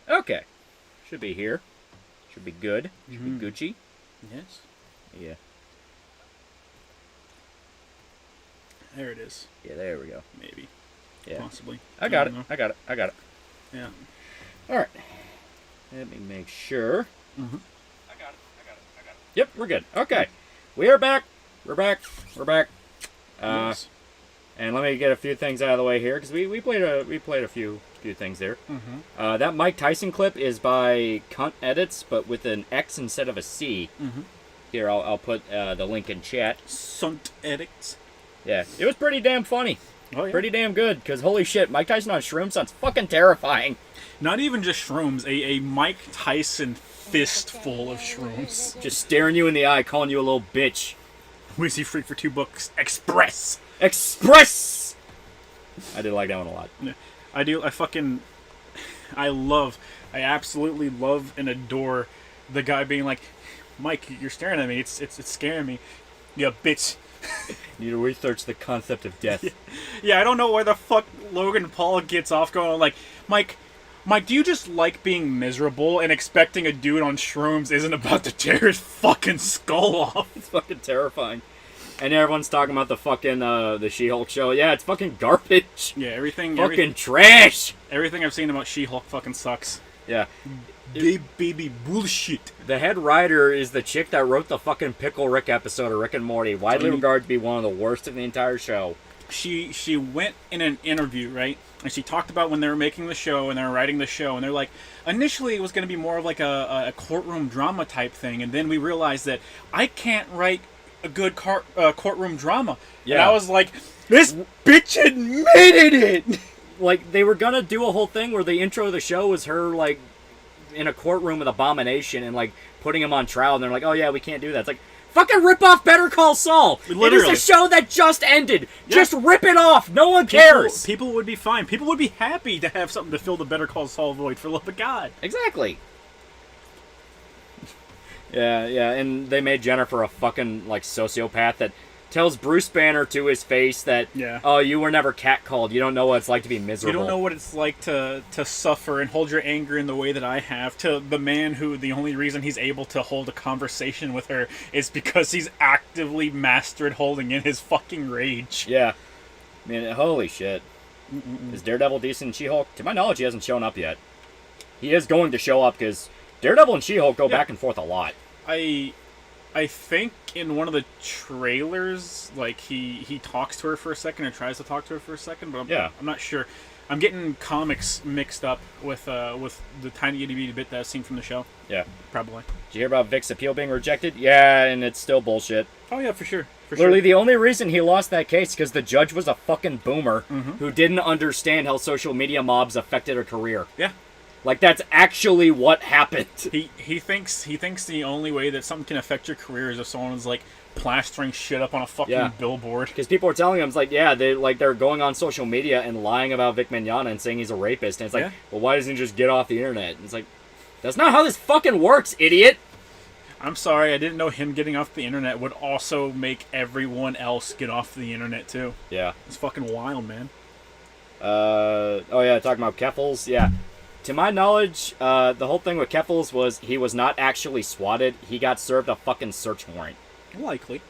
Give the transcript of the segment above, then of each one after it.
Okay. Should be here. Should be good. Should be Gucci. Yes. Yeah. There it is. Yeah, there we go. Maybe. Yeah. Possibly. I got it. Know. I got it. I got it. Yeah. All right. Let me make sure. Mm-hmm. I got it. I got it. I got it. Yep, we're good. Okay. We are back. We're back. We're back. Yes. And let me get a few things out of the way here because we played a few things there. Mm-hmm. That Mike Tyson clip is by Cunt Edits, but with an X instead of a C. Mm-hmm. Here, I'll put the link in chat. Sunt edicts. Yeah, it was pretty damn funny. Oh, yeah. Pretty damn good, because holy shit, Mike Tyson on shrooms sounds fucking terrifying. Not even just shrooms, a Mike Tyson fistful of shrooms. Just staring you in the eye, calling you a little bitch. Wheezy Freak for $2. Express! Express! I did like that one a lot. Yeah, I do. I absolutely love and adore the guy being like, Mike, you're staring at me. It's scaring me. Yeah, bitch. You need to research the concept of death. Yeah, I don't know where the fuck Logan Paul gets off going like, Mike, do you just like being miserable and expecting a dude on shrooms isn't about to tear his fucking skull off? It's fucking terrifying. And everyone's talking about the fucking the She-Hulk show. Yeah, it's fucking garbage. Yeah, everything Trash. Everything I've seen about She-Hulk fucking sucks. Yeah. Baby bullshit. The head writer is the chick that wrote the fucking Pickle Rick episode of Rick and Morty, widely regarded to be one of the worst in the entire show. She went in an interview, right? And she talked about when they were making the show and they were writing the show, and they're like, initially it was going to be more of like a courtroom drama type thing, and then we realized that I can't write a good courtroom drama. Yeah. And I was like, this bitch admitted it! Like, they were going to do a whole thing where the intro of the show was her, like, in a courtroom with Abomination and, like, putting him on trial, and they're like, oh yeah, we can't do that. It's like, fucking rip off Better Call Saul! Literally. It is a show that just ended! Yeah. Just rip it off! No one cares! People would be fine. People would be happy to have something to fill the Better Call Saul void, for love of God. Exactly. Yeah, and they made Jennifer a fucking, like, sociopath that tells Bruce Banner to his face that, oh, you were never catcalled. You don't know what it's like to be miserable. You don't know what it's like to suffer and hold your anger in the way that I have. To the man who the only reason he's able to hold a conversation with her is because he's actively mastered holding in his fucking rage. Yeah. I mean, holy shit. Is Daredevil decent in She-Hulk? To my knowledge, he hasn't shown up yet. He is going to show up because Daredevil and She-Hulk go back and forth a lot. I think in one of the trailers, like, he talks to her for a second or tries to talk to her for a second, but I'm not sure. I'm getting comics mixed up with the tiny itty bitty bit that I've seen from the show. Yeah, probably. Did you hear about Vic's appeal being rejected? Yeah, and it's still bullshit. Oh yeah, for sure. Literally, the only reason he lost that case because the judge was a fucking boomer who didn't understand how social media mobs affected her career. Yeah. Like, that's actually what happened. He thinks the only way that something can affect your career is if someone's like plastering shit up on a fucking billboard. Because people are telling him, it's like, yeah, they're going on social media and lying about Vic Mignogna and saying he's a rapist. And it's like, well, why doesn't he just get off the internet? And it's like, that's not how this fucking works, idiot. I'm sorry, I didn't know him getting off the internet would also make everyone else get off the internet too. Yeah. It's fucking wild, man. Oh yeah, talking about Keffels, yeah. To my knowledge, the whole thing with Keffels was he was not actually swatted. He got served a fucking search warrant. Likely.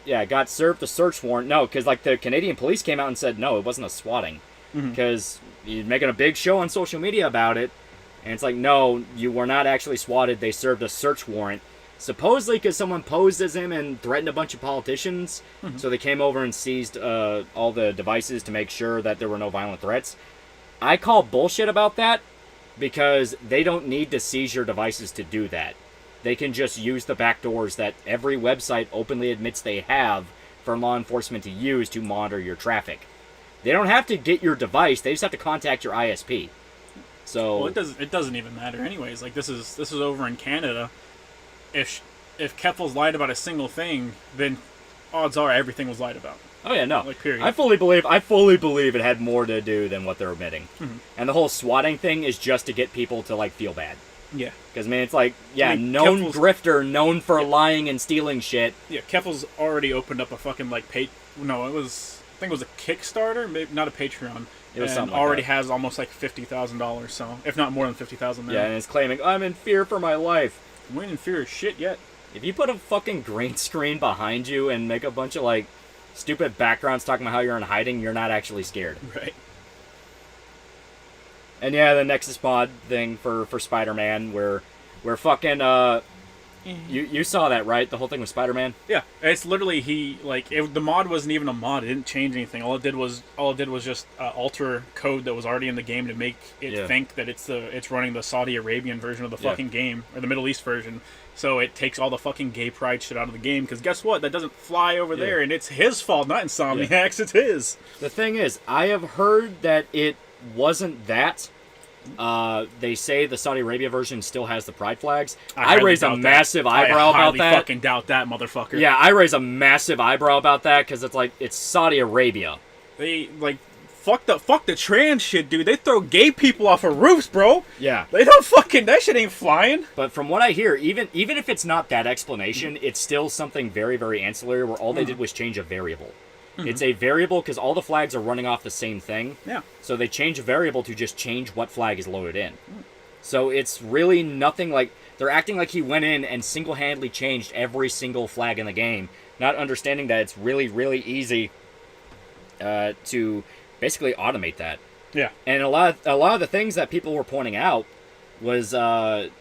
Yeah, got served a search warrant. No, because like the Canadian police came out and said no, it wasn't a swatting. Because you're making a big show on social media about it, and it's like, no, you were not actually swatted. They served a search warrant. Supposedly because someone posed as him and threatened a bunch of politicians, so they came over and seized all the devices to make sure that there were no violent threats. I call bullshit about that. Because they don't need to seize your devices to do that. They can just use the back doors that every website openly admits they have for law enforcement to use to monitor your traffic. They don't have to get your device, they just have to contact your ISP. So well, it doesn't even matter anyways. Like this is over in Canada. If Keffels lied about a single thing, then odds are everything was lied about. Oh yeah, no. Like, period. I fully believe it had more to do than what they're admitting. And the whole swatting thing is just to get people to like feel bad. Yeah. Because I mean, it's like, known grifter, known for lying and stealing shit. Yeah, Keffels already opened up a fucking like pay. No, it was think it was a Kickstarter, maybe not a Patreon. It was and something like already that. has almost like $50,000. So if not more than 50,000 now. Yeah, and it's claiming, I'm in fear for my life. We ain't in fear of shit yet. If you put a fucking green screen behind you and make a bunch of, like, stupid backgrounds talking about how you're in hiding, you're not actually scared. Right. And yeah, the Nexus mod thing for Spider-Man, where fucking, you saw that, right? The whole thing with Spider-Man? Yeah, it's literally the mod wasn't even a mod. It didn't change anything. All it did was just alter code that was already in the game to make it think that it's running the Saudi Arabian version of the fucking game, or the Middle East version. So it takes all the fucking gay pride shit out of the game, because guess what? That doesn't fly over there, and it's his fault, not Insomniac's. It's his. The thing is, I have heard that it wasn't that. They say the Saudi Arabia version still has the pride flags. I raise a massive eyebrow about that. I fucking doubt that, motherfucker. Yeah, I raise a massive eyebrow about that, because it's like, it's Saudi Arabia. They, like, fuck the trans shit, dude. They throw gay people off of roofs, bro. Yeah. They don't fucking, that shit ain't flying. But from what I hear, even if it's not that explanation, it's still something very, very ancillary, where all they did was change a variable. It's a variable because all the flags are running off the same thing. Yeah. So they change a variable to just change what flag is loaded in. So it's really nothing like... They're acting like he went in and single-handedly changed every single flag in the game, not understanding that it's really, really easy to basically automate that. Yeah. And a lot of the things that people were pointing out was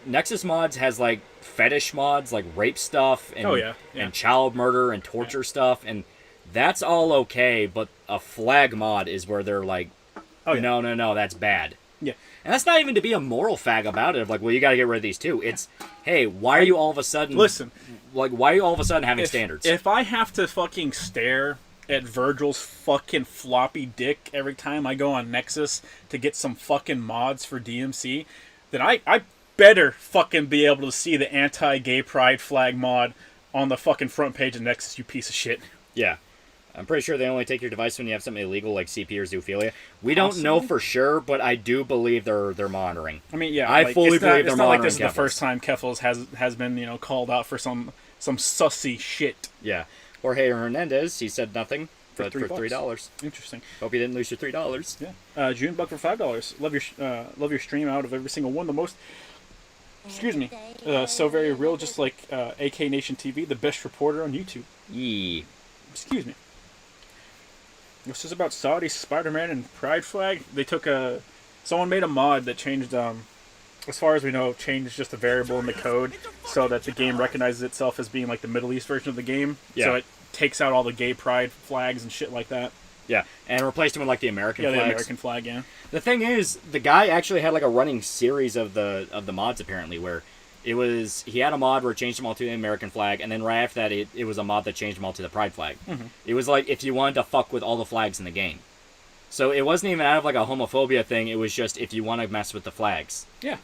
Nexus mods has like fetish mods, like rape stuff and, and child murder and torture stuff, and that's all okay, but a flag mod is where they're like, no, that's bad. Yeah. And that's not even to be a moral fag about it, of like, well, you gotta get rid of these too. It's, hey, why are you all of a sudden... Listen. Like, why are you all of a sudden having standards? If I have to fucking stare at Virgil's fucking floppy dick every time I go on Nexus to get some fucking mods for DMC, then I better fucking be able to see the anti-gay pride flag mod on the fucking front page of Nexus, you piece of shit. Yeah. I'm pretty sure they only take your device when you have something illegal like CP or zoophilia. We don't know for sure, but I do believe they're monitoring. I mean, yeah, I fully believe they're monitoring. It's not like this is the first time Keffels has been called out for some sussy shit. Yeah, Jorge Hernandez, he said nothing for $3. Interesting. Hope you didn't lose your $3. Yeah. June Buck for $5. Love your stream out of every single one. The most. Excuse me. So very real, just like AK Nation TV, the best reporter on YouTube. Yee. Excuse me. This is about Saudi, Spider-Man, and Pride Flag. They took someone made a mod that changed, as far as we know, changed just a variable in the code so that the game recognizes itself as being like the Middle East version of the game. Yeah. So it takes out all the gay pride flags and shit like that. Yeah, and replaced them with like the American flags. Yeah, the American flag, yeah. The thing is, the guy actually had like a running series of the mods apparently, where he had a mod where it changed them all to the American flag, and then right after that, it was a mod that changed them all to the Pride flag. Mm-hmm. It was like if you wanted to fuck with all the flags in the game. So it wasn't even out of like a homophobia thing, it was just if you want to mess with the flags. Yeah.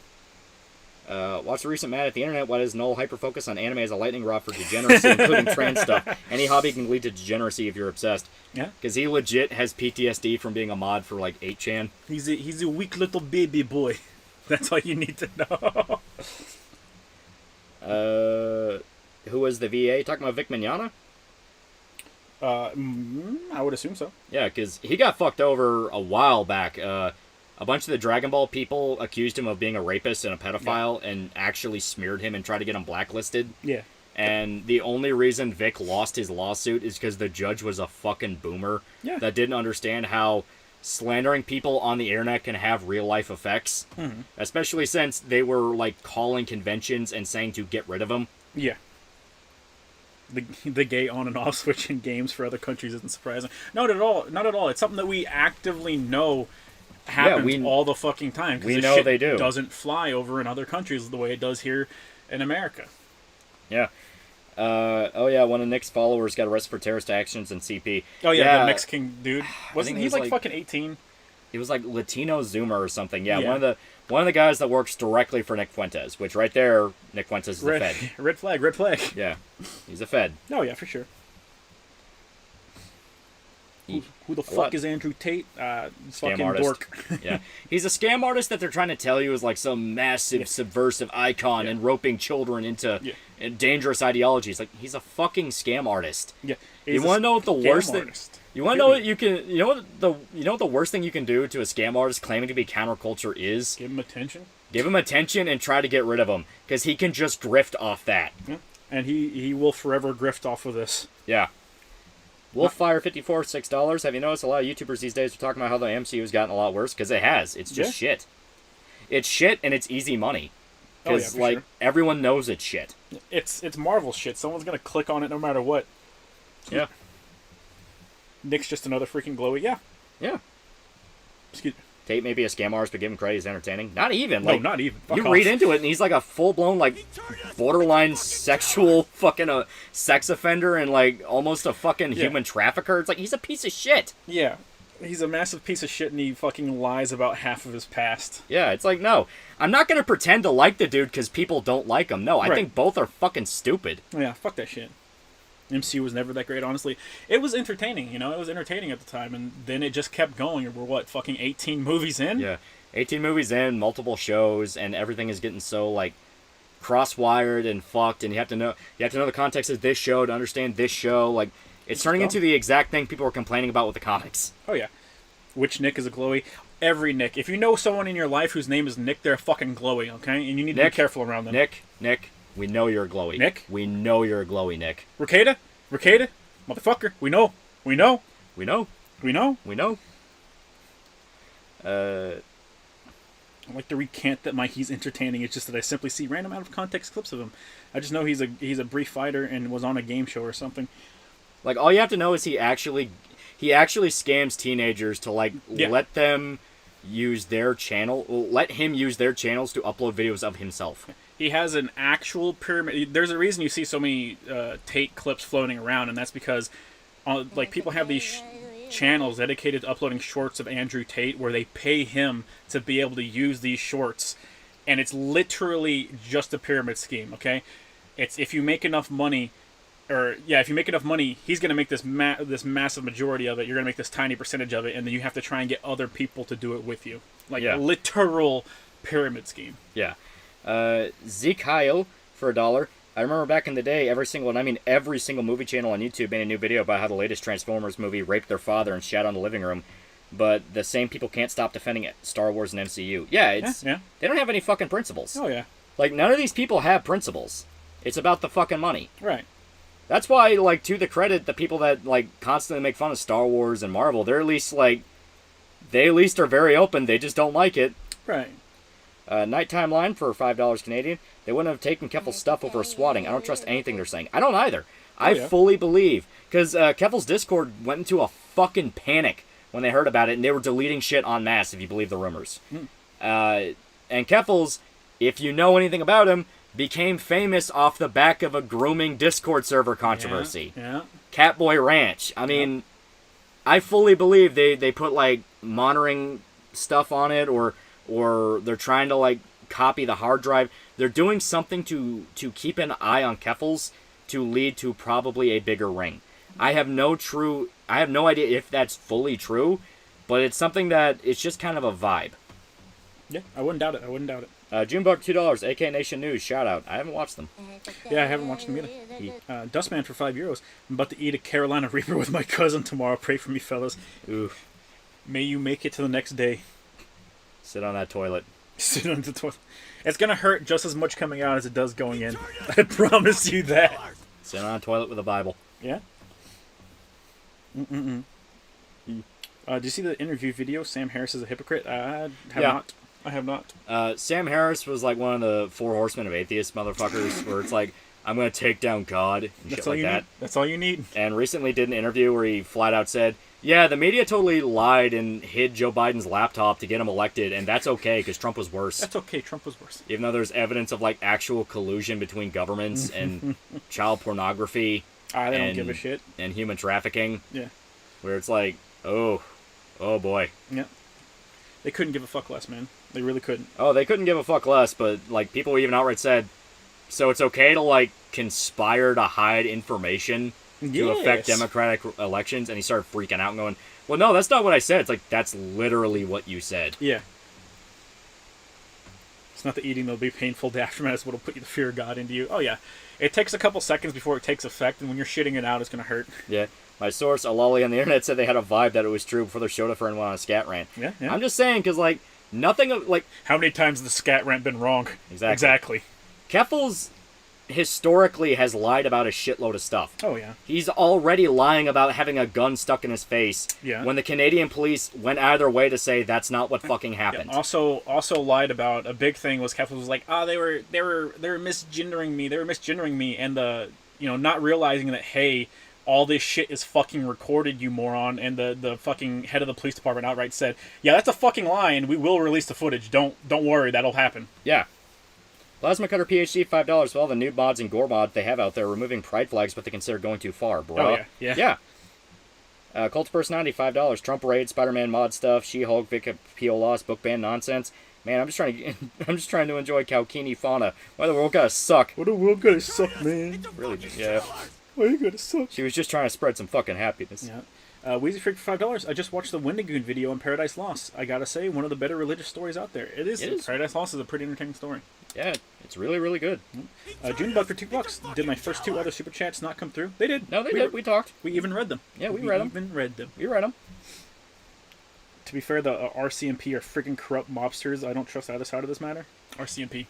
Watch the recent Mad at the Internet. Why does Null hyper-focus on anime as a lightning rod for degeneracy, including trans stuff? Any hobby can lead to degeneracy if you're obsessed. Yeah. Because he legit has PTSD from being a mod for like 8chan. He's a weak little baby boy. That's all you need to know. Who was the VA? Talking about Vic Mignogna? I would assume so. Yeah, because he got fucked over a while back. A bunch of the Dragon Ball people accused him of being a rapist and a pedophile and actually smeared him and tried to get him blacklisted. Yeah. And the only reason Vic lost his lawsuit is because the judge was a fucking boomer that didn't understand how slandering people on the internet can have real-life effects. Mm-hmm. Especially since they were, like, calling conventions and saying to get rid of them. Yeah. The gay on and off switch in games for other countries isn't surprising. Not at all. Not at all. It's something that we actively know happens all the fucking time. We know shit they do. Doesn't fly over in other countries the way it does here in America. Yeah. One of Nick's followers got arrested for terrorist actions in CP. Oh yeah, the Mexican dude. Wasn't he like fucking 18? He was like Latino Zoomer or something. Yeah, one of the guys that works directly for Nick Fuentes, which right there, Nick Fuentes is a Fed. Red flag. Yeah, he's a Fed. Oh yeah, for sure. Who the fuck is Andrew Tate? Fucking artist. dork. Yeah, he's a scam artist that they're trying to tell you is like some massive subversive icon and roping children into dangerous ideologies. Like, he's a fucking scam artist. Yeah, you want to know what the worst thing? Artist. You want to know what you can? You know what the worst thing you can do to a scam artist claiming to be counterculture is? Give him attention. Give him attention and try to get rid of him, because he can just grift off that. Yeah. And he will forever grift off of this. Yeah. Wolffire54, $6. Have you noticed a lot of YouTubers these days are talking about how the MCU has gotten a lot worse? Because it has. It's just shit. It's shit, and it's easy money. Because everyone knows it's shit. It's Marvel shit. Someone's gonna click on it no matter what. Yeah. Nick's just another freaking glowy. Yeah. Yeah. Excuse me. Tate may be a scam artist, but give him credit, he's entertaining. Not even. No, not even. Fuck you off. read into it, and he's like a full-blown, like, borderline sexual fucking sex offender and, like, almost a fucking human trafficker. It's like, he's a piece of shit. Yeah. He's a massive piece of shit, and he fucking lies about half of his past. Yeah, it's like, no. I'm not going to pretend to like the dude because people don't like him. No, I think both are fucking stupid. Yeah, fuck that shit. MCU was never that great, honestly. It was entertaining, you know? It was entertaining at the time, and then it just kept going. We're, what, fucking 18 movies in? Yeah. 18 movies in, multiple shows, and everything is getting so, like, cross-wired and fucked, and you have to know the context of this show to understand this show. Like, it's turning into the exact thing people were complaining about with the comics. Oh, yeah. Which Nick is a glowy? Every Nick. If you know someone in your life whose name is Nick, they're fucking glowy, okay? And you need to be careful around them. Nick. We know you're a glowy. Nick? We know you're a glowy, Nick. Ricada? Motherfucker. We know. I like to recant that he's entertaining. It's just that I simply see random out of context clips of him. I just know he's a brief fighter and was on a game show or something. Like, all you have to know is he actually scams teenagers to, like, let them use their channel. Let him use their channels to upload videos of himself. He has an actual pyramid. There's a reason you see so many Tate clips floating around, and that's because like, people have these channels dedicated to uploading shorts of Andrew Tate where they pay him to be able to use these shorts, and it's literally just a pyramid scheme, okay? It's if you make enough money, he's going to make this massive majority of it. You're going to make this tiny percentage of it, and then you have to try and get other people to do it with you. Like, a literal pyramid scheme. Yeah. Zeke Heil for $1. I remember back in the day, every single movie channel on YouTube made a new video about how the latest Transformers movie raped their father and shat on the living room, but the same people can't stop defending it. Star Wars and MCU. They don't have any fucking principles. Oh, yeah. Like, none of these people have principles. It's about the fucking money. Right. That's why, like, to the credit, the people that, like, constantly make fun of Star Wars and Marvel, they're at least, like, they at least are very open. They just don't like it. Right. Nighttime Line for $5 Canadian. They wouldn't have taken Keffel's stuff over a swatting. I don't trust anything they're saying. I don't either. I fully believe. Because Keffel's Discord went into a fucking panic when they heard about it, and they were deleting shit en masse, if you believe the rumors. And Keffel's, if you know anything about him, became famous off the back of a grooming Discord server controversy. Yeah. Catboy Ranch. I mean, I fully believe they put, like, monitoring stuff on it, or they're trying to, like, copy the hard drive. They're doing something to keep an eye on Keffel's to lead to probably a bigger ring. I have no idea if that's fully true, but it's something that it's just kind of a vibe. Yeah, I wouldn't doubt it. Junebug $2, AK Nation News, shout out. I haven't watched them. Yeah, I haven't watched them either. Dustman for €5. I'm about to eat a Carolina Reaper with my cousin tomorrow. Pray for me, fellas. Ooh. May you make it to the next day. Sit on that toilet. Sit on the toilet. It's gonna hurt just as much coming out as it does going in. I promise you that. Sit on a toilet with a Bible. Yeah. Did you see the interview video? Sam Harris is a hypocrite. I have not. Sam Harris was like one of the 4 horsemen of atheist motherfuckers, where it's like, I'm gonna take down God and shit like that. That's all you need. And recently did an interview where he flat out said, yeah, the media totally lied and hid Joe Biden's laptop to get him elected, and that's okay, because Trump was worse. That's okay, Trump was worse. Even though there's evidence of, like, actual collusion between governments and child pornography. They don't give a shit. And human trafficking. Yeah. Where it's like, oh boy. Yeah. They couldn't give a fuck less, man. They really couldn't. Oh, they couldn't give a fuck less, but, like, people even outright said, so it's okay to, like, conspire to hide information to affect democratic elections, and he started freaking out and going, well, no, that's not what I said. It's like, that's literally what you said. Yeah. It's not the eating that'll be painful. The aftermath is what'll put the fear of God into you. Oh, yeah. It takes a couple seconds before it takes effect, and when you're shitting it out, it's going to hurt. Yeah. My source, a lolly on the internet, said they had a vibe that it was true before they showed it for anyone on a scat rant. Yeah. I'm just saying, because, like, nothing of, like... How many times has the scat rant been wrong? Exactly. Keffels historically has lied about a shitload of stuff. Oh, yeah. He's already lying about having a gun stuck in his face. Yeah. When the Canadian police went out of their way to say that's not what fucking happened. Yeah. Also lied about a big thing was Keffels was like, they were misgendering me. They were misgendering me, and not realizing that, hey, all this shit is fucking recorded, you moron. And the fucking head of the police department outright said, yeah, that's a fucking lie, and we will release the footage. Don't worry, that'll happen. Yeah. Plasma Cutter PhD, $5 for all the nude mods and gore mods they have out there, removing pride flags, but they consider going too far, bro. Oh, yeah. Cult of Personality, $5. Trump Raid, Spider-Man mod stuff, She-Hulk, Vic P.O. Lost, book ban nonsense. Man, I'm just trying to enjoy Kaukini fauna. Why the world gotta suck? Why the world gotta suck, man? Really, yeah. Why you gotta suck? She was just trying to spread some fucking happiness. Yeah. Wheezy Freak for $5. I just watched the Wendigoon video on Paradise Lost. I gotta say, one of the better religious stories out there. It is. Paradise Lost is a pretty entertaining story. Yeah, it's really, really good. Junebug for $2. Did my first 2 other super chats not come through? They did. No, they did. We talked. We even read them. Yeah, we read them. We read them. To be fair, the RCMP are freaking corrupt mobsters. I don't trust either side of this matter. RCMP.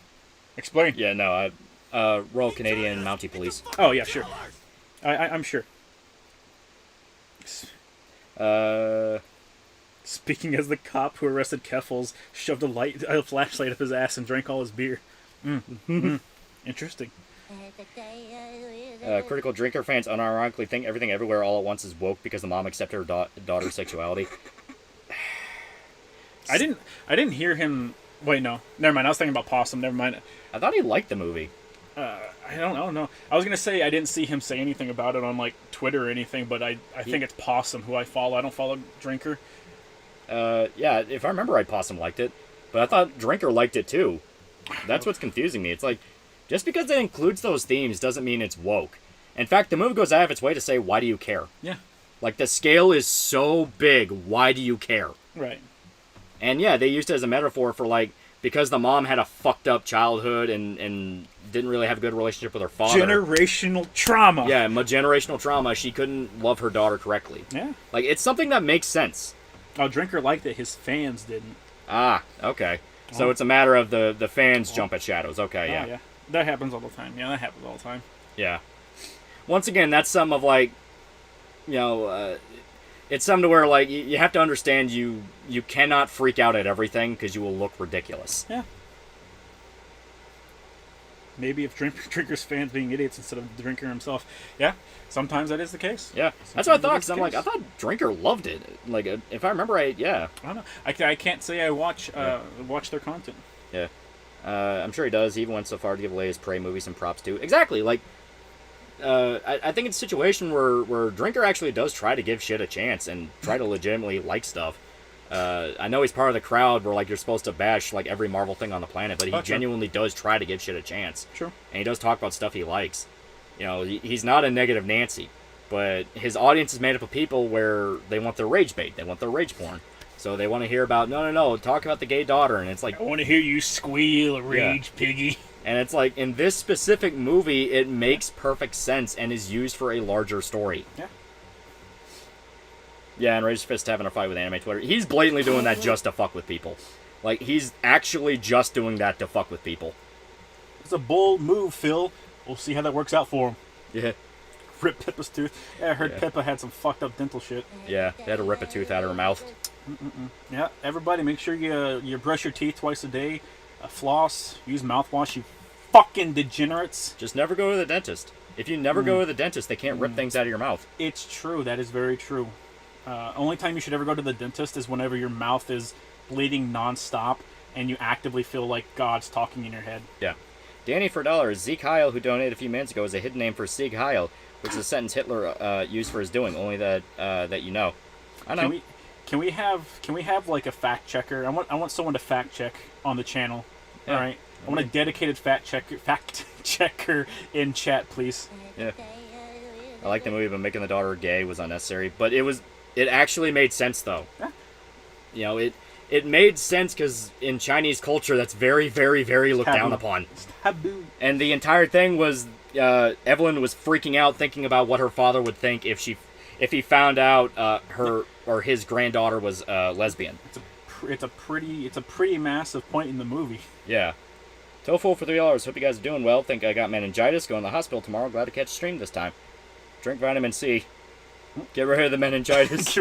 Explain. Yeah, no, Royal Canadian Mountie Police. Oh, yeah, sure. I'm sure. Speaking as the cop who arrested Keffels shoved a flashlight up his ass and drank all his beer. Interesting. Critical Drinker fans unironically think everything everywhere all at once is woke because the mom accepted her daughter's sexuality. I didn't hear him. Wait, no. Never mind. I was thinking about Possum. Never mind. I thought he liked the movie. I don't know. I was gonna say I didn't see him say anything about it on like Twitter or anything, but I think it's Possum who I follow. I don't follow Drinker. Yeah, if I remember right, Possum liked it, but I thought Drinker liked it too. That's what's confusing me. It's like, just because it includes those themes doesn't mean it's woke. In fact, the movie goes out of its way to say, why do you care? Yeah. Like, the scale is so big, why do you care? Right. And yeah, they used it as a metaphor for, like, because the mom had a fucked up childhood and didn't really have a good relationship with her father. Generational trauma. Yeah, generational trauma. She couldn't love her daughter correctly. Yeah. Like, it's something that makes sense. Oh, Drinker liked it. His fans didn't. Ah, okay. So it's a matter of the fans jump at shadows. Okay, yeah. Yeah. That happens all the time. Yeah, that happens all the time. Yeah. Once again, that's some of, like, it's something to where, like, you have to understand you cannot freak out at everything because you will look ridiculous. Yeah. Maybe if Drinker's fans being idiots instead of the Drinker himself. Yeah, sometimes that is the case. Yeah, that's what I thought, because I'm like, I thought Drinker loved it. Like, if I remember right, yeah. I don't know. I can't say I watch their content. Yeah. I'm sure he does. He even went so far to give away his Prey movies and props, too. Exactly, like, I think it's a situation where Drinker actually does try to give shit a chance and try to legitimately like stuff. I know he's part of the crowd where, like, you're supposed to bash, like, every Marvel thing on the planet, but he genuinely does try to give shit a chance. True. And he does talk about stuff he likes. You know, he's not a negative Nancy, but his audience is made up of people where they want their rage bait. They want their rage porn. So they want to hear about, no, talk about the gay daughter. And it's like, I want to hear you squeal, rage piggy. And it's like, in this specific movie, it makes perfect sense and is used for a larger story. Yeah. Yeah, and Rage Fist having a fight with Anime Twitter. He's blatantly doing that just to fuck with people. Like, he's actually just doing that to fuck with people. It's a bold move, Phil. We'll see how that works out for him. Yeah. Rip Pippa's tooth. Yeah, I heard Pippa had some fucked up dental shit. Yeah, they had to rip a tooth out of her mouth. Yeah, everybody make sure you brush your teeth twice a day. Floss, use mouthwash, you fucking degenerates. Just never go to the dentist. If you never go to the dentist, they can't rip things out of your mouth. It's true. That is very true. Only time you should ever go to the dentist is whenever your mouth is bleeding nonstop and you actively feel like God's talking in your head. Yeah. Danny for $1. Zeke Heil, who donated a few minutes ago, is a hidden name for Sieg Heil, which is a sentence Hitler used for his doing. Only that you know. I know. Can we have like a fact checker? I want someone to fact check on the channel. Yeah. All right. I want a dedicated fact checker in chat, please. Yeah. I like the movie, but making the daughter gay was unnecessary. But it actually made sense, though. Yeah. You know, it made sense because in Chinese culture, that's very, very, very looked down upon. It's taboo. And the entire thing was Evelyn was freaking out, thinking about what her father would think if he found out her or his granddaughter was lesbian. It's a pretty massive point in the movie. Yeah. Tofu for $3. Hope you guys are doing well. Think I got meningitis. Going to the hospital tomorrow. Glad to catch a stream this time. Drink vitamin C. Get rid of the meningitis.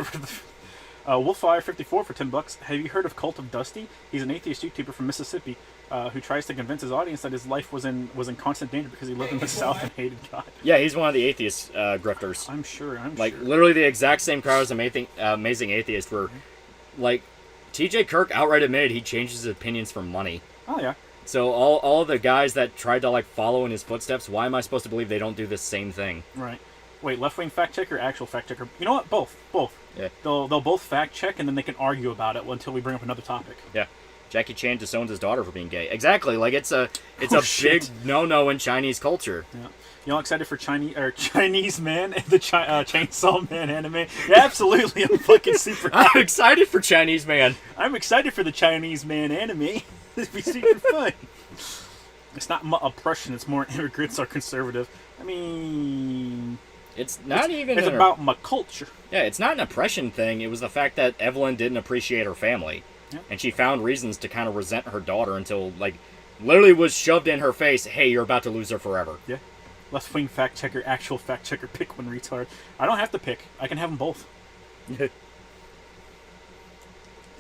Wolfire54 for $10. Have you heard of Cult of Dusty? He's an atheist YouTuber from Mississippi who tries to convince his audience that his life was in constant danger because he lived in the South and hated God. Yeah, he's one of the atheist grifters. I'm sure. Literally the exact same crowd as Amazing Atheist were, like, TJ Kirk outright admitted he changed his opinions for money. Oh, yeah. So all the guys that tried to, like, follow in his footsteps, why am I supposed to believe they don't do the same thing? Right. Wait, left-wing fact-checker, actual fact-checker? You know what? Both. Yeah. They'll both fact-check, and then they can argue about it until we bring up another topic. Yeah. Jackie Chan disowned his daughter for being gay. Exactly. Like, it's a shit. big no-no in Chinese culture. Yeah. You all excited for Chinese Man, the Chainsaw Man anime? Yeah, absolutely. I'm fucking super I'm excited for Chinese Man. I'm excited for the Chinese Man anime. It'd be super fun. It's not oppression. It's more immigrants are conservative. I mean, it's about my culture. Yeah, it's not an oppression thing. It was the fact that Evelyn didn't appreciate her family, and she found reasons to kind of resent her daughter until, like, literally was shoved in her face. Hey, you're about to lose her forever. Yeah. Left wing fact checker, actual fact checker. Pick one, retard. I don't have to pick. I can have them both.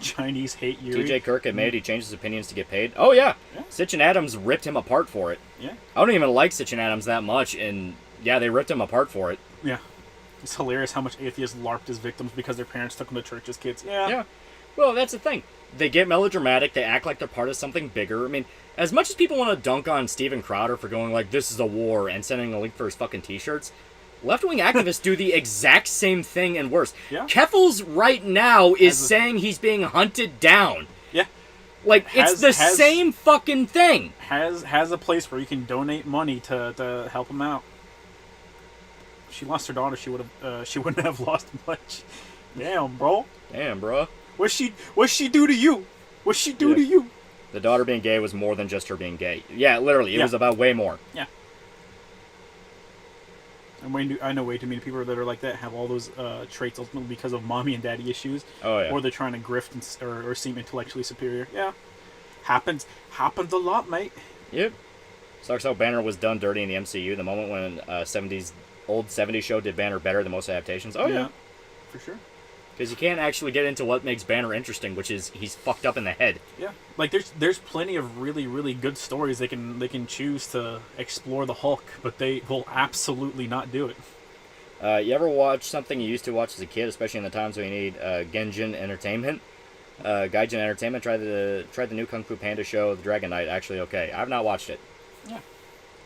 Chinese hate Yuri. TJ Kirk admitted he changed his opinions to get paid. Oh, yeah. Sitch and Adams ripped him apart for it. Yeah. I don't even like Sitch and Adams that much, and yeah, they ripped him apart for it. Yeah. It's hilarious how much atheists LARPed as victims because their parents took them to church as kids. Yeah. Yeah. Well, that's the thing. They get melodramatic, they act like they're part of something bigger. I mean, as much as people want to dunk on Steven Crowder for going like, this is a war, and sending a link for his fucking t-shirts, left-wing activists do the exact same thing and worse. Yeah. Keffels right now is saying he's being hunted down. Yeah. Like, it's the same fucking thing. Has a place where you can donate money to help him out. If she lost her daughter, she wouldn't have lost much. Damn, bro. What'd she do to you? What'd she do to you? The daughter being gay was more than just her being gay. Yeah, literally, it was about way more. Yeah. I know way too many people that are like that, have all those traits ultimately because of mommy and daddy issues. Oh, yeah. Or they're trying to grift or seem intellectually superior. Yeah. Happens a lot, mate. Yep. Sucks how Banner was done dirty in the MCU. The moment when old 70s show did Banner better than most adaptations. Oh, yeah. For sure. Because you can't actually get into what makes Banner interesting, which is he's fucked up in the head. Yeah, like there's plenty of really, really good stories they can choose to explore the Hulk, but they will absolutely not do it. You ever watch something you used to watch as a kid, especially in the times when you need Gaijin Entertainment? Gaijin Entertainment tried the new Kung Fu Panda show, The Dragon Knight. Actually, okay, I've not watched it. Yeah.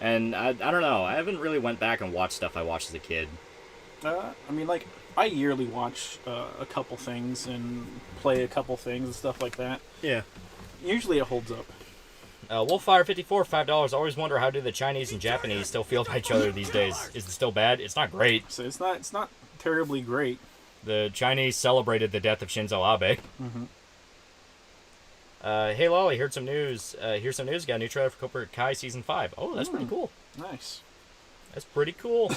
And I don't know. I haven't really went back and watched stuff I watched as a kid. I mean, like, I yearly watch a couple things and play a couple things and stuff like that. Yeah. Usually it holds up. Wolfire54, $5. Always wonder how do the Chinese and Japanese still feel about each other these days. Is it still bad? It's not great. So it's not terribly great. The Chinese celebrated the death of Shinzo Abe. Mm-hmm. Hey Lolly, heard some news. Here's some news. Got a new trailer for Cobra Kai Season 5. Oh, that's pretty cool. Nice. That's pretty cool.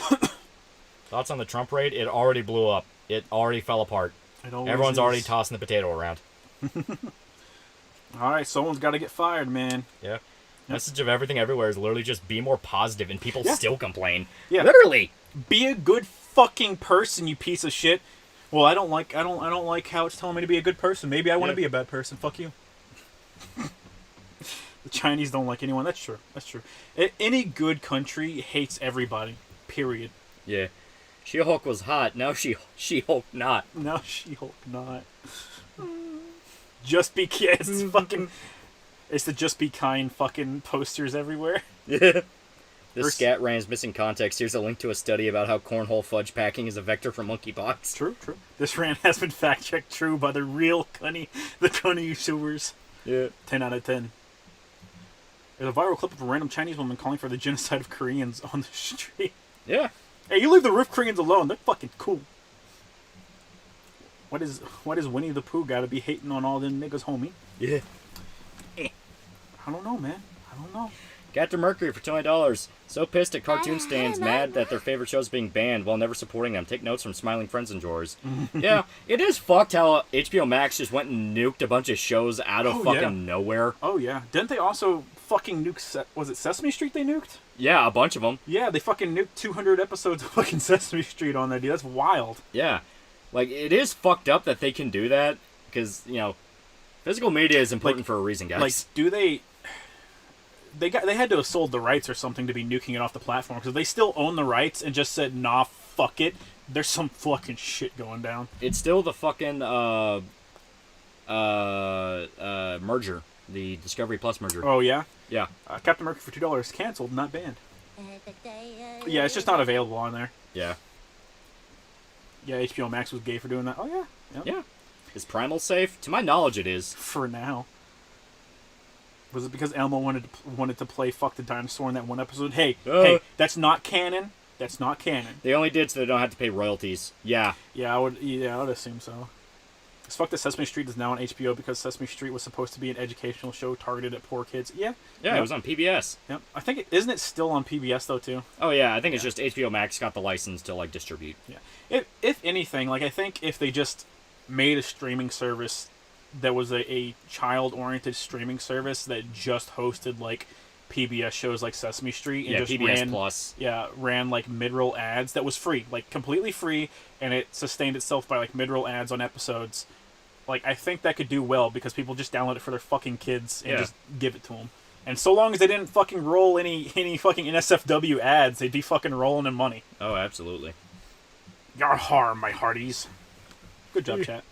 Thoughts on the Trump raid? It already blew up. It already fell apart. Everyone's already tossing the potato around. All right, someone's got to get fired, man. Yeah. Yep. Message of everything everywhere is literally just be more positive, and people still complain. Yeah. Literally. Be a good fucking person, you piece of shit. Well, I don't like how it's telling me to be a good person. Maybe I want to be a bad person. Fuck you. The Chinese don't like anyone. That's true. Any good country hates everybody. Period. Yeah. She-Hulk was hot. Now She-Hulk not. Now She-Hulk not. Just be it's fucking. It's the Just Be Kind fucking posters everywhere. Yeah. This scat rant's missing context. Here's a link to a study about how cornhole fudge packing is a vector for monkeypox. True. This rant has been fact-checked true by the real cunny YouTubers. Yeah. 10 out of 10. There's a viral clip of a random Chinese woman calling for the genocide of Koreans on the street. Yeah. Hey, you leave the Roof Koreans alone. They're fucking cool. What is Winnie the Pooh got to be hating on all them niggas, homie? Yeah. I don't know, man. I don't know. Captain Mercury for $20. So pissed at cartoon stands, mad that their favorite show's being banned while never supporting them. Take notes from smiling friends and drawers. Yeah, it is fucked how HBO Max just went and nuked a bunch of shows out of nowhere. Oh, yeah. Didn't they also fucking nuke... Was it Sesame Street they nuked? Yeah, a bunch of them. Yeah, they fucking nuked 200 episodes of fucking Sesame Street on there, dude. That's wild. Yeah. Like, it is fucked up that they can do that, because, you know, physical media is important for a reason, guys. Like, do they... They had to have sold the rights or something to be nuking it off the platform, because they still own the rights and just said, nah, fuck it. There's some fucking shit going down. It's still the fucking, merger. The Discovery Plus merger. Oh, yeah? Yeah. Captain Mercury for $2 canceled, not banned. Yeah, it's just not available on there. Yeah. Yeah, HBO Max was gay for doing that. Oh, yeah. Yep. Yeah. Is Primal safe? To my knowledge, it is. For now. Was it because Elmo wanted to play Fuck the Dinosaur in that one episode? Hey, that's not canon. That's not canon. They only did so they don't have to pay royalties. Yeah. Yeah, I would assume so. Because Fuck the Sesame Street is now on HBO because Sesame Street was supposed to be an educational show targeted at poor kids. Yeah. Yeah, it was on PBS. Yep. I think isn't it still on PBS though too? Oh yeah, I think it's just HBO Max got the license to like distribute. Yeah. If anything, like I think if they just made a streaming service that was a child-oriented streaming service that just hosted like PBS shows like Sesame Street and just PBS Plus. Ran like mid-roll ads that was free, like completely free, and it sustained itself by like mid-roll ads on episodes. Like I think that could do well because people just download it for their fucking kids and just give it to them. And so long as they didn't fucking roll any fucking NSFW ads, they'd be fucking rolling in money. Oh, absolutely. Yar harm, my hearties. Good job, chat.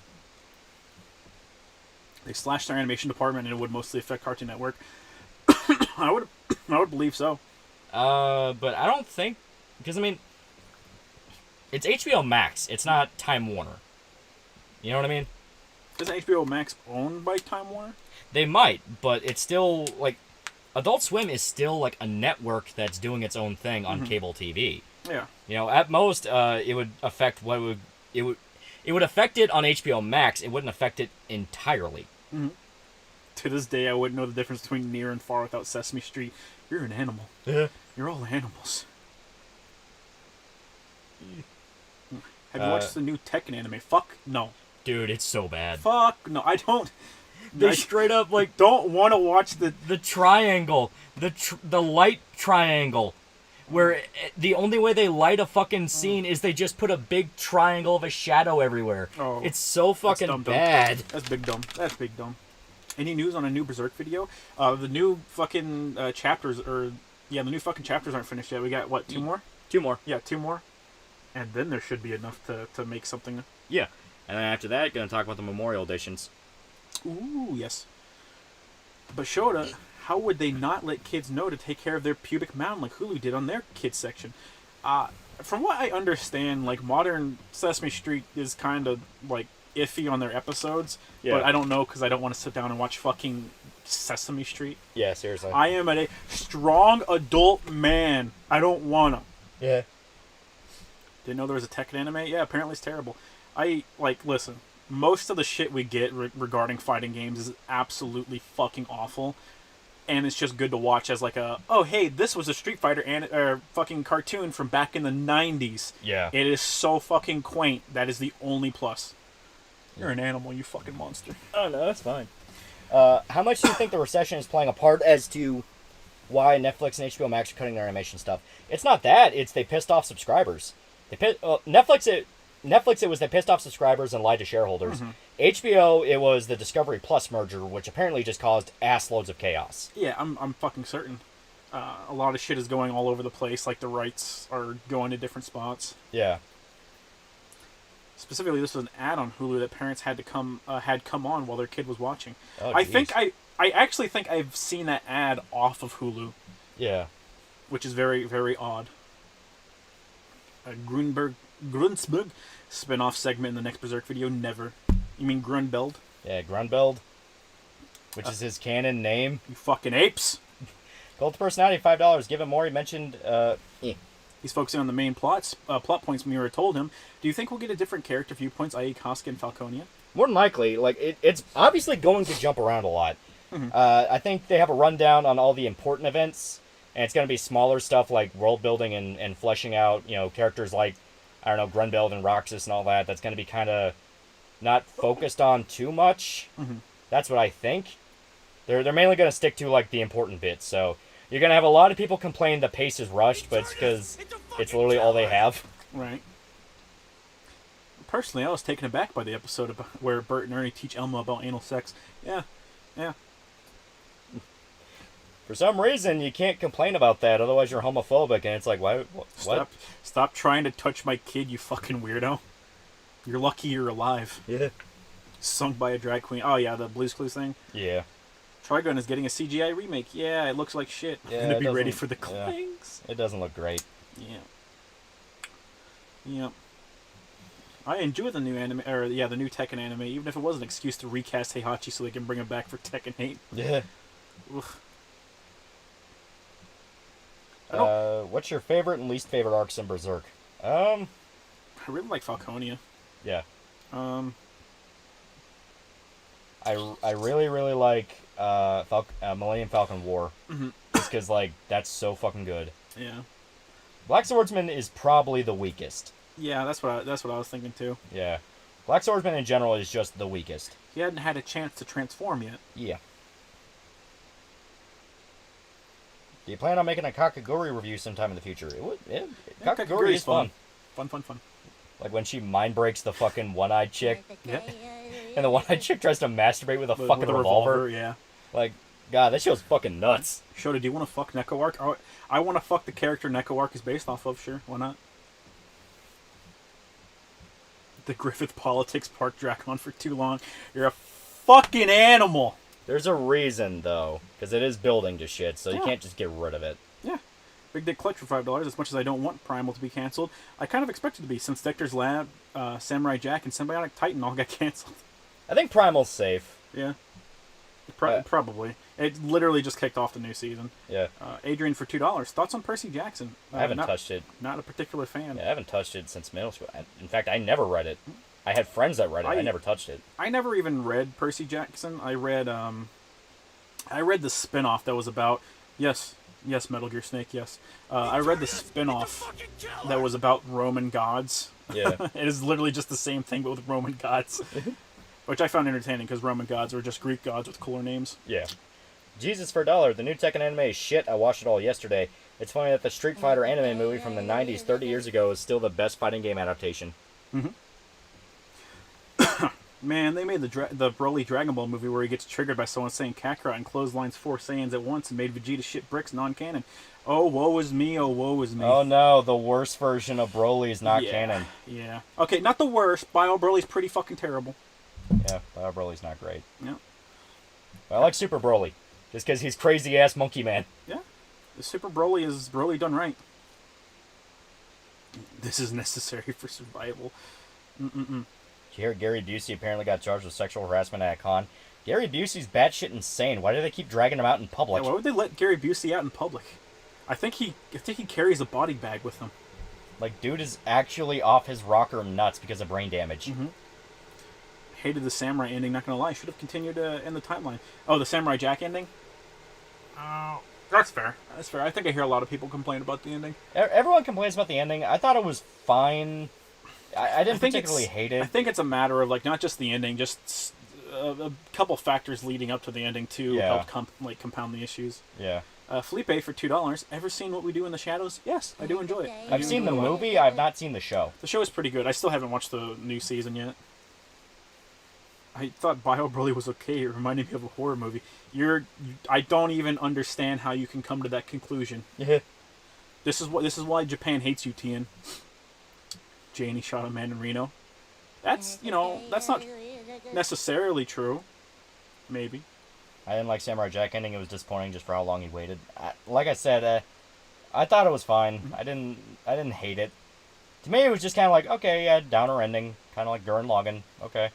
They slashed their animation department, and it would mostly affect Cartoon Network. I would believe so. But I don't think, because I mean, it's HBO Max. It's not Time Warner. You know what I mean? Isn't HBO Max owned by Time Warner? They might, but it's still like Adult Swim is still like a network that's doing its own thing on cable TV. Yeah. You know, at most, it would affect it would affect it on HBO Max. It wouldn't affect it entirely. Mm-hmm. To this day, I wouldn't know the difference between near and far without Sesame Street. You're an animal. Yeah. You're all animals. Have you watched the new Tekken anime? Fuck no. Dude, it's so bad. Fuck no. I don't. They straight up like don't want to watch the triangle, the light triangle, where the only way they light a fucking scene is they just put a big triangle of a shadow everywhere. Oh, it's so fucking bad. That's big dumb. That's big dumb. Any news on a new Berserk video? The new fucking chapters, the new fucking chapters aren't finished yet. We got, what, 2 more? 2 more. Yeah, 2 more. And then there should be enough to make something. Yeah. And then after that, gonna talk about the Memorial Editions. Ooh, yes. But Shota, how would they not let kids know to take care of their pubic mound like Hulu did on their kids section? From what I understand, like, modern Sesame Street is kind of, like, iffy on their episodes, but I don't know because I don't want to sit down and watch fucking Sesame Street. Yeah, seriously. I am a strong adult man. I don't wanna. Yeah. Didn't know there was a Tekken anime? Yeah, apparently it's terrible. Listen, most of the shit we get regarding fighting games is absolutely fucking awful, and it's just good to watch as like oh hey, this was a Street Fighter fucking cartoon from back in the 90s. Yeah. It is so fucking quaint. That is the only plus. You're an animal, you fucking monster. Oh, no, that's fine. How much do you think the recession is playing a part as to why Netflix and HBO Max are cutting their animation stuff? It's not that. It's they pissed off subscribers. Netflix, it was they pissed off subscribers and lied to shareholders. Mm-hmm. HBO, it was the Discovery Plus merger, which apparently just caused ass loads of chaos. Yeah, I'm fucking certain. A lot of shit is going all over the place. Like, the rights are going to different spots. Yeah. Specifically, this was an ad on Hulu that parents had come on while their kid was watching. Oh, I actually think I've seen that ad off of Hulu. Yeah. Which is very, very odd. A Grunsberg spin-off segment in the next Berserk video, never. You mean Grunbeld? Yeah, Grunbeld. Which is his canon name. You fucking apes! Gold to personality, $5. Give him more. He mentioned, He He's focusing on the main plot points Miura told him. Do you think we'll get a different character viewpoints, i.e. Casca and Falconia? More than likely. Like, it's obviously going to jump around a lot. I think they have a rundown on all the important events, and it's going to be smaller stuff like world building and fleshing out, characters like, I don't know, Grunbeld and Roxas and all that. That's going to be kind of not focused on too much. That's what I think. They're mainly going to stick to, like, the important bits, so you're going to have a lot of people complain the pace is rushed, but it's because it's literally all they have. Right. Personally, I was taken aback by the episode where Bert and Ernie teach Elmo about anal sex. Yeah. For some reason, you can't complain about that, otherwise you're homophobic, and it's like, why? What? Stop trying to touch my kid, you fucking weirdo. You're lucky you're alive. Yeah. Sung by a drag queen. Oh, yeah, the Blue's Clues thing? Yeah. Trigun is getting a CGI remake. Yeah, it looks like shit. Yeah, I'm gonna be ready for the clangs. Yeah. It doesn't look great. Yeah. I enjoy the new anime, the new Tekken anime, even if it was an excuse to recast Heihachi so they can bring him back for Tekken 8. Yeah. Oof. What's your favorite and least favorite arcs in Berserk? I really like Falconia. Yeah. I really like Millennium Falcon War. Just because, like, that's so fucking good. Yeah. Black Swordsman is probably the weakest. Yeah, that's what I was thinking too. Yeah. Black Swordsman in general is just the weakest. He hadn't had a chance to transform yet. Yeah. Do you plan on making a Kakaguri review sometime in the future? Kakaguri is fun. Fun. Like when she mind breaks the fucking one-eyed chick. Yeah. And the one-eyed chick tries to masturbate with a fucking revolver. Yeah. Like, God, that show's fucking nuts. Shota, do you want to fuck Neko Arc? I want to fuck the character Neko Arc is based off of, sure. Why not? The Griffith Politics Park dragged on for too long. You're a fucking animal! There's a reason, though, because it is building to shit, so you can't just get rid of it. Yeah. Big Dick Clutch for $5. As much as I don't want Primal to be canceled, I kind of expect it to be, since Dexter's Lab, Samurai Jack, and Symbiotic Titan all got canceled. I think Primal's safe. Yeah. Probably. It literally just kicked off the new season. Yeah. Adrian for $2. Thoughts on Percy Jackson? I haven't touched it. Not a particular fan. Yeah, I haven't touched it since middle school. In fact, I never read it. I had friends that read it. I never touched it. I never even read Percy Jackson. I read the spin-off that was about... Yes, Metal Gear Snake, yes. I read the spin-off that was about Roman gods. Yeah. It is literally just the same thing, but with Roman gods. Which I found entertaining, because Roman gods were just Greek gods with cooler names. Yeah. Jesus for $1. The new Tekken anime is shit. I watched it all yesterday. It's funny that the Street Fighter anime movie from the 90s, 30 years ago, is still the best fighting game adaptation. Man, they made the Broly Dragon Ball movie where he gets triggered by someone saying Kakarot and clotheslines 4 Saiyans at once and made Vegeta shit bricks non-canon. Oh, woe is me, oh, woe is me. Oh no, the worst version of Broly is not canon. Yeah. Okay, not the worst. Bio Broly's pretty fucking terrible. Yeah, Bio Broly's not great. Yeah. I like Super Broly, just because he's crazy-ass monkey man. Yeah. The Super Broly is Broly done right. This is necessary for survival. Did you hear Gary Busey apparently got charged with sexual harassment at a con? Gary Busey's batshit insane. Why do they keep dragging him out in public? Yeah, why would they let Gary Busey out in public? I think he carries a body bag with him. Like, dude is actually off his rocker nuts because of brain damage. Hated the Samurai ending, not gonna lie. Should have continued in the timeline. Oh, the Samurai Jack ending? Oh, that's fair. That's fair. I think I hear a lot of people complain about the ending. Everyone complains about the ending. I thought it was fine. I didn't particularly hate it. I think it's a matter of, like, not just the ending, just a couple factors leading up to the ending, too, helped compound the issues. Yeah. Felipe for $2. Ever seen What We Do in the Shadows? Yes, I do enjoy it. I've seen the movie. I've not seen the show. The show is pretty good. I still haven't watched the new season yet. I thought Bio Broly was okay. It reminded me of a horror movie. I don't even understand how you can come to that conclusion. Yeah. This is why Japan hates you, Tien. Janie shot a man in Reno. That's not necessarily true. Maybe. I didn't like Samurai Jack ending. It was disappointing just for how long he waited. Like I said, I thought it was fine. I didn't hate it. To me, it was just kind of like, okay, yeah, downer ending. Kind of like Gurren Lagann. Okay.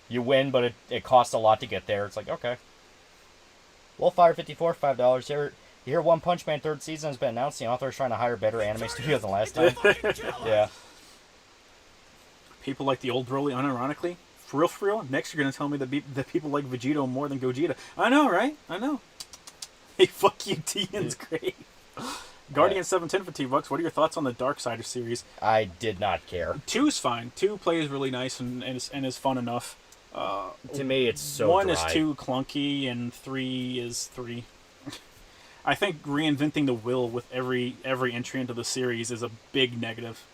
You win, but it costs a lot to get there. It's like, okay. Wolfire54, $5 here. You hear One Punch Man third season has been announced. The author is trying to hire better anime studio than last time. Yeah. People like the old Broly, unironically. For real? Next, you're going to tell me that people like Vegito more than Gogeta. I know, right? I know. Hey, fuck you, Tian's great. Guardian 710 for $2. What are your thoughts on the Darksider series? I did not care. 2's fine. 2 plays really nice and is fun enough. To me, it's so 1 dry. is too clunky, and 3 is 3. I think reinventing the wheel with every entry into the series is a big negative.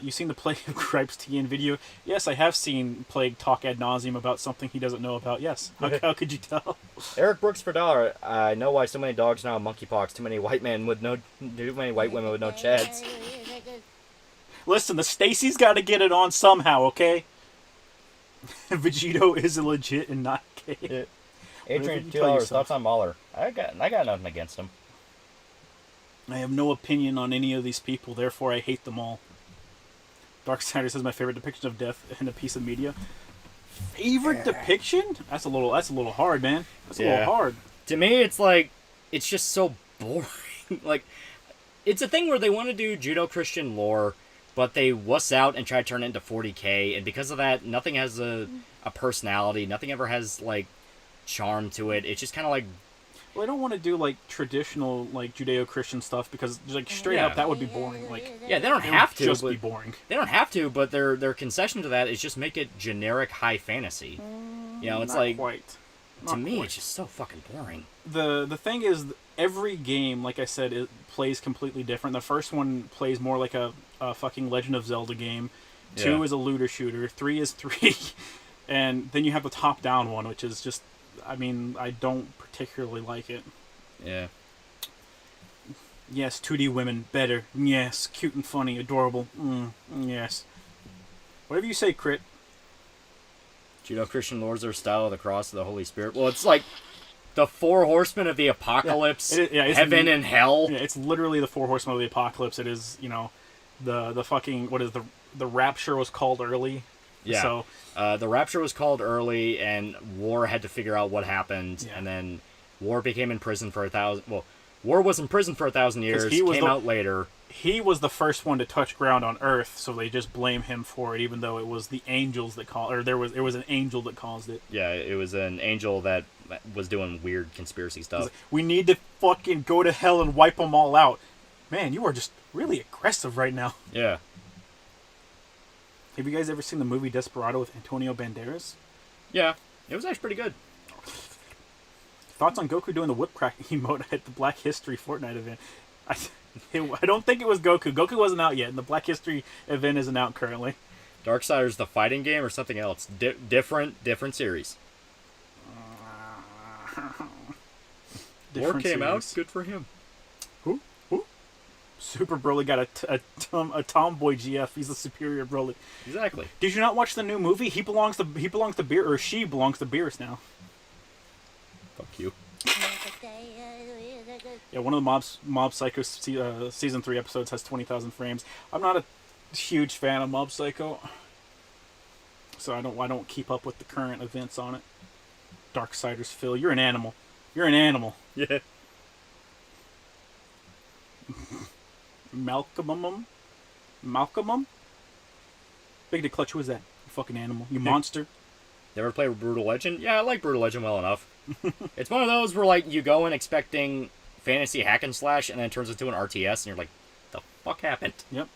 You seen the Plague of Gripes TN video? Yes, I have seen Plague talk ad nauseum about something he doesn't know about. Yes. How could you tell? Eric Brooks for $1. I know why so many dogs now have monkeypox. Too many white women with no chads. Listen, the Stacy's got to get it on somehow, okay? Vegito is legit and not gay. Yeah. Adrian, $2. Thoughts on Mahler? I got nothing against him. I have no opinion on any of these people, therefore I hate them all. Darksiders is my favorite depiction of death in a piece of media. Favorite depiction? That's a little hard, man. That's a little hard. To me, it's just so boring. Like, it's a thing where they want to do Judo-Christian lore, but they wuss out and try to turn it into 40k, and because of that, nothing has a personality. Nothing ever has, like, charm to it. It's just kind of like... Well, I don't want to do, like, traditional, like, Judeo-Christian stuff, because, like, straight up, that would be boring. Like, yeah, they don't have to. Just be boring. They don't have to, but their concession to that is just make it generic high fantasy. You know, it's Not like... quite. To me, it's just so fucking boring. The thing is, every game, like I said, it plays completely different. The first one plays more like a fucking Legend of Zelda game. 2 is a looter shooter. 3 is 3. And then you have the top-down one, which is just... I mean, I don't particularly like it. Yeah. Yes, 2D women, better. Yes, cute and funny, adorable. Yes. Whatever you say, Crit. Judeo-Christian lords are style of the cross of the Holy Spirit. Well, it's like the 4 horsemen of the apocalypse, heaven and hell. Yeah, it's literally the 4 horsemen of the apocalypse. It is, you know, the fucking, what is the rapture was called early. Yeah. So, the rapture was called early, and War had to figure out what happened, and then War became in prison for 1,000... Well, War was in prison for 1,000 years, came out later. He was the first one to touch ground on Earth, so they just blame him for it, even though it was the angels that caused... Or there was an angel that caused it. Yeah, it was an angel that was doing weird conspiracy stuff. Like, we need to fucking go to hell and wipe them all out. Man, you are just really aggressive right now. Yeah. Have you guys ever seen the movie Desperado with Antonio Banderas? Yeah, it was actually pretty good. Thoughts on Goku doing the whip crack emote at the Black History Fortnite event? I don't think it was Goku. Goku wasn't out yet, and the Black History event isn't out currently. Darksiders the fighting game or something else? Different series. War came out. Good for him. Who? Super Broly got a tomboy GF. He's the superior Broly. Exactly. Did you not watch the new movie? He belongs to Beer, or she belongs to Beerus now. Fuck you. Yeah, one of the Mob Psycho season 3 episodes has 20,000 frames. I'm not a huge fan of Mob Psycho, so I don't keep up with the current events on it. Darksiders Phil, you're an animal. You're an animal. Yeah. Malcolmum? Big Dick Clutch, who is that? You fucking animal. You monster. You ever play Brutal Legend? Yeah, I like Brutal Legend well enough. It's one of those where, like, you go in expecting fantasy hack and slash, and then it turns into an RTS, and you're like, the fuck happened? Yep.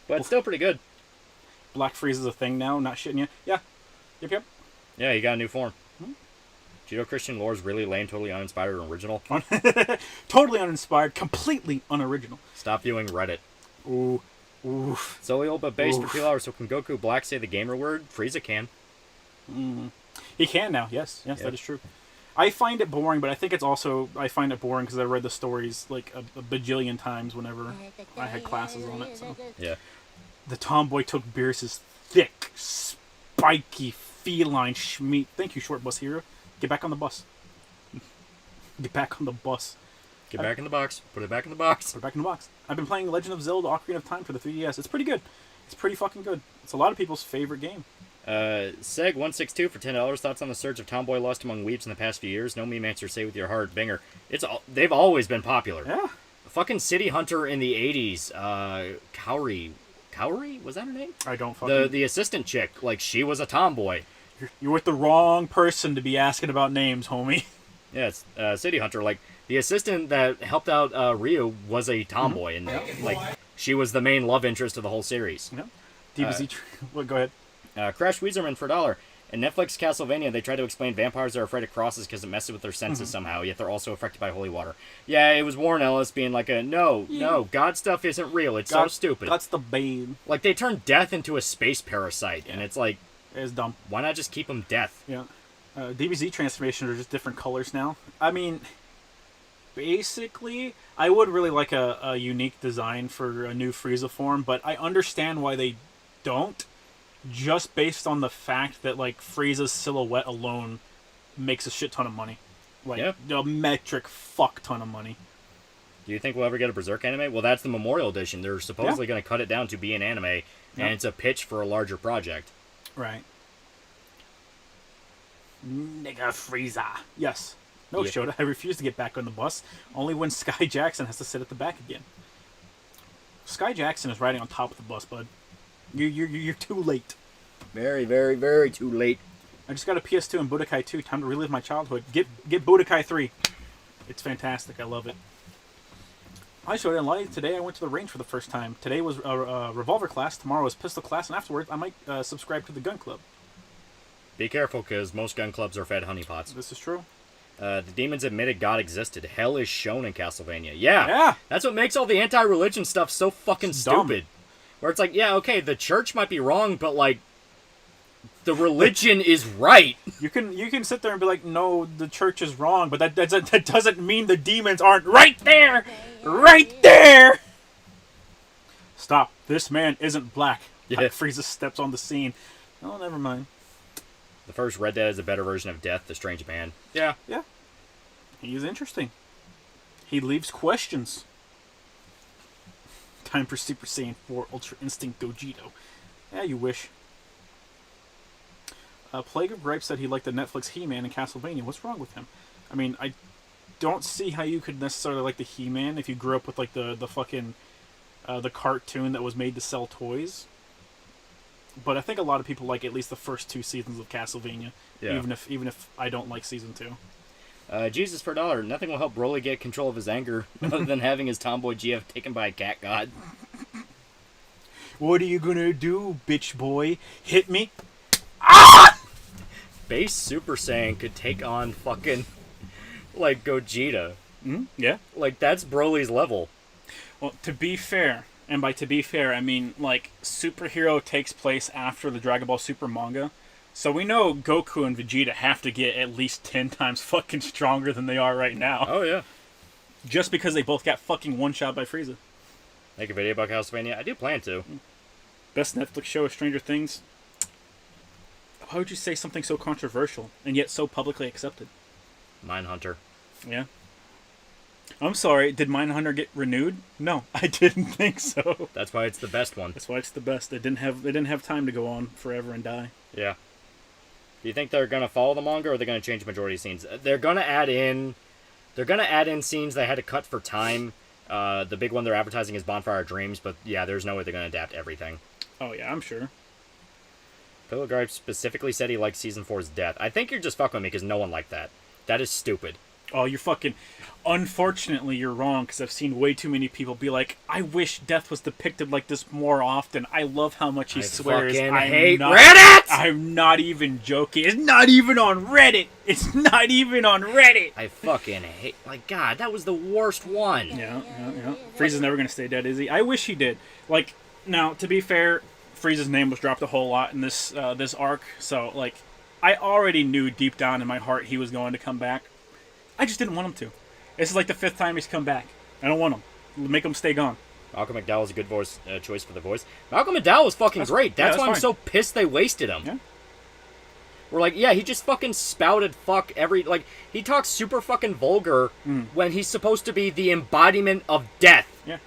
But it's still pretty good. Black Freeze is a thing now, not shitting you. Yeah. Yep. Yeah, you got a new form. Judeo-Christian lore is really lame, totally uninspired and original. Totally uninspired, completely unoriginal. Stop viewing Reddit. Ooh. Silly old but base for $2. So can Goku Black say the gamer word? Frieza can. He can now, yes, that is true. I find it boring, but I think it's also... I find it boring because I read the stories like a bajillion times whenever I had classes on it, so... Yeah. The tomboy took Beerus' thick, spiky, feline schmeat. Thank you, Short Bus Hero. Get back on the bus. Get back on the bus. Get back in the box. Put it back in the box. Put it back in the box. I've been playing Legend of Zelda Ocarina of Time for the 3DS. It's pretty good. It's pretty fucking good. It's a lot of people's favorite game. Seg162 for $10. Thoughts on the surge of tomboy lust among weebs in the past few years? No meme answer, say with your heart. Banger. They've always been popular. Yeah. Fucking City Hunter in the 80s. Cowrie? Was that her name? I don't fucking... The assistant chick. Like, she was a tomboy. You're with the wrong person to be asking about names, homie. Yeah, it's City Hunter. Like, the assistant that helped out Ryu was a tomboy. And, like, she was the main love interest of the whole series. Yeah. DBZ... well, go ahead. Crash Weezerman for $1. In Netflix Castlevania, they try to explain vampires are afraid of crosses because it messes with their senses somehow, yet they're also affected by holy water. Yeah, it was Warren Ellis being like no, God stuff isn't real. It's so stupid. That's the bane. Like, they turned death into a space parasite, and it's like... It's dumb. Why not just keep them death? Yeah. DBZ transformations are just different colors now. I mean, basically, I would really like a unique design for a new Frieza form, but I understand why they don't. Just based on the fact that, like, Frieza's silhouette alone makes a shit ton of money. Like, a metric fuck ton of money. Do you think we'll ever get a Berserk anime? Well, that's the Memorial Edition. They're supposedly going to cut it down to be an anime, and it's a pitch for a larger project. Right. Nigga Frieza. Yes. No, Shota, I refuse to get back on the bus. Only when Sky Jackson has to sit at the back again. Sky Jackson is riding on top of the bus, bud. You're too late. Very, very, very too late. I just got a PS2 and Budokai 2. Time to relive my childhood. Get Budokai 3. It's fantastic. I love it. I showed in light. Today I went to the range for the first time. Today was a revolver class. Tomorrow is pistol class. And afterwards I might subscribe to the gun club. Be careful, because most gun clubs are fed honeypots. This is true. The demons admitted God existed. Hell is shown in Castlevania. Yeah. That's what makes all the anti-religion stuff so fucking stupid. Where it's like, yeah, okay, the church might be wrong, but, like, the religion is right. You can sit there and be like, no, the church is wrong, but that doesn't mean the demons aren't right there! Right there! Stop. This man isn't black. Yeah. Frieza steps on the scene. Oh, never mind. The first Red Dead is a better version of Death, the Strange Man. Yeah. Yeah. He is interesting. He leaves questions. Time for Super Saiyan 4 Ultra Instinct Gogeta. Yeah, you wish. Plague of Gripe said he liked the Netflix He-Man and Castlevania. What's wrong with him? I mean, I don't see how you could necessarily like the He-Man if you grew up with like the fucking the cartoon that was made to sell toys. But I think a lot of people like at least the first 2 seasons of Castlevania, even if I don't like season 2. Jesus for $1. Nothing will help Broly get control of his anger other than having his tomboy GF taken by a cat god. What are you gonna do, bitch boy? Hit me? Ah! Base Super Saiyan could take on fucking, like, Gogeta. Mm-hmm. Yeah. Like, that's Broly's level. Well, to be fair, and by to be fair, I mean, like, Superhero takes place after the Dragon Ball Super manga. So we know Goku and Vegeta have to get at least 10 times fucking stronger than they are right now. Oh, yeah. Just because they both got fucking one-shot by Frieza. Make a video about Castlevania? I do plan to. Best Netflix show is Stranger Things. Why would you say something so controversial and yet so publicly accepted? Mindhunter. Yeah. I'm sorry, did Mindhunter get renewed? No, I didn't think so. That's why it's the best one. That's why it's the best. They didn't have time to go on forever and die. Yeah. Do you think they're gonna follow the manga, or are they gonna change the majority of scenes? They're gonna add in scenes they had to cut for time. The big one they're advertising is Bonfire of Dreams, but yeah, there's no way they're gonna adapt everything. Oh yeah, I'm sure. Pillow Gripe specifically said he liked Season 4's death. I think you're just fucking with me because no one liked that. That is stupid. Oh, you're fucking... Unfortunately, you're wrong, because I've seen way too many people be like, I wish death was depicted like this more often. I love how much he swears. I hate Reddit! I'm not even joking. It's not even on Reddit! It's not even on Reddit! I fucking hate... Like, God, that was the worst one. Yeah. Frieza's never going to stay dead, is he? I wish he did. Like, now, to be fair, Frieza's name was dropped a whole lot in this arc, so, like, I already knew deep down in my heart he was going to come back. I just didn't want him to. This is like the 5th time he's come back. I don't want him. Make him stay gone. Malcolm McDowell's a good choice for the voice. Malcolm McDowell was fucking great. That's why I'm so pissed they wasted him. Yeah. We're like, yeah, he just fucking spouted fuck every... Like, he talks super fucking vulgar when he's supposed to be the embodiment of death. Yeah.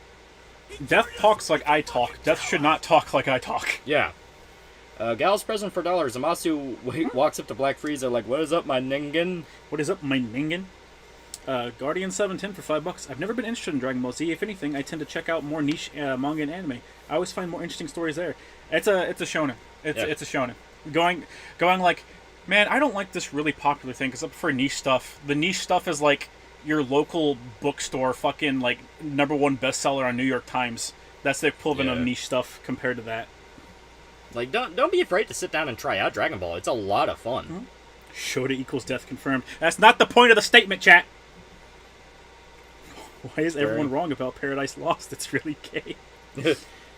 Death talks like I talk. Death should not talk like I talk. Yeah. Gal's present for $. Zamasu walks up to Black Frieza like, "What is up, my ningen?" What is up, my ningen? Guardian 710 for $5. I've never been interested in Dragon Ball Z. If anything, I tend to check out more niche manga and anime. I always find more interesting stories there. It's a shonen. It's a shonen. Going like, man, I don't like this really popular thing because I prefer niche stuff. The niche stuff is like your local bookstore fucking like #1 bestseller on New York Times. That's the equivalent of niche stuff compared to that. Like, don't be afraid to sit down and try out Dragon Ball. It's a lot of fun. Mm-hmm. Shota equals death confirmed. That's not the point of the statement, chat. Why is everyone wrong about Paradise Lost? It's really gay.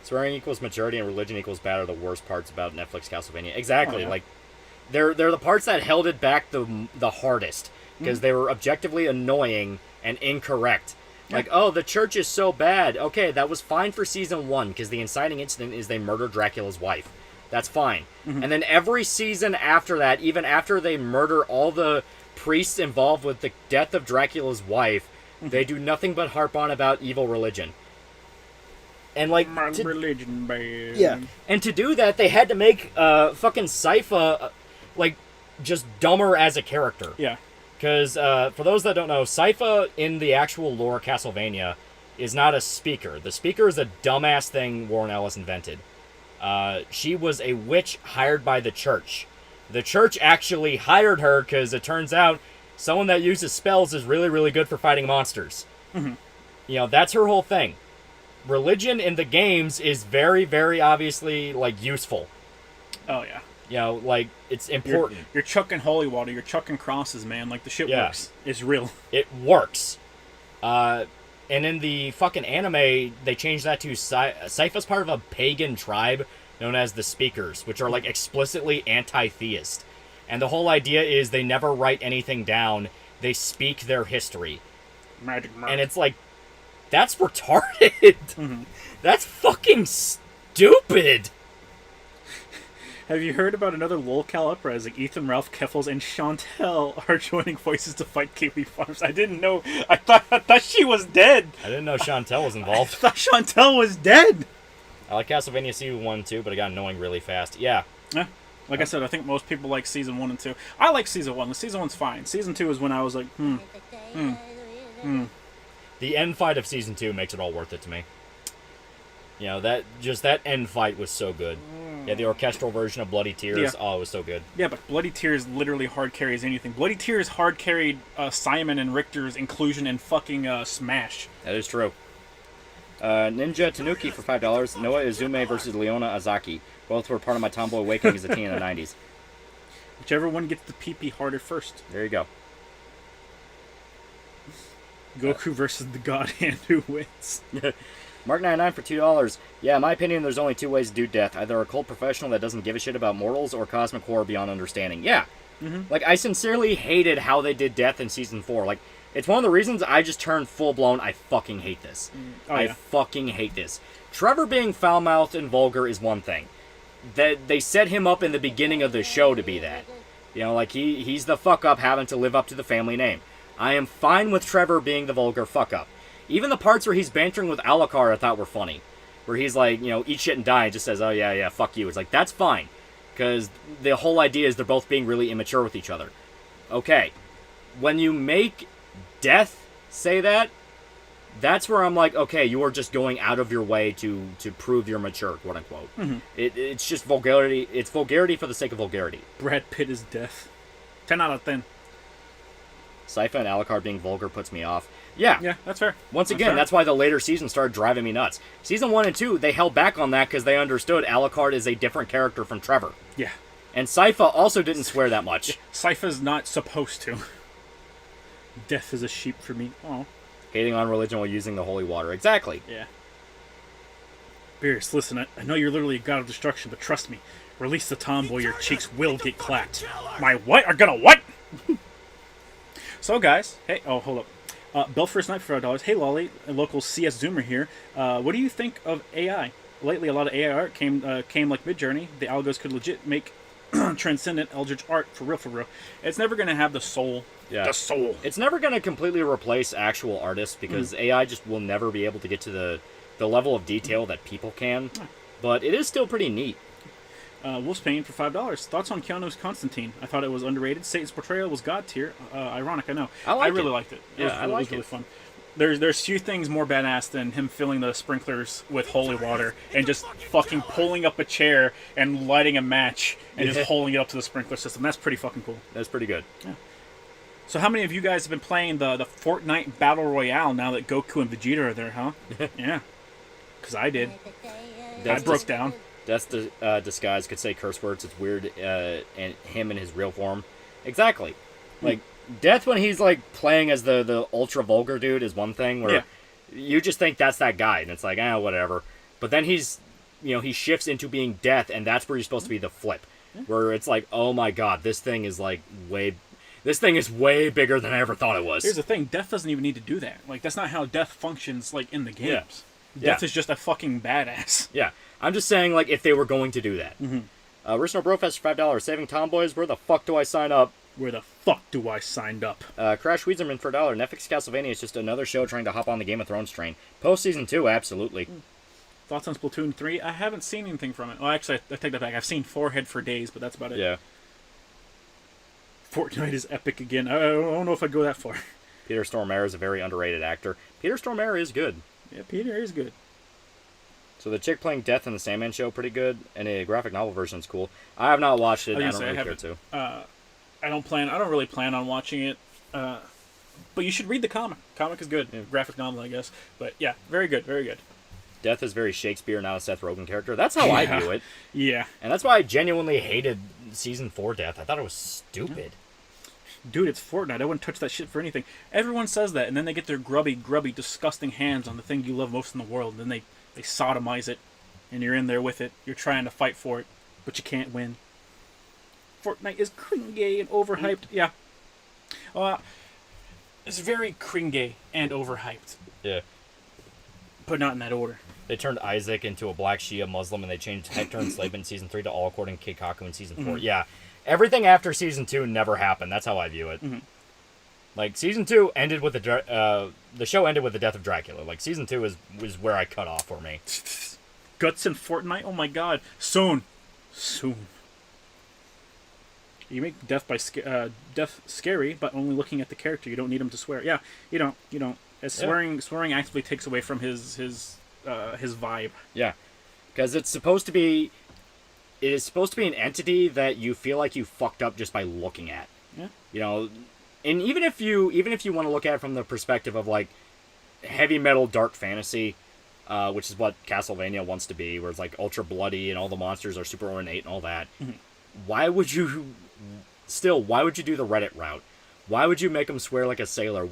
Swearing equals maturity and religion equals bad are the worst parts about Netflix Castlevania. Exactly. Like, they're the parts that held it back the hardest because they were objectively annoying and incorrect. Like, oh, the church is so bad. Okay, that was fine for season 1 because the inciting incident is they murder Dracula's wife. That's fine. Mm-hmm. And then every season after that, even after they murder all the priests involved with the death of Dracula's wife, they do nothing but harp on about evil religion. And like, my religion bad. Yeah. And to do that, they had to make fucking Sypha like just dumber as a character. Yeah. Because for those that don't know, Sypha in the actual lore Castlevania is not a speaker. The speaker is a dumbass thing Warren Ellis invented. She was a witch hired by the church. The church actually hired her because it turns out someone that uses spells is really, really good for fighting monsters. Mm-hmm. You know, that's her whole thing. Religion in the games is very, very obviously, like, useful. Oh, yeah. You know, like, it's important. You're chucking holy water. You're chucking crosses, man. Like, the shit works. It's real. It works. And in the fucking anime, they changed that to Sypha's part of a pagan tribe known as the Speakers, which are, like, explicitly anti-theist. And the whole idea is they never write anything down. They speak their history. Magic. And it's like, that's retarded. Mm-hmm. That's fucking stupid. Have you heard about another lolcow uprising? Ethan, Ralph, Keffels, and Chantel are joining voices to fight Kaylee Farms. I didn't know. I thought she was dead. I didn't know Chantel was involved. I thought Chantel was dead. I like Castlevania Season 1 too, but it got annoying really fast. Yeah. Like I said, I think most people like Season 1 and 2. I like Season 1. The Season 1's fine. Season 2 is when I was like, The end fight of Season 2 makes it all worth it to me. You know, that end fight was so good. Yeah, the orchestral version of Bloody Tears, it was so good. Yeah, but Bloody Tears literally hard carries anything. Bloody Tears hard carried Simon and Richter's inclusion in fucking Smash. That is true. Ninja Tanuki for $5. Noah Izume versus Leona Azaki. Both were part of my tomboy awakening as a teen in the 90s. Whichever one gets the pee-pee harder first. There you go. Goku versus the God Hand, who wins? Mark99 for $2. Yeah, in my opinion, there's only two ways to do death. Either a cult professional that doesn't give a shit about mortals, or cosmic horror beyond understanding. Yeah. Mm-hmm. Like, I sincerely hated how they did death in Season 4. Like, it's one of the reasons I just turned full-blown, I fucking hate this. I fucking hate this. Trevor being foul-mouthed and vulgar is one thing. That they set him up in the beginning of the show to be that. You know, like, he's the fuck-up having to live up to the family name. I am fine with Trevor being the vulgar fuck-up. Even the parts where he's bantering with Alucard I thought were funny. Where he's like, you know, eat shit and die, and just says, oh yeah, fuck you. It's like, that's fine. Because the whole idea is they're both being really immature with each other. Okay. When you make Death say that, that's where I'm like, okay, you are just going out of your way to prove you're mature, quote unquote. Mm-hmm. It's just vulgarity. It's vulgarity for the sake of vulgarity. Brad Pitt is Death. 10 out of 10. Sypha and Alucard being vulgar puts me off. Yeah, that's fair. Once again, that's why the later seasons started driving me nuts. Season 1 and 2, they held back on that because they understood Alucard is a different character from Trevor. Yeah. And Sypha also didn't swear that much. Yeah. Sypha's not supposed to. Death is a sheep for me. Oh. Hating on religion while using the holy water. Exactly. Yeah. Beerus, listen, I know you're literally a god of destruction, but trust me. Release the tomboy, your cheeks will get clapped. My what are gonna what? So, guys, hey, hold up. Bill First Night for $5. Hey, Lolly, a local CS Zoomer here. What do you think of AI? Lately, a lot of AI art came like Midjourney. The algos could legit make transcendent Eldritch art for real. It's never going to have the soul. Yeah. The soul. It's never going to completely replace actual artists because AI just will never be able to get to the level of detail that people can. But it is still pretty neat. Wolfsbane for $5. Thoughts on Keanu's Constantine? I thought it was underrated. Satan's portrayal was god tier. Ironic, I know. I really liked it. It was really fun. There's few things more badass than him filling the sprinklers with holy water and just fucking pulling up a chair and lighting a match and just holding it up to the sprinkler system. That's pretty fucking cool. That's pretty good. Yeah. So how many of you guys have been playing the Fortnite Battle Royale now that Goku and Vegeta are there, huh? Yeah. Because I did. I broke down. Death's disguise could say curse words. It's weird, and him in his real form. Exactly. Like, Death when he's, like, playing as the ultra-vulgar dude is one thing where you just think that's that guy, and it's like, whatever. But then he shifts into being Death, and that's where he's supposed to be the flip. Where it's like, oh my god, this thing is, like, way bigger than I ever thought it was. Here's the thing, Death doesn't even need to do that. Like, that's not how Death functions, like, in the games. Death is just a fucking badass. Yeah. I'm just saying, like, if they were going to do that. Rissno Brofest for $5. Saving Tomboys, where the fuck do I sign up? Where the fuck do I sign up? Crash Weezerman for $1. Netflix Castlevania is just another show trying to hop on the Game of Thrones train. Post-season 2, absolutely. Thoughts on Splatoon 3? I haven't seen anything from it. Well, actually, I take that back. I've seen Forehead for days, but that's about it. Yeah. Fortnite is epic again. I don't know if I'd go that far. Peter Stormare is a very underrated actor. Peter Stormare is good. Yeah, Peter is good. So the chick playing Death in the Sandman show, pretty good, and a graphic novel version is cool. I have not watched it. I don't really care to. I don't really plan on watching it. But you should read the comic. Comic is good. Yeah. Graphic novel, I guess. But yeah, very good, very good. Death is very Shakespeare, not a Seth Rogen character. That's how I view it. Yeah. And that's why I genuinely hated Season 4 Death. I thought it was stupid. Dude, it's Fortnite. I wouldn't touch that shit for anything. Everyone says that, and then they get their grubby, disgusting hands on the thing you love most in the world, and then they sodomize it, and you're in there with it. You're trying to fight for it, but you can't win. Fortnite is cringy and overhyped. Yeah. It's very cringy and overhyped. Yeah. But not in that order. They turned Isaac into a black Shia Muslim, and they changed Hector enslavement in Season 3 to all according to Keikaku in Season 4. Yeah. Everything after Season 2 never happened. That's how I view it. Like, Season 2 ended with the show ended with the death of Dracula. Like, Season 2 was where I cut off for me. Guts in Fortnite? Oh my god. Soon. You make death scary by only looking at the character. You don't need him to swear. Yeah, you don't. As swearing actively takes away from his vibe. Yeah. Because it is supposed to be an entity that you feel like you fucked up just by looking at. Yeah. You know, and even if you want to look at it from the perspective of like heavy metal dark fantasy, which is what Castlevania wants to be, where it's like ultra bloody and all the monsters are super ornate and all that. Why would you do the Reddit route? Why would you make him swear like a sailor?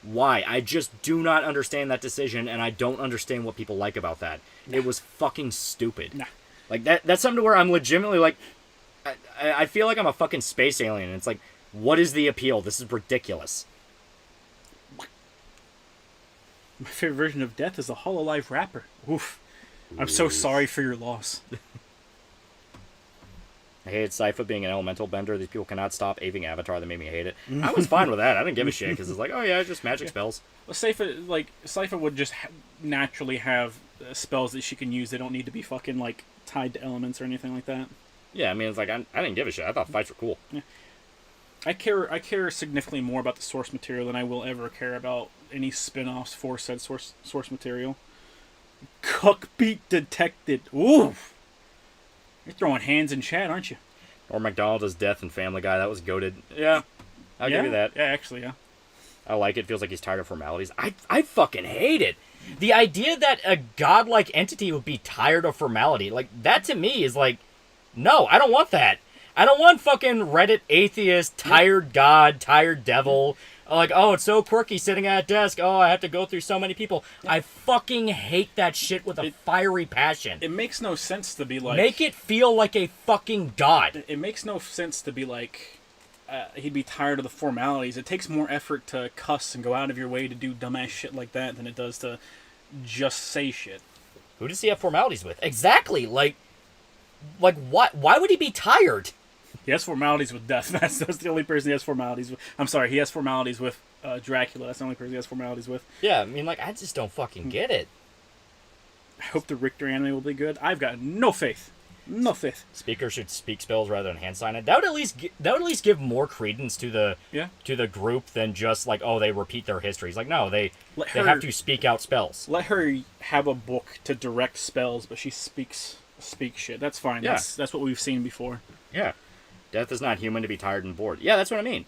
Why? I just do not understand that decision, and I don't understand what people like about that. It was fucking stupid. Nah. Like, that's something where I'm legitimately like, I feel like I'm a fucking space alien. And it's like, what is the appeal? This is ridiculous. My favorite version of Death is a Hololive rapper. Oof. I'm so sorry for your loss. I hated Sypha being an elemental bender. These people cannot stop aving Avatar. That made me hate it. I was fine with that. I didn't give a shit because it's like, oh yeah, it's just magic spells. Well, Sypha would just naturally have spells that she can use. They don't need to be fucking like tied to elements or anything like that. Yeah, I mean, it's like I didn't give a shit. I thought fights were cool. Yeah. I care significantly more about the source material than I will ever care about any spin-offs for said source material. Cookbeat detected. Ooh. You're throwing hands in chat, aren't you? Or McDonald as Death and Family Guy. That was goated. Yeah. I'll give you that. Yeah, actually, yeah. I like it. Feels like he's tired of formalities. I fucking hate it. The idea that a godlike entity would be tired of formality, like, that to me is like, no, I don't want that. I don't want fucking Reddit atheist, tired god, tired devil. Like, oh, it's so quirky sitting at a desk. Oh, I have to go through so many people. I fucking hate that shit with a fiery passion. It makes no sense to be like... Make it feel like a fucking god. It makes no sense to be like... he'd be tired of the formalities. It takes more effort to cuss and go out of your way to do dumbass shit like that than it does to just say shit. Who does he have formalities with? Exactly. Like what? Why would he be tired? He has formalities with Death. That's the only person he has formalities with. I'm sorry, he has formalities with Dracula. That's the only person he has formalities with. Yeah, I mean, like, I just don't fucking get it. I hope the Richter anime will be good. I've got no faith. No faith. Speakers should speak spells rather than hand sign it. That would at least give more credence to the group than just like, oh, they repeat their histories. Like, no, they have to speak out spells. Let her have a book to direct spells, but she speaks shit. That's fine. Yeah. That's what we've seen before. Yeah. Death is not human to be tired and bored. Yeah, that's what I mean.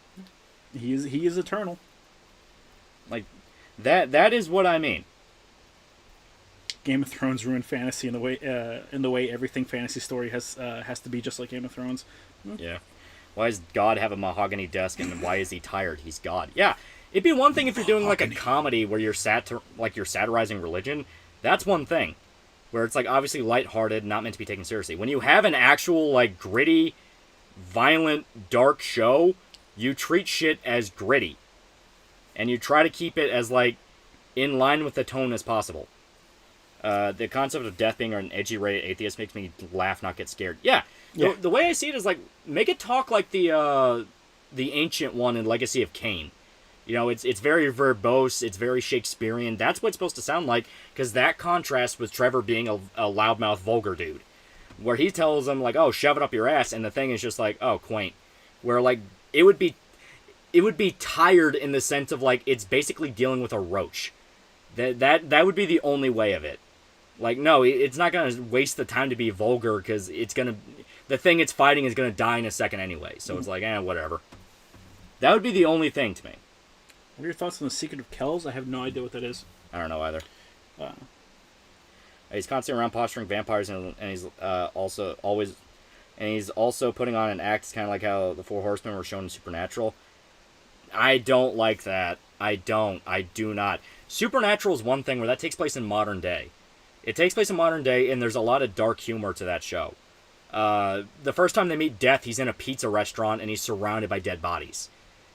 He is eternal. Like, that is what I mean. Game of Thrones ruined fantasy in the way everything fantasy story has to be just like Game of Thrones. Yeah. Why does God have a mahogany desk, and why is he tired? He's God. Yeah. It'd be one thing if you're doing like a comedy where you're satirizing religion. That's one thing. Where it's like obviously lighthearted, not meant to be taken seriously. When you have an actual like gritty, violent, dark show, you treat shit as gritty. And you try to keep it as like in line with the tone as possible. The concept of death being an edgy ray atheist makes me laugh, not get scared. Yeah. The way I see it is like make it talk like the ancient one in Legacy of Kain. You know, it's very verbose, it's very Shakespearean. That's what it's supposed to sound like, because that contrasts with Trevor being a loudmouth, vulgar dude. Where he tells them, like, oh, shove it up your ass, and the thing is just like, oh, quaint. Where, like, it would be tired in the sense of, like, it's basically dealing with a roach. That would be the only way of it. Like, no, it's not going to waste the time to be vulgar, because the thing it's fighting is going to die in a second anyway. So it's like, whatever. That would be the only thing to me. What are your thoughts on the Secret of Kells? I have no idea what that is. I don't know either. He's constantly around posturing vampires, and he's also putting on an act, kind of like how the Four Horsemen were shown in Supernatural. I don't like that. I do not. Supernatural is one thing where that takes place in modern day. It takes place in modern day, and there's a lot of dark humor to that show. The first time they meet Death, he's in a pizza restaurant, and he's surrounded by dead bodies.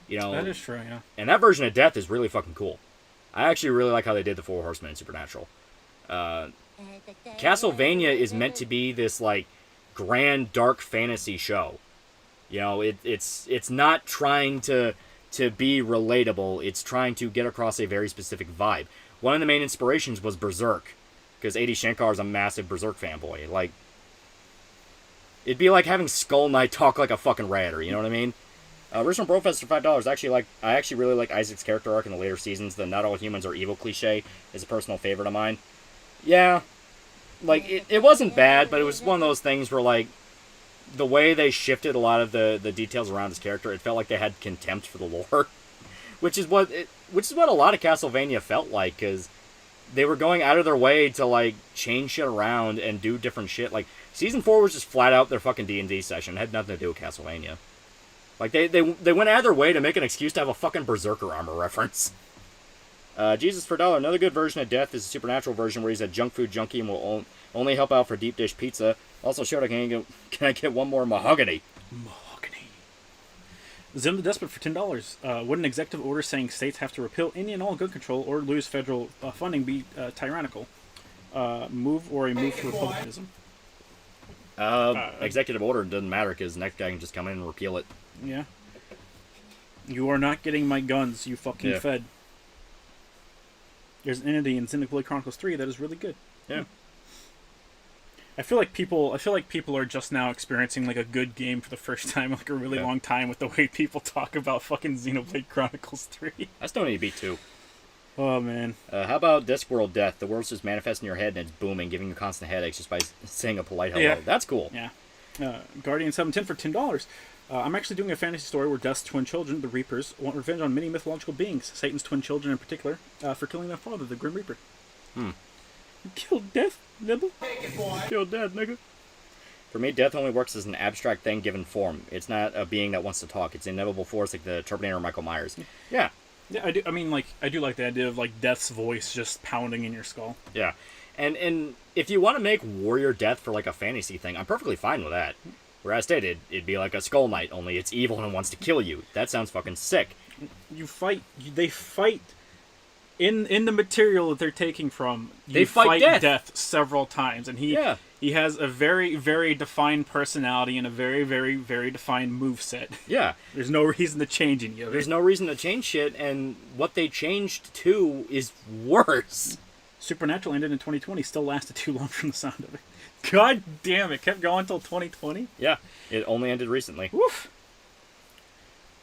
You know, that is true, yeah. And that version of Death is really fucking cool. I actually really like how they did the Four Horsemen in Supernatural. Castlevania is meant to be this, like, grand, dark fantasy show. You know, it's not trying to be relatable. It's trying to get across a very specific vibe. One of the main inspirations was Berserk, because A.D. Shankar is a massive Berserk fanboy. Like, it'd be like having Skull Knight talk like a fucking raider, you know what I mean? Original Brofest for $5. I actually really like Isaac's character arc in the later seasons. The not all humans are evil cliche is a personal favorite of mine. Yeah, like, it wasn't bad, but it was one of those things where, like, the way they shifted a lot of the details around his character, it felt like they had contempt for the lore. which is what a lot of Castlevania felt like, because they were going out of their way to, like, change shit around and do different shit. Like, Season 4 was just flat out their fucking D&D session. It had nothing to do with Castlevania. Like, they went out of their way to make an excuse to have a fucking Berserker armor reference. Jesus for $1. Another good version of Death is a Supernatural version where he's a junk food junkie and will only help out for deep dish pizza. Also showed can I get one more mahogany? Mahogany. Zim the Despot for $10. Would an executive order saying states have to repeal any and all gun control or lose federal funding be tyrannical? Move to republicanism? Executive order doesn't matter, because the next guy can just come in and repeal it. Yeah. You are not getting my guns, you fucking fed. There's an entity in Xenoblade Chronicles 3 that is really good. Yeah. I feel like people are just now experiencing, like, a good game for the first time in, like, a really long time with the way people talk about fucking Xenoblade Chronicles 3. I still need to beat 2. Oh, man. How about Discworld Death? The world's just manifests in your head and it's booming, giving you constant headaches just by saying a polite hello. Yeah. That's cool. Yeah. Guardian 710 for $10. I'm actually doing a fantasy story where Death's twin children, the Reapers, want revenge on many mythological beings, Satan's twin children in particular, for killing their father, the Grim Reaper. You killed Death, nigga. Killed Death, nigga. For me, Death only works as an abstract thing given form. It's not a being that wants to talk. It's an inevitable force like the Terminator or Michael Myers. Yeah. Yeah, I do. I mean, like, I do like the idea of, like, Death's voice just pounding in your skull. Yeah, and if you want to make Warrior Death for, like, a fantasy thing, I'm perfectly fine with that. Where as stated, it'd be like a Skull Knight, only it's evil and wants to kill you. That sounds fucking sick. They fight in the material that they're taking from. They fight Death several times, and he has a very, very defined personality and a very, very, very defined moveset. Yeah. There's no reason to change any of it. There's no reason to change shit, and what they changed to is worse. Supernatural ended in 2020, still lasted too long from the sound of it. God damn, it kept going until 2020? Yeah, it only ended recently. Woof.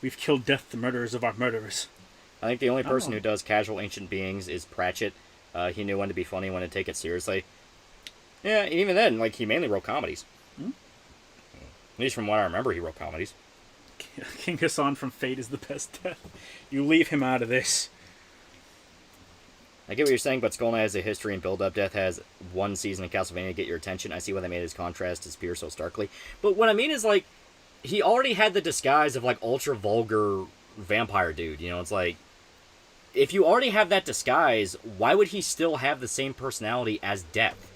We've killed death, the murderers of our murderers. I think the only person who does casual ancient beings is Pratchett. He knew when to be funny, when to take it seriously. Yeah, and even then, like, he mainly wrote comedies. Hmm? At least from what I remember, he wrote comedies. King Hassan from Fate is the best death. You leave him out of this. I get what you're saying, but Skull Knight has a history and build-up. Death has one season in Castlevania to get your attention. I see why they made his contrast disappear so starkly. But what I mean is, like, he already had the disguise of, like, ultra-vulgar vampire dude. You know, it's like, if you already have that disguise, why would he still have the same personality as Death?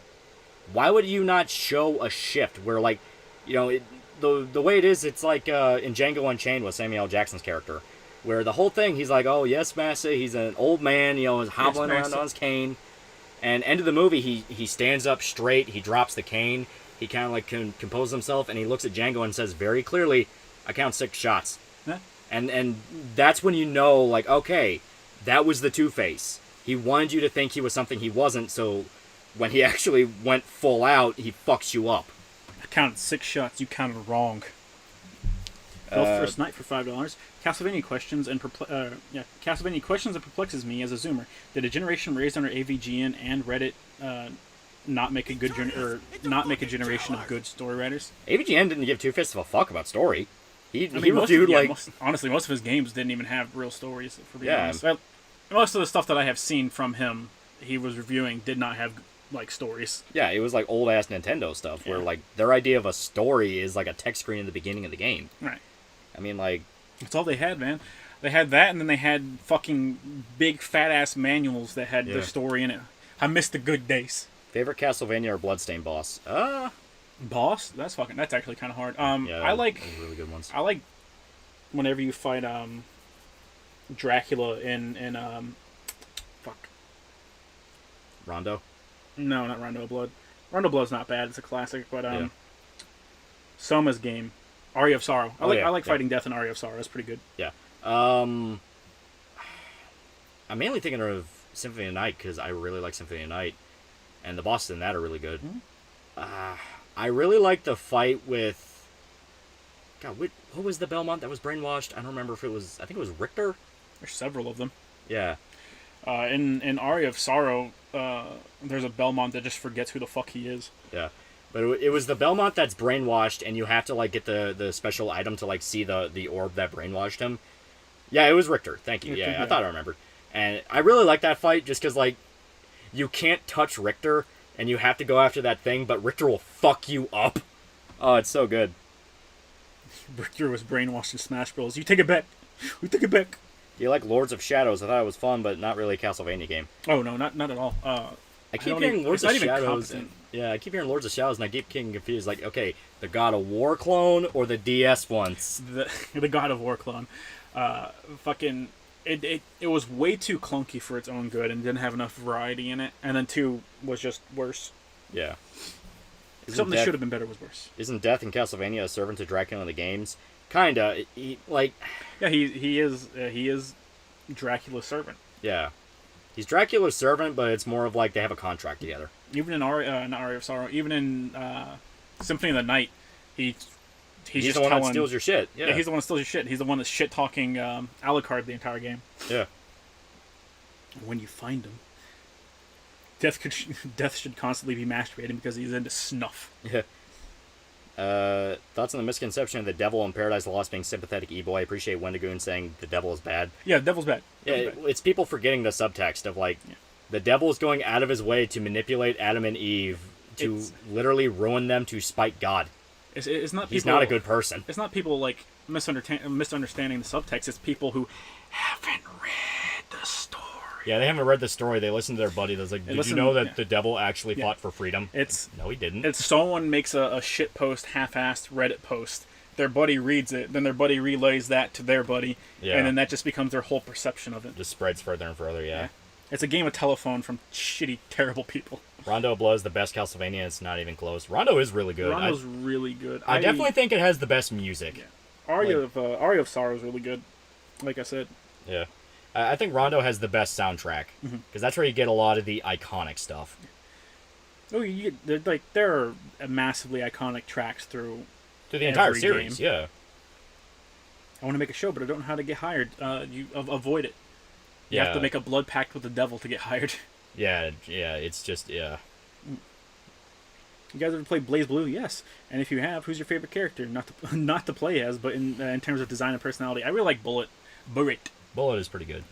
Why would you not show a shift where, like, you know, the way it is, it's like in Django Unchained with Samuel L. Jackson's character. Where the whole thing, he's like, oh, yes, massa, he's an old man, you know, is hobbling around on his cane. And end of the movie, he stands up straight, he drops the cane, he kind of like composes himself, and he looks at Django and says very clearly, I count 6 shots. Huh? And that's when you know, like, okay, that was the Two-Face. He wanted you to think he was something he wasn't, so when he actually went full out, he fucks you up. I counted 6 shots, you counted wrong. First Night for $5. Castlevania questions and Castlevania questions and perplexes me as a Zoomer. Did a generation raised under AVGN and Reddit not make a generation of good story writers? AVGN didn't give two-fists of a fuck about story. He reviewed like honestly, most of his games didn't even have real stories. For being Yeah. honest, most of the stuff that I have seen from him, he was reviewing, did not have like stories. Yeah, it was like old ass Nintendo stuff where like their idea of a story is like a text screen in the beginning of the game. Right. I mean, like, that's all they had, man. They had that, and then they had fucking big fat ass manuals that had their story in it. I missed the good days. Favorite Castlevania or Bloodstained boss? Boss? That's actually kind of hard. Yeah, I like really good ones. I like whenever you fight Dracula in Rondo? No, not Rondo of Blood. Rondo of Blood's not bad. It's a classic, but Soma's game, Aria of Sorrow. I like fighting Death in Aria of Sorrow. That's pretty good. Yeah. I'm mainly thinking of Symphony of the Night because I really like Symphony of the Night, and the bosses in that are really good. Mm-hmm. I really like the fight with. God, what was the Belmont that was brainwashed? I don't remember if it was. I think it was Richter. There's several of them. Yeah. In Aria of Sorrow, there's a Belmont that just forgets who the fuck he is. Yeah. But it was the Belmont that's brainwashed, and you have to like get the special item to like see the orb that brainwashed him. Yeah, it was Richter. Thank you. Yeah, I thought I remembered. And I really like that fight just because like you can't touch Richter, and you have to go after that thing, but Richter will fuck you up. Oh, it's so good. Richter was brainwashed in Smash Bros. You take it back. We take it back. Do you like Lords of Shadows? I thought it was fun, but not really a Castlevania game. Oh no, not at all. I keep hearing Lords of Shadows. Yeah, I keep hearing Lords of Shadows, and I keep getting confused. Like, okay, the God of War clone or the DS ones? The God of War clone. Fucking, it was way too clunky for its own good, and didn't have enough variety in it. And then 2 was just worse. Yeah. Something that should have been better was worse. Isn't Death in Castlevania a servant to Dracula in the games? Kinda. Yeah, he is Dracula's servant. Yeah. He's Dracula's servant, but it's more of like they have a contract together. Even in not Aria of Sorrow, even in Symphony of the Night, he's just the one that steals your shit. Yeah, he's the one that steals your shit. He's the one that's shit talking Alucard the entire game. Yeah. When you find him, Death should constantly be masturbating because he's into snuff. Yeah. Thoughts on the misconception of the devil in Paradise Lost being sympathetic evil? I appreciate Wendigoon saying the devil is bad. Yeah, the devil's bad. It's people forgetting the subtext of like the devil is going out of his way to manipulate Adam and Eve to literally ruin them to spite God. It's not people, he's not a good person. It's not people like misunderstanding the subtext. It's people who haven't read the story. Yeah, they haven't read the story. They listen to their buddy that's like, did you know that the devil actually fought for freedom? No, he didn't. It's someone makes a shit post, half-assed Reddit post. Their buddy reads it, then their buddy relays that to their buddy, and then that just becomes their whole perception of it. Just spreads further and further, yeah. It's a game of telephone from shitty, terrible people. Rondo of Blood is the best Castlevania. It's not even close. Rondo is really good. Rondo's really good. I definitely think it has the best music. Yeah. Aria of Sorrow is really good, like I said. Yeah. I think Rondo has the best soundtrack, because that's where you get a lot of the iconic stuff. Oh, there are massively iconic tracks through the entire every series. game. Yeah. I want to make a show, but I don't know how to get hired. You avoid it. You Yeah. have to make a blood pact with the devil to get hired. Yeah. It's just You guys ever played Blaze Blue? Yes. And if you have, who's your favorite character? Not to play as, but in terms of design and personality, I really like Bullet. Bullet is pretty good.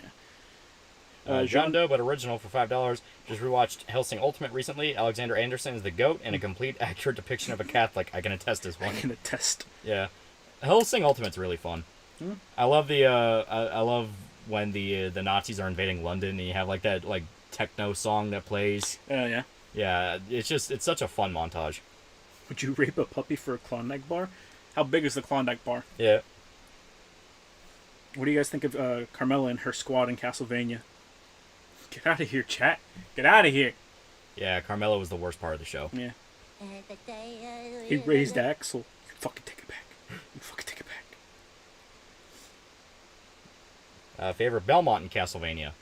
Yeah. John Doe, but original for $5. Just rewatched Hellsing Ultimate recently. Alexander Anderson is the GOAT and a complete, accurate depiction of a Catholic. I can attest as one. I can attest. Yeah, Hellsing Ultimate's really fun. I love I love when the Nazis are invading London and you have like that like techno song that plays. Yeah. Yeah, it's such a fun montage. Would you rape a puppy for a Klondike bar? How big is the Klondike bar? Yeah. What do you guys think of Carmella and her squad in Castlevania? Get out of here, chat. Get out of here. Yeah, Carmella was the worst part of the show. Yeah. He raised Axel. You fucking take it back. You fucking take it back. Favorite Belmont in Castlevania?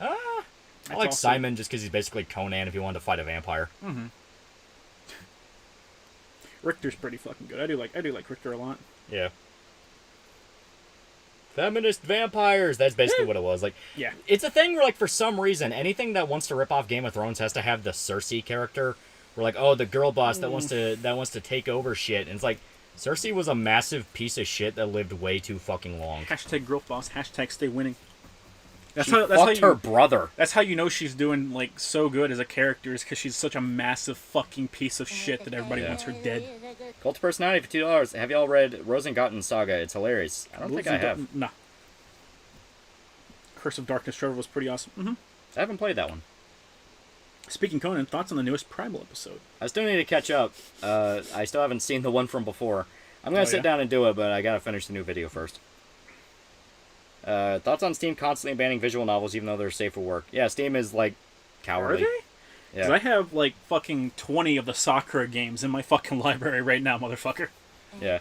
I like awesome. Simon just because he's basically Conan if he wanted to fight a vampire. Mm-hmm. Richter's pretty fucking good. I do like Richter a lot. Yeah. Feminist vampires. That's basically what it was. Like, yeah, it's a thing where, like, for some reason, anything that wants to rip off Game of Thrones has to have the Cersei character. Where, like, oh, the girl boss that wants to take over shit. And it's like, Cersei was a massive piece of shit that lived way too fucking long. Hashtag girl boss. Hashtag stay winning. That's how her brother. That's how you know she's doing like so good as a character, is because she's such a massive fucking piece of shit that everybody wants her dead. Cult of Personality for $2. Have y'all read Rosengotten's Saga? It's hilarious. I don't think I have. Nah. Curse of Darkness Trevor was pretty awesome. Mm-hmm. I haven't played that one. Speaking Conan, thoughts on the newest Primal episode? I still need to catch up. I still haven't seen the one from before. I'm going to sit down and do it, but I got to finish the new video first. Thoughts on Steam constantly banning visual novels even though they're safe for work? Yeah, Steam is, like, cowardly. Are they? Yeah. 'Cause I have, like, fucking 20 of the Sakura games in my fucking library right now, motherfucker. Yeah.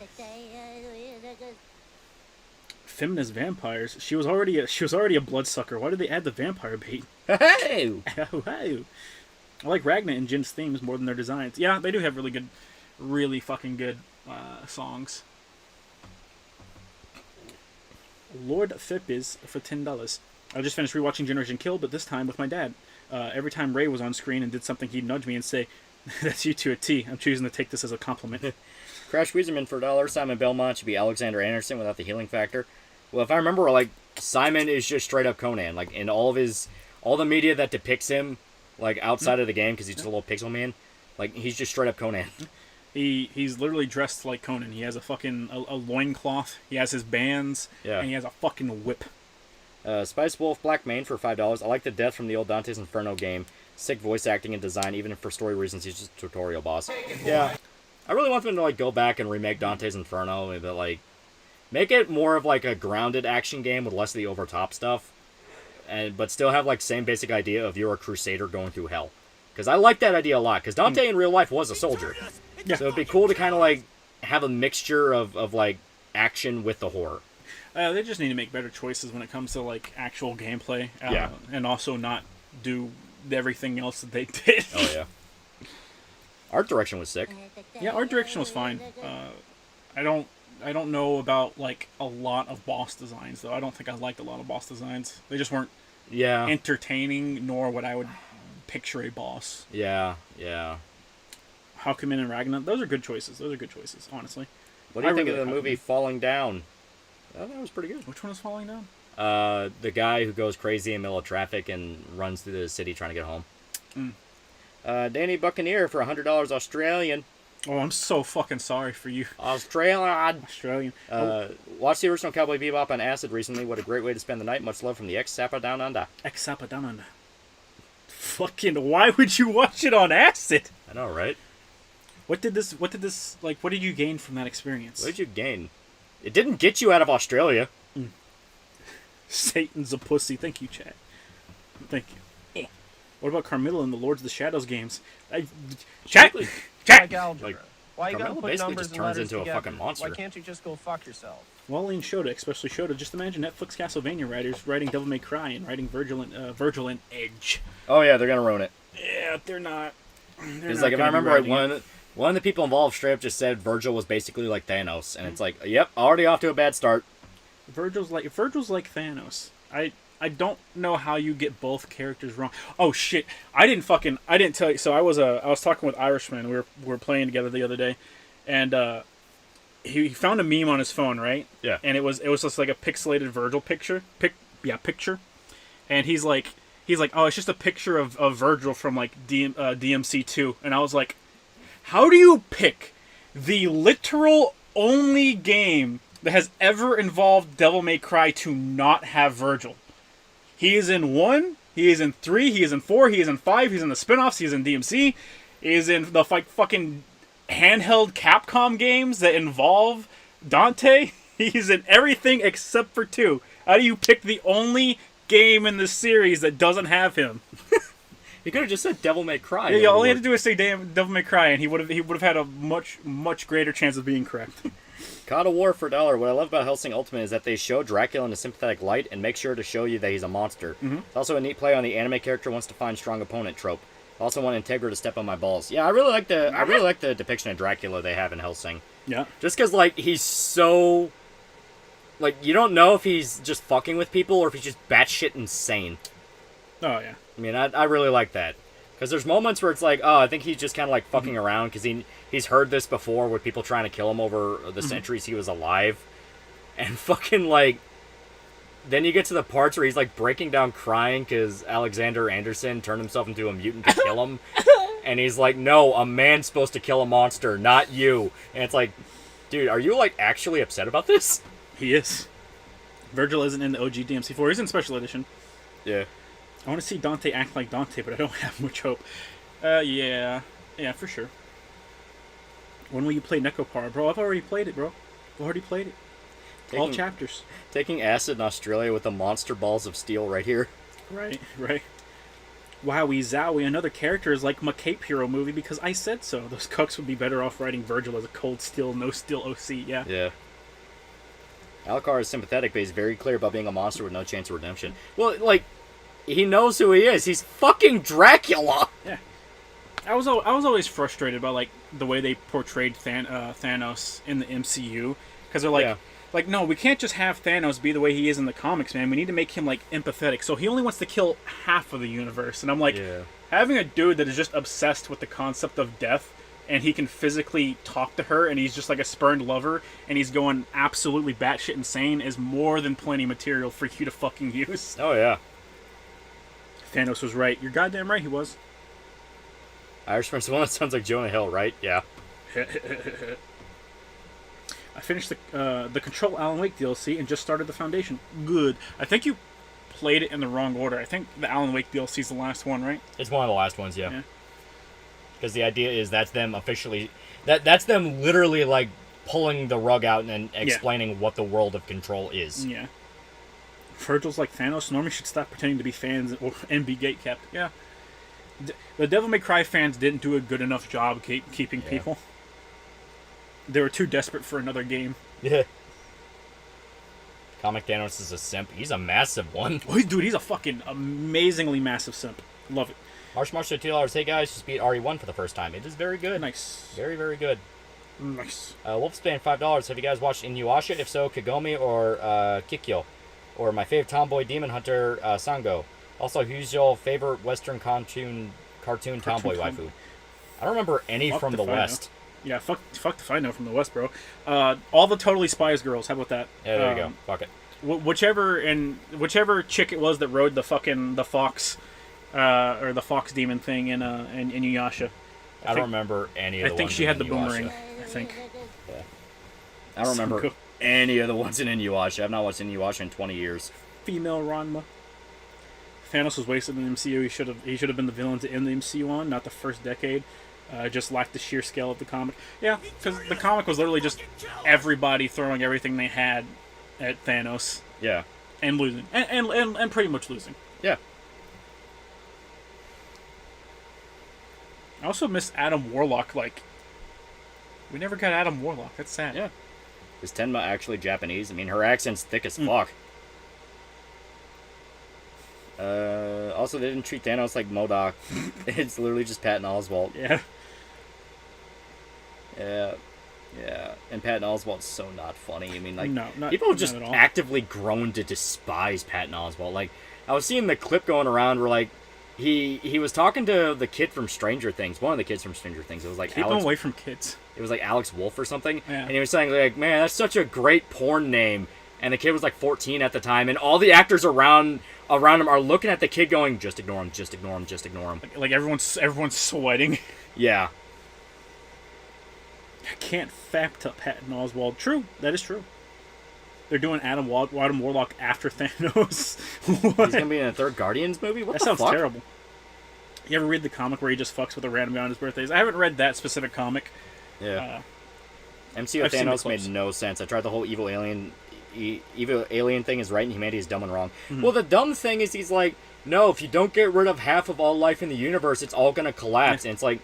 Feminist vampires? She was already a bloodsucker. Why did they add the vampire bait? Hey! I like Ragnar and Jin's themes more than their designs. Yeah, they do have really fucking good songs. Lord Thippies for $10. I just finished rewatching Generation Kill, but this time with my dad. Every time Ray was on screen and did something, he'd nudge me and say, "That's you to a T. I'm choosing to take this as a compliment." Crash Weezerman for $1. Simon Belmont should be Alexander Anderson without the healing factor. Well, if I remember, like, Simon is just straight up Conan. Like, in all the media that depicts him, like, outside of the game, because he's just a little pixel man, like, he's just straight up Conan. He's literally dressed like Conan. He has a fucking a loincloth. He has his bands. Yeah. And he has a fucking whip. Spice Wolf Black Mane for $5. I like the death from the old Dante's Inferno game. Sick voice acting and design, even if for story reasons he's just a tutorial boss. Yeah. I really want them to, like, go back and remake Dante's Inferno, but, like, make it more of, like, a grounded action game with less of the over-top stuff, but still have, like, same basic idea of you're a crusader going through hell. Because I like that idea a lot, because Dante in real life was a soldier. Yeah. So it'd be cool to kind of, like, have a mixture of like, action with the horror. They just need to make better choices when it comes to, like, actual gameplay. And also not do everything else that they did. Oh, yeah. Art direction was sick. Yeah, art direction was fine. I don't know about, like, a lot of boss designs, though. I don't think I liked a lot of boss designs. They just weren't entertaining, nor what I would picture a boss. Yeah. Hawkman and Ragnarok, those are good choices, honestly. What do you think of the movie Falling Down? I thought it was pretty good. Which one is Falling Down? The guy who goes crazy in the middle of traffic and runs through the city trying to get home. Danny Buccaneer for $100 Australian. Oh, I'm so fucking sorry for you. Australian. Watched the original Cowboy Bebop on acid recently. What a great way to spend the night. Much love from the ex-Sapper Down Under. Ex-Sapper Down Under. Fucking, why would you watch it on acid? I know, right? What did you gain from that experience? What did you gain? It didn't get you out of Australia. Satan's a pussy. Thank you, Chad. Thank you. What about Carmilla in the Lords of the Shadows games? Chat! Like algebra. Why you gotta Carmilla put basically numbers just and turns letters into together? a fucking monster. Why can't you just go fuck yourself? Wally and Shota, especially Shota, just imagine Netflix Castlevania writers writing Devil May Cry and writing Virgil and Edge. Oh yeah, they're gonna ruin it. Yeah, they're not. Because like if I remember right, one of the people involved straight up just said Virgil was basically like Thanos, and it's like, yep, already off to a bad start. Virgil's like Thanos. I don't know how you get both characters wrong. Oh shit! I didn't tell you. So I was talking with Irishman. We were playing together the other day, and he found a meme on his phone, right? Yeah. And it was just like a pixelated Virgil picture. Picture. And he's like, oh, it's just a picture of Virgil from like DMC2. And I was like, how do you pick the literal only game that has ever involved Devil May Cry to not have Virgil? He is in 1, he is in 3, he is in 4, he is in 5, he's in the spin-offs, he's in DMC, he is in the fucking handheld Capcom games that involve Dante. He's in everything except for 2. How do you pick the only game in the series that doesn't have him? You could have just said Devil May Cry. Yeah, all he had to do is say Devil May Cry, and he would have had a much greater chance of being correct. God of War for $1. What I love about Hellsing Ultimate is that they show Dracula in a sympathetic light and make sure to show you that he's a monster. Mm-hmm. It's also a neat play on the anime character wants to find strong opponent trope. I also want Integra to step on my balls. Yeah, I really like the depiction of Dracula they have in Hellsing. Yeah. Just because like he's so like you don't know if he's just fucking with people or if he's just batshit insane. Oh yeah. I mean, I really like that. Because there's moments where it's like, oh, I think he's just kind of like fucking around because he's heard this before with people trying to kill him over the centuries he was alive. And fucking like, then you get to the parts where he's like breaking down crying because Alexander Anderson turned himself into a mutant to kill him. And he's like, no, a man's supposed to kill a monster, not you. And it's like, dude, are you like actually upset about this? He is. Virgil isn't in the OG DMC4. He's in Special Edition. Yeah. I want to see Dante act like Dante, but I don't have much hope. Yeah, for sure. When will you play Necropar? Bro, I've already played it, bro. I've already played it. All chapters. Taking acid in Australia with the monster balls of steel right here. Right. Wowie zowie, another character is like my Cape Hero movie because I said so. Those cucks would be better off writing Virgil as a cold steel, no steel OC, yeah. Yeah. Alucard is sympathetic, but he's very clear about being a monster with no chance of redemption. Well, like, he knows who he is. He's fucking Dracula. Yeah. I was always frustrated by like the way they portrayed Thanos in the MCU because they're like, no, we can't just have Thanos be the way he is in the comics, man. We need to make him like empathetic. So he only wants to kill half of the universe, and I'm like, having a dude that is just obsessed with the concept of death, and he can physically talk to her, and he's just like a spurned lover, and he's going absolutely batshit insane, is more than plenty material for you to fucking use. Oh yeah. Thanos was right. You're goddamn right he was. Irishman's the one that sounds like Jonah Hill, right? Yeah. I finished the Control Alan Wake DLC and just started the Foundation. Good. I think you played it in the wrong order. I think the Alan Wake DLC is the last one, right? It's one of the last ones, yeah. Because the idea is that's them officially... That's them literally, like, pulling the rug out and explaining what the world of Control is. Yeah. Virgil's like Thanos. Normally should stop pretending to be fans and be gatekept. Yeah. The Devil May Cry fans didn't do a good enough job keeping people. They were too desperate for another game. Yeah. Comic Thanos is a simp. He's a massive one. Oh, dude, he's a fucking amazingly massive simp. Love it. Marshall $2. Hey guys, just beat RE1 for the first time. It is very good. Nice. Very, very good. Nice. Wolfspan $5. Have you guys watched Inuyasha? If so, Kagome or Kikyo? Or my favorite tomboy demon hunter, Sango. Also, who's your favorite Western cartoon tomboy waifu? I don't remember any from the West. Yeah, fuck if I know from the West, bro. All the Totally Spies girls. How about that? Yeah, there you go. Fuck it. Whichever chick it was that rode the fox, or the fox demon thing in Inuyasha. I don't remember any of the ones. I think she had the Inuyasha. boomerang. I think. Yeah. I don't remember any of the ones in Inuyasha. I've not watched Inuyasha in 20 years. Female Ranma. Thanos was wasted in the MCU. He should have been the villain to end the MCU on, not the first decade. Just lacked the sheer scale of the comic. Yeah, because the comic was literally just everybody throwing everything they had at Thanos. Yeah. And losing. And pretty much losing. Yeah. I also miss Adam Warlock. Like, we never got Adam Warlock. That's sad. Yeah. Is Tenma actually Japanese? I mean, her accent's thick as fuck. Also, they didn't treat Thanos like MODOK. It's literally just Patton Oswalt. Yeah. Yeah. And Patton Oswalt's so not funny. I mean, like, No, people have just not at all. actively grown to despise Patton Oswalt. Like, I was seeing the clip going around where, like, he was talking to the kid from Stranger Things. One of the kids from Stranger Things. It was like Keep them away from kids. It was like Alex Wolf or something. Yeah. And he was saying, like, man, that's such a great porn name. And the kid was like 14 at the time, and all the actors around him are looking at the kid going, just ignore him, just ignore him, just ignore him. Like everyone's sweating. Yeah. I can't fact up Patton Oswalt. True, that is true. They're doing Adam Warlock after Thanos. He's gonna be in a third Guardians movie? What That the sounds fuck? terrible. You ever read the comic where he just fucks with a random guy on his birthdays? I haven't read that specific comic. Yeah. MCU I've seen the Thanos clips. made no sense. I tried the whole evil alien thing is right and humanity is dumb and wrong. Mm-hmm. Well, the dumb thing is he's like, no, if you don't get rid of half of all life in the universe, it's all gonna collapse. Yeah. And it's like,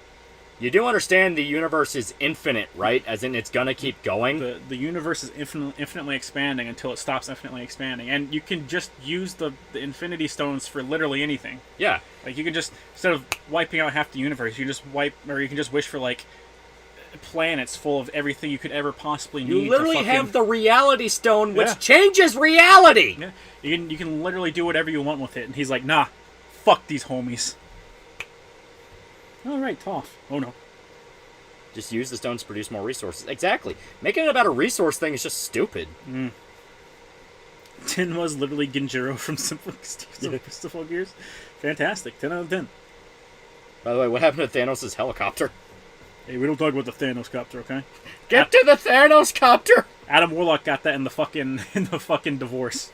you do understand the universe is infinite, right? As in, it's gonna keep going. The universe is infinitely expanding until it stops infinitely expanding, and you can just use the Infinity Stones for literally anything. Yeah. Like you can just, instead of wiping out half the universe, you can just wish for like planets full of everything you could ever possibly need. You literally to fucking, have the Reality Stone, which Yeah. changes reality. Yeah, you can literally do whatever you want with it, and he's like, nah, fuck these homies. All right, Toph. Oh no. Just use the stones to produce more resources. Exactly. Making it about a resource thing is just stupid. Tin was literally Genjiro from Simple Gears. Fantastic. 10 out of 10. By the way, what happened to Thanos' helicopter? Hey, we don't talk about the Thanos copter, okay? Get to the Thanos copter! Adam Warlock got that in the fucking divorce.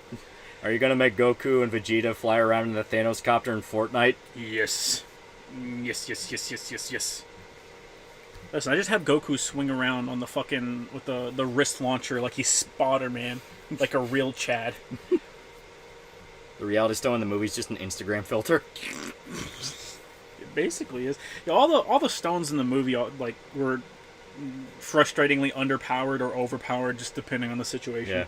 Are you gonna make Goku and Vegeta fly around in the Thanos copter in Fortnite? Yes. Yes. Listen, I just have Goku swing around on the fucking with the wrist launcher like he's Spider-Man, like a real Chad. The Reality Stone in the movie is just an Instagram filter. It basically is. Yeah, all the stones in the movie were frustratingly underpowered or overpowered, just depending on the situation.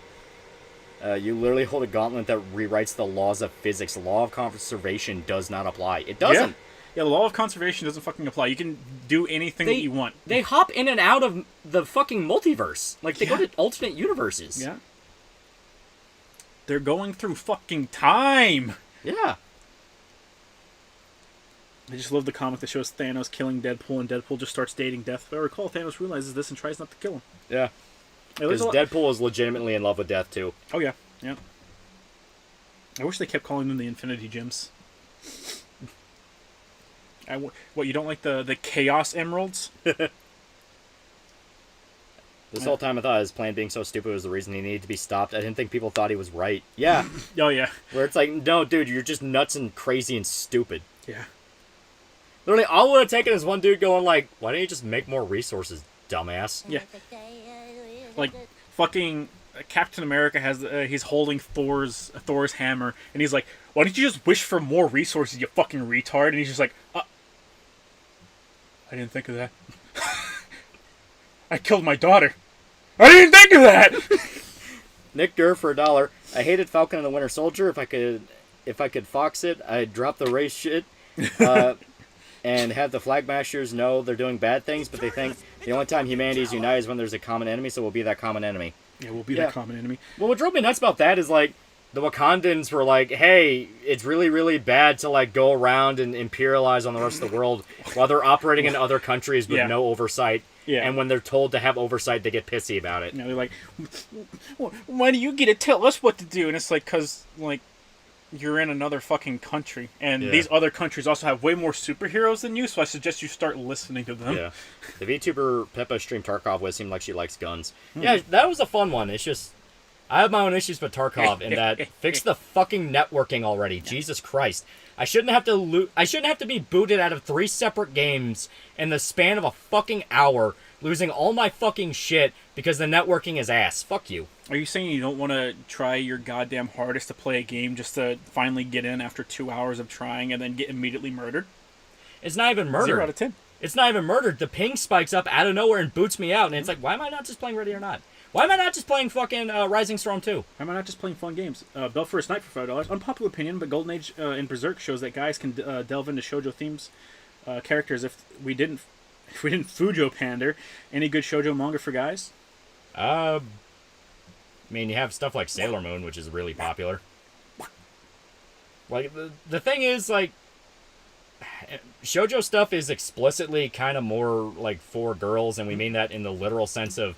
Yeah. You literally hold a gauntlet that rewrites the laws of physics. The law of conservation does not apply. It doesn't. Yeah, the law of conservation doesn't fucking apply. You can do anything that you want. They hop in and out of the fucking multiverse. Like, they go to alternate universes. Yeah. They're going through fucking time. Yeah. I just love the comic that shows Thanos killing Deadpool, and Deadpool just starts dating Death. If I recall, Thanos realizes this and tries not to kill him. Yeah. Yeah, there's Because a lot- Deadpool is legitimately in love with Death, too. Oh, yeah. Yeah. I wish they kept calling them the Infinity Gems. What, you don't like the Chaos Emeralds? This whole time I thought his plan being so stupid was the reason he needed to be stopped. I didn't think people thought he was right. Yeah. Oh, yeah. Where it's like, no, dude, you're just nuts and crazy and stupid. Yeah. Literally, all I would have taken is one dude going like, why don't you just make more resources, dumbass? Yeah. Like, fucking Captain America has, he's holding Thor's hammer, and he's like, why don't you just wish for more resources, you fucking retard? And he's just like, I didn't think of that. I killed my daughter. I didn't think of that! Nick Durr for $1. I hated Falcon and the Winter Soldier. If I could fox it, I'd drop the race shit. And have the Flag Mashers know they're doing bad things, but they think the only time humanity is united is when there's a common enemy, so we'll be that common enemy. Yeah, we'll be that common enemy. Well, what drove me nuts about that is, like, the Wakandans were like, hey, it's really, really bad to, like, go around and imperialize on the rest of the world while they're operating in other countries with no oversight. Yeah. And when they're told to have oversight, they get pissy about it. You know, they're like, why do you get to tell us what to do? And it's like, because, like, you're in another fucking country, and these other countries also have way more superheroes than you, so I suggest you start listening to them. Yeah. The VTuber Peppa streamed Tarkov with seemed like she likes guns. Yeah, that was a fun one. It's just, I have my own issues with Tarkov, and that fix the fucking networking already. Jesus Christ. I shouldn't have to be booted out of 3 separate games in the span of a fucking hour, losing all my fucking shit because the networking is ass. Fuck you. Are you saying you don't want to try your goddamn hardest to play a game just to finally get in after 2 hours of trying and then get immediately murdered? It's not even murdered. 0 out of 10. It's not even murdered. The ping spikes up out of nowhere and boots me out, and it's like, why am I not just playing Ready or Not? Why am I not just playing fucking Rising Storm 2? Why am I not just playing fun games? Bell for a Snipe for $5. Unpopular opinion, but Golden Age in Berserk shows that guys can delve into shoujo themes characters if we didn't Fujo pander. Any good shoujo manga for guys? I mean, you have stuff like Sailor Moon, which is really popular. Like, the thing is, like, shoujo stuff is explicitly kind of more, like, for girls, and we mean that in the literal sense of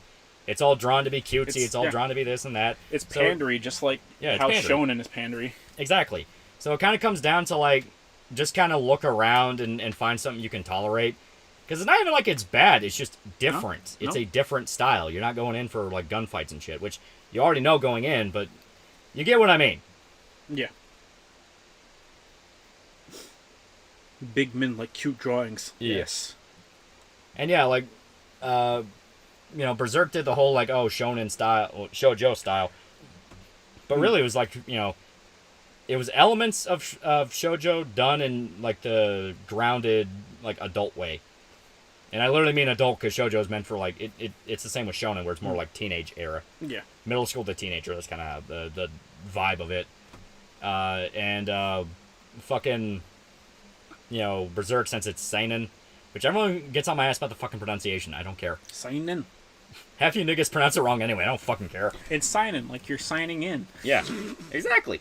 it's all drawn to be cutesy, it's all drawn to be this and that. It's pandery, just like how shonen is pandery. Exactly. So it kind of comes down to, like, just kind of look around and find something you can tolerate. Because it's not even like it's bad, it's just different. It's a different style. You're not going in for, like, gunfights and shit, which you already know going in, but you get what I mean. Yeah. Big men like cute drawings. Yes. And yeah, like, you know, Berserk did the whole, like, shonen style, shoujo style. But really it was like, you know, it was elements of shoujo done in, like, the grounded, like, adult way. And I literally mean adult because shoujo is meant for, like, it's the same with shonen where it's more like teenage era. Yeah. Middle school to teenager, that's kind of the vibe of it. Fucking, you know, Berserk, since it's seinen, which everyone gets on my ass about the fucking pronunciation. I don't care. Seinen. Half you niggas pronounce it wrong anyway. I don't fucking care. It's seinen, like you're signing in. Yeah, exactly.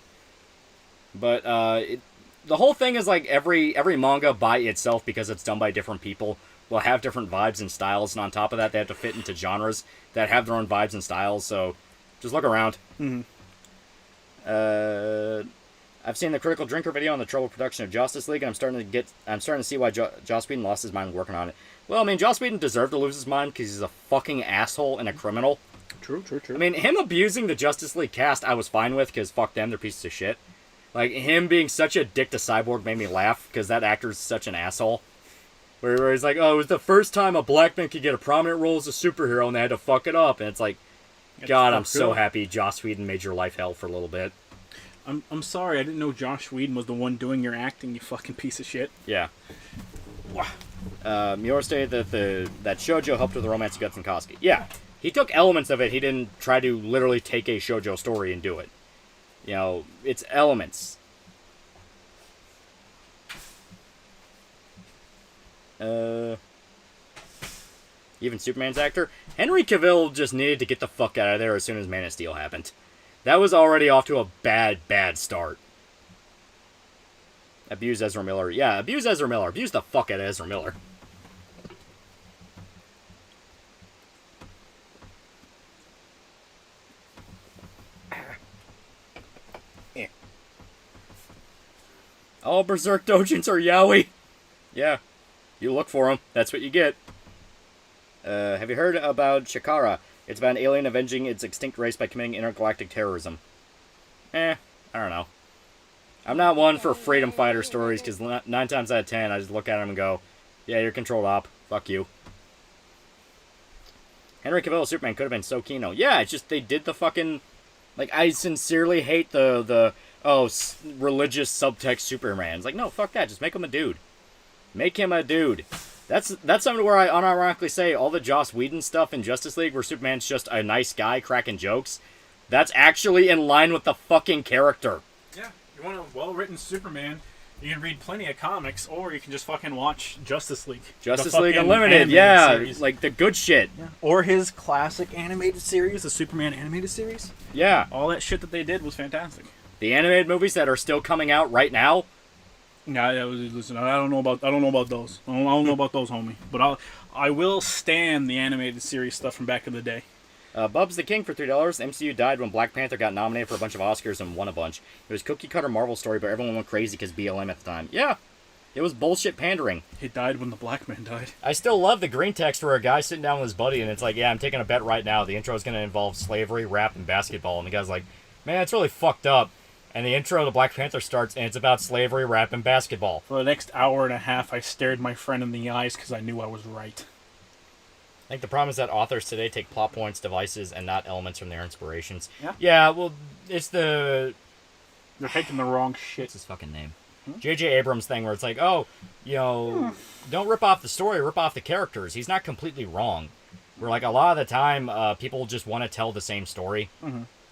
But the whole thing is like every manga by itself, because it's done by different people, will have different vibes and styles, and on top of that, they have to fit into genres that have their own vibes and styles. So just look around. Mm-hmm. I've seen the Critical Drinker video on the troubled production of Justice League, and I'm starting to see why Joss Whedon lost his mind working on it. Well, I mean, Joss Whedon deserved to lose his mind because he's a fucking asshole and a criminal. True. I mean, him abusing the Justice League cast, I was fine with, because fuck them, they're pieces of shit. Like, him being such a dick to Cyborg made me laugh, because that actor's such an asshole. Where he's like, oh, it was the first time a black man could get a prominent role as a superhero, and they had to fuck it up. And it's like, God, I'm so happy Joss Whedon made your life hell for a little bit. I'm sorry, I didn't know Josh Whedon was the one doing your acting, you fucking piece of shit. Yeah. Miura stated that shoujo helped with the romance of Guts and Koski. Yeah, he took elements of it. He didn't try to literally take a shoujo story and do it. You know, it's elements. Even Superman's actor? Henry Cavill just needed to get the fuck out of there as soon as Man of Steel happened. That was already off to a bad start. Abuse Ezra Miller. Yeah, abuse Ezra Miller. Abuse the fuck out of Ezra Miller. All Berserk dojins are yaoi. Yeah, you look for them. That's what you get. Have you heard about Shikara? It's about an alien avenging its extinct race by committing intergalactic terrorism. I don't know. I'm not one for freedom fighter stories, because 9 times out of 10, I just look at them and go, yeah, you're controlled op. Fuck you. Henry Cavill's Superman could have been so Kino. Yeah, it's just they did the fucking... Like, I sincerely hate the religious subtext Superman. It's like, no, fuck that. Just make him a dude. Make him a dude. That's something where I unironically say all the Joss Whedon stuff in Justice League where Superman's just a nice guy cracking jokes, that's actually in line with the fucking character. Yeah, you want a well-written Superman, you can read plenty of comics, or you can just fucking watch Justice League. Justice League Unlimited, yeah, series. Like the good shit. Yeah. Or his classic animated series, the Superman animated series. Yeah. All that shit that they did was fantastic. The animated movies that are still coming out right now. Yeah, listen, I don't know about those. I don't know about those, homie. But I will stand the animated series stuff from back in the day. Bub's the King for $3. MCU died when Black Panther got nominated for a bunch of Oscars and won a bunch. It was cookie cutter Marvel story, but everyone went crazy because BLM at the time. Yeah, it was bullshit pandering. He died when the black man died. I still love the green text where a guy sitting down with his buddy and it's like, yeah, I'm taking a bet right now. The intro is going to involve slavery, rap, and basketball. And the guy's like, man, it's really fucked up. And the intro to Black Panther starts, and it's about slavery, rap, and basketball. For the next hour and a half, I stared my friend in the eyes because I knew I was right. I think the problem is that authors today take plot points, devices, and not elements from their inspirations. Yeah. Yeah, well, it's the... They're taking the wrong shit. What's his fucking name? J.J. Abrams thing where it's like, oh, you know, don't rip off the story, rip off the characters. He's not completely wrong. Where like a lot of the time, people just want to tell the same story.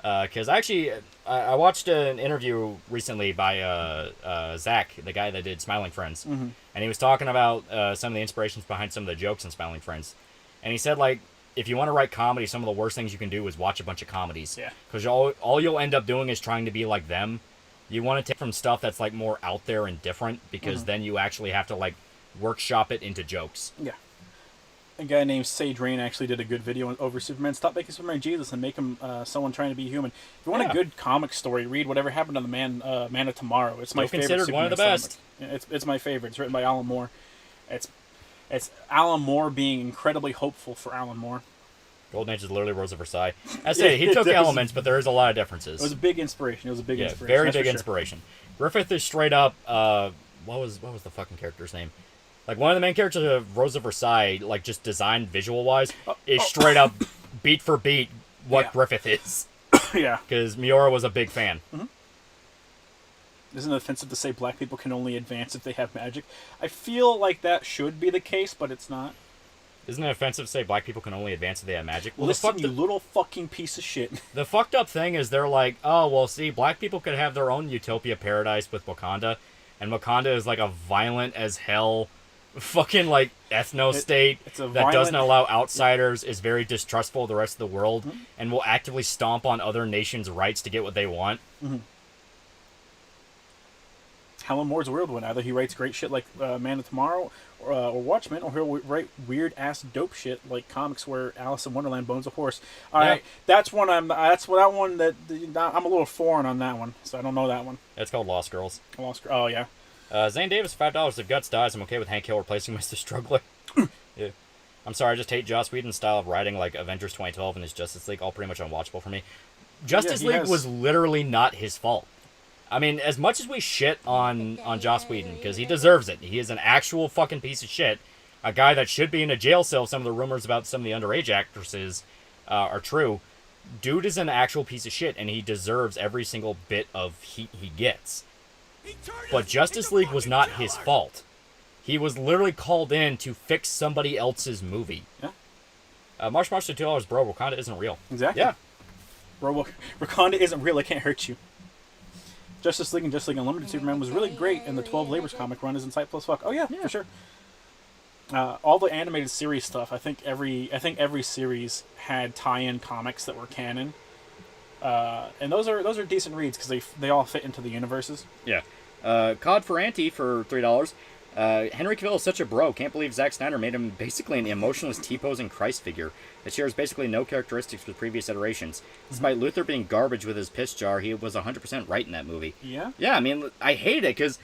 Because actually, I watched an interview recently by Zach, the guy that did Smiling Friends, and he was talking about some of the inspirations behind some of the jokes in Smiling Friends, and he said like, if you want to write comedy, some of the worst things you can do is watch a bunch of comedies. Yeah. Because all you'll end up doing is trying to be like them. You want to take from stuff that's like more out there and different, because then you actually have to like workshop it into jokes. Yeah. A guy named Sage Rain actually did a good video over Superman. Stop making Superman Jesus and make him someone trying to be human. If you want a good comic story, read Whatever Happened to the Man of Tomorrow. It's my favorite. Considered one of the best. It's my favorite. It's written by Alan Moore. It's Alan Moore being incredibly hopeful for Alan Moore. Golden Age is literally Rose of Versailles. I say he took elements, but there is a lot of differences. It was a big inspiration. Inspiration. Very big inspiration. Griffith is straight up. What was the fucking character's name? Like one of the main characters of Rose of Versailles, like just designed visual wise, is straight up beat for beat what Griffith is. Yeah. Because Miura was a big fan. Isn't it offensive to say black people can only advance if they have magic? I feel like that should be the case, but it's not. Isn't it offensive to say black people can only advance if they have magic? Well, listen, you little fucking piece of shit. The fucked up thing is they're like, oh, well, see, black people could have their own utopia paradise with Wakanda, and Wakanda is like a violent as hell fucking like ethno-state that doesn't allow outsiders, is very distrustful of the rest of the world, and will actively stomp on other nations' rights to get what they want. Alan Moore's a weird one. Either he writes great shit like Man of Tomorrow or Watchmen, or he'll write weird ass dope shit like comics where Alice in Wonderland bones a horse. All right, that's one. I'm a little foreign on that one, so I don't know that one. It's called Lost Girls. Oh yeah. Zane Davis, $5 if Guts dies. I'm okay with Hank Hill replacing Mr. Struggler. Yeah. I'm sorry, I just hate Joss Whedon's style of writing, like Avengers 2012 and his Justice League, all pretty much unwatchable for me. Justice League was literally not his fault. I mean, as much as we shit on Joss Whedon, because he deserves it. He is an actual fucking piece of shit. A guy that should be in a jail cell if some of the rumors about some of the underage actresses are true. Dude is an actual piece of shit, and he deserves every single bit of heat he gets. But Justice League was not his fault. He was literally called in to fix somebody else's movie. Yeah. Marsh to $2, bro. Wakanda isn't real. Exactly. Yeah. Bro, Wakanda isn't real. It can't hurt you. Justice League and Justice League Unlimited Superman was really great, and the 12 Labors comic run is Insight Plus Fuck. Oh yeah, for sure. All the animated series stuff. I think every series had tie-in comics that were canon, and those are decent reads because they all fit into the universes. Yeah. COD for Auntie for $3. Henry Cavill is such a bro. Can't believe Zack Snyder made him basically an emotionless T-posing Christ figure that shares basically no characteristics with previous iterations. Despite Luther being garbage with his piss jar, he was 100% right in that movie. Yeah? Yeah, I mean, I hate it because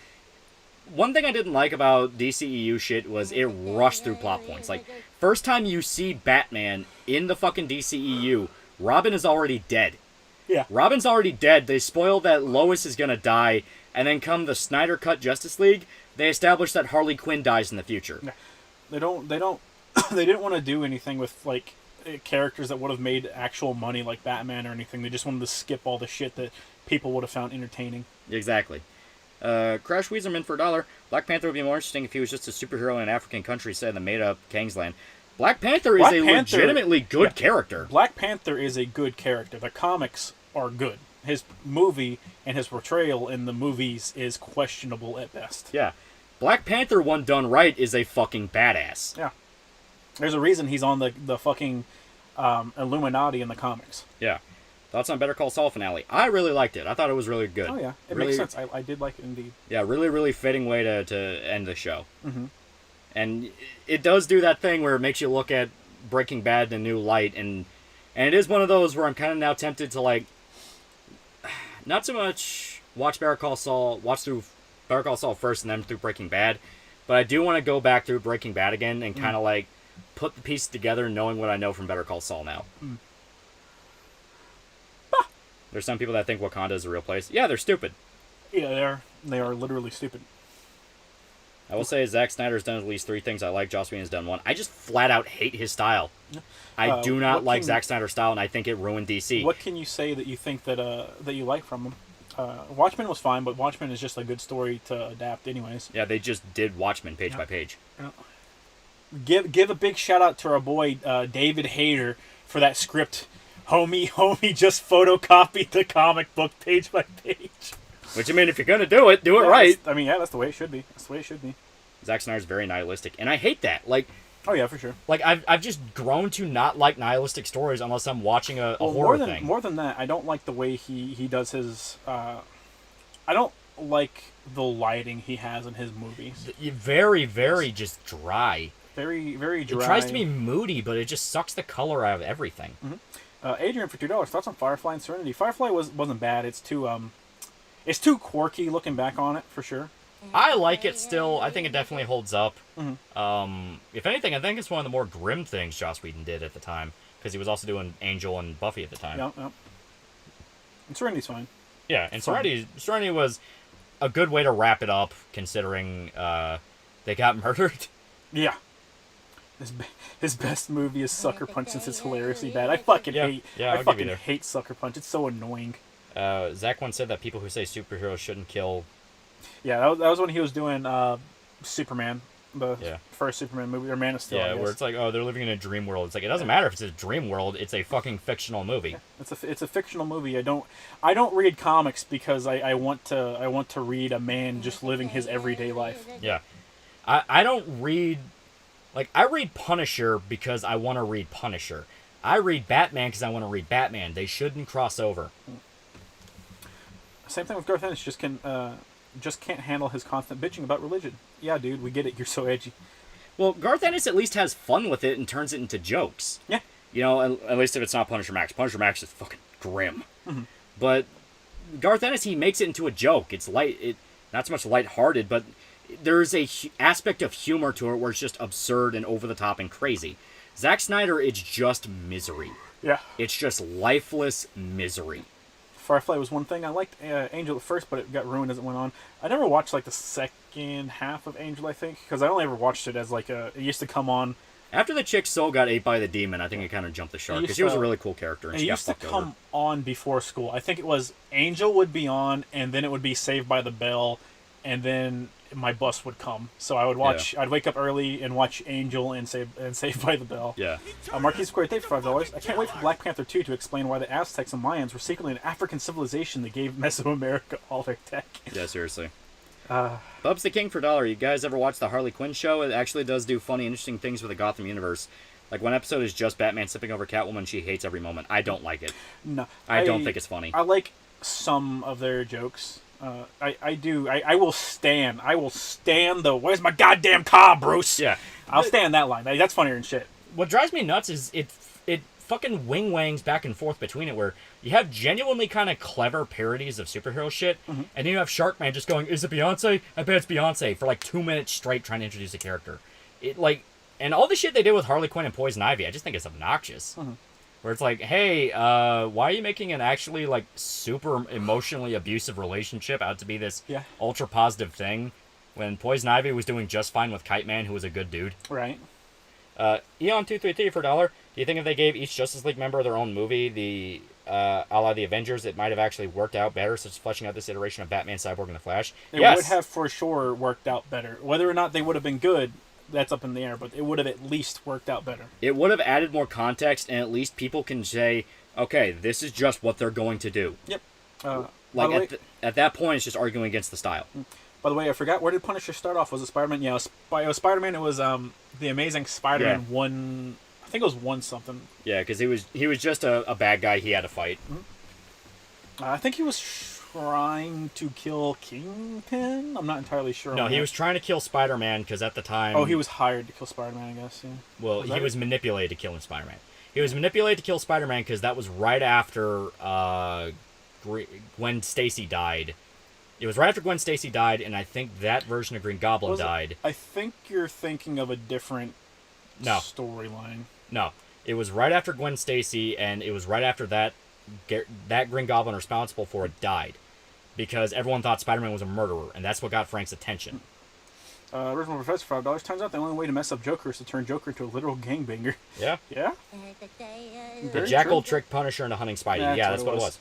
one thing I didn't like about DCEU shit was it rushed through plot points. Like, first time you see Batman in the fucking DCEU, Robin is already dead. Yeah. Robin's already dead. They spoil that Lois is gonna die, and then come the Snyder Cut Justice League, they establish that Harley Quinn dies in the future. They didn't want to do anything with like characters that would have made actual money like Batman or anything. They just wanted to skip all the shit that people would have found entertaining. Exactly. Crash Weezerman for $1. Black Panther would be more interesting if he was just a superhero in an African country set in the made-up Kingsland. Black Panther is a legitimately good character. Black Panther is a good character. The comics are good. His movie and his portrayal in the movies is questionable at best. Yeah. Black Panther, when done right, is a fucking badass. Yeah. There's a reason he's on the fucking Illuminati in the comics. Yeah. Thoughts on Better Call Saul finale? I really liked it. I thought it was really good. Oh, yeah. It really, makes sense. I did like it indeed. Yeah, really, really fitting way to end the show. Mm-hmm. And it does do that thing where it makes you look at Breaking Bad in a new light. And it is one of those where I'm kind of now tempted to, like, not so much watch through Better Call Saul first and then through Breaking Bad, but I do want to go back through Breaking Bad again and kind of like put the pieces together, knowing what I know from Better Call Saul now. There's some people that think Wakanda is a real place. Yeah, they're stupid. Yeah, they are literally stupid. I will say Zack Snyder's done at least 3 things I like. Joss Whedon's done 1. I just flat out hate his style. I do not like Zack Snyder's style, and I think it ruined DC. What can you say that you think that you like from him? Watchmen was fine, but Watchmen is just a good story to adapt anyways. Yeah, they just did Watchmen page by page. Yeah. Give a big shout out to our boy David Hayter for that script. Homie just photocopied the comic book page by page. Which, I mean, if you're gonna do it right. That's the way it should be. That's the way it should be. Zack Snyder's very nihilistic, and I hate that. Like, oh yeah, for sure. Like, I've just grown to not like nihilistic stories unless I'm watching a horror thing. More than that, I don't like the way he does his. I don't like the lighting he has in his movies. Very, very just dry. Very, very dry. It tries to be moody, but it just sucks the color out of everything. Mm-hmm. Adrian for $2. Thoughts on Firefly and Serenity? Firefly wasn't bad. It's too quirky looking back on it for sure. I like it still. I think it definitely holds up. Mm-hmm. If anything, I think it's one of the more grim things Joss Whedon did at the time, because he was also doing Angel and Buffy at the time. Yep. And Serenity's fine. Yeah, and Serenity was a good way to wrap it up, considering they got murdered. Yeah. His best movie is Sucker Punch, since it's hilariously bad. I fucking hate Sucker Punch. It's so annoying. Zach once said that people who say superheroes shouldn't kill. Yeah, that was when he was doing Superman, the first Superman movie, or Man of Steel. Yeah, where it's like, oh, they're living in a dream world. It's like, it doesn't matter if it's a dream world. It's a fucking fictional movie. Yeah, it's a fictional movie. I don't read comics because I want to read a man just living his everyday life. Yeah, I don't read. Like, I read Punisher because I want to read Punisher. I read Batman because I want to read Batman. They shouldn't cross over. Same thing with Garth Ennis. Just can't handle his constant bitching about religion. Yeah, dude, we get it. You're so edgy. Well, Garth Ennis at least has fun with it and turns it into jokes. Yeah. You know, at least if it's not Punisher Max. Punisher Max is fucking grim. Mm-hmm. But Garth Ennis, he makes it into a joke. It's not so much lighthearted, but there's a aspect of humor to it where it's just absurd and over the top and crazy. Zack Snyder, it's just misery. Yeah. It's just lifeless misery. Firefly was one thing. I liked Angel at first, but it got ruined as it went on. I never watched like the second half of Angel, I think, because I only ever watched it as like it used to come on. After the chick's soul got ate by the demon, I think it kind of jumped the shark, because she was a really cool character, and she got fucked over. It used to come on before school. I think it was Angel would be on, and then it would be Saved by the Bell, and then my bus would come. So I would watch. Yeah. I'd wake up early and watch Angel and Saved by the Bell. Yeah. Marquis Square Day for $5. I can't wait for Black Panther 2 to explain why the Aztecs and Mayans were secretly an African civilization that gave Mesoamerica all their tech. Yeah, seriously. Bubs the King for $1. You guys ever watch the Harley Quinn show? It actually does do funny, interesting things with the Gotham universe. Like, one episode is just Batman sipping over Catwoman. She hates every moment. I don't like it. No. I don't think it's funny. I like some of their jokes. I do. I will stand. The "Where's my goddamn car, Bruce?" Yeah. I'll stand that line. That's funnier than shit. What drives me nuts is it fucking wing-wangs back and forth between it, where you have genuinely kind of clever parodies of superhero shit, and then you have Sharkman just going, "Is it Beyonce? I bet it's Beyonce," for like 2 minutes straight trying to introduce a character. And all the shit they did with Harley Quinn and Poison Ivy, I just think it's obnoxious. Where it's like, hey, why are you making an actually, like, super emotionally abusive relationship out to be this ultra-positive thing, when Poison Ivy was doing just fine with Kite Man, who was a good dude? Right. Eon233 for $1. Do you think if they gave each Justice League member their own movie, a la the Avengers, it might have actually worked out better, such as fleshing out this iteration of Batman, Cyborg, and the Flash? It would have for sure worked out better. Whether or not they would have been good, that's up in the air, but it would have at least worked out better. It would have added more context, and at least people can say, okay, this is just what they're going to do. Yep. At that point, it's just arguing against the style. By the way, I forgot, where did Punisher start off? Was it Spider-Man? Yeah, it was Spider-Man. It was The Amazing Spider-Man 1... I think it was 1 something. Yeah, because he was just a bad guy he had to fight. I think he was trying to kill Kingpin? I'm not entirely sure. No, he was trying to kill Spider-Man because at the time... Oh, he was hired to kill Spider-Man, I guess, yeah. Well, he was manipulated to kill Spider-Man. He was manipulated to kill Spider-Man because that was right after Gwen Stacy died. It was right after Gwen Stacy died, and I think that version of Green Goblin died. I think you're thinking of a different storyline. No, it was right after Gwen Stacy, and it was right after that Green Goblin responsible for it died. Because everyone thought Spider-Man was a murderer, and that's what got Frank's attention. Original Professor for $5. Turns out the only way to mess up Joker is to turn Joker into a literal gangbanger. Yeah? Yeah? The Jackal tricked Punisher into hunting Spidey. Yeah, that's what it was.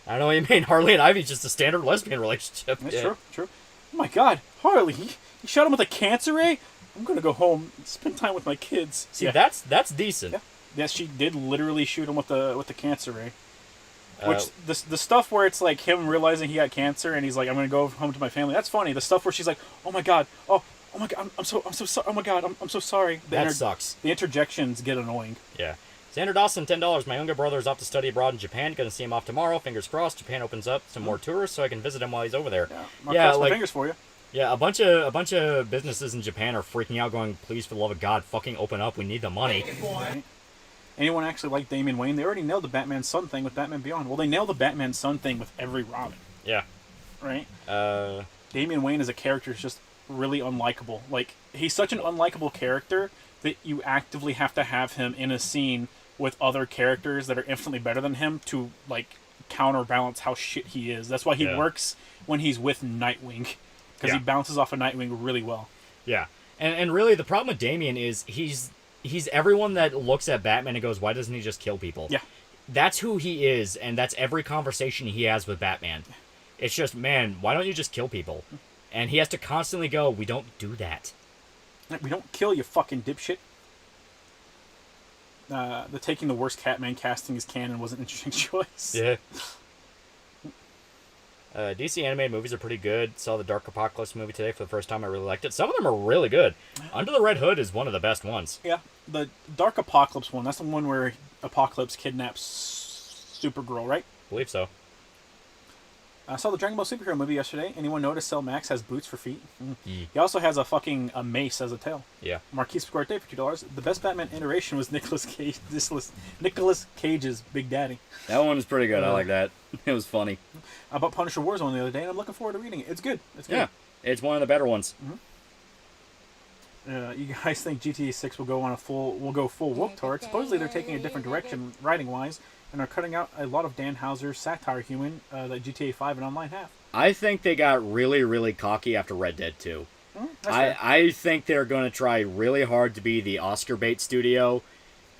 I don't know what you mean. Harley and Ivy's just a standard lesbian relationship. That's true. Oh my god, Harley, he shot him with a cancer ray? I'm gonna go home, spend time with my kids. See, that's decent. Yeah. Yes, she did literally shoot him with the cancer ray. Which the stuff where it's like him realizing he got cancer and he's like, I'm gonna go home to my family. That's funny. The stuff where she's like, oh my god, oh my god, I'm so sorry. Oh my god, I'm so sorry. That sucks. The interjections get annoying. Yeah. Xander Dawson, $10. My younger brother is off to study abroad in Japan. Gonna see him off tomorrow. Fingers crossed. Japan opens up some more tourists, so I can visit him while he's over there. Yeah, cross my fingers for you. Yeah, a bunch of businesses in Japan are freaking out, going, "Please, for the love of God, fucking open up. We need the money." Right. Anyone actually like Damian Wayne? They already nailed the Batman Son thing with Batman Beyond. Well, they nailed the Batman Son thing with every Robin. Yeah. Right? Damian Wayne as a character is just really unlikable. Like, he's such an unlikable character that you actively have to have him in a scene with other characters that are infinitely better than him to, like, counterbalance how shit he is. That's why he works when he's with Nightwing. Because he bounces off of Nightwing really well. Yeah. And really, the problem with Damian is he's everyone that looks at Batman and goes, why doesn't he just kill people? Yeah. That's who he is, and that's every conversation he has with Batman. It's just, man, why don't you just kill people? And he has to constantly go, we don't do that. We don't kill, you fucking dipshit. The taking the worst Catman casting as canon was an interesting choice. Yeah. DC animated movies are pretty good. Saw the Dark Apocalypse movie today for the first time. I really liked it. Some of them are really good. Under the Red Hood is one of the best ones. Yeah, the Dark Apocalypse one. That's the one where Apocalypse kidnaps Supergirl, right? I believe so. I saw the Dragon Ball superhero movie yesterday. Anyone notice Cell Max has boots for feet? He also has a fucking mace as a tail. Yeah. Marquis Square Day for $2. The best Batman iteration was Nicolas Cage's Big Daddy. That one was pretty good. I like that. It was funny. I bought Punisher Warzone the other day, and I'm looking forward to reading it. It's good. It's good. Yeah, it's one of the better ones. You guys think GTA 6 will go full woke toward? Supposedly they're taking a different direction writing-wise, and are cutting out a lot of Dan Houser's satire humor that GTA 5 and Online have. I think they got really, really cocky after Red Dead 2. I think they're going to try really hard to be the Oscar bait studio,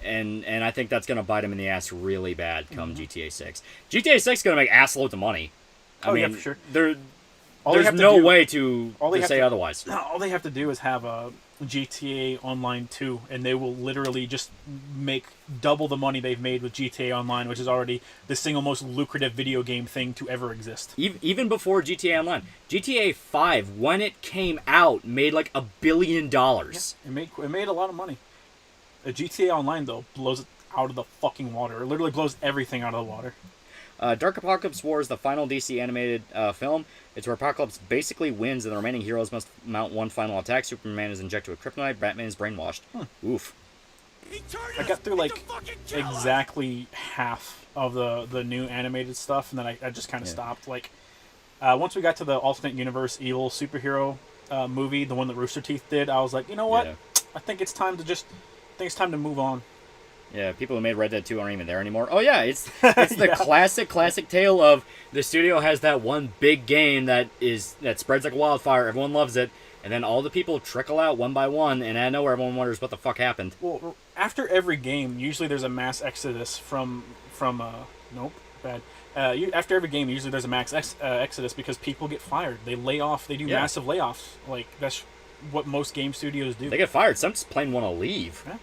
and I think that's going to bite them in the ass really bad come GTA 6. GTA 6 is going to make assloads of money. I mean, yeah, for sure. There's no way to say otherwise. All they have to do is have a GTA Online 2, and they will literally just make double the money they've made with GTA Online, which is already the single most lucrative video game thing to ever exist. Even before GTA Online, GTA 5, when it came out, made like $1 billion. Yeah, it made a lot of money. GTA Online, though, blows it out of the fucking water. It literally blows everything out of the water. Dark Apocalypse War is the final DC animated film. It's where Apocalypse basically wins and the remaining heroes must mount one final attack. Superman is injected with kryptonite. Batman is brainwashed. Oof. I got through like exactly half of the new animated stuff, and then I just kind of stopped. Like once we got to the alternate universe evil superhero movie, the one that Rooster Teeth did, I was like, you know what? Yeah. I think it's time to move on. Yeah, people who made Red Dead 2 aren't even there anymore. Oh yeah, it's the classic tale of the studio has that one big game that spreads like a wildfire. Everyone loves it, and then all the people trickle out one by one, and out of nowhere everyone wonders what the fuck happened. Well, after every game, usually there's a mass exodus from nope, bad. After every game, usually there's a mass exodus because people get fired. They lay off. They do massive layoffs. Like that's what most game studios do. They get fired. Some just plain want to leave. Yeah.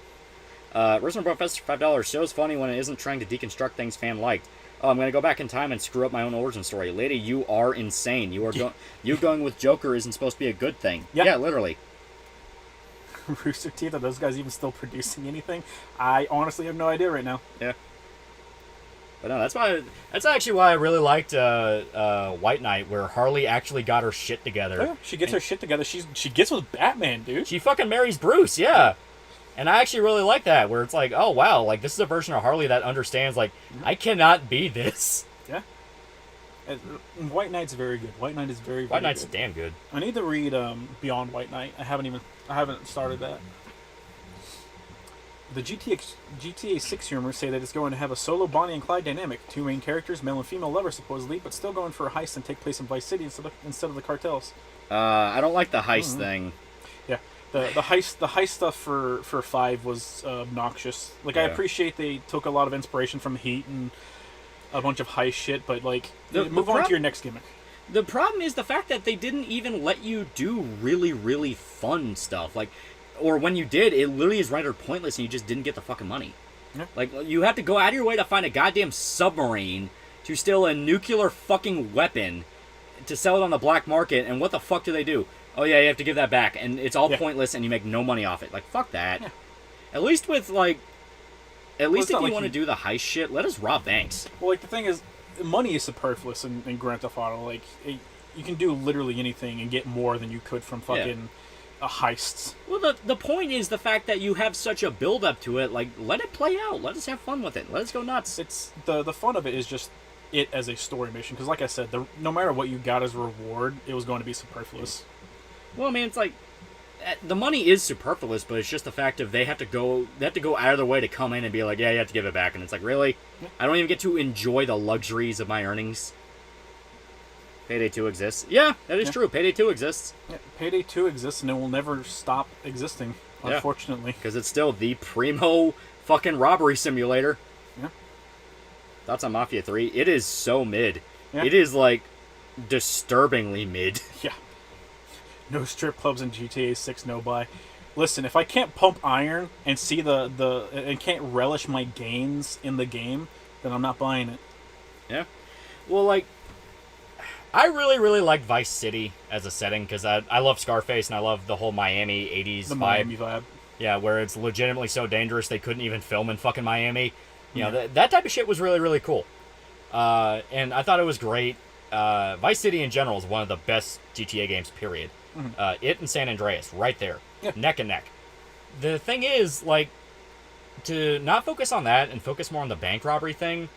Resident Professor $5 show's funny when it isn't trying to deconstruct things fan liked. Oh, I'm gonna go back in time and screw up my own origin story. Lady, you are insane. You going with Joker isn't supposed to be a good thing. Yeah, literally. Rooster Teeth, are those guys even still producing anything? I honestly have no idea right now. Yeah. But no, that's actually why I really liked White Knight, where Harley actually got her shit together. Yeah, she gets her shit together. She gets with Batman, dude. She fucking marries Bruce, yeah. And I actually really like that, where it's like, oh, wow, like, this is a version of Harley that understands, like, I cannot be this. Yeah. White Knight's very good. White Knight is very, very White Knight's good. damn good. I need to read Beyond White Knight. I haven't started that. The GTA 6 rumors say that it's going to have a solo Bonnie and Clyde dynamic. Two main characters, male and female lovers supposedly, but still going for a heist and take place in Vice City instead of the cartels. I don't like the heist thing. Yeah. The heist stuff for 5 was obnoxious. Like, I appreciate they took a lot of inspiration from Heat and a bunch of heist shit, but like, move on to your next gimmick. The problem is the fact that they didn't even let you do really, really fun stuff. Like, or when you did, it literally is rendered pointless and you just didn't get the fucking money. Yeah. Like, you have to go out of your way to find a goddamn submarine to steal a nuclear fucking weapon to sell it on the black market, and what the fuck do they do? Oh yeah, you have to give that back, and it's all pointless and you make no money off it. Like, fuck that. Yeah. At least with, like... At least if you want to do the heist shit, let us rob banks. Well, like, the thing is, money is superfluous in Grand Theft Auto. Like, you can do literally anything and get more than you could from fucking heists. Well, the point is the fact that you have such a build-up to it. Like, let it play out. Let us have fun with it. Let us go nuts. It's the fun of it is just it as a story mission. Because, like I said, no matter what you got as a reward, it was going to be superfluous. Well, I mean, it's like... The money is superfluous, but it's just the fact of they have to go out of their way to come in and be like, yeah, you have to give it back. And it's like, really? Yeah. I don't even get to enjoy the luxuries of my earnings. Payday 2 exists. Yeah, that is true. Payday 2 exists. Yeah, Payday 2 exists, and it will never stop existing, unfortunately. Because it's still the primo fucking robbery simulator. Yeah. Thoughts on Mafia 3? It is so mid. Yeah. It is, like, disturbingly mid. Yeah. No strip clubs in GTA 6, no buy. Listen, if I can't pump iron and see and can't relish my gains in the game, then I'm not buying it. Yeah. Well, like, I really, really like Vice City as a setting because I love Scarface and I love the whole Miami 80s vibe. Miami vibe. Yeah, where it's legitimately so dangerous they couldn't even film in fucking Miami. You know, that type of shit was really, really cool. And I thought it was great. Vice City in general is one of the best GTA games, period. Mm-hmm. It and San Andreas, right there. Yeah. Neck and neck. The thing is, like, to not focus on that and focus more on the bank robbery thing,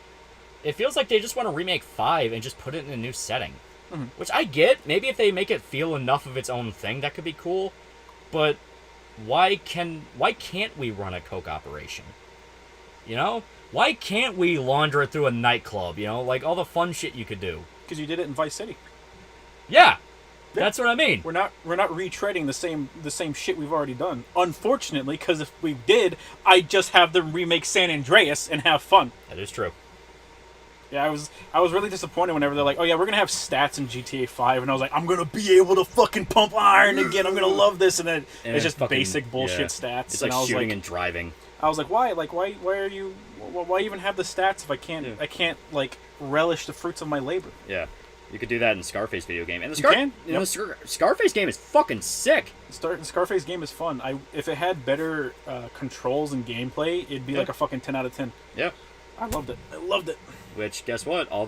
it feels like they just want to remake 5 and just put it in a new setting. Mm-hmm. Which I get. Maybe if they make it feel enough of its own thing, that could be cool. But why can't we run a coke operation? You know? Why can't we launder it through a nightclub? You know? Like, all the fun shit you could do. Because you did it in Vice City. Yeah! That's what I mean. We're not retreading the same shit we've already done. Unfortunately, because if we did, I'd just have them remake San Andreas and have fun. That is true. Yeah, I was really disappointed whenever they're like, oh yeah, we're gonna have stats in GTA 5, and I was like, I'm gonna be able to fucking pump iron again. I'm gonna love this, and then it's just fucking, basic bullshit stats. It's like shooting and driving. I was like, why? Like, why are you? Why even have the stats if I can't? Yeah. I can't like relish the fruits of my labor. Yeah. You could do that in the Scarface video game. And the Scarface game is fucking sick. The Scarface game is fun. If it had better controls and gameplay, it'd be like a fucking 10 out of 10. Yeah. I loved it. I loved it. Which, guess what? All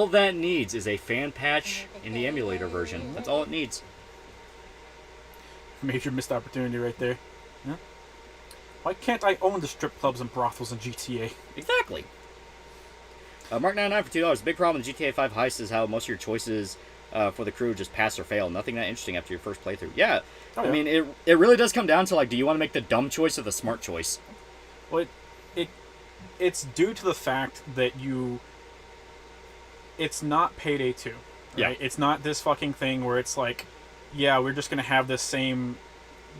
that needs is a fan patch in the emulator version. That's all it needs. Major missed opportunity right there. Yeah. Why can't I own the strip clubs and brothels in GTA? Exactly. Mark99 for $2. Big problem with GTA 5 Heist is how most of your choices for the crew just pass or fail. Nothing that interesting after your first playthrough. Yeah. I mean, it really does come down to, like, do you want to make the dumb choice or the smart choice? Well, it's due to the fact that it's not Payday 2. Right? Yeah. It's not this fucking thing where it's like, yeah, we're just going to have this same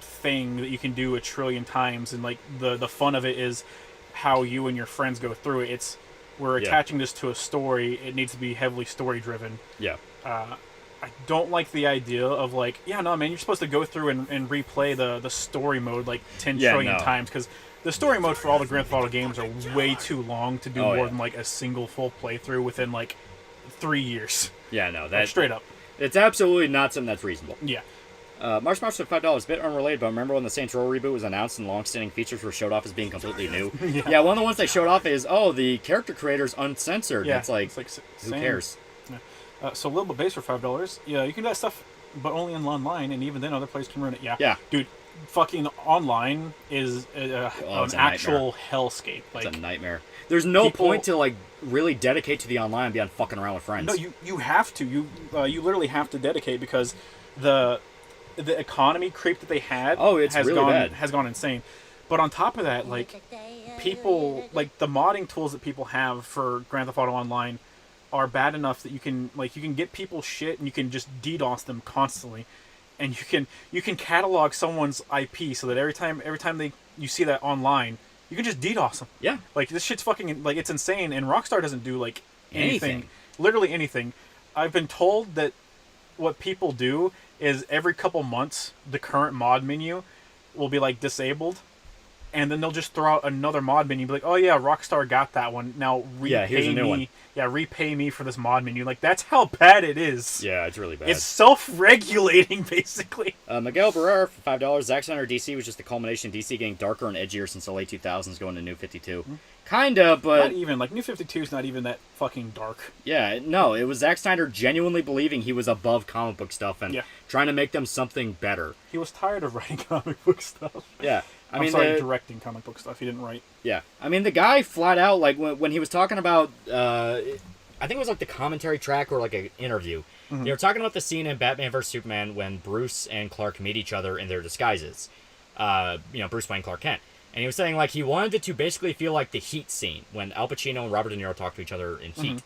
thing that you can do a trillion times, and, like, the fun of it is how you and your friends go through it. We're attaching this to a story. It needs to be heavily story-driven. Yeah. I don't like the idea of, like, yeah, no, man, you're supposed to go through and replay the story mode, like, 10 trillion times, because the story mode for all the Grand Theft Auto games are way too long to do more than, like, a single full playthrough within, like, 3 years. Yeah, no, like, straight up. It's absolutely not something that's reasonable. Yeah. March for $5, bit unrelated, but remember when the Saints Row reboot was announced and long-standing features were showed off as being completely new? Yeah, one of the ones they showed off is, the character creator's uncensored. Yeah, it's like who cares? Yeah. So a little bit base for $5. Yeah, you can do that stuff, but only online, and even then other players can run it. Yeah. Yeah. Dude, fucking online is an actual hellscape. Like, it's a nightmare. There's no point to, like, really dedicate to the online beyond fucking around with friends. No, you have to. You literally have to dedicate because the economy creep that they had has gone insane. But on top of that, like, people, like, the modding tools that people have for Grand Theft Auto Online are bad enough that you can get people shit and you can just DDoS them constantly, and you can catalog someone's IP so that every time you see that online, you can just DDoS them. Yeah, like, this shit's fucking, like, it's insane, and Rockstar doesn't do, like, anything. Literally anything. I've been told that what people do is every couple months the current mod menu will be like disabled, and then they'll just throw out another mod menu. Be like, oh yeah, Rockstar got that one. Now repay here's a new me. one. Yeah, repay me for this mod menu. Like that's how bad it is. Yeah, it's really bad. It's self-regulating, basically. Miguel Barrera for $5. Zack Snyder DC was just the culmination of DC getting darker and edgier since the late 2000s, going to New 52. Kinda, but Not even like New 52 is not even that fucking dark. yeah, no, it was Zack Snyder genuinely believing he was above comic book stuff and trying to make them something better. He was tired of writing comic book stuff. Yeah. I'm sorry, directing comic book stuff. He didn't write. Yeah. I mean, the guy flat out, like, when he was talking about, I think it was like the commentary track or like an interview. They were talking about the scene in Batman vs. Superman when Bruce and Clark meet each other in their disguises. Bruce Wayne, Clark Kent. And he was saying, like, he wanted it to basically feel like the Heat scene when Al Pacino and Robert De Niro talk to each other in Heat.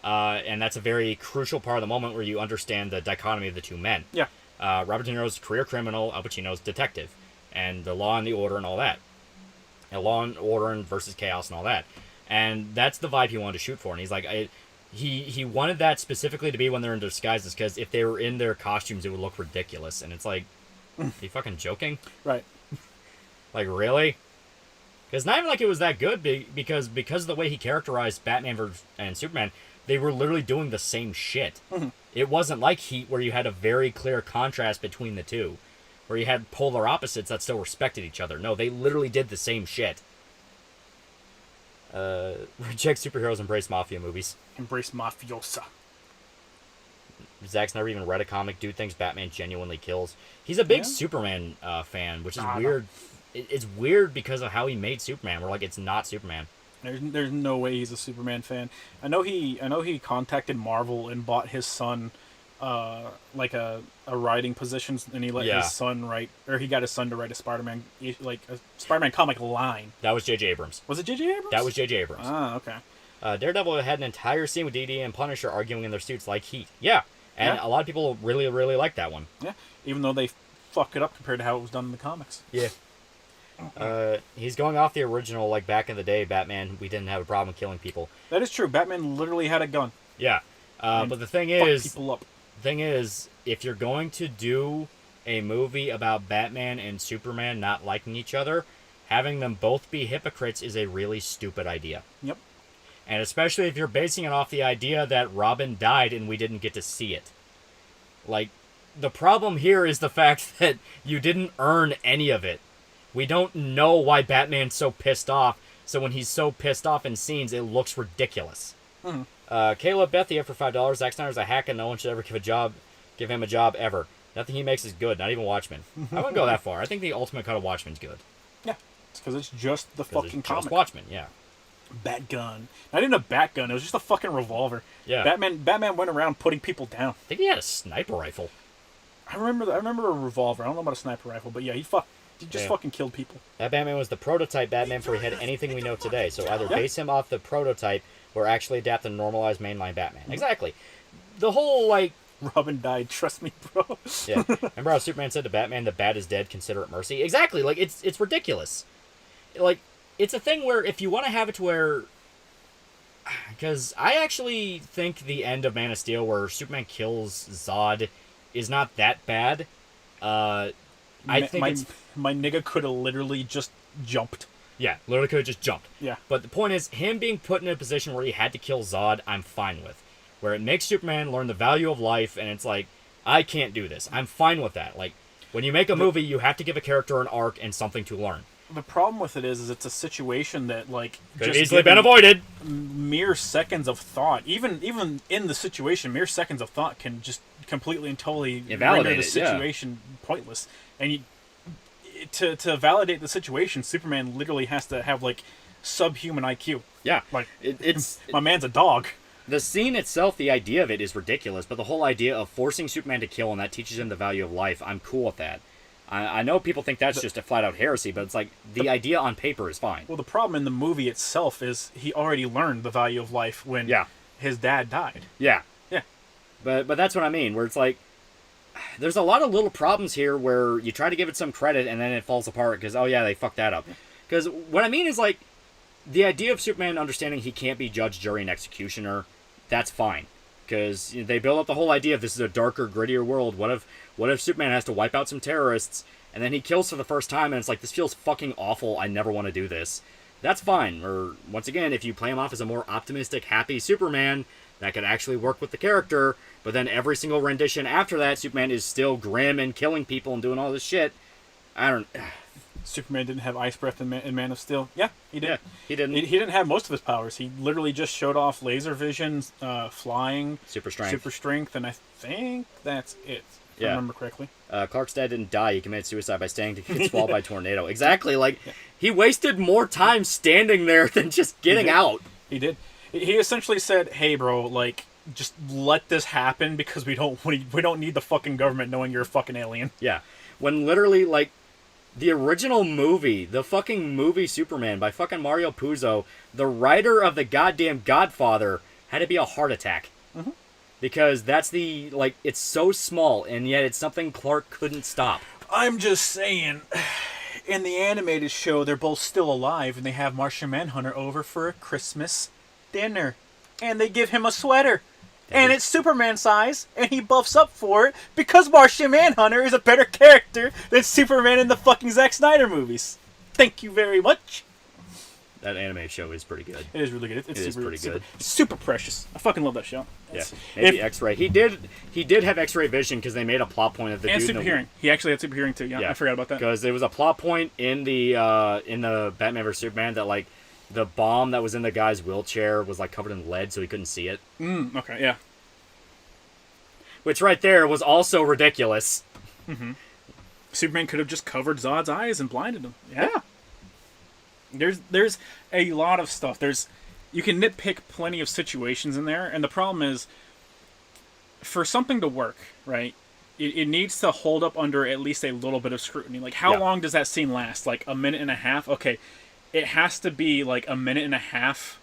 And that's a very crucial part of the moment where you understand the dichotomy of the two men. Yeah. Robert De Niro's career criminal, Al Pacino's detective. And the law and the order and all that. And law and order and versus chaos and all that. And that's the vibe he wanted to shoot for. And he's like, he wanted that specifically to be when they're in disguises, because if they were in their costumes, it would look ridiculous. And it's like, are you fucking joking? Right. Like, really? Because not even like it was that good, because of the way he characterized Batman and Superman, they were literally doing the same shit. It wasn't like Heat, where you had a very clear contrast between the two, where you had polar opposites that still respected each other. No, they literally did the same shit. Reject superheroes, embrace mafia movies. Embrace mafiosa. Zack's never even read a comic. Dude thinks Batman genuinely kills. He's a big Superman fan, which is weird. It's weird because of how he made Superman. We're like, it's not Superman. There's no way he's a Superman fan. I know he contacted Marvel and bought his son like a writing position, and he let his son write, or he got his son to write a Spider-Man comic line. That was J.J. Abrams. Was it J.J. Abrams? That was J.J. Abrams. Ah, okay. Daredevil had an entire scene with DD and Punisher arguing in their suits like Heat. Yeah, and a lot of people really, really like that one. Yeah, even though they fuck it up compared to how it was done in the comics. Yeah. He's going off the original, like back in the day, Batman, we didn't have a problem killing people. That is true. Batman literally had a gun. Yeah. But the thing is, if you're going to do a movie about Batman and Superman not liking each other, having them both be hypocrites is a really stupid idea. Yep. And especially if you're basing it off the idea that Robin died and we didn't get to see it. Like, the problem here is the fact that you didn't earn any of it. We don't know why Batman's so pissed off, so when he's so pissed off in scenes, it looks ridiculous. Caleb Bethia for $5. Zack Snyder's a hack and no one should ever give him a job ever. Nothing he makes is good, not even Watchmen. I wouldn't go that far. I think the ultimate cut of Watchmen's good. Yeah, it's because it's just the fucking comic. Just Watchmen, yeah. Bat gun. Not even a bat gun, it was just a fucking revolver. Yeah. Batman went around putting people down. I think he had a sniper rifle. I remember a revolver. I don't know about a sniper rifle, but yeah, he just fucking killed people. That Batman was the prototype Batman before he had anything we know today. So either base him off the prototype or actually adapt and normalize mainline Batman. Exactly. The whole, like... Robin died, trust me, bro. Yeah. Remember how Superman said to Batman, the bat is dead, consider it mercy? Exactly. Like, it's ridiculous. Like, it's a thing where if you want to have it to where... Because I actually think the end of Man of Steel where Superman kills Zod is not that bad. I think my nigga could have literally just jumped. Yeah, literally could have just jumped. Yeah. But the point is, him being put in a position where he had to kill Zod, I'm fine with. Where it makes Superman learn the value of life, and it's like, I can't do this. I'm fine with that. Like, when you make a movie, you have to give a character an arc and something to learn. The problem with it is it's a situation that, like... Could have easily been avoided. Mere seconds of thought. Even in the situation, mere seconds of thought can just completely and totally render the situation pointless. And to validate the situation, Superman literally has to have, like, subhuman IQ. Yeah. Like, it's my man's a dog. The scene itself, the idea of it is ridiculous, but the whole idea of forcing Superman to kill and that teaches him the value of life, I'm cool with that. I know people think that's just a flat-out heresy, but it's like, the idea on paper is fine. Well, the problem in the movie itself is he already learned the value of life when his dad died. Yeah. Yeah. But that's what I mean, where it's like, there's a lot of little problems here where you try to give it some credit and then it falls apart because, oh yeah, they fucked that up. Because what I mean is, like, the idea of Superman understanding he can't be judge, jury, and executioner, that's fine. because they build up the whole idea of this is a darker, grittier world. What if Superman has to wipe out some terrorists, and then he kills for the first time, and it's like, this feels fucking awful. I never want to do this. That's fine. Or, once again, if you play him off as a more optimistic, happy Superman, that could actually work with the character, but then every single rendition after that, Superman is still grim and killing people and doing all this shit. I don't... Superman didn't have ice breath in Man of Steel. Yeah, he did. Yeah, he didn't. He didn't have most of his powers. He literally just showed off laser vision, flying, Super strength, and I think that's it. If I Yeah. remember correctly. Clark's dad didn't die. He committed suicide by staying to get swallowed by a tornado. Exactly. Like, he wasted more time standing there than just getting out. He did. He essentially said, "Hey, bro, like, just let this happen because we don't need the fucking government knowing you're a fucking alien." Yeah. When literally, like, the original movie, the fucking movie Superman by fucking Mario Puzo, the writer of the goddamn Godfather had to be a heart attack. Mm-hmm. Because that's the, like, it's so small, and yet it's something Clark couldn't stop. I'm just saying, in the animated show, they're both still alive, and they have Martian Manhunter over for a Christmas dinner. And they give him a sweater. And it's Superman size, and he buffs up for it because Martian Manhunter is a better character than Superman in the fucking Zack Snyder movies. Thank you very much. That anime show is pretty good. It is really good. It's It is super, pretty good. Super precious. I fucking love that show. Yeah, maybe X-ray. He did have X-ray vision because they made a plot point of the and dude. super hearing. He actually had super hearing too. Yeah, I forgot about that. Because there was a plot point in the Batman vs Superman that, like, the bomb that was in the guy's wheelchair was, like, covered in lead, so he couldn't see it. Okay, yeah. Which right there was also ridiculous. Mm-hmm. Superman could have just covered Zod's eyes and blinded him. Yeah. There's a lot of stuff. You can nitpick plenty of situations in there, and the problem is, for something to work, right, it needs to hold up under at least a little bit of scrutiny. Like, how long does that scene last? Like, a minute and a half? Okay, it has to be like a minute and a half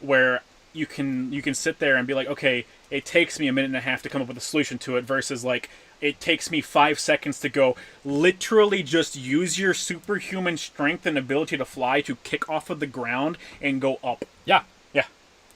where you can sit there and be like, okay, it takes me a minute and a half to come up with a solution to it, versus like, it takes me 5 seconds to go, literally just use your superhuman strength and ability to fly to kick off of the ground and go up. Yeah. Yeah.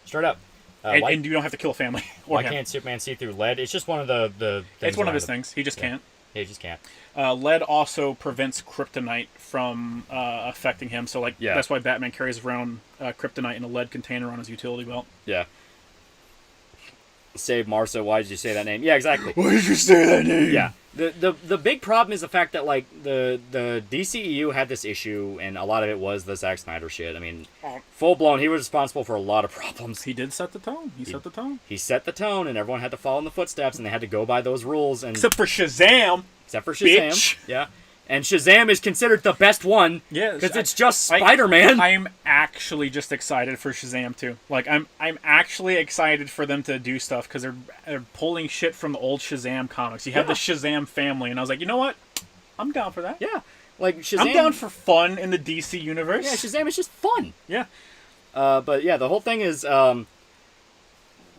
Straight up. And you don't have to kill a family. Why can't Superman see through lead? It's just one of the things. It's one of his things. He just can't. He just can't. Lead also prevents kryptonite from affecting him, so like that's why Batman carries around kryptonite in a lead container on his utility belt. Yeah. Save Martha. Why did you say that name? Yeah, exactly. Why did you say that name? Yeah. The big problem is the fact that, like, the DCEU had this issue, and a lot of it was the Zack Snyder shit. I mean, full blown, he was responsible for a lot of problems. He did set the tone. He set the tone. He set the tone, and everyone had to follow in the footsteps, and they had to go by those rules. And except for Shazam. Bitch. Yeah. And Shazam is considered the best one. Yeah, because it's just Spider-Man. I'm actually just excited for Shazam too. Like I'm actually excited for them to do stuff because they're pulling shit from the old Shazam comics. You have the Shazam family, and I was like, you know what? I'm down for that. Yeah, like Shazam. I'm down for fun in the DC universe. Yeah, Shazam is just fun. Yeah. But yeah, the whole thing is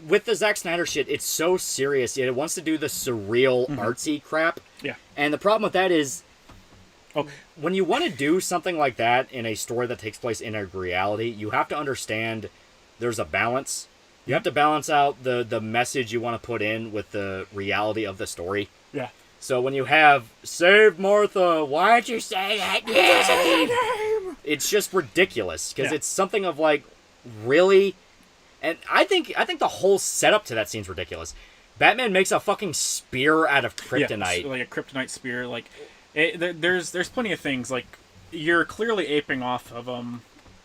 with the Zack Snyder shit, it's so serious. It wants to do the surreal, artsy crap. Yeah. And the problem with that is, when you want to do something like that in a story that takes place in a reality, you have to understand there's a balance. You have to balance out the message you want to put in with the reality of the story. Yeah. So when you have, save Martha, why'd you say that name? It's just ridiculous, because it's something of like, really? And I think the whole setup to that scene's ridiculous. Batman makes a fucking spear out of kryptonite. Yeah, like a kryptonite spear, like... There's plenty of things, like, you're clearly aping off of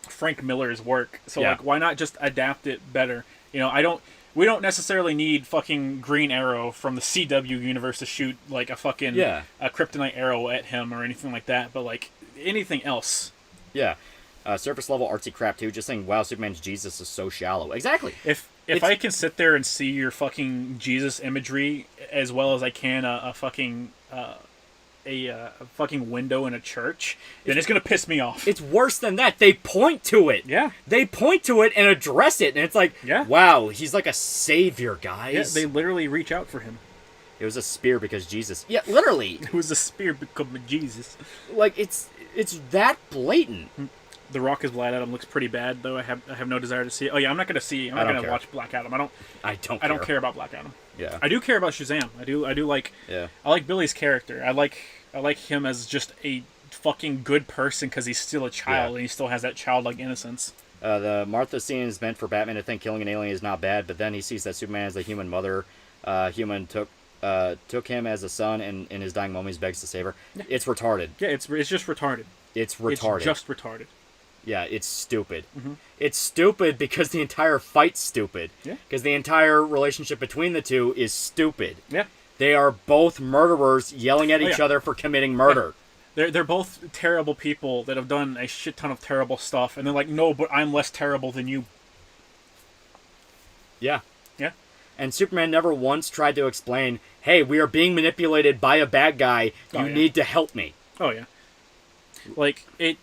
Frank Miller's work, so like, why not just adapt it better? You know, we don't necessarily need fucking Green Arrow from the CW universe to shoot like a fucking a kryptonite arrow at him or anything like that, but like anything else. Yeah. Surface level artsy crap too, just saying, wow, Superman's Jesus is so shallow. Exactly. If I can sit there and see your fucking Jesus imagery as well as I can a fucking fucking window in a church, then it's gonna piss me off. It's worse than that. They point to it. Yeah. They point to it and address it, and it's like, wow, he's like a savior, guys. Yeah, they literally reach out for him. It was a spear because Jesus. Yeah, literally. It was a spear because of Jesus. Like, it's that blatant. The Rock as Black Adam looks pretty bad, though. I have no desire to see it. Oh yeah, I'm not gonna watch Black Adam. I don't care about Black Adam. Yeah. I do care about Shazam. I do like. Yeah. I like Billy's character. I like him as just a fucking good person because he's still a child and he still has that childlike innocence. The Martha scene is meant for Batman to think killing an alien is not bad, but then he sees that Superman is a human mother. Human took him as a son, and in his dying moments begs to save her. Yeah. It's retarded. Yeah, it's just retarded. It's retarded. It's just retarded. Yeah, it's stupid. Mm-hmm. It's stupid because the entire fight's stupid. Yeah. Because the entire relationship between the two is stupid. Yeah. They are both murderers yelling at each other for committing murder. Yeah. They're both terrible people that have done a shit ton of terrible stuff, and they're like, no, but I'm less terrible than you. Yeah. Yeah. And Superman never once tried to explain, hey, we are being manipulated by a bad guy. You need to help me. Oh, yeah. Like, a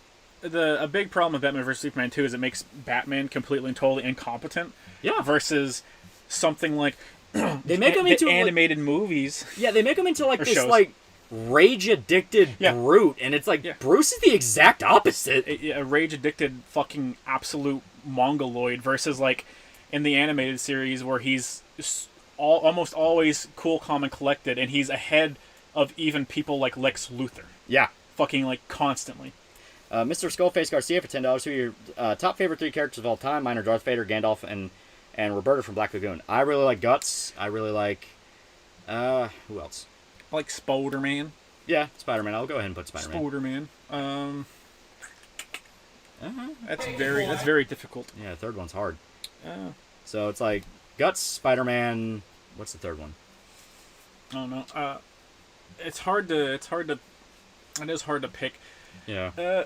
big problem with Batman vs. Superman 2 is it makes Batman completely and totally incompetent. Yeah. Versus something like they make him into animated movies. Yeah, they make him into like this shows. like rage-addicted brute, and it's like Bruce is the exact opposite. A rage-addicted fucking absolute mongoloid versus like in the animated series where he's almost always cool, calm, and collected, and he's ahead of even people like Lex Luthor. Yeah. Fucking like constantly. Mr. Skullface Garcia for $10. Who are your top favorite 3 characters of all time? Mine are Darth Vader, Gandalf, and Roberta from Black Lagoon. I really like Guts. I really like... who else? I like Spider-Man. Yeah, Spider-Man. I'll go ahead and put Spider-Man. Spider-Man. That's very difficult. Yeah, the third one's hard. So it's like Guts, Spider-Man... What's the third one? I don't know. It is hard to pick. Yeah.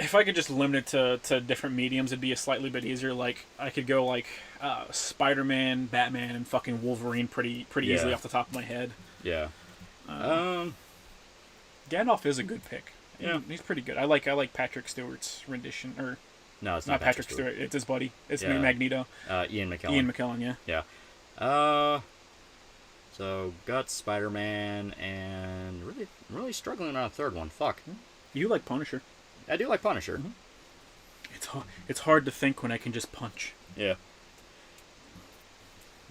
If I could just limit it to different mediums, it'd be a slightly bit easier. Like, I could go, like, Spider-Man, Batman, and fucking Wolverine pretty easily off the top of my head. Yeah. Gandalf is a good pick. Yeah. He's pretty good. I like Patrick Stewart's rendition. Or no, it's not Patrick Stewart. It's his buddy. It's Magneto. Ian McKellen. Ian McKellen, yeah. Yeah. So, Guts, Spider-Man, and really struggling on a third one. Fuck. You like Punisher. I do like Punisher. Mm-hmm. It's hard to think when I can just punch. Yeah.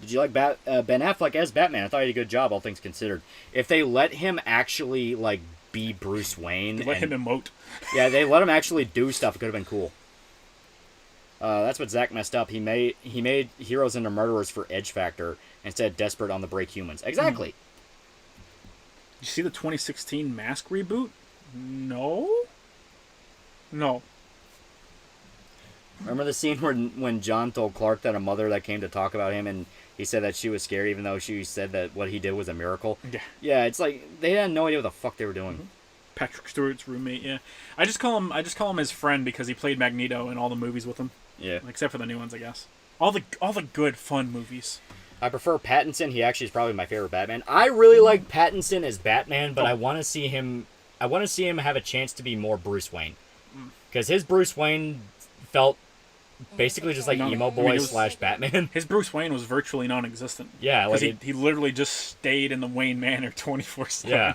Did you like Ben Affleck as Batman? I thought he did a good job, all things considered. If they let him actually, like, be Bruce Wayne... Let him emote. Yeah, they let him actually do stuff. It could have been cool. That's what Zack messed up. He made heroes into murderers for edge factor instead desperate on the break humans. Exactly. Did you see the 2016 Mask reboot? No. Remember the scene when John told Clark that a mother that came to talk about him and he said that she was scared even though she said that what he did was a miracle? Yeah. Yeah, it's like they had no idea what the fuck they were doing. Mm-hmm. Patrick Stewart's roommate, yeah. I just call him his friend because he played Magneto in all the movies with him. Yeah. Except for the new ones, I guess. All the good fun movies. I prefer Pattinson. He actually is probably my favorite Batman. I really like Pattinson as Batman, but I want to see him have a chance to be more Bruce Wayne. Because his Bruce Wayne felt basically just like emo boy / Batman. His Bruce Wayne was virtually non-existent. Yeah, like he literally just stayed in the Wayne Manor 24/7. Yeah,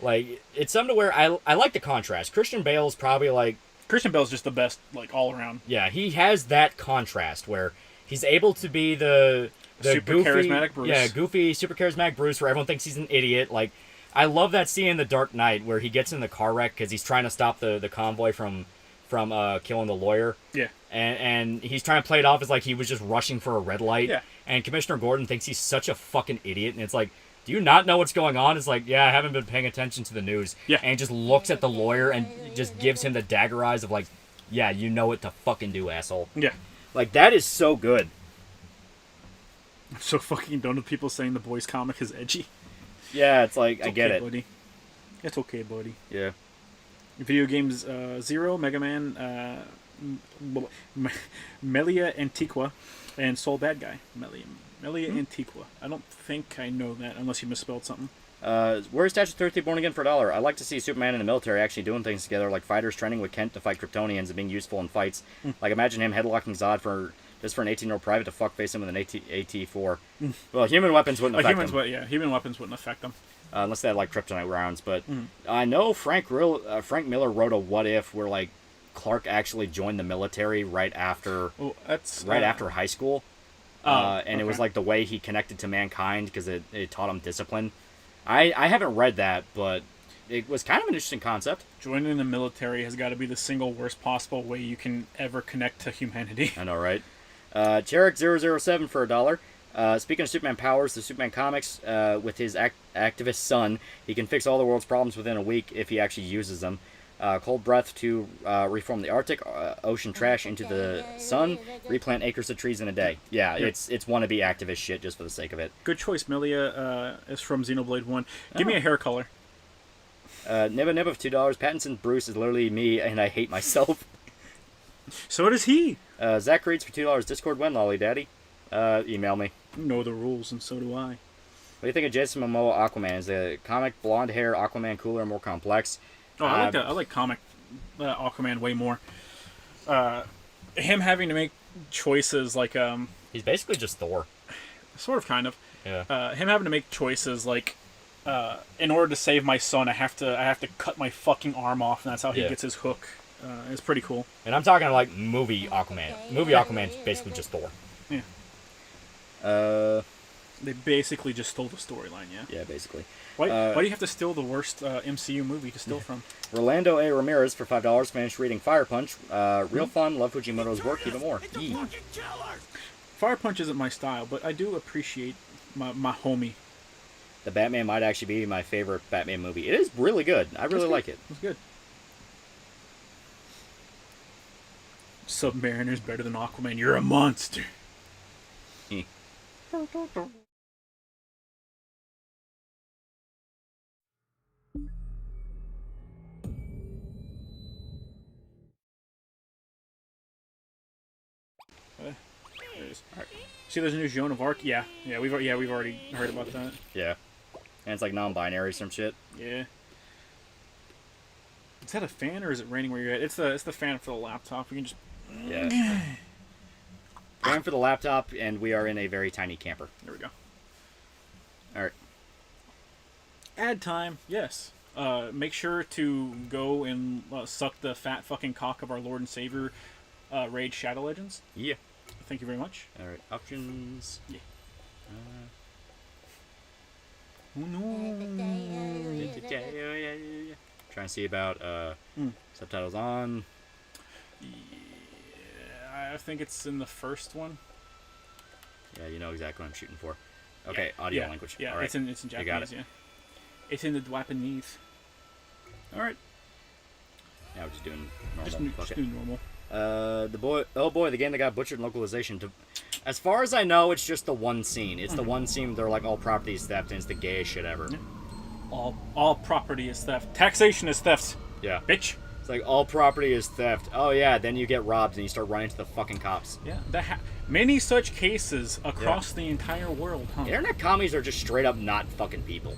like it's something to where I like the contrast. Christian Bale's probably like Christian Bale's just the best like all around. Yeah, he has that contrast where he's able to be the super goofy, charismatic Bruce. Yeah, goofy, super charismatic Bruce, where everyone thinks he's an idiot. Like I love that scene in The Dark Knight where he gets in the car wreck because he's trying to stop the convoy from killing the lawyer. Yeah. And he's trying to play it off as like he was just rushing for a red light. Yeah. And Commissioner Gordon thinks he's such a fucking idiot. And it's like, do you not know what's going on? It's like, yeah, I haven't been paying attention to the news. Yeah. And just looks at the lawyer and just gives him the dagger eyes of like, yeah, you know what to fucking do, asshole. Yeah. Like, that is so good. I'm so fucking done with people saying the boys comic is edgy. Yeah, it's like, I okay, get it. Buddy. It's okay, buddy. Yeah. Video games, Zero, Mega Man, Melia Antiqua, and Soul Bad Guy. Melia Antiqua. I don't think I know that, unless you misspelled something. Where's Statue 33 Born Again for $1? I like to see Superman and the military actually doing things together, like fighters training with Kent to fight Kryptonians and being useful in fights. Like, imagine him headlocking Zod for an 18-year-old private to fuckface him with an AT-4. Well, human weapons wouldn't affect him. Human weapons wouldn't affect them. Unless they had, like, kryptonite rounds. But I know Frank Miller wrote a what-if where, like, Clark actually joined the military right after after high school. And it was like the way he connected to mankind because it taught him discipline. I haven't read that, but it was kind of an interesting concept. Joining the military has got to be the single worst possible way you can ever connect to humanity. I know, right? Cherrick007 for $1. Speaking of Superman powers, the Superman comics, with his activist son, he can fix all the world's problems within a week if he actually uses them. Cold breath to reform the Arctic, ocean trash into the sun, replant acres of trees in a day. Yeah, it's wannabe activist shit just for the sake of it. Good choice, Melia is from Xenoblade 1. Give me a hair color. Nibba for $2. Pattinson Bruce is literally me, and I hate myself. So does he. Zach Reeds for $2. Discord when, Lolly Daddy? Email me. You know the rules, and so do I. What do you think of Jason Momoa Aquaman? Is the comic blonde hair Aquaman cooler and more complex? Oh, I like comic Aquaman way more. Him having to make choices like he's basically just Thor. Sort of, kind of. Yeah. Him having to make choices like in order to save my son, I have to cut my fucking arm off, and that's how he gets his hook. It's pretty cool. And I'm talking like movie Aquaman. Movie Aquaman's basically just Thor. Yeah. They basically just stole the storyline, yeah? Yeah, basically. Why do you have to steal the worst MCU movie to steal from? Rolando A. Ramirez for $5. Finished reading Fire Punch. Real fun. Love Fujimoto's work even more. Fire Punch isn't my style, but I do appreciate my homie. The Batman might actually be my favorite Batman movie. It is really good. I really like it. It's good. Submariner's better than Aquaman. You're a monster. Right. See, there's a new Joan of Arc. Yeah, we've already heard about that. Yeah, and it's like non-binary, some shit. Yeah. Is that a fan or is it raining where you're at? It's the fan for the laptop. We can just. Yeah. Fan for the laptop, and we are in a very tiny camper. There we go. All right. Ad time. Yes. Make sure to go and suck the fat fucking cock of our Lord and Savior, Raid Shadow Legends. Yeah. Thank you very much. All right, options. Yeah. Oh no. Trying to see about subtitles on. Yeah, I think it's in the first one. Yeah, you know exactly what I'm shooting for. Okay, audio language. Yeah, all right. it's in Japanese. got it. Yeah, it's in the Japanese. All right. Now we're just doing normal. Just doing normal. The game that got butchered in localization. As far as I know, it's just the one scene. It's the one scene they're like, all property is theft, and it's the gayest shit ever. Yeah. All property is theft. Taxation is theft. Yeah. Bitch. It's like, all property is theft. Oh yeah, then you get robbed and you start running to the fucking cops. Yeah. Many such cases across the entire world, huh? Internet commies are just straight up not fucking people.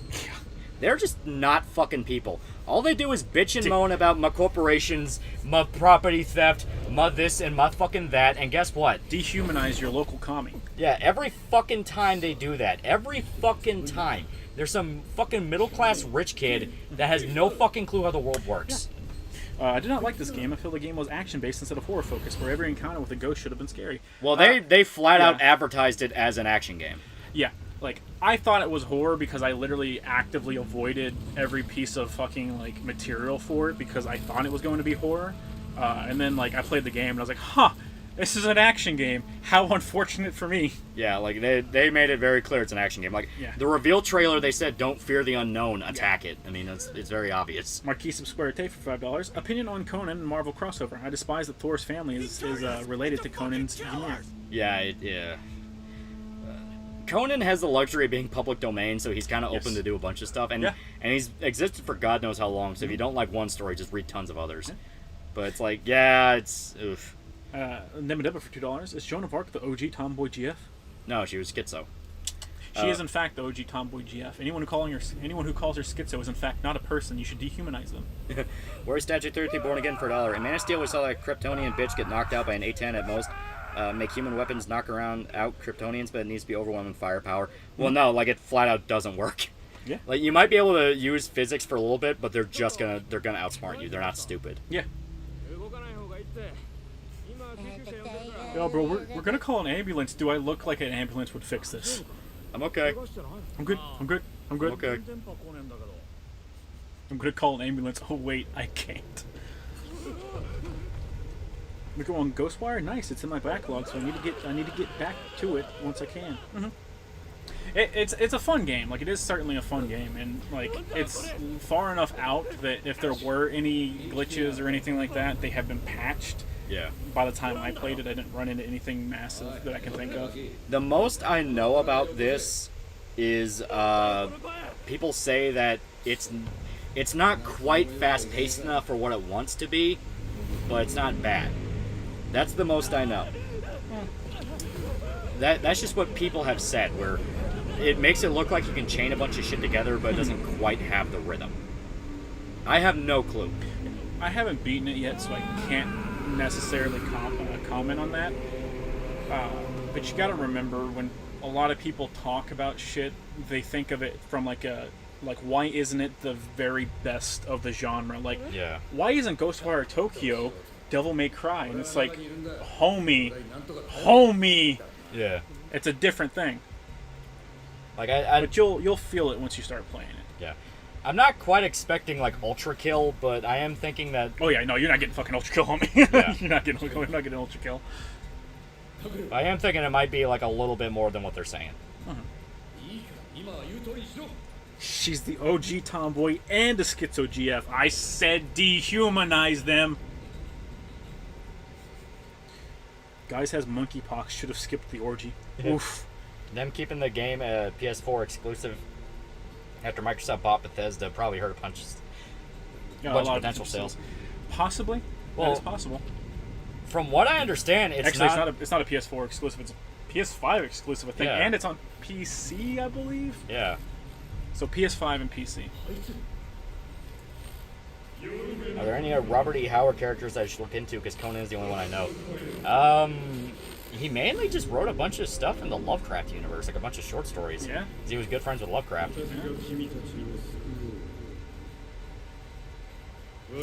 They're just not fucking people. All they do is bitch and moan about my corporations, my property theft, my this and my fucking that, and guess what? Dehumanize your local commie. Yeah, every fucking time they do that. Every fucking time. There's some fucking middle-class rich kid that has no fucking clue how the world works. I did not like this game. I feel the game was action-based instead of horror-focused, where every encounter with a ghost should have been scary. Well, they flat out advertised it as an action game. Yeah. Like, I thought it was horror because I literally actively avoided every piece of fucking, like, material for it because I thought it was going to be horror. And then, like, I played the game and I was like, huh, this is an action game. How unfortunate for me. Yeah, like, they made it very clear it's an action game. Like, the reveal trailer, they said, don't fear the unknown, attack it. I mean, it's very obvious. Marquis of Square Tay for $5. Opinion on Conan and Marvel crossover. I despise that Thor's family is related to Conan's Ymir. Yeah. Conan has the luxury of being public domain, so he's kind of open to do a bunch of stuff, and he's existed for God knows how long. So if you don't like one story, just read tons of others. But it's like, it's oof. Nemadeba for $2. Is Joan of Arc the OG Tomboy GF? No, she was schizo. She is in fact the OG Tomboy GF. Anyone who calls her schizo is in fact not a person. You should dehumanize them. Where's Statue 33 born again for $1? In Man of Steel, we saw that Kryptonian bitch get knocked out by an A10 at most. Make human weapons knock out Kryptonians, but it needs to be overwhelming firepower. Well, no, like it flat out doesn't work. Yeah. Like you might be able to use physics for a little bit, but they're gonna outsmart you. They're not stupid. Yeah. Yo, bro, we're gonna call an ambulance. Do I look like an ambulance would fix this? I'm okay. I'm good. I'm good. I'm good. Okay. I'm gonna call an ambulance. Oh wait, I can't. We go on Ghostwire. Nice. It's in my backlog, so I need to get back to it once I can. It's a fun game. Like, it is certainly a fun game, and like it's far enough out that if there were any glitches or anything like that, they have been patched. Yeah. By the time I played it, I didn't run into anything massive that I can think of. The most I know about this is people say that it's not quite fast-paced enough for what it wants to be, but it's not bad. That's the most I know. That's just what people have said, where it makes it look like you can chain a bunch of shit together, but it doesn't quite have the rhythm. I have no clue. I haven't beaten it yet, so I can't necessarily comment on that. But you gotta remember, when a lot of people talk about shit, they think of it from like why isn't it the very best of the genre? Like, yeah. Why isn't Ghostwire Tokyo Devil May Cry? And it's like, homie, Yeah. it's a different thing. Like but you'll feel it once you start playing it. Yeah. I'm not quite expecting like Ultra Kill, but I am thinking that. Oh yeah, no, you're not getting fucking Ultra Kill, homie. Yeah. You're not getting Ultra Kill. I am thinking it might be like a little bit more than what they're saying. She's the OG tomboy and a schizo GF. I said dehumanize them. Guys has monkeypox. Should have skipped the orgy. Oof. Them keeping the game a PS4 exclusive after Microsoft bought Bethesda probably hurt a bunch of potential sales. Possibly. Well, that is possible. From what I understand, it's actually not... it's not a PS4 exclusive. It's a PS5 exclusive, I think, Yeah. and it's on PC, I believe. Yeah. So PS5 and PC. Are there any Robert E. Howard characters I should look into? Because Conan is the only one I know. He mainly just wrote a bunch of stuff in the Lovecraft universe, like a bunch of short stories. Yeah. He was good friends with Lovecraft.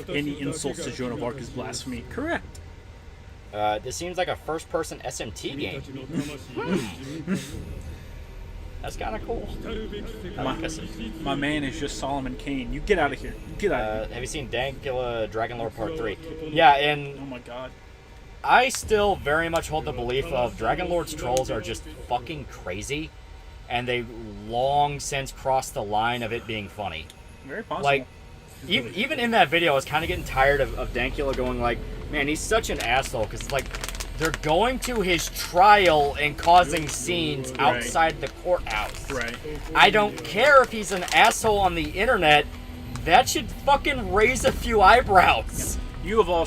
Any insults to Joan of Arc is blasphemy. Correct. This seems like a first-person SMT game. That's kind of cool. My man is just Solomon Kane. You get out of here. Get out of here. Have you seen Dankula Dragonlord Part 3? Yeah, and Oh my god. I still very much hold the belief of Dragonlord's trolls are just fucking crazy, and they long since crossed the line of it being funny. Very possible. Like, even in that video, I was kind of getting tired of Dankula going like, man, he's such an asshole, because, like, they're going to his trial and causing scenes outside the courthouse. Right. I don't care if he's an asshole on the internet. That should fucking raise a few eyebrows. You of all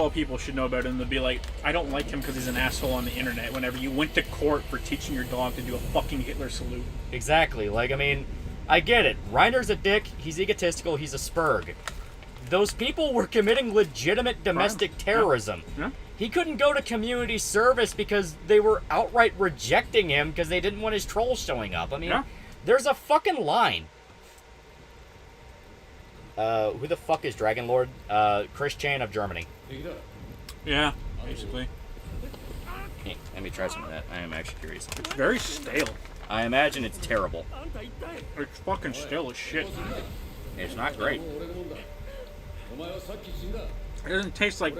people should know better than to be like, I don't like him because he's an asshole on the internet. Whenever you went to court for teaching your dog to do a fucking Hitler salute. Exactly. Like, I mean, I get it. Reiner's a dick. He's egotistical. He's a spurg. Those people were committing legitimate domestic terrorism. Yeah. He couldn't go to community service because they were outright rejecting him because they didn't want his trolls showing up. I mean, there's a fucking line. Who the fuck is Dragonlord? Chris Chan of Germany. Yeah, basically. Hey, let me try some of that. I am actually curious. It's very stale. I imagine it's terrible. It's fucking stale as shit. It's not great. It doesn't taste like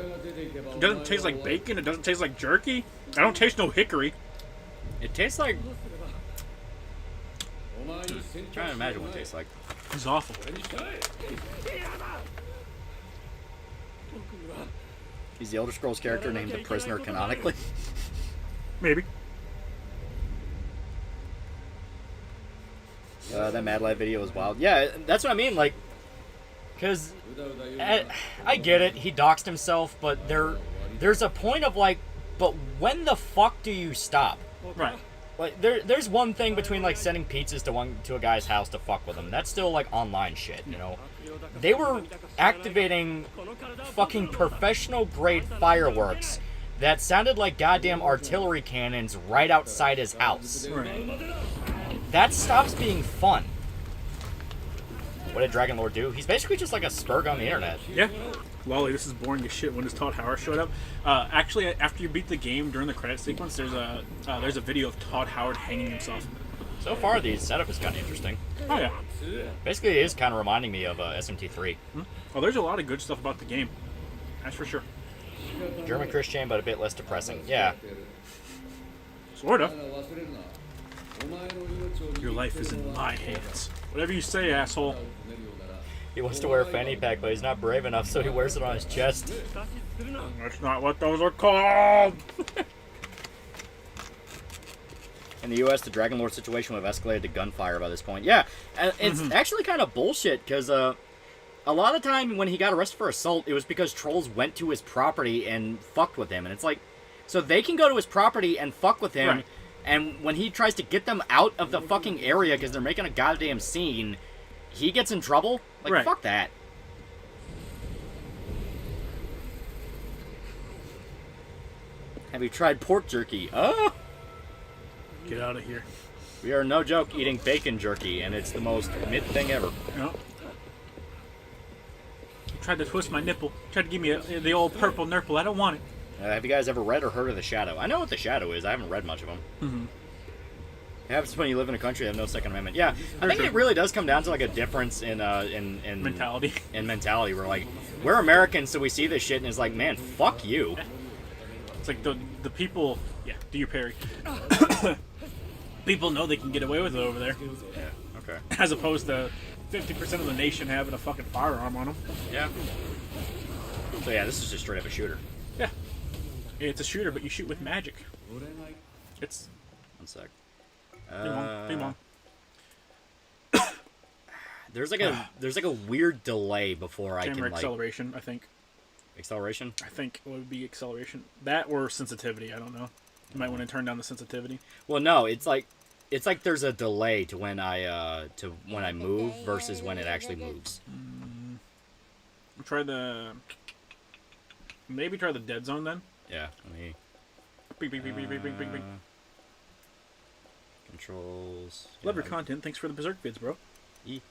bacon. It doesn't taste like jerky. I don't taste no hickory. It tastes like... I'm trying to imagine what it tastes like. It's awful. He's the Elder Scrolls character named the Prisoner canonically. Maybe. That Mad Lad video was wild. Yeah, that's what I mean, like... Because... I get it, he doxed himself, but there's a point of, like... But when the fuck do you stop? Right. Like, there's one thing between, like, sending pizzas to a guy's house to fuck with him. That's still, like, online shit, you know? They were activating fucking professional-grade fireworks that sounded like goddamn artillery cannons right outside his house. Right. That stops being fun. What did Dragon Lord do? He's basically just like a spurg on the internet. Yeah. Lolly, this is boring as shit. When does Todd Howard showed up? Actually, after you beat the game during the credit sequence, there's a video of Todd Howard hanging himself. So far, the setup is kind of interesting. Oh yeah. Basically, it is kind of reminding me of SMT3. Oh, there's a lot of good stuff about the game. That's for sure. German Christian, but a bit less depressing. Yeah. Sort of. Your life is in my hands. Whatever you say, asshole. He wants to wear a fanny pack, but he's not brave enough, so he wears it on his chest. That's not what those are called. In the U.S., the Dragon Lord situation would have escalated to gunfire by this point. Yeah, and it's actually kind of bullshit, because a lot of the time when he got arrested for assault, it was because trolls went to his property and fucked with him. And it's like, so they can go to his property and fuck with him, right. And when he tries to get them out of the fucking area because they're making a goddamn scene, he gets in trouble? Like, right. Fuck that. Have you tried pork jerky? Oh! Get out of here. We are, no joke, eating bacon jerky, and it's the most mid thing ever. No. Tried to twist my nipple. Tried to give me the old purple nurple. I don't want it. Have you guys ever read or heard of The Shadow? I know what The Shadow is. I haven't read much of them. Mm-hmm. It happens when you live in a country that have no Second Amendment. Yeah, I think it really does come down to like a difference in mentality. In mentality, where like we're Americans, so we see this shit and it's like, man, fuck you. It's like the people. Yeah, do your parry. People know they can get away with it over there. Yeah. Okay. As opposed to 50% of the nation having a fucking firearm on them. Yeah. So yeah, this is just straight up a shooter. Yeah. It's a shooter, but you shoot with magic. It's. One sec. Bing bong. There's like a weird delay before I can Camera like acceleration, I think. Acceleration? I think it would be acceleration. That or sensitivity. I don't know. You might want to turn down the sensitivity. Well, no, it's like there's a delay to when I move versus when it actually moves. Try the dead zone then. Yeah. Let me. Bing, bing, bing, bing, bing, bing, bing, bing. Controls. Love your content. Thanks for the Berserk vids, bro. E.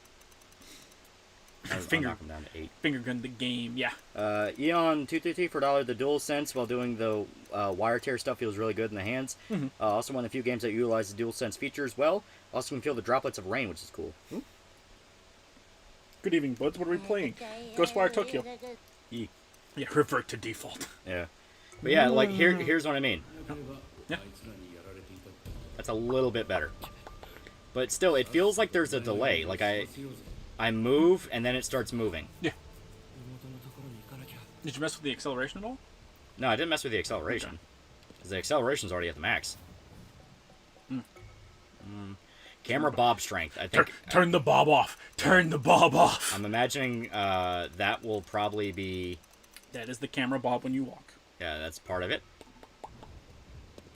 I'll knock him down to 8. Finger gun the game, yeah. Eon233 for $1. The DualSense while doing the wire tear stuff feels really good in the hands. Mm-hmm. Also one of the few games that utilize the DualSense features well. Also can feel the droplets of rain, which is cool. Good evening, buds. What are we playing? Ghostwire Tokyo. E. Yeah, revert to default. Yeah. But yeah, like here's what I mean. Yeah. That's a little bit better. But still, it feels like there's a delay. Like I move, and then it starts moving. Yeah. Did you mess with the acceleration at all? No, I didn't mess with the acceleration. Because the acceleration's already at the max. Camera bob strength. I think. Turn the bob off. Turn the bob off. I'm imagining that will probably be... That is the camera bob when you walk. Yeah, that's part of it.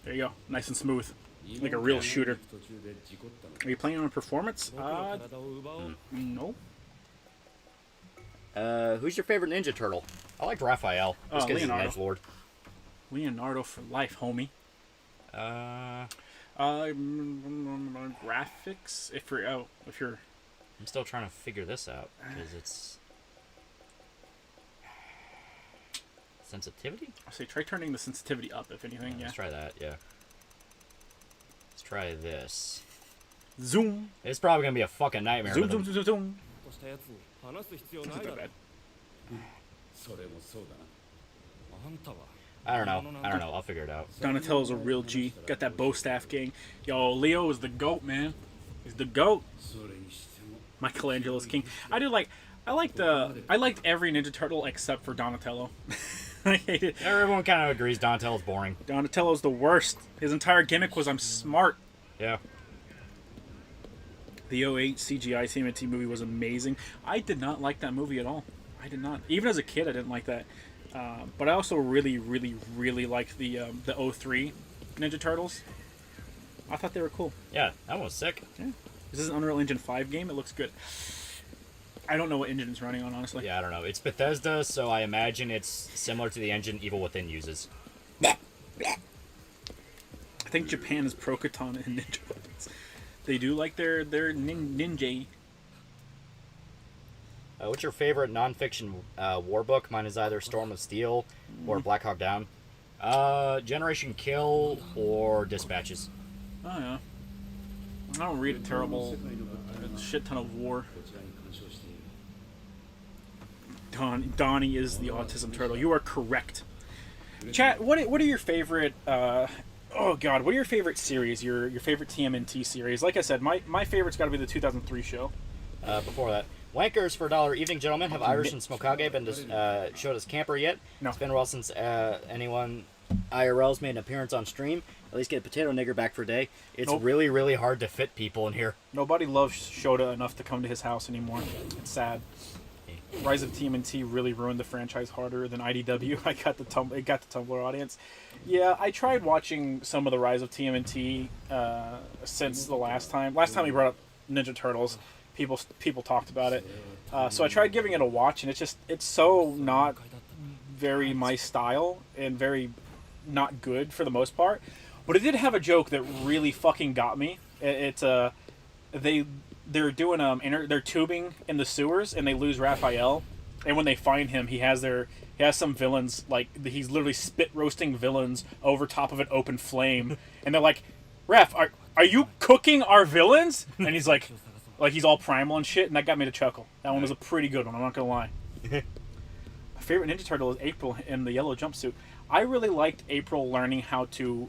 There you go. Nice and smooth. Like a real shooter. Are you playing on performance? No. Who's your favorite Ninja Turtle? I like Raphael. Just because he's an edgelord. Leonardo for life, homie. Graphics. If you're. I'm still trying to figure this out because it's sensitivity. I say try turning the sensitivity up, if anything. Yeah. Let's try that. Yeah. Let's try this. Zoom. It's probably gonna be a fucking nightmare. Zoom, zoom, zoom, zoom, zoom. It's not that bad. I don't know. I'll figure it out. Donatello's a real G. Got that bow staff gang. Yo, Leo is the GOAT, man. He's the GOAT. Michelangelo's king. I liked every Ninja Turtle except for Donatello. I hate it. Everyone kind of agrees Donatello's boring. Donatello's the worst. His entire gimmick was I'm smart. Yeah. The 08 CGI TMNT movie was amazing. I did not like that movie at all. I did not. Even as a kid, I didn't like that. But I also really, really, really liked the 03 Ninja Turtles. I thought they were cool. Yeah, that one was sick. Yeah. This is an Unreal Engine 5 game. It looks good. I don't know what engine it's running on, honestly. Yeah, I don't know. It's Bethesda, so I imagine it's similar to the engine Evil Within uses. I think Japan is pro katana and ninja weapons. They do like their ninja. What's your favorite nonfiction war book? Mine is either Storm of Steel or Black Hawk Down. Generation Kill or Dispatches. Oh yeah. I don't read a terrible shit ton of war. Donnie is the autism turtle. You are correct. Chat, what are your favorite oh god, what are your favorite series? Your favorite TMNT series? Like I said, my favorite's got to be the 2003 show. Before that, Wankers for $1. Evening, gentlemen. Have Irish and Smokage been showed as camper yet? No. It's been a while since anyone IRL's made an appearance on stream. At least get Potato Nigger back for a day. It's really, really hard to fit people in here. Nobody loves Shota enough to come to his house anymore. It's sad. Rise of TMNT really ruined the franchise harder than IDW. It got the Tumblr audience. Yeah, I tried watching some of the Rise of TMNT since the last time. Last time we brought up Ninja Turtles, people talked about it. So I tried giving it a watch, and it's so not very my style and very not good for the most part. But it did have a joke that really fucking got me. They're doing they're tubing in the sewers, and they lose Raphael. And when they find him, he has some villains, like he's literally spit roasting villains over top of an open flame, and they're like, "Raph, are you cooking our villains?" And he's like he's all primal and shit, and that got me to chuckle. That one was a pretty good one. I'm not gonna lie. My favorite Ninja Turtle is April in the yellow jumpsuit. I really liked April learning how to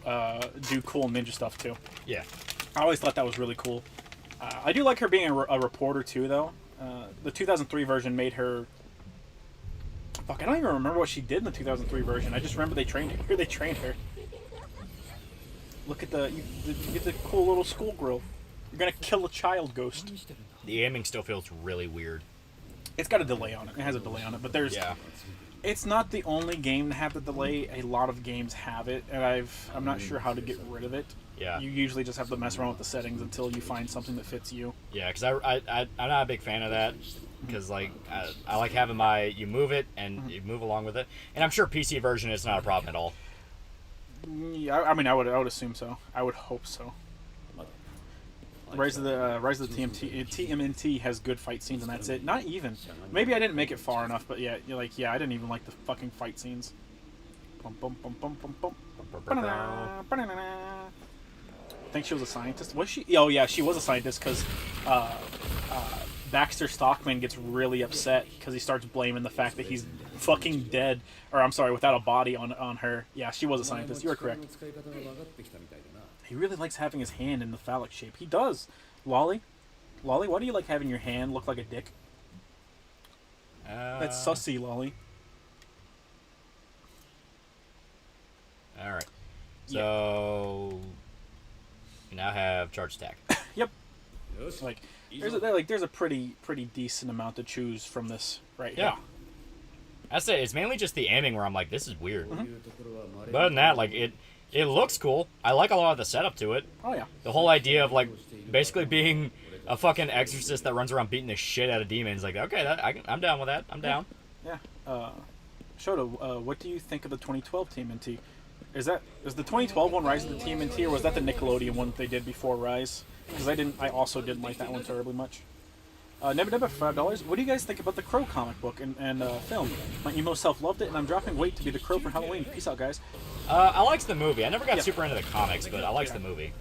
do cool ninja stuff too. Yeah, I always thought that was really cool. I do like her being a reporter too, though. The 2003 version made her. Fuck, I don't even remember what she did in the 2003 version. I just remember they trained her. They trained her. Look at you get the cool little schoolgirl. You're gonna kill a child ghost. the aiming still feels really weird. It's got a delay on it. It has a delay on it, but there's. Yeah. It's not the only game to have the delay. A lot of games have it, and I'm not sure how to get rid of it. Yeah. You usually just have to mess around with the settings until you find something that fits you. Yeah, because I'm not a big fan of that. Because like I like having you move it and you move along with it, and I'm sure PC version is not a problem at all. Yeah, I mean, I would assume so. I would hope so. Rise of the TMNT has good fight scenes, and that's it. Not even. Maybe I didn't make it far enough, but yeah, I didn't even like the fucking fight scenes. Bum, bum, bum, bum, bum, bum. Ba-na-na, ba-na-na. I think she was a scientist. Was she? Oh yeah, she was a scientist because Baxter Stockman gets really upset because he starts blaming the fact that he's fucking dead, or I'm sorry, without a body on her. Yeah, she was a scientist. You are correct. He really likes having his hand in the phallic shape. He does. Lolly, why do you like having your hand look like a dick? That's sussy, Lolly. All right. So you now have charge attack. Yep. There's a pretty decent amount to choose from this right here. Yeah. I say it's mainly just the aiming where I'm like, this is weird. But other than that, like it looks cool. I like a lot of the setup to it. Oh yeah. The whole idea of like basically being a fucking exorcist that runs around beating the shit out of demons. Like, okay, I'm down with that. I'm down. Yeah. Shota, what do you think of the 2012 TMNT? Is the 2012 one Rise of the TMNT, or was that the Nickelodeon one that they did before Rise? Because I also didn't like that one terribly much. Never for $5. What do you guys think about the Crow comic book and film? My emo self loved it, and I'm dropping weight to be the Crow for Halloween. Peace out, guys. I liked the movie. I never got super into the comics, but I liked the movie.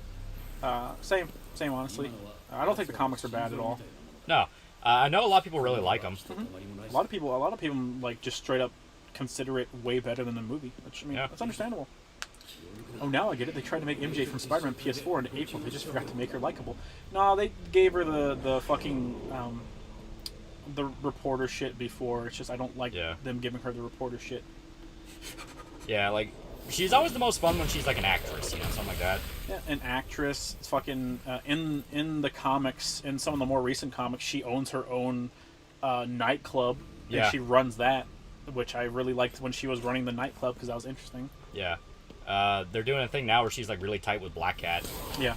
Same honestly. I don't think the comics are bad at all. No, I know a lot of people really like them. Mm-hmm. A lot of people like just straight up consider it way better than the movie, which that's understandable. Oh, now I get it. They tried to make MJ from Spider-Man PS4 in April. They just forgot to make her likable. No, they gave her the fucking the reporter shit before. It's just I don't like them giving her the reporter shit. Yeah, like she's always the most fun when she's like an actress, something like that. Yeah, an actress. It's fucking in the comics, in some of the more recent comics, she owns her own nightclub. And she runs that, which I really liked when she was running the nightclub because that was interesting. Yeah. They're doing a thing now where she's like really tight with Black Cat. Yeah.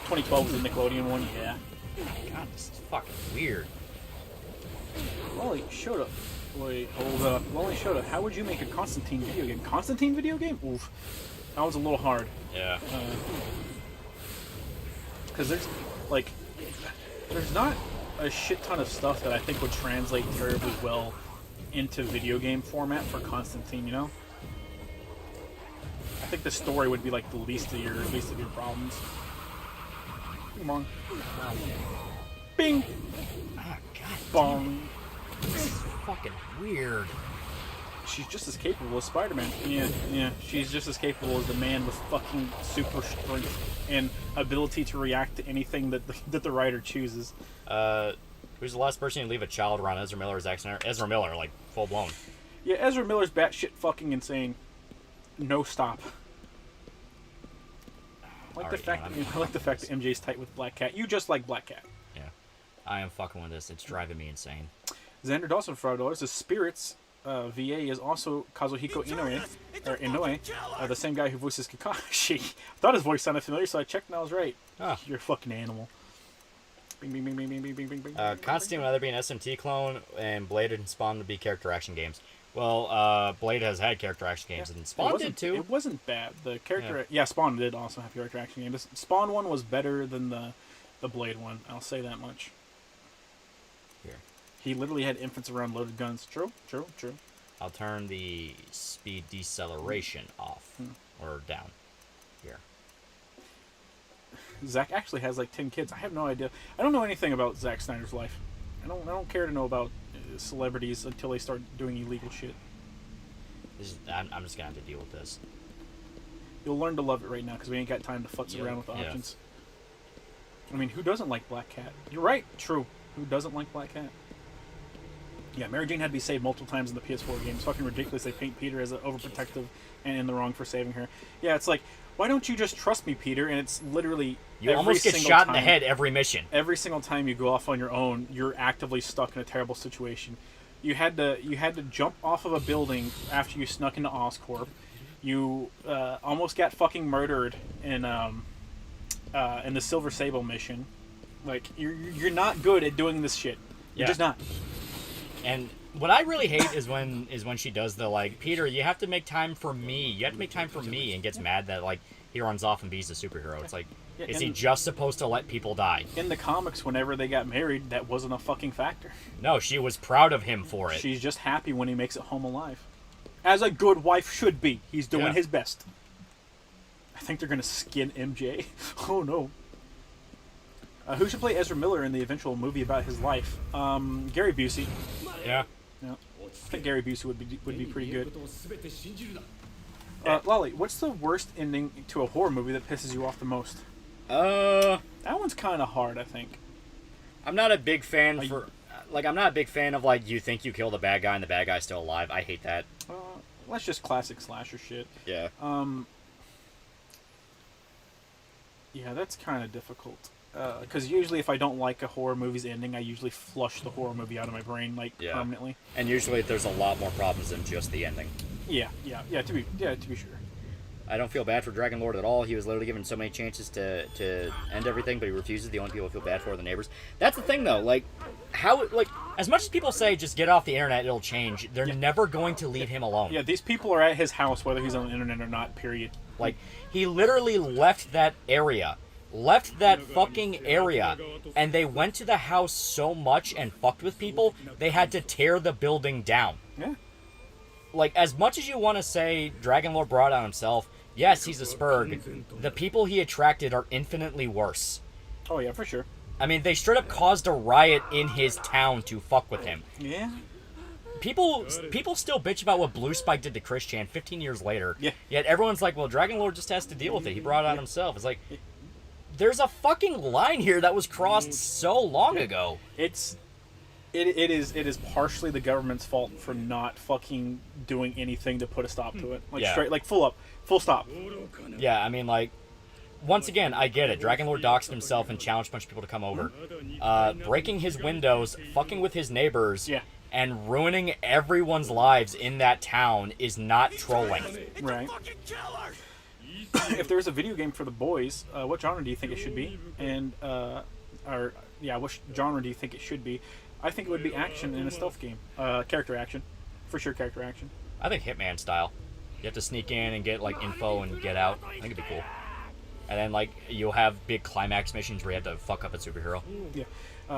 2012 was the Nickelodeon one. Yeah. God, this is fucking weird. Lolly, shut up. Wait, hold up. Lolly, shut up. How would you make a Constantine video game? Constantine video game? Oof. That was a little hard. Yeah. Because there's not a shit ton of stuff that I think would translate terribly well into video game format for Constantine. You know, I think the story would be like the least of your problems. Come on, bing, Oh, God. bong. This is fucking weird. She's just as capable as Spider-Man. Yeah. She's just as capable as the man with fucking super strength and ability to react to anything that the writer chooses. Who's the last person to leave a child around Ezra Miller or Zack Snyder? Ezra Miller, like, full blown. Yeah, Ezra Miller's batshit fucking insane. No stop. I like the fact that MJ's tight with Black Cat. You just like Black Cat. Yeah. I am fucking with this. It's driving me insane. Xander Dawson for $5 says Spirits VA is also Kazuhiko Inoue, the same guy who voices Kakashi. I thought his voice sounded familiar, so I checked and I was right. Ah. You're a fucking animal. Bing, bing, bing, bing, bing, bing, bing, bing. Constantine would either be an SMT clone, and Blade and Spawn would be character action games. Well, Blade has had character action games, and Spawn did too. It wasn't bad. The character, yeah, Spawn did also have character action games. Spawn one was better than the Blade one. I'll say that much. Here. He literally had infants around loaded guns. True. I'll turn the speed deceleration off, or down. Here. Zack actually has like 10 kids. I have no idea. I don't know anything about Zack Snyder's life. I don't care to know about celebrities until they start doing illegal shit. I'm just gonna have to deal with this. You'll learn to love it right now because we ain't got time to futz around with the options. I mean, who doesn't like Black Cat? You're right. True. Who doesn't like Black Cat? Yeah, Mary Jane had to be saved multiple times in the PS4 game. It's fucking ridiculous. They paint Peter as overprotective and in the wrong for saving her. Yeah, it's like, why don't you just trust me, Peter? And it's literally you almost get shot in the head every mission. Every single time you go off on your own, you're actively stuck in a terrible situation. You had to jump off of a building after you snuck into Oscorp. You almost got fucking murdered in the Silver Sable mission. Like you're not good at doing this shit. You're just not. And what I really hate is when she does the like, Peter, you have to make time for me. You have to make time for me, and gets mad that like he runs off and be's a superhero. It's like, is he just supposed to let people die? In the comics, whenever they got married, that wasn't a fucking factor. No, she was proud of him for it. She's just happy when he makes it home alive. As a good wife should be. He's doing his best. I think they're gonna skin MJ. Oh no. Who should play Ezra Miller in the eventual movie about his life? Gary Busey. Yeah. I think Gary Busey would be pretty good. Lolly, what's the worst ending to a horror movie that pisses you off the most? That one's kind of hard, I think. I'm not a big fan I'm not a big fan of like, you think you kill the bad guy and the bad guy's still alive. I hate that. That's just classic slasher shit. Yeah. Yeah, that's kind of difficult. Because usually if I don't like a horror movie's ending, I usually flush the horror movie out of my brain, permanently. And usually there's a lot more problems than just the ending. Yeah, to be sure. I don't feel bad for Dragon Lord at all. He was literally given so many chances to end everything, but he refuses. The only people who feel bad for are the neighbors. That's the thing, though. Like, as much as people say, just get off the internet, it'll change, they're never going to leave him alone. Yeah, these people are at his house, whether he's on the internet or not, period. Like, he literally left that area. Left that fucking area, and they went to the house so much and fucked with people, they had to tear the building down. Yeah. Like, as much as you want to say Dragon Lord brought on himself, yes, he's a Spurg. The people he attracted are infinitely worse. Oh, yeah, for sure. I mean, they straight up caused a riot in his town to fuck with him. Yeah. People still bitch about what Blue Spike did to Christian 15 years later. Yeah. Yet everyone's like, well, Dragon Lord just has to deal with it. He brought it on himself. It's like, there's a fucking line here that was crossed so long ago. It is partially the government's fault for not fucking doing anything to put a stop to it. Like straight, like full stop. Yeah, I mean, like, once again, I get it. Dragon Lord doxed himself and challenged a bunch of people to come over. Breaking his windows, fucking with his neighbors, and ruining everyone's lives in that town is not trolling. Right. If there's a video game for the boys, what genre do you think it should be? And what genre do you think it should be? I think it would be action in a stealth game. Character action, for sure. Character action. I think Hitman style. You have to sneak in and get like info and get out. I think it'd be cool. And then, like, you'll have big climax missions where you have to fuck up a superhero. Yeah.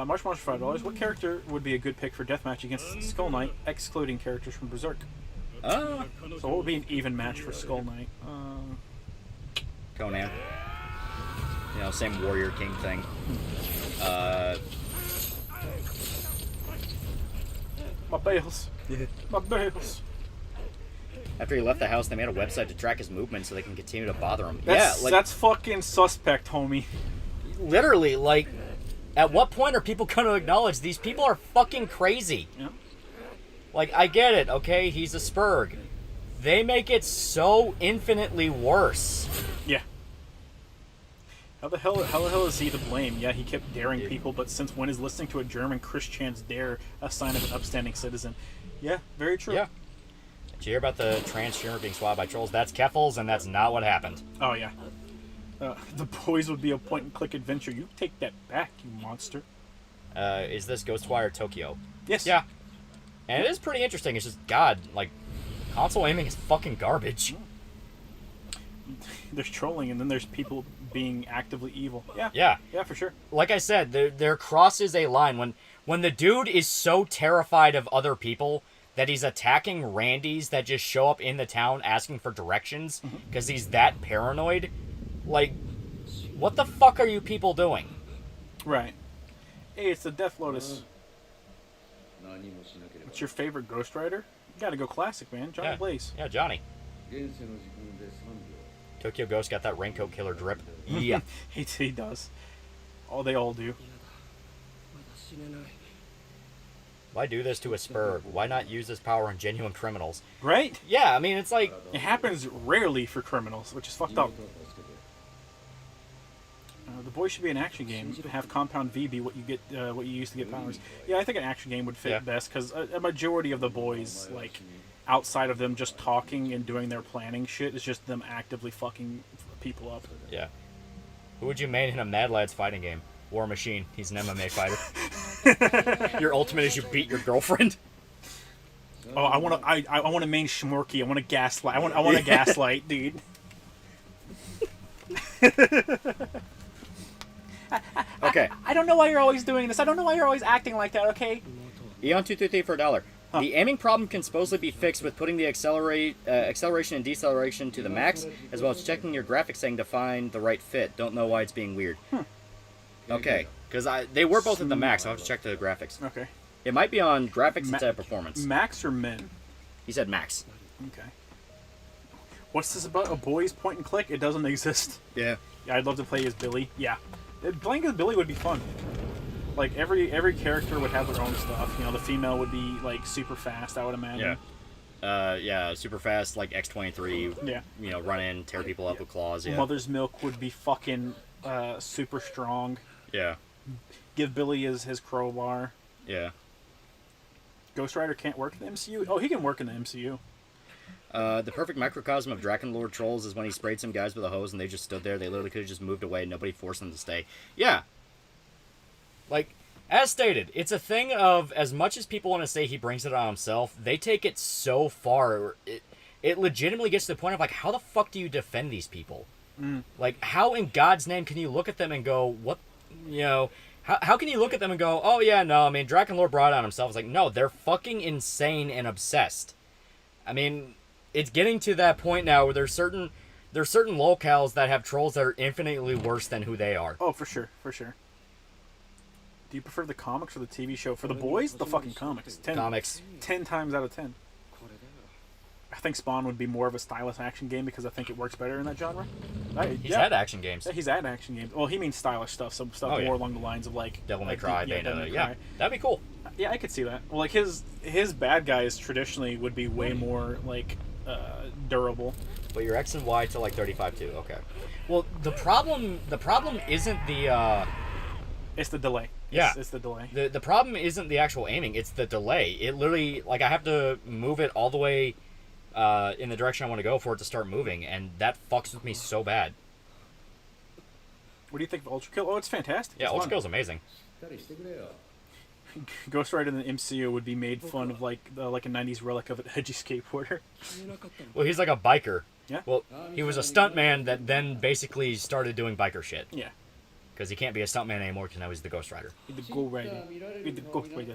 March for $5. What character would be a good pick for deathmatch against Skull Knight, excluding characters from Berserk? So what would be an even match for Skull Knight? Conan. You know, same Warrior King thing. My bales. My bales. After he left the house, they made a website to track his movement so they can continue to bother him. That's fucking suspect, homie. Literally, like, at what point are people going to acknowledge these people are fucking crazy? Yeah. Like, I get it, okay? He's a Spurg. They make it so infinitely worse. Yeah. How the hell is he to blame? Yeah, he kept daring people, but since when is listening to a German Christian's dare a sign of an upstanding citizen? Yeah, very true. Yeah. Did you hear about the transgender being swatted by trolls? That's Keffels, and that's not what happened. Oh, yeah. The Boys would be a point-and-click adventure. You take that back, you monster. Is this Ghostwire Tokyo? Yes. Yeah. And it is pretty interesting. It's just, God, like, console aiming is fucking garbage. There's trolling, and then there's people being actively evil. Yeah. Yeah. Yeah, for sure. Like I said, there crosses a line. When the dude is so terrified of other people that he's attacking randies that just show up in the town asking for directions because he's that paranoid, like, what the fuck are you people doing? Right. Hey, it's the Death Lotus. What's your favorite Ghost Rider? You gotta go classic, man. Johnny Blaze. Yeah, Johnny. Tokyo Ghost got that raincoat killer drip. Yeah. he does. Oh, they all do. Why do this to a Spur? Why not use this power on genuine criminals? Right? Yeah, I mean, it's like... It happens rarely for criminals, which is fucked up. The Boys should be an action game. Have Compound V be what you get, what you use to get powers. Yeah, I think an action game would fit best because a majority of the Boys, like, outside of them just talking and doing their planning shit, is just them actively fucking people up. Yeah. Who would you main in a Mad Lads fighting game? War Machine. He's an MMA fighter. Your ultimate is you beat your girlfriend. Oh, I want to main Schmorky. I want to gaslight. I want to gaslight, dude. Okay. I don't know why you're always doing this. I don't know why you're always acting like that. Okay. Eon233 for $1. The aiming problem can supposedly be fixed with putting the acceleration and deceleration to the max, as well as checking your graphics setting to find the right fit. Don't know why it's being weird. Okay, because they were both at the max. I'll have to check the graphics. Okay. It might be on graphics instead of performance. Max or min? He said max. Okay. What's this about? A Boys point and click? It doesn't exist. Yeah. Yeah, I'd love to play as Billy. Yeah. Playing as Billy would be fun. Like, every character would have their own stuff. You know, the female would be, like, super fast, I would imagine. Yeah, super fast, like X-23. Yeah. You know, run in, tear people up with claws, yeah. Mother's Milk would be fucking super strong. Yeah. Give Billy his crowbar. Yeah. Ghost Rider can't work in the MCU? Oh, he can work in the MCU. The perfect microcosm of Drakenlord trolls is when he sprayed some guys with a hose and they just stood there. They literally could have just moved away. Nobody forced them to stay. Yeah. Like, as stated, it's a thing of, as much as people want to say he brings it on himself, they take it so far. It legitimately gets to the point of, like, how the fuck do you defend these people? Like, how in God's name can you look at them and go, what, you know, how can you look at them and go, oh yeah, no, I mean, Drakenlord brought it on himself. It's like, no, they're fucking insane and obsessed. I mean, it's getting to that point now where there's certain locales that have trolls that are infinitely worse than who they are. Oh, for sure, for sure. Do you prefer the comics or the TV show? For the Boys, the fucking comics. 10 times out of 10. I think Spawn would be more of a stylish action game because I think it works better in that genre. He's had action games. Yeah, he's had action games. Well, he means stylish stuff, some stuff more along the lines of like Devil May Cry, Bayonetta. Yeah, that'd be cool. Yeah, I could see that. Well, like his bad guys traditionally would be way more like durable. But your X and Y to like 35 too. Okay. Well, the problem isn't the. It's the delay. Yeah. It's the delay. The problem isn't the actual aiming. It's the delay. It literally, like, I have to move it all the way in the direction I want to go for it to start moving, and that fucks with me so bad. What do you think of Ultra Kill? Oh, it's fantastic. Yeah, Ultra Kill's amazing. Ghost Rider in the MCU would be made fun of like a 90s relic of an edgy skateboarder. Well, he's like a biker. Yeah. Well, he was a stuntman that then basically started doing biker shit. Yeah. Because he can't be a stuntman anymore because now he's the Ghost Rider. The Ghost Rider. The Ghost Rider.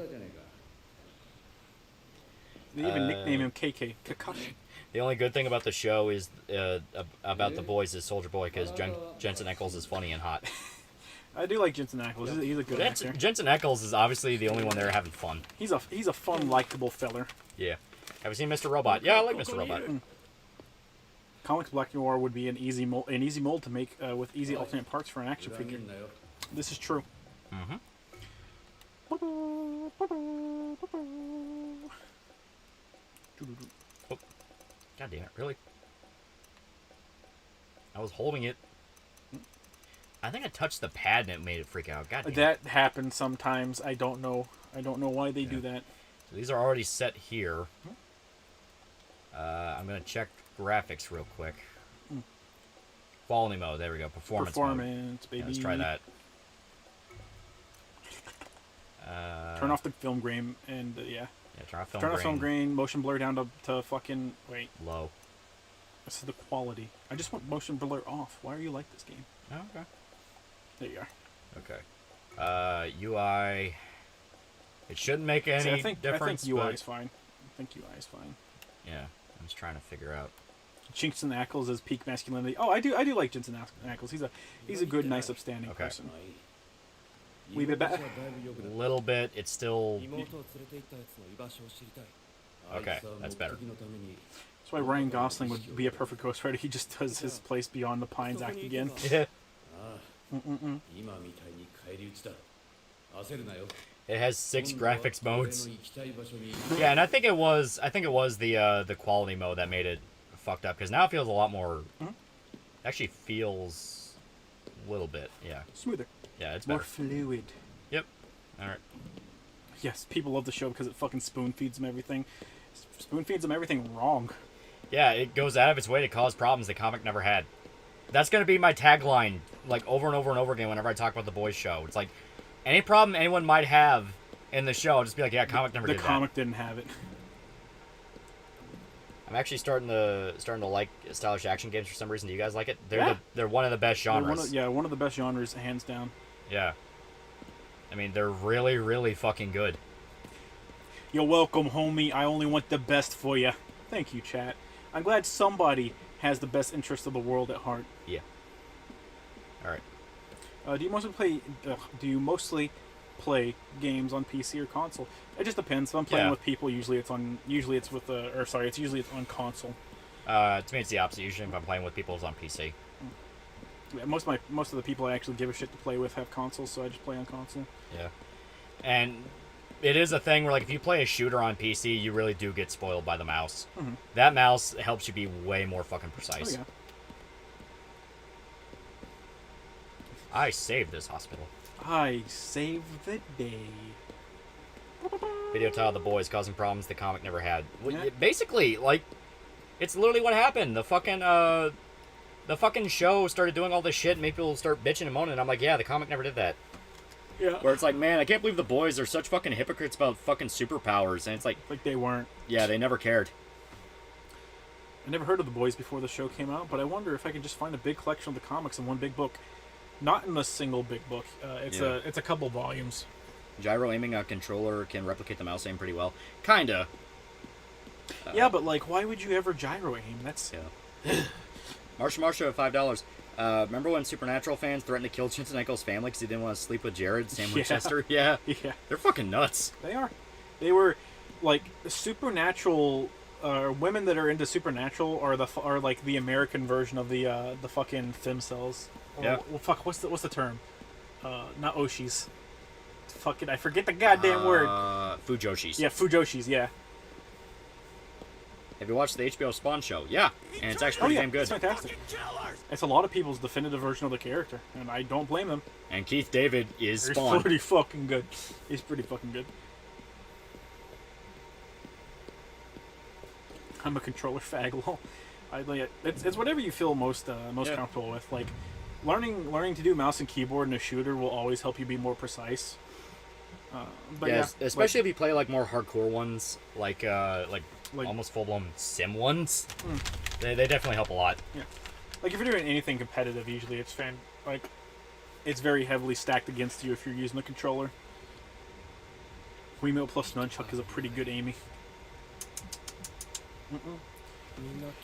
They even nickname him KK. Kakashi. The only good thing about the show is about the boys is Soldier Boy because Jensen Ackles is funny and hot. I do like Jensen Ackles. He's a good actor. Jensen Ackles is obviously the only one there having fun. He's a fun, likable feller. Yeah. Have you seen Mr. Robot? Yeah, I like Mr. Robot. Comics Black Noir would be an easy mold to make with easy alternate parts for an action figure. This is true. Mm-hmm. Oh. God damn it, really? I was holding it. I think I touched the pad and it made it freak out. God damn that happens sometimes. I don't know why they do that. So these are already set here. I'm going to check graphics real quick. Quality mode, there we go. Performance mode. Baby. Yeah, let's try that. Turn off the film grain and Yeah, turn off film Turn grain. off film grain, motion blur down to fucking... Wait. Low. This is the quality. I just want motion blur off. Why are you like this game? Oh, okay. There you are. Okay. UI... It shouldn't make any difference, I think UI but... is fine. I think UI is fine. Yeah, I'm just trying to figure out. Jensen Ackles is peak masculinity. Oh, I do like Jensen Ackles. He's a good, nice, upstanding person. We be back. A little bit. It's still... Okay, that's better. That's why Ryan Gosling would be a perfect Ghost Rider. He just does his place beyond the Pines act again. Yeah. It has 6 graphics modes. Yeah, and I think it was the quality mode that made it fucked up because now it feels a lot more. Actually, feels a little bit. Yeah. Smoother. Yeah, it's more better. fluid. Yep. All right. Yes, people love the show because it fucking spoon feeds them everything. Spoon feeds them everything wrong. Yeah, it goes out of its way to cause problems the comic never had. That's gonna be my tagline, like over and over and over again whenever I talk about the boys show. It's like any problem anyone might have in the show, I'll just be like, yeah, comic never did that. The comic didn't have it. I'm actually starting to like stylish action games for some reason. Do you guys like it? They're one of the best genres. One of the best genres, hands down. Yeah. I mean, they're really, really fucking good. You're welcome, homie. I only want the best for you. Thank you, chat. I'm glad somebody has the best interest of the world at heart. Yeah. All right. Do you mostly play games on PC or console? It just depends. If I'm playing with people, usually it's on console. To me, it's the opposite. Usually, if I'm playing with people, it's on PC. Yeah, most of the people I actually give a shit to play with have consoles, so I just play on console. Yeah. And it is a thing where, like, if you play a shooter on PC, you really do get spoiled by the mouse. Mm-hmm. That mouse helps you be way more fucking precise. Oh, yeah. I saved this hospital. I saved the day. Video title: The Boys causing problems the comic never had. Yeah. Basically, like, it's literally what happened. The fucking show started doing all this shit and made people start bitching and moaning. And I'm like, yeah, the comic never did that. Yeah. Where it's like, man, I can't believe the boys are such fucking hypocrites about fucking superpowers. And it's like they weren't. Yeah, they never cared. I never heard of the boys before the show came out, but I wonder if I can just find a big collection of the comics in one big book. Not in a single big book. It's a couple volumes. Gyro aiming a controller can replicate the mouse aim pretty well. Kinda. Yeah, but like, why would you ever gyro aim? That's... Yeah. Marsha, $5. Remember when Supernatural fans threatened to kill Jensen Ackles' family because he didn't want to sleep with Jared, Sam Winchester? Yeah. Yeah. They're fucking nuts. They are. They were, like, Supernatural... women that are into Supernatural are like the American version of the fucking femcells. Yeah. Well, fuck. What's the term? Not Oshis. Fucking, I forget the goddamn word. Fujoshis. Yeah, Fujoshis. Yeah. Have you watched the HBO Spawn show? Yeah, and it's actually pretty damn good. It's fantastic. It's a lot of people's definitive version of the character, and I don't blame them. And Keith David is Spawn. He's pretty fucking good. He's pretty fucking good. I'm a controller fag, lol. It's whatever you feel most comfortable with. Like, learning to do mouse and keyboard in a shooter will always help you be more precise. Especially if you play like more hardcore ones, like almost full blown sim ones. They definitely help a lot. Yeah. Like, if you're doing anything competitive, usually it's it's very heavily stacked against you if you're using the controller. Wiimote plus Nunchuck is a pretty good aiming.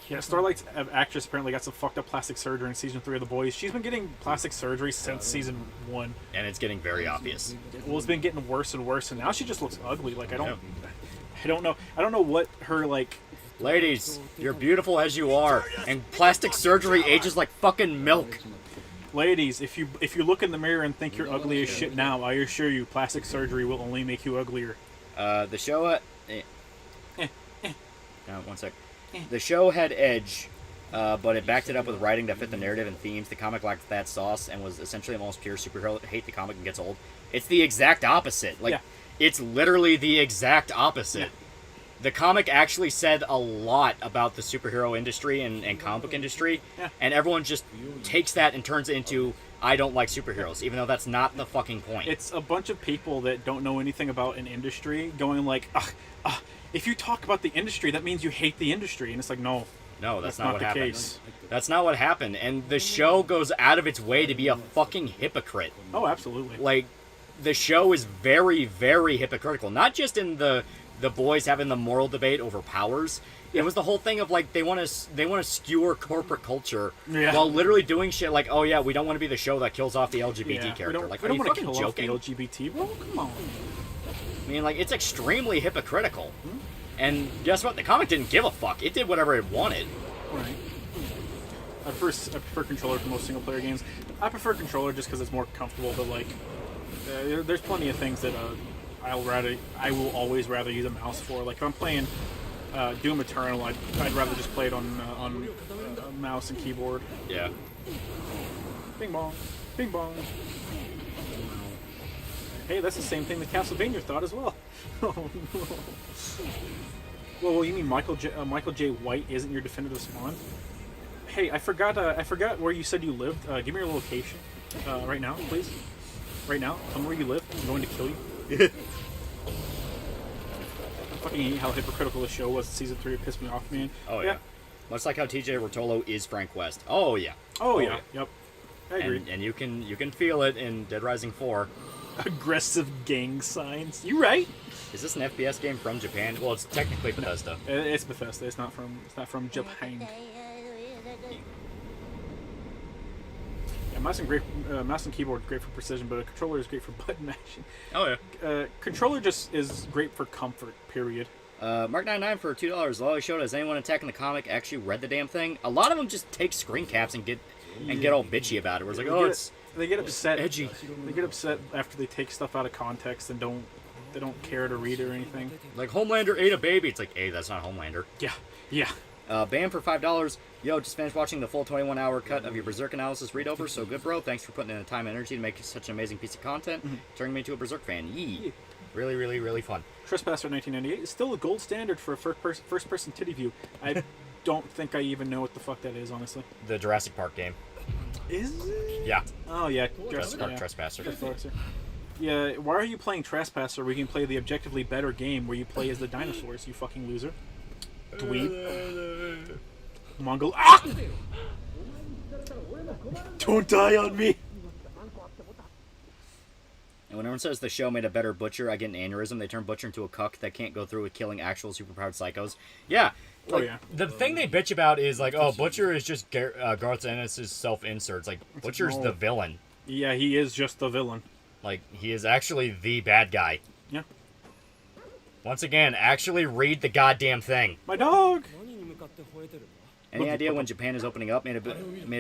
Yeah, Starlight's actress apparently got some fucked up plastic surgery in season 3 of The Boys. She's been getting plastic surgery since season 1. And it's getting very obvious. Well, it's been getting worse and worse, and now she just looks ugly. Like, I don't know what her, like... Ladies, you're beautiful as you are, and plastic surgery ages like fucking milk. Ladies, if you look in the mirror and think you're ugly as shit now, I assure you, plastic surgery will only make you uglier. The show... No, one sec. The show had edge, but it backed it up with writing that fit the narrative and themes. The comic lacked that sauce and was essentially almost pure superhero. Hate the comic and gets old. It's the exact opposite. Like, It's literally the exact opposite. Yeah. The comic actually said a lot about the superhero industry and comic book industry, and everyone just takes that and turns it into, I don't like superheroes, even though that's not the fucking point. It's a bunch of people that don't know anything about an industry going like, if you talk about the industry, that means you hate the industry. And it's like, no, that's not what the happened. case. That's not what happened. And the show goes out of its way to be a fucking hypocrite. Oh, absolutely. Like, the show is very, very hypocritical. Not just in the boys having the moral debate over powers. It was the whole thing of, like, they want to skewer corporate culture while literally doing shit like, oh yeah, we don't want to be the show that kills off the LGBT character. We don't want to kill off the LGBT. Well, come on. I mean, like, it's extremely hypocritical. And guess what? The comic didn't give a fuck. It did whatever it wanted. Right. I prefer controller for most single-player games. I prefer controller just because it's more comfortable, but, like, there's plenty of things that I will always rather use a mouse for. Like, if I'm playing Doom Eternal, I'd rather just play it on mouse and keyboard. Yeah. Bing bong. Bing bong. Hey, that's the same thing that Castlevania thought as well. Well, you mean Michael J. White isn't your definitive spawn? Hey, I forgot where you said you lived. Give me your location right now, please. Right now, tell me where you live. I'm going to kill you. I fucking hate how hypocritical the show was in season 3. It pissed me off, man. Oh yeah. Much like how TJ Rotolo is Frank West. Oh yeah. Oh yeah. Yep. I agree. And you can feel it in Dead Rising 4. Aggressive gang signs. You right? Is this an FPS game from Japan? Well, it's technically Bethesda. It's Bethesda. It's not from Japan. Yeah, mouse and keyboard great for precision, but a controller is great for button mashing. Oh yeah. Controller just is great for comfort. Period. Mark99 for $2. Lolly showed has anyone attacking the comic actually read the damn thing? A lot of them just take screen caps and get all bitchy about it. Where it's like, they get upset. Edgy. They get upset after they take stuff out of context and they don't care to read or anything. Like, Homelander ate a baby. It's like, hey, that's not Homelander. Yeah. Bam for $5. Yo, just finished watching the full 21-hour cut of your Berserk analysis read over. So good, bro. Thanks for putting in the time and energy to make such an amazing piece of content. Turning me into a Berserk fan. Yee. Really, really, really fun. Trespasser 1998 is still a gold standard for a first-person titty view. I don't think I even know what the fuck that is, honestly. The Jurassic Park game. Is it? Yeah. Oh, yeah. Jurassic Park Trespasser. Yeah, why are you playing Trespasser where you can play the objectively better game where you play as the dinosaurs, you fucking loser? Dweeb. Mongol. Ah! Don't die on me! And when everyone says the show made a better Butcher, I get an aneurysm. They turn Butcher into a cuck that can't go through with killing actual superpowered psychos. Yeah. Like, the thing they bitch about is like, oh, Butcher is just Garth Ennis' self-inserts. Like, Butcher's the villain. Yeah, he is just the villain. Like, he is actually the bad guy. Yeah. Once again, actually read the goddamn thing. My dog! Any idea when Japan is opening up? Made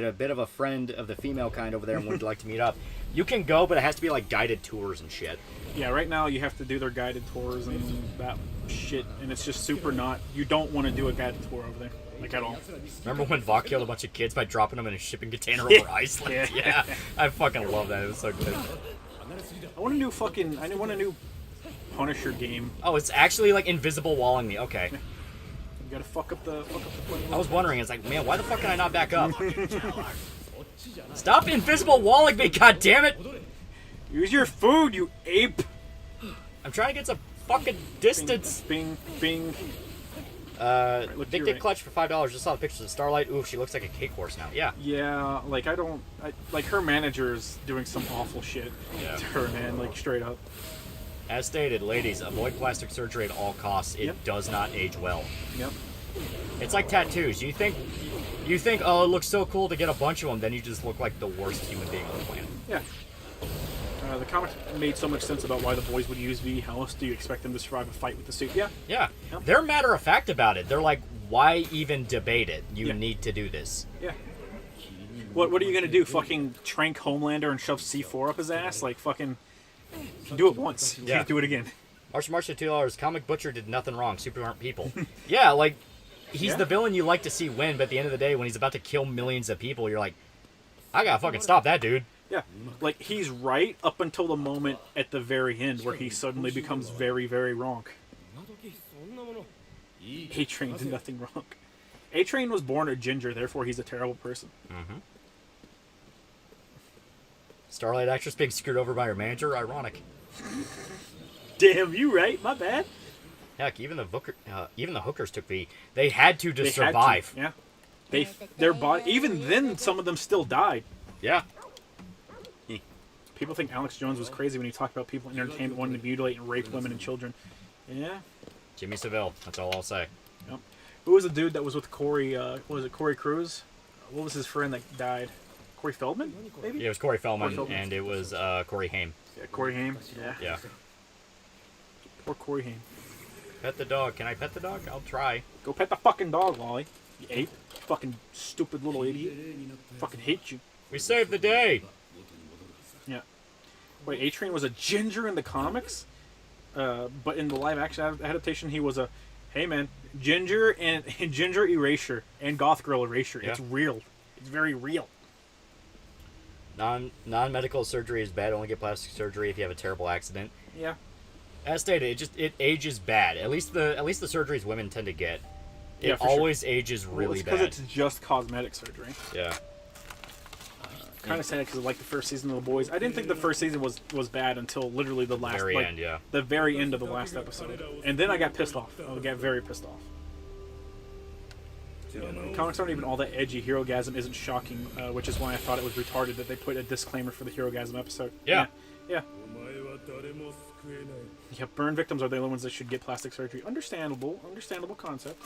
a bit of a friend of the female kind over there and would like to meet up. You can go, but it has to be like guided tours and shit. Yeah, right now you have to do their guided tours and that shit, and it's just super not. You don't want to do a guided tour over there, like at all. Remember when Vok killed a bunch of kids by dropping them in a shipping container over Iceland? Yeah, I fucking love that. It was so good. I want a new Punisher game. Oh, it's actually like invisible walling me. Okay. You gotta fuck up the I was wondering, it's like, man, why the fuck can I not back up? Stop invisible walling me, goddammit! Use your food, you ape! I'm trying to get some fucking distance. Bing, bing. look Big here, Dick right? Clutch for $5. Just saw the pictures of Starlight. Ooh, she looks like a cake horse now. Yeah. Yeah, like like her manager's doing some awful shit Yeah. to her, man, like straight up. As stated, ladies, avoid plastic surgery at all costs. It Yep. does not age well. Yep. It's like tattoos. You think, oh, it looks so cool to get a bunch of them, then you just look like the worst human being on the planet. Yeah. The comics made so much sense about why the boys would use V. How else do you expect them to survive a fight with the suit? Yeah. Yeah. Yep. They're matter of fact about it. They're like, why even debate it? You Yeah. need to do this. Yeah. What are you gonna do? Fucking trank Homelander and shove C4 up his ass? Like fucking do it once. You Yeah. can't do it again. Marcia $2. Comic Butcher did nothing wrong. Super aren't people. Yeah, like he's Yeah. the villain you like to see win, but at the end of the day, when he's about to kill millions of people, you're like, I gotta fucking stop that dude. Yeah. Like he's right up until the moment at the very end where he suddenly becomes very, very wrong. 今時そんなものいい A-Train did nothing wrong. A-Train was born a ginger, therefore he's a terrible person. Starlight actress being screwed over by her manager. Ironic. Damn, you right. My bad. Heck, even the hookers took V. They had to They had to, survive. Yeah. Their body. Even then, some of them still died. Yeah. People think Alex Jones was crazy when he talked about people in entertainment wanting to mutilate and rape women and children. Yeah. Jimmy Savile. That's all I'll say. Yep. Who was the dude that was with Corey? Was it Corey Cruz? What was his friend that died? Corey Feldman? Maybe. Yeah, it was Corey Feldman, Corey Feldman. and it was Corey Haim. Yeah, Corey Haim. Yeah. Yeah. Poor Corey Haim. Pet the dog. Can I pet the dog? I'll try. Go pet the fucking dog, Lolly. You ape. You fucking stupid little idiot. Fucking hate you. We saved the day. Yeah. Wait, A-Train was a ginger in the comics? But in the live action adaptation, he was a, hey man, ginger and ginger erasure and goth girl erasure. Yeah. It's real. It's very real. Non-medical surgery is bad. Only get plastic surgery if you have a terrible accident. Yeah. As stated, it ages bad. At least the surgeries women tend to get. It Yeah, for sure. always ages really Because bad. it's just cosmetic surgery. Yeah. Kind of sad because like the first season of The Boys. I didn't think the first season was bad until literally the last Very end, yeah. the very end of the last episode, and then I got pissed off. I got very pissed off. Yeah, comics aren't even all that edgy. Herogasm isn't shocking, which is why I thought it was retarded that they put a disclaimer for the Herogasm episode. Yeah. Yeah. お前は誰も救えない Yeah, burn victims are the only ones that should get plastic surgery. Understandable concept.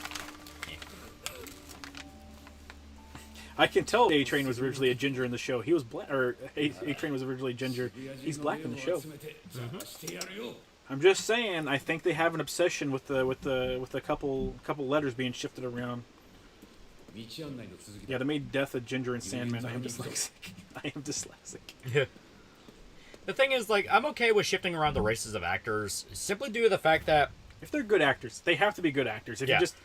I can tell A-Train was originally a ginger in the show. He was black, or A-Train was originally ginger. He's black in the show. 探してやるよ I'm just saying. I think they have an obsession with the couple letters being shifted around. 道案内の続きだ Yeah, they made Death a ginger and Sandman. I am dyslexic. I am dyslexic. Yeah. The thing is, like, I'm okay with shifting around the races of actors simply due to the fact that If they're good actors, they have to be good actors. If Yeah. you just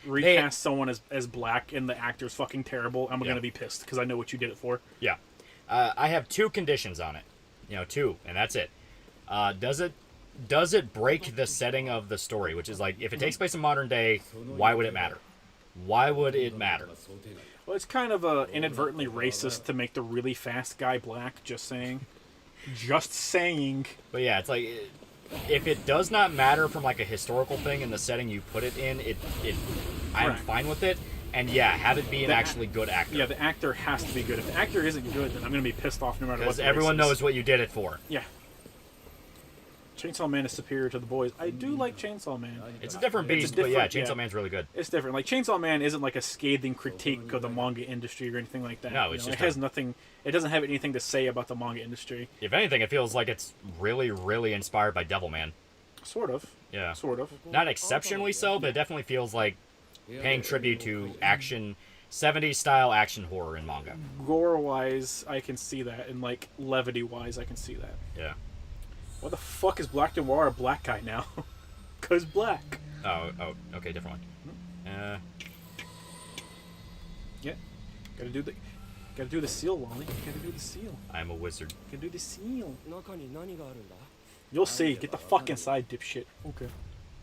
recast someone as black and the actor's fucking terrible, I'm gonna be pissed because I know what you did it for. yeah, I have two conditions on it. Two, and that's it. Does it break the setting of the story? Which is like, if it takes place in modern day, why would it matter? Why would it matter? Well, it's kind of inadvertently racist to make the really fast guy black. Just saying. Just saying. But yeah, it's like, if it does not matter from like a historical thing in the setting you put it in, I'm Right. fine with it. And yeah, have it be an actually good actor. Yeah, the actor has to be good. If the actor isn't good, then I'm gonna be pissed off no matter what. Because the everyone race is. knows what you did it for. Yeah. Chainsaw Man is superior to The Boys. I do like Chainsaw Man. It's a different beast, but yeah, Chainsaw Man's really good. It's different. Like Chainsaw Man isn't like a scathing critique of the manga industry or anything like that. No, it's just it has nothing. It doesn't have anything to say about the manga industry. If anything, it feels like it's really, really inspired by Devilman. Sort of. Yeah. Sort of. Not exceptionally so, but it definitely feels like paying tribute to action, 70s style action horror in manga. Gore wise, I can see that, and like levity wise, I can see that. Yeah. Why the fuck is Black Noir a black guy now? Cause black. Oh, okay, different one. Yeah. Gotta do the seal, Lolly. Gotta do the seal. I'm a wizard. Gotta do the seal. 中に何があるんだ You'll see. Get the fuck inside, dipshit. Okay.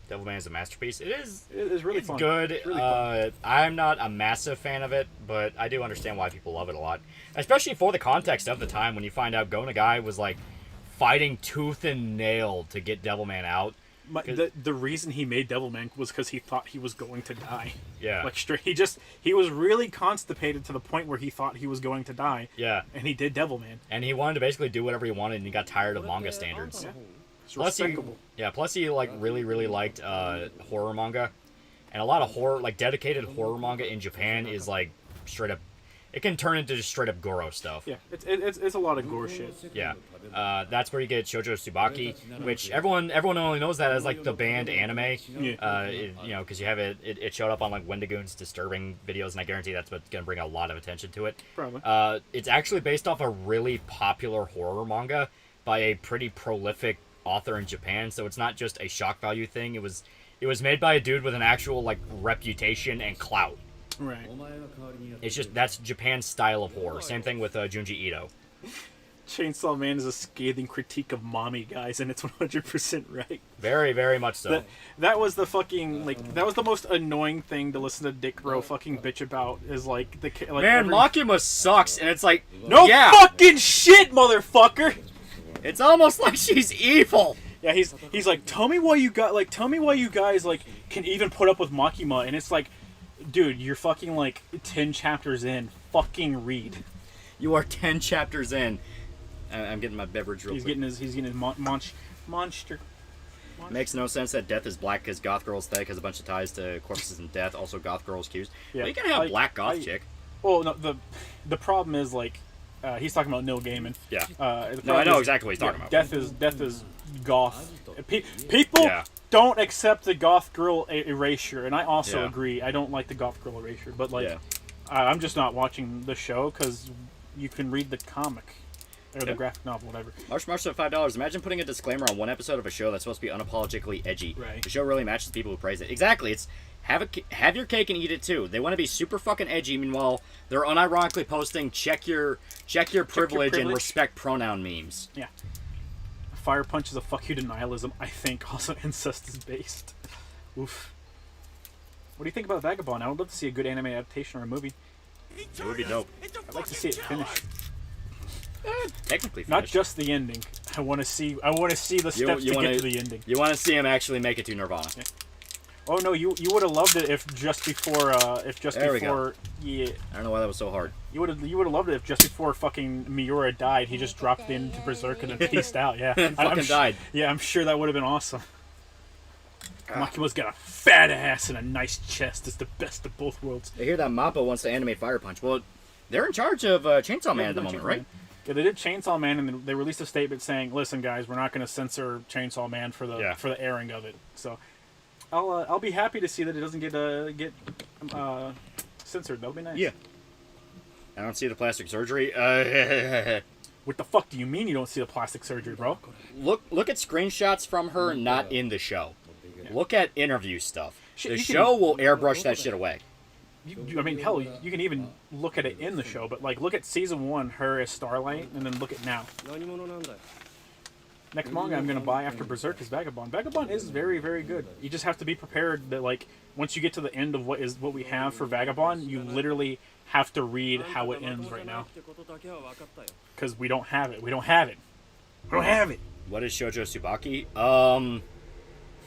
Devilman is a masterpiece. It is. It is really It's fun. good. It's really fun. I'm not a massive fan of it, but I do understand why people love it a lot. Especially for the context of the time when you find out Go Nagai was like fighting tooth and nail to get Devilman out. The reason he made Devilman was because he thought he was going to die. Yeah. Like straight, he was really constipated to the point where he thought he was going to die. Yeah. And he did Devilman. And he wanted to basically do whatever he wanted, and he got tired of manga standards. Yeah. It's Plus respectable. he like really liked horror manga, and a lot of horror, like dedicated horror manga in Japan is like straight up. It can turn into just straight up Goro stuff. Yeah, it's a lot of gore shit. Yeah, that's where you get Shoujo Tsubaki, which everyone only knows that as like the banned anime. Yeah. Because you have it showed up on like Wendigoon's disturbing videos, and I guarantee that's what's gonna bring a lot of attention to it. Probably. It's actually based off a really popular horror manga by a pretty prolific author in Japan, so it's not just a shock value thing. It was made by a dude with an actual like reputation and clout. Right. It's just that's Japan's style of horror. Same thing with Junji Ito. Chainsaw Man is a scathing critique of mommy, guys, and it's 100% right. Very, very much so. That was the fucking that was the most annoying thing to listen to Dick Bro fucking bitch about is like man, Makima sucks, and it's like no fucking shit, motherfucker. It's almost like she's evil. Yeah, he's like, tell me why you guys like can even put up with Makima, and it's like, dude, you're fucking like 10 chapters in. Fucking read. You are 10 chapters in. I'm getting my beverage real quick. He's getting his monster. Makes no sense that Death is black because Goth Girl's thick has a bunch of ties to corpses and death. Also, Goth Girl's accused. Yeah, but you can have black Goth chick. Well, no, the problem is like he's talking about Neil Gaiman. Yeah. No, I know exactly what he's talking about. Death is goth. People don't accept the Goth Girl erasure, and I also agree. I don't like the Goth Girl erasure, but like I'm just not watching the show because you can read the comic. Or the graphic novel, whatever. March at $5. Imagine putting a disclaimer on one episode of a show that's supposed to be unapologetically edgy. Right. The show really matches people who praise it. Exactly. It's have your cake and eat it too. They want to be super fucking edgy. Meanwhile, they're unironically posting check your privilege and respect pronoun memes. Yeah. Fire Punch is a fuck you to nihilism. I think also incest is based. Oof. What do you think about Vagabond? I would love to see a good anime adaptation or a movie. It would be dope. I'd like to see it finished. Technically finished. Not just the ending. I want to see the steps to get to the ending. You want to see him actually make it to Nirvana. Yeah. Oh no, you would have loved it if just before yeah. I don't know why that was so hard. You would have loved it if just before fucking Miura died, he just dropped into Berserk and then peaced out. Yeah, died. Yeah, I'm sure that would have been awesome. Makima's got a fat ass and a nice chest. It's the best of both worlds. I hear that Mappa wants to animate Fire Punch. Well, they're in charge of Chainsaw Man at the moment, right? Yeah, they did Chainsaw Man, and they released a statement saying, "Listen, guys, we're not going to censor Chainsaw Man for the airing of it." So, I'll be happy to see that it doesn't get censored. That'll be nice. Yeah. I don't see the plastic surgery. What the fuck do you mean you don't see the plastic surgery, bro? Look at screenshots from her not in the show. Yeah. Look at interview stuff. The show will airbrush that shit away. I mean, hell, you can even look at it in the show, but like, look at season 1, her as Starlight, and then look at now. Next manga I'm gonna buy after Berserk is Vagabond. Vagabond is very, very good. You just have to be prepared that like once you get to the end of what we have for Vagabond, you literally have to read how it ends right now. Because we don't have it. We don't have it. What is Shoujo Tsubaki?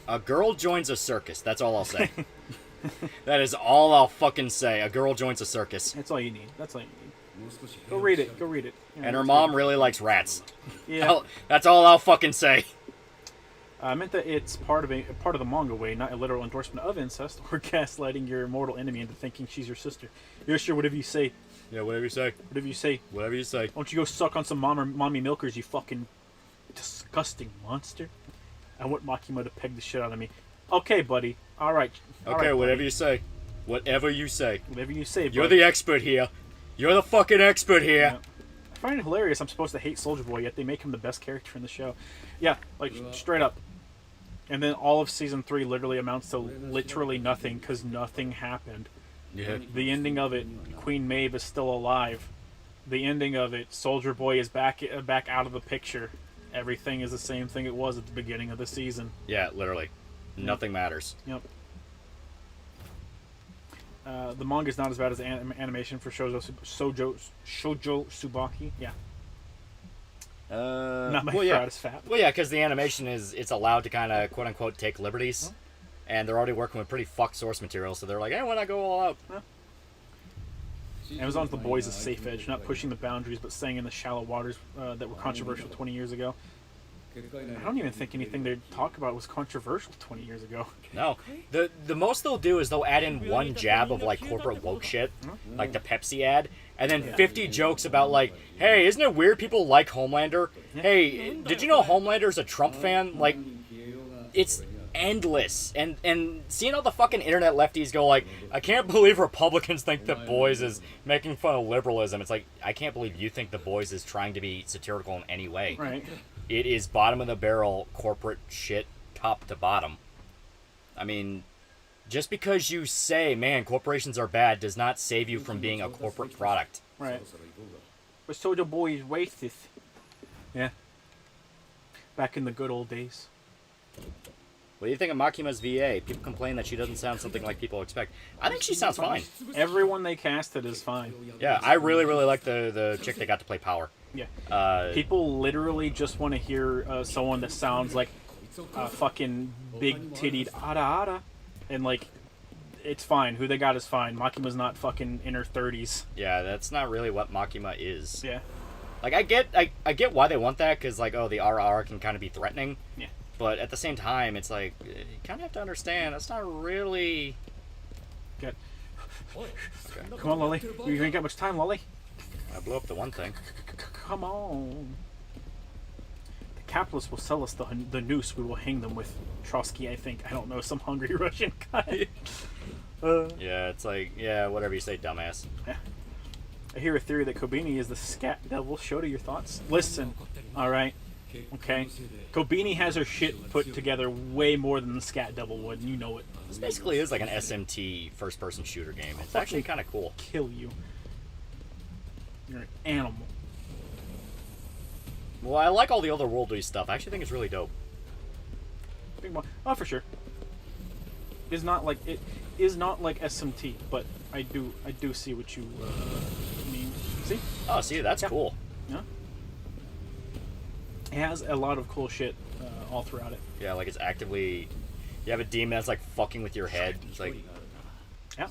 A girl joins a circus. That's all I'll say. That is all I'll fucking say. A girl joins a circus. That's all you need. Go read it. Yeah, and her mom really likes rats. Yeah. That's all I'll fucking say. I meant that it's part of the manga way, not a literal endorsement of incest or gaslighting your mortal enemy into thinking she's your sister. Yeah, sure, whatever you say. Yeah, whatever you say. Whatever you say. Why don't you go suck on some mommy milkers, you fucking disgusting monster. I want Makima to peg the shit out of me. Okay, buddy. All right. Okay, whatever you say. Whatever you say. Whatever you say, buddy. You're the expert here. You're the fucking expert here. Yeah. I find it hilarious I'm supposed to hate Soldier Boy, yet they make him the best character in the show. Yeah, like, straight up. And then all of Season 3 literally amounts to literally nothing, because nothing happened. Yeah. The ending of it, Queen Maeve is still alive. The ending of it, Soldier Boy is back out of the picture. Everything is the same thing it was at the beginning of the season. Yeah, literally. Nothing matters. Yep. The manga is not as bad as animation for Shoujo Tsubaki. Yeah. Not my well, yeah. proudest fat. Well, yeah, because the animation it's allowed to kind of quote unquote take liberties, and they're already working with pretty fucked source material, so they're like, hey, why not go all out? Amazon's The Boys is safe edge, not pushing the boundaries, but staying in the shallow waters that were controversial 20 years ago. I don't even think anything they talk about was controversial 20 years ago. No. The most they'll do is they'll add in one jab of like corporate woke shit, like the Pepsi ad, and then 50 jokes about like, hey, isn't it weird people like Homelander? Hey, did you know Homelander's a Trump fan? Like, it's endless. And seeing all the fucking internet lefties go like, I can't believe Republicans think The Boys is making fun of liberalism. It's like, I can't believe you think The Boys is trying to be satirical in any way. Right. It is bottom of the barrel corporate shit, top to bottom. I mean, just because you say, man, corporations are bad, does not save you from being a corporate product. Right. But Soldier Boy is racist. Yeah. Back in the good old days. What do you think of Makima's VA? People complain that she doesn't sound something like people expect. I think she sounds fine. Everyone they casted is fine. Yeah, I really, really like the chick that got to play Power. Yeah. People literally just want to hear someone that sounds like fucking big tittied Ada Ada. And like, it's fine. Who they got is fine. Makima's not fucking in her 30s. Yeah, that's not really what Makima is. Yeah. Like, I get why they want that, because, like, oh, the RR can kind of be threatening. Yeah. But at the same time, it's like, you kind of have to understand, that's not really... Good. Okay. Come on, Lolly. You ain't got much time, Lolly. I blew up the one thing. Come on. The capitalists will sell us the noose we will hang them with. Trotsky, I think. I don't know, some hungry Russian guy. Yeah, it's like, yeah, whatever you say, dumbass. Yeah. I hear a theory that Kobeni is the scat devil. Show to your thoughts. Listen, alright, okay? Kobeni has her shit put together way more than the scat devil would, and you know it. This basically is like an SMT first-person shooter game. It's actually kind of cool. Kill you. You're an animal. Well, I like all the otherworldly stuff. I actually think it's really dope. Big one. Oh, for sure. It's not like it is not like SMT, but I do see what you mean. See? Oh, see, that's cool. Yeah. It has a lot of cool shit all throughout it. Yeah, like it's actively... You have a demon that's like fucking with your head. It's like... Yeah.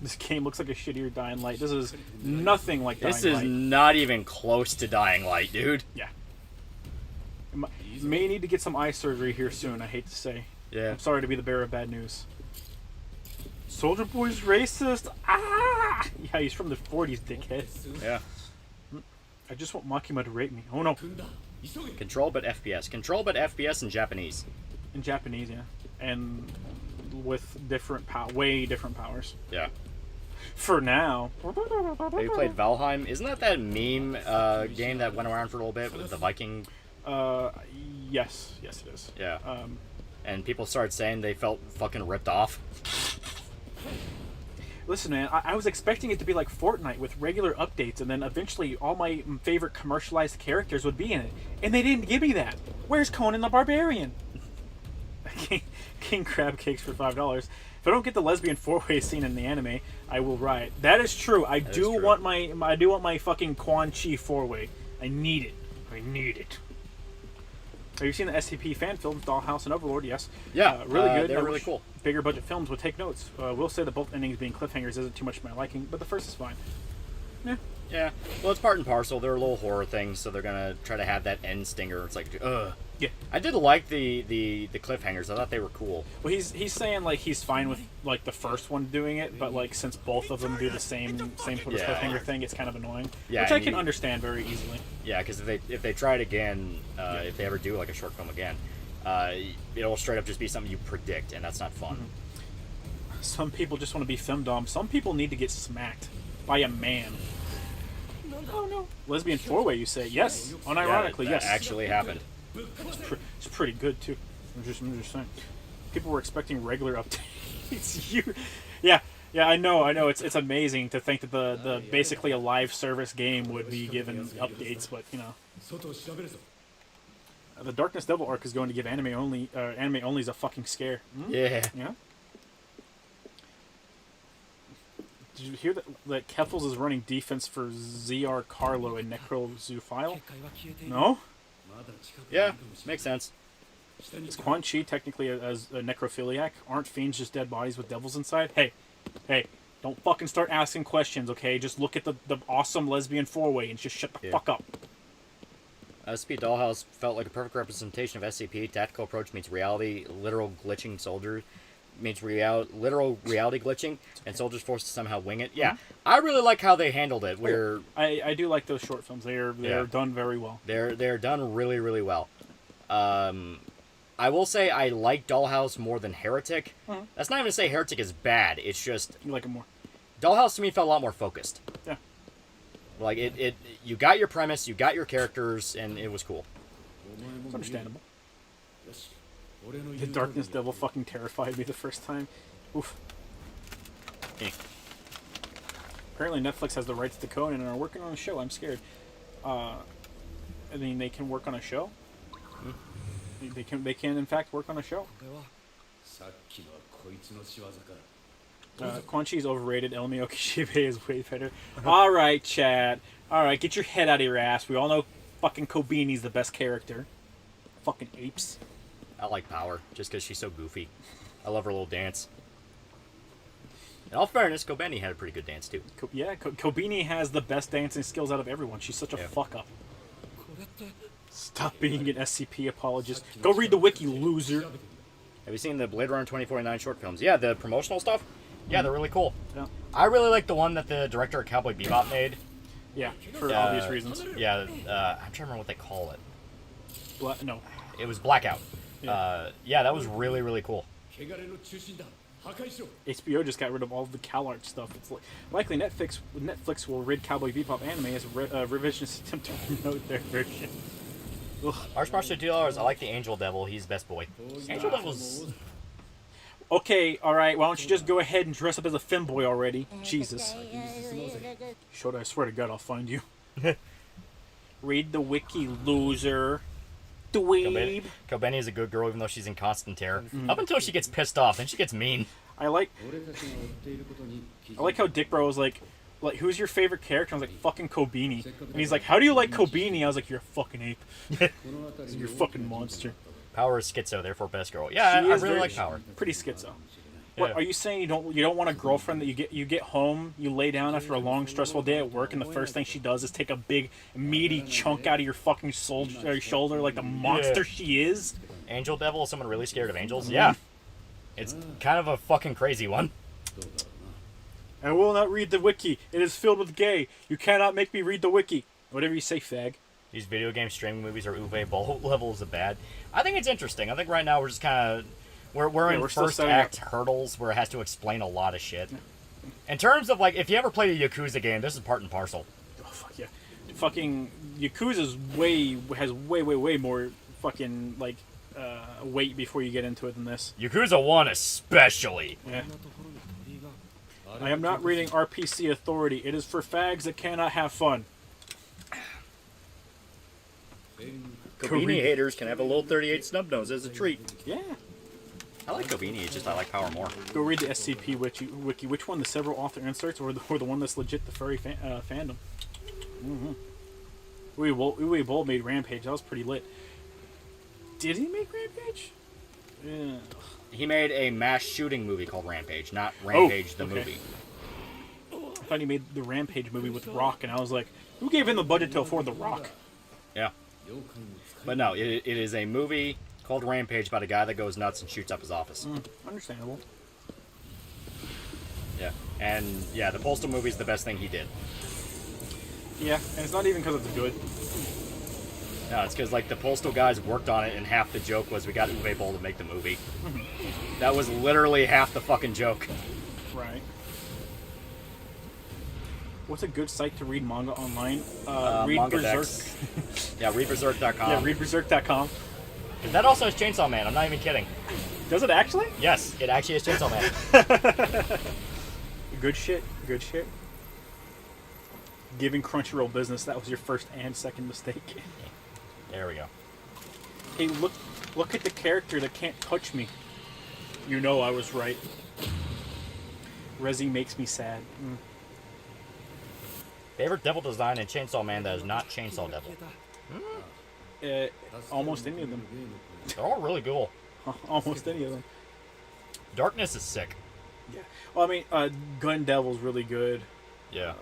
This game looks like a shittier Dying Light. This is nothing like Dying Light. This is not even close to Dying Light, dude. Yeah. May need to get some eye surgery here soon, I hate to say. Yeah. I'm sorry to be the bearer of bad news. Soldier Boy's racist! Ah! Yeah, he's from the 40s, dickhead. Yeah. I just want Makima to rape me. Oh no. Control but FPS. Control but FPS in Japanese. In Japanese, yeah. And with different way different powers. Yeah. For now. Have you played Valheim? Isn't that meme game that went around for a little bit with the Viking? Yes. Yes, it is. Yeah. And people started saying they felt fucking ripped off. Listen, man, I was expecting it to be like Fortnite with regular updates, and then eventually all my favorite commercialized characters would be in it. And they didn't give me that. Where's Conan the Barbarian? King Crab Cakes for $5. If I don't get the lesbian four-way scene in the anime, I will riot. That is true. I do want my fucking Quan Chi four-way. I need it. I need it. Have you seen the SCP fan films, Dollhouse and Overlord? Yes. Yeah, really good. They're really cool. Bigger budget films would take notes. We'll say that both endings being cliffhangers isn't too much to my liking, but the first is fine. Yeah. Yeah. Well, it's part and parcel. They're little horror things, so they're gonna try to have that end stinger. It's like, ugh. Yeah. I did like the cliffhangers. I thought they were cool. Well, he's saying like he's fine with like the first one doing it, but like since both of them do the same sort of cliffhanger thing, it's kind of annoying. Yeah, which I can understand very easily. Yeah, because if they try it again, if they ever do like a short film again, it'll straight up just be something you predict, and that's not fun. Mm-hmm. Some people just want to be femdom. Some people need to get smacked by a man. Oh no. Lesbian four-way, you say? Yes. Unironically, that yes. actually happened. It's pretty good too. I'm just saying. People were expecting regular updates. Yeah, I know. It's amazing to think that the basically a live service game would be given updates, but you know. The Darkness Devil arc is going to give anime onlys a fucking scare. Yeah. Yeah. Did you hear that Keffels is running defense for ZR Carlo and Necrozoophile? No? Yeah, makes sense. Is Quan Chi technically as a necrophiliac? Aren't fiends just dead bodies with devils inside? Hey, don't fucking start asking questions, okay? Just look at the awesome lesbian four-way and just shut the fuck up. SCP Dollhouse felt like a perfect representation of SCP. Tactical approach meets reality, literal glitching soldiers meets literal reality glitching, and soldiers forced to somehow wing it. Yeah, I really like how they handled it. Where I do like those short films. They're done very well. They're done really, really well. I will say I like Dollhouse more than Heretic. That's not even to say Heretic is bad. It's just You like it more. Dollhouse to me felt a lot more focused. Yeah. Like it you got your premise, you got your characters, and it was cool. It's understandable. The Darkness Devil fucking terrified me the first time. Oof. Apparently Netflix has the rights to Conan and are working on a show. I'm scared. I mean, they can work on a show? They can in fact work on a show. Quan Chi's overrated. El Mio Kishibe is way better. Alright, Chad. Alright, get your head out of your ass. We all know fucking Kobini's the best character. Fucking apes. I like Power, just because she's so goofy. I love her little dance. In all fairness, Kobeni had a pretty good dance, too. Kobini has the best dancing skills out of everyone. She's such a fuck-up. Stop being an SCP apologist. Go read the wiki, loser. Have you seen the Blade Runner 2049 short films? Yeah, the promotional stuff? Yeah, they're really cool. Yeah. I really like the one that the director of Cowboy Bebop made. Yeah, for obvious reasons. Yeah, I'm trying to remember what they call it. No. It was Blackout. Yeah. Yeah, that was really, really cool. HBO just got rid of all the CalArt stuff. It's likely Netflix will rid Cowboy Bebop anime as a revisionist attempt to promote their version. Archmaster $2. I like the Angel Devil. He's the best boy. Angel Devil's... Okay, alright, why don't you just go ahead and dress up as a femboy already? Jesus. Shoda, I swear to God, I'll find you. Read the wiki, loser. Dweeb. Kobeni is a good girl even though she's in constant terror. Up until she gets pissed off, then she gets mean. I like how Dick Bro was like, who's your favorite character? I was like, fucking Kobeni. And he's like, how do you like Kobeni? I was like, you're a fucking ape. You're a fucking monster. Power is schizo, therefore best girl. Yeah, I really like Power. Pretty schizo. Yeah. What, are you saying you don't want a girlfriend that you get home, you lay down after a long stressful day at work, and the first thing she does is take a big meaty chunk out of your fucking shoulder like the monster she is? Angel Devil is someone really scared of angels? Yeah. It's kind of a fucking crazy one. I will not read the wiki. It is filled with gay. You cannot make me read the wiki. Whatever you say, fag. These video game streaming movies are Uwe Boll levels of bad. I think it's interesting. I think right now we're just kind of... We're in first act hurdles where it has to explain a lot of shit. In terms of, like, if you ever played a Yakuza game, this is part and parcel. Oh, fuck yeah. Fucking Yakuza's has way more fucking, like, weight before you get into it than this. Yakuza 1 especially. Yeah. I am not reading RPC Authority. It is for fags that cannot have fun. Kobeni haters can have a little 38 snub nose as a treat. Yeah. I like Kobeni, it's just I like Power more. Go read the SCP wiki. Which one? The several author inserts or the one that's legit the furry fandom? Uwe Boll made Rampage. That was pretty lit. Did he make Rampage? Yeah. He made a mass shooting movie called Rampage, not Rampage the movie. I thought he made the Rampage movie with Rock, and I was like, who gave him the budget to afford the Rock? Yeah. But no, it is a movie called Rampage about a guy that goes nuts and shoots up his office. Understandable. Yeah. And, yeah, the Postal movie is the best thing he did. Yeah, and it's not even because it's good. No, it's because, like, the Postal guys worked on it, and half the joke was we got Uwe Boll to make the movie. That was literally half the fucking joke. Right. What's a good site to read manga online? Read Berserk. Yeah, readberserk.com. Yeah, readberserk.com. That also has Chainsaw Man, I'm not even kidding. Does it actually? Yes, it actually has Chainsaw Man. Good shit. Good shit. Giving Crunchyroll business, that was your first and second mistake. There we go. Hey, look at the character that can't touch me. You know I was right. Resi makes me sad. Favorite devil design in Chainsaw Man that is not Chainsaw Devil? Almost any of them. They're all really cool. Almost any of them. Darkness is sick. Yeah. Well, I mean, Gun Devil's really good. Yeah.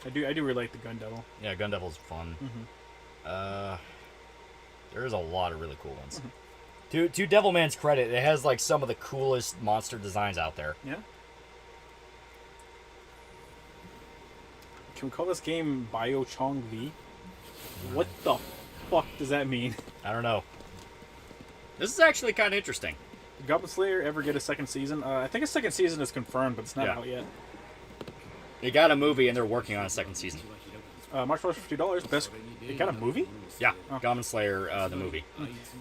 I do really like the Gun Devil. Yeah, Gun Devil's fun. There's a lot of really cool ones. To Devilman's credit, it has like some of the coolest monster designs out there. Yeah. Can we call this game Biochong V? What the fuck does that mean? I don't know. This is actually kind of interesting. Did Goblin Slayer ever get a second season? I think a second season is confirmed, but it's not out yet. They got a movie and they're working on a second season. March for $50. Best. It got a movie? Yeah, Goblin Slayer, the movie.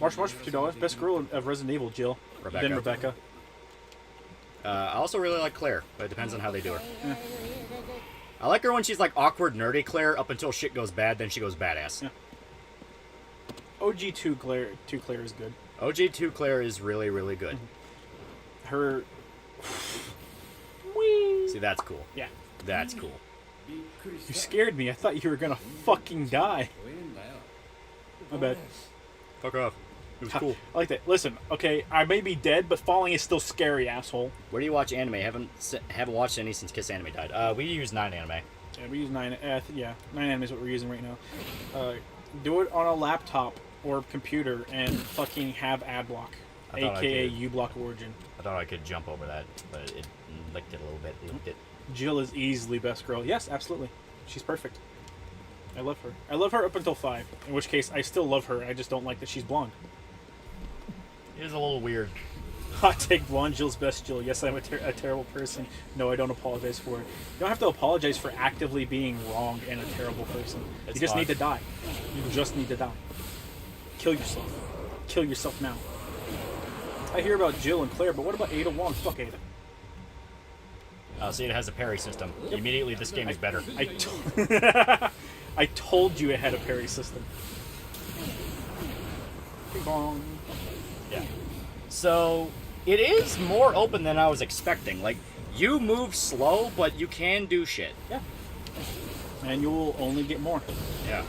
March for $50. Best girl of Resident Evil, Jill. Rebecca. Then Rebecca. I also really like Claire, but it depends on how they do her. I like her when she's like awkward, nerdy Claire up until shit goes bad, then she goes badass. Yeah. OG2 Claire is good. OG2 Claire is really, really good. Her... See, that's cool. Yeah. That's cool. You scared me. I thought you were gonna fucking die. My bad. Fuck off. It was cool. I like that. Listen, okay, I may be dead, but falling is still scary, asshole. Where do you watch anime? Haven't watched any since Kiss Anime died. We use 9 anime. Yeah, we use 9. 9 anime is what we're using right now. Do it on a laptop or computer and fucking have ad block, aka uBlock Origin. I thought I could jump over that, but it licked it a little bit. Licked it. Jill is easily best girl. Yes, absolutely. She's perfect. I love her. I love her up until 5. In which case, I still love her. I just don't like that she's blonde. It is a little weird. Hot take, blonde Jill's best Jill. Yes, I'm a terrible person. No, I don't apologize for it. You don't have to apologize for actively being wrong and a terrible person. You just need to die. You just need to die. Kill yourself. Kill yourself now. I hear about Jill and Claire, but what about Ada Wong? Fuck Ada. See, it has a parry system. Yep. Immediately, this game is better. I told you it had a parry system. Bing bong. Yeah. So, it is more open than I was expecting. Like, you move slow, but you can do shit. Yeah. And you'll only get more. Yeah.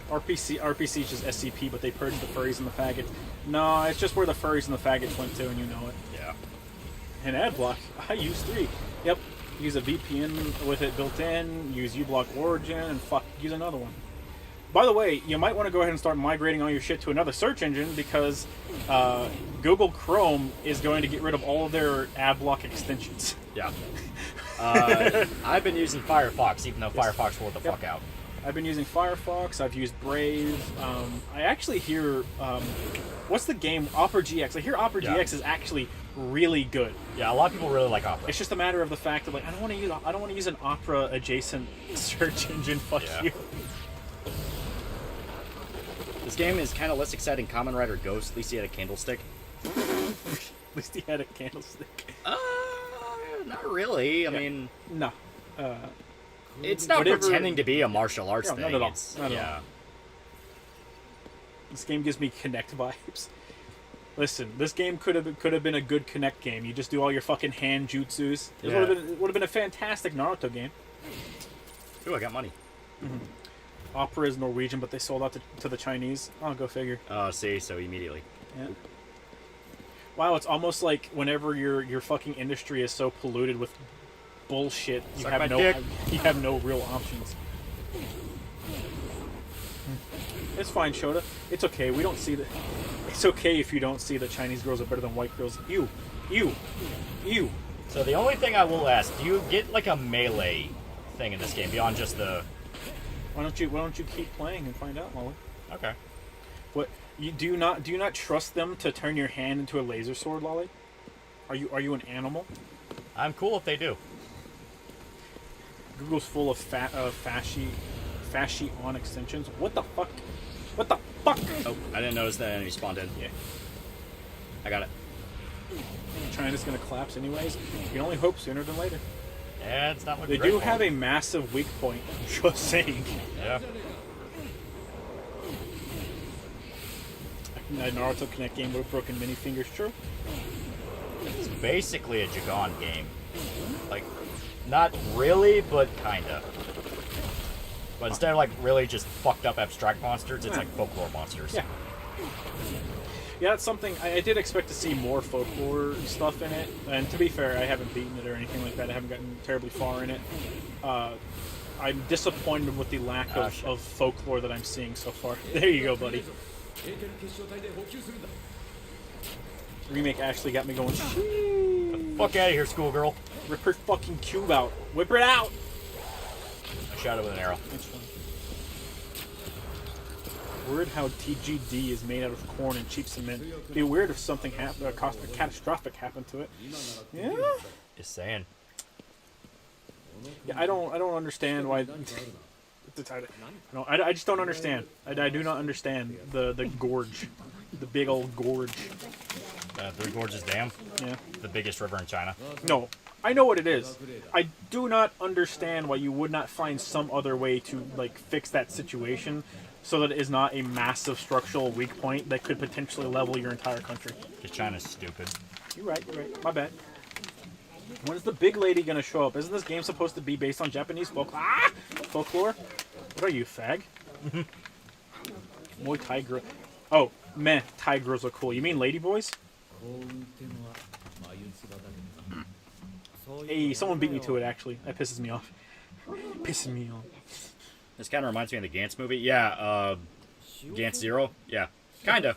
RPC is just SCP, but they purged the furries and the faggots. No, it's just where the furries and the faggots went to, and you know it. Yeah. And Adblock, I use 3. Yep. Use a VPN with it built in, use uBlock Origin, and use another one. By the way, you might want to go ahead and start migrating all your shit to another search engine because Google Chrome is going to get rid of all of their Adblock extensions. Yeah. I've been using Firefox, even though Firefox wore the fuck out. I've been using Firefox. I've used Brave. I actually hear, what's the game? Opera GX. I hear Opera GX is actually really good. Yeah, a lot of people really like Opera. It's just a matter of the fact that like I don't want to use an Opera adjacent search engine. Fuck you. This game is kind of less exciting. Kamen Rider Ghost. At least he had a candlestick. At least he had a candlestick. Not really. I mean, no. It's not pretending to be a martial arts thing. Not at all. Not at all. This game gives me Connect vibes. Listen, this game could have been a good Connect game. You just do all your fucking hand jutsus. It would have been a fantastic Naruto game. Ooh, I got money. Opera is Norwegian, but they sold out to the Chinese. Oh, go figure. Oh, see, so immediately. Yeah. Wow, it's almost like whenever your fucking industry is so polluted with bullshit, you have no real options. It's fine, Shota. It's okay. We don't see the. It's okay if you don't see that Chinese girls are better than white girls. You. So the only thing I will ask, do you get like a melee thing in this game beyond just the? Why don't you keep playing and find out, Molly? Okay. What do you not trust them to turn your hand into a laser sword, Lolly? Are you an animal? I'm cool if they do. Google's full of fasci on extensions. What the fuck? What the fuck? Oh, I didn't notice that enemy spawned in. Yeah. I got it. China's gonna collapse anyways. You can only hope sooner than later. Yeah, it's not looking They do have a massive weak point. Just saying. Yeah. A Naruto Connect game would have broken many fingers. True. It's basically a Jagan game. Like, not really, but kinda. But instead of like really just fucked up abstract monsters, it's like folklore monsters. Yeah. Yeah, that's something I did expect to see more folklore stuff in it. And to be fair, I haven't beaten it or anything like that. I haven't gotten terribly far in it. I'm disappointed with the lack of folklore that I'm seeing so far. There you go, buddy. Remake actually got me going. Get the fuck out of here, schoolgirl. Rip her fucking cube out. Whip it out. I shot it with an arrow. That's fine. Weird how TGD is made out of corn and cheap cement. Be weird if something catastrophic happened to it. Yeah. Just saying. Yeah, I don't understand why. I just don't understand. I do not understand the gorge, the big old gorge. Three Gorges Dam. Yeah. The biggest river in China. No, I know what it is. I do not understand why you would not find some other way to like fix that situation, so that it is not a massive structural weak point that could potentially level your entire country. Because China's stupid. You're right. My bad. When is the big lady gonna show up? Isn't this game supposed to be based on Japanese folklore? What are you, fag? Muay Thai girl. Oh, meh, Thai girls are cool. You mean ladyboys? Hey, someone beat me to it, actually. That pisses me off. Pisses me off. This kind of reminds me of the Gantz movie. Yeah, Gantz Zero. Yeah, kind of.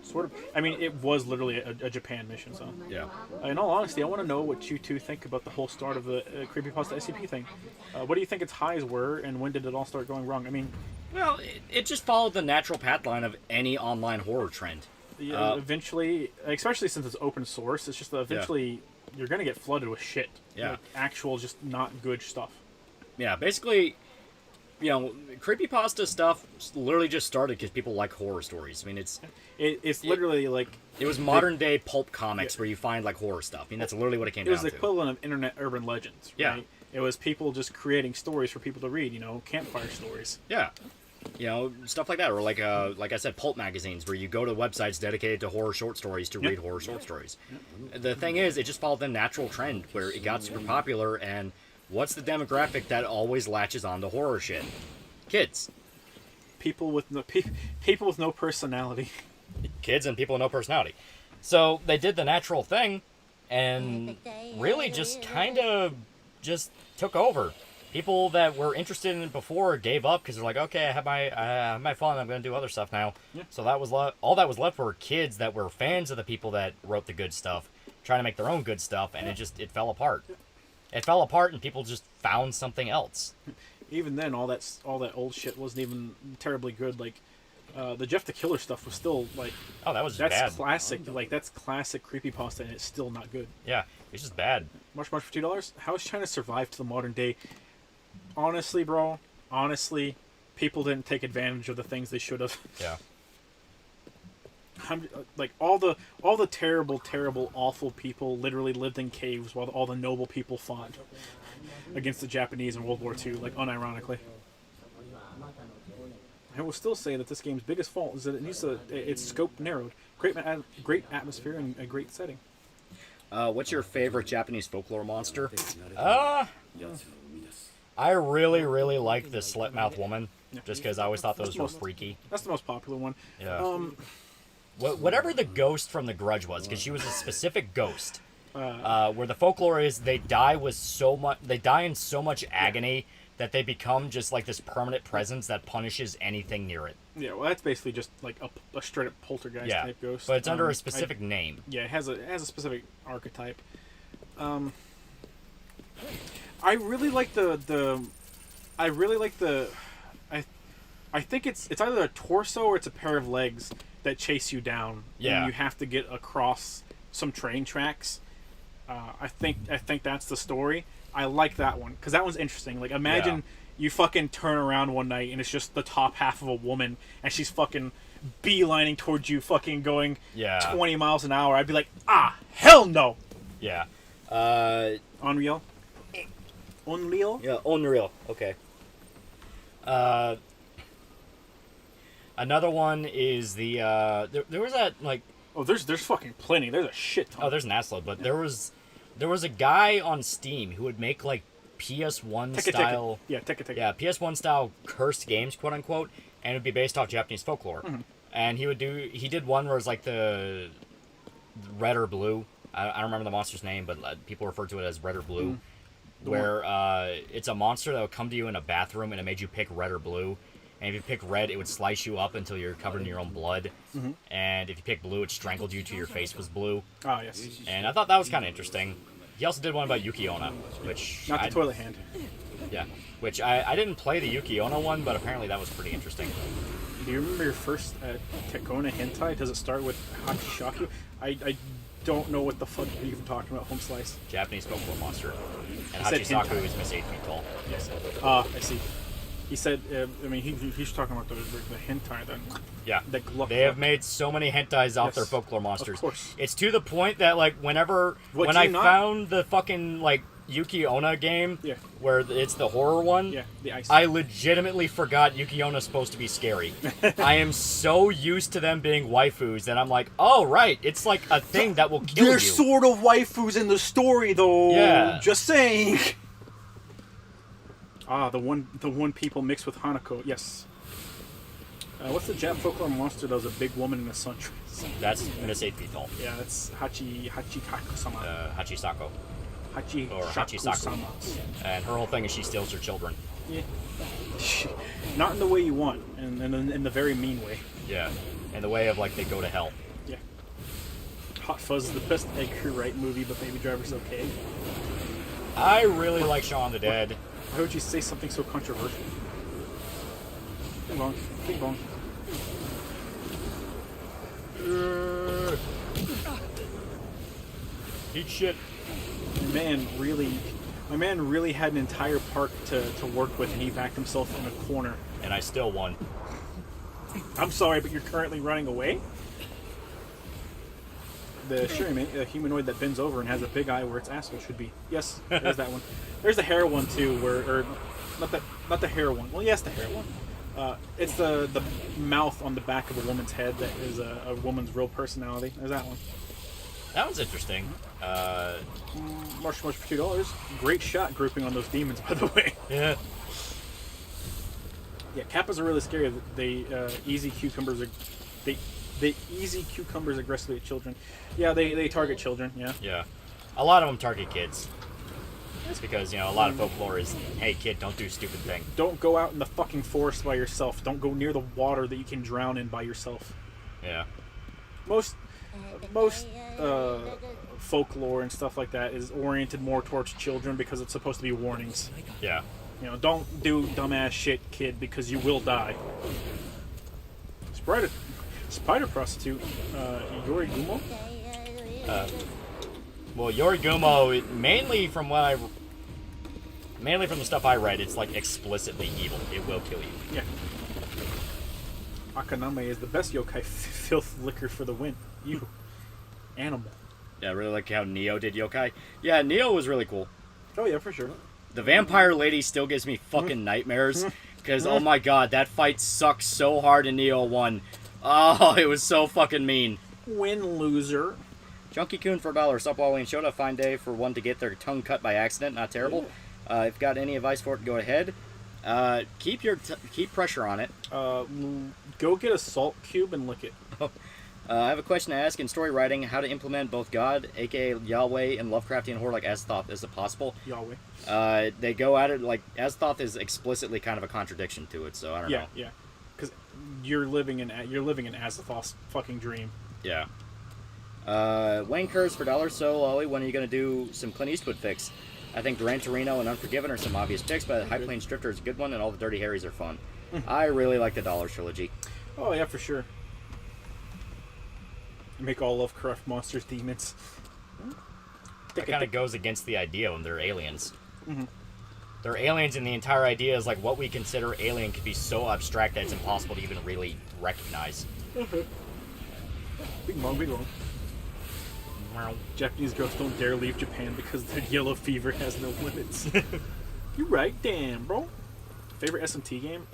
Sort of. I mean, it was literally a Japan mission, so. Yeah. In all honesty, I want to know what you two think about the whole start of the Creepypasta SCP thing. What do you think its highs were, and when did it all start going wrong? I mean... Well, it just followed the natural path line of any online horror trend. Eventually, especially since it's open source, it's just that eventually you're going to get flooded with shit. Yeah. Like, actual, just not good stuff. Yeah, basically, you know, creepypasta stuff literally just started because people like horror stories. I mean, It's literally like... It was modern-day pulp comics where you find, like, horror stuff. I mean, that's literally what it came down to. It was the equivalent of internet urban legends, right? Yeah. It was people just creating stories for people to read, you know, campfire stories. Yeah. You know, stuff like that. Or like I said, pulp magazines where you go to websites dedicated to horror short stories to read horror short stories. The thing is, it just followed the natural trend where it got super popular, and what's the demographic that always latches on to horror shit? Kids. People with no personality. Kids and people with no personality. So they did the natural thing and really just kind of just took over. People that were interested in it before gave up because they're like, okay, I have my fun. I'm going to do other stuff now. Yeah. So that was all that was left were kids that were fans of the people that wrote the good stuff, trying to make their own good stuff, and it fell apart. It fell apart, and people just found something else. Even then, all that old shit wasn't even terribly good. Like the Jeff the Killer stuff was still like, oh, that was that's bad. Classic. Like that's classic creepypasta, and it's still not good. Yeah, it's just bad. Much for $2. How has China survived to the modern day? Honestly, bro. Honestly, people didn't take advantage of the things they should have. Yeah. Like all the terrible, awful people literally lived in caves while all the noble people fought against the Japanese in World War II. Like unironically. I will still say that this game's biggest fault is that it needs its scope narrowed. Great atmosphere and a great setting. What's your favorite Japanese folklore monster? I really, really like the slit-mouth woman, just because I always thought those were freaky. That's the most popular one. Yeah. Whatever the ghost from The Grudge was, because she was a specific ghost, where the folklore is they die in so much agony that they become just like this permanent presence that punishes anything near it. Yeah, well, that's basically just like a straight up poltergeist type ghost. But it's under a specific name. Yeah, it has a specific archetype. I really like I think it's either a torso or it's a pair of legs that chase you down. Yeah. And you have to get across some train tracks. I think that's the story. I like that one because that one's interesting. Like imagine you fucking turn around one night and it's just the top half of a woman and she's fucking beelining towards you, fucking going 20 miles an hour. I'd be like, hell no. Yeah. Unreal. Unreal? Yeah, unreal. Okay. Another one is the there was that like Oh, there's fucking plenty. There's a shit ton. Oh, there's an assload, but there was a guy on Steam who would make like PS1 style. Yeah, Tika. Yeah, PS1 style cursed games, quote unquote, and it would be based off Japanese folklore. And he did one where it was like the red or blue. I don't remember the monster's name, but people refer to it as red or blue. Where it's a monster that would come to you in a bathroom and it made you pick red or blue. And if you pick red, it would slice you up until you're covered in your own blood. And if you pick blue, it strangled you till your face was blue. Oh, yes. And I thought that was kind of interesting. He also did one about Yuki Onna, which... Not the toilet hand. Yeah, which I didn't play the Yuki Onna one, but apparently that was pretty interesting. Do you remember your first Tekona hentai? Does it start with Hachishaku? I don't know what the fuck you're even talking about, Home Slice. Japanese folklore monster. And He said Hachisaku hentai. is Miss 8 feet tall. Yes. I see. He said, he's talking about the hentai then. Yeah. The gluck. They have made so many hentais off Yes, their folklore monsters. of course. It's to the point that, like, when I found the fucking, like, Yuki Onna game, Yeah. where it's the horror one, Yeah, the ice. I legitimately forgot Yuki Onna's supposed to be scary. I am so used to them being waifus that I'm like, oh, right, it's like a thing that will kill They're you. sort of waifus in the story, though. Yeah. Just saying. Ah, the one people mixed with Hanako. Yes. What's the Jap folklore monster that was a big woman in a sundress? That's Miss 8 feet tall. Yeah, that's Hachikaku-sama. Hachisako. Or Hachishaku-sama. And her whole thing is she steals her children. Yeah. Not in the way you want, in the very mean way. Yeah. In the way of, like, they go to hell. Yeah. Hot Fuzz is the best Edgar Wright movie, but Baby Driver's okay. I really like Shaun of the Dead. Why would you say something so controversial? Bing bong. Bing bong. Eat shit. My man really had an entire park to work with, and he backed himself in a corner. And I still won. I'm sorry, but you're currently running away? The humanoid that bends over and has a big eye where its asshole should be. Yes, there's that one. There's the hair one too, or not the hair one. Well, yes, the hair one. It's the mouth on the back of a woman's head that is a woman's real personality. There's that one. That was interesting. Much for $2. Great shot grouping on those demons, by the way. Yeah. Yeah, Kappas are really scary. They easy cucumbers. They easy cucumbers aggressively at children. Yeah, they target children. Yeah. Yeah. A lot of them target kids. It's because, a lot of folklore is, hey kid, don't do stupid thing. Don't go out in the fucking forest by yourself. Don't go near the water that you can drown in by yourself. Yeah. Most folklore and stuff like that is oriented more towards children because it's supposed to be warnings. Yeah. Don't do dumbass shit, kid, because you will die. Spider prostitute, Yorigumo? Well, Yorigumo, mainly from the stuff I read, it's like explicitly evil. It will kill you. Yeah. Akaname is the best yokai filth liquor for the win. You. Animal. Yeah, I really like how Neo did yokai. Yeah, Neo was really cool. Oh yeah, for sure. The vampire lady still gives me fucking nightmares. Because, oh my god, that fight sucks so hard in Neo 1. Oh, it was so fucking mean. Win loser. Junkie Coon for $1. Sup, Wally and Shota. Fine day for one to get their tongue cut by accident. Not terrible. If you've got any advice for it, go ahead. Keep pressure on it. Go get a salt cube and lick it. I have a question to ask. In story writing, how to implement both God, aka Yahweh, and Lovecraftian horror like Azathoth. Is it possible? Yahweh. They go at it like Azathoth is explicitly kind of a contradiction to it, so I don't know. Yeah. Because you're living in Azathoth's fucking dream. Yeah. Wayne Kurz for $1. So, Loli, when are you going to do some Clint Eastwood fix? I think Gran Torino and Unforgiven are some obvious picks, but High Plains Drifter is a good one, and all the Dirty Harrys are fun. I really like the Dollar trilogy. Oh, yeah, for sure. Make all Lovecraft monsters demons. That kind of goes against the idea when they're aliens. Mm-hmm. They're aliens, and the entire idea is like what we consider alien could be so abstract that it's impossible to even really recognize. Big long. Japanese girls don't dare leave Japan because their yellow fever has no limits. You right, damn, bro. Favorite SMT game?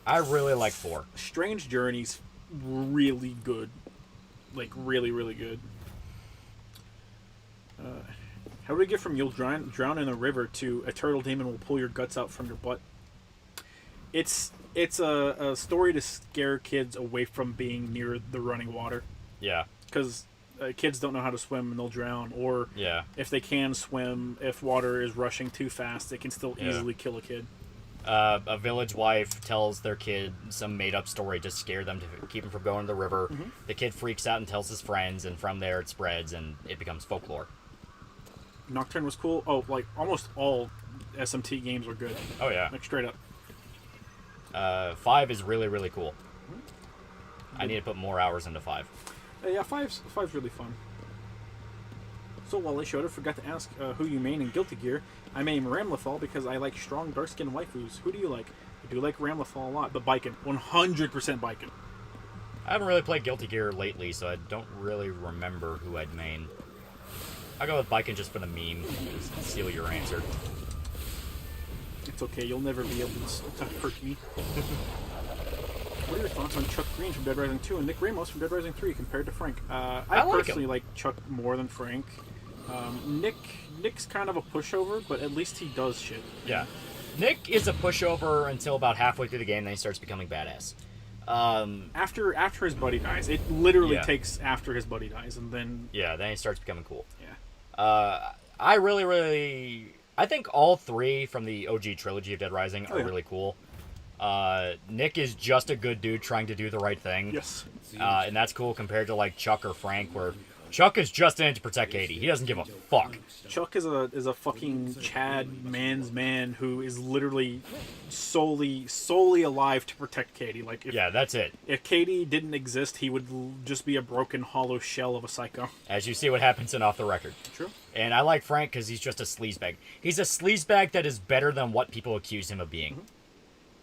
I really like 4. Strange Journeys really good. Like, really, really good. How do we get from you'll drown in a river to a turtle demon will pull your guts out from your butt? It's a story to scare kids away from being near the running water. Yeah. Because kids don't know how to swim and they'll drown. Or Yeah. if they can swim, if water is rushing too fast, it can still easily kill a kid. A village wife tells their kid some made-up story to scare them, to keep them from going to the river. Mm-hmm. The kid freaks out and tells his friends, and from there it spreads, and it becomes folklore. Nocturne was cool. Oh, like, almost all SMT games were good. Oh, yeah. Like, straight up. 5 is really, really cool. I need to put more hours into 5. Yeah, five's really fun. So, Wally Shoda forgot to ask who you main in Guilty Gear. I main Ramlethal because I like strong, dark-skinned waifus. Who do you like? I do like Ramlethal a lot, but Biken. 100% Biken. I haven't really played Guilty Gear lately, so I don't really remember who I'd main. I'll go with Biken just for the meme. Just steal your answer. It's okay, you'll never be able to hurt me. What are your thoughts on Chuck Green from Dead Rising 2 and Nick Ramos from Dead Rising 3 compared to Frank? I like personally him. like Chuck more than Frank. Nick's kind of a pushover, but at least he does shit. Yeah. Nick is a pushover until about halfway through the game, then he starts becoming badass. After his buddy dies, it literally Yeah. takes after his buddy dies, and then Yeah, then he starts becoming cool. yeah. I really... I think all 3 from the OG trilogy of Dead Rising are yeah. really cool. Nick is just a good dude trying to do the right thing. Yes. And that's cool compared to, like, Chuck or Frank, where Chuck is just in it to protect Katie. He doesn't give a fuck. Chuck is a fucking Chad man's man who is literally solely alive to protect Katie. Like, if, Yeah, that's it. if Katie didn't exist, he would just be a broken, hollow shell of a psycho. As you see what happens in Off the Record. True. And I like Frank because he's just a sleazebag. He's a sleazebag that is better than what people accuse him of being.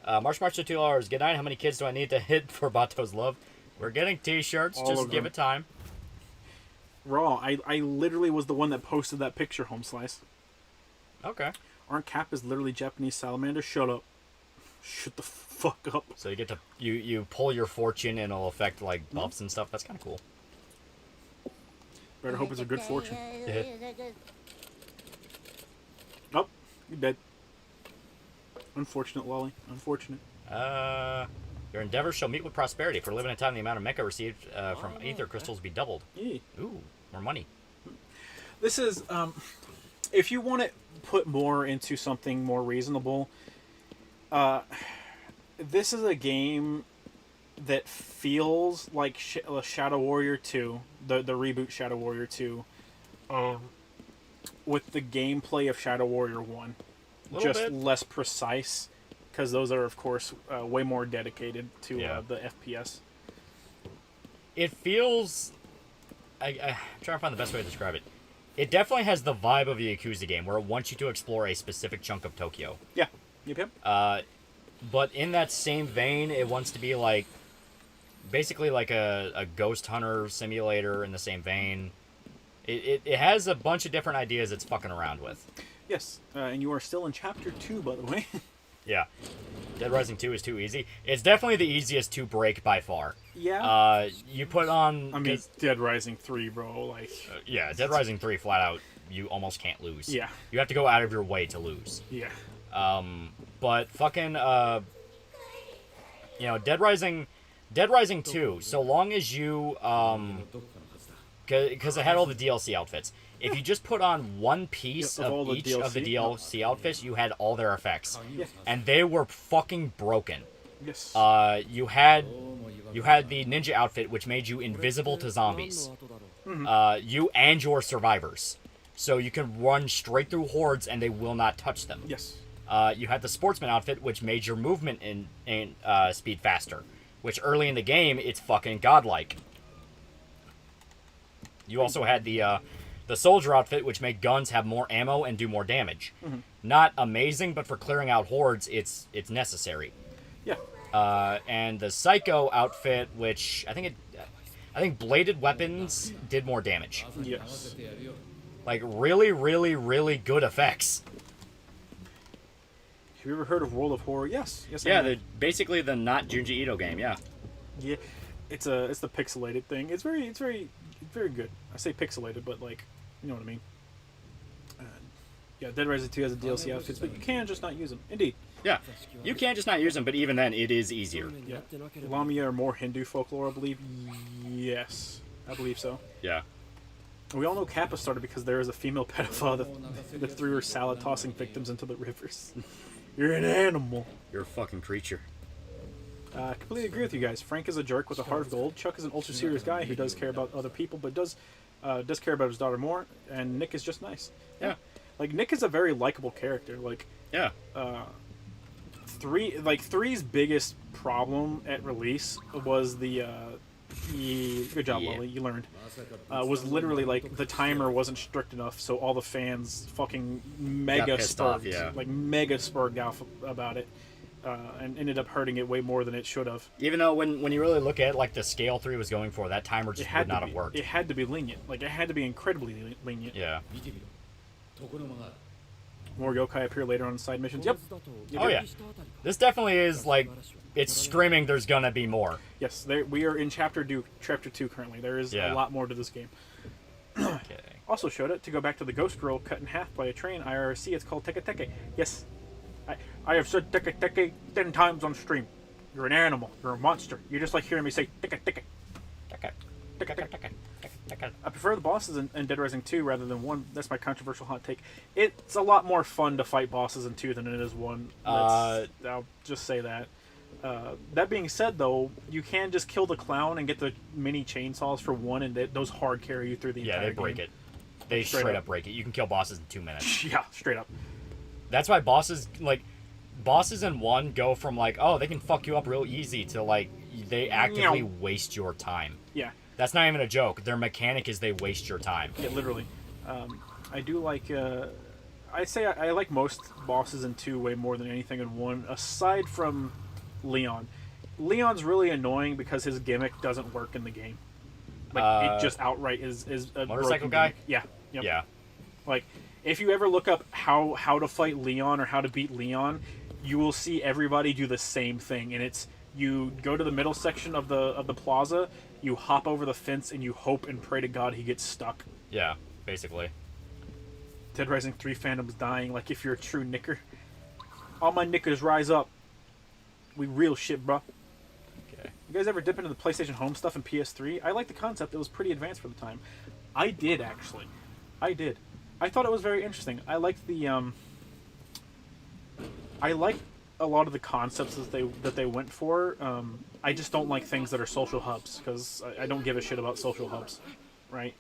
March to $2. Good night. How many kids do I need to hit for Bato's love? We're getting t-shirts. All Just of give them. it time. Raw, I literally was the one that posted that picture, Home Slice. Okay. Aren't Cap is literally Japanese salamander? Shut up. Shut the fuck up. So you get to you pull your fortune and it'll affect like buffs and stuff. That's kind of cool. Better hope it's a good fortune. Yeah. Oh, you're dead. Unfortunate, Lolly. Unfortunate. Your endeavors shall meet with prosperity. For a limited time, the amount of mecha received from ether crystals be doubled. Yeah. Ooh, more money. This is, if you want to put more into something more reasonable, this is a game that feels like Shadow Warrior 2, the reboot Shadow Warrior 2, with the gameplay of Shadow Warrior 1. Little Just bit. less precise, because those are, of course, way more dedicated to Yeah. the FPS. It feels... I'm trying to find the best way to describe it. It definitely has the vibe of the Yakuza game, where it wants you to explore a specific chunk of Tokyo. Yeah. Yep. But in that same vein, it wants to be like... basically like a ghost hunter simulator in the same vein. It has a bunch of different ideas it's fucking around with. Yes, and you are still in Chapter 2, by the way. Yeah. Dead Rising 2 is too easy. It's definitely the easiest to break by far. Yeah. You put on... I mean, Dead Rising 3, bro. Like, yeah, Dead Rising 3 flat out, you almost can't lose. Yeah. You have to go out of your way to lose. yeah. But fucking, Dead Rising 2, so long as you, because it had all the DLC outfits. If you just put on one piece Yeah, of all of the each of the DLC? DLC outfits, you had all their effects. Yeah. And they were fucking broken. Yes. You had the ninja outfit, which made you invisible to zombies. You and your survivors. So you can run straight through hordes and they will not touch them. yes. You had the sportsman outfit, which made your movement in speed faster. Which early in the game, it's fucking godlike. You also had the soldier outfit, which made guns have more ammo and do more damage. Not amazing, but for clearing out hordes, it's necessary. Yeah. And the psycho outfit, which I think bladed weapons did more damage. Yes. Like really, really, really good effects. Have you ever heard of World of Horror? Yes. Yes. I Yeah, have. they're basically the not Junji Ito game. Yeah. Yeah. it's the pixelated thing. It's very good. I say pixelated, but like, you know what I mean. Yeah, Dead Rising 2 has a DLC outfits, but you can just not use them. Indeed. Yeah, you can't just not use them, but even then, it is easier. Yeah. Lamia are more Hindu folklore, I believe. Yes, I believe so. Yeah. We all know Kappa started because there is a female pedophile that threw her salad-tossing victims into the rivers. You're an animal. You're a fucking creature. Completely agree with you guys. Frank is a jerk with a heart of gold. Chuck is an ultra-serious guy who does care about other people, but does care about his daughter more. And Nick is just nice. Yeah. Like, Nick is a very likable character. Like, yeah. Three's biggest problem at release was the good job, Lolly, you learned. Was literally like the timer wasn't strict enough, so all the fans fucking mega spurred out about it, and ended up hurting it way more than it should have. Even though when you really look at like the scale 3 was going for, that timer just would not have worked. It had to be lenient. Like, it had to be incredibly lenient. Yeah. More yokai appear later on side missions. Yep. Oh yeah. This definitely is like, it's screaming there's gonna be more. Yes, we are in chapter 2 currently. There is a lot more to this game. Okay. Also showed it, to go back to the ghost girl cut in half by a train IRC, it's called Teke Teke. Yes. I have said Teke Teke 10 times on stream. You're an animal. You're a monster. You just like hearing me say Teke Teke. Teke Teke Teke. I prefer the bosses in Dead Rising 2 rather than 1. That's my controversial hot take. It's a lot more fun to fight bosses in 2 than it is 1. I'll just say that. That being said, though, you can just kill the clown and get the mini chainsaws for 1, and those hard carry you through the entire game. Yeah, they break it. They straight up break it. You can kill bosses in 2 minutes. Yeah, straight up. That's why bosses in 1 go from like, oh, they can fuck you up real easy to like, they actively waste your time. Yeah. That's not even a joke. Their mechanic is they waste your time. Yeah, literally. I do like... I'd say I like most bosses in 2 way more than anything in 1, aside from Leon. Leon's really annoying because his gimmick doesn't work in the game. Like, it just outright is a motorcycle guy? Yeah. Yep. Yeah. Like, if you ever look up how to fight Leon or how to beat Leon, you will see everybody do the same thing, and it's you go to the middle section of the plaza, you hop over the fence, and you hope and pray to God he gets stuck. Yeah, basically. Dead Rising 3 fandom's dying, like if you're a true knicker. All my knickers rise up. We real shit, bro. Okay. You guys ever dip into the PlayStation Home stuff in PS3? I like the concept. It was pretty advanced for the time. I did, actually. I did. I thought it was very interesting. I liked the, I like a lot of the concepts that they went for. I just don't like things that are social hubs, because I don't give a shit about social hubs, right?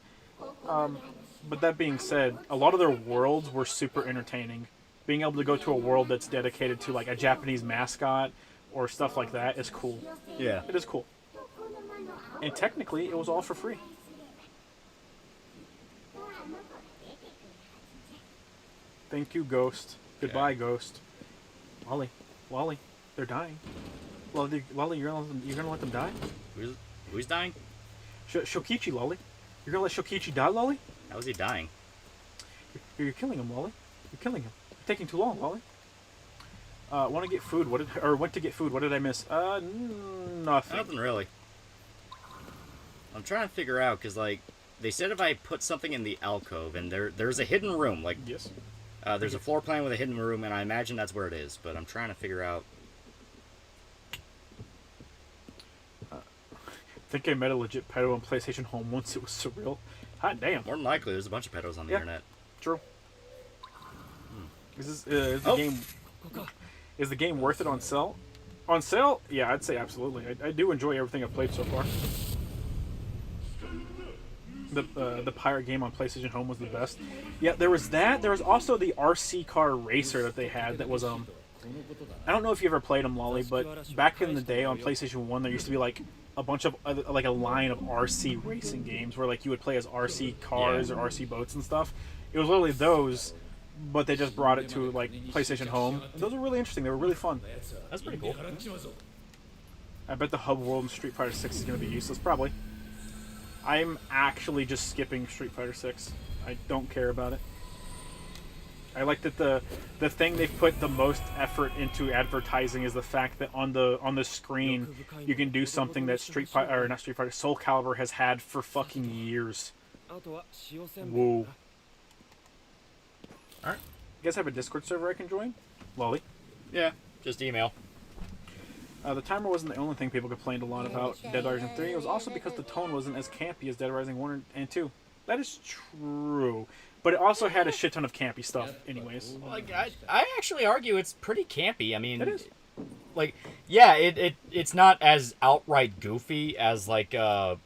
But that being said, a lot of their worlds were super entertaining. Being able to go to a world that's dedicated to like a Japanese mascot or stuff like that is cool. Yeah. It is cool. And technically, it was all for free. Thank you, Ghost. Goodbye, Ghost. Lolly, they're dying. Lolly, you're gonna let them die? Who's dying? Shokichi, Lolly. You're gonna let Shokichi die, Lolly? How is he dying? You're killing him, Lolly. You're killing him. You're taking too long, Lolly. Want to get food? Went to get food. What did I miss? Nothing. Nothing really. I'm trying to figure out, because like they said if I put something in the alcove, and there's a hidden room, like yes. There's a floor plan with a hidden room, and I imagine that's where it is, but I'm trying to figure out. I think I met a legit pedo on PlayStation Home once. It was surreal. Hot damn. More than likely, there's a bunch of pedos on the internet. True. Is the game? Is the game worth it on sale? On sale? Yeah, I'd say absolutely. I do enjoy everything I've played so far. The pirate game on PlayStation Home was the best. Yeah, there was that. There was also the RC car racer that they had that was I don't know if you ever played them, Lolly, but back in the day on PlayStation 1 there used to be like a bunch of like a line of RC racing games where like you would play as RC cars or RC boats and stuff. It was literally those, but they just brought it to like PlayStation Home. And those were really interesting. They were really fun. That's pretty cool. I bet the hub world in Street Fighter 6 is going to be useless, probably. I'm actually just skipping Street Fighter 6. I don't care about it. I like that the thing they've put the most effort into advertising is the fact that on the screen you can do something that Soul Calibur has had for fucking years. あとは塩せんべい Whoa. だな Alright. You guys have a Discord server I can join? Lolly? Yeah, just email. The timer wasn't the only thing people complained a lot about Dead Rising 3. It was also because the tone wasn't as campy as Dead Rising 1 and 2. That is true. But it also had a shit ton of campy stuff anyways. Like, I actually argue it's pretty campy. I mean, It is. Like, yeah, it's not as outright goofy as, like, You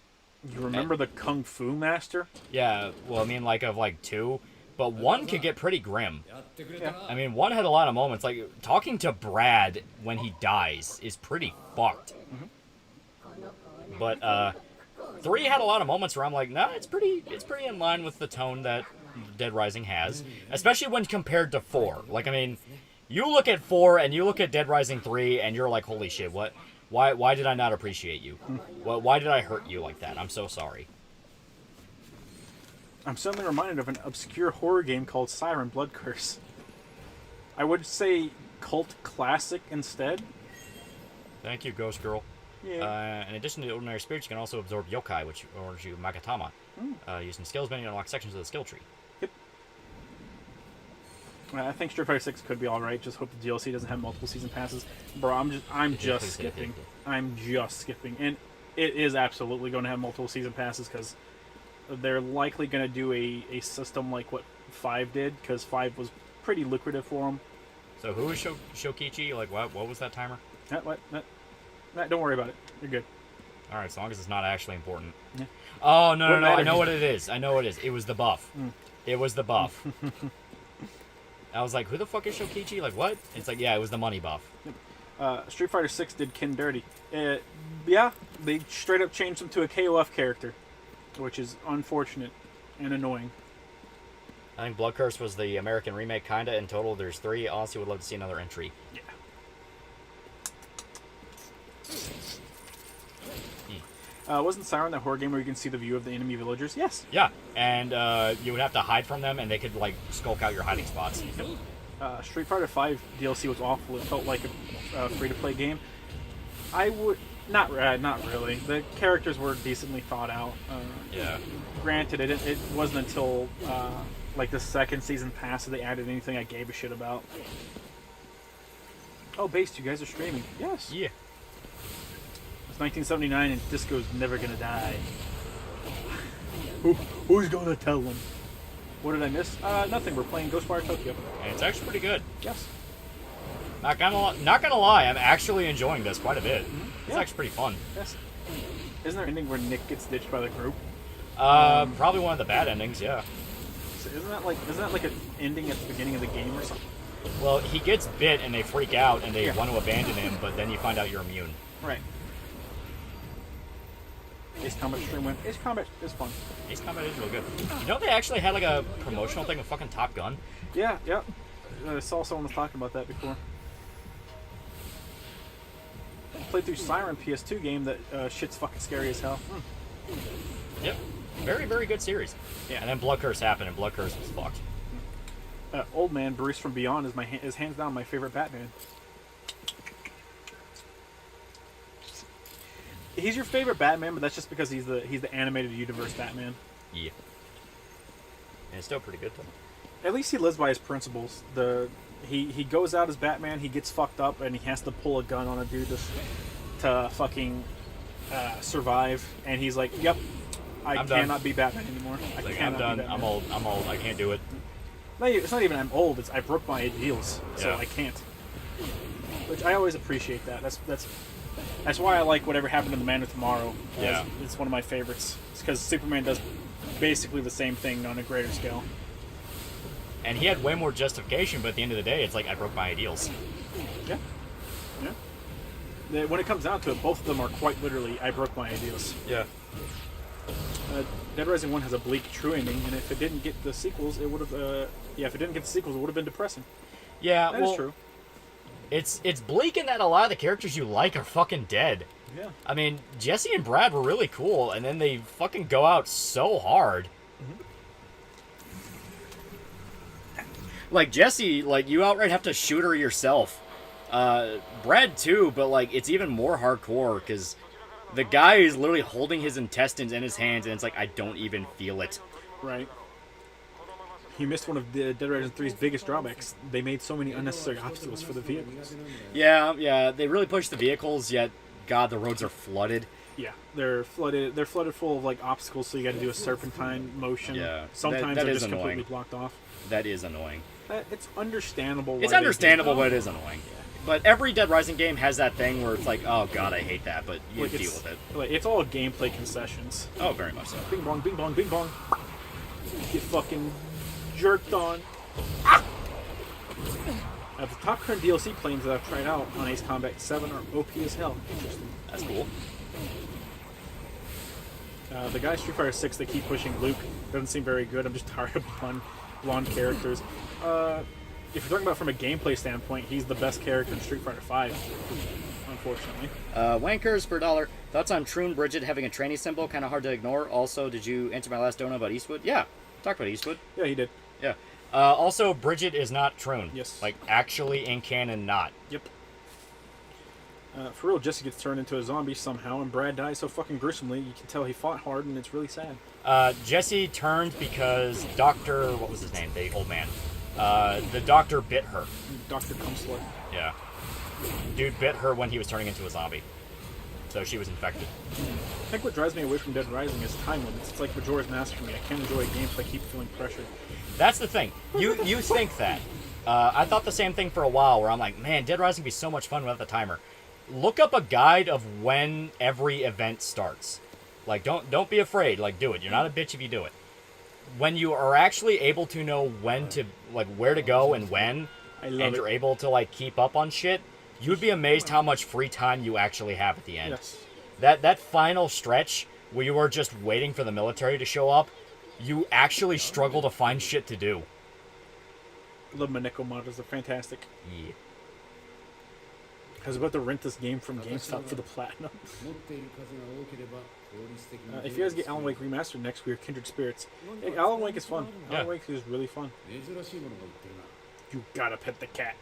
remember the Kung Fu Master? yeah, well, I mean, like, of, like, 2. But 1 could get pretty grim. やってくれたな I mean, 1 had a lot of moments. Like, talking to Brad when he dies is pretty fucked. But, 3 had a lot of moments where I'm like, nah, it's pretty in line with the tone that Dead Rising has. Especially when compared to 4. Like, I mean, you look at 4 and you look at Dead Rising 3 and you're like, holy shit, what? Why did I not appreciate you? Why did I hurt you like that? I'm so sorry. I'm suddenly reminded of an obscure horror game called Siren Blood Curse. I would say cult classic instead. Thank you, Ghost Girl. Yeah. In addition to ordinary spirits, you can also absorb yokai, which orders you Magatama. Using skills menu to unlock sections of the skill tree. Yep. I think Street Fighter 6 could be alright. Just hope the DLC doesn't have multiple season passes. Bro, I'm just skipping. I'm just skipping. And it is absolutely going to have multiple season passes because they're likely going to do a system like what 5 did, because 5 was pretty lucrative for them. So who is Shokichi? Like, what was that timer? Don't worry about it. You're good. All right, as long as it's not actually important. Yeah. Oh, no, What I matter? know what it is. It was the buff. It was the buff. I was like, who the fuck is Shokichi? Like, what? It's like, yeah, it was the money buff. Street Fighter 6 did Ken dirty. Yeah, they straight up changed him to a KOF character, which is unfortunate and annoying. I think Blood Curse was the American remake, kinda. In total, there's 3. Honestly, would love to see another entry. Yeah. Wasn't Siren that horror game where you can see the view of the enemy villagers? Yes. Yeah, and you would have to hide from them, and they could, like, skulk out your hiding spots. Street Fighter 5 DLC was awful. It felt like a free-to-play game. I would... Not really. The characters were decently thought out. Yeah. Granted, it wasn't until like the second season pass that they added anything I gave a shit about. Oh, Based, you guys are streaming. Yes. Yeah. It's 1979 and disco's never gonna die. Who's gonna tell them? What did I miss? Nothing. We're playing Ghostwire Tokyo. And it's actually pretty good. Yes. Not gonna lie, I'm actually enjoying this quite a bit. It's Yeah. actually pretty fun. Yes. Isn't there an ending where Nick gets ditched by the group? Probably one of the bad endings, yeah. So isn't that like an ending at the beginning of the game or something? Well, he gets bit and they freak out and they Yeah. want to abandon him, but then you find out you're immune. Right. Ace Combat stream went. Ace Combat is fun. Ace Combat is real good. You know they actually had like a promotional thing with fucking Top Gun? Yeah. I saw someone was talking about that before. I played through Siren PS2 game that shit's fucking scary as hell. Yep. Very, very good series. Yeah. And then Blood Curse happened and Blood Curse was fucked. Old Man Bruce from Beyond is hands down my favorite Batman. He's your favorite Batman, but that's just because he's the animated universe Batman. Yeah. And it's still pretty good though. At least he lives by his principles. He goes out as Batman, he gets fucked up, and he has to pull a gun on a dude to fucking survive. And he's like, "Yep, I cannot be Batman anymore. I'm done. I'm old. I can't do it." No, it's not even I'm old. It's I broke my ideals, so Yeah. I can't. Which I always appreciate that. That's why I like Whatever Happened to the Man of Tomorrow. Yeah. It's one of my favorites. It's because Superman does basically the same thing on a greater scale. And he had way more justification, but at the end of the day, it's like, I broke my ideals. Yeah. When it comes down to it, both of them are quite literally, I broke my ideals. Yeah. Dead Rising 1 has a bleak, true ending, and if it didn't get the sequels, it would have. If it didn't get the sequels, it would have been depressing. Yeah, That is true. It's bleak in that a lot of the characters you like are fucking dead. Yeah. I mean, Jesse and Brad were really cool, and then they fucking go out so hard. Like, Jesse, like, you outright have to shoot her yourself. Brad, too, but, like, it's even more hardcore, because the guy is literally holding his intestines in his hands, and it's like, I don't even feel it. Right. He missed one of the Dead Rising 3's biggest drawbacks. They made so many unnecessary obstacles for the vehicles. Yeah, they really pushed the vehicles, yet, God, the roads are flooded. Yeah, they're flooded full of, like, obstacles, so you gotta do a serpentine motion. Yeah, Sometimes that they're is just annoying. completely blocked off. That is annoying. It's understandable. It's why understandable, they do but it is annoying. But every Dead Rising game has that thing where it's like, oh god, I hate that, but you Like, deal with it. Like, it's all gameplay concessions. Oh, very much so. Bing bong, bing bong, bing bong. Get fucking jerked on. The top current DLC claims that I've tried out on Ace Combat 7 are OP as hell. Interesting. That's cool. The guy Street Fighter 6 they keep pushing Luke doesn't seem very good. I'm just tired of blonde characters. If you're talking about from a gameplay standpoint, he's the best character in Street Fighter 5, unfortunately. Wankers per dollar. Thoughts on Troon Bridget having a tranny symbol? Kind of hard to ignore. Also, did you answer my last donut about Eastwood? Yeah, talked about Eastwood. Yeah, he did. Yeah. Also, Bridget is not Troon. Yes. Like, actually in canon, not. Yep. For real, Jesse gets turned into a zombie somehow, and Brad dies so fucking gruesomely. You can tell he fought hard, and it's really sad. Jesse turned because Dr. What was his name? The old man. The doctor bit her. Dr. Cumsler. Yeah. Dude bit her when he was turning into a zombie. So she was infected. I think what drives me away from Dead Rising is time limits. It's like Majora's Mask for me. I can't enjoy a game if I keep feeling pressured. That's the thing. You think that. I thought the same thing for a while, where I'm like, man, Dead Rising would be so much fun without the timer. Look up a guide of when every event starts. Like, don't be afraid. Like, do it. You're not a bitch if you do it. When you are actually able to know when to, like, where to go and when, and you're able to, like, keep up on shit, you'd be amazed how much free time you actually have at the end. Yes. That final stretch where you are just waiting for the military to show up, you actually struggle to find shit to do. I love Maneko models. They're fantastic. Yeah. I was about to rent this game from GameStop for the platinum. If you guys get Alan Wake Remastered next week, Kindred Spirits. Hey, Alan Wake is fun. Yeah. Alan Wake is really fun. You gotta pet the cat.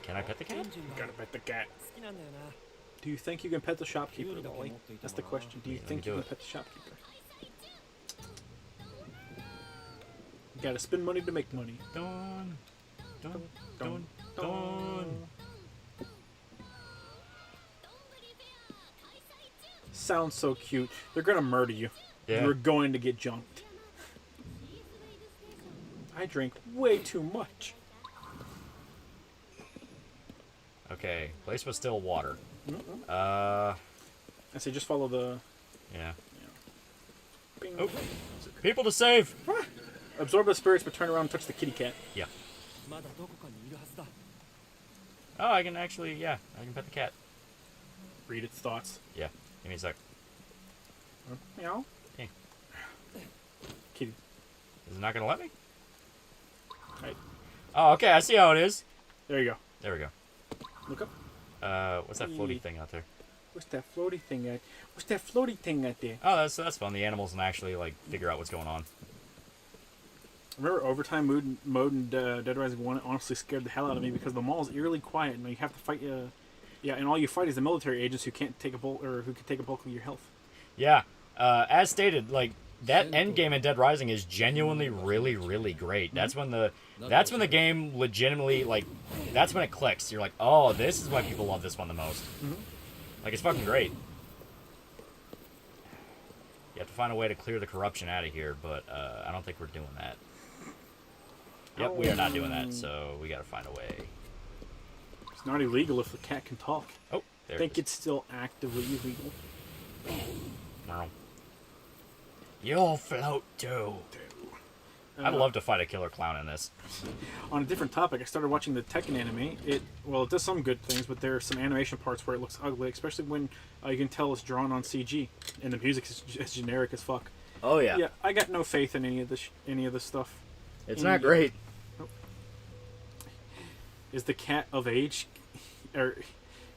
Can I pet the cat? You gotta pet the cat. Do you think you can pet the shopkeeper, Loli? That's the question. Do you think you can pet the shopkeeper? You gotta spend money to make money. Dun, dun, dun, Dun. dun. Sounds so cute. They're gonna murder you. Yeah. You're going to get jumped. I drink way too much. Okay, place was still water. I say just follow the... Yeah. Bing. Oh, people to save! Absorb the spirits, but turn around and touch the kitty cat. Yeah. Oh, I can actually, yeah, I can pet the cat. Read its thoughts. Yeah, give me a sec. Meow. Okay. Kitty. Is it not gonna let me? Right. Oh, okay, I see how it is. There you go. There we go. Look up. What's that floaty thing out there? What's that floaty thing at? What's that floaty thing out there? Oh, that's fun. The animals can actually, like, figure out what's going on. Remember overtime mode in Dead Rising 1 honestly scared the hell out of me because the mall is eerily quiet and you have to fight and all you fight is the military agents who can't take a bulk or who can take a bulk of your health. Yeah. As stated, like, that end game in Dead Rising is genuinely really, really great. That's when the game legitimately, like, that's when it clicks. You're like, oh, this is why people love this one the most. Like, it's fucking great. You have to find a way to clear the corruption out of here, but I don't think we're doing that. Yep, we are not doing that, so we gotta find a way. It's not illegal if the cat can talk. Oh, there I think it is. it's still actively illegal. No. You'll float too. I'd love to fight a killer clown in this. On a different topic, I started watching the Tekken anime. It does some good things, but there are some animation parts where it looks ugly, especially when you can tell it's drawn on CG, and the music is generic as fuck. Oh yeah. Yeah, I got no faith in any of this stuff. It's not great. Is the cat of age, or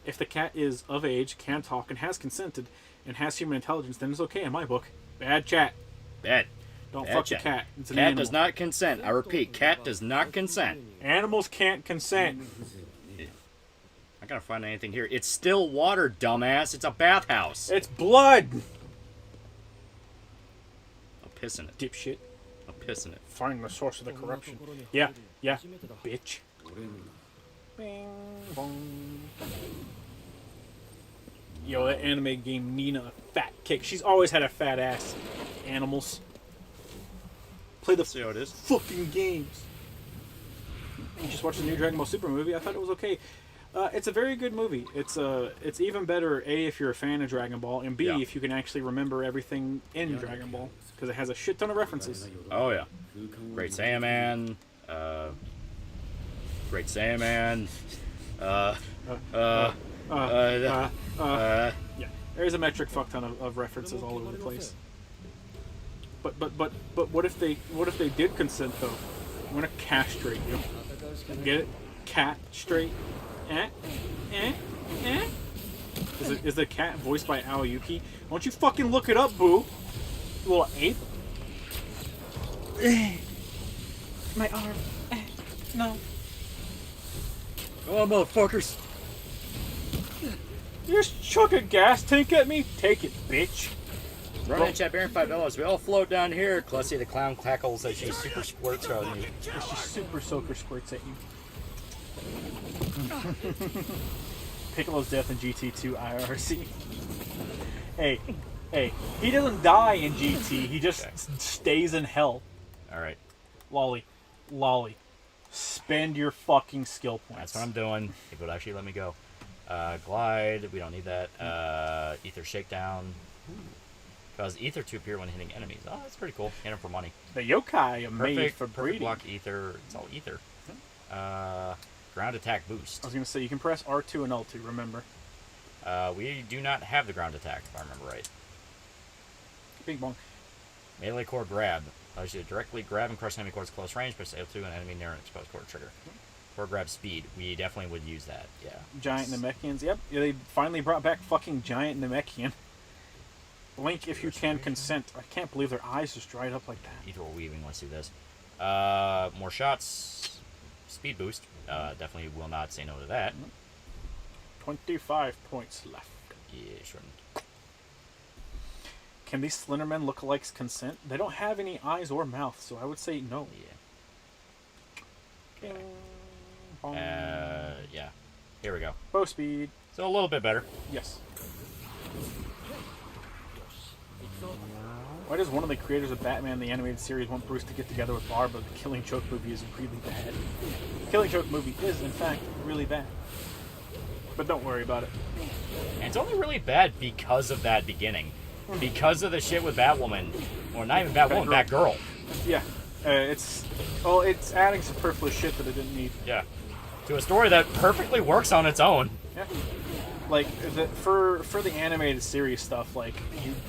if the cat is of age, can talk, and has consented, and has human intelligence, then it's okay in my book. Bad chat. Bad. Don't fuck the Gotcha. cat. It's an Cat animal. does not consent. I repeat, cat does not consent. Animals can't consent. I gotta find anything here. It's still water, dumbass. It's a bathhouse. It's blood. I'll piss in it. Dipshit. I'll piss in it. Find the source of the corruption. Yeah, bitch. Bing, bong. Yo, that anime game Nina a fat kick. She's always had a fat ass. Animals. Play the See how it is. fucking games. You just watched the new Dragon Ball Super movie. I thought it was okay. It's a very good movie. It's even better, A, if you're a fan of Dragon Ball, and B, Yeah. if you can actually remember everything in Dragon Ball. Because it has a shit ton of references. Oh yeah. Great Saiyaman. Great Saiyaman. Yeah, there's a metric fuck ton of references all over the place. But what if they did consent though? I'm gonna castrate you. Get it? Cat straight. Is the cat voiced by Aoyuki? Why don't you fucking look it up, boo? You little ape. My arm. No. Oh, motherfuckers. You just chuck a gas tank at me? Take it, bitch. Run in chat, bearing $5. We all float down here. Clussy the clown cackles as she super squirts on you. She super soaker squirts at you. Piccolo's death in GT2 IRC. Hey, he doesn't die in GT. He just stays in hell. All right. Lolly, spend your fucking skill points. That's what I'm doing. It would actually let me go. Glide. We don't need that. Ether Shakedown. Cause ether to appear when hitting enemies. Oh, that's pretty cool. Hit them for money. The yokai are made for Perfect breeding. block ether. It's all ether. Ground attack boost. I was gonna say you can press R2 and L2. Remember. We do not have the ground attack, if I remember right. Bing bong. Melee core grab. Allows you to directly grab and crush enemy cores close range. Press L2 and enemy near an exposed core trigger. Core grab speed. We definitely would use that. Yeah. Giant Namekians. Yep. Yeah, they finally brought back fucking giant Namekian. Blink if you can consent. I can't believe their eyes just dried up like that. Ethereal weaving. Let's do this. More shots. Speed boost. Definitely will not say no to that. 25 points left. Yeah, sure. Can these Slendermen lookalikes consent? They don't have any eyes or mouth, so I would say no. Yeah. Bing, bong. Yeah. Here we go. Bow speed. So a little bit better. Yes. Why does one of the creators of Batman the Animated Series want Bruce to get together with Barbara? The Killing Joke movie is really bad. The Killing Joke movie is, in fact, really bad. But don't worry about it. And it's only really bad because of that beginning. Because of the shit with Batwoman. Or not even Batwoman, Batgirl. Yeah. It's adding superfluous shit that it didn't need. Yeah. To a story that perfectly works on its own. Yeah. Like, for the animated series stuff, like,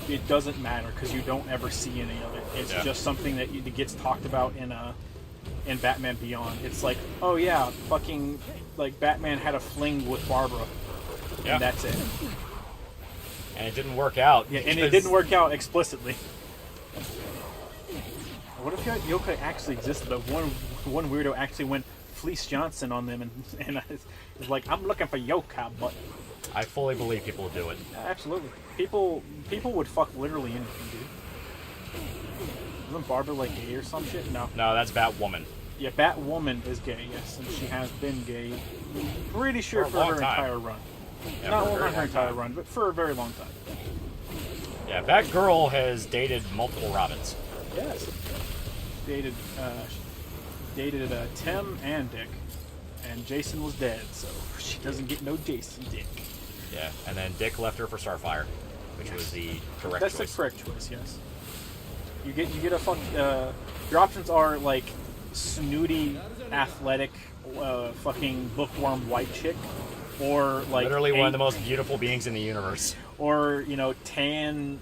it doesn't matter because you don't ever see any of it. It's just something that gets talked about in Batman Beyond. It's like, oh yeah, fucking, like, Batman had a fling with Barbara. Yeah. And that's it. And it didn't work out. Yeah, and it didn't work out explicitly. What if yokai actually existed, but one weirdo actually went Fleece Johnson on them and is like, I'm looking for yokai, but... I fully believe people will do it. Absolutely. People would fuck literally anything, dude. Isn't Barbara like gay or some shit? No. No, that's Batwoman. Yeah, Batwoman is gay, yes, and she has been gay. Pretty sure for her entire run. Yeah, Not for a very her long entire time. run, but for a very long time. Yeah, Batgirl has dated multiple Robins. Yes. Dated Tim and Dick, and Jason was dead, so she doesn't get no Jason dick. Yeah, and then Dick left her for Starfire, which was the correct That's choice. the correct choice, yes. You get a fuck. Your options are like snooty, athletic, fucking bookworm white chick, or like Literally one of the most beautiful beings in the universe. or tan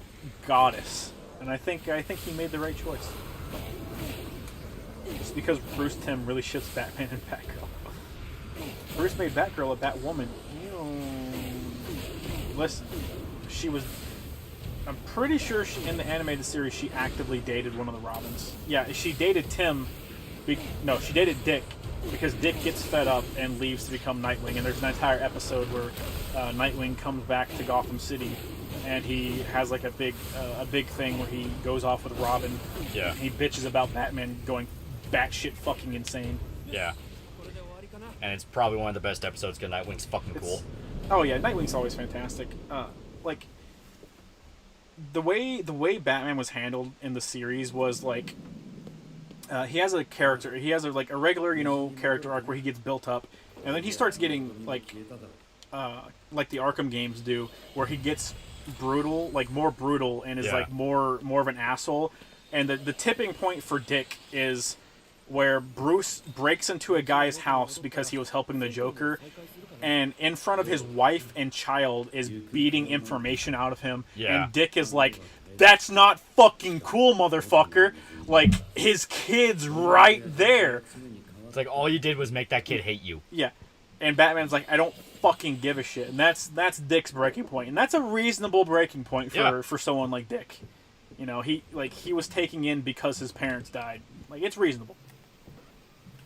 goddess. And I think he made the right choice. It's because Bruce Timm really ships Batman and Batgirl. Bruce made Batgirl a Batwoman. Listen, she was I'm pretty sure in the animated series she actively dated one of the Robins. Yeah, she dated Tim. No, she dated Dick because Dick gets fed up and leaves to become Nightwing. And there's an entire episode where Nightwing comes back to Gotham City, and he has like a big thing where he goes off with Robin. Yeah. He bitches about Batman going batshit fucking insane. Yeah. And it's probably one of the best episodes because Nightwing's fucking cool. Oh yeah, Nightwing's always fantastic. Like the way Batman was handled in the series was like he has a character. He has a regular character arc where he gets built up, and then he starts getting like the Arkham games do, where he gets brutal, like more brutal, and is like more of an asshole. And the tipping point for Dick is where Bruce breaks into a guy's house because he was helping the Joker, and in front of his wife and child is beating information out of him. Yeah. And Dick is like, "That's not fucking cool, motherfucker." Like, his kid's right there. It's like all you did was make that kid hate you. Yeah. And Batman's like, "I don't fucking give a shit." And that's Dick's breaking point. And that's a reasonable breaking point for someone like Dick. He was taking in because his parents died. Like, it's reasonable.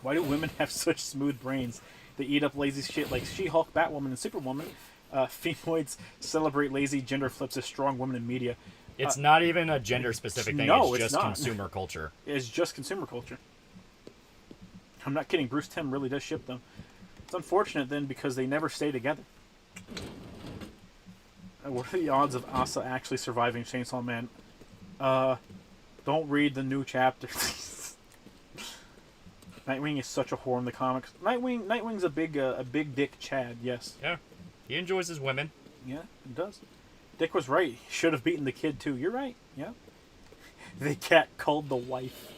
Why do women have such smooth brains? They eat up lazy shit like She-Hulk, Batwoman, and Superwoman. Femoids celebrate lazy gender flips as strong women in media. It's not even a gender-specific thing. No, it's it's just not. consumer culture. It's just consumer culture. I'm not kidding. Bruce Timm really does ship them. It's unfortunate, then, because they never stay together. What are the odds of Asa actually surviving Chainsaw Man? Don't read the new chapter. Nightwing is such a whore in the comics. Nightwing's a big dick Chad, yes. Yeah. He enjoys his women. Yeah, he does. Dick was right. He should have beaten the kid, too. You're right, yeah. The cat called the wife.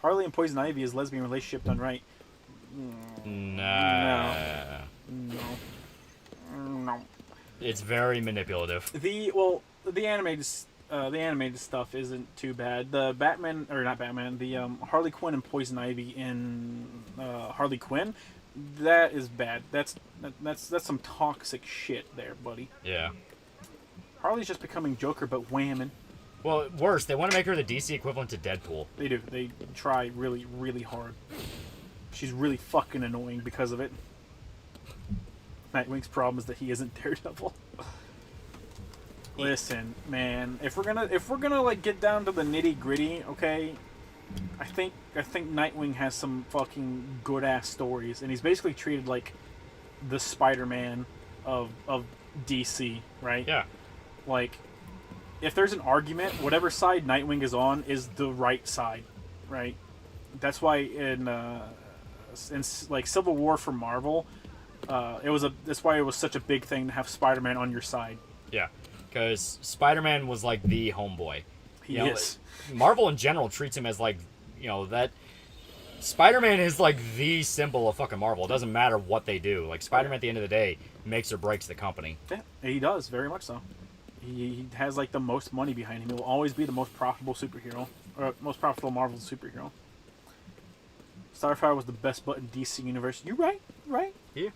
Harley and Poison Ivy is lesbian relationship done right. Nah. No. It's very manipulative. The animated stuff isn't too bad. The Harley Quinn and Poison Ivy in Harley Quinn, that is bad. That's some toxic shit there, buddy. Yeah. Harley's just becoming Joker, but whamming. Well, worse, they want to make her the DC equivalent to Deadpool. They do. They try really, really hard. She's really fucking annoying because of it. Nightwing's problem is that he isn't Daredevil. Listen, man, if we're gonna like get down to the nitty gritty, okay, I think Nightwing has some fucking good ass stories, and he's basically treated like the Spider-Man of DC, right? Yeah. Like, if there's an argument, whatever side Nightwing is on is the right side, right? That's why in like Civil War for Marvel, that's why it was such a big thing to have Spider-Man on your side. Yeah. Because Spider-Man was like the homeboy. He is. Marvel in general treats him as like, that Spider-Man is like the symbol of fucking Marvel. It doesn't matter what they do. Like, Spider-Man at the end of the day makes or breaks the company. Yeah, he does, very much so. He has like the most money behind him. He will always be the most profitable superhero, or most profitable Marvel superhero. Starfire was the best butt in DC Universe. You're right, Yeah.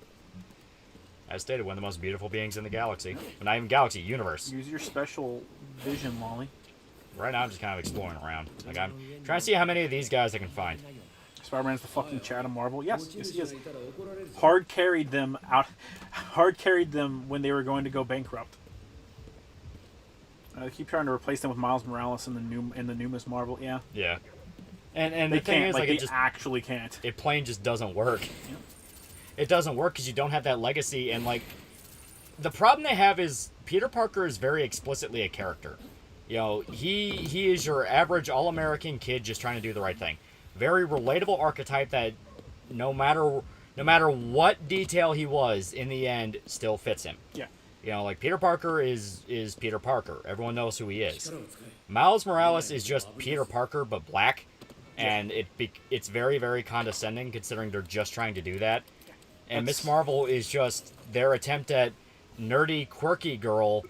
As stated, one of the most beautiful beings in the galaxy. Well, not even galaxy, universe. Use your special vision, Lolly. Right now, I'm just kind of exploring around. Like, I'm trying to see how many of these guys I can find. Spider-Man's the fucking Chad of Marvel. Yes, he is. Hard carried them when they were going to go bankrupt. They keep trying to replace them with Miles Morales in the new Miss Marvel. Yeah. Yeah. And They the thing can't. is, Like, like, they it just actually can't. it plain just doesn't work. Yeah. It doesn't work because you don't have that legacy, and like, the problem they have is Peter Parker is very explicitly a character. He is your average all-American kid just trying to do the right thing. Very relatable archetype that no matter what detail he was, in the end, still fits him. Yeah. Like, Peter Parker is Peter Parker. Everyone knows who he is. Miles Morales is just Peter Parker, but black, and it's very, very condescending considering they're just trying to do that. And Miss Marvel is just their attempt at nerdy, quirky girl,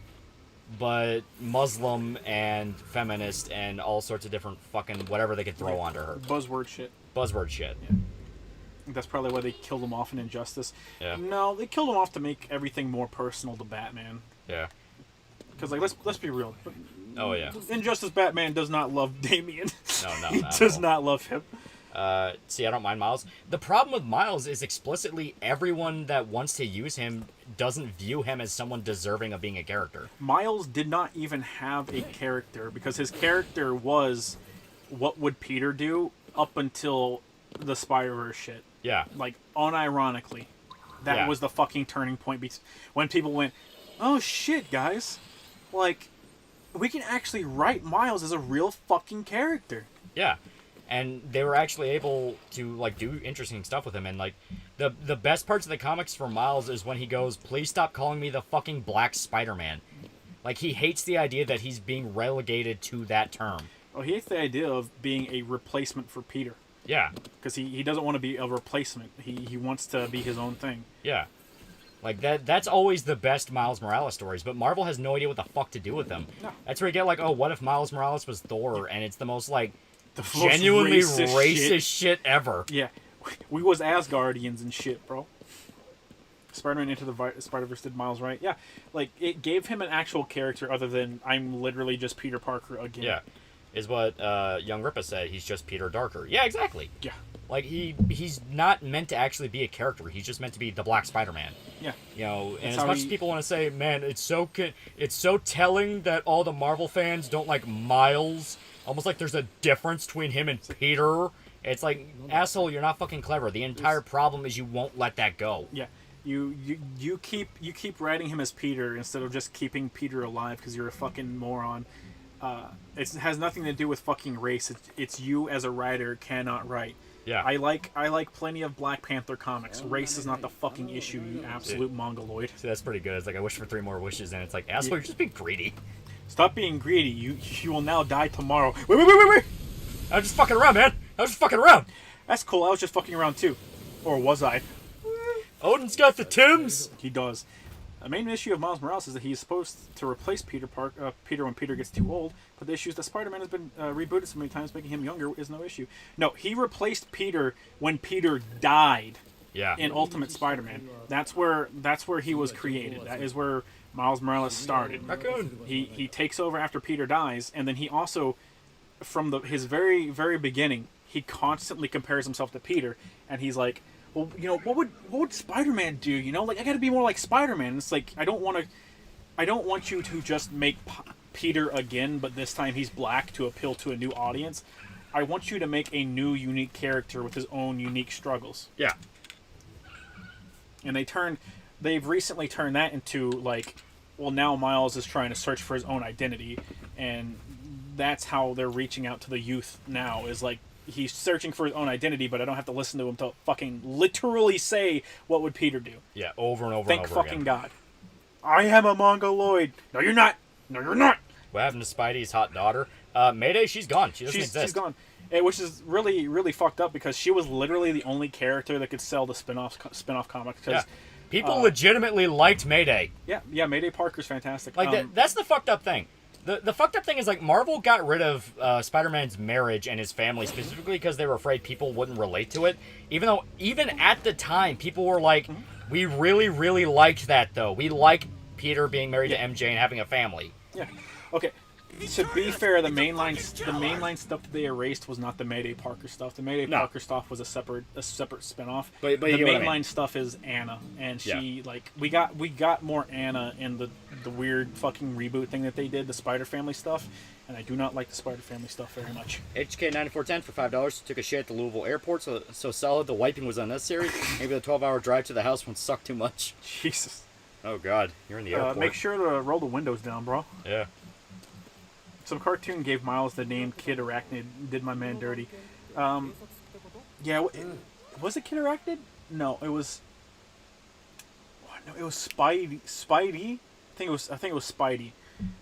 but Muslim and feminist and all sorts of different fucking whatever they could throw onto her. Buzzword shit. Buzzword shit. Yeah. That's probably why they killed him off in Injustice. Yeah. No, they killed him off to make everything more personal to Batman. Yeah. Because like let's be real. Oh yeah. Injustice Batman does not love Damian. No, He not at does all. not love him. See, I don't mind Miles. The problem with Miles is explicitly everyone that wants to use him doesn't view him as someone deserving of being a character. Miles did not even have a character because his character was what would Peter do up until the Spider-Verse shit. Yeah. Like, unironically. That Yeah. was the fucking turning point when people went, oh shit, guys. Like, we can actually write Miles as a real fucking character. Yeah. And they were actually able to like do interesting stuff with him, and like the best parts of the comics for Miles is when he goes, "Please stop calling me the fucking Black Spider-Man." Like he hates the idea that he's being relegated to that term. Well, he hates the idea of being a replacement for Peter. Yeah. Because he doesn't want to be a replacement. He wants to be his own thing. Yeah. Like that's always the best Miles Morales stories, but Marvel has no idea what the fuck to do with them. No. That's where you get like, oh, what if Miles Morales was Thor, and it's the most like The most genuinely racist shit ever. Yeah, we was Asgardians and shit, bro. Spider-Man Into the Spider-Verse did Miles right. Yeah, like, it gave him an actual character other than I'm literally just Peter Parker again. Yeah, is what Young Ripa said. He's just Peter Darker. Yeah, exactly. Yeah. Like, he's not meant to actually be a character. He's just meant to be the Black Spider-Man. Yeah. You know, and That's as how much as people want to say, man, it's so telling that all the Marvel fans don't like Miles. Almost like there's a difference between him and Peter. It's like, asshole, you're not fucking clever. The entire problem is you won't let that go. Yeah. You keep writing him as Peter instead of just keeping Peter alive because you're a fucking moron. It has nothing to do with fucking race. It's you as a writer cannot write. Yeah. I like plenty of Black Panther comics. Race is not the fucking issue, you absolute mongoloid. See, that's pretty good. It's like, I wish for 3 more wishes, and it's like, asshole, you're just being greedy. Stop being greedy. You will now die tomorrow. Wait. I was just fucking around, man. I was just fucking around. That's cool. I was just fucking around too. Or was I? Odin's got the Tims. He does. The main issue of Miles Morales is that he's supposed to replace Peter when Peter gets too old, but the issue is that Spider-Man has been rebooted so many times, making him younger is no issue. No, he replaced Peter when Peter died. Yeah. In Ultimate Spider-Man. That's where he was created. That is where Miles Morales started. Raccoon. He takes over after Peter dies, and then he also, from his very, very beginning, he constantly compares himself to Peter, and he's like, well, you know, what would Spider-Man do? You know, like, I got to be more like Spider-Man. It's like, I don't want you to just make Peter again, but this time he's black to appeal to a new audience. I want you to make a new, unique character with his own unique struggles. Yeah. And they've recently turned that into, like, well, now Miles is trying to search for his own identity, and that's how they're reaching out to the youth now, is like, he's searching for his own identity, but I don't have to listen to him to fucking literally say, what would Peter do? Yeah, over and over Thank and over fucking again. God. I am a mongoloid. No, you're not. No, you're not. What happened to Spidey's hot daughter? Mayday, she's gone. She doesn't exist. She's gone. Which is really, really fucked up because she was literally the only character that could sell the spin-off comics. Yeah. People legitimately liked Mayday. Yeah, Mayday Parker's fantastic. Like, that's the fucked up thing. The fucked up thing is, like, Marvel got rid of Spider-Man's marriage and his family specifically because they were afraid people wouldn't relate to it. Even though, even at the time, people were like, we really, really liked that, though. We like Peter being married to MJ and having a family. Yeah. Okay. To be fair, the mainline stuff that they erased was not the Mayday Parker stuff. The Mayday Parker stuff was a separate spinoff. But the you know what I mainline mean. stuff is Anna, and she like we got more Anna in the weird fucking reboot thing that they did, the Spider Family stuff, and I do not like the Spider Family stuff very much. HK9410 for $5. Took a shit at the Louisville airport, so solid the wiping was unnecessary. Maybe the 12-hour drive to the house won't suck too much. Jesus. Oh God, you're in the airport. Make sure to roll the windows down, bro. Yeah. Some cartoon gave Miles the name Kid Arachnid. Did my man dirty. Yeah, was it Kid Arachnid? No, it was. No, it was Spidey. I think it was Spidey.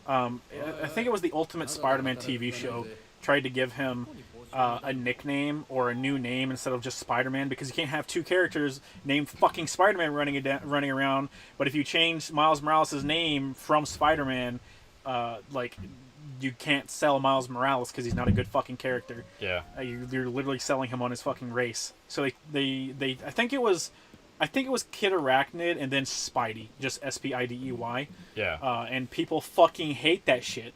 I think it was the Ultimate Spider-Man TV show. Tried to give him a nickname or a new name instead of just Spider-Man, because you can't have two characters named fucking Spider-Man running around. But if you change Miles Morales' name from Spider-Man, like, you can't sell Miles Morales because he's not a good fucking character. Yeah. You're literally selling him on his fucking race. So they I think it was I think it was Kid Arachnid and then Spidey, just Spidey. Yeah. And people fucking hate that shit.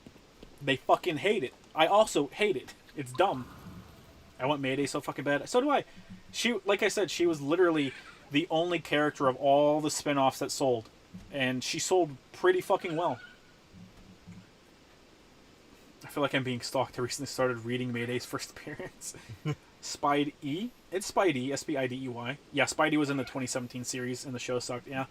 They fucking hate it. I also hate it. It's dumb. I want Mayday so fucking bad. So do I. She, like I said, she was literally the only character of all the spin-offs that sold. And she sold pretty fucking well. I feel like I'm being stalked. I recently started reading Mayday's first appearance. Spidey. It's Spidey, Spidey. Yeah, Spidey was in the 2017 series, and the show sucked. Yeah.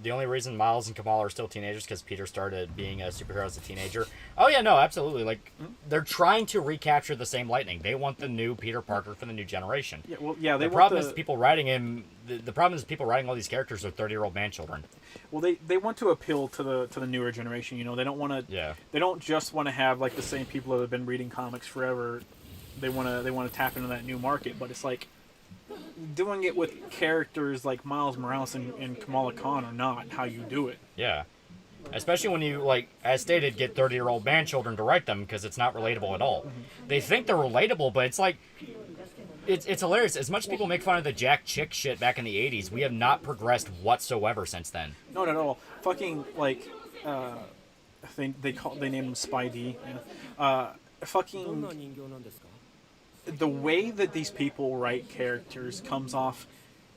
The only reason Miles and Kamala are still teenagers because Peter started being a superhero as a teenager. Oh yeah, no, absolutely. Like they're trying to recapture the same Lightning. They want the new Peter Parker for the new generation. Yeah, well, yeah. The problem is people writing him. The problem is people writing all these characters are 30-year-old man children. Well, they want to appeal to the newer generation. You know, they don't want to. Yeah. They don't just want to have like the same people that have been reading comics forever. They want to tap into that new market, but it's like doing it with characters like Miles Morales and Kamala Khan are not how you do it. Yeah. Especially when you, like, as stated, get 30-year-old man children to write them because it's not relatable at all. Mm-hmm. They think they're relatable, but it's like, it's hilarious. As much as people make fun of the Jack Chick shit back in the 80s, we have not progressed whatsoever since then. No, not at all. Fucking, like, they named him Spidey. Yeah. Fucking... The way that these people write characters comes off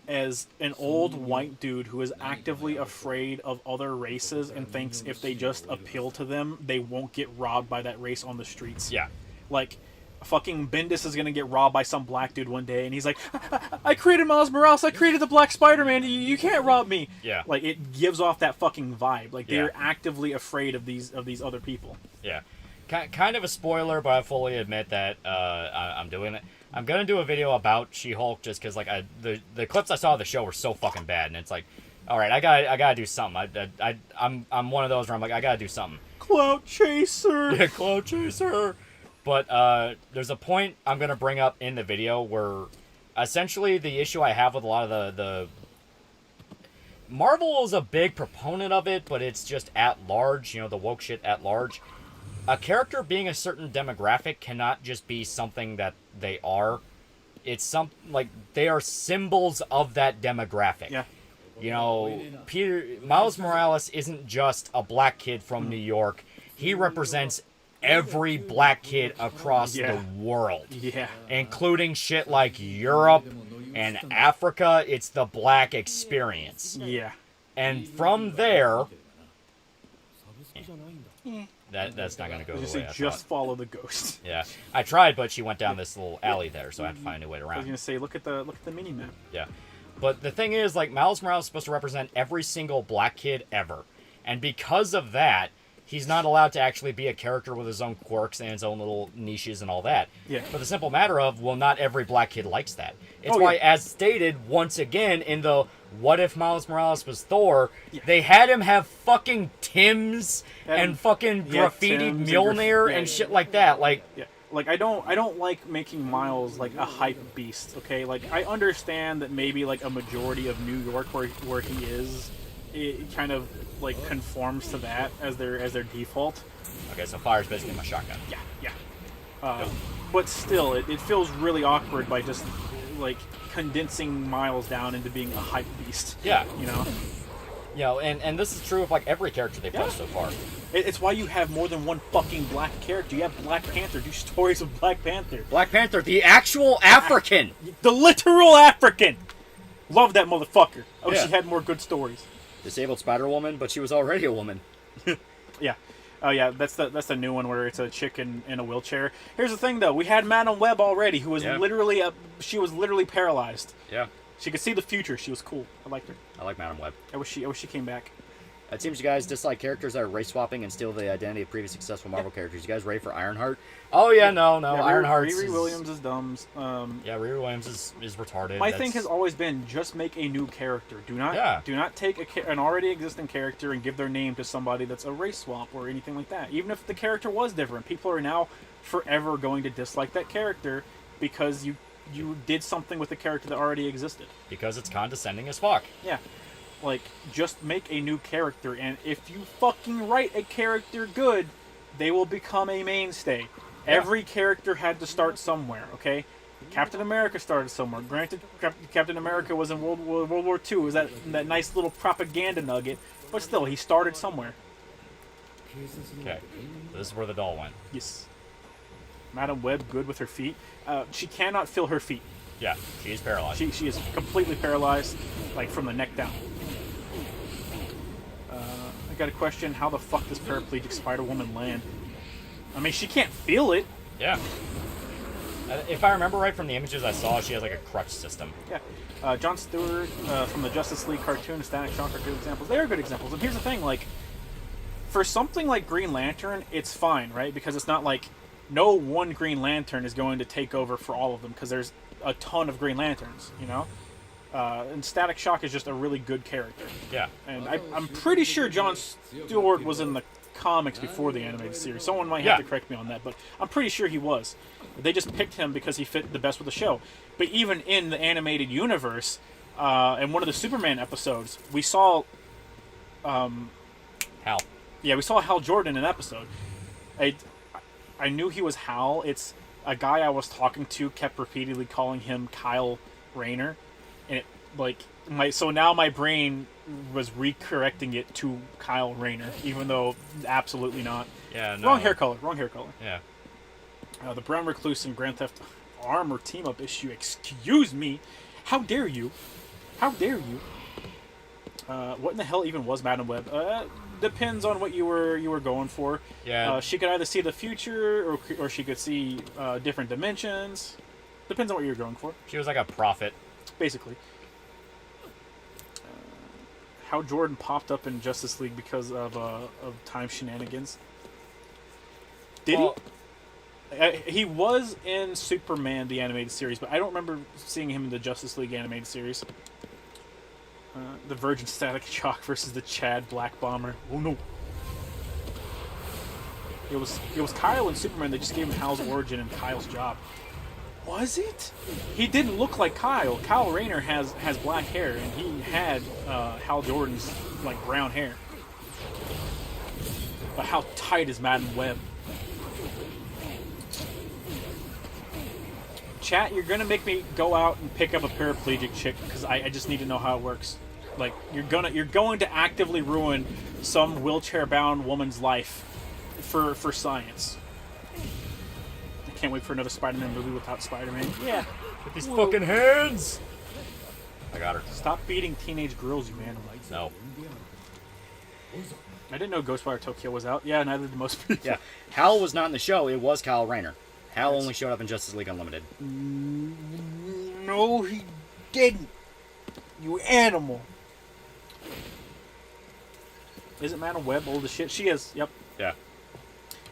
as an old white dude who is actively afraid of other races and thinks if they just appeal to them, they won't get robbed by that race on the streets. Yeah. Like, fucking Bendis is gonna get robbed by some black dude one day, and he's like, I created Miles Morales, I created the Black Spider-Man, you can't rob me. Yeah. Like, it gives off that fucking vibe. Like, they're actively afraid of these other people. Yeah. Kind of a spoiler, but I fully admit that I'm doing it. I'm gonna do a video about She-Hulk just because, like, the clips I saw of the show were so fucking bad, and it's like, all right, I gotta do something. I'm one of those where I'm like, I gotta do something. Clout chaser. Yeah, clout chaser. But there's a point I'm gonna bring up in the video where, essentially, the issue I have with a lot of the Marvel is a big proponent of it, but it's just at large. You know, the woke shit at large. A character being a certain demographic cannot just be something that they are. It's like they are symbols of that demographic. Yeah. You know, Miles Morales isn't just a black kid from New York. He represents every black kid across the world. Yeah. Including shit like Europe and Africa. It's the black experience. Yeah. And from there... That's not going to go the way I just thought. Follow the ghost. Yeah. I tried, but she went down this little alley there, so I had to find a new way around. I was going to say, look at the mini-map. Yeah. But the thing is, like, Miles Morales is supposed to represent every single black kid ever. And because of that, he's not allowed to actually be a character with his own quirks and his own little niches and all that. Yeah. For the simple matter of, well, not every black kid likes that. It's why, as stated, once again, in the What If Miles Morales Was Thor, they had him have fucking Tims and fucking graffitied Mjolnir and shit like that. Like, like I don't like making Miles like a hype beast. Okay, like I understand that maybe like a majority of New York where he is, it kind of like conforms to that as their default. Okay, so fire's basically my shotgun. Yeah. But still, it feels really awkward by just like condensing Miles down into being a hype beast. Yeah. You know? You know, and this is true of like every character they've played so far. It's why you have more than one fucking black character. You have Black Panther. Do stories of Black Panther. Black Panther, the actual African. The literal African. Love that motherfucker. I wish Yeah. he had more good stories. Disabled Spider-Woman, but she was already a woman. Yeah. Oh yeah, that's the new one where it's a chick in a wheelchair. Here's the thing though, we had Madam Web already, who was literally literally paralyzed. Yeah. She could see the future. She was cool. I liked her. I like Madam Web. I wish she came back. It seems you guys dislike characters that are race swapping and steal the identity of previous successful Marvel characters. You guys ready for Ironheart? Oh yeah, no. Yeah, Ironheart. Riri Williams is dumb. Yeah, Riri Williams is retarded. My thing has always been just make a new character. Do not take an already existing character and give their name to somebody that's a race swap or anything like that. Even if the character was different, people are now forever going to dislike that character because you did something with the character that already existed. Because it's condescending as fuck. Yeah. Like, just make a new character, and if you fucking write a character good, they will become a mainstay. Yeah. Every character had to start somewhere, okay? Captain America started somewhere. Granted, Captain America was in World War II. It was that nice little propaganda nugget, but still, he started somewhere. Okay, this is where the doll went. Yes. Madam Web, good with her feet. She cannot feel her feet. Yeah, she is paralyzed. She is completely paralyzed, like from the neck down. I got a question: how the fuck does paraplegic Spider-Woman land? I mean, she can't feel it. Yeah. If I remember right from the images I saw, she has like a crutch system. Yeah. Jon Stewart from the Justice League cartoon, Static Shock are good examples. They are good examples. And here's the thing, like, for something like Green Lantern, it's fine, right? Because it's not like no one Green Lantern is going to take over for all of them, because there's a ton of Green Lanterns, you know? And Static Shock is just a really good character. Yeah. And I'm pretty sure Jon Stewart was in the comics before the animated series. Someone might have to correct me on that, but I'm pretty sure he was. They just picked him because he fit the best with the show. But even in the animated universe, in one of the Superman episodes, we saw... Hal. Yeah, we saw Hal Jordan in an episode. I knew he was Hal. It's a guy I was talking to kept repeatedly calling him Kyle Rayner. And it, like, so now my brain was recorrecting it to Kyle Rayner, even though absolutely not. Yeah, no. Wrong hair color. Yeah. The Brown Recluse and Grand Theft Armor team-up issue. Excuse me. How dare you? How dare you? What in the hell even was Madam Web? Depends on what you were going for. Yeah. She could either see the future, or she could see different dimensions. Depends on what you're going for. She was like a prophet. Basically. How Jordan popped up in Justice League because of time shenanigans. Did he? He was in Superman, the animated series, but I don't remember seeing him in the Justice League animated series. The Virgin Static Shock versus the Chad Black Bomber. Oh no! It was Kyle and Superman. They just gave him Hal's origin and Kyle's job. Was it? He didn't look like Kyle. Kyle Rayner has black hair, and he had Hal Jordan's like brown hair. But how tight is Madam Web? Chat, you're gonna make me go out and pick up a paraplegic chick because I just need to know how it works. Like you're going to actively ruin some wheelchair-bound woman's life for science. I can't wait for another Spider-Man movie without Spider-Man. Yeah. With these fucking hands! I got her. Stop beating teenage girls, you animal. No. I didn't know Ghostwire Tokyo was out. Yeah, neither did most people. Yeah. Hal was not in the show. It was Kyle Rayner. Hal only showed up in Justice League Unlimited. No, he didn't. You animal. Isn't Madam Web old as shit? She is. Yep. Yeah.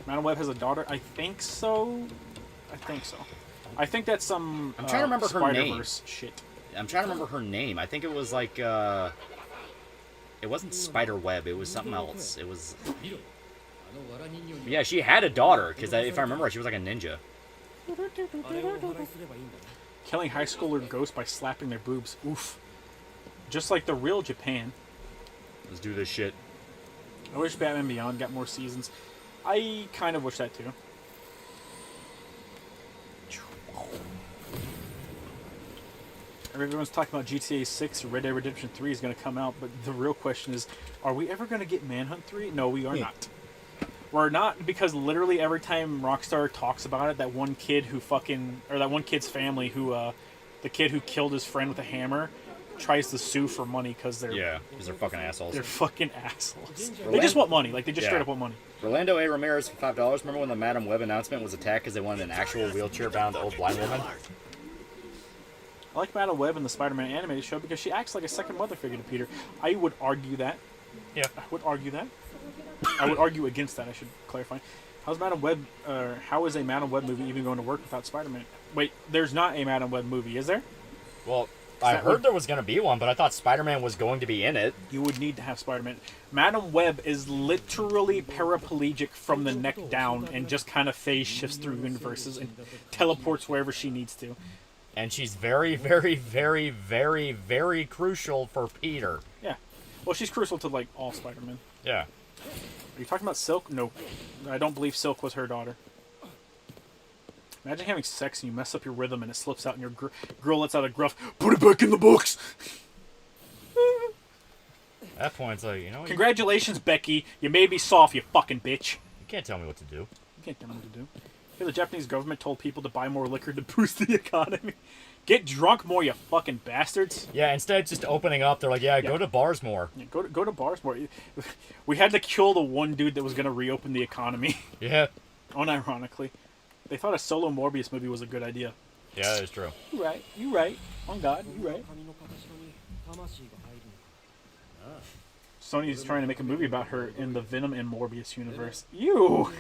Madam Web has a daughter. I think so. I think that's some I'm trying to remember her name. Spider-Verse shit. I'm trying to remember her name. I think it was like, it wasn't Spider-Web. It was something else. It was... Yeah, she had a daughter, because if I remember right, she was like a ninja. Killing high schooler ghosts by slapping their boobs. Oof. Just like the real Japan. Let's do this shit. I wish Batman Beyond got more seasons. I kind of wish that too. Everyone's talking about GTA 6 or Red Dead Redemption 3 is going to come out, but the real question is, are we ever going to get Manhunt 3? No, we are not. We're not, because literally every time Rockstar talks about it, that one kid who that one kid's family who, the kid who killed his friend with a hammer, tries to sue for money because they're... Yeah, because they're fucking assholes. They're fucking assholes. They just want money. Like, they just straight up want money. Rolando A. Ramirez for $5. Remember when the Madam Web announcement was attacked because they wanted an actual wheelchair-bound old blind woman? I like Madam Web in the Spider-Man animated show because she acts like a second mother figure to Peter. I would argue that. Yeah. I would argue that. I would argue against that, I should clarify. How is a Madam Web movie even going to work without Spider-Man? Wait, there's not a Madam Web movie, is there? Well, I heard there was going to be one, but I thought Spider-Man was going to be in it. You would need to have Spider-Man. Madam Web is literally paraplegic from the neck down and just kind of phase shifts through universes and teleports wherever she needs to. And she's very, very, very, very, very crucial for Peter. Yeah. Well, she's crucial to, like, all Spider-Man. Yeah. Are you talking about Silk? No. I don't believe Silk was her daughter. Imagine having sex and you mess up your rhythm and it slips out and your girl lets out a gruff, put it back in the box! At that point, it's like, you know... Congratulations, Becky. You made me soft, you fucking bitch. You can't tell me what to do. You can't tell me what to do. Hey, the Japanese government told people to buy more liquor to boost the economy. Get drunk more, you fucking bastards. Yeah, instead of just opening up, they're like, go to bars more. Yeah, go to bars more. We had to kill the one dude that was going to reopen the economy. Yeah. Unironically. They thought a solo Morbius movie was a good idea. Yeah, that is true. You right. You right. On God, you right. Sony's trying to make a movie about her in the Venom and Morbius universe. You.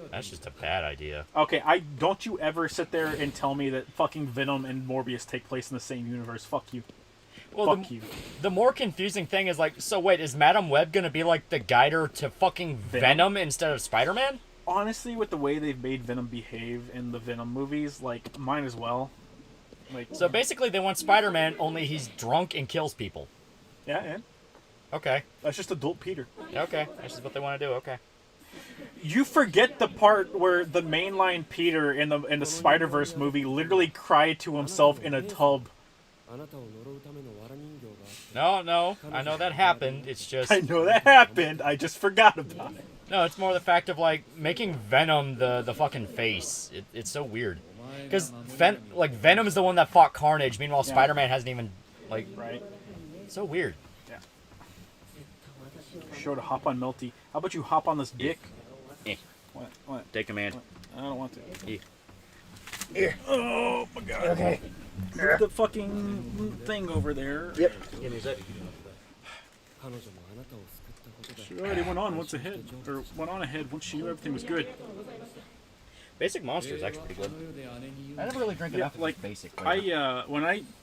That's just a bad idea. Okay, don't you ever sit there and tell me that fucking Venom and Morbius take place in the same universe. Fuck you. Well, Fuck you. The more confusing thing is like, so wait, is Madam Web gonna be like the guider to fucking Venom instead of Spider-Man? Honestly, with the way they've made Venom behave in the Venom movies, like, might as well. Like, so basically, they want Spider-Man, only he's drunk and kills people. Yeah, and Okay. that's just adult Peter. Okay, that's just what they want to do. Okay. You forget the part where the mainline Peter in the Spider-Verse movie literally cried to himself in a tub. No, I know that happened. It's just... I know that happened. I just forgot about it. No, it's more the fact of, like, making Venom the fucking face. It's so weird. Because, Venom is the one that fought Carnage, meanwhile Spider-Man hasn't even, like... Right. So weird. Yeah. Sure to hop on Melty. How about you hop on this dick? What? Take command. What? I don't want to. Here. Oh, my God. Okay. Move the fucking thing over there. Yep. Give me a sec. She already went on once ahead. Or went on ahead once she knew everything was good. Basic Monster is actually pretty good. I never really drink enough like of basic.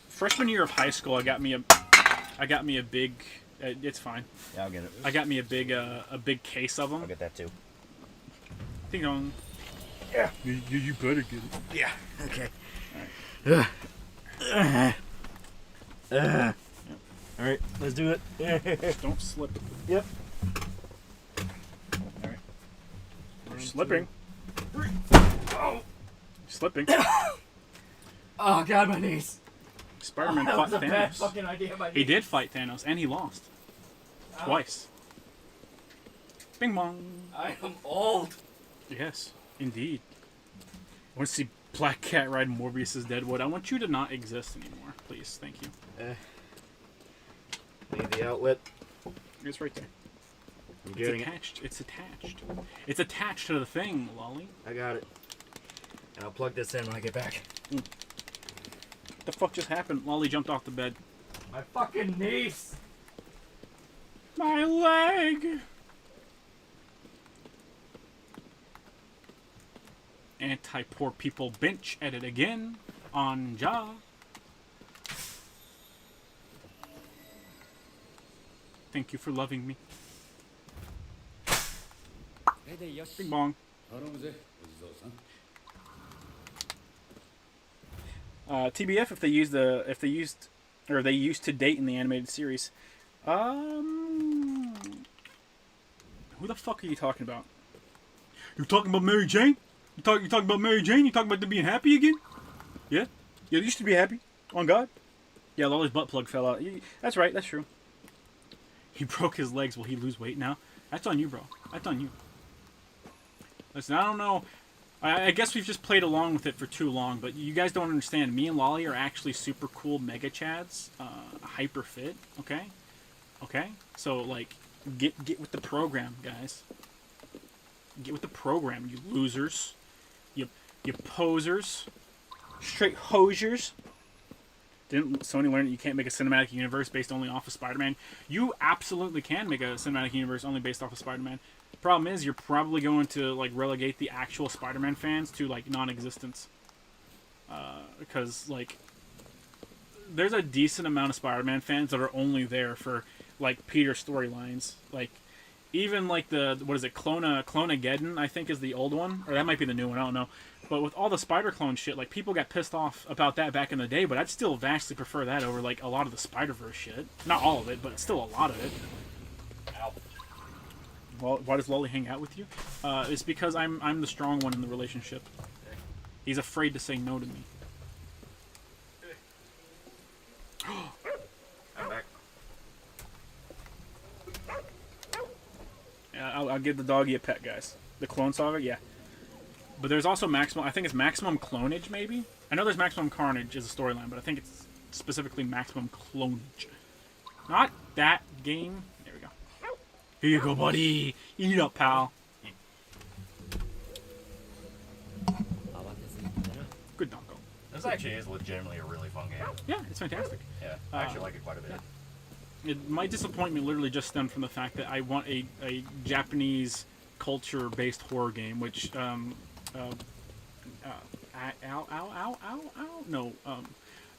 Freshman year of high school, I got me a big. It's fine. Yeah, I'll get it. I got me a big case of them. I'll get that too. Ding dong. Yeah. You better get it. Yeah. Okay. All right, let's do it. Don't slip. Yep. All right. You're slipping. Oh. Slipping. Oh God, my knees. Spider-Man That fought was a bad Thanos. fucking idea. My He did fight Thanos, and he lost. Twice. Bing bong. I am old. Yes, indeed. I want to see Black Cat ride Morbius's Deadwood. I want you to not exist anymore, please. Thank you. Need the outlet. It's right there. I'm It's getting it. attached. It's attached. It's attached to the thing, Lolly. I got it. And I'll plug this in when I get back. What the fuck just happened? Lolly jumped off the bed. My fucking knees. My leg! Anti-poor people bench at it again. On Ja. Thank you for loving me. Bing bong. TBF if they used to date in the animated series. Who the fuck are you talking about? You talking about Mary Jane? You talking about Mary Jane? You talking about them being happy again? Yeah? Yeah, they used to be happy. On God? Yeah, Lolly's butt plug fell out. That's right, that's true. He broke his legs. Will he lose weight now? That's on you, bro. That's on you. Listen, I don't know. I guess we've just played along with it for too long, but you guys don't understand. Me and Lolly are actually super cool mega chads. Hyper fit, okay? Okay? So, like, get with the program, guys. Get with the program, you losers. You posers. Straight hosiers. Didn't Sony learn that you can't make a cinematic universe based only off of Spider-Man? You absolutely can make a cinematic universe only based off of Spider-Man. Problem is, you're probably going to like relegate the actual Spider-Man fans to like non-existence. Because like, there's a decent amount of Spider-Man fans that are only there for like Peter storylines. Like, even like the Clonageddon, I think is the old one, or that might be the new one. I don't know. But with all the Spider-Clone shit, like, people got pissed off about that back in the day, but I'd still vastly prefer that over, like, a lot of the Spider-Verse shit. Not all of it, but still a lot of it. Ow. Well, why does Lolly hang out with you? It's because I'm the strong one in the relationship. He's afraid to say no to me. I'm back. I'll give the doggy a pet, guys. The clone saga, yeah. But there's also maximum. I think it's maximum clonage, maybe. I know there's maximum carnage as a storyline, but I think it's specifically maximum clonage. Not that game. There we go. Here you go, buddy. Eat it up, pal. Good doggo. This actually is legitimately a really fun game. Yeah, it's fantastic. Yeah, I actually like it quite a bit. My disappointment literally just stemmed from the fact that I want a Japanese culture-based horror game, which the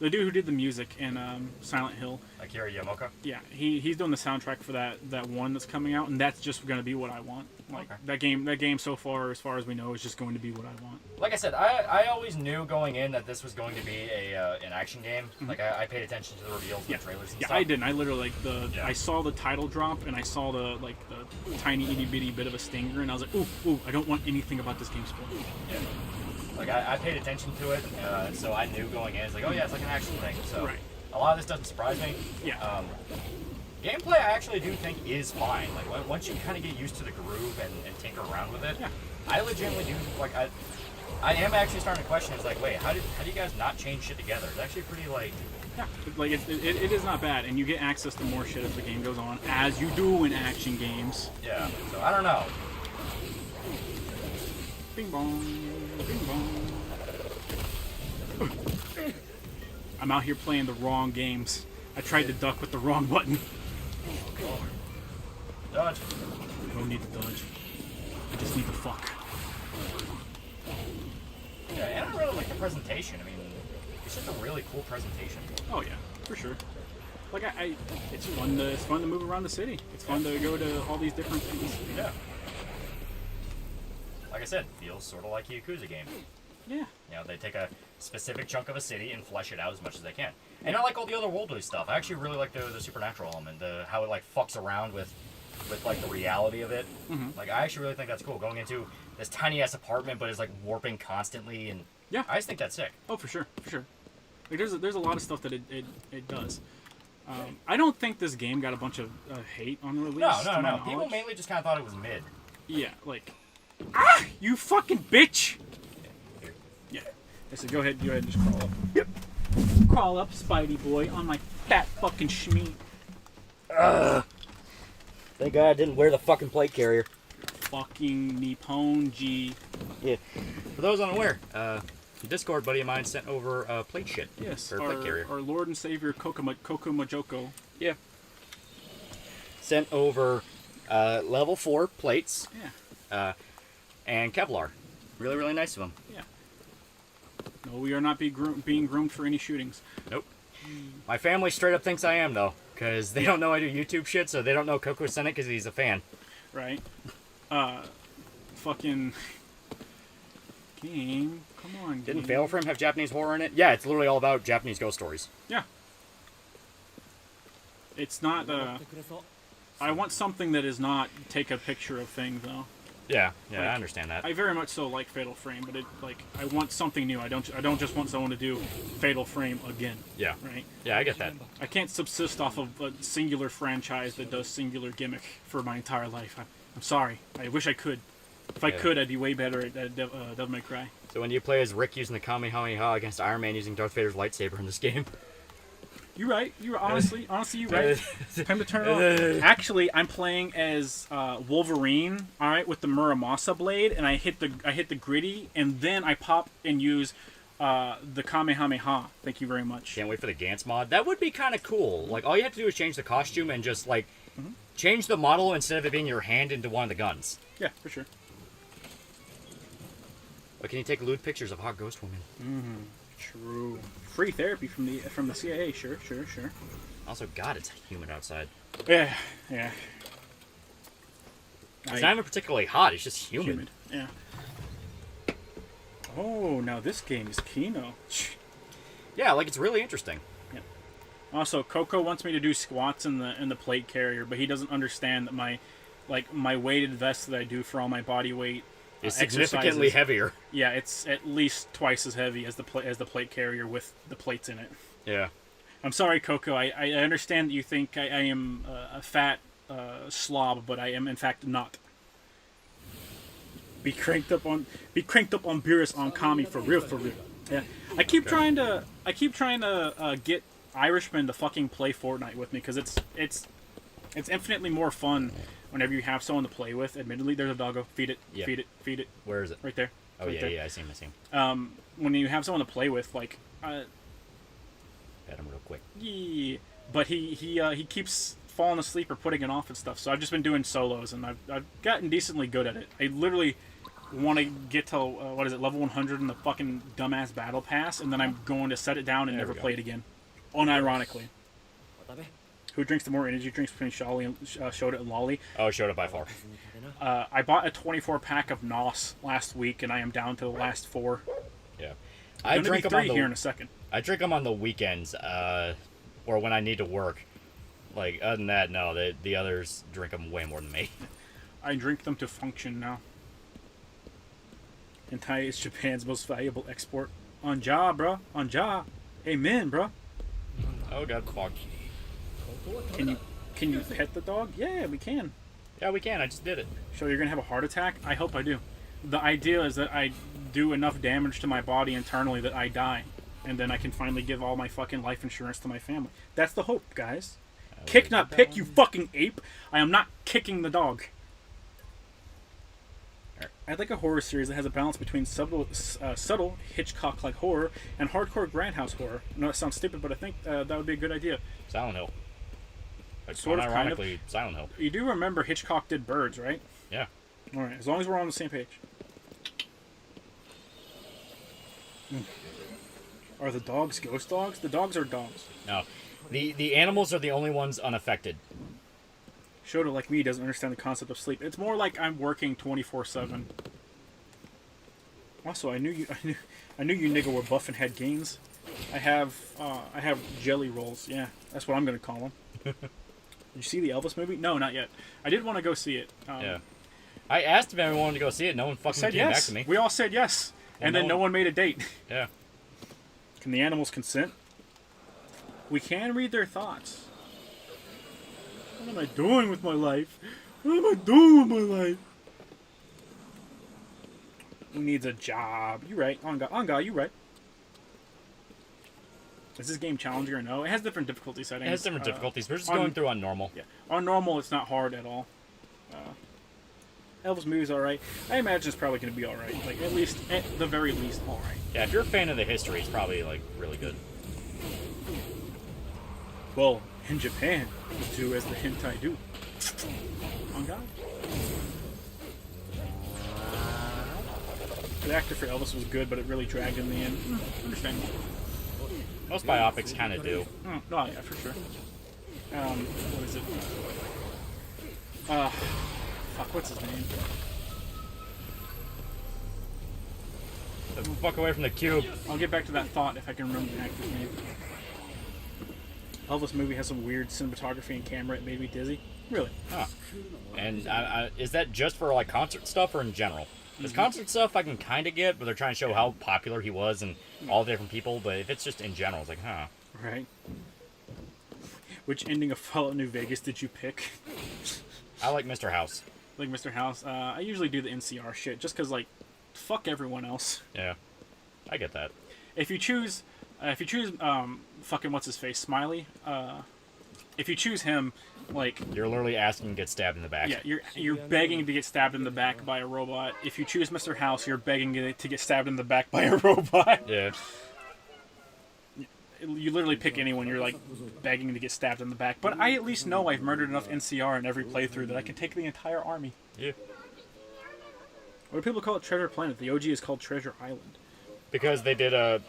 dude who did the music in Silent Hill. Akira Yamaoka? Yeah, he's doing the soundtrack for that one that's coming out, and that's just going to be what I want. Like that game so far as we know, is just going to be what I want. Like I said, I always knew going in that this was going to be an action game. Mm-hmm. Like I paid attention to the reveals and the trailers and stuff. Yeah, I didn't. I literally I saw the title drop and I saw the tiny itty bitty bit of a stinger, and I was like, ooh, I don't want anything about this game spoiled. Yeah. Like I paid attention to it, so I knew going in. It's like, oh yeah, it's like an action thing. So a lot of this doesn't surprise me. Yeah. Gameplay, I actually do think is fine. Like once you kind of get used to the groove and tinker around with it, I legitimately do. Like I am actually starting to question. It's like, wait, how do you guys not chain shit together? It's actually pretty like. Yeah, like it is not bad, and you get access to more shit as the game goes on, as you do in action games. Yeah. So I don't know. Bing bong, bing bong. I'm out here playing the wrong games. I tried to duck with the wrong button. Dodge. I don't need to dodge. I just need to fuck. Yeah, and I really like the presentation. I mean, it's just a really cool presentation. Oh yeah, for sure. Like it's fun to move around the city. It's fun to go to all these different things. Yeah. Like I said, feels sort of like a Yakuza game. Yeah. You know, they take a specific chunk of a city and flesh it out as much as they can. And I like all the other worldly stuff. I actually really like the supernatural element, how it like fucks around with like the reality of it. Mm-hmm. Like I actually really think that's cool. Going into this tiny ass apartment, but it's like warping constantly, and yeah, I just think that's sick. Oh, for sure. Like there's a lot of stuff that it does. I don't think this game got a bunch of hate on the release. No. People mainly just kind of thought it was mid. Yeah, like you fucking bitch. Yeah. So go ahead and just crawl up. Yep. Crawl up, Spidey boy, on my fat fucking schmeat. Thank God I didn't wear the fucking plate carrier. Fucking Nippon G. Yeah. For those unaware, a Discord buddy of mine sent over plate shit. Yes. For a plate carrier. Our Lord and Savior Koku Majoko. Yeah. Sent over level 4 plates. Yeah. And Kevlar. Really, really nice of them. Yeah. No, we are not being groomed for any shootings. Nope. My family straight up thinks I am, though. Because they don't know I do YouTube shit, so they don't know Coco sent it because he's a fan. Right. Fucking... Game. Come on, Didn't Fail Frame have Japanese horror in it? Yeah, it's literally all about Japanese ghost stories. Yeah. It's not, I want something that is not take a picture of things, though. Yeah, like, I understand that. I very much so like Fatal Frame, but I want something new. I don't just want someone to do Fatal Frame again. Yeah. Right? Yeah, I get that. I can't subsist off of a singular franchise that does singular gimmick for my entire life. I'm sorry. I wish I could. If I could, I'd be way better at Devil May Cry. So when you play as Rick using the Kamehameha against Iron Man using Darth Vader's lightsaber in this game. You're right. You're honestly, you're right. Time to turn it on. Actually, I'm playing as Wolverine. All right, with the Muramasa blade, and I hit the gritty, and then I pop and use the Kamehameha. Thank you very much. Can't wait for the Gantz mod. That would be kind of cool. Like all you have to do is change the costume and just like change the model instead of it being your hand into one of the guns. Yeah, for sure. But can you take lewd pictures of hot ghost women? Mm-hmm. True. Free therapy from the CIA. Sure. Also, God, it's humid outside. Yeah. It's not even particularly hot. It's just humid. Yeah. Oh, now this game is Kino. Yeah, like it's really interesting. Yeah. Also, Coco wants me to do squats in the plate carrier, but he doesn't understand that my weighted vest that I do for all my body weight It's significantly heavier. Yeah, it's at least twice as heavy as the plate carrier with the plates in it. Yeah. I'm sorry, Coco. I understand that you think I am a fat slob, but I am in fact not. Be cranked up on Beerus on Kami for real. Yeah, I keep trying to get Irishmen to fucking play Fortnite with me because it's infinitely more fun whenever you have someone to play with. Admittedly, there's a doggo. Feed it. Yeah. Feed it. Where is it? Right there. Oh right yeah, there. yeah. I see him. When you have someone to play with, like, Pet him real quick. yeah, but he keeps falling asleep or putting it off and stuff. So I've just been doing solos, and I've gotten decently good at it. I literally want to get to level 100 in the fucking dumbass battle pass, and then I'm going to set it down and never play it again. Unironically. Who drinks the more energy drinks between Shota and Loli? Oh, Shota by far. I bought a 24-pack of NOS last week, and I am down to the last 4. Yeah. I drink them here in a second. I drink them on the weekends, or when I need to work. Like, other than that, no, the others drink them way more than me. I drink them to function now. Hentai is Japan's most valuable export. On ja, bro. On ja. Amen, bro. Oh god, fuck. Can you pet the dog? Yeah, we can. Yeah, we can. I just did it. So you're gonna have a heart attack? I hope I do. The idea is that I do enough damage to my body internally that I die, and then I can finally give all my fucking life insurance to my family. That's the hope, guys. Kick, not pick, you fucking ape. I am not kicking the dog. I'd like a horror series that has a balance between subtle Hitchcock-like horror and hardcore grindhouse horror. I know that sounds stupid, but I think that would be a good idea. Silent Hill. Like, sort of, ironically, kind of. Silent Hill. You do remember Hitchcock did Birds, right? Yeah. All right, as long as we're on the same page. Are the dogs ghost dogs? The dogs are dogs. No. The animals are the only ones unaffected. Shota, like me, doesn't understand the concept of sleep. It's more like I'm working 24/7. Also, I knew you nigga were buff and had gains. I have jelly rolls. Yeah, that's what I'm gonna call them. Did you see the Elvis movie? No, not yet. I did want to go see it. Yeah. I asked if anyone wanted to go see it. No one fucking said came yes. back to me. We all said yes, well, and then no one made a date. Yeah. Can the animals consent? We can read their thoughts. What am I doing with my life? What am I doing with my life? Who needs a job? You right. On God, you right. Is this game challenging or no? It has different difficulty settings. It has different difficulties. We're just going through on normal. Yeah. On normal, it's not hard at all. Elvis movie's alright. I imagine it's probably going to be alright. Like, at the very least, alright. Yeah, if you're a fan of the history, it's probably, like, really good. Well, in Japan, we do as the hentai do. On God. The actor for Elvis was good, but it really dragged in the end. Understandable. Most biopics kind of do. No, yeah, for sure. What is it? Fuck, what's his name? Fuck away from the cube. I'll get back to that thought if I can remember the actor's name. Elvis movie has some weird cinematography and camera. It made me dizzy. Really? Huh. And is that just for like concert stuff or in general? Because concert stuff I can kind of get, but they're trying to show how popular he was and all the different people. But if it's just in general, it's like, huh. Right. Which ending of Fallout New Vegas did you pick? I like Mr. House. Like Mr. House? I usually do the NCR shit just because, like, fuck everyone else. Yeah. I get that. If you choose fucking what's his face, Smiley. If you choose him, like you're literally asking to get stabbed in the back. Yeah, you're begging to get stabbed in the back by a robot. If you choose Mr. House, you're begging to get stabbed in the back by a robot. Yeah. You literally pick anyone. You're like begging to get stabbed in the back. But I at least know I've murdered enough NCR in every playthrough that I can take the entire army. Yeah. What do people call it? Treasure Planet. The OG is called Treasure Island. Because they did a.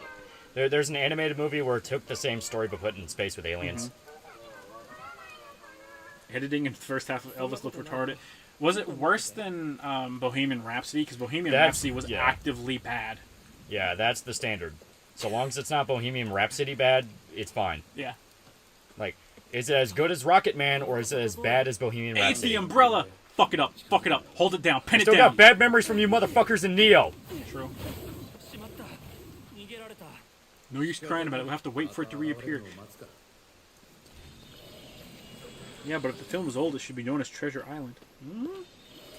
There's an animated movie where it took the same story but put it in space with aliens. Mm-hmm. Editing in the first half of Elvis looked retarded. Was it worse than Bohemian Rhapsody? Because Bohemian Rhapsody was actively bad. Yeah, that's the standard. So long as it's not Bohemian Rhapsody bad, it's fine. Yeah. Like, is it as good as Rocket Man or is it as bad as Bohemian Rhapsody? It's the umbrella! Fuck it up. Fuck it up. Hold it down. Pin it Still down. got bad memories from you motherfuckers in Neo. True. しまった逃げられた No use crying about it. We'll have to wait for it to reappear. Yeah, but if the film is old, it should be known as Treasure Island.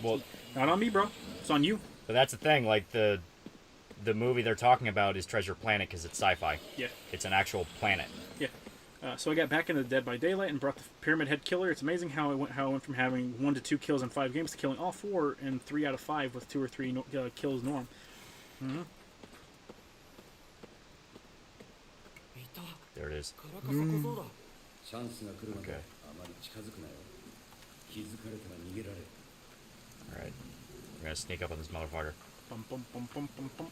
Well, Not on me, bro. It's on you. but that's the thing. Like the movie they're talking about is Treasure Planet because it's sci-fi. Yeah. It's an actual planet. Yeah. So I got back into Dead by Daylight and brought the Pyramid Head Killer. It's amazing how I went from having 1 to 2 kills in 5 games to killing all 4 in 3 out of 5 with 2 or 3 kills norm. いた There it is. カラカサ小僧だチャンスが来るまで Okay. あまり近づくなよ。気づかれたら逃げられる。 All right. We're gonna sneak up on this motherfucker. Bum, bum, bum, bum, bum, bum.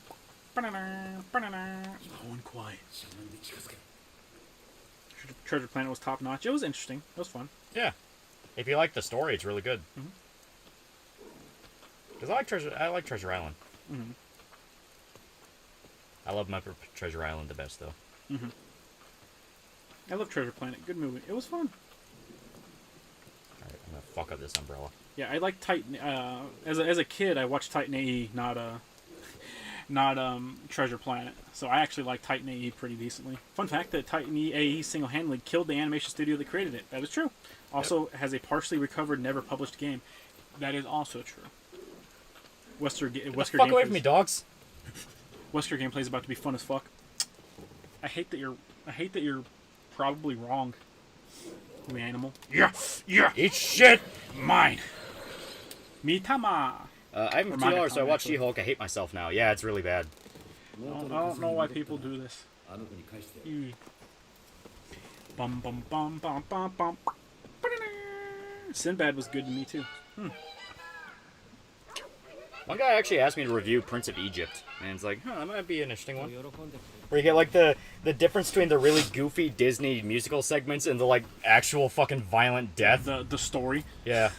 Ba-na-na, ba-na-na. Slow and quiet. しゃがんで近づけ。 Treasure Planet was top notch. It was interesting. It was fun. Yeah. If you like the story, it's really good. Because I like Treasure Island. I love my Treasure Island the best though. I love Treasure Planet. Good movie. It was fun. All right, I'm gonna fuck up this umbrella. Yeah, I like Titan. As a kid, I watched Titan AE, not Treasure Planet. So I actually like Titan AE pretty decently. Fun fact that Titan AE single-handedly killed the animation studio that created it. That is true. Also has a partially recovered, never published game. That is also true. Wesker Fuck away from me, dogs. Wesker gameplay is about to be fun as fuck. I hate that you're probably wrong. You animal. Yeah. Eat shit. Mine. Mitama. I haven't $2, so I watched She-Hulk. I hate myself now. Yeah, it's really bad. I don't know why people do this. あの子に返してやる。 Bum bum bum bum bum bum. Sinbad was good to me too. One guy actually asked me to review Prince of Egypt, and it's like, that might be an interesting 喜 one. んでくれる Where you get like the difference between the really goofy Disney musical segments and the like actual fucking violent death. The story. Yeah.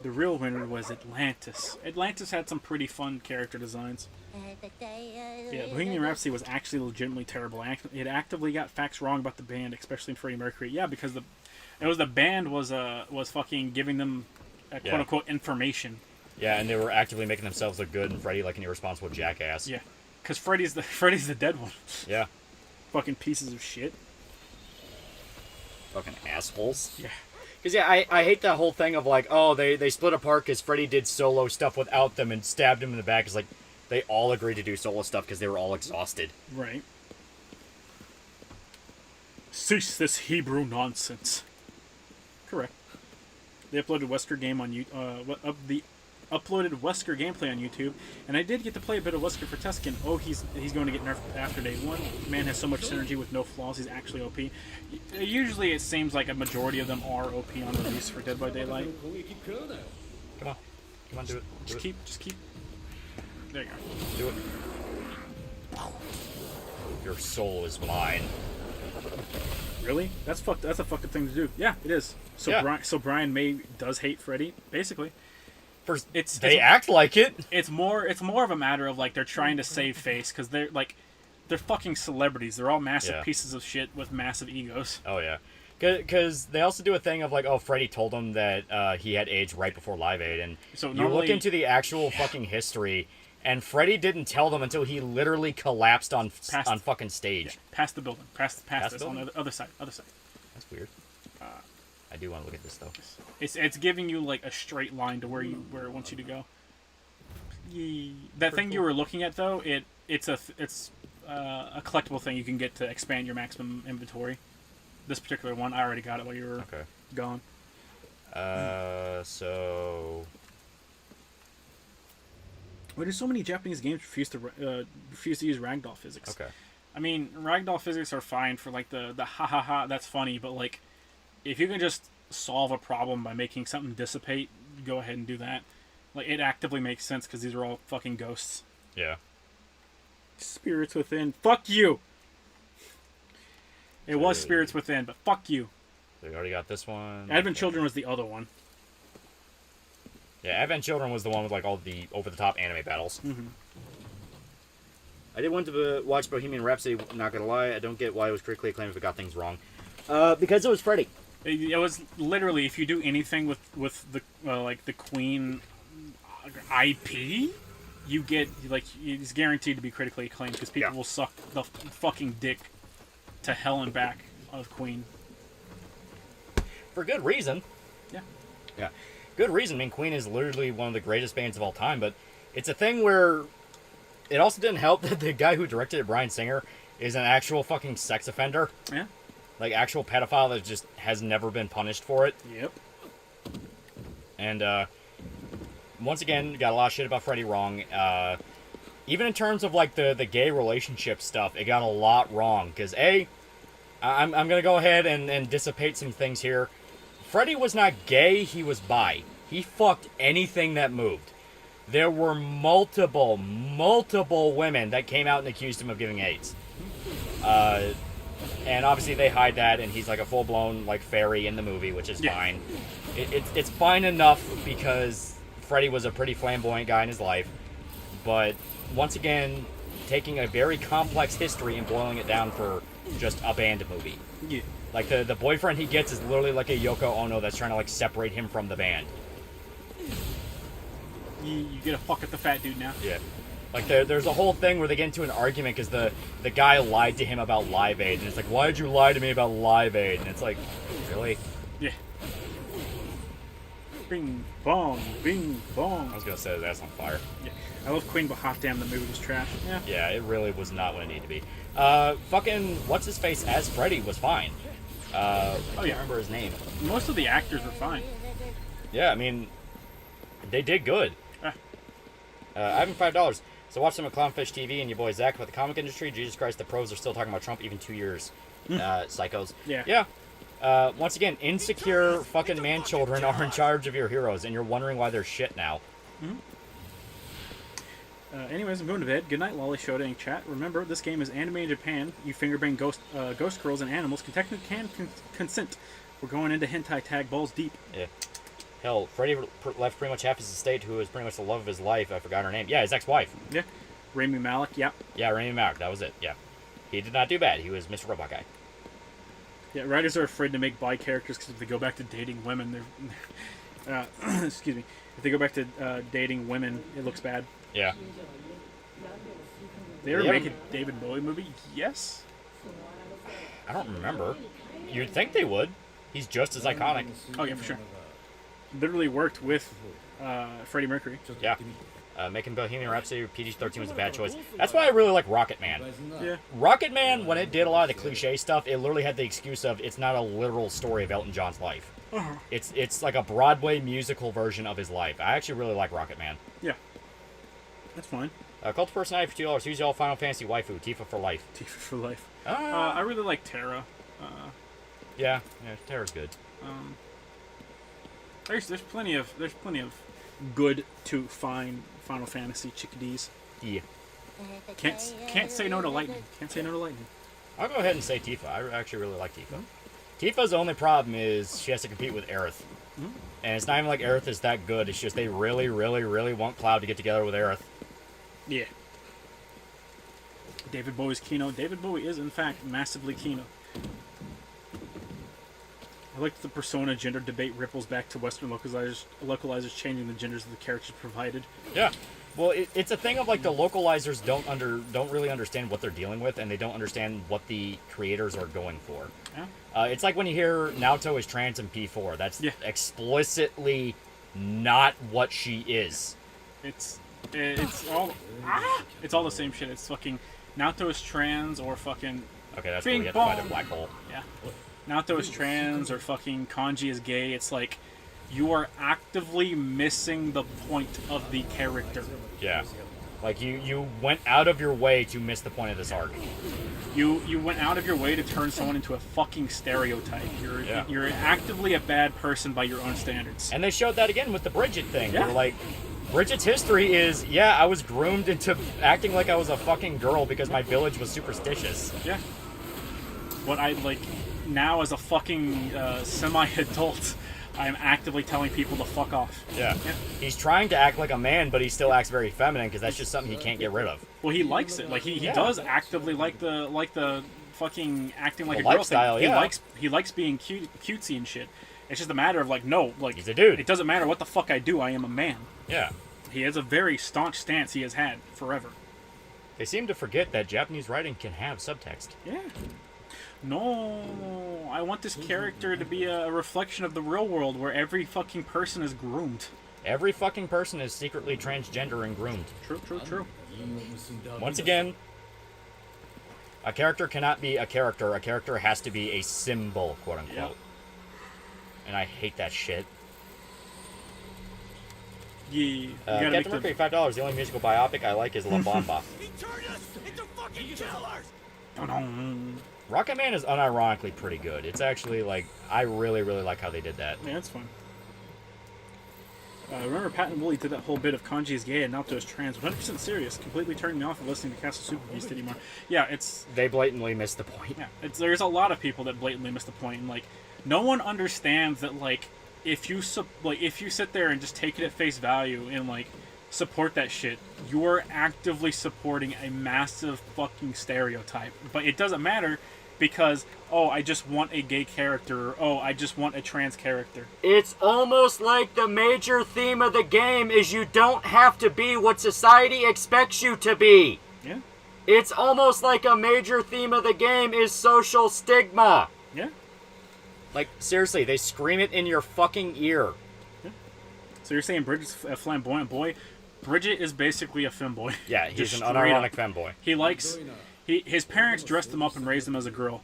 The real winner was Atlantis. Atlantis had some pretty fun character designs. Yeah, Bohemian Rhapsody was actually legitimately terrible. It actively got facts wrong about the band, especially in Freddie Mercury. Yeah, because the band was fucking giving them quote unquote information. Yeah, and they were actively making themselves look good, and Freddie like an irresponsible jackass. Yeah, because Freddie's the dead one. Yeah. Fucking pieces of shit. Fucking assholes. Yeah. Because, yeah, I hate that whole thing of, like, oh, they split apart because Freddie did solo stuff without them and stabbed him in the back. It's like, they all agreed to do solo stuff because they were all exhausted. Right. Cease this Hebrew nonsense. Correct. They uploaded Wesker game on uploaded Wesker gameplay on YouTube, and I did get to play a bit of Wesker for Tuscan. Oh, he's going to get nerfed after day 1. Man has so much synergy with no flaws. He's actually OP. Usually, it seems like a majority of them are OP on release for Dead by Daylight. Come on, do it. Just keep. There you go. Do it. Your soul is mine. Really? That's a fucked up thing to do. Yeah, it is. So Yeah. Brian May does hate Freddy, basically. They act like it. It's more of a matter of like they're trying to save face because they're fucking celebrities. They're all massive pieces of shit with massive egos. Oh, yeah. Because they also do a thing of, like, oh, Freddie told him that he had AIDS right before Live Aid. And So you look into the actual fucking history, and Freddie didn't tell them until he literally collapsed on fucking stage. Yeah, past the building. Past the this building? on the other side. That's weird. I do want to look at this, though. It's giving you like a straight line to where it wants you to go. That thing you were looking at though, it's a collectible thing you can get to expand your maximum inventory. This particular one, I already got it while you were gone. So. Well, there's so many Japanese games refuse to use ragdoll physics. Okay. I mean, ragdoll physics are fine for like the ha ha ha. That's funny, but like, if you can just solve a problem by making something dissipate, go ahead and do that. Like, it actively makes sense because these are all fucking ghosts. Yeah. Spirits Within. Fuck you! It was Spirits Within, but fuck you. So we already got this one. Advent Children was the other one. Yeah, Advent Children was the one with like all the over-the-top anime battles. Mm-hmm. I did want to watch Bohemian Rhapsody, not gonna lie. I don't get why it was critically acclaimed if it got things wrong. Because it was Freddie. It was literally, if you do anything with the like the Queen IP, you get like it's guaranteed to be critically acclaimed because people will suck the fucking dick to hell and back of Queen For good reason. Yeah. Yeah. Good reason. I mean, Queen is literally one of the greatest bands of all time, but it's a thing where it also didn't help that the guy who directed it, Bryan Singer, is an actual fucking sex offender. Yeah. Like, actual pedophile that just has never been punished for it. Yep. And, once again, got a lot of shit about Freddie wrong. Even in terms of, like, the gay relationship stuff, it got a lot wrong. Because, I'm going to go ahead and dissipate some things here. Freddie was not gay, he was bi. He fucked anything that moved. There were multiple women that came out and accused him of giving AIDS. And obviously they hide that, and he's like a full-blown like fairy in the movie, which is fine. It's fine enough because Freddie was a pretty flamboyant guy in his life. But once again, taking a very complex history and boiling it down for just a band movie. Yeah. Like the boyfriend he gets is literally like a Yoko Ono that's trying to like separate him from the band. You get a fuck at the fat dude now. Yeah. Like, there's a whole thing where they get into an argument because the guy lied to him about Live Aid. And it's like, why did you lie to me about Live Aid? And it's like, really? Yeah. Bing, bong, bing, bong. I was going to say that's on fire. Yeah. I love Queen, but hot damn, the movie was trash. Yeah. Yeah, it really was not what it needed to be. Fucking, what's-his-face as Freddy was fine. I can't remember his name. Most of the actors were fine. Yeah, I mean, they did good. I have $5. So watch some of Clownfish TV and your boy Zach about the comic industry. Jesus Christ, the pros are still talking about Trump even 2 years. Psychos. Yeah. Yeah. Once again, insecure fucking man-children are in charge of your heroes, and you're wondering why they're shit now. Anyways, I'm going to bed. Good night, Lolly Shoda in chat. Remember, this game is anime in Japan. You fingerbang ghost girls and animals can technically consent. We're going into hentai tag balls deep. Yeah. Hell, Freddy left pretty much half his estate, who was pretty much the love of his life. I forgot her name. Yeah, his ex-wife. Yeah. Rami Malek, yeah. Yeah, Rami Malek. That was it. Yeah. He did not do bad. He was Mr. Robot Guy. Yeah, writers are afraid to make bi characters because if they go back to dating women, they're... excuse me. If they go back to dating women, it looks bad. Yeah. They ever make a David Bowie movie? Yes. I don't remember. You'd think they would. He's just as iconic. Oh, yeah, for sure. Literally worked with Freddie Mercury. Yeah. Making Bohemian Rhapsody PG-13 was a bad choice. That's why I really like Rocket Man. Yeah. Rocket Man, when it did a lot of the cliche stuff, it literally had the excuse of it's not a literal story of Elton John's life. Uh-huh. It's like a Broadway musical version of his life. I actually really like Rocket Man. Yeah. That's fine. Cult of Personality for $2. Who's y'all Final Fantasy waifu? Tifa for life. Tifa for life. I really like Terra. Yeah, Terra's good. There's plenty of good to fine Final Fantasy chickadees. Yeah. Can't say no to Lightning. Can't say no to Lightning. I'll go ahead and say Tifa. I actually really like Tifa. Tifa's only problem is she has to compete with Aerith. And it's not even like Aerith is that good. It's just they really, really, really want Cloud to get together with Aerith. Yeah. David Bowie's Kino. David Bowie is, in fact, massively Kino. I like the Persona gender debate ripples back to Western localizers changing the genders of the characters provided. Yeah. Well, it's a thing of like the localizers don't really understand what they're dealing with, and they don't understand what the creators are going for. Yeah. It's like when you hear Naoto is trans in P4. That's explicitly not what she is. It's all the same shit. It's fucking Naoto is trans or fucking. Okay, that's where we have to find a black hole. Yeah. Naoto is trans or fucking Kanji is gay. It's like you are actively missing the point of the character. Yeah. Like you went out of your way to miss the point of this arc. You went out of your way to turn someone into a fucking stereotype. You're actively a bad person by your own standards. And they showed that again with the Bridget thing. Yeah. They were like, Bridget's history is, I was groomed into acting like I was a fucking girl because my village was superstitious. Yeah. What I like now as a fucking semi-adult, I'm actively telling people to fuck off. Yeah. He's trying to act like a man, but he still acts very feminine because that's just something he can't get rid of. Well, he likes it. Like he does actively like the fucking acting like The a girl lifestyle, thing. yeah. He likes being cutesy and shit. It's just a matter of like, no, like He's a dude. It doesn't matter what the fuck I do. I am a man. Yeah. He has a very staunch stance he has had forever. They seem to forget that Japanese writing can have subtext. Yeah. No, I want this character to be a reflection of the real world where every fucking person is groomed. Every fucking person is secretly transgender and groomed. True, true, true. Once again, a character cannot be a character. A character has to be a symbol, quote unquote. Yep. And I hate that shit. Yeah, you gotta Captain make Mercury, $5. The only musical biopic I like is La Bamba. He turned us into fucking killers! Rocket Man is unironically pretty good. It's actually, like, I really, really like how they did that. Yeah, that's fun. Remember Pat and Wooly did that whole bit of Kanji is gay and Naoto is trans. 100% serious. Completely turned me off of listening to Castle Super Beast anymore. Yeah, it's... They blatantly missed the point. Yeah, there's a lot of people that blatantly miss the point. And, like, no one understands that, like, if you sit there and just take it at face value and, like, support that shit, you're actively supporting a massive fucking stereotype. But it doesn't matter because, oh, I just want a gay character, or, oh, I just want a trans character. It's almost like the major theme of the game is you don't have to be what society expects you to be. Yeah. It's almost like a major theme of the game is social stigma. Yeah. Like, seriously, they scream it in your fucking ear. Yeah. So you're saying Bridget's a flamboyant boy? Bridget is basically a femboy. Yeah, he's Just an straight unironic up. femboy. He likes... His parents dressed him up and raised him as a girl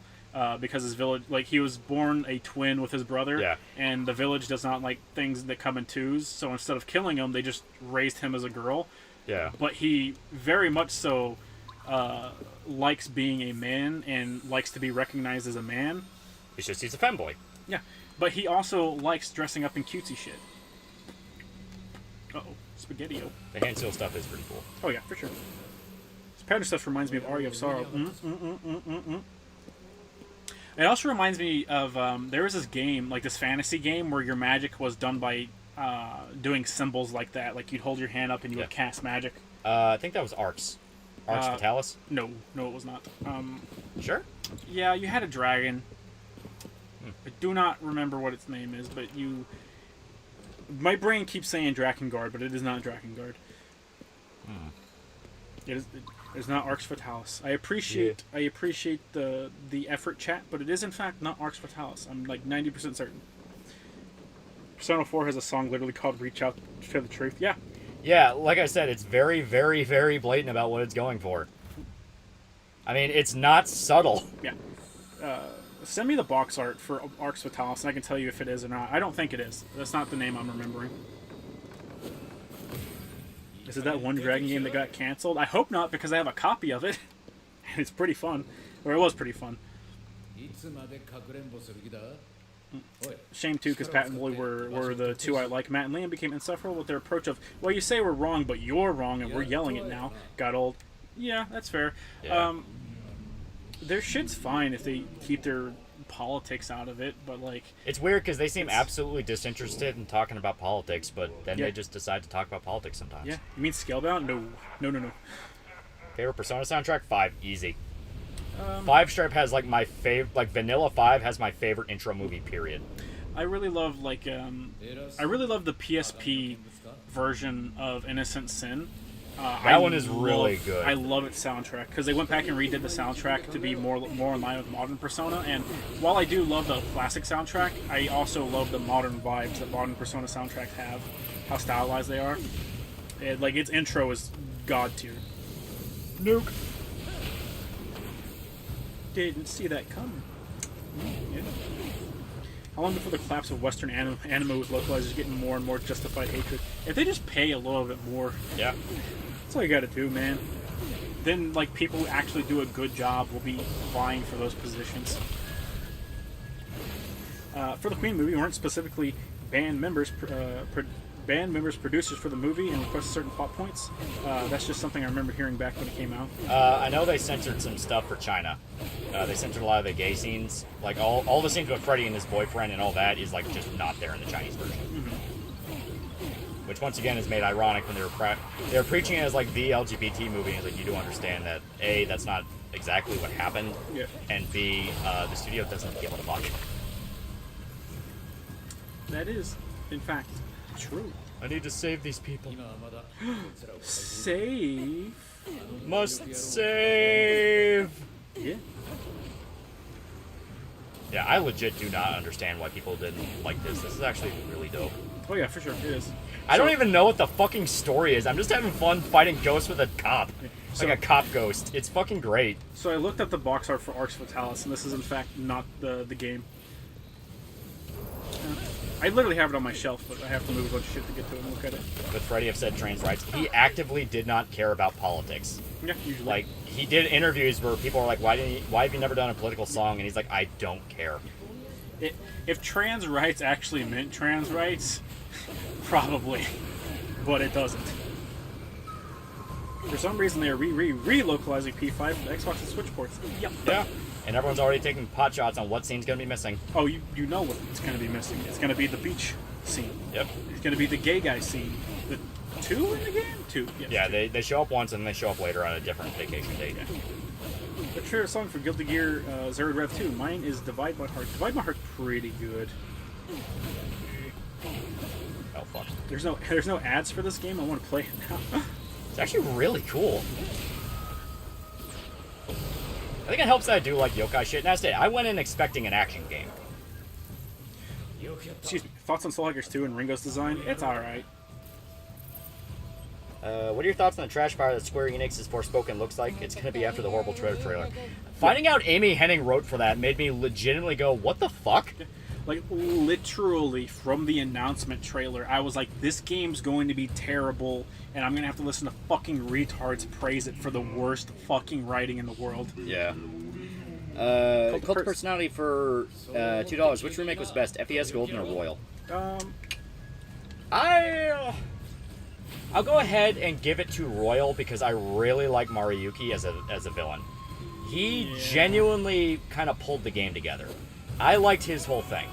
because his village... Like, he was born a twin with his brother. Yeah. And the village does not like things that come in twos. So instead of killing him, they just raised him as a girl. Yeah. But he very much so likes being a man and likes to be recognized as a man. It's just he's a femboy. Yeah. But he also likes dressing up in cutesy shit. Uh-oh. Spaghetti-o. The hand seal stuff is pretty cool. Oh, yeah, for sure. This pattern stuff reminds me of Aria of Sorrow. It also reminds me of, there was this game, like this fantasy game, where your magic was done by doing symbols like that. Like, you'd hold your hand up and you would cast magic. I think that was Arx. Arx Fatalis? No, it was not. Sure. Yeah, you had a dragon. I do not remember what its name is, but you... My brain keeps saying Drakengard, but it is not Drakengard. It's not Arx Fatalis. I appreciate the effort, chat, but it is in fact not Arx Fatalis. I'm like 90% certain. Persona 4 has a song literally called "Reach Out to the Truth." Yeah. Yeah, like I said, it's very, very, very blatant about what it's going for. I mean, it's not subtle. Yeah. Send me the box art for Arx Fatalis, and I can tell you if it is or not. I don't think it is. That's not the name I'm remembering. Is it that one dragon game that got canceled? I hope not, because I have a copy of it. And it's pretty fun. Or it was pretty fun. Shame, too, because Pat and Wooly were the two I like. Matt and Liam became insufferable with their approach of, well, you say we're wrong, but you're wrong, and we're yelling it now. Got old. Yeah, that's fair. Yeah. Their shit's fine if they keep their politics out of it, but like... It's weird because they seem absolutely disinterested in talking about politics, but then Yeah. they just decide to talk about politics sometimes. Yeah. You mean Scalebound? No. Favorite Persona soundtrack? 5. Easy. 5 Stripe has like my favorite... Like, Vanilla 5 has my favorite intro movie, period. I really love, like, I really love the PSP version of Innocent Sin. That one is really good. I love its soundtrack because they went back and redid the soundtrack to be more in line with modern Persona. And while I do love the classic soundtrack, I also love the modern vibes that modern Persona soundtracks have. How stylized they are. Like its intro is god tier. Nuke. Didn't see that coming. Yeah. How long before the collapse of Western anime with localizers getting more and more justified hatred? If they just pay a little bit more. Yeah. That's all you gotta do, man. Then, like, people who actually do a good job will be vying for those positions. For the Queen movie, weren't specifically band members, producers for the movie and requested certain plot points. That's just something I remember hearing back when it came out. I know they censored some stuff for China. They censored a lot of the gay scenes. Like, all the scenes with Freddy and his boyfriend and all that is, like, just not there in the Chinese version. Mm-hmm. Which, once again, is made ironic when they were preaching it as, like, the LGBT movie. And it's like, you do understand that, A, that's not exactly what happened, Yeah. and B, the studio doesn't give a fuck. That is, in fact, true. I need to save these people. Save. Must save. Yeah. Yeah, I legit do not understand why people didn't like this. This is actually really dope. Oh yeah, for sure it is. I don't even know what the fucking story is. I'm just having fun fighting ghosts with a cop. It's like a cop ghost. It's fucking great. So I looked up the box art for Arx Fatalis, and this is in fact not the game. I literally have it on my shelf, but I have to move a bunch of shit to get to it and look at it. But Freddie have said trans rights. He actively did not care about politics. Yeah, usually. Like, he did interviews where people were like, why have you never done a political song? And he's like, I don't care. If trans rights actually meant trans rights, probably, but it doesn't. For some reason, they are relocalizing P5 to Xbox and Switch ports. Yep. Yeah. And everyone's already taking pot shots on what scene's going to be missing. Oh, you know what it's going to be missing. It's going to be the beach scene. Yep. It's going to be the gay guy scene. The 2 in the game? 2. Yes, Yeah, 2. they show up once and they show up later on a different vacation date. Yeah. The favorite song for Guilty Gear Zero Rev 2. Mine is Divide My Heart. Divide My Heart's pretty good. Oh, fuck. There's no ads for this game. I want to play it now. It's actually really cool. I think it helps that I do like yokai shit. And that's it. I went in expecting an action game. Excuse me. Thoughts on Soul Hackers 2 and Ringo's design? It's alright. What are your thoughts on the trash fire that Square Enix's Forspoken looks like? It's going to be after the horrible trailer. Finding out Amy Hennig wrote for that made me legitimately go, what the fuck? Like, literally, from the announcement trailer, I was like, this game's going to be terrible, and I'm going to have to listen to fucking retards praise it for the worst fucking writing in the world. Yeah. Cult of Personality for $2. Which remake was best, FES, Golden, or Royal? I'll go ahead and give it to Royal because I really like Mariyuki as a villain. He genuinely kind of pulled the game together. I liked his whole thing.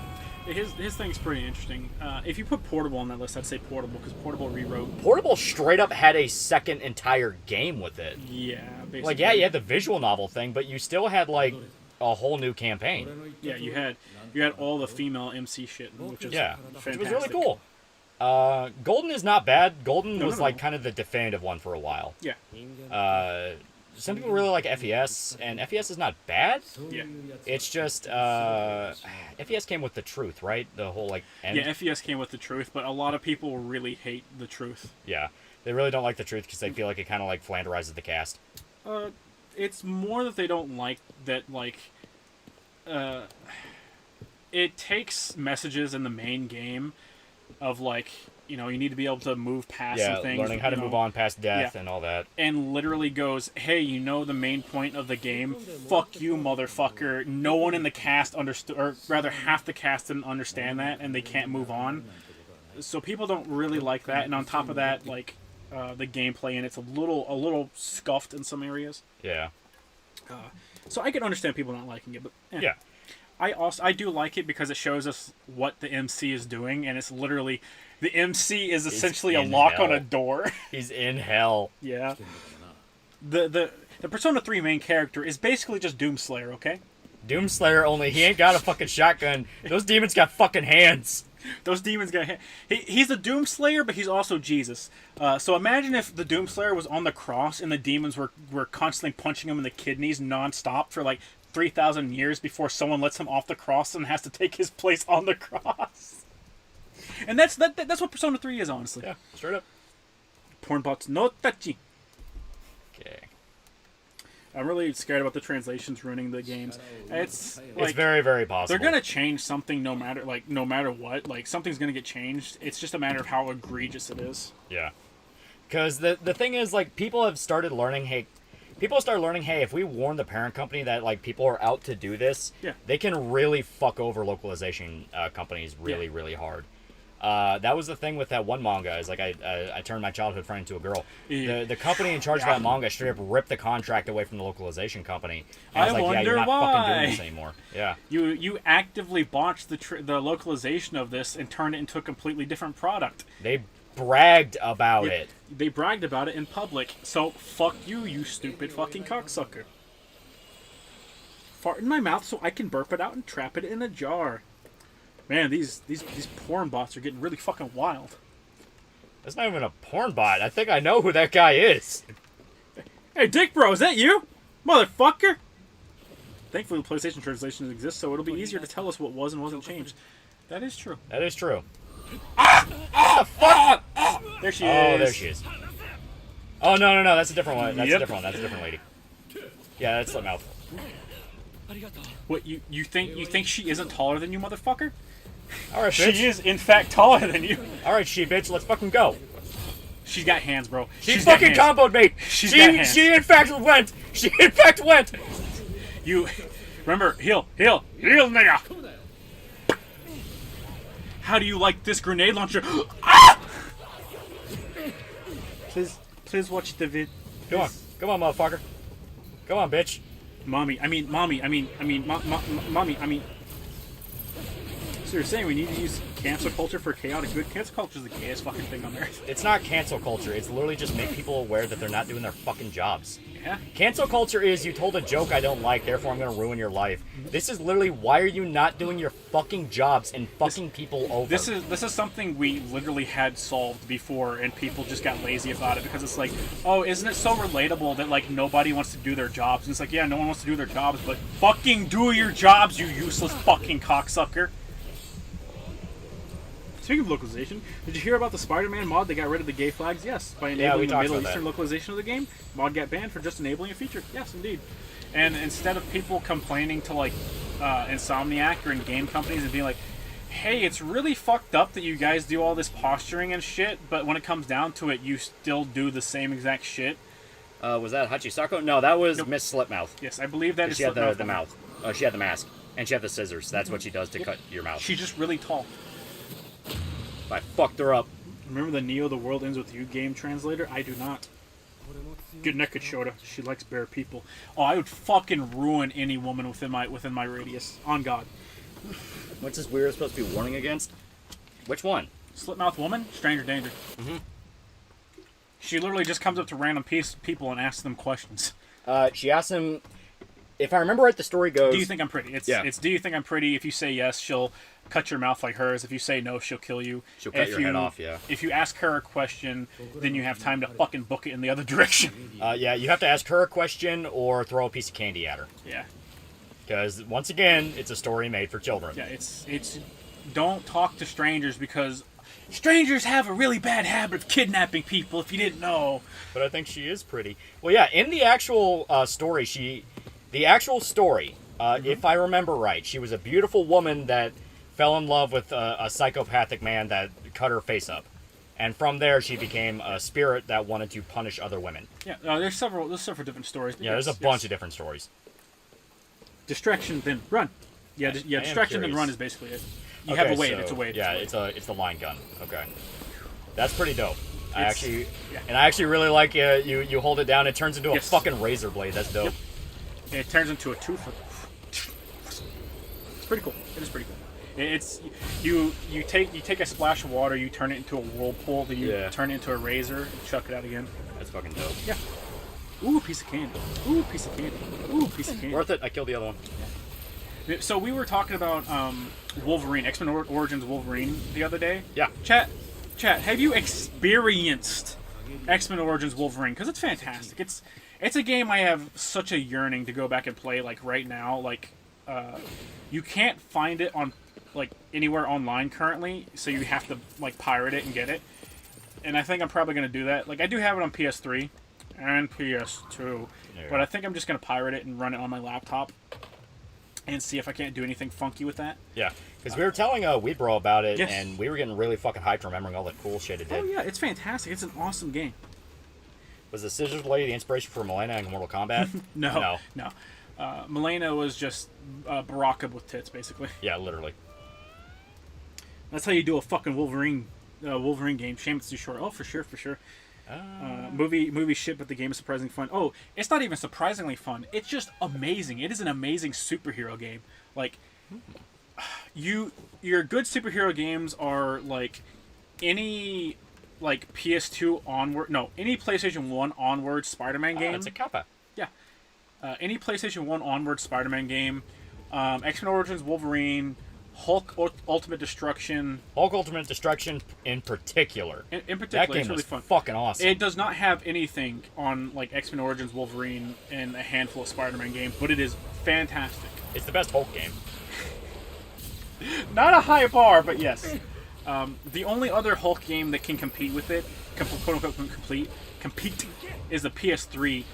His thing's pretty interesting. If you put Portable on that list, I'd say Portable, because Portable rewrote. Portable straight up had a second entire game with it. Yeah, basically. Like, yeah, you had the visual novel thing, but you still had, like, a whole new campaign. Yeah, you had all the female MC shit, which is fantastic. Which was really cool. Golden is not bad. Golden was like kind of the definitive one for a while. Yeah. Some people really like FES, and FES is not bad. Yeah. It's just FES came with the truth, right? The whole like end. Yeah, FES came with the truth, but a lot of people really hate the truth. Yeah, they really don't like the truth because they feel like it kind of like flanderizes the cast. It's more that they don't like that, like, it takes messages in the main game of, like, you know, you need to be able to move past some things. Learning how to move on past death and all that. And literally goes, hey, you know the main point of the game? Fuck you, motherfucker. No one in the cast understood, or rather half the cast didn't understand that, and they can't move on. So people don't really like that, and on top of that, like, the gameplay in it's a little scuffed in some areas. Yeah. So I can understand people not liking it, but yeah. I do like it because it shows us what the MC is doing, and it's literally the MC is essentially a lock on a door. He's in hell. Yeah. The Persona 3 main character is basically just Doomslayer, okay? Doomslayer, only he ain't got a fucking shotgun. Those demons got fucking hands. Those demons got he's the Doomslayer, but he's also Jesus. So imagine if the Doomslayer was on the cross and the demons were constantly punching him in the kidneys nonstop for like 3,000 years before someone lets him off the cross and has to take his place on the cross. And that's what Persona 3 is, honestly. Yeah, straight up. Pornbots no tachi. Okay. I'm really scared about the translations ruining the games. It's very, very possible. They're gonna change something no matter what. Like, something's gonna get changed. It's just a matter of how egregious it is. Yeah. Because the thing is, like, people started learning, hey, if we warn the parent company that, like, people are out to do this, they can really fuck over localization companies really, really hard. That was the thing with that one manga, is like I turned my childhood friend into a girl. The company in charge of that manga straight up ripped the contract away from the localization company. And I was like, you're not fucking doing this anymore. Yeah. You actively botched the localization of this and turned it into a completely different product. They bragged about it. They bragged about it in public. So fuck you, you stupid fucking cocksucker. fart in my mouth so I can burp it out and trap it in a jar. Man, these porn bots are getting really fucking wild. That's not even a porn bot. I think I know who that guy is. Hey, Dick Bro, is that you? Motherfucker! Thankfully, the PlayStation translation exists, so it'll be easier to tell us what was and wasn't changed. That is true. That is true. Fuck! There she is. Oh, there she is. Oh, no. That's a different one. That's a different one. That's a different lady. Yeah, that's Slipmouth. What, you think she isn't taller than you, motherfucker? Alright, bitch. She is, in fact, taller than you. Alright, bitch. Let's fucking go. She's got hands, bro. She's fucking comboed me. She's got hands. She in fact went. She in fact went. You remember, heal, nigga. How do you like this grenade launcher? Ah! Please watch the vid. Come on, motherfucker. Come on, bitch. Mommy. So you're saying we need to use cancel culture for chaotic good? Cancel culture is the gayest fucking thing on earth. It's not cancel culture. It's literally just make people aware that they're not doing their fucking jobs. Yeah. Cancel culture is you told a joke I don't like, therefore I'm going to ruin your life. This is literally why are you not doing your fucking jobs and fucking people over? This is something we literally had solved before, and people just got lazy about it because it's like, oh, isn't it so relatable that like nobody wants to do their jobs? And it's like, yeah, no one wants to do their jobs, but fucking do your jobs, you useless fucking cocksucker. Speaking of localization, did you hear about the Spider-Man mod that got rid of the gay flags? Yes. By enabling the Middle Eastern localization of the game, mod got banned for just enabling a feature. Yes, indeed. And instead of people complaining to like Insomniac or in game companies and being like, hey, it's really fucked up that you guys do all this posturing and shit, but when it comes down to it, you still do the same exact shit. Was that Hachisako? No, that was Miss Slipmouth. Yes, I believe that is She had Slipmouth. the mouth. She had the mask. And she had the scissors. That's what she does to cut your mouth. She's just really tall. I fucked her up. Remember the Neo The World Ends With You game translator? I do not. Get naked, Shota. She likes bare people. Oh, I would fucking ruin any woman within my radius. On God. What's this weird supposed to be warning against? Which one? Slipmouth woman? Stranger danger. Mm-hmm. She literally just comes up to random people and asks them questions. She asked him, if I remember right, the story goes... Do you think I'm pretty? It's do you think I'm pretty? If you say yes, she'll cut your mouth like hers. If you say no, she'll kill you. She'll cut your head off, yeah. If you ask her a question, then you have time to fucking book it in the other direction. Yeah, you have to ask her a question or throw a piece of candy at her. Yeah. Because, once again, it's a story made for children. Yeah, it's don't talk to strangers because strangers have a really bad habit of kidnapping people, if you didn't know. But I think she is pretty. Well, yeah, in the actual story, if I remember right, she was a beautiful woman that fell in love with a psychopathic man that cut her face up. And from there, she became a spirit that wanted to punish other women. Yeah, there's several different stories. Yeah, there's a bunch of different stories. Distraction, then run. Yeah, distraction, then run is basically it. You have a weight, it's a weight. Yeah, it's the line gun. Okay. That's pretty dope. I actually really like you hold it down, it turns into a fucking razor blade. That's dope. Yep. It turns into a tooth. It's pretty cool. It is pretty cool. It's you take a splash of water, you turn it into a whirlpool, then you turn it into a razor and chuck it out again. That's fucking dope. Yeah. Ooh, piece of candy. Ooh, piece of candy. Ooh, piece of candy. Worth it. I killed the other one. Yeah. So we were talking about Wolverine, X-Men Origins Wolverine the other day. Yeah. Chat, have you experienced X-Men Origins Wolverine? Because it's fantastic. It's a game I have such a yearning to go back and play like right now. Like, you can't find it on like anywhere online currently, so you have to like pirate it and get it. And I think I'm probably gonna do that. Like I do have it on PS3 and PS2, but I think I'm just gonna pirate it and run it on my laptop and see if I can't do anything funky with that. Yeah, because we were telling Weebro about it, and we were getting really fucking hyped remembering all the cool shit it did. Oh yeah, it's fantastic. It's an awesome game. Was the Scissors Blade the inspiration for Milena in Mortal Kombat? No. Milena was just Baraka with tits, basically. Yeah, literally. That's how you do a fucking Wolverine game. Shame it's too short. Oh, for sure. Movie shit, but the game is surprisingly fun. Oh, it's not even surprisingly fun. It's just amazing. It is an amazing superhero game. Like, your good superhero games are like any like PS2 onward. No, any PlayStation 1 onward Spider-Man game. It's a kappa. Yeah. any PlayStation 1 onward Spider-Man game, X-Men Origins Wolverine, Hulk Ultimate Destruction. Hulk Ultimate Destruction in particular. In particular, That game it's really was fun. fucking awesome. It does not have anything on like X-Men Origins Wolverine and a handful of Spider-Man games, but it is fantastic. It's the best Hulk game. Not a high bar, but yes. The only other Hulk game that can compete with it, quote unquote compete, is the PS3.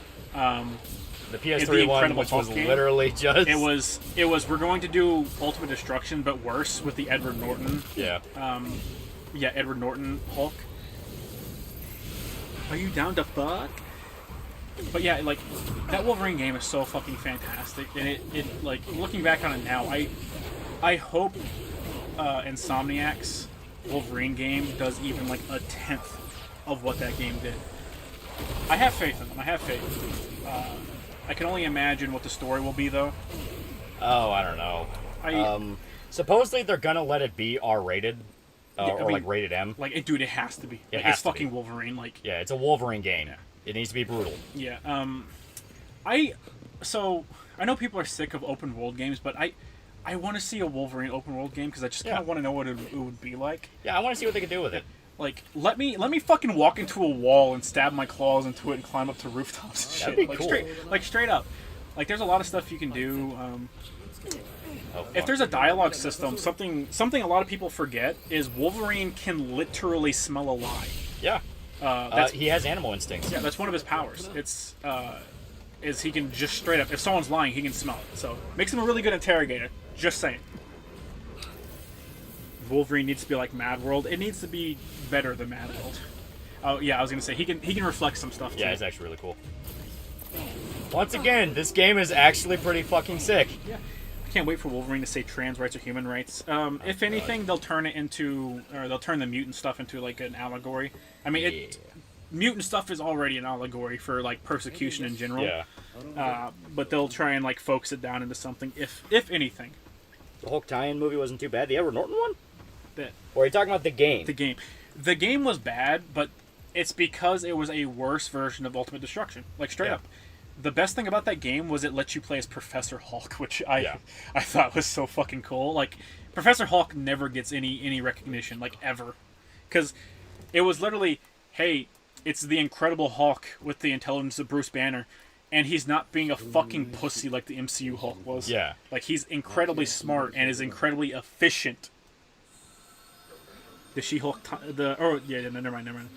The PS3 one, which was literally just... It was. We're going to do Ultimate Destruction, but worse with the Edward Norton. Yeah. Edward Norton Hulk. Are you down to fuck? But yeah, like that Wolverine game is so fucking fantastic, and it like looking back on it now, I hope Insomniac's Wolverine game does even like a tenth of what that game did. I have faith in them. I have faith. I can only imagine what the story will be, though. Oh, I don't know. Supposedly they're gonna let it be R-rated, like rated M. Like, dude, it has to be. It's fucking be. Wolverine. Like, yeah, it's a Wolverine game. Yeah. It needs to be brutal. Yeah. I know people are sick of open world games, but I want to see a Wolverine open world game because I just kind of want to know what it would be like. Yeah, I want to see what they can do with it. Like, let me fucking walk into a wall and stab my claws into it and climb up to rooftops and shit. That'd be like, cool. Straight up. Like, there's a lot of stuff you can do. Oh, if there's a dialogue system, something a lot of people forget is Wolverine can literally smell a lie. Yeah. He has animal instincts. Yeah, that's one of his powers. Is he can just straight up, if someone's lying, he can smell it. So, makes him a really good interrogator. Just saying. Wolverine needs to be like Mad World. It needs to be better than Mad World. Oh yeah, I was gonna say he can reflect some stuff too. Yeah, it's actually really cool. Once again, this game is actually pretty fucking sick. Yeah, I can't wait for Wolverine to say trans rights or human rights. If anything, they'll turn the mutant stuff into like an allegory. I mean, mutant stuff is already an allegory for like persecution in general. Yeah. But they'll try and like focus it down into something, if anything. The Hulk tie-in movie wasn't too bad. The Edward Norton one? Or are you talking about the game? The game was bad, but it's because it was a worse version of Ultimate Destruction. Like, straight up. The best thing about that game was it lets you play as Professor Hulk, which I thought was so fucking cool. Like, Professor Hulk never gets any recognition, like, ever. Because it was literally, hey, it's the Incredible Hulk with the intelligence of Bruce Banner, and he's not being a fucking pussy like the MCU Hulk was. Yeah. Like, he's incredibly smart and is incredibly efficient. The She-Hulk... never mind.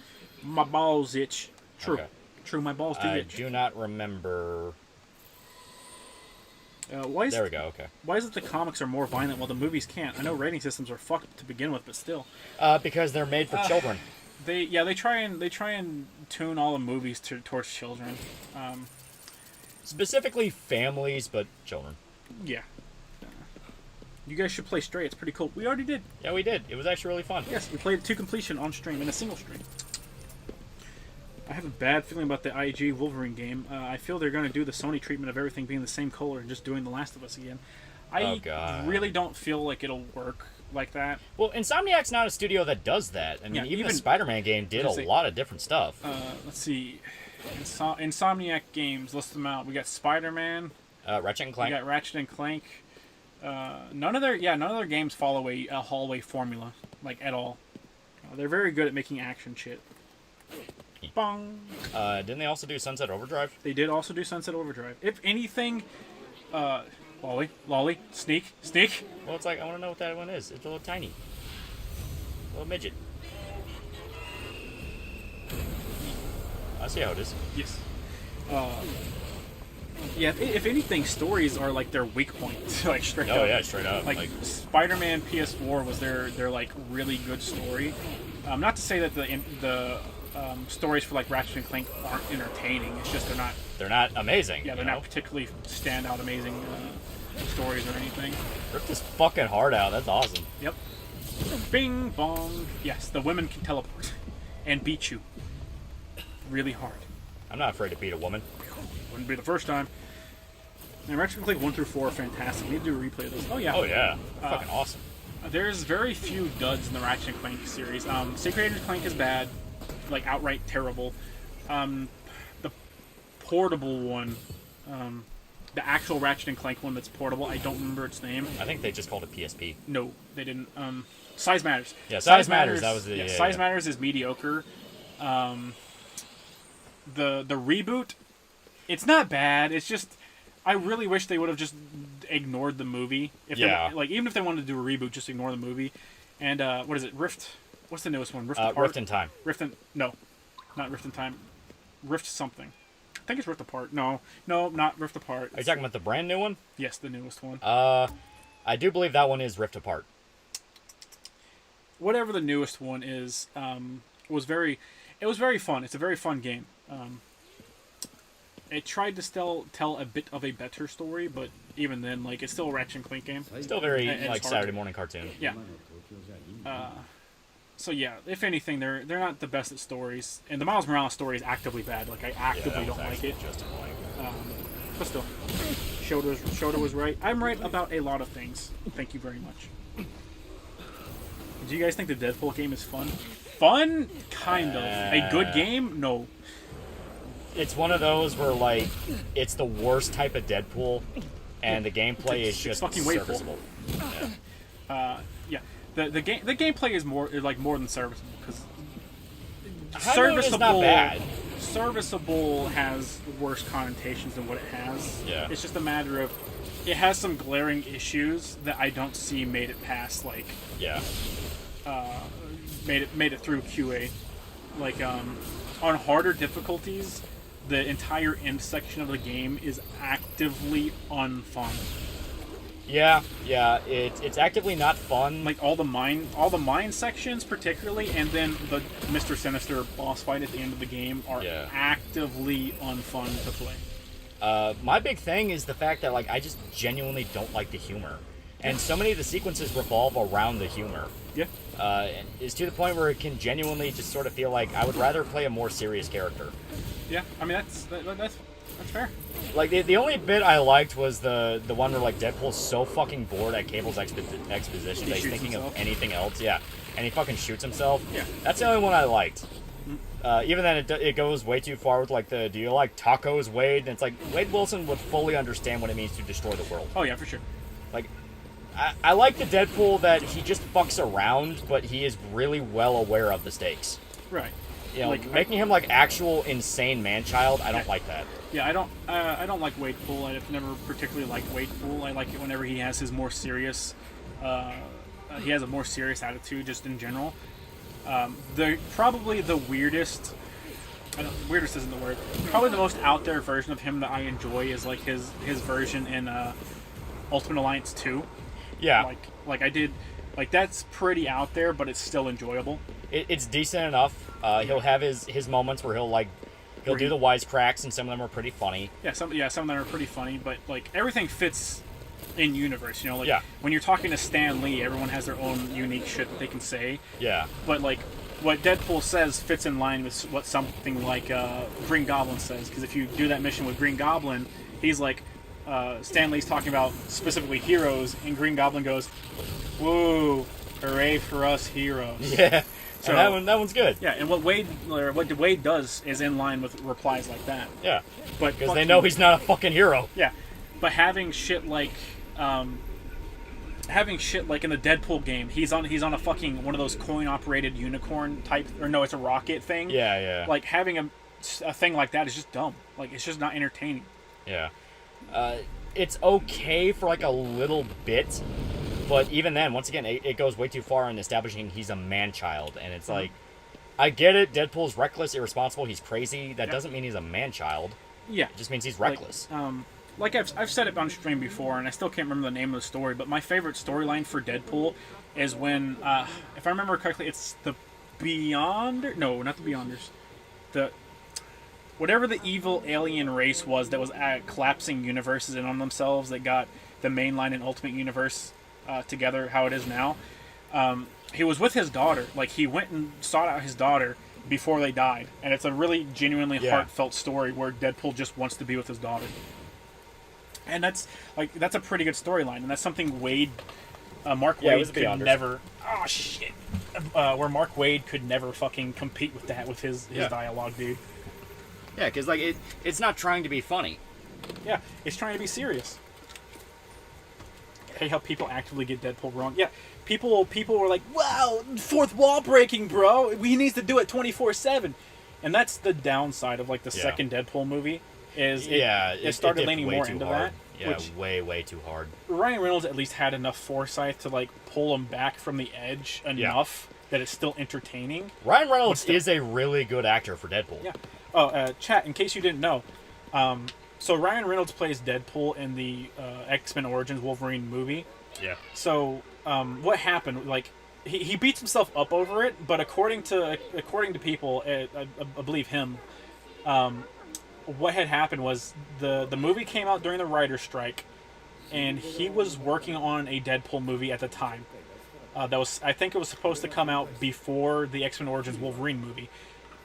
My balls itch. True. Okay. True, my balls do itch. I do not remember... There we go, okay. Why is it the comics are more violent while the movies can't? I know rating systems are fucked to begin with, but still. Because they're made for children. They try and tune all the movies towards children. Specifically families, but children. Yeah. You guys should play Stray. It's pretty cool. We already did. Yeah, we did. It was actually really fun. Yes, we played it to completion on stream, in a single stream. I have a bad feeling about the IG Wolverine game. I feel they're going to do the Sony treatment of everything being the same color and just doing The Last of Us again. I really don't feel like it'll work like that. Well, Insomniac's not a studio that does that. I mean, even the Spider-Man game did a lot of different stuff. Let's see. Insomniac games, list them out. We got Spider-Man. Ratchet and Clank. We got Ratchet and Clank. None of their games follow a hallway formula, like, at all. They're very good at making action shit. Bong. Didn't they also do Sunset Overdrive? They did also do Sunset Overdrive. If anything, Lolly, sneak. Well, it's like, I want to know what that one is. It's a little tiny. Little midget. I see how it is. Yes. Yeah, if anything, stories are like their weak point, like straight up. Oh yeah, straight up. Like Spider-Man PS4 was their like really good story. Not to say that the stories for like Ratchet and Clank aren't entertaining. It's just they're not amazing. Yeah, they're not particularly standout amazing stories or anything. Rip this fucking heart out. That's awesome. Yep. Bing bong. Yes, the women can teleport and beat you really hard. I'm not afraid to beat a woman. Wouldn't be the first time. And Ratchet and Clank 1 through 4 are fantastic. We need to do a replay of those. Oh yeah. Oh yeah. Fucking awesome. There's very few duds in the Ratchet and Clank series. Sacred Age of Clank is bad, like outright terrible. The portable one, the actual Ratchet and Clank one that's portable. I don't remember its name. I think they just called it PSP. No, they didn't. Size Matters. Yeah, Size Matters. That was the Size Matters is mediocre. The reboot, it's not bad. It's just I really wish they would have just ignored the movie. If they, like even if they wanted to do a reboot, just ignore the movie. And what is it? Rift. What's the newest one? Rift Apart. Rift in Time. No, not Rift in Time. Rift something. I think it's Rift Apart. No, not Rift Apart. Are you talking about the brand new one? Yes, the newest one. I do believe that one is Rift Apart. Whatever the newest one is, was very fun. It's a very fun game. It tried to tell a bit of a better story, but even then, like, it's still a Ratchet and Clank game. Still very like Saturday morning cartoon. Yeah. So yeah, if anything, they're not the best at stories, and the Miles Morales story is actively bad. Like I actively don't like it. Just annoying. But still, Shota was right. I'm right about a lot of things. Thank you very much. Do you guys think the Deadpool game is fun? Fun, kind of. A good game? No. It's one of those where like it's the worst type of Deadpool, and the gameplay is just fucking serviceable. Yeah. The gameplay is more than serviceable because serviceable is not bad. Serviceable has worse connotations than what it has. Yeah. It's just a matter of it has some glaring issues that I don't see made it past like made it through QA. Like on harder difficulties, the entire end section of the game is actively unfun. Yeah, it's actively not fun. Like all the mine sections particularly, and then the Mr. Sinister boss fight at the end of the game are actively unfun to play. My big thing is the fact that like I just genuinely don't like the humor, and so many of the sequences revolve around the humor. Yeah. And it's to the point where it can genuinely just sort of feel like I would rather play a more serious character. Yeah, I mean that's fair. Like the only bit I liked was the one where like Deadpool's so fucking bored at Cable's exposition that he's thinking himself. of anything else. Yeah, and he fucking shoots himself. Yeah, that's the only one I liked. Even then, it goes way too far with like the do you like tacos, Wade? And it's like Wade Wilson would fully understand what it means to destroy the world. Oh yeah, for sure. Like I like the Deadpool that he just fucks around, but he is really well aware of the stakes. Right. You know, like making him like actual insane man-child, I don't like that. Yeah, I don't like Wade Poole. I've never particularly liked Wade Poole. I like it whenever he has his more serious, he has a more serious attitude just in general. Probably the weirdest, weirdest isn't the word. Probably the most out there version of him that I enjoy is like his version in Ultimate Alliance 2. Yeah. Like I did, like that's pretty out there, but it's still enjoyable. It's decent enough. He'll have his moments where he'll do the wisecracks, and some of them are pretty funny. Yeah, some of them are pretty funny, but like everything fits in universe. You know, like when you're talking to Stan Lee, everyone has their own unique shit that they can say. Yeah. But like what Deadpool says fits in line with what something like Green Goblin says, because if you do that mission with Green Goblin, he's like Stan Lee's talking about specifically heroes, and Green Goblin goes, "Whoa, hooray for us heroes!" Yeah. So that one's good. Yeah, and what Wade does is in line with replies like that. Yeah, but because they know he's not a fucking hero. Yeah, but having shit like in the Deadpool game, he's on a fucking one of those coin operated unicorn type, or no, it's a rocket thing. Yeah. Like having a thing like that is just dumb. Like it's just not entertaining. Yeah, it's okay for like a little bit. But even then, once again, it goes way too far in establishing he's a man-child. And it's like, I get it, Deadpool's reckless, irresponsible, he's crazy. That doesn't mean he's a man-child. Yeah. It just means he's reckless. Like I've said it on stream before, and I still can't remember the name of the story, but my favorite storyline for Deadpool is when, if I remember correctly, it's the Beyonder... No, not the Beyonders. Whatever the evil alien race was that was collapsing universes in on themselves that got the mainline and Ultimate Universe... together how it is now. He was with his daughter. Like he went and sought out his daughter before they died, and it's a really genuinely heartfelt story where Deadpool just wants to be with his daughter. And that's a pretty good storyline, and that's something Mark Wade could never. Oh shit! Where Mark Wade could never fucking compete with that with his dialogue, dude. Yeah, because like it's not trying to be funny. Yeah, it's trying to be serious. Hey, how people actively get Deadpool wrong. Yeah, people were like, "Wow, fourth wall breaking, bro. He needs to do it 24/7," and that's the downside of like the second Deadpool movie. Is it started leaning more into hard. that. Yeah, which way too hard. Ryan Reynolds at least had enough foresight to like pull him back from the edge enough that it's still entertaining. Ryan Reynolds is a really good actor for Deadpool. Yeah. Oh, chat. In case you didn't know, so Ryan Reynolds plays Deadpool in the X-Men Origins Wolverine movie. Yeah. So what happened? Like he beats himself up over it, but according to people, I believe him. What had happened was the movie came out during the writer's strike, and he was working on a Deadpool movie at the time. I think it was supposed to come out before the X-Men Origins Wolverine movie.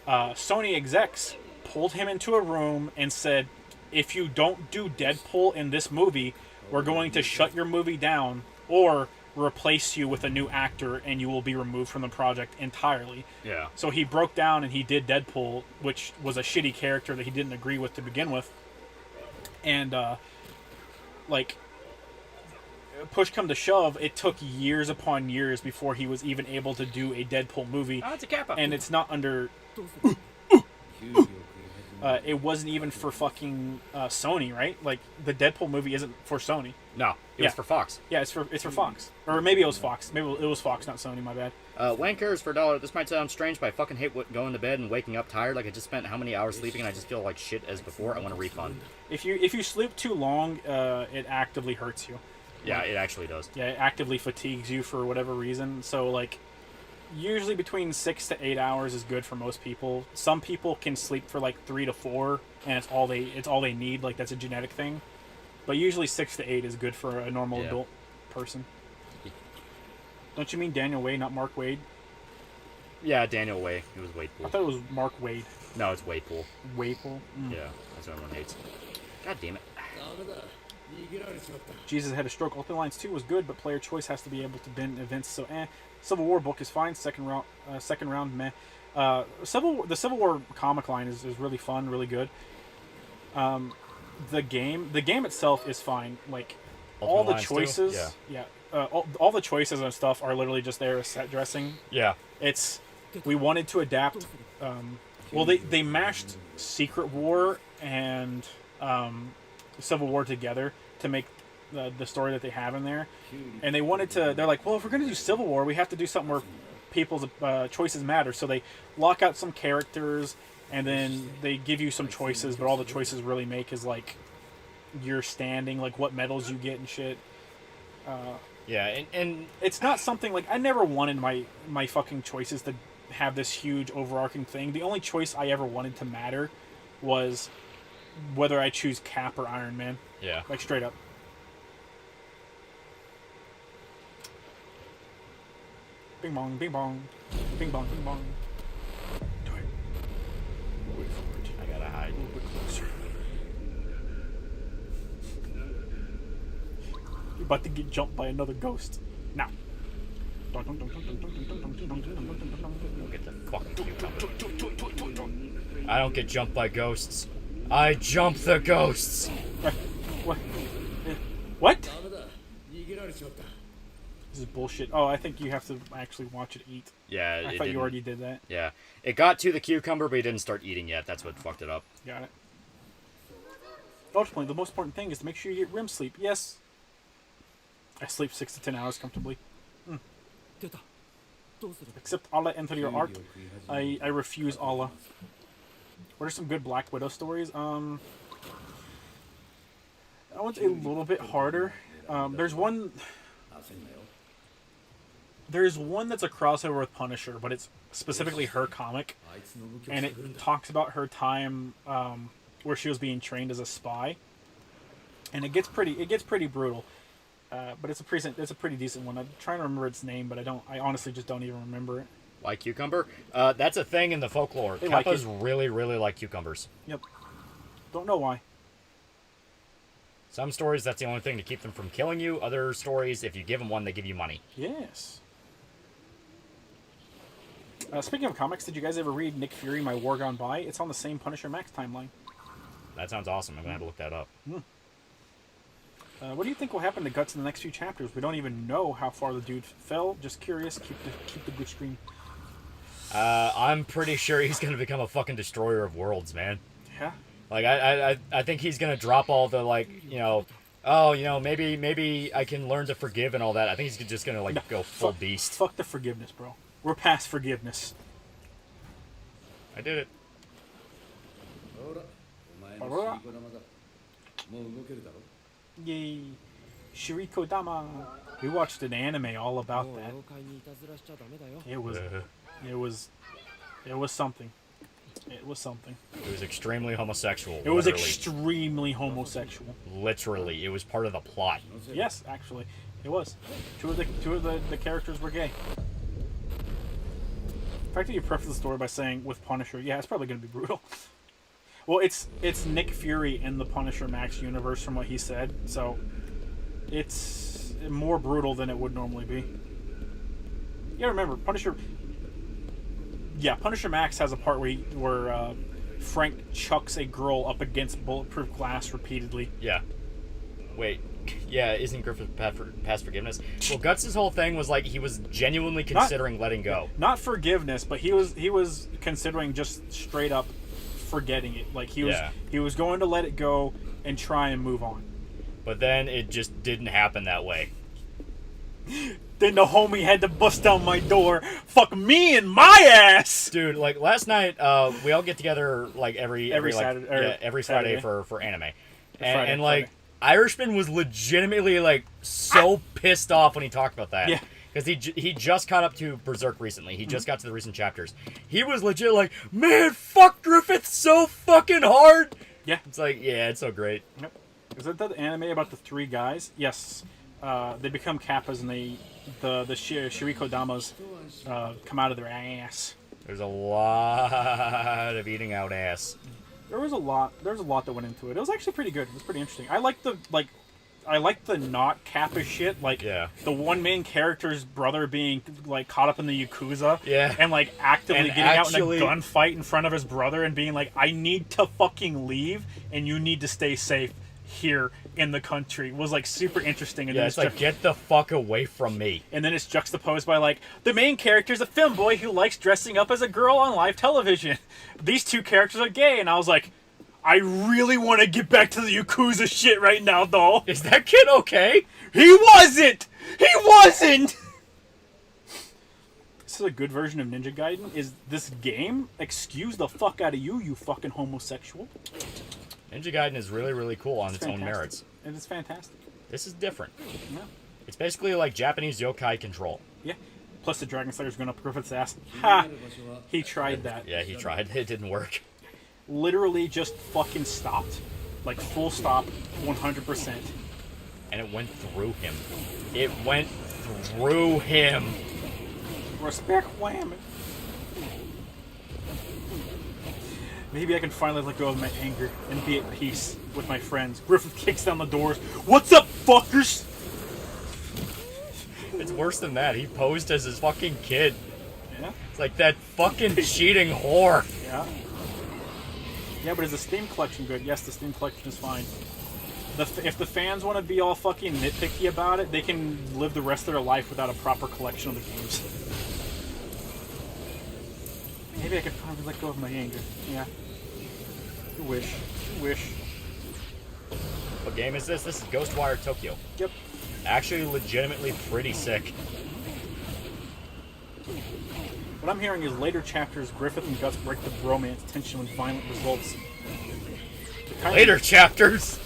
Sony execs pulled him into a room and said, if you don't do Deadpool in this movie, we're going to shut your movie down or replace you with a new actor and you will be removed from the project entirely. Yeah. So he broke down and he did Deadpool, which was a shitty character that he didn't agree with to begin with. And, push come to shove, it took years upon years before he was even able to do a Deadpool movie. Oh, it's a kappa. And it's not under... it wasn't even for fucking Sony, right? Like, the Deadpool movie isn't for Sony. No, it was for Fox. Yeah, it's for Fox. Or maybe it was Fox. Maybe it was Fox, not Sony, my bad. Wayne cares for $1. This might sound strange, but I fucking hate going to bed and waking up tired. Like, I just spent how many hours sleeping and I just feel like shit as before. I want a refund. If you sleep too long, it actively hurts you. Yeah, it actually does. Yeah, it actively fatigues you for whatever reason. So, like, usually between 6 to 8 hours is good for most people. Some people can sleep for like 3 to 4, and it's all they need. Like, that's a genetic thing. But usually 6 to 8 is good for a normal adult person. Don't you mean Daniel Wade, not Mark Wade? Yeah, Daniel Way. It was Wade Pool. I thought it was Mark Wade. No, it's Wade Pool. Wade Pool? Mm. Yeah, that's what everyone hates. God damn it. Jesus had a stroke. Ultimate Lines 2 was good, but player choice has to be able to bend events, so Civil War book is fine. Second round, meh. The Civil War comic line is really fun, really good. The game itself is fine. Like, all the choices, all the choices and stuff are literally just there as set dressing. Yeah. We wanted to adapt. Well, they mashed Secret War and Civil War together to make the story that they have in there, and they wanted to. They're like, well, if we're gonna do Civil War, we have to do something where people's choices matter. So they lock out some characters, and then they give you some choices, but all the choices really make is like your standing, like what medals you get and shit. Yeah, and it's not something like I never wanted my fucking choices to have this huge overarching thing. The only choice I ever wanted to matter was whether I choose Cap or Iron Man. Yeah. Like, straight up. Bing bong, bing bong. Bing bong, bing bong. Do it. Wait for it. I gotta hide. A little bit closer. You're about to get jumped by another ghost. Now. Don't get the fucking cucumber. I don't get jumped by ghosts. I jump the ghosts. What? What? This is bullshit. Oh, I think you have to actually watch it eat. Yeah, I thought you already did that. Yeah, it got to the cucumber, but he didn't start eating yet. That's what fucked it up. Got it. Ultimately, the most important thing is to make sure you get REM sleep. Yes. I sleep 6 to 10 hours comfortably. Except Allah enter your art. I refuse Allah. What are some good Black Widow stories? That one's a little bit harder. There's one that's a crossover with Punisher, but it's specifically her comic, and it talks about her time where she was being trained as a spy, and it gets pretty brutal. But it's a pretty decent one. I'm trying to remember its name, but I honestly just don't even remember it. Like cucumber? That's a thing in the folklore. They Kappas like really, really like cucumbers. Yep. Don't know why. Some stories, that's the only thing to keep them from killing you. Other stories, if you give them one, they give you money. Yes. Speaking of comics, did you guys ever read Nick Fury, My War Gone By? It's on the same Punisher Max timeline. That sounds awesome. I'm gonna have to look that up. What do you think will happen to Guts in the next few chapters? We don't even know how far the dude fell. Just curious. Keep the good screen. I'm pretty sure he's gonna become a fucking destroyer of worlds, man. Yeah. Like I think he's gonna drop all the like, you know, oh, you know, maybe I can learn to forgive and all that. I think he's just gonna like go full beast. Fuck the forgiveness, bro. We're past forgiveness. I did it. ほらお前のシリコ玉だもう動けるだろ Yay. Shiriko Dama. We watched an anime all about that. It was something. It was something. It was extremely homosexual. It was literally. extremely homosexual. Literally, it was part of the plot. Yes, actually, it was. Two of the characters were gay. The fact that you preface the story by saying with Punisher, yeah, it's probably going to be brutal. Well, it's Nick Fury in the Punisher Max universe from what he said, so it's more brutal than it would normally be. Yeah, remember Punisher. Yeah, Punisher Max has a part where Frank chucks a girl up against bulletproof glass repeatedly. Yeah. Wait. Yeah, isn't Griffith past forgiveness? Well, Guts' whole thing was like he was genuinely considering letting go. Not forgiveness, but he was considering just straight up forgetting it. Like he was going to let it go and try and move on. But then it just didn't happen that way. Then the homie had to bust down my door. Fuck me and my ass, dude. Like last night, we all get together like every Saturday, every Friday for anime, and like Friday. Irishman was legitimately like so pissed off when he talked about that. Yeah. Because he just caught up to Berserk recently. He just got to the recent chapters. He was legit like, man, fuck Griffith so fucking hard. Yeah. It's like, yeah, it's so great. Yep. Is that the anime about the three guys? Yes. They become kappas and the Shiriko Damas come out of their ass. There's a lot of eating out ass. There's a lot that went into it. It was actually pretty good. It was pretty interesting. I like the not kappa shit. Like the one main character's brother being like caught up in the Yakuza. Yeah. And like actively getting out in a gunfight in front of his brother and being like, I need to fucking leave and you need to stay safe here in the country was like super interesting. And yeah, it's like, get the fuck away from me. And then it's juxtaposed by like, the main character's a film boy who likes dressing up as a girl on live television. These two characters are gay. And I was like, I really want to get back to the Yakuza shit right now, though. Is that kid okay? He wasn't! He wasn't! This is a good version of Ninja Gaiden. Is this game? Excuse the fuck out of you, you fucking homosexual. Ninja Gaiden is really, really cool on its own merits. It is fantastic. This is different. Yeah. It's basically like Japanese yokai control. Yeah. Plus the Dragon Slayer's going up Griffith's ass. Ha! He tried that. Yeah, he tried. It didn't work. Literally just fucking stopped. Like full stop, 100%. And it went through him. It went through him. Respect wham. Maybe I can finally let go of my anger and be at peace with my friends. Griffith kicks down the doors. What's up, fuckers? It's worse than that. He posed as his fucking kid. Yeah. It's like that fucking cheating whore. Yeah. Yeah, but is the Steam collection good? Yes, the Steam collection is fine. If the fans want to be all fucking nitpicky about it, they can live the rest of their life without a proper collection of the games. Maybe I could finally let go of my anger. Yeah. You wish. You wish. What game is this? This is Ghostwire Tokyo. Yep. Actually, legitimately pretty sick. What I'm hearing is later chapters, Griffith and Guts break the bromance tension with violent results. Later chapters?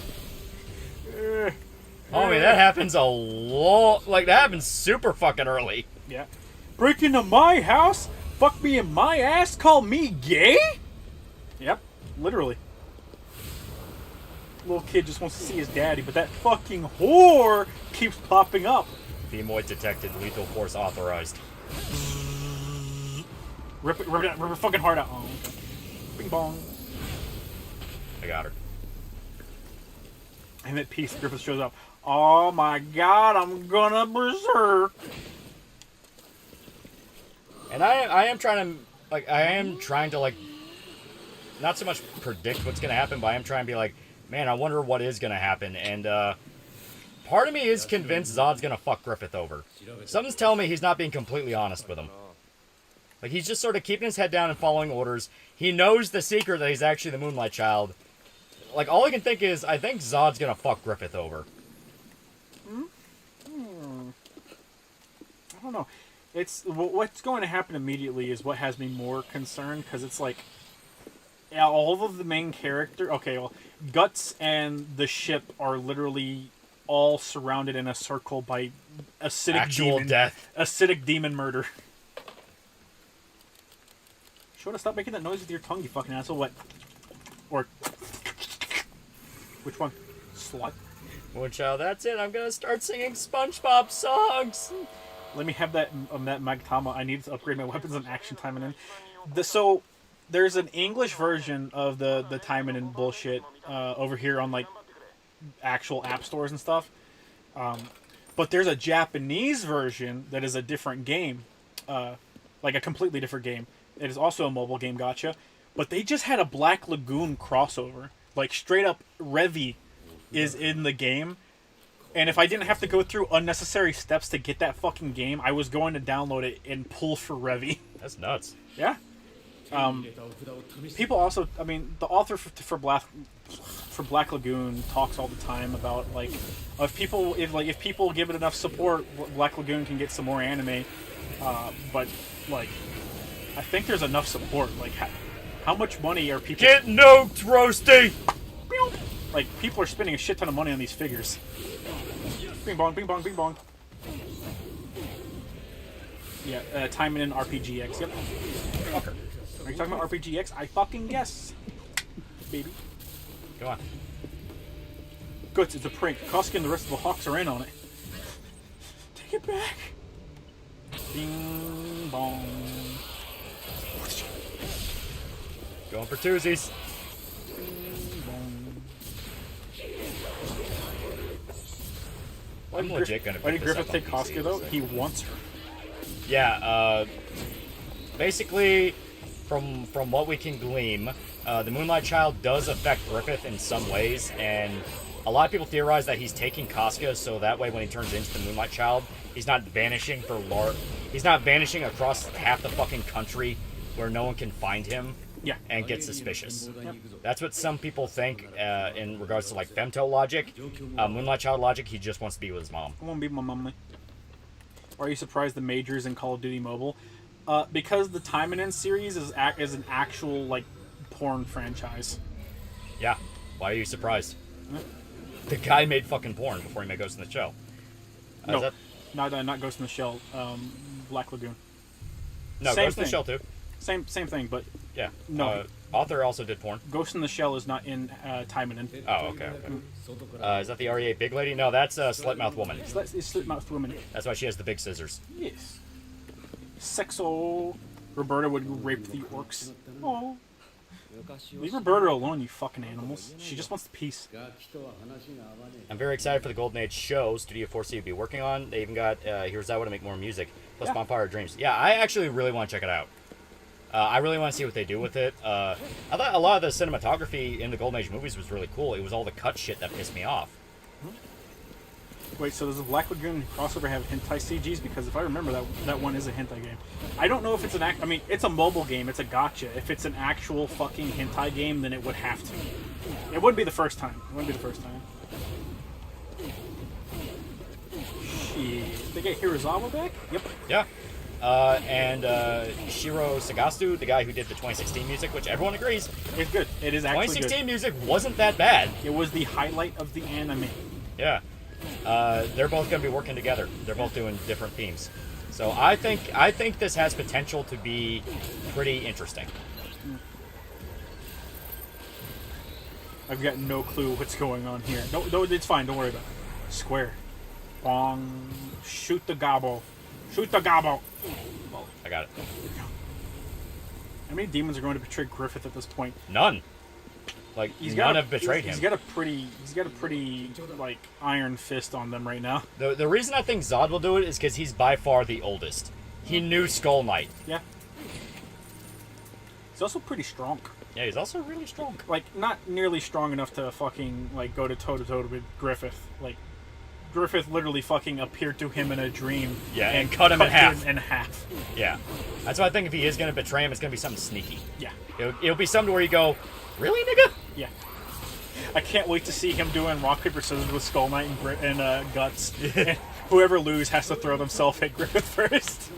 Homie, that happens a lot. Like, that happens super fucking early. Yeah. Break into my house? Fuck me in my ass? Call me gay? Yep. Literally. Little kid just wants to see his daddy, but that fucking whore keeps popping up. Femoid detected. Lethal force authorized. Rip her fucking heart out. Oh, okay. Bing bong. I got her. And at peace, Griffith shows up. Oh my god, I'm gonna berserk. And I am trying to like not so much predict what's going to happen, but I am trying to be like, man, I wonder what is going to happen. And part of me is convinced Zod's going to fuck Griffith over. Something's telling me he's not being completely honest with him. Like, he's just sort of keeping his head down and following orders. He knows the secret that he's actually the Moonlight Child. Like, all I can think is, I think Zod's going to fuck Griffith over. I don't know. What's going to happen immediately is what has me more concerned, because it's like all of the main character. Okay, well, Guts and the ship are literally all surrounded in a circle by acidic demon murder. Should have stopped making that noise with your tongue, you fucking asshole. What? Or which one? Slut. Moonchild, that's it. I'm gonna start singing SpongeBob songs. Let me have that Magtama. I need to upgrade my weapons and action timing in. So, there's an English version of the timing and bullshit over here on, like, actual app stores and stuff. But there's a Japanese version that is a different game. Like, a completely different game. It is also a mobile game, gotcha. But they just had a Black Lagoon crossover. Like, straight up, Revy is in the game. And if I didn't have to go through unnecessary steps to get that fucking game, I was going to download it and pull for Revy. That's nuts. Yeah. People also, I mean, the author for Black Lagoon talks all the time about, like, if people give it enough support, Black Lagoon can get some more anime. But, like, I think there's enough support. Like, how much money are people... Get nuked, Roasty! Like, people are spending a shit ton of money on these figures. Bing bong, bing bong, bing bong. Yeah, timing in RPGX. Yep. Fucker. Are you talking about RPGX? I fucking guess. Baby. Go on. Good, it's a prank. Koski and the rest of the Hawks are in on it. Take it back. Bing bong. Going for twosies. I'm legit gonna Why pick did this Griffith up take on PC, Koski, though? so. He wants her. Yeah, basically, from what we can glean, the Moonlight Child does affect Griffith in some ways, and a lot of people theorize that he's taking Casca so that way when he turns into the Moonlight Child, he's not vanishing he's not vanishing across half the fucking country where no one can find him. Yeah. And get suspicious. Yep. That's what some people think in regards to, like, femto logic. Moonlight Child logic, he just wants to be with his mom. I want to be with my mommy. Are you surprised the Majors in Call of Duty Mobile? Because the Time and End series is an actual, like, porn franchise. Yeah. Why are you surprised? The guy made fucking porn before he made Ghost in the Shell. No, not Ghost in the Shell. Black Lagoon. No, Same Ghost in the Shell too. Same thing, but yeah. No. Author also did porn. Ghost in the Shell is not in Time and End. Oh, okay. Is that the REA Big Lady? No, that's Slutmouth Woman. It's Slutmouth Woman. That's why she has the big scissors. Yes. Sexo. Roberta would rape the orcs. Oh. Leave Roberta alone, you fucking animals. She just wants the peace. I'm very excited for the Golden Age show Studio 4C will be working on. They even got Hirazawa to make more music, plus Bonfire Dreams. Yeah, I actually really want to check it out. I really want to see what they do with it. I thought a lot of the cinematography in the Golden Age movies was really cool. It was all the cut shit that pissed me off. Wait, so does the Black Lagoon crossover have hentai CGs? Because if I remember, that one is a hentai game. I don't know if it's I mean, it's a mobile game. It's a gotcha. If it's an actual fucking hentai game, then it would have to. It wouldn't be the first time. It wouldn't be the first time. Shit. They get Hirazawa back? Yep. Yeah. And Shiro Sagastu, the guy who did the 2016 music, which everyone agrees. It's good. It is actually 2016 good. music wasn't that bad. It was the highlight of the anime. Yeah. They're both going to be working together. They're both doing different themes. So I think this has potential to be pretty interesting. I've got no clue what's going on here. No, it's fine. Don't worry about it. Square. Bong. Shoot the gobble. Shoot the gobble. I got it. How many demons are going to betray Griffith at this point? None. Like, none have betrayed him. He's got a pretty like iron fist on them right now. The reason I think Zod will do it is because he's by far the oldest. He knew Skull Knight. Yeah. He's also pretty strong. Yeah, he's also really strong. Like, not nearly strong enough to fucking, like, go to toe-to-toe with Griffith. Like, Griffith literally fucking appeared to him in a dream. Yeah, and cut him in half. In half. Yeah. That's why I think if he is going to betray him, it's going to be something sneaky. Yeah. It'll be something where you go, really, nigga? Yeah. I can't wait to see him doing rock, paper, scissors with Skull Knight and Guts. And whoever loses has to throw themselves at Griffith first.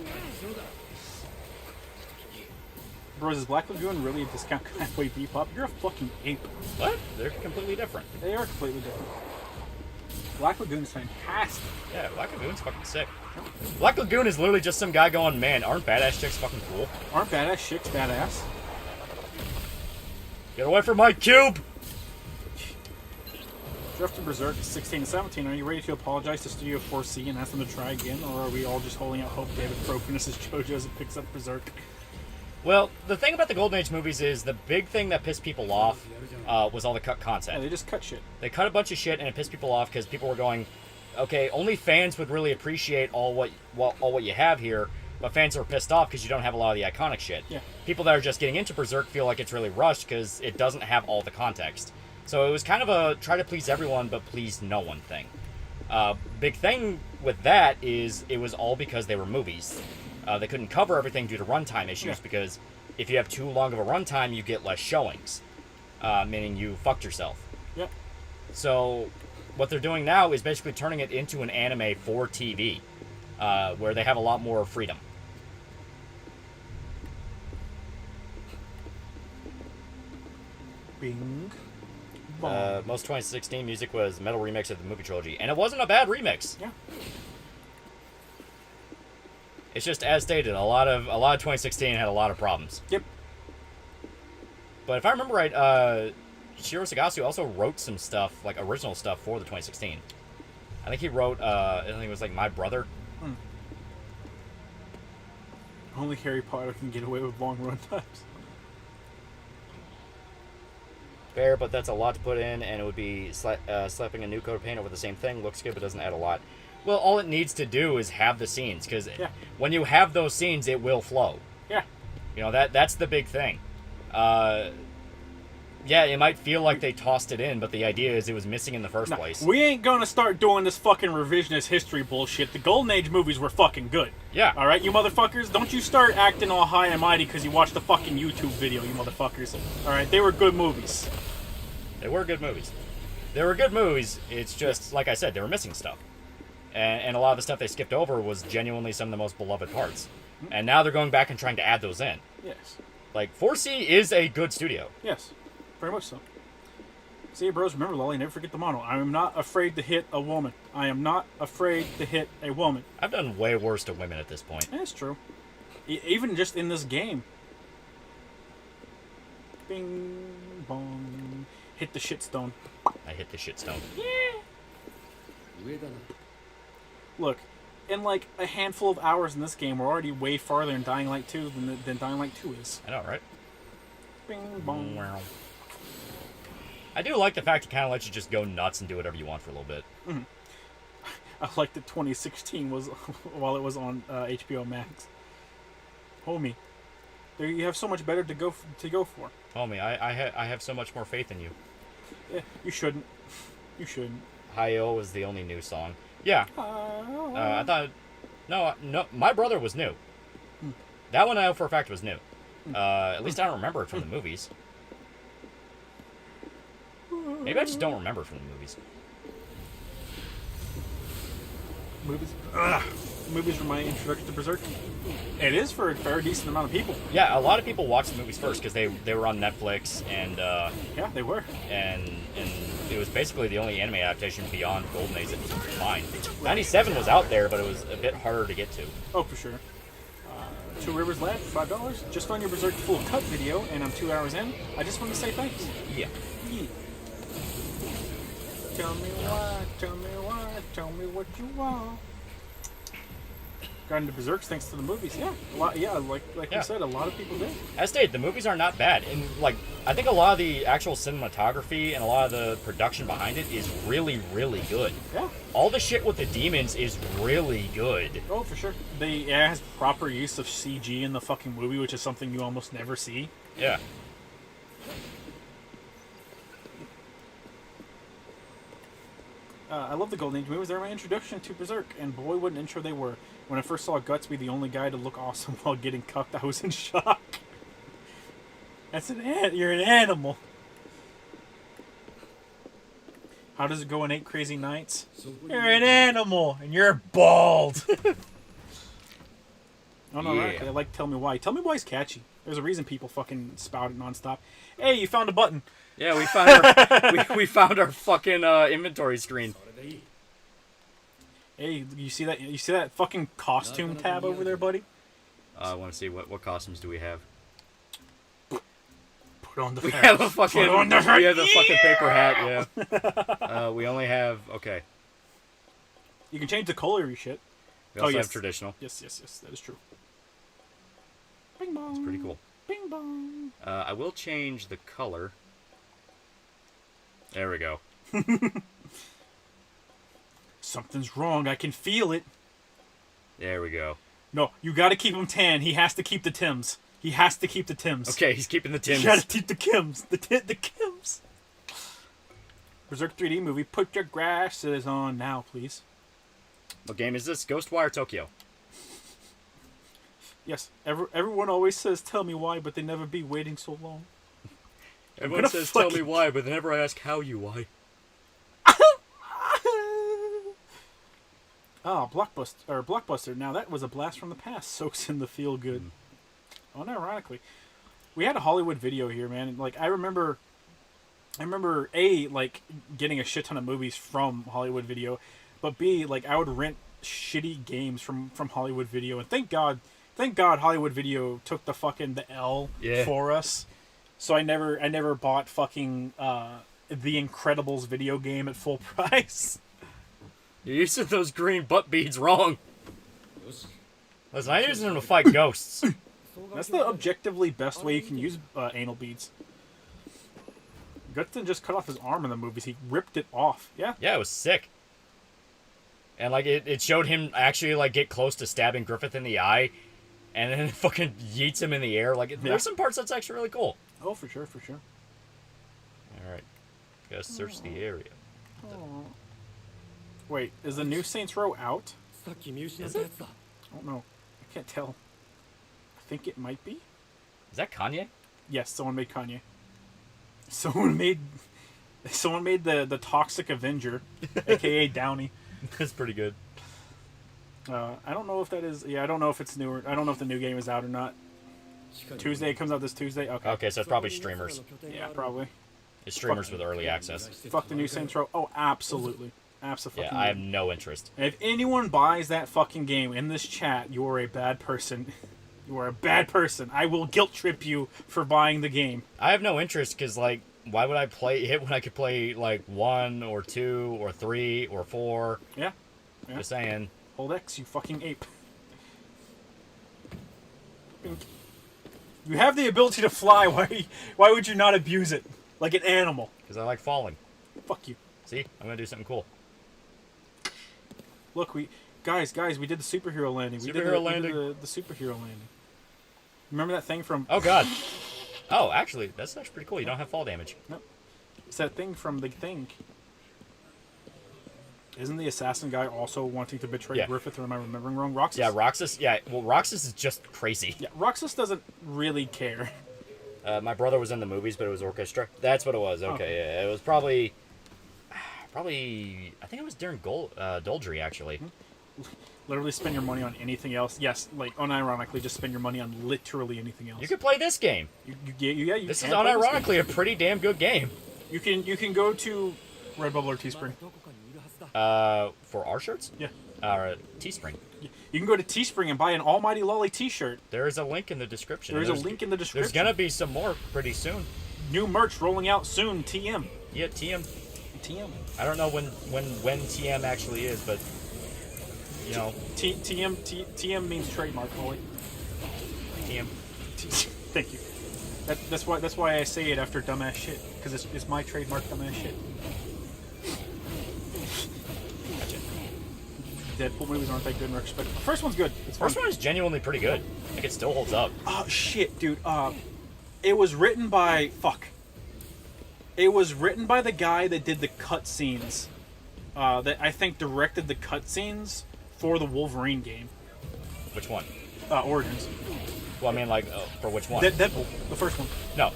Bros, is Black Lagoon really a discount Cowboy Bebop? You're a fucking ape. What? They're completely different. They are completely different. Black Lagoon is fantastic. Yeah, Black Lagoon's fucking sick. Black Lagoon is literally just some guy going, man, aren't badass chicks fucking cool? Aren't badass chicks badass? Get away from my cube! Drifted Berserk 16 and 17. Are you ready to apologize to Studio 4C and ask them to try again? Or are we all just holding out hope David Crow finishes JoJo as it picks up Berserk? Well, the thing about the Golden Age movies is the big thing that pissed people off was all the cut content. Yeah, they just cut shit. They cut a bunch of shit and it pissed people off because people were going, okay, only fans would really appreciate all what you have here, but fans are pissed off because you don't have a lot of the iconic shit. Yeah. People that are just getting into Berserk feel like it's really rushed because it doesn't have all the context. So it was kind of a try to please everyone but please no one thing. Big thing with that is it was all because they were movies. They couldn't cover everything due to runtime issues because if you have too long of a runtime, you get less showings, meaning you fucked yourself. Yep. So what they're doing now is basically turning it into an anime for TV, where they have a lot more freedom. Bing. Most 2016 music was metal remix of the movie trilogy, and it wasn't a bad remix. Yeah. It's just as stated, a lot of 2016 had a lot of problems. Yep. But if I remember right, Shiro Sagasu also wrote some stuff, like original stuff, for the 2016. I think he wrote, I think it was like My Brother. Only Harry Potter can get away with long run times. Fair, but that's a lot to put in, and it would be slapping a new coat of paint over the same thing. Looks good, but doesn't add a lot. Well, all it needs to do is have the scenes, because when you have those scenes, it will flow. Yeah. You know, that's the big thing. Yeah, it might feel like they tossed it in, but the idea is it was missing in the first place. We ain't gonna start doing this fucking revisionist history bullshit. The Golden Age movies were fucking good. Yeah. Alright, you motherfuckers? Don't you start acting all high and mighty because you watched the fucking YouTube video, you motherfuckers. Alright, they were good movies. They were good movies. They were good movies, it's just, like I said, they were missing stuff. And a lot of the stuff they skipped over was genuinely some of the most beloved parts. And now they're going back and trying to add those in. Yes. Like, 4C is a good studio. Yes. Very much so. See, bros, remember, Lolly, never forget the motto. I am not afraid to hit a woman. I am not afraid to hit a woman. I've done way worse to women at this point. That's true. Even just in this game. Bing, bong. Hit the shitstone. I hit the shitstone. Look, in like a handful of hours in this game, we're already way farther in Dying Light 2 than Dying Light 2 is. I know, right? Bing, bong. Wow. I do like the fact it kind of lets you just go nuts and do whatever you want for a little bit. Mm-hmm. I like that 2016 was while it was on HBO Max. Homie, there you have so much better to go for. Homie, I have so much more faith in you. Yeah, you shouldn't. You shouldn't. Hi-Yo was the only new song. Yeah. I thought... No, My Brother was new. That one I know for a fact was new. At least I don't remember it from the movies. Maybe I just don't remember it from the movies. Movies were my introduction to Berserk. It is for a very decent amount of people. Yeah, a lot of people watched the movies first because they were on Netflix and... yeah, they were. And it was basically the only anime adaptation beyond Golden Age that was fine. 97 was out there, but it was a bit harder to get to. Oh, for sure. Two Rivers Lab for $5. Just found your Berserk full cut video, and I'm 2 hours in. I just want to say thanks. Yeah. Tell me why, tell me what you want. got into Berserk thanks to the movies. Yeah, a lot. Yeah, like Yeah. you said, a lot of people did. As stated, the movies are not bad, and like I think a lot of the actual cinematography and a lot of the production behind it is really, really good. Yeah. All the shit with the demons is really good. Oh, for sure. It has proper use of CG in the fucking movie, which is something you almost never see. Yeah. I love the Golden Age movies. They're my introduction to Berserk, and boy, what an intro they were. When I first saw Guts be the only guy to look awesome while getting cucked, I was in shock. That's you're an animal. How does it go in 8 Crazy Nights? You're an animal, and you're bald. Oh no, right. I like Tell Me Why. Tell Me Why's catchy. There's a reason people fucking spout it nonstop. Hey, you found a button. Yeah, we found our we found our fucking inventory screen. Hey, you see that? You see that fucking costume tab over there, buddy? I want to see what costumes do we have. Put on the We hat. have a fucking Put on the hat. we have a fucking paper hat. Yeah. We only have okay. You can change the color of your shit. We also yes. have traditional. Yes, that is true. Bing bong. It's pretty cool. Bing bong. I will change the color. There we go. Something's wrong. I can feel it. There we go. No, you got to keep him tan. He has to keep the Tims. He has to keep the Tims. Okay, he's keeping the Tims. You got to keep the Kims. The Kims. Berserk 3D movie. Put your glasses on now, please. What game is this? Ghostwire Tokyo. Yes. Everyone always says, "Tell me why," but they never be waiting so long. Everyone says, "Tell me why," but they never ask how you why. Blockbuster. Now that was a blast from the past. Soaks in the feel good. Unironically, we had a Hollywood Video here, man. Like I remember like getting a shit ton of movies from Hollywood Video, but B, like I would rent shitty games from Hollywood Video, and thank God Hollywood Video took the L for us. So I never bought fucking The Incredibles video game at full price. You're using those green butt beads wrong. Listen, I'm using them to fight ghosts. That's the objectively best way you can use anal beads. Guts didn't just cut off his arm in the movies; he ripped it off. Yeah. Yeah, it was sick. And like it showed him actually like get close to stabbing Griffith in the eye, and then it fucking yeets him in the air. Like there's some parts that's actually really cool. Oh, for sure. All right, gotta search the area. Wait, is the new Saints Row out? Is it? I don't know. I can't tell. I think it might be. Is that Kanye? Yes, someone made Kanye. Someone made the Toxic Avenger, aka Downey. That's pretty good. I don't know if that is. Yeah, I don't know if it's newer. I don't know if the new game is out or not. Tuesday, it comes out this Tuesday. Okay. Okay, so it's probably streamers. Yeah, probably. It's streamers with early access. Fuck the new Saints Row. Oh, absolutely. Absolutely. Yeah, I have no interest. And if anyone buys that fucking game in this chat, you are a bad person. You are a bad person. I will guilt trip you for buying the game. I have no interest because, like, why would I play it when I could play, like, 1 or 2 or 3 or 4? Yeah. Just saying. Hold X, you fucking ape. You have the ability to fly. Why would you not abuse it? Like an animal. Because I like falling. Fuck you. See? I'm going to do something cool. Look, guys, we did the superhero landing. We did the superhero landing. Remember that thing from... Oh, God. Oh, actually, that's pretty cool. You don't have fall damage. Nope. It's that thing from The Thing. Isn't the assassin guy also wanting to betray Griffith, or am I remembering wrong? Roxas? Yeah, Roxas. Yeah, well, Roxas is just crazy. Yeah, Roxas doesn't really care. My brother was in the movies, but it was orchestra. That's what it was. Okay, yeah. It was probably... I think it was during Doldry, actually. Literally spend your money on anything else. Yes, like, unironically, just spend your money on literally anything else. You could play this game. This is unironically a pretty damn good game. You can go to Redbubble or Teespring. For our shirts? Yeah. Teespring. You can go to Teespring and buy an AlmightyLoli t-shirt. There is a link in the description. There's a link in the description. There's gonna be some more pretty soon. New merch rolling out soon. TM. Yeah, TM. TM. I don't know when TM actually is, but you know, TM means trademark, Molly. TM. Thank you. That's why I say it after dumbass shit, because it's my trademark dumbass shit. Gotcha. Deadpool movies aren't that good in retrospect. The first one's good. It's fun. First one is genuinely pretty good. Like, it still holds up. Oh shit, dude. It was written by It was written by the guy that did the cutscenes. That I think directed the cutscenes for the Wolverine game. Which one? Origins. Well, I mean, like, for which one? Deadpool, the first one. No.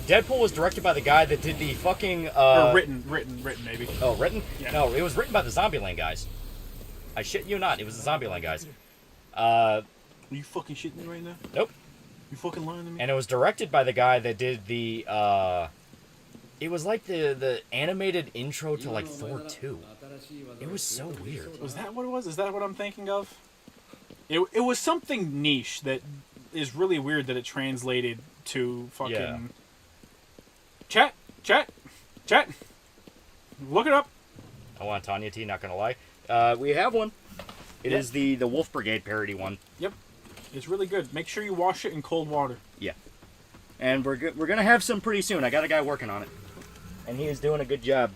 Deadpool was directed by the guy that did the fucking... Or written, maybe. Oh, written? Yeah. No, it was written by the Zombieland guys. I shit you not, it was the Zombieland guys. Are you fucking shitting me right now? Nope. You fucking lying to me? And it was directed by the guy that did the, it was like the animated intro to, like, Thor 2. It was so weird. Was that what it was? Is that what I'm thinking of? It was something niche that is really weird that it translated to fucking... Yeah. Chat! Look it up! I want Tanya T, not gonna lie. We have one. It is the Wolf Brigade parody one. Yep. It's really good. Make sure you wash it in cold water. Yeah. And we're gonna have some pretty soon. I got a guy working on it. And he is doing a good job.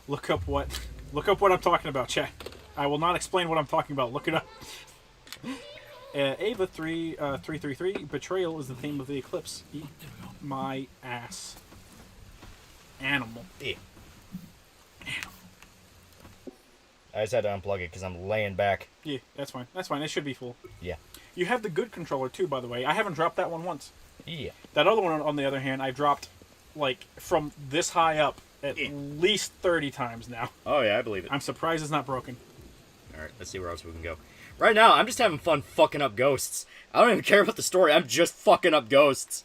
Look up what I'm talking about, chat. I will not explain what I'm talking about. Look it up. Ava 333 Betrayal is the theme of the eclipse. Eat my ass. Animal. Yeah. I just had to unplug it because I'm laying back. Yeah, that's fine. That's fine. It should be full. Yeah. You have the good controller too, by the way. I haven't dropped that one once. Yeah. That other one, on the other hand, I've dropped like from this high up at least 30 times now. Oh yeah, I believe it. I'm surprised it's not broken. All right, let's see where else we can go. Right now, I'm just having fun fucking up ghosts. I don't even care about the story. I'm just fucking up ghosts.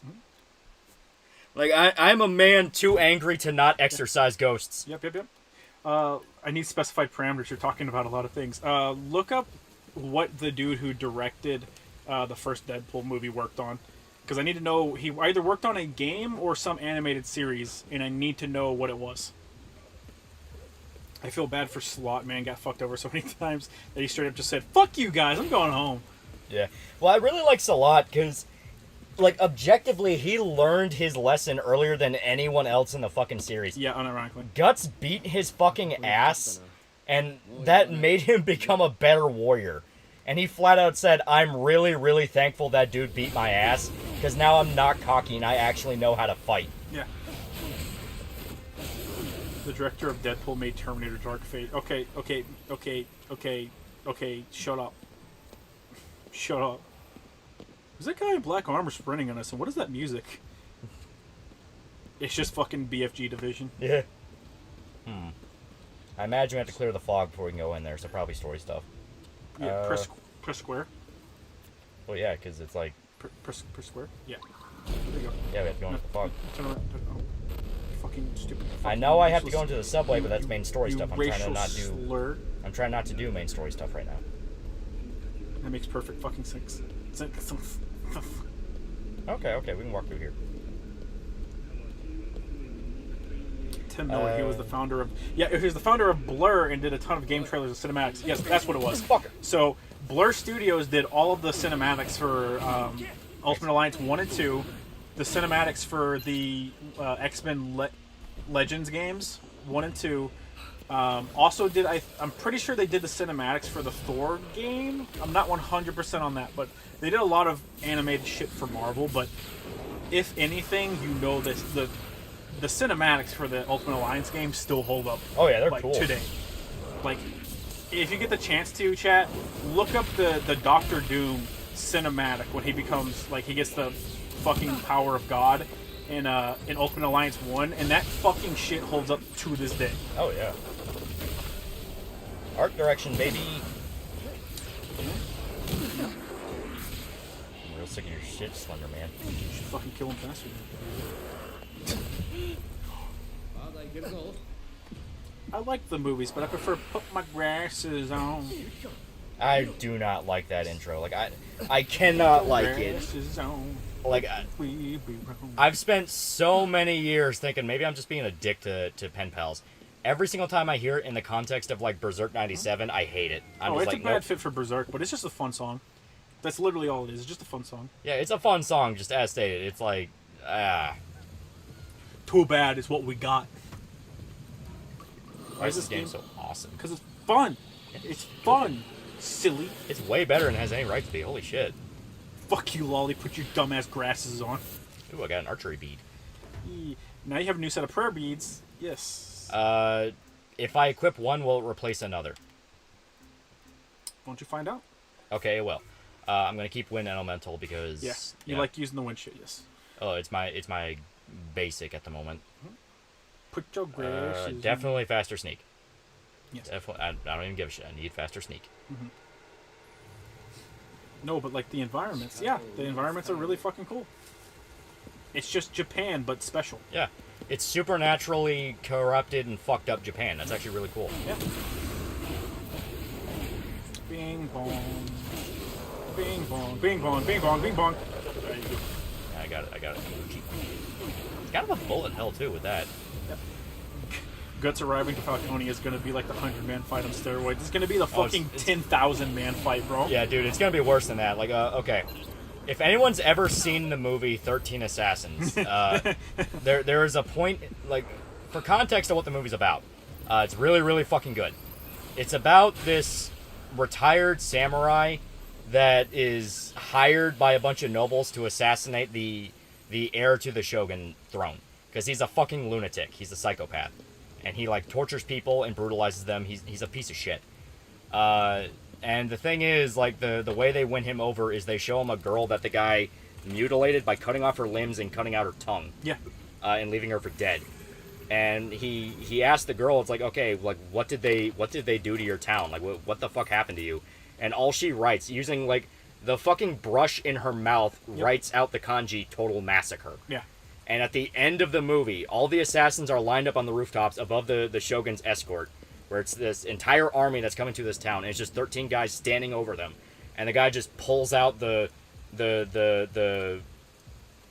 Like, I'm a man too angry to not exercise ghosts. Yep. I need specified parameters. You're talking about a lot of things. Look up what the dude who directed the first Deadpool movie worked on. Because I need to know, he either worked on a game or some animated series, and I need to know what it was. I feel bad for Slot, man. Got fucked over so many times that he straight up just said, "Fuck you guys, I'm going home." Yeah. Well, I really like Salat because, like, objectively, he learned his lesson earlier than anyone else in the fucking series. Yeah, unironically. Guts beat his fucking ass, and that made him become a better warrior. And he flat out said, "I'm really, really thankful that dude beat my ass, because now I'm not cocky and I actually know how to fight." Yeah. The director of Deadpool made Terminator Dark Fate. Okay, shut up. Shut up. Is that guy in black armor sprinting on us, and what is that music? It's just fucking BFG Division. Yeah. I imagine we have to clear the fog before we can go in there, so probably story stuff. Yeah, press square. Well, yeah, because it's like... Press square? Yeah. There you go. Yeah, we have to go into the fog. Turn around. Oh. Fucking stupid. I know I have to go into the subway, but that's main story stuff. I'm trying to not do... slur. I'm trying not to do main story stuff right now. That makes perfect fucking sense. Okay, we can walk through here. Tim Miller, he was the founder of... Yeah, he was the founder of Blur and did a ton of game trailers and cinematics. Yes, that's what it was. Fucker. So, Blur Studios did all of the cinematics for Ultimate Alliance 1 and 2, the cinematics for the X-Men Legends games, 1 and 2. Also did, I'm pretty sure they did the cinematics for the Thor game. I'm not 100% on that, but they did a lot of animated shit for Marvel, but if anything, you know this, the cinematics for the Ultimate Alliance game still hold up. Oh yeah, they're like, cool. Today. Like, if you get the chance to, chat, look up the Doctor Doom cinematic when he becomes, like, he gets the fucking power of God in Ultimate Alliance 1, and that fucking shit holds up to this day. Oh yeah. Art direction, baby. I'm real sick of your shit, Slender Man. You should fucking kill him faster. I like the movies, but I prefer put my glasses on. I do not like that intro. Like, I cannot like it. Like, I've spent so many years thinking maybe I'm just being a dick to pen pals. every single time I hear it in the context of like Berserk 97, I hate it. I'm just it's like, a bad nope. fit for Berserk, but it's just a fun song. That's literally all it is. It's just a fun song. Yeah, it's a fun song, just as stated. It's like, Too bad is what we got. why is this game so awesome? Because it's fun. It's fun. Silly. It's way better than it has any right to be. Holy shit. Fuck you, Lolly. Put your dumbass grasses on. Ooh, I got an archery bead. Now you have a new set of prayer beads. Yes. If I equip one, will it replace another? Won't you find out? Okay, it will. I'm gonna keep Wind Elemental because You like using the wind shit, yes. Oh, it's my basic at the moment. Put your grasses Definitely faster sneak. Yes. Definitely. I don't even give a shit. I need faster sneak. No, but like the environments. Yeah, the environments are really fucking cool. It's just Japan, but special. Yeah, it's supernaturally corrupted and fucked up Japan. That's actually really cool. Yeah. Bing bong. Bing bong. Bing bong. Bing bong. Bing bong. Yeah, I got it. It's kind of a bullet hell too with that. Guts arriving to Falcone is going to be like the 100-man fight on steroids. It's going to be the Oh, fucking it's 10,000-man fight, bro. Yeah, dude, it's gonna be worse than that. Like, okay, if anyone's ever seen the movie 13 Assassins, there is a point, like, for context of what the movie's about. It's really, really fucking good. It's about this retired samurai that is hired by a bunch of nobles to assassinate the heir to the shogun throne because he's a fucking lunatic. He's a psychopath. And he, like, tortures people and brutalizes them. He's a piece of shit. And the thing is, like, the way they win him over is they show him a girl that the guy mutilated by cutting off her limbs and cutting out her tongue. Yeah. And leaving her for dead. And he asked the girl, it's like, okay, like, what did they do to your town? Like, what the fuck happened to you? And all she writes, using, like, the fucking brush in her mouth, writes out the kanji total massacre. Yeah. And at the end of the movie, all the assassins are lined up on the rooftops above the Shogun's escort, where it's this entire army that's coming to this town, and it's just 13 guys standing over them. And the guy just pulls out the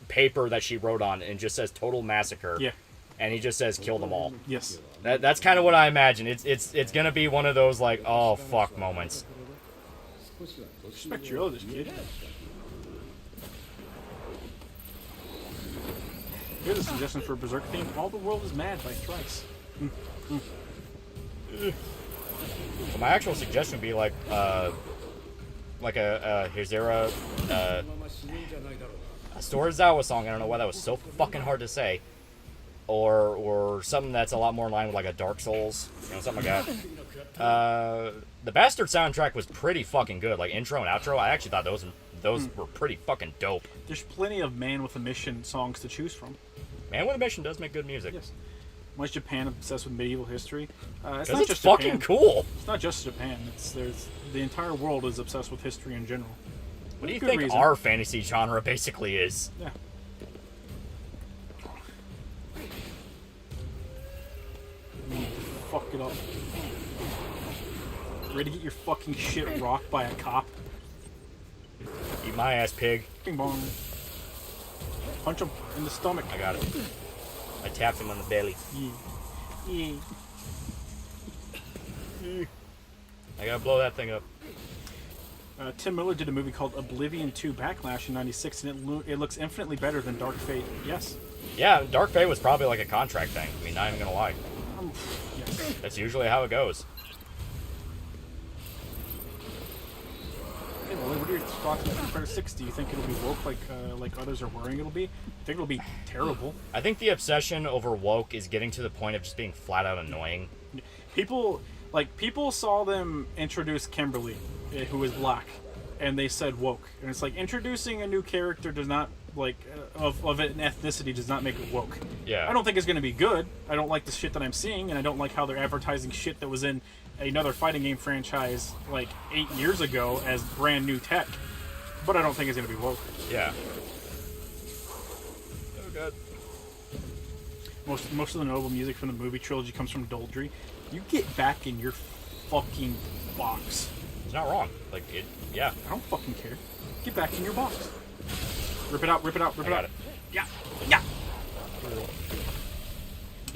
paper that she wrote on and just says total massacre. Yeah. And he just says kill them all. Yes. That's kind of what I imagine. It's gonna be one of those like, oh fuck moments. Respect your elders, kid. Here's a suggestion for a Berserk theme. All the World is Mad by Thrice. Well, my actual suggestion would be like a Hizera, a Storizawa song. I don't know why that was so fucking hard to say. Or something that's a lot more in line with like a Dark Souls, something like that. The Bastard soundtrack was pretty fucking good. Like intro and outro, I actually thought those were pretty fucking dope. There's plenty of Man with a Mission songs to choose from. Man with a Mission does make good music. Yes. Why is Japan obsessed with medieval history? It's Because not it's just fucking Japan. cool. It's not just Japan. The entire world is obsessed with history in general. What do you Good think reason. our fantasy genre basically is? Yeah. Fuck it up. Ready to get your fucking shit rocked by a cop? Eat my ass, pig. Bing bong. Punch him in the stomach. I got it. I tapped him on the belly. Yeah. I gotta blow that thing up. Tim Miller did a movie called Oblivion 2 Backlash in '96, and it looks infinitely better than Dark Fate. Yes. Yeah, Dark Fate was probably like a contract thing. I mean, not even gonna lie. Yes. That's usually how it goes. Hey, Lily, what are your thoughts on Street Fighter 6? Do you think it'll be woke like others are worrying it'll be? I think it'll be terrible. I think the obsession over woke is getting to the point of just being flat out annoying. People saw them introduce Kimberly, who is black, and they said woke. And it's like introducing a new character does not of an ethnicity does not make it woke. Yeah. I don't think it's going to be good. I don't like the shit that I'm seeing, and I don't like how they're advertising shit that was in another fighting game franchise like 8 years ago as brand new tech. But I don't think it's going to be woke. Yeah. Oh god. Most of the notable music from the movie trilogy comes from Doldry. You get back in your fucking box. It's not wrong. Like it. Yeah. I don't fucking care. Get back in your box. Rip it out, rip it out, rip I it got out. it. Yeah, yeah.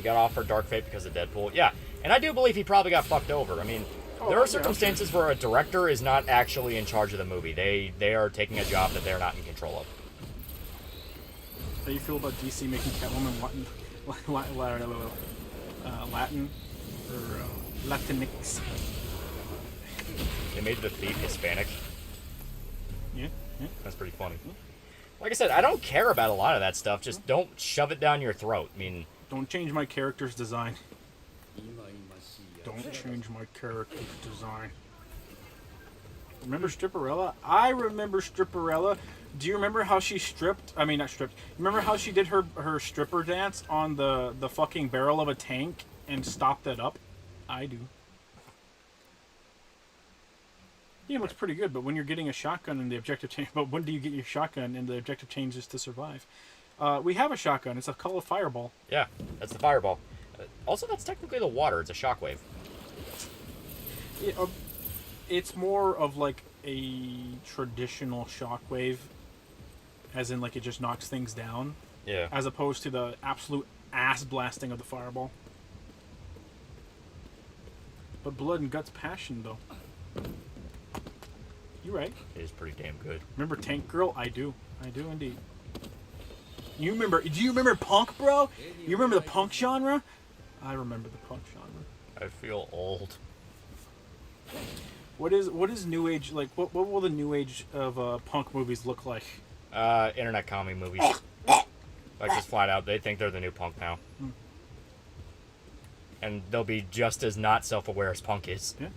He got offered Dark Fate because of Deadpool. Yeah, and I do believe he probably got fucked over. I mean, there are circumstances where a director is not actually in charge of the movie. They are taking a job that they're not in control of. How do you feel about DC making Catwoman Latin or Latinx? They made the thief Hispanic. Yeah. That's pretty funny. Like I said, I don't care about a lot of that stuff. Just don't shove it down your throat. I mean, don't change my character's design. Don't change my character's design. Remember Stripperella? I remember Stripperella. Do you remember how she stripped? I mean, not stripped. Remember how she did her stripper dance on the fucking barrel of a tank and stopped it up? I do. Yeah, it looks pretty good, but when you're getting a shotgun and the objective change... But when do you get your shotgun and the objective changes to survive? We have a shotgun. It's called a fireball. Yeah, that's the fireball. Also, that's technically the water. It's a shockwave. Yeah, it's more of like a traditional shockwave, as in like it just knocks things down. Yeah. As opposed to the absolute ass blasting of the fireball. But blood and guts passion, though. You're right. It is pretty damn good. Remember Tank Girl? I do. I do indeed. Do you remember punk, bro? You remember the punk genre? I remember the punk genre. I feel old. What is new age like? What will the new age of punk movies look like? Internet comedy movies. Like just flat out, they think they're the new punk now. And they'll be just as not self-aware as punk is. Yeah.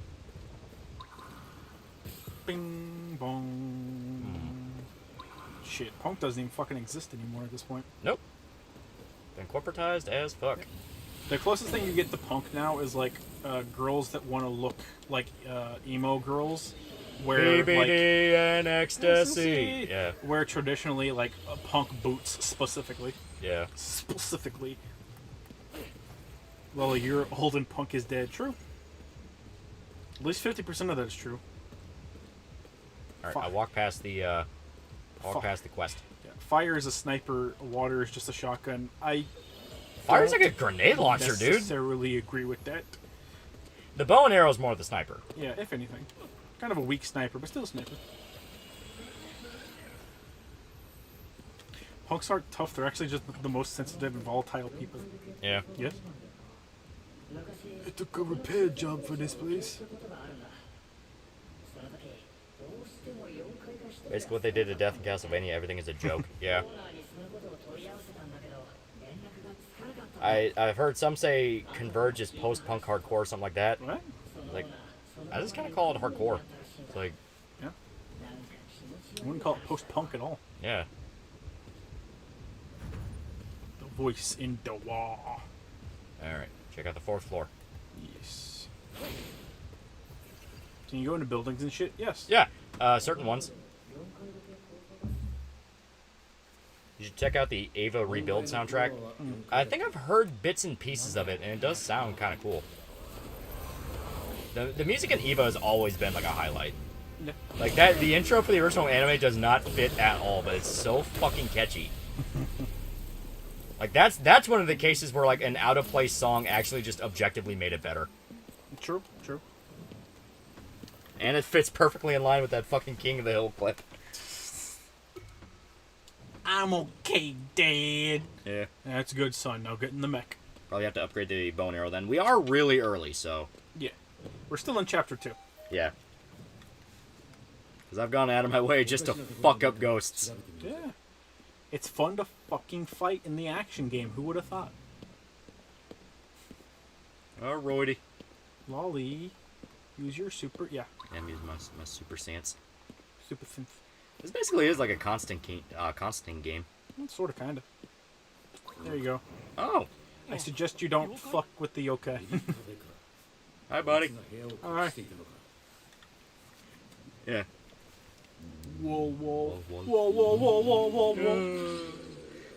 Bing bong. Shit, punk doesn't even fucking exist anymore at this point. Nope. Been corporatized as fuck. The closest thing you get to punk now is like girls that want to look like emo girls, where BBD like and ecstasy. Yeah. Where traditionally like punk boots specifically. Yeah. Specifically. Well, you're old and punk is dead. True. At least 50% of that is true. All right, I walk past the quest. Yeah. Fire is a sniper. Water is just a shotgun. Fire's like a grenade launcher, dude. Necessarily agree with that. The bow and arrow is more the sniper. Yeah, if anything, kind of a weak sniper, but still a sniper. Punks aren't tough. They're actually just the most sensitive and volatile people. Yeah. Yes. I took a repair job for this place. Basically what they did to Death in Castlevania, everything is a joke. Yeah. I've heard some say Converge is post-punk hardcore or something like that. What? Like, I just kind of call it hardcore. It's like... Yeah. I wouldn't call it post-punk at all. Yeah. The voice in the wall. Alright, check out the 4th floor. Yes. Can you go into buildings and shit? Yes. Yeah, certain ones. You should check out the Ava Rebuild soundtrack. I think I've heard bits and pieces of it, and it does sound kind of cool. The music in Eva has always been like a highlight. Yeah. Like that, the intro for the original anime does not fit at all, but it's so fucking catchy. Like that's one of the cases where like an out of place song actually just objectively made it better. True. True. And it fits perfectly in line with that fucking King of the Hill clip. I'm okay, Dad. Yeah. That's good, son. Now get in the mech. Probably have to upgrade the bow and arrow then. We are really early, so... Yeah. We're still in chapter 2. Yeah. Because I've gone out of my way just to fuck up ghosts. Yeah. It's fun to fucking fight in the action game. Who would have thought? Alrighty. Lolly. Use your super... Yeah. I'm using my super stance. Super synth. This basically is like a constant game. Sort of, kind of. There you go. Oh. I suggest you don't fuck with the yokai. Hi, buddy. Alright. Yeah. Whoa, whoa. Whoa, whoa, whoa, whoa, whoa, whoa.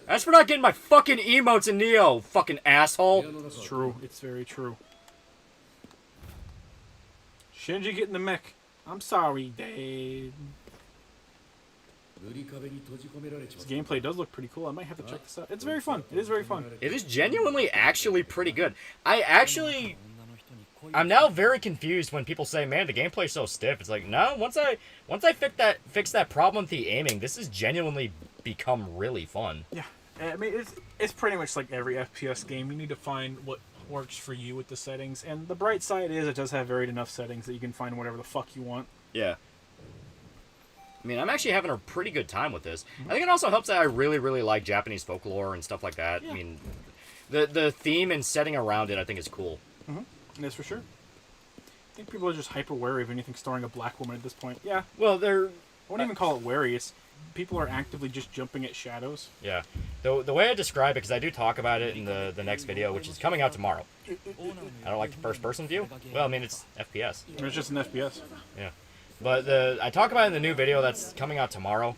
As for not getting my fucking emotes in Neo, fucking asshole. It's true. It's very true. Shinji, get in the mech. I'm sorry, Dad. 塗り壁に閉じ込められちま This った。 gameplay does look pretty cool. I might have to check this out. It's very fun. It is very fun. It is genuinely actually pretty good. I'm now very confused when people say, "Man, the gameplay's so stiff." It's like, no. Once I fix that problem with the aiming, this has genuinely become really fun. Yeah, I mean it's pretty much like every FPS game. You need to find what works for you with the settings. And the bright side is it does have varied enough settings that you can find whatever the fuck you want. Yeah. I mean, I'm actually having a pretty good time with this. I think it also helps that I really, really like Japanese folklore and stuff like that. Yeah. I mean, the theme and setting around it, I think, is cool. That's for sure. I think people are just hyper wary of anything starring a black woman at this point. Yeah, Well, I wouldn't even call it wary. It's people are actively just jumping at shadows. yeah. The way I describe it, because I do talk about it in the next video, which is coming out tomorrow. I don't like the first-person view. Well, I mean, it's FPS. It's just an FPS. Yeah. But I talk about it in the new video that's coming out tomorrow.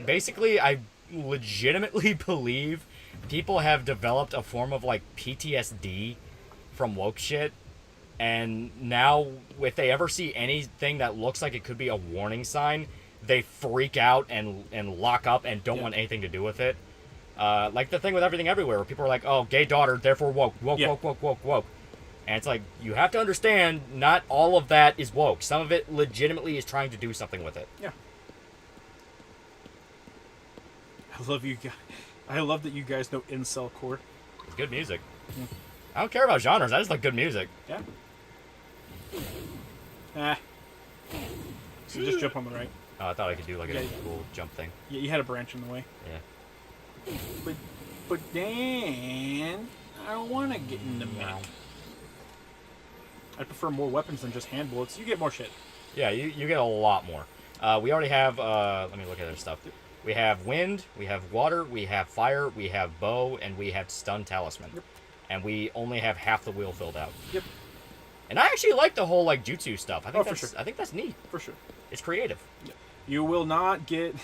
Basically, I legitimately believe people have developed a form of, like, PTSD from woke shit. And now, if they ever see anything that looks like it could be a warning sign, they freak out and lock up and don't want anything to do with it. Like the thing with Everything Everywhere, where people are like, oh, gay daughter, therefore woke. And it's like, you have to understand, not all of that is woke. Some of it legitimately is trying to do something with it. Yeah. I love you guys. I love that you guys know incel core. It's good music. I don't care about genres, I just like good music. Yeah. So just jump on the right. Oh, I thought I could do like a Yeah. cool jump thing. Yeah, you had a branch in the way. Yeah. But Dan, I don't want to get in the middle. I prefer more weapons than just hand bullets. You get more shit. Yeah, you get a lot more. We already have, let me look at their stuff. We have wind, we have water, we have fire, we have bow, and we have stun talisman. Yep. And we only have half the wheel filled out. Yep. And I actually like the whole, like, jutsu stuff. I think for that's, sure. I think that's neat. For sure. It's creative. You will not get...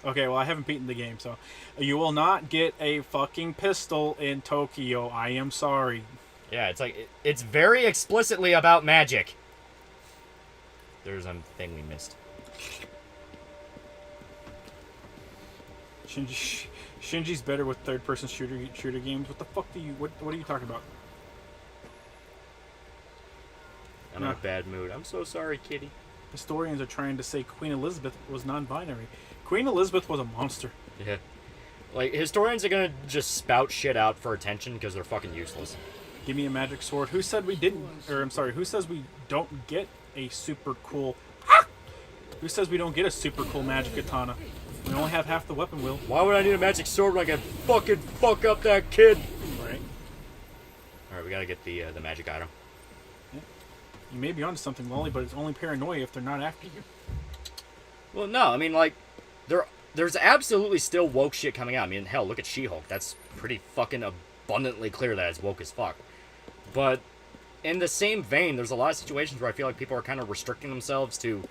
Okay, well, I haven't beaten the game, so... You will not get a fucking pistol in Tokyo. I am sorry. Yeah, it's like, it's very explicitly about magic. There's a thing we missed. Shinji's better with third-person shooter games. What the fuck do you... What are you talking about? I'm in a bad mood. I'm so sorry, kitty. Historians are trying to say Queen Elizabeth was non-binary. Queen Elizabeth was a monster. Yeah. Like, historians are gonna just spout shit out for attention because they're fucking useless. Give me a magic sword. Who said we didn't... Or, I'm sorry, who says we don't get a super cool... Who says we don't get a super cool magic katana? We only have half the weapon wheel. Why would I need a magic sword when I can fucking fuck up that kid? Right. Alright, we gotta get the magic item. Yeah. You may be onto something, Lolly, but it's only paranoia if they're not after you. Well, no, I mean, like, there's absolutely still woke shit coming out. I mean, hell, look at She-Hulk. That's pretty fucking abundantly clear that it's woke as fuck. But in the same vein, there's a lot of situations where I feel like people are kind of restricting themselves to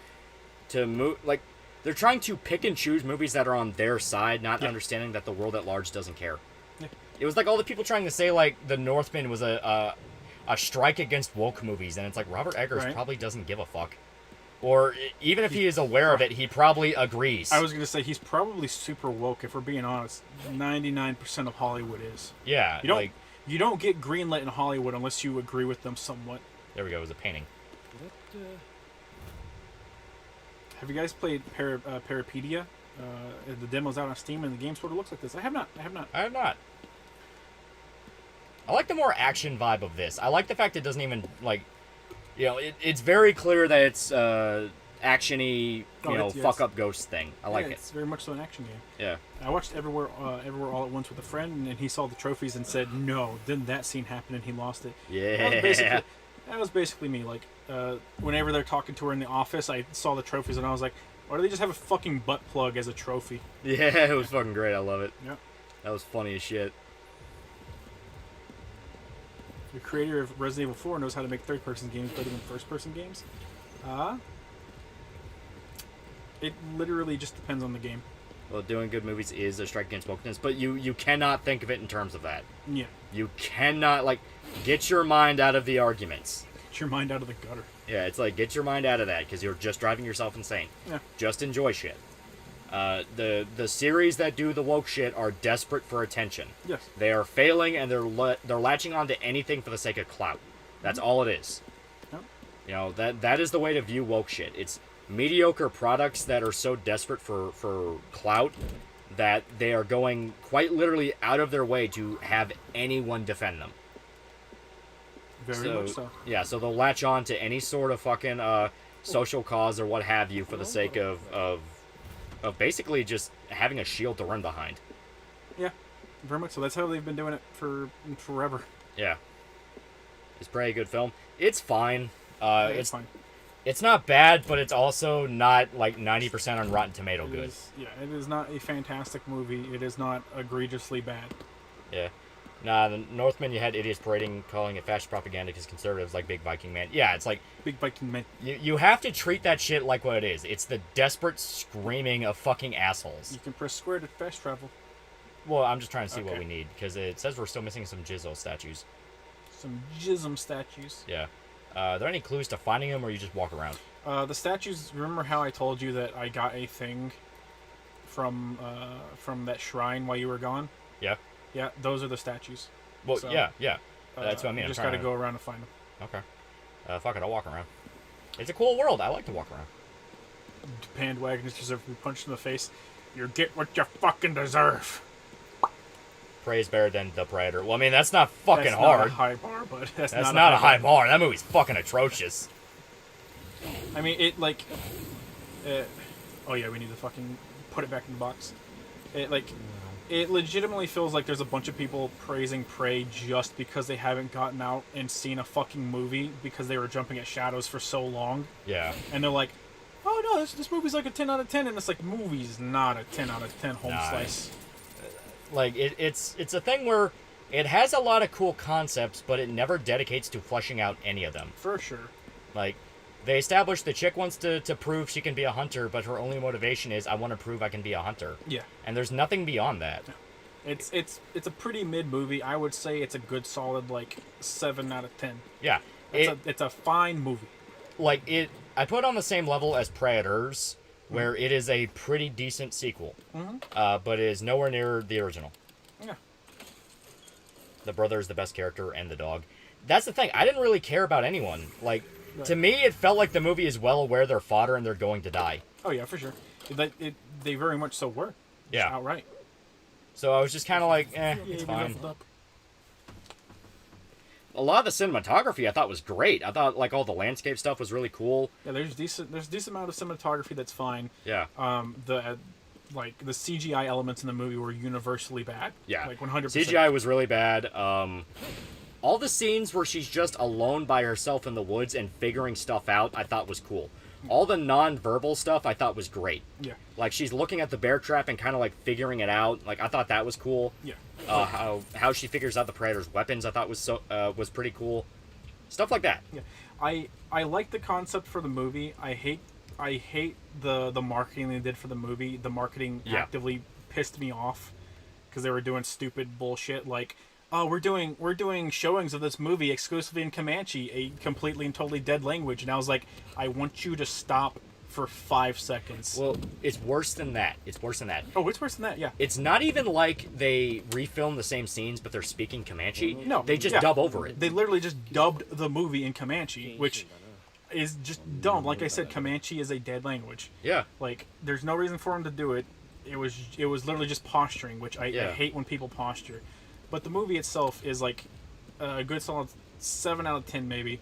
move, like, they're trying to pick and choose movies that are on their side, not understanding that the world at large doesn't care. Yeah. It was like all the people trying to say, like, The Northman was a strike against woke movies, and it's like, Robert Eggers probably doesn't give a fuck. Or even if he is aware of it, he probably agrees. I was going to say, he's probably super woke, if we're being honest. 99% of Hollywood is. Yeah, You don't get greenlit in Hollywood unless you agree with them somewhat. There we go, it was a painting. Have you guys played Parapedia? The demo's out on Steam, and the game sort of looks like this. I have not. I have not. I like the more action vibe of this. I like the fact it doesn't even, like, you know, it's very clear that it's action-y, fuck-up ghost thing. I like it. It's very much so an action game. Yeah. I watched Everywhere All at Once with a friend, and he saw the trophies and said, no. Then that scene happened, and he lost it. Yeah. That was basically me. Like, whenever they're talking to her in the office, I saw the trophies, and I was like, why do they just have a fucking butt plug as a trophy? Yeah, it was fucking great. I love it. Yeah. That was funny as shit. The creator of Resident Evil 4 knows how to make third-person games better than first-person games. It literally just depends on the game. Well, doing good movies is a strike against wokeness, but you cannot think of it in terms of that. Yeah. You cannot, like, get your mind out of the arguments. Get your mind out of the gutter. Yeah, it's like, get your mind out of that, because you're just driving yourself insane. Yeah. Just enjoy shit. The series that do the woke shit are desperate for attention. Yes. They are failing, and they're latching on to anything for the sake of clout. That's all it is. Yep. You know, that is the way to view woke shit. It's mediocre products that are so desperate for clout that they are going quite literally out of their way to have anyone defend them. Very much so. Yeah, so they'll latch on to any sort of fucking social cause or what have you for the sake of basically just having a shield to run behind. Yeah, very much so. That's how they've been doing it for forever. Yeah. It's a pretty good film. It's fine. It's fine. It's not bad, but it's also not like 90% on Rotten Tomato good. It is not a fantastic movie. It is not egregiously bad. Yeah. Nah, the Northmen, you had idiots parading, calling it fascist propaganda because conservatives like Big Viking Man. Yeah, it's like... Big Viking Man. You have to treat that shit like what it is. It's the desperate screaming of fucking assholes. You can press square to fast travel. Well, I'm just trying to see what we need, because it says we're still missing some Jizzo statues. Some jism statues. Yeah. Are there any clues to finding them, or you just walk around? The statues, remember how I told you that I got a thing from that shrine while you were gone? Yeah. Yeah, those are the statues. Well, So, yeah. That's what I mean. You just gotta go around and find them. Okay. Fuck it, I'll walk around. It's a cool world. I like to walk around. Bandwagons deserve to be punched in the face. You get what you fucking deserve. Prey is better than The Predator. Well, I mean, that's not fucking That's hard. not a high bar, but that's not a high bar. That movie's fucking atrocious. I mean, it like... oh yeah, we need to fucking put it back in the box. It legitimately feels like there's a bunch of people praising Prey just because they haven't gotten out and seen a fucking movie because they were jumping at shadows for so long. Yeah. And they're like, oh no, this movie's like a 10 out of 10. And it's like, movie's not a 10 out of 10 home slice. Like, it's a thing where it has a lot of cool concepts, but it never dedicates to fleshing out any of them. For sure. Like, they established the chick wants to prove she can be a hunter, but her only motivation is, I want to prove I can be a hunter. Yeah. And there's nothing beyond that. It's a pretty mid movie. I would say it's a good solid, like, 7 out of 10. Yeah. It's a fine movie. Like, I put it on the same level as Predators, where it is a pretty decent sequel. But it is nowhere near the original. Yeah. The brother is the best character, and the dog. That's the thing. I didn't really care about anyone. Like, to me, it felt like the movie is well aware they're fodder and they're going to die. Oh, yeah, for sure. They very much so were. Yeah. Outright. So I was just kind of like, it's fine. A lot of the cinematography I thought was great. I thought, like, all the landscape stuff was really cool. Yeah, there's decent amount of cinematography that's fine. Yeah. The CGI elements in the movie were universally bad. Yeah. Like 100%. CGI was really bad. All the scenes where she's just alone by herself in the woods and figuring stuff out, I thought was cool. All the non-verbal stuff I thought was great. Yeah. Like, she's looking at the bear trap and kind of, like, figuring it out. Like, I thought that was cool. Yeah. How she figures out the Predator's weapons, I thought was pretty cool. Stuff like that. Yeah. I like the concept for the movie. I hate the marketing they did for the movie. The marketing actively pissed me off because they were doing stupid bullshit like, oh, we're doing showings of this movie exclusively in Comanche, a completely and totally dead language. And I was like, I want you to stop for 5 seconds. Well, it's worse than that. Oh, it's worse than that, yeah. It's not even like they refilm the same scenes, but they're speaking Comanche. No. They just dub over it. They literally just dubbed the movie in Comanche, which is just dumb. Like I said, Comanche is a dead language. Yeah. Like, there's no reason for him to do it. It was literally just posturing, which I hate when people posture. But the movie itself is like a good solid 7 out of 10 maybe.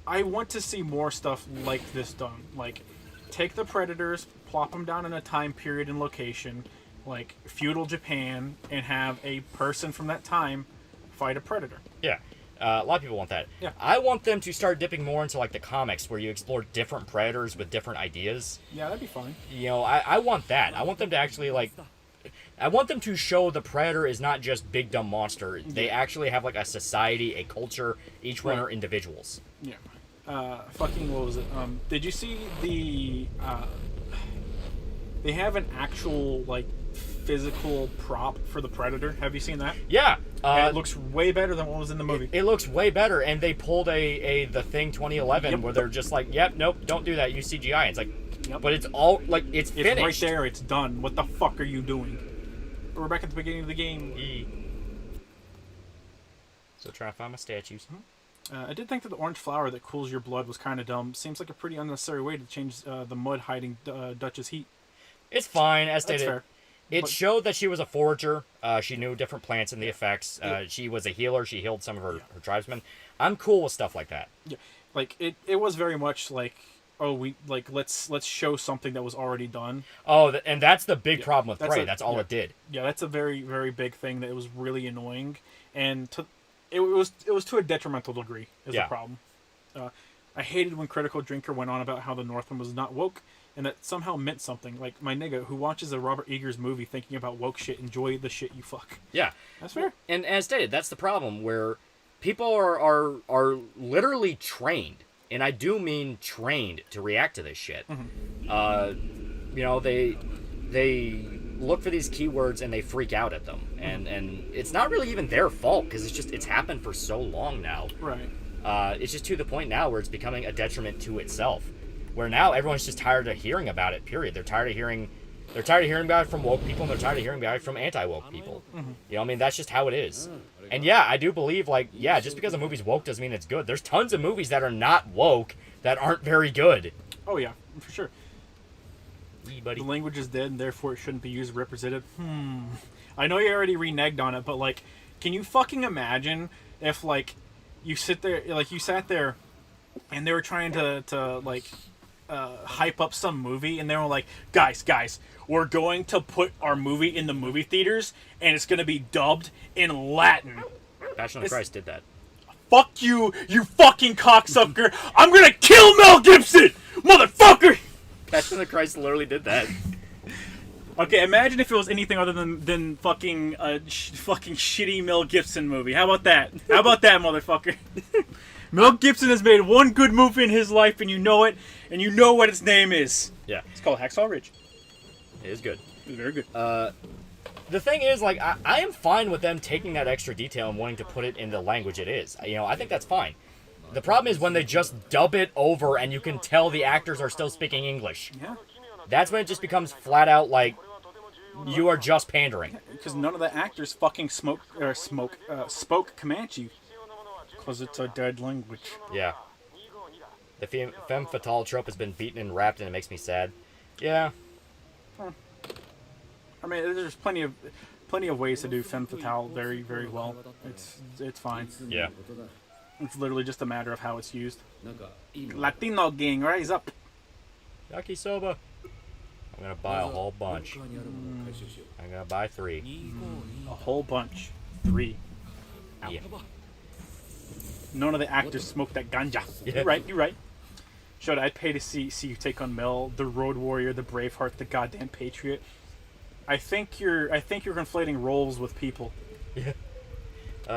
I want to see more stuff like this done. Like, take the Predators, plop them down in a time period and location, like feudal Japan, and have a person from that time fight a Predator. Yeah. A lot of people want that. Yeah. I want them to start dipping more into, like, the comics where you explore different Predators with different ideas. Yeah, that'd be fine. You know, I want that. I want them to actually, like... I want them to show the Predator is not just big dumb monster. They actually have, like, a society, a culture. Each one are individuals. Yeah. Fucking, what was it? Did you see the, they have an actual, like, physical prop for the Predator. Have you seen that? Yeah. And it looks way better than what was in the movie. It looks way better, and they pulled a The Thing 2011 where they're just like, yep, nope, don't do that, use CGI. It's like, but it's all, like, it's finished. It's right there, it's done. What the fuck are you doing? We're back at the beginning of the game. So try to find my statues. I did think that the orange flower that cools your blood was kind of dumb. Seems like a pretty unnecessary way to change the mud hiding Dutch's heat. It's fine, as stated. That's fair. It showed that she was a forager. She knew different plants and the effects. She was a healer. She healed some of her tribesmen. I'm cool with stuff like that. Yeah, like it was very much like, let's show something that was already done. Oh, and that's the big problem with Prey. That's all it did. Yeah, that's a very, very big thing that it was really annoying, and it was to a detrimental degree is the problem. I hated when Critical Drinker went on about how the Northman was not woke, and that somehow meant something. Like, my nigga, who watches a Robert Eggers movie thinking about woke shit, enjoy the shit you fuck. Yeah. That's fair. And as stated, that's the problem, where people are literally trained, and I do mean trained, to react to this shit. You know, they look for these keywords and they freak out at them. And it's not really even their fault, because it's happened for so long now. Right. It's just to the point now where it's becoming a detriment to itself. Where now everyone's just tired of hearing about it, period. They're tired of hearing about it from woke people, and they're tired of hearing about it from anti-woke people. You know, I mean, that's just how it is. And yeah, I do believe, like, yeah, just because a movie's woke doesn't mean it's good. There's tons of movies that are not woke that aren't very good. Oh, yeah, for sure. Buddy. The language is dead, and therefore it shouldn't be used represented. I know you already reneged on it, but, like, can you fucking imagine if, like, you sat there, and they were trying to hype up some movie, and they were like, guys, we're going to put our movie in the movie theaters, and it's going to be dubbed in Latin. Passion of the Christ did that. Fuck you, you fucking cocksucker! I'm going to kill Mel Gibson, motherfucker! Passion of the Christ literally did that. Okay, imagine if it was anything other than fucking fucking shitty Mel Gibson movie. How about that? How about that, motherfucker? Mel Gibson has made one good movie in his life, and you know it, and you know what its name is. Yeah. It's called Hacksaw Ridge. It is good. It's very good. The thing is, like, I am fine with them taking that extra detail and wanting to put it in the language it is. You know, I think that's fine. The problem is when they just dub it over and you can tell the actors are still speaking English. Yeah. That's when it just becomes flat out like, you are just pandering. Because none of the actors fucking spoke Comanche. Because it's a dead language. Yeah. The femme fatale trope has been beaten and wrapped, and it makes me sad. Yeah. I mean, there's plenty of ways to do femme fatale very, very well. It's fine. Yeah. It's literally just a matter of how it's used. Latino gang, rise up. Yakisoba. I'm gonna buy a whole bunch. I'm gonna buy 3. A whole bunch. 3. Yeah. None of the actors smoke that ganja. Yeah. You're right. Should I'd pay to see you take on Mel, the Road Warrior, the Braveheart, the goddamn Patriot. I think you're conflating roles with people. Yeah.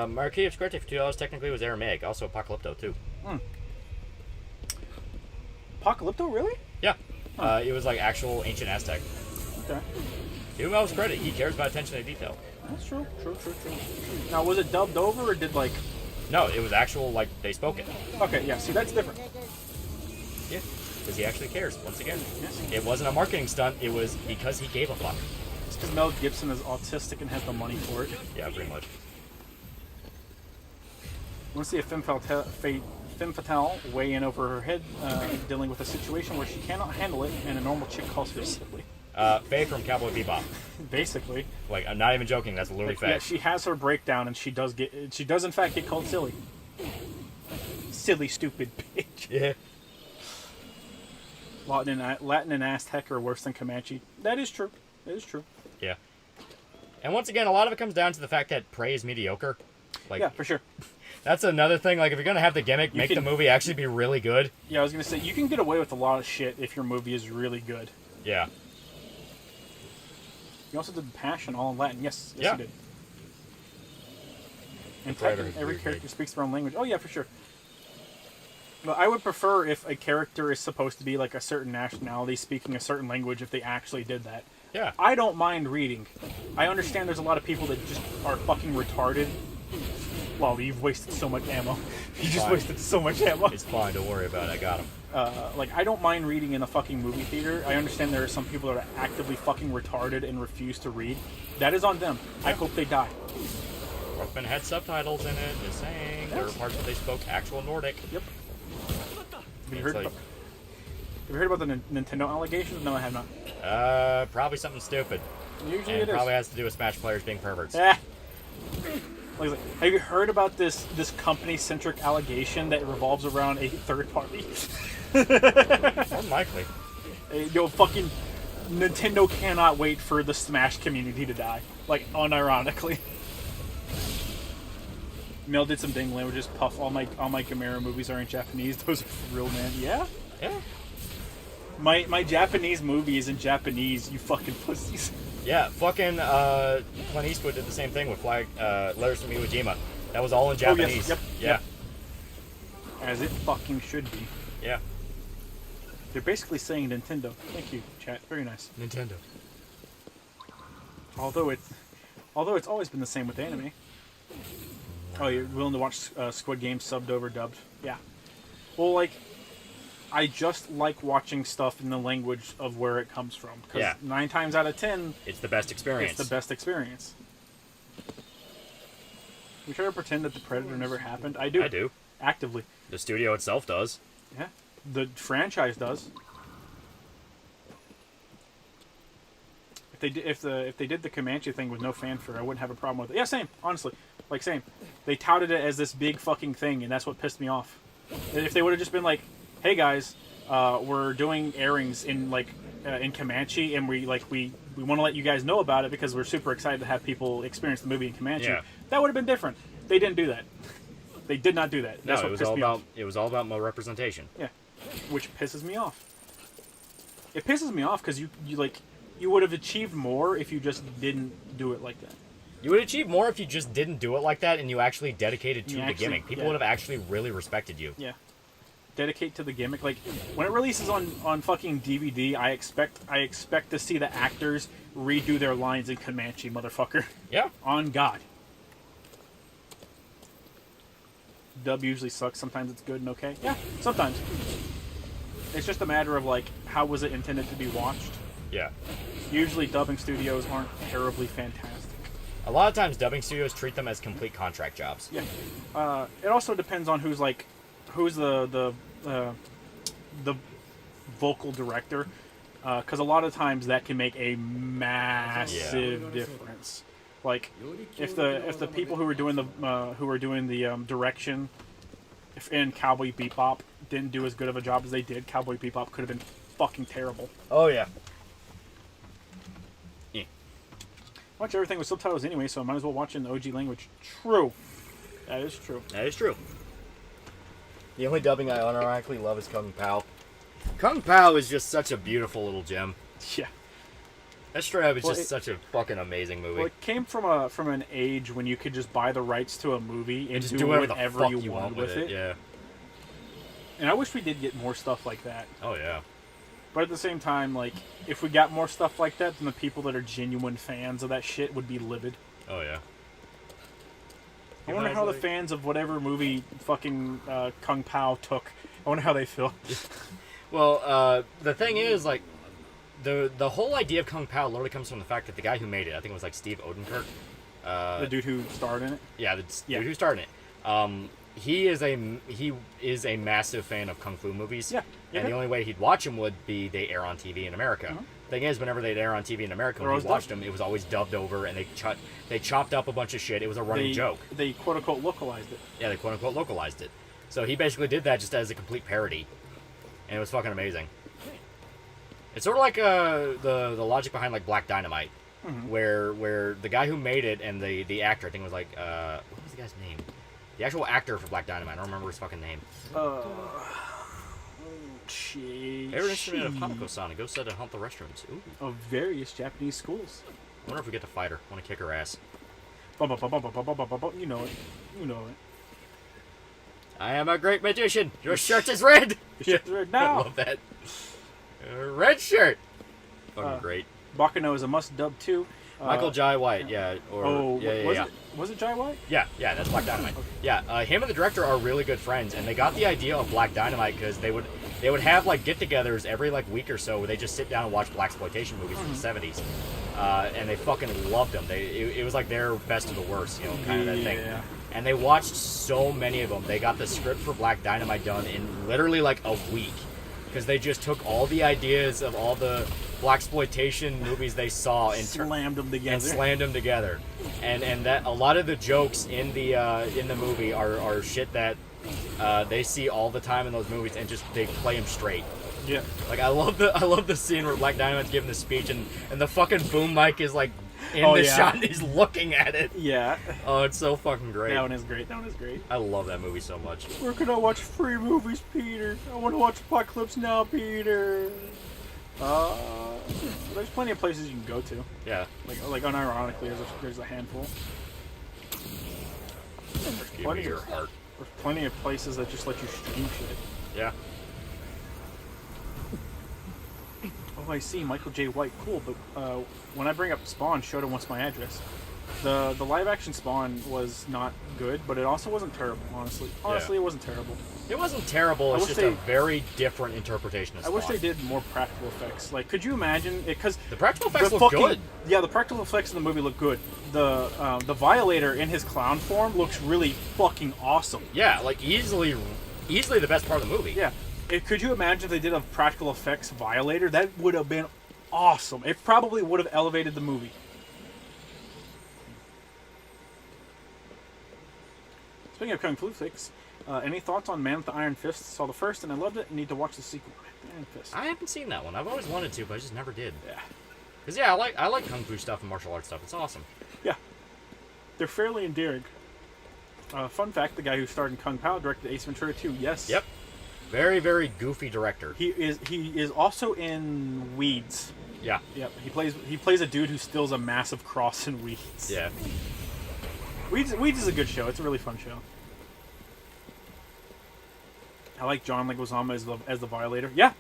Marquis of Squirty for $2 technically was Aramaic, also Apocalypto too. Apocalypto, really? Yeah. It was like actual ancient Aztec. Okay. Give him Mel's credit. He cares about attention to detail. That's true. Now, was it dubbed over or did like? No, it was actual, like, they spoke it. Okay, yeah. See, that's different. Yeah. Because he actually cares. Once again, Yes. It wasn't a marketing stunt. It was because he gave a fuck. It's because Mel Gibson is autistic and has the money for it. Yeah, pretty much. I want to see a femme fatale weigh in over her head, dealing with a situation where she cannot handle it, and a normal chick calls her silly. Faye from Cowboy Bebop. Basically. Like, I'm not even joking. That's literally Faye. Yeah, she has her breakdown, and she does in fact get called silly. Silly, stupid bitch. Yeah. Latin and Aztec are worse than Comanche. That is true. Yeah. And once again, a lot of it comes down to the fact that Prey is mediocre. Like, Yeah, for sure. That's another thing. Like, if you're gonna have the gimmick, make the movie actually be really good. Yeah, I was gonna say you can get away with a lot of shit if your movie is really good. Yeah. You also did Passion all in Latin. Yes, Yeah. you did. And Predator technically, is every weird, character big. speaks their own language. Oh yeah, for sure. But I would prefer if a character is supposed to be like a certain nationality speaking a certain language if they actually did that. Yeah. I don't mind reading. I understand there's a lot of people that just are fucking retarded. Well, you've wasted so much ammo. You just wasted so much ammo. It's fine. Don't worry about it. I got him. Like, I don't mind reading in a fucking movie theater. I understand there are some people that are actively fucking retarded and refuse to read. That is on them. I hope they die. Rockman had subtitles in it. Just saying. There were parts where they spoke actual Nordic. Yep. Have you heard about the Nintendo allegations? No, I have not. Probably something stupid. Usually and it is. probably has to do with Smash players being perverts. Eh. Like, have you heard about this company-centric allegation that revolves around a third party? Unlikely. Yo, fucking Nintendo cannot wait for the Smash community to die. Like, unironically. Mel did some ding languages. Puff. All my Gamera movies are in Japanese. Those are for real, man. Yeah. Yeah. My Japanese movie is in Japanese. You fucking pussies. Yeah, fucking Clint Eastwood did the same thing with Letters from Iwo Jima. That was all in Japanese. Yep. Yeah. Yep. As it fucking should be. Yeah. They're basically saying Nintendo. Thank you, chat. Very nice. Nintendo. Although it's always been the same with anime. Oh, you're willing to watch Squid Game subbed over dubbed? Yeah. Well, like, I just like watching stuff in the language of where it comes from. Because 9 times out of 10, it's the best experience. It's the best experience. You try to pretend that the Predator never happened? I do. I do. Actively. The studio itself does. Yeah. The franchise does. If they did the Comanche thing with no fanfare, I wouldn't have a problem with it. Yeah, same. Honestly, like same. They touted it as this big fucking thing, and that's what pissed me off. If they would have just been like, "Hey guys, we're doing airings in in Comanche, and we want to let you guys know about it because we're super excited to have people experience the movie in Comanche." Yeah. That would have been different. They didn't do that. They did not do that. That's No, what pissed me off. It was all about more representation. Yeah, which pisses me off. It pisses me off because you would have achieved more if you just didn't do it like that. You would achieve more if you just didn't do it like that and you actually dedicated to You the actually- gimmick. People yeah. would have actually really respected you. Yeah. Dedicate to the gimmick. Like when it releases on fucking DVD, I expect to see the actors redo their lines in Comanche, motherfucker. Yeah. On God. Dub usually sucks. Sometimes it's good and okay. Yeah, sometimes. It's just a matter of like how was it intended to be watched. Yeah. Usually dubbing studios aren't terribly fantastic. A lot of times dubbing studios treat them as complete contract jobs. Yeah. It also depends on who's the vocal director, because a lot of times that can make a massive difference. Like if the people who were doing the direction in Cowboy Bebop didn't do as good of a job as they did, Cowboy Bebop could have been fucking terrible. Oh yeah. Watch everything with subtitles anyway, so I might as well watch in the OG language. True. That is true. That is true. The only dubbing I unironically love is Kung Pao. Kung Pao is just such a beautiful little gem. Yeah. That straight up is just such a fucking amazing movie. Well, it came from an age when you could just buy the rights to a movie and just do whatever the whatever fuck you want with it. Yeah. And I wish we did get more stuff like that. Oh yeah. But at the same time, like, if we got more stuff like that, then the people that are genuine fans of that shit would be livid. Oh yeah. I wonder how the fans of whatever movie fucking Kung Pao took. I wonder how they feel. Well, the thing is, like, the whole idea of Kung Pao literally comes from the fact that the guy who made it, I think it was like Steve Odenkirk. The dude who starred in it? Yeah, the dude who starred in it. He is a massive fan of kung fu movies. Yeah. And the only way he'd watch them would be they air on TV in America. Thing is, whenever they'd air on TV in America, when he watched them, it was always dubbed over, and they chopped up a bunch of shit. It was a running joke. They quote unquote localized it. Yeah, they quote unquote localized it. So he basically did that just as a complete parody, and it was fucking amazing. It's sort of like the logic behind like Black Dynamite, where the guy who made it and the actor, I think it was like what was the guy's name? The actual actor for Black Dynamite, I don't remember his fucking name. Favorite instrument of Hamako-san, and go set and hunt the restrooms. Ooh. Of various Japanese schools. I wonder if we get to fight her. I want to kick her ass. You know it. You know it. I am a great magician. Your shirt is red. Your shirt's red I now. love that. Red shirt. Fucking great. Baccano is a must dub too. Michael Jai White, yeah. Or, yeah. Was it Jai White? Yeah, that's Black Dynamite. Okay. Yeah, him and the director are really good friends, and they got the idea of Black Dynamite because they would have like get-togethers every like week or so where they just sit down and watch blaxploitation movies from the 70s, and they fucking loved them. It was like their best of the worst, you know, kind of that thing. And they watched so many of them. They got the script for Black Dynamite done in literally like a week because they just took all the ideas of all the blaxploitation movies they saw and slammed them together. And that a lot of the jokes in the movie are shit that they see all the time in those movies and just they play them straight. Yeah. Like I love the scene where Black Dynamite's giving the speech and the fucking boom mic is like in the shot and he's looking at it. Yeah. Oh, it's so fucking great. That one is great. I love that movie so much. Where can I watch free movies, Peter? I want to watch Apocalypse Now, Peter. There's plenty of places you can go to. Yeah. Like unironically, there's a handful. There's plenty of places that just let you stream shit. Yeah. Oh, I see. Michael J. White. Cool. But when I bring up Spawn, Shota wants my address. The live action Spawn was not good, but it also wasn't terrible. Honestly, it wasn't terrible. It wasn't terrible. It's just a very different interpretation of Spawn. I wish they did more practical effects. Like, could you imagine? Because the practical effects look good. Yeah, the practical effects in the movie look good. The Violator in his clown form looks really fucking awesome. Yeah, like easily the best part of the movie. Yeah. Could you imagine if they did a practical effects Violator? That would have been awesome. It probably would have elevated the movie. Speaking of Kung Fu flicks, any thoughts on Man with the Iron Fist? Saw the first and I loved it. Need to watch the sequel. Iron Fist. I haven't seen that one. I've always wanted to, but I just never did. Yeah. Because I like Kung Fu stuff and martial arts stuff. It's awesome. Yeah. They're fairly endearing. Fun fact: the guy who starred in Kung Pao directed Ace Ventura 2. Yes. Yep. Very, very goofy director. He is also in Weeds. Yeah. Yep. He plays a dude who steals a massive cross in Weeds. Yeah. Weeds is a good show. It's a really fun show. I like John Leguizamo as the Violator. Yeah,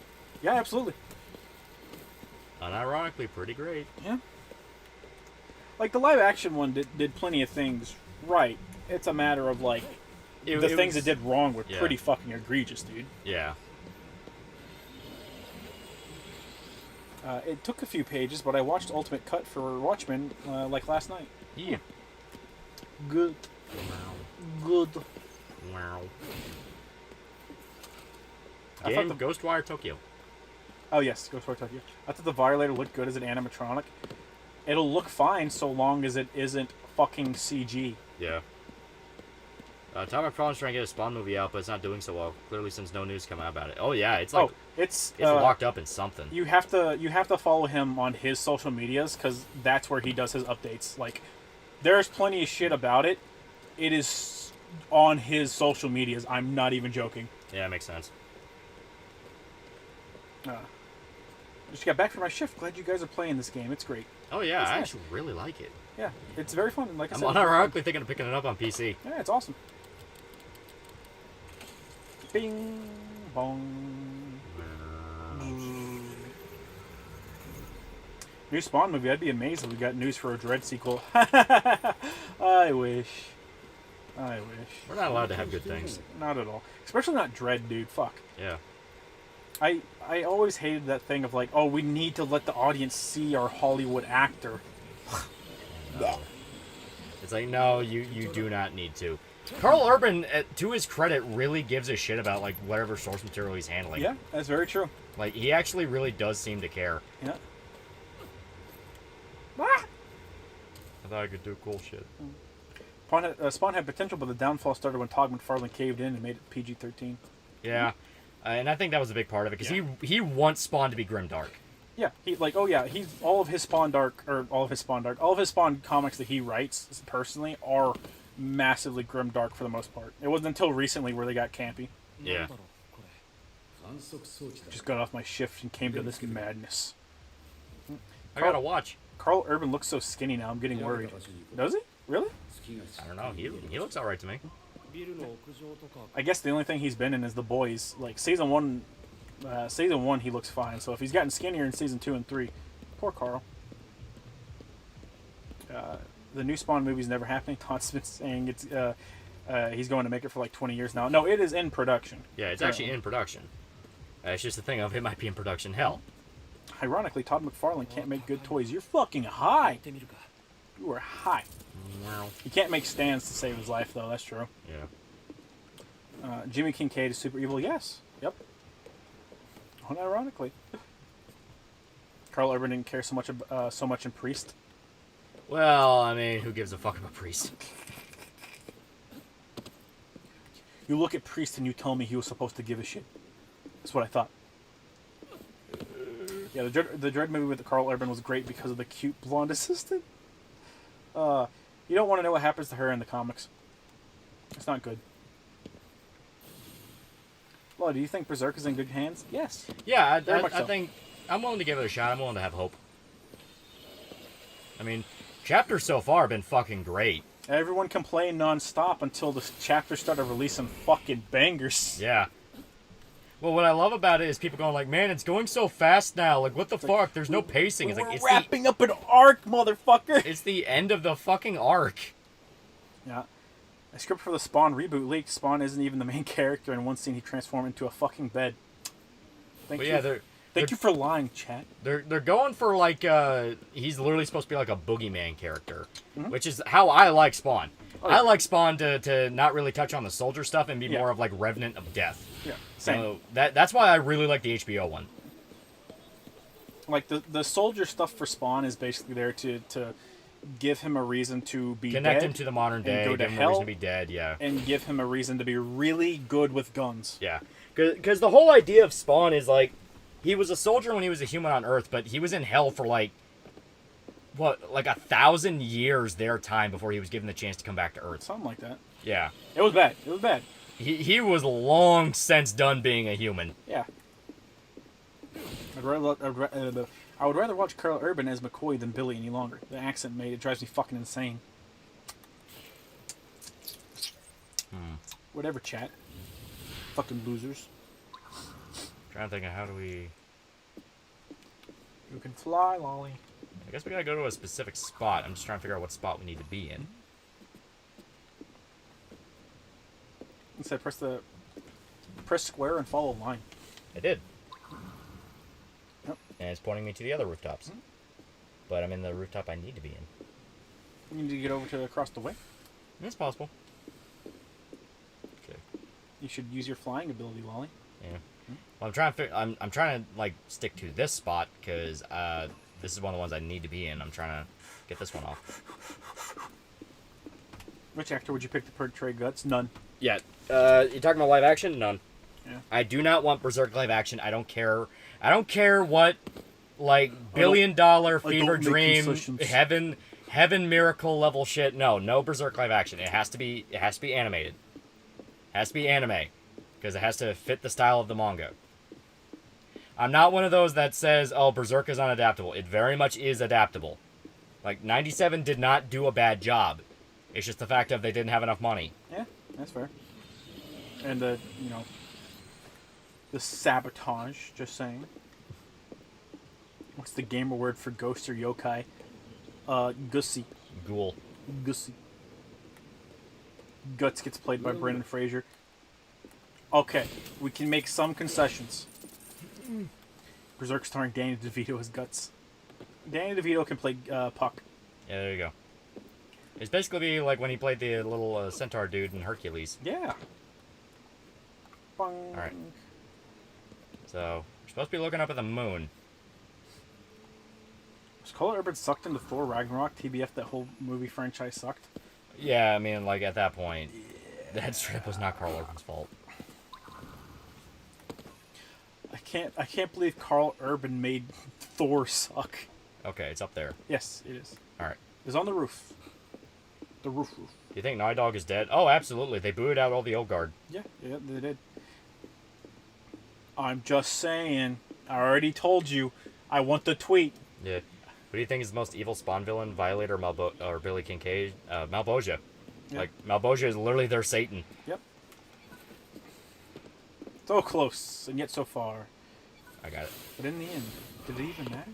absolutely. Unironically, pretty great. Yeah. Like the live action one did plenty of things right. It's a matter of like the things it did wrong were pretty fucking egregious, dude. Yeah. It took a few pages, but I watched Ultimate Cut for Watchmen like last night. Yeah. Good. Wow. Good. Wow. And Ghostwire Tokyo. Oh yes, Ghostwire Tokyo. I thought the Violator looked good as an animatronic. It'll look fine so long as it isn't fucking CG. Yeah. Atomic Problem's trying to get a Spawn movie out, but it's not doing so well. Clearly, since no news come out about it. Oh yeah, it's like it's locked up in something. You have to follow him on his social medias because that's where he does his updates. Like, there's plenty of shit about it. It is on his social medias. I'm not even joking. Yeah, it makes sense. Just got back from my shift. Glad you guys are playing this game. It's great. Oh yeah, I actually really like it. Yeah, it's very fun. Like I said, I'm unironically thinking of picking it up on PC. Yeah, it's awesome. Bing bong. New Spawn movie. I'd be amazed if we got news for a Dread sequel. I wish. We're not allowed to have good things. Not at all. Especially not Dread, dude. Fuck. Yeah. I always hated that thing of like, oh, we need to let the audience see our Hollywood actor. No. It's like, no, you do not need to. Carl Urban, to his credit, really gives a shit about like whatever source material he's handling. Yeah, that's very true. Like, he actually really does seem to care. Yeah. I thought I could do cool shit. Spawn had potential, but the downfall started when Todd McFarlane caved in and made it PG-13. Yeah, and I think that was a big part of it, because he wants Spawn to be grimdark. Yeah, he's all of his Spawn comics that he writes personally are massively grimdark for the most part. It wasn't until recently where they got campy. Yeah. Just got off my shift and came to this madness. I gotta watch. Carl Urban looks so skinny now, I'm getting worried. Does he? Really? I don't know. He looks alright to me. I guess the only thing he's been in is The Boys. Like, season one he looks fine. So if he's gotten skinnier in season 2 and 3, poor Carl. The new Spawn movie's never happening. Todd's been saying he's going to make it for like 20 years now. No, it is in production. Yeah, it's actually in production. It's just the thing of it might be in production hell. Ironically, Todd McFarlane can't make good toys. You're fucking high. You are high. Wow. He can't make stands to save his life, though. That's true. Yeah. Jimmy Kincaid is super evil. Yes. Yep. Unironically. Carl Urban didn't care so much in Priest. Well, I mean, who gives a fuck about Priest? You look at Priest and you tell me he was supposed to give a shit. That's what I thought. Yeah, the Dread movie with Carl Urban was great because of the cute blonde assistant. You don't want to know what happens to her in the comics. It's not good. Well, do you think Berserk is in good hands? Yes. Yeah, Very much I so. think I'm willing to give it a shot. I'm willing to have hope. I mean, chapters so far have been fucking great. Everyone complained non-stop until the chapter started releasing fucking bangers. Yeah. Well, what I love about it is people going like, man, it's going so fast now. Like, what the fuck? There's no pacing. It's like, We're it's wrapping up an arc, motherfucker. it's the end of the fucking arc. Yeah. A script for the Spawn reboot leaked. Spawn isn't even the main character. In one scene, he transformed into a fucking bed. Thank you for lying, chat. They're going for like he's literally supposed to be like a boogeyman character, which is how I like Spawn. Oh, yeah. I like Spawn to not really touch on the soldier stuff and be more of like Revenant of Death. Yeah, same. So that's why I really like the HBO one. Like the soldier stuff for Spawn is basically there to give him a reason to be Connect dead him to the modern and day, go to give him a hell, reason to be dead, yeah. and give him a reason to be really good with guns. Yeah, because the whole idea of Spawn is like, he was a soldier when he was a human on Earth, but he was in hell for like, what, like 1,000 years their time before he was given the chance to come back to Earth. Something like that. Yeah. It was bad. It was bad. He was long since done being a human. Yeah. I would rather watch Carl Urban as McCoy than Billy any longer. The accent made it drives me fucking insane. Whatever, chat. Fucking losers. Trying to think of how do we... You can fly, Lolly. I guess we gotta go to a specific spot. I'm just trying to figure out what spot we need to be in. Instead, press square and follow line. I did. Yep. And it's pointing me to the other rooftops. But I'm in the rooftop I need to be in. You need to get over to across the way. It's possible. Okay. You should use your flying ability, Lolly. Yeah. Well, I'm trying to like stick to this spot because this is one of the ones I need to be in. I'm trying to get this one off. Which actor would you pick to portray Guts? None. Yeah. You talking about live action? None. Yeah. I do not want Berserk live action. I don't care. I don't care what like $1 billion fever dream heaven miracle level shit. No Berserk live action. It has to be animated. It has to be anime. Because it has to fit the style of the manga. I'm not one of those that says, oh, Berserk is unadaptable. It very much is adaptable. Like, 97 did not do a bad job. It's just the fact of they didn't have enough money. Yeah, that's fair. And the sabotage, just saying. What's the gamer word for ghost or yokai? Gussy. Ghoul. Gussy. Guts gets played by Brendan Fraser. Okay, we can make some concessions. Berserk starring Danny DeVito as Guts. Danny DeVito can play Puck. Yeah, there you go. It's basically like when he played the little centaur dude in Hercules. Yeah. Bong. Alright. So, we're supposed to be looking up at the moon. Was Carl Urban sucked into Thor Ragnarok? TBF, that whole movie franchise sucked? Yeah, I mean, like, at that point, that strip was not Carl Urban's fault. I can't believe Carl Urban made Thor suck. Okay, it's up there. Yes, it is. Alright. It's on the roof. The roof. You think Night Dog is dead? Oh, absolutely. They booted out all the old guard. Yeah, they did. I'm just saying. I already told you. I want the tweet. Yeah. Who do you think is the most evil Spawn villain? Violator or Billy Kincaid? Malboja. Yeah. Like, Malboja is literally their Satan. Yep. So close, and yet so far. I got it. But in the end, did it even matter?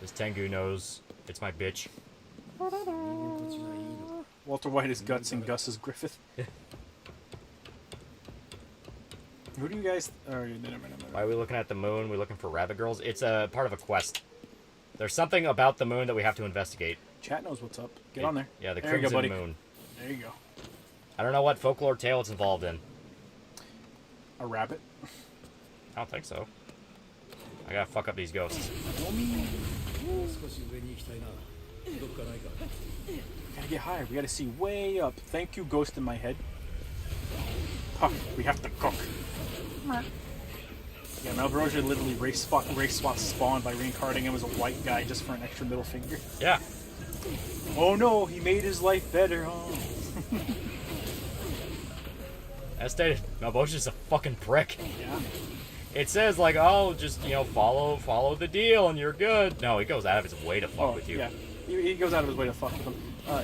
This Tengu knows it's my bitch. Walter White is Guts and Gus is Griffith. Who do you guys... Why are we looking at the moon? We're looking for rabbit girls? It's a part of a quest. There's something about the moon that we have to investigate. Chat knows what's up. Get on there. Yeah, the there you go, Crimson buddy. Moon. There you go. I don't know what folklore tale it's involved in. A rabbit? I don't think so. I gotta fuck up these ghosts. 少し上に行きたいな。どっかないか。 Gotta get higher. We gotta see way up. Thank you, ghost in my head. Huh, we have to cook. Yeah, Malbrosia literally race swaps Spawn by reincarnating him as a white guy just for an extra middle finger. Yeah. Oh no, he made his life better. Oh. As stated, Malbosia's a fucking prick. Yeah. It says like, oh, just follow the deal and you're good. No, he goes out of his way to fuck with you. Yeah, he goes out of his way to fuck with him.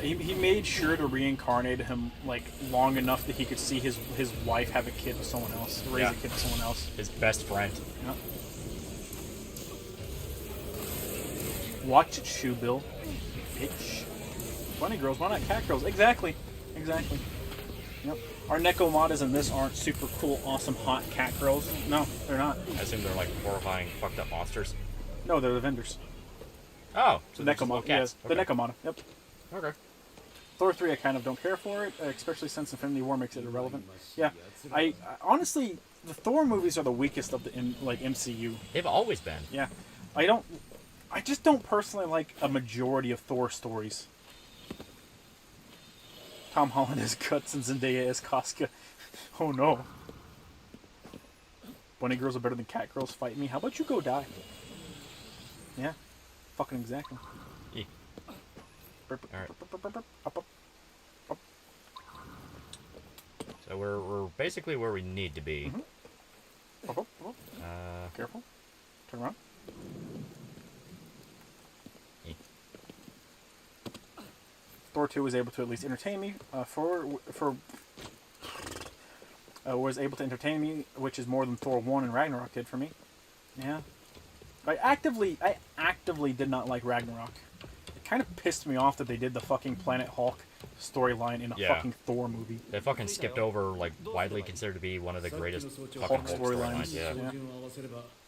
He made sure to reincarnate him like long enough that he could see his wife have a kid with someone else, raise a kid with someone else. His best friend. Yeah. Watch it, Shoe Bill. Bitch. Bunny girls, why not cat girls? Exactly. Exactly. Yep. Our Neko mods in this aren't super cool, awesome, hot cat girls. No, they're not. I assume they're like horrifying, fucked up monsters. No, they're the vendors. Oh, So the Neko mod. Yeah, cats. the Neko mod. Yep. Okay. Thor 3, I kind of don't care for it, especially since Infinity War makes it irrelevant. Yeah, I honestly, the Thor movies are the weakest of the MCU. They've always been. Yeah, I just don't personally like a majority of Thor stories. Tom Holland is Guts and Zendaya is Casca. Oh no. Bunny girls are better than cat girls. Fight me. How about you go die? Yeah, fucking exactly. Yeah. Alright. So we're basically where we need to be. Careful. Turn around. Thor 2 was able to at least entertain me. Was able to entertain me, which is more than Thor 1 and Ragnarok did for me. Yeah. I actively did not like Ragnarok. It kind of pissed me off that they did the fucking Planet Hulk storyline in a fucking Thor movie. They fucking skipped over like widely considered to be one of the greatest fucking Hulk storylines. Yeah.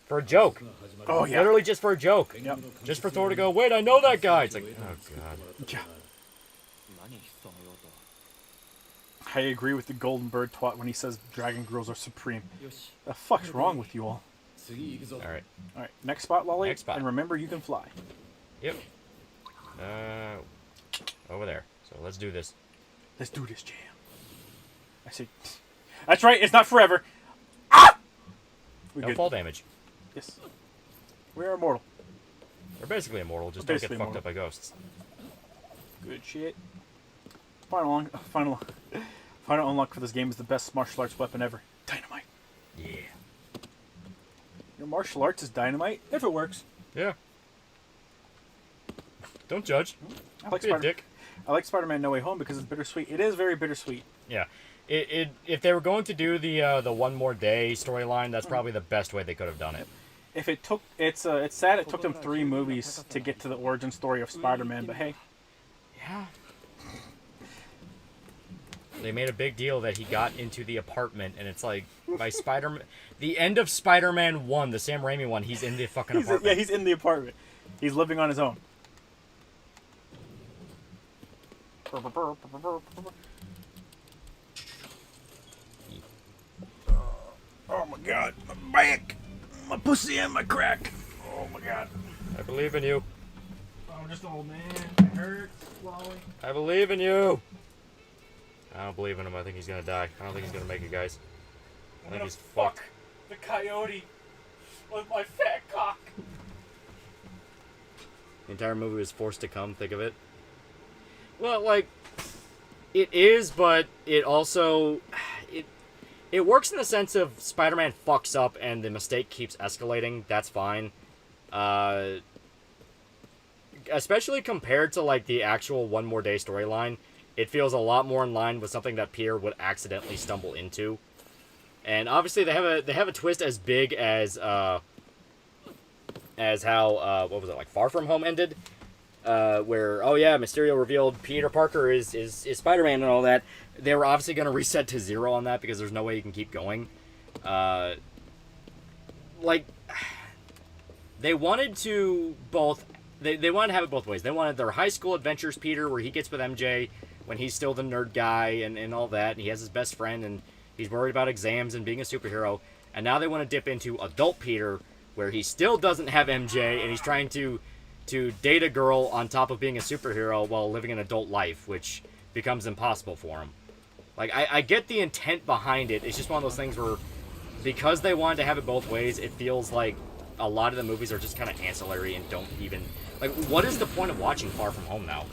For a joke. Oh yeah. Literally just for a joke. Yep. Just for Thor to go, wait, I know that guy. It's like, oh god. Yeah. I agree with the Golden Bird twat when he says dragon girls are supreme. The fuck's wrong with you all? Alright. Alright, next spot, Lolly. Next spot. And remember, you can fly. Yep. Over there. So let's do this. Let's do this, jam. I say, that's right, it's not forever. Ah! No fall damage. Yes. We are immortal. We're basically immortal, just Basically don't get fucked up by ghosts. Good shit. Final unlock for this game is the best martial arts weapon ever. Dynamite. Yeah. Your martial arts is dynamite if it works. Yeah. Don't judge. I like Be a dick. I like Spider-Man No Way Home because it's bittersweet. It is very bittersweet. Yeah. If they were going to do the One More Day storyline, that's probably the best way they could have done it. If it took, it's sad it took them 3 movies to get to the origin story of Spider-Man, but hey. Yeah. They made a big deal that he got into the apartment, and it's like, by Spider-Man... The end of Spider-Man 1, the Sam Raimi one, he's in the fucking apartment. Yeah, he's in the apartment. He's living on his own. Oh my god, my back! My pussy and my crack! Oh my god. I believe in you. I'm just an old man. It hurts, Wally. I believe in you. I don't believe in him. I think he's gonna die. I don't think he's gonna make it, guys. I think he's fucked. The coyote with my fat cock. The entire movie was forced to come, think of it. Well, like, it is, but it also... It works in the sense of Spider-Man fucks up and the mistake keeps escalating. That's fine. Especially compared to, like, the actual One More Day storyline, it feels a lot more in line with something that Peter would accidentally stumble into. And obviously they have a twist as big as as how what was it, like Far From Home ended, where Mysterio revealed Peter Parker is Spider-Man and all that. They were obviously going to reset to 0 on that because there's no way you can keep going. They wanted to both. They wanted to have it both ways. They wanted their high school adventures Peter, where he gets with MJ when he's still the nerd guy and all that, and he has his best friend, and he's worried about exams and being a superhero. And now they want to dip into adult Peter, where he still doesn't have MJ, and he's trying to date a girl on top of being a superhero while living an adult life, which becomes impossible for him. Like, I get the intent behind it. It's just one of those things where, because they wanted to have it both ways, it feels like a lot of the movies are just kind of ancillary and don't even... Like, what is the point of watching Far From Home now?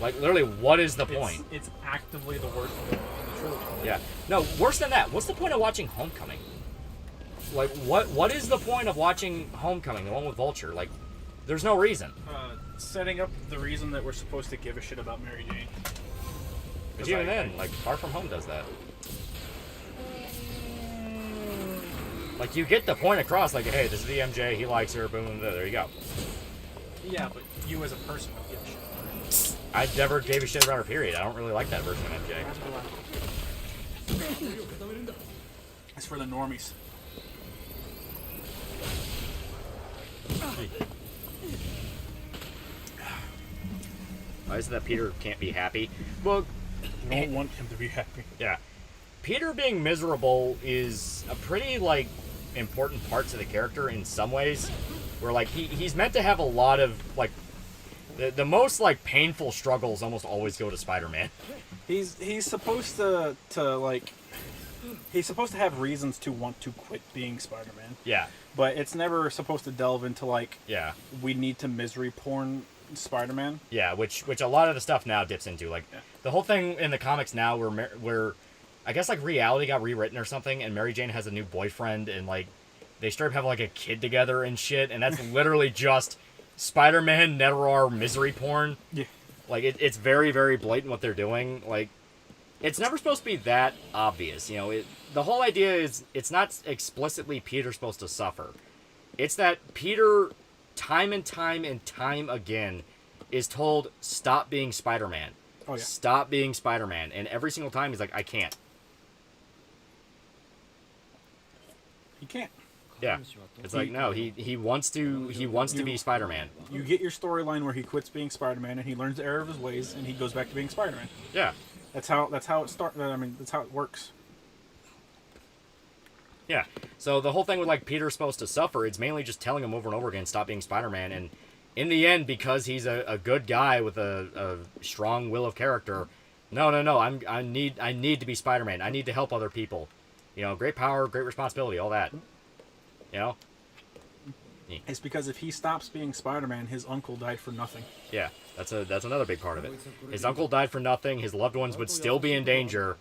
Like, literally, what is the point? It's actively the worst movie in the trilogy. Yeah. No, worse than that. What's the point of watching Homecoming? Like, what is the point of watching Homecoming, the one with Vulture? Like, there's no reason. Setting up the reason that we're supposed to give a shit about Mary Jane. But even then, like, Far From Home does that. Like, you get the point across, like, hey, this is the MJ, he likes her, boom, there you go. Yeah, but you as a person don't give a shit. I never gave a shit about her, period. I don't really like that version of MJ. It's for the normies. Why is it that Peter can't be happy? Well, You don't want him to be happy. yeah. Peter being miserable is a pretty, like, important part to the character in some ways. Where, like, he's meant to have a lot of, like, the most, like, painful struggles almost always go to Spider-Man. He's supposed to like... He's supposed to have reasons to want to quit being Spider-Man. Yeah. But it's never supposed to delve into, like... Yeah. We need to misery porn Spider-Man. Yeah, which a lot of the stuff now dips into. Like, the whole thing in the comics now where I guess, like, reality got rewritten or something, and Mary Jane has a new boyfriend, and, like, they start having, like, a kid together and shit, and that's literally just Spider-Man Neterar misery porn. Yeah. Like, it's very, very blatant what they're doing. Like, it's never supposed to be that obvious, you know. The whole idea is it's not explicitly Peter supposed to suffer. It's that Peter, time and time and time again, is told, stop being Spider-Man. Oh, yeah. Stop being Spider-Man. And every single time he's like, I can't. He can't. Yeah. It's like, no, he wants to be Spider-Man. You get your storyline where he quits being Spider-Man and he learns the error of his ways and he goes back to being Spider-Man. Yeah. That's how it starts. I mean, that's how it works. Yeah. So the whole thing with, like, Peter's supposed to suffer, it's mainly just telling him over and over again, stop being Spider-Man. And in the end, because he's a good guy with a strong will of character, no, I need to be Spider-Man. I need to help other people. You know, great power, great responsibility, all that. You know? It's because if he stops being Spider-Man, his uncle died for nothing. Yeah, that's another big part of it. His uncle died for nothing. His loved ones would still be in danger,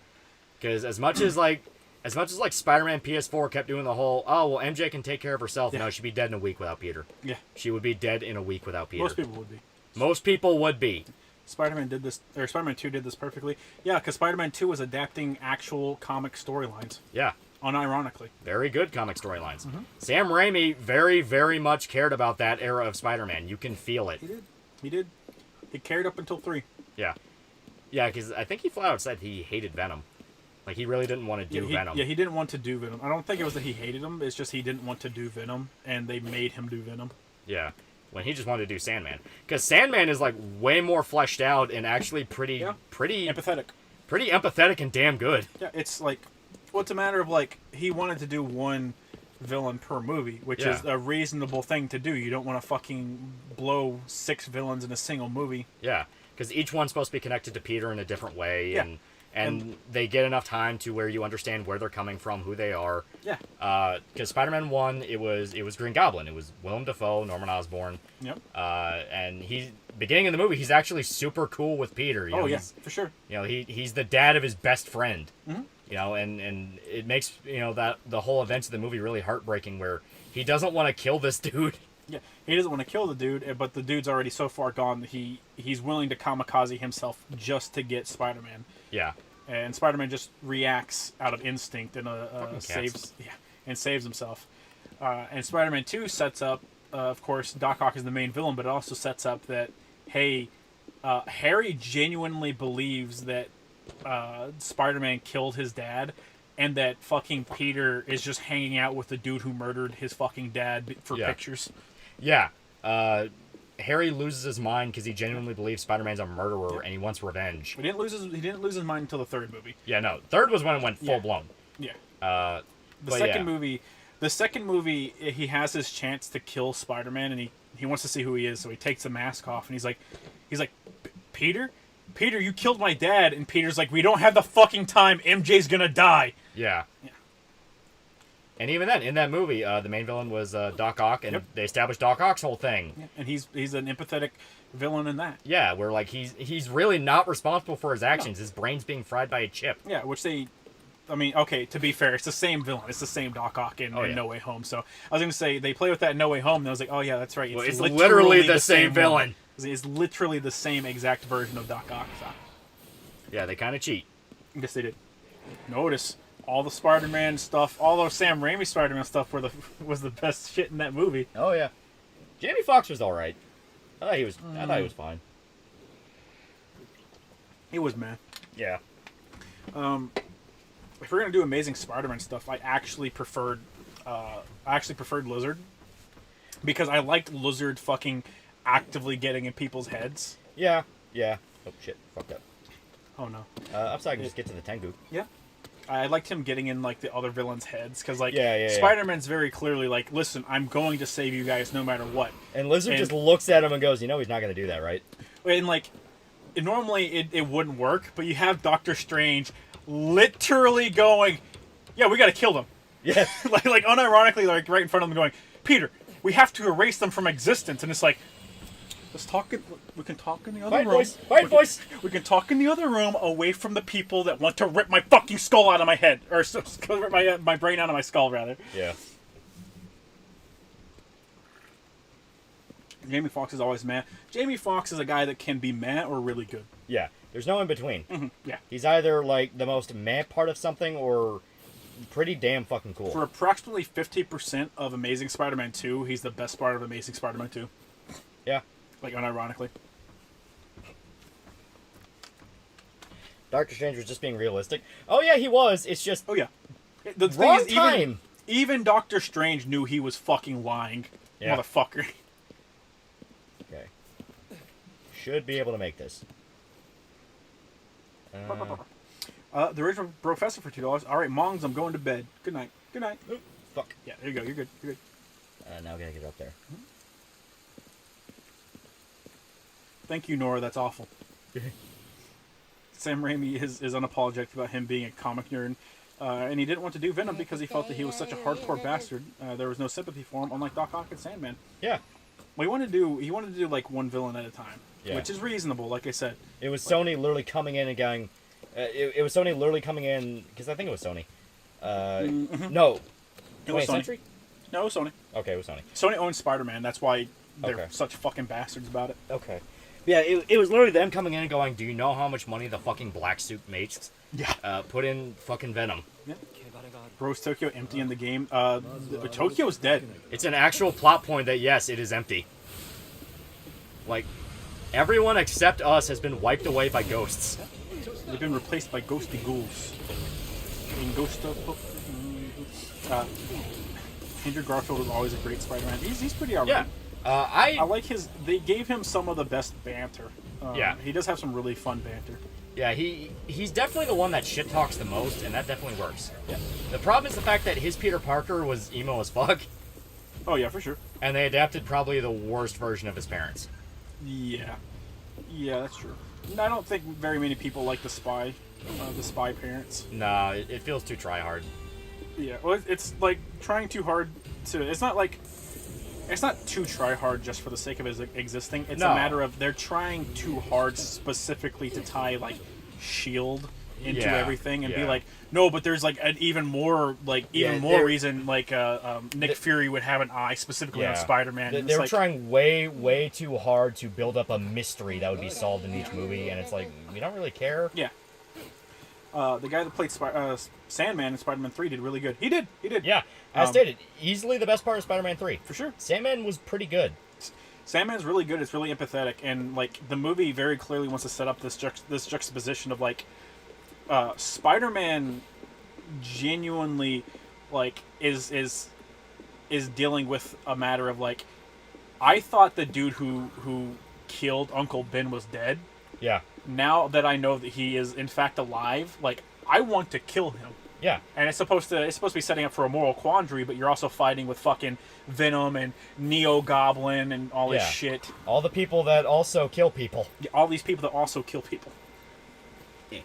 because as much as Spider-Man PS4 kept doing the whole, oh well, MJ can take care of herself. Yeah. No, she'd be dead in a week without Peter. Yeah. She would be dead in a week without Peter. Most people would be. Most people would be. Spider-Man did this, or Spider-Man 2 did this perfectly. Yeah, because Spider-Man 2 was adapting actual comic storylines. Yeah. Unironically. Very good comic storylines. Mm-hmm. Sam Raimi very, very much cared about that era of Spider-Man. You can feel it. He did. He cared up until 3. Yeah. Yeah, because I think he flat out said he hated Venom. Like, he really didn't want to do Venom. Yeah, he didn't want to do Venom. I don't think it was that he hated him. It's just he didn't want to do Venom, and they made him do Venom. Yeah. When he just wanted to do Sandman. Because Sandman is, like, way more fleshed out and actually pretty empathetic. Pretty empathetic and damn good. Yeah, it's like... Well, it's a matter of, like, he wanted to do one villain per movie, which is a reasonable thing to do. You don't want to fucking blow 6 villains in a single movie. Yeah, because each one's supposed to be connected to Peter in a different way, and they get enough time to where you understand where they're coming from, who they are. Yeah. Because Spider-Man 1, it was Green Goblin. It was Willem Dafoe, Norman Osborn. Yep. And beginning of the movie, he's actually super cool with Peter. You know, yeah, for sure. You know, he's the dad of his best friend. Mm-hmm. You know, and it makes, you know, that the whole events of the movie really heartbreaking, where he doesn't want to kill this dude. Yeah, he doesn't want to kill the dude, but the dude's already so far gone that he's willing to kamikaze himself just to get Spider-Man. Yeah. And Spider-Man just reacts out of instinct and saves himself. And Spider-Man 2 sets up of course, Doc Ock is the main villain, but it also sets up that, hey, Harry genuinely believes that Spider-Man killed his dad, and that fucking Peter is just hanging out with the dude who murdered his fucking dad for pictures. Yeah. Harry loses his mind because he genuinely believes Spider-Man's a murderer and he wants revenge. He didn't lose his mind until the third movie. Yeah, no. Third was when it went full blown. Yeah. The second movie, he has his chance to kill Spider-Man, and he wants to see who he is, so he takes the mask off, and he's like, Peter, you killed my dad, and Peter's like, we don't have the fucking time. MJ's gonna die. Yeah. And even then, in that movie, the main villain was Doc Ock, and they established Doc Ock's whole thing. Yeah. And he's an empathetic villain in that. Yeah, where like he's really not responsible for his actions. No. His brain's being fried by a chip. Yeah, which they, I mean, okay, to be fair, it's the same villain. It's the same Doc Ock in No Way Home. So I was gonna say they play with that in No Way Home, and I was like, oh yeah, that's right. It's literally the same villain. It's literally the same exact version of Doc Ock. So. Yeah, they kind of cheat. Yes, they did. Notice. All the Spider-Man stuff, all the Sam Raimi Spider-Man stuff was the best shit in that movie. Oh yeah, Jamie Foxx was all right. I thought he was fine. He was, man. Yeah. If we're gonna do Amazing Spider-Man stuff, I actually preferred Lizard because I liked Lizard fucking actively getting in people's heads. Yeah. Oh shit, fucked up. Oh no. Upside, I can just get to the Tengu. Yeah. I liked him getting in like the other villains' heads because like yeah. Spider-Man's very clearly like, listen, I'm going to save you guys no matter what. And Lizard just looks at him and goes, you know, he's not going to do that, right? And like, normally it wouldn't work, but you have Doctor Strange literally going, yeah, we got to kill them. Yeah, like unironically, like right in front of them, going, Peter, we have to erase them from existence, and it's like. We can talk in the other room. Voice. We can talk in the other room, away from the people that want to rip my fucking skull out of my head, or rip my brain out of my skull, rather. Yeah. Jamie Foxx is always mad. Jamie Foxx is a guy that can be mad or really good. Yeah. There's no in between. Mm-hmm. Yeah. He's either like the most mad part of something or pretty damn fucking cool. For approximately 50% of Amazing Spider-Man 2, he's the best part of Amazing Spider-Man 2. Yeah. Like, unironically. Doctor Strange was just being realistic. Oh, yeah, he was. It's just... Oh, yeah. The wrong thing is, time. Even Doctor Strange knew he was fucking lying. Yeah. Motherfucker. Okay. Should be able to make this. The original Professor for $2. All right, Mongs, I'm going to bed. Good night. Good night. Ooh, fuck. Yeah, there you go. You're good. You're good. Now I gotta get up there. Mm-hmm. Thank you, Nora. That's awful. Sam Raimi is unapologetic about him being a comic nerd, and he didn't want to do Venom because he felt that he was such a hardcore bastard. There was no sympathy for him, unlike Doc Ock and Sandman. Yeah. Well, he wanted to do like one villain at a time, which is reasonable. Like I said, it was Sony literally coming in and going. It was Sony literally coming in because I think it was Sony. No. It was Sony. Century? No, it was Sony. Okay, it was Sony. Sony owns Spider-Man. That's why they're such fucking bastards about it. Okay. Yeah, it was literally them coming in and going, do you know how much money the fucking black suit makes? Yeah. Put in fucking Venom. Yeah. Bros Tokyo empty in the game. Tokyo's dead. It's an actual plot point that, yes, it is empty. Like, everyone except us has been wiped away by ghosts. They've been replaced by ghosty ghouls. Andrew Garfield was always a great Spider-Man. He's pretty alright. Yeah. I like his... They gave him some of the best banter. Yeah. He does have some really fun banter. Yeah, he's definitely the one that shit talks the most, and that definitely works. Yeah. The problem is the fact that his Peter Parker was emo as fuck. Oh, yeah, for sure. And they adapted probably the worst version of his parents. Yeah. Yeah, that's true. I don't think very many people like the spy parents. Nah, it feels too try-hard. Yeah, well, it's like trying too hard to... It's not like... It's not too try-hard just for the sake of it existing. It's a matter of they're trying too hard specifically to tie, like, S.H.I.E.L.D. into everything and be like, no, but there's, like, an even more reason, like, Nick Fury would have an eye specifically on Spider-Man. They're trying way, way too hard to build up a mystery that would be solved in each movie, and it's like, we don't really care. Yeah. the guy that played Sandman in Spider-Man 3 did really good. He did. Yeah, as stated, easily the best part of Spider-Man 3. For sure. Sandman was pretty good. Sandman's really good. It's really empathetic, and like the movie very clearly wants to set up this juxtaposition of like Spider-Man genuinely like is dealing with a matter of like, I thought the dude who killed Uncle Ben was dead. Yeah. Now that I know that he is in fact alive, like I want to kill him. Yeah. And it's supposed to be setting up for a moral quandary, but you're also fighting with fucking Venom and Neo Goblin and all this shit. All the people that also kill people. Yeah, all these people that also kill people. You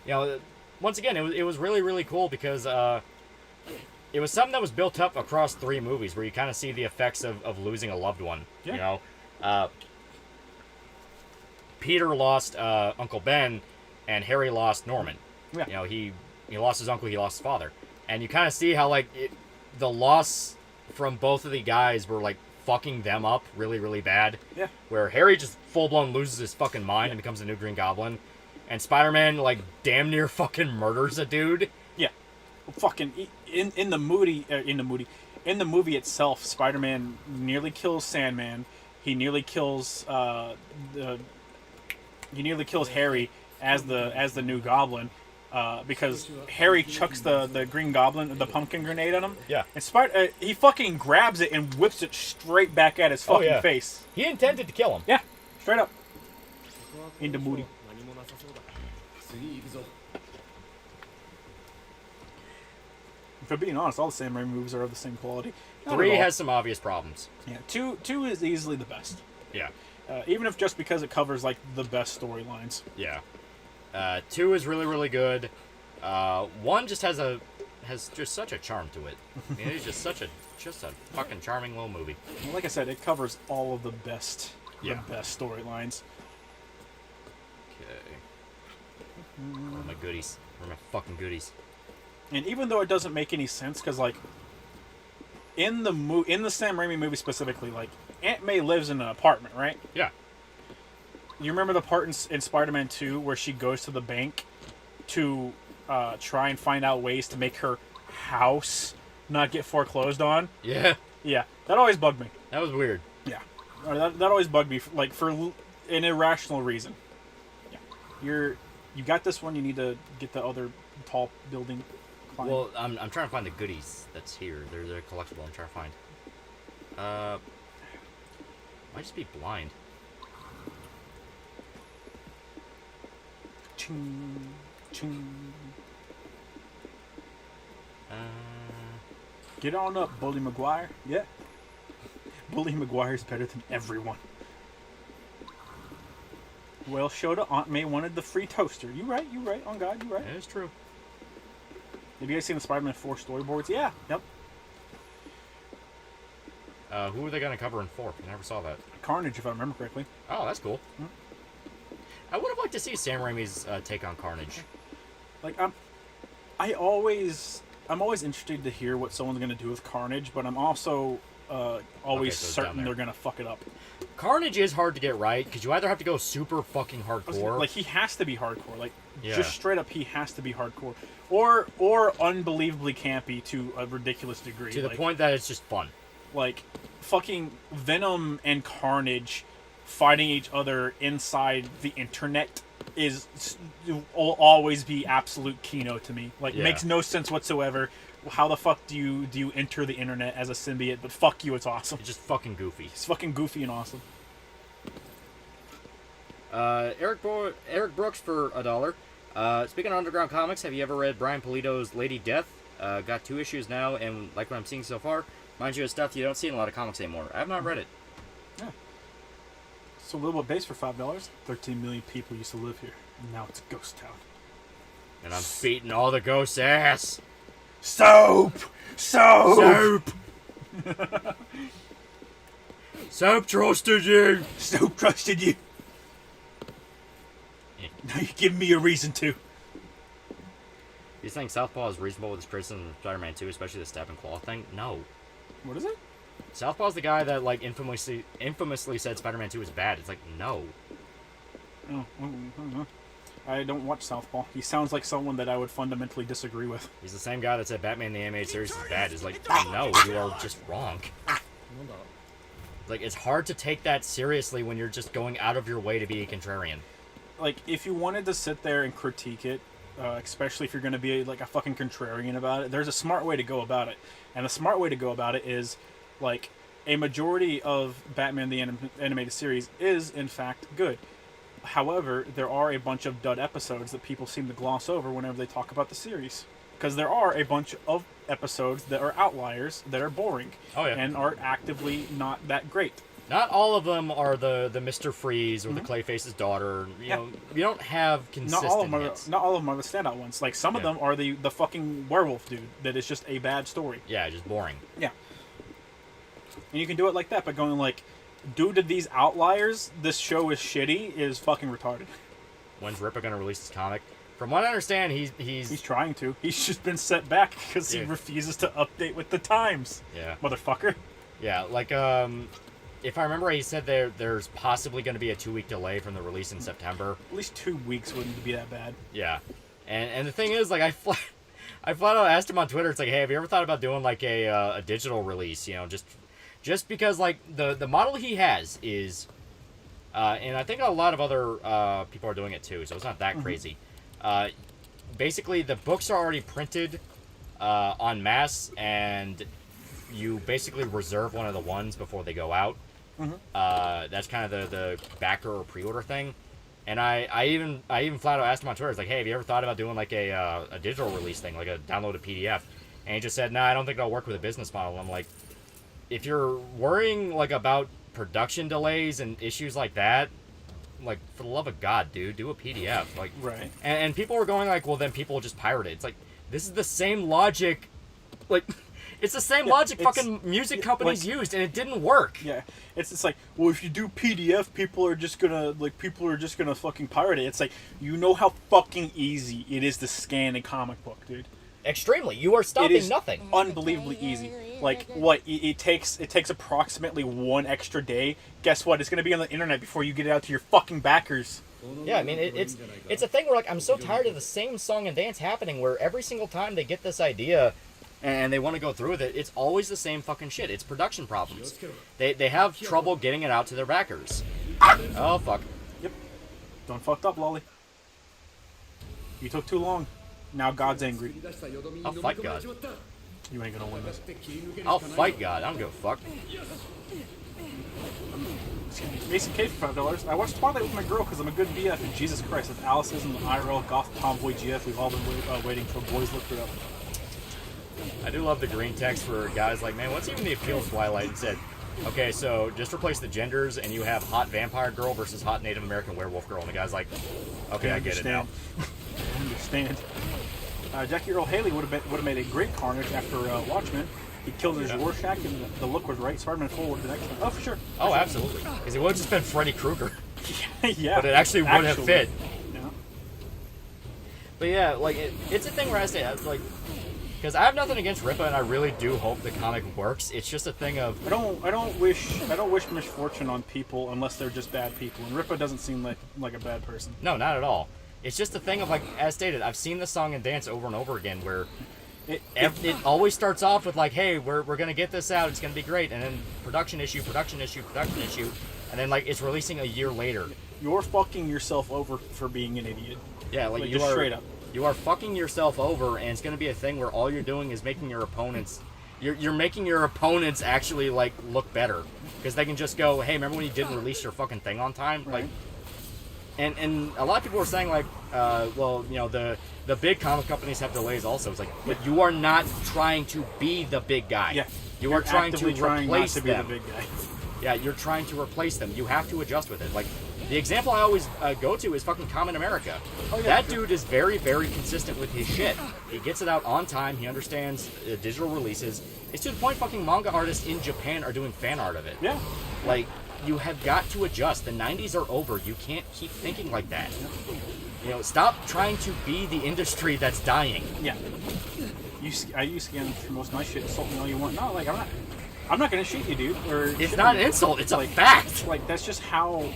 know, once again, it was really, really cool because it was something that was built up across 3 movies where you kind of see the effects of losing a loved one. Yeah. You know, Peter lost Uncle Ben, and Harry lost Norman. Yeah. You know, he lost his uncle, he lost his father, and you kind of see how like the loss from both of the guys were like fucking them up really, really bad. Yeah. Where Harry just full blown loses his fucking mind and becomes a new Green Goblin, and Spider-Man like damn near fucking murders a dude. Yeah. Fucking in the movie itself, Spider-Man nearly kills Sandman. He nearly kills Harry as the new Goblin. Because Harry chucks the Green Goblin, the pumpkin grenade on him. Yeah. And he fucking grabs it and whips it straight back at his fucking face. He intended to kill him. Yeah, straight up. Into Moody. 次行くぞ If I'm being honest, all the Sam Raimi movies are of the same quality. Not 3 at all. has some obvious problems. Yeah, two is easily the best. Yeah. Even if just because it covers like the best storylines. Yeah. 2 is really, really good. 1 just has just such a charm to it. I mean, it's just a fucking charming little movie. Well, like I said, it covers all of the best storylines. Okay. Where are my goodies? Where are my fucking goodies? And even though it doesn't make any sense, because like in the Sam Raimi movie specifically, like Aunt May lives in an apartment, right? Yeah. You remember the part in Spider-Man 2 where she goes to the bank to try and find out ways to make her house not get foreclosed on? Yeah. Yeah, that always bugged me. That was weird. Yeah, that always bugged me, for an irrational reason. Yeah, you got this one. You need to get the other tall building. Climb. Well, I'm trying to find the goodies that's here. They're collectible. I'm trying to find. Might just be blind. Ching, ching. Get on up, Bully McGuire. Yeah. Bully McGuire's better than everyone. Well, Shota, Aunt May wanted the free toaster. You right, on God, you right. That is true. Have you guys seen the Spider-Man 4 storyboards? Yeah, yep. Who are they going to cover in 4? I never saw that. Carnage, if I remember correctly. Oh, that's cool. I would have liked to see Sam Raimi's take on Carnage. Like, I'm always interested to hear what someone's going to do with Carnage, but I'm also always certain they're going to fuck it up. Carnage is hard to get right, because you either have to go super fucking hardcore. Like, he has to be hardcore. Like, yeah. Just straight up, he has to be hardcore. Or unbelievably campy to a ridiculous degree. To the point that it's just fun. Like, fucking Venom and Carnage fighting each other inside the internet will always be absolute Kino to me. Like, makes no sense whatsoever. How the fuck do you enter the internet as a symbiote? But fuck you, it's awesome. It's just fucking goofy. It's fucking goofy and awesome. Eric Brooks for $1. Speaking of underground comics, have you ever read Brian Pulido's Lady Death? Got 2 issues now, and like what I'm seeing so far, reminds you of stuff you don't see in a lot of comics anymore. I have not read it. Yeah. So a little bit base for $5. 13 million people used to live here, and now it's a ghost town. And I'm beating all the ghosts' ass. Soap! Soap trusted you. Soap trusted you. Now you're giving me a reason to. You think Southpaw is reasonable with his criticism of Spider-Man 2, especially the stab and claw thing? No. What is it? Southpaw's the guy that like infamously said Spider-Man 2 is bad. It's like, no. Oh, I don't know. I don't watch Southpaw. He sounds like someone that I would fundamentally disagree with. He's the same guy that said Batman the Animated Series is bad. He's like, no, you are just wrong. Like, it's hard to take that seriously when you're just going out of your way to be a contrarian. Like, if you wanted to sit there and critique it, especially if you're going to be like a fucking contrarian about it, there's a smart way to go about it. And the smart way to go about it is, like, a majority of Batman the Animated Series is, in fact, good. However, there are a bunch of dud episodes that people seem to gloss over whenever they talk about the series. Because there are a bunch of episodes that are outliers, that are boring, and are actively not that great. Not all of them are the Mr. Freeze or the Clayface's daughter. You know, you don't have consistent hits. Not all of them are the standout ones. Like, some of them are the fucking werewolf dude that is just a bad story. Yeah, just boring. Yeah. And you can do it like that, but going like, due to these outliers, this show is shitty, is fucking retarded. When's Ripper gonna release his comic? From what I understand, he's trying to. He's just been set back because he refuses to update with the times. Yeah. Motherfucker. Yeah, like, if I remember right, he said there's possibly going to be a 2-week delay from the release in September. At least 2 weeks wouldn't be that bad. Yeah. And the thing is, like, I flat out asked him on Twitter, it's like, hey, have you ever thought about doing, like, a digital release, you know, just because, like, the model he has is, and I think a lot of other people are doing it too, so it's not that crazy. Basically, the books are already printed en masse, and you basically reserve one of the ones before they go out. That's kind of the backer or pre-order thing. And I even flat out asked him on Twitter, it's like, hey, have you ever thought about doing like a digital release thing, like a downloaded PDF? And he just said, nah, I don't think it'll work with a business model. And I'm like, if you're worrying like about production delays and issues like that, like, for the love of God, dude, do a PDF. Like, right. And people were going like, well, then people will just pirate it. It's like, this is the same logic, like, it's the same logic fucking music companies used, and it didn't work. Yeah, it's like, well, if you do PDF, people are just gonna fucking pirate it. It's like, you know how fucking easy it is to scan a comic book, dude. Extremely. You are stopping nothing. Unbelievably easy. Like, what, it takes approximately 1 extra day. Guess what? It's going to be on the internet before you get it out to your fucking backers. Yeah, I mean, it's a thing where, like, I'm so tired of the same song and dance happening where every single time they get this idea and they want to go through with it, it's always the same fucking shit. It's production problems. They have trouble getting it out to their backers. Oh, fuck. Yep. Done fucked up, Loli. You took too long. Now God's angry. I'll fight God. You ain't gonna win this. I'll fight God. I don't give a fuck. Mason K for $5. I watched Twilight with my girl because I'm a good BF, and Jesus Christ, if Alice isn't the IRL goth tomboy GF, we've all been waiting for. Boys looked it up. I do love the green text for guys like, man, what's even the appeal of Twilight? And said, okay, so just replace the genders and you have hot vampire girl versus hot Native American werewolf girl. And the guy's like, okay, I get it now. I understand. Jackie Earl Haley would have made a great Carnage after Watchmen. He killed his Rorschach, and the look was right. Spider-Man 4 would have been excellent. Oh, for sure. Oh, absolutely. Because it would have just been Freddy Krueger. Yeah. But it actually would have fit. Yeah. But yeah, like, it's a thing where I say, like, because I have nothing against Rippa, and I really do hope the comic works. It's just a thing of... I don't wish misfortune on people unless they're just bad people, and Rippa doesn't seem like a bad person. No, not at all. It's just a thing of, like, as stated, I've seen the song and dance over and over again where it always starts off with, like, hey, we're going to get this out, it's going to be great, and then production issue, and then, like, it's releasing a year later. You're fucking yourself over for being an idiot. Yeah, like you just are straight up. You are fucking yourself over, and it's going to be a thing where all you're doing is making your opponents... You're making your opponents actually, like, look better. Because they can just go, hey, remember when you didn't release your fucking thing on time? Right. Like... And a lot of people are saying, like, well, you know, the big comic companies have delays also. It's like, but you are not trying to be the big guy. Yeah. You are trying to replace them. Be the big guy. Yeah, you're trying to replace them. You have to adjust with it. Like, the example I always go to is fucking Common America. Oh, yeah, that dude is very, very consistent with his shit. He gets it out on time. He understands digital releases. It's to the point fucking manga artists in Japan are doing fan art of it. Yeah. Like... You have got to adjust. The 90s are over. You can't keep thinking like that. You know, stop trying to be the industry that's dying. Yeah. I use scans for most of my shit. Insult me all you want. No, like, I'm I'm not gonna shoot you, dude. Or It's not an insult. It's a fact. Like that's just how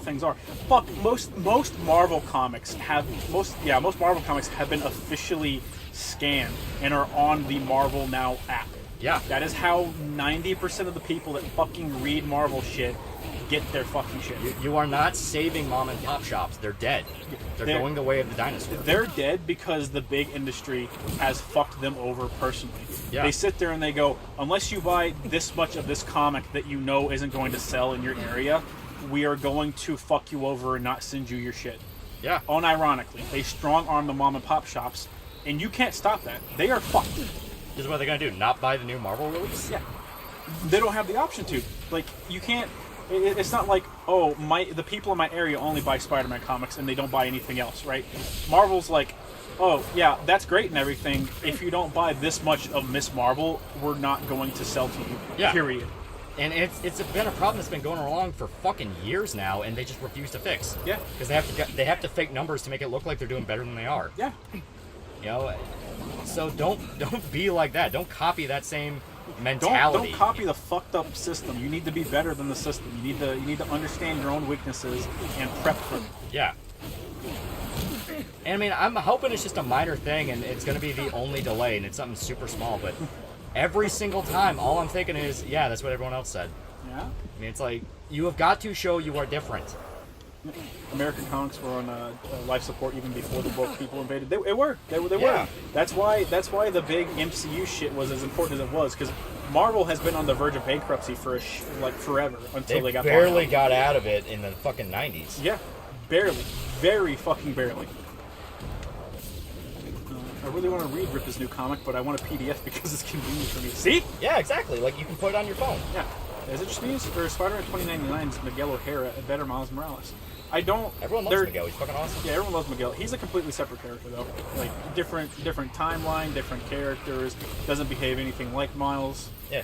things are. Fuck, most Marvel comics have most Marvel comics have been officially scanned and are on the Marvel Now app. Yeah. That is how 90% of the people that fucking read Marvel shit get their fucking shit. You are not saving mom and pop shops. They're dead. They're going the way of the dinosaur. They're dead because the big industry has fucked them over personally. Yeah. They sit there and they go, unless you buy this much of this comic that you know isn't going to sell in your area, we are going to fuck you over and not send you your shit. Yeah. Unironically, they strong arm the mom and pop shops, and you can't stop that. They are fucked. This is what they're gonna do. Not buy the new Marvel release? Yeah. They don't have the option to. Like, you can't. It's not like, oh, the people in my area only buy Spider-Man comics and they don't buy anything else, right? Marvel's like, oh, yeah, that's great and everything. If you don't buy this much of Miss Marvel, we're not going to sell to you. Yeah. Period. And it's been a problem that's been going along for fucking years now, and they just refuse to fix. Yeah. Because they have to fake numbers to make it look like they're doing better than they are. Yeah. You know, so don't be like that. Don't copy that same mentality. Don't copy the fucked up system. You need to be better than the system. You need to understand your own weaknesses and prep for them. Yeah. And I mean, I'm hoping it's just a minor thing, and it's going to be the only delay, and it's something super small. But every single time, all I'm thinking is, yeah, that's what everyone else said. Yeah. I mean, it's like, you have got to show you are different. American comics were on life support even before the woke people invaded. They were. Yeah. Were. That's why the big MCU shit was as important as it was, because Marvel has been on the verge of bankruptcy for forever until they got barely got out of it in the fucking 90s. Yeah, barely, very fucking barely. I really want to read Rip's new comic, but I want a PDF because it's convenient for me. See? Yeah, exactly. Like, you can put it on your phone. Yeah. Is it just me, or Spider-Man 2099 is Miguel O'Hara a better Miles Morales? Everyone loves Miguel. He's fucking awesome. Yeah, everyone loves Miguel. He's a completely separate character, though. Like, different timeline, different characters. Doesn't behave anything like Miles. Yeah.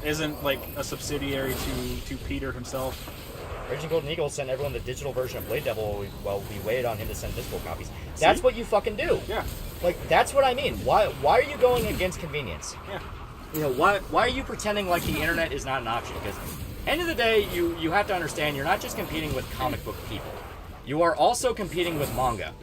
Isn't like a subsidiary to Peter himself. Raging Golden Eagle sent everyone the digital version of Blade Devil while we waited on him to send physical copies. That's what you fucking do. Yeah. Like, that's what I mean. Why are you going against convenience? Yeah. You know, why are you pretending like the internet is not an option? Because end of the day, you have to understand, you're not just competing with comic book people. You are also competing with manga.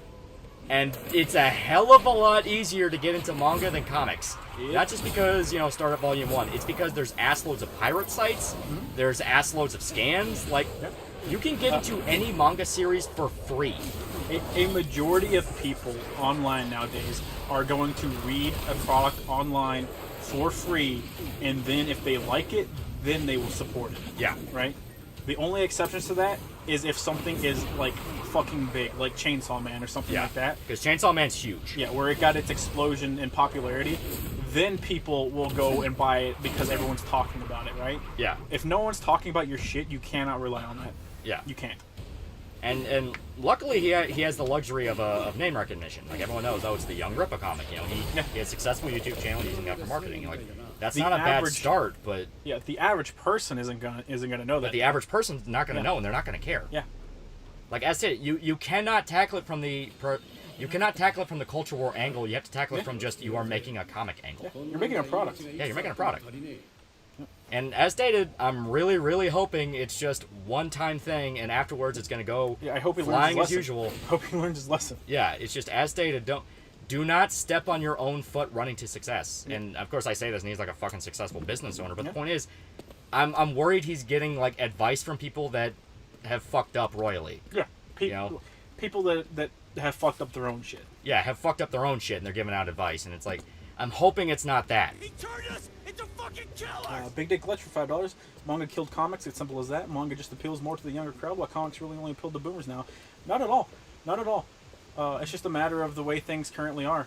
And it's a hell of a lot easier to get into manga than comics. Yep. Not just because, start at Volume 1. It's because there's assloads of pirate sites. Mm-hmm. There's assloads of scans. Like, you can get into any manga series for free. A majority of people online nowadays are going to read a product online for free, and then if they like it, then they will support it. Yeah. Right? The only exceptions to that is if something is like fucking big, like Chainsaw Man or something like that. Because Chainsaw Man's huge. Yeah, where it got its explosion in popularity, then people will go and buy it because everyone's talking about it, right? Yeah. If no one's talking about your shit, you cannot rely on that. Yeah. You can't. And luckily he has the luxury of name recognition. Like, everyone knows, it's the Young Rippa comic. He has a successful YouTube channel using that for marketing. Like, that's not a bad start, but yeah, the average person isn't gonna know that. But the average person's not gonna know, and they're not gonna care. Yeah. Like I said, you cannot tackle it from the culture war angle. You have to tackle it from just, you are making a comic angle. Yeah. You're making a product. Yeah, you're making a product. And as stated, I'm really, really hoping it's just one-time thing, and afterwards it's going to go I hope he flying learns as usual. I hope he learns his lesson. Yeah, it's just as stated. Do not step on your own foot running to success. Yeah. And of course, I say this, and he's like a fucking successful business owner. But the point is, I'm worried he's getting like advice from people that have fucked up royally. Yeah, people that have fucked up their own shit. Yeah, have fucked up their own shit, and they're giving out advice, and it's like, I'm hoping it's not that. He turned us into fucking killers! Big Day Clutch for $5. Manga killed comics. It's simple as that. Manga just appeals more to the younger crowd, while comics really only appeal to boomers now. Not at all. Not at all. It's just a matter of the way things currently are.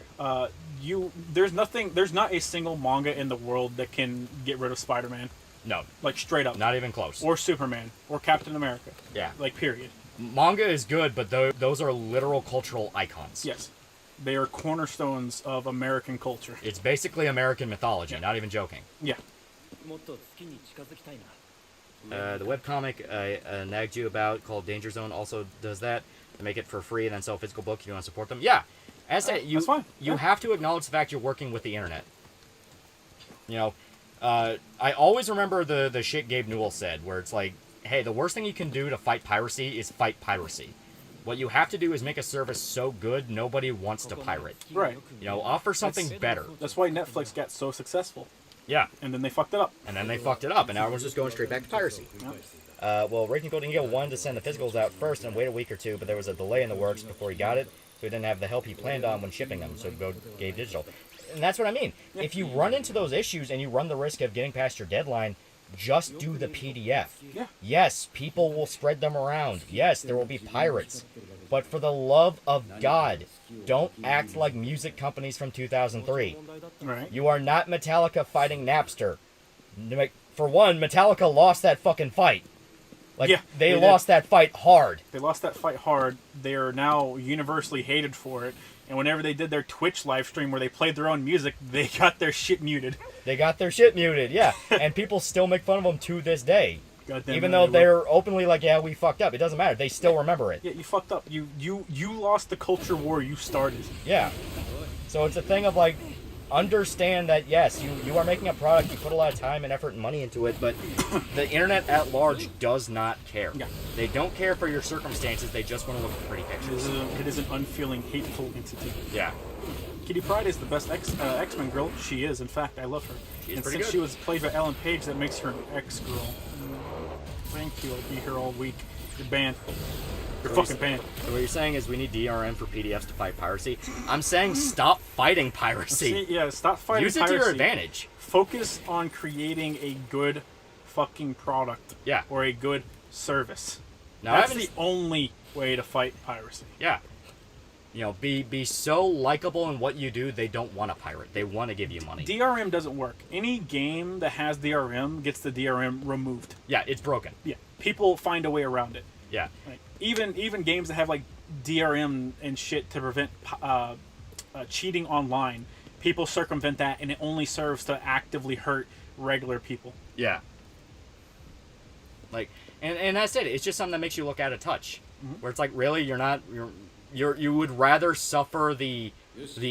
There's not a single manga in the world that can get rid of Spider-Man. No. Like, straight up. Not even close. Or Superman. Or Captain America. Yeah. Like, period. Manga is good, but those are literal cultural icons. Yes. They are cornerstones of American culture. It's basically American mythology, not even joking. Yeah. The webcomic I nagged you about called Danger Zone also does that. They make it for free and then sell a physical book if you want to support them. Yeah. As I said, that's fine. You have to acknowledge the fact you're working with the internet. I always remember the shit Gabe Newell said, where it's like, hey, the worst thing you can do to fight piracy is fight piracy. What you have to do is make a service so good nobody wants to pirate. Right. You know, offer something better. That's why Netflix got so successful. Yeah. And then they fucked it up. And now everyone's just going straight back to piracy. Yeah. Well, Raging Golden Eagle wanted to send the physicals out first and wait a week or two, but there was a delay in the works before he got it, so he didn't have the help he planned on when shipping them, so go gave digital. And that's what I mean. Yeah. If you run into those issues and you run the risk of getting past your deadline, just do the PDF. Yeah. Yes, people will spread them around. Yes, there will be pirates. But for the love of God, don't act like music companies from 2003. Right. You are not Metallica fighting Napster. For one, Metallica lost that fucking fight. They lost that fight hard. They lost that fight hard. They are now universally hated for it. And whenever they did their Twitch live stream where they played their own music, they got their shit muted. Yeah. And people still make fun of them to this day. Goddamn, even though they're openly like, yeah, we fucked up. It doesn't matter. They still remember it. Yeah, you fucked up. You lost the culture war you started. Yeah. So it's a thing of like, understand that, yes, you are making a product, you put a lot of time and effort and money into it, but the internet at large does not care. Yeah. They don't care for your circumstances, they just want to look at pretty pictures. It is an unfeeling, hateful entity. Yeah. Kitty Pryde is the best X-Men girl. She is, in fact, I love her. And since she was played by Ellen Page, that makes her an X-girl. Thank you, I'll be here all week. You're banned. You're fucking banned. So what you're saying is we need DRM for PDFs to fight piracy? I'm saying stop fighting piracy. Stop fighting piracy. Use it to your advantage. Focus on creating a good fucking product. Yeah. Or a good service. Now, that's the only way to fight piracy. Yeah. You know, be so likable in what you do, they don't want to pirate. They want to give you money. DRM doesn't work. Any game that has DRM gets the DRM removed. Yeah, it's broken. Yeah. People find a way around it. Yeah. Like, even games that have like DRM and shit to prevent cheating online, people circumvent that, and it only serves to actively hurt regular people. Yeah. Like, and that's it. It's just something that makes you look out of touch. Mm-hmm. Where it's like, really, you would rather suffer the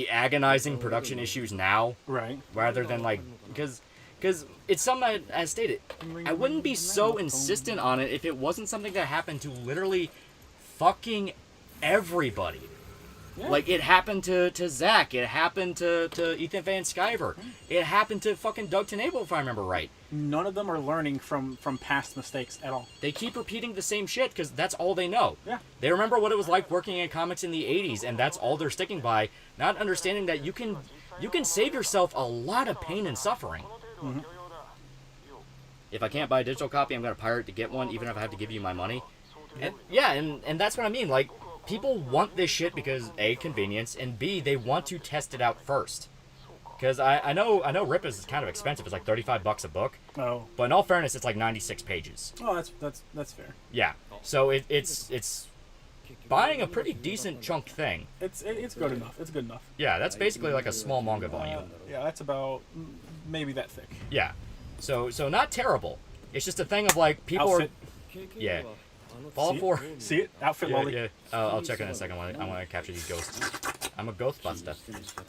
agonizing production issues now, right? Rather than like, because it's something that, as stated, I wouldn't be so insistent on it if it wasn't something that happened to literally fucking everybody. Yeah. Like, it happened to Zach, it happened to Ethan Van Sciver, it happened to fucking Doug Tenable, if I remember right. None of them are learning from past mistakes at all. They keep repeating the same shit because that's all they know. Yeah. They remember what it was like working in comics in the 80s, and that's all they're sticking by, not understanding that you can save yourself a lot of pain and suffering. Mm-hmm. If I can't buy a digital copy, I'm going to pirate to get one, even if I have to give you my money. And yeah, and that's what I mean. Like, people want this shit because A, convenience, and B, they want to test it out first. Because I know RIP is kind of expensive. It's like $35 a book. Oh. But in all fairness, it's like 96 pages. Oh, that's fair. Yeah. So it's buying a pretty decent chunk thing. It's good enough. It's good enough. Yeah, that's basically like a small manga volume. Yeah, that's about maybe that thick. Yeah. So not terrible. It's just a thing of like people Outfit. are. Yeah. Fall for. See it? Outfit Loli. Yeah. I'll check in a second. I want to capture these ghosts. I'm a Ghostbuster.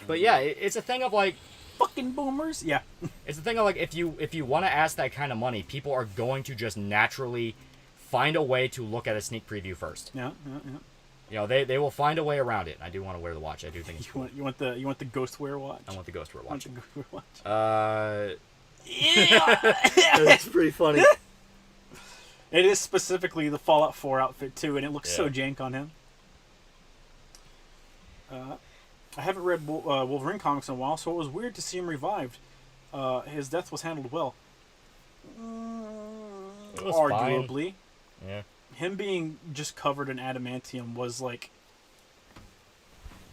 But yeah, it's a thing of like. Fucking boomers. Yeah. It's a thing of like if you want to ask that kind of money, people are going to just naturally find a way to look at a sneak preview first. Yeah. You know, they will find a way around it. I do want to wear the watch. I do think it's cool. You want the Ghostwear watch? I want the Ghostwear watch. Yeah. That's pretty funny. It is specifically the Fallout 4 outfit too, and it looks so jank on him. I haven't read Wolverine comics in a while, so it was weird to see him revived. His death was handled well. Arguably. Fine. Yeah. Him being just covered in adamantium was like...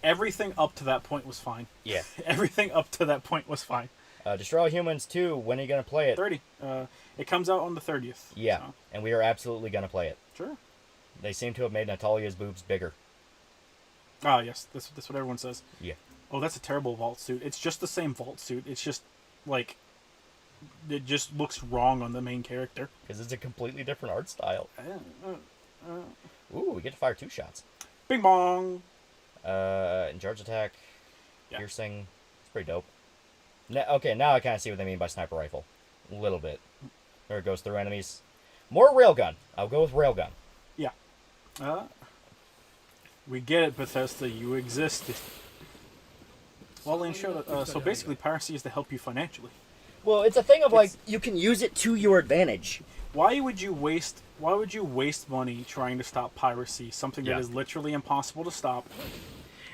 Everything up to that point was fine. Yeah. Everything up to that point was fine. Destroy All Humans 2, when are you going to play it? 30. It comes out on the 30th. Yeah, so. And we are absolutely going to play it. Sure. They seem to have made Natalia's boobs bigger. Ah, yes. That's what everyone says. Yeah. Oh, that's a terrible vault suit. It's just the same vault suit. It's just, like... It just looks wrong on the main character. Because it's a completely different art style. Ooh, we get to fire 2 shots. Bing bong! And charge attack, piercing. It's pretty dope. Okay, now I kind of see what they mean by sniper rifle. A little bit. There it goes through enemies. More railgun. I'll go with railgun. Yeah. We get it, Bethesda. You existed. Well, and show that. So basically, piracy is to help you financially. Well, it's a thing of like you can use it to your advantage. Why would you waste money trying to stop piracy, something that is literally impossible to stop,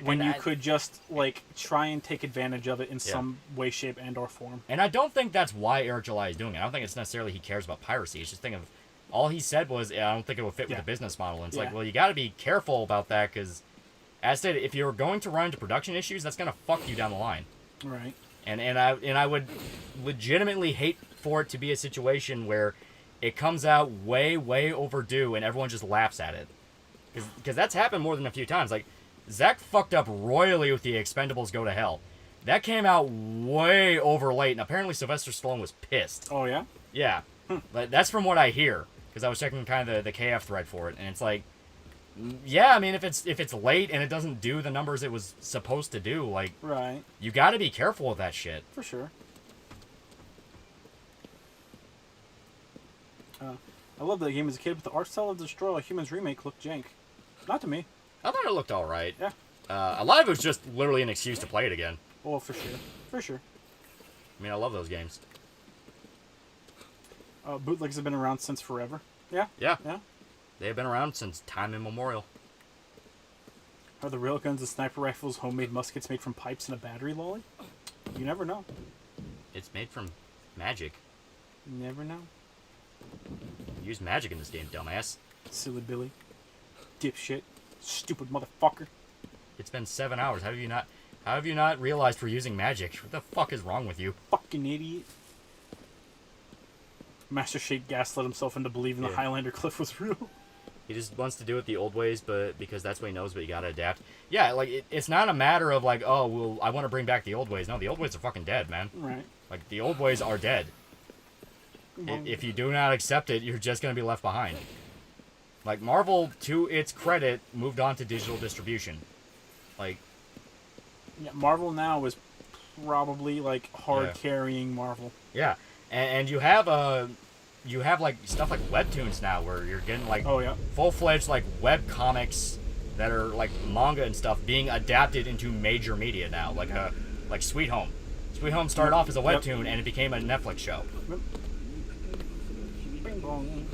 when you could just like try and take advantage of it in some way, shape, and or form? And I don't think that's why Eric July is doing it. I don't think it's necessarily he cares about piracy. It's just thinking of all he said was, I don't think it would fit with the business model. And it's like, well, you got to be careful about that because, as stated, if you're going to run into production issues, that's going to fuck you down the line. Right. And I would legitimately hate for it to be a situation where it comes out way overdue and everyone just laughs at it, because that's happened more than a few times. Like Zach fucked up royally with the Expendables Go to Hell. That came out way over late, and apparently Sylvester Stallone was pissed. Oh yeah. Yeah, but that's from what I hear because I was checking kind of the KF thread for it, and it's like, yeah, I mean, if it's late and it doesn't do the numbers it was supposed to do, like, right, you got to be careful with that shit. For sure. I loved that game as a kid, but the art style of Destroy All Humans remake looked jank. Not to me. I thought it looked all right. Yeah. A lot of it was just literally an excuse to play it again. Oh, for sure. For sure. I mean, I love those games. Bootlegs have been around since forever. Yeah. Yeah. Yeah. They have been around since time immemorial. Are the railguns and sniper rifles homemade muskets made from pipes and a battery, Lolly? You never know. It's made from magic. You never know. Use magic in this game, dumbass. Silly Billy. Dipshit. Stupid motherfucker. It's been 7 hours. How have you not realized we're using magic? What the fuck is wrong with you? Fucking idiot. Master Shake gaslit himself into believing the Highlander cliff was real. He just wants to do it the old ways, but because that's what he knows, but you gotta adapt. Yeah, like, it's not a matter of like, oh, well, I want to bring back the old ways. No, the old ways are fucking dead, man. Right. Like, the old ways are dead. If you do not accept it, you're just gonna be left behind. Like, Marvel, to its credit, moved on to digital distribution. Like... Yeah, Marvel now is probably, like, hard-carrying Marvel. Yeah, and you have like stuff like webtoons now where you're getting like full-fledged like web comics that are like manga and stuff being adapted into major media now, like Sweet Home. Sweet Home started off as a webtoon and it became a Netflix show. Yep. Bing bong.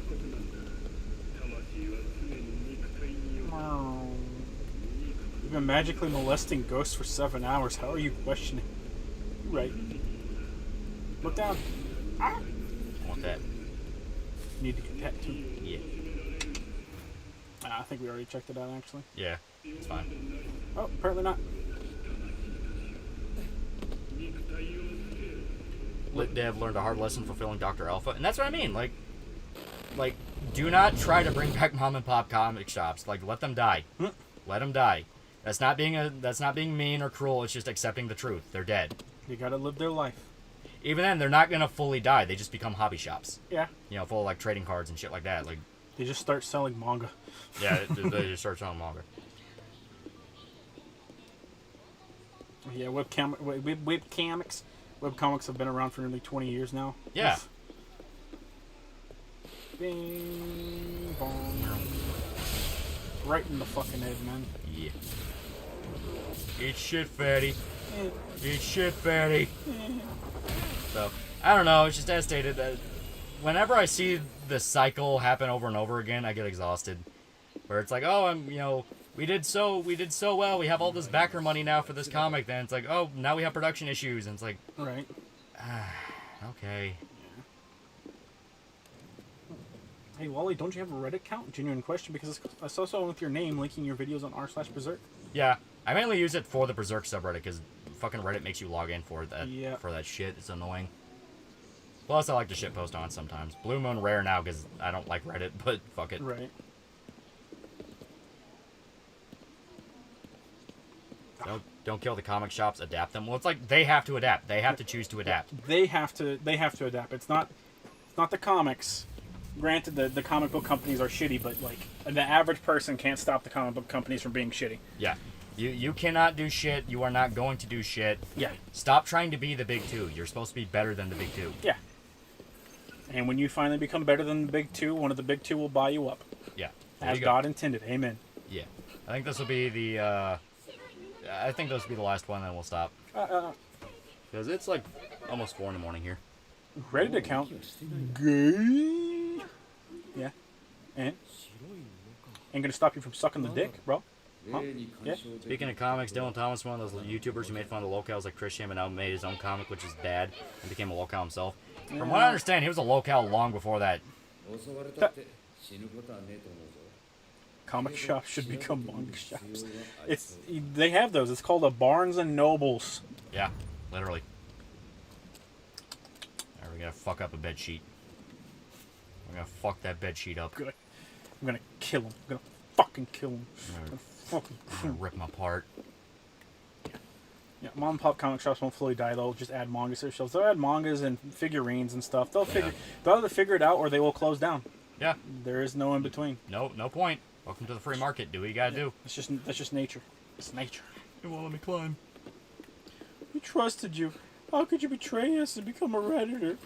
You've been magically molesting ghosts for 7 hours. How are you questioning? You're right. Look down. Ah! I want that. Need to get that too. Yeah. I think we already checked it out, actually. Yeah, it's fine. Oh, apparently not. Lit Dev learned a hard lesson fulfilling Dr. Alpha, and that's what I mean. Like, do not try to bring back mom and pop comic shops. Like, let them die. Let them die. That's not being mean or cruel. It's just accepting the truth. They're dead. They gotta live their life. Even then, they're not gonna fully die. They just become hobby shops. Yeah. You know, full of like trading cards and shit like that. Like, they just start selling manga. Yeah, they just start selling manga. Yeah, webcomics have been around for nearly 20 years now. Yeah. Oof. Bing bong. Right in the fucking head, man. Yeah. Eat shit, fatty. Eat shit, fatty. So, I don't know. It's just as stated. Whenever I see the cycle happen over and over again, I get exhausted. Where it's like, oh, we did so well. We have all this backer money now for this comic. Then it's like, oh, now we have production issues, and it's like, right. Okay. Hey, Wally, don't you have a Reddit account? Genuine question, because I saw someone with your name linking your videos on r/Berserk. Yeah, I mainly use it for the Berserk subreddit because fucking Reddit makes you log in for that for that shit. It's annoying. Plus, I like to shitpost on sometimes. Blue Moon rare now because I don't like Reddit, but fuck it. Right. Don't kill the comic shops. Adapt them. Well, it's like they have to adapt. They have to choose to adapt. They have to adapt. It's not the comics. Granted, the comic book companies are shitty, but like the average person can't stop the comic book companies from being shitty. Yeah. You cannot do shit. You are not going to do shit. Yeah. Stop trying to be the big two. You're supposed to be better than the big two. Yeah. And when you finally become better than the big two, one of the big two will buy you up. Yeah. There As you go. God intended. Amen. Yeah. I think this will be the, I think this will be the last one, and we'll stop. Because it's like almost 4 in the morning here. Ready to count. Gay. Yeah. And? Ain't gonna stop you from sucking the dick, bro. Huh? Yeah. Speaking of comics, Dylan Thomas, one of those YouTubers who made fun of the locals like Chris Sham, and now made his own comic, which is bad, and became a local himself. From what I understand, he was a local long before that. Comic shops should become manga shops. They have those. It's called a Barnes and Nobles. Yeah, literally. Alright, we gotta fuck up a bed sheet. We're gonna fuck that bed sheet up. Good. I'm gonna kill him. I'm gonna fucking kill him. I'm gonna rip him apart. Yeah, mom and pop comic shops won't fully die. They'll just add mangas to their shelves. They'll add mangas and figurines and stuff. They'll either figure it out or they will close down. Yeah. There is no in between. No point. Welcome to the free market. Do what you gotta do. That's just nature. It's nature. You won't let me climb. We trusted you. How could you betray us and become a redditor?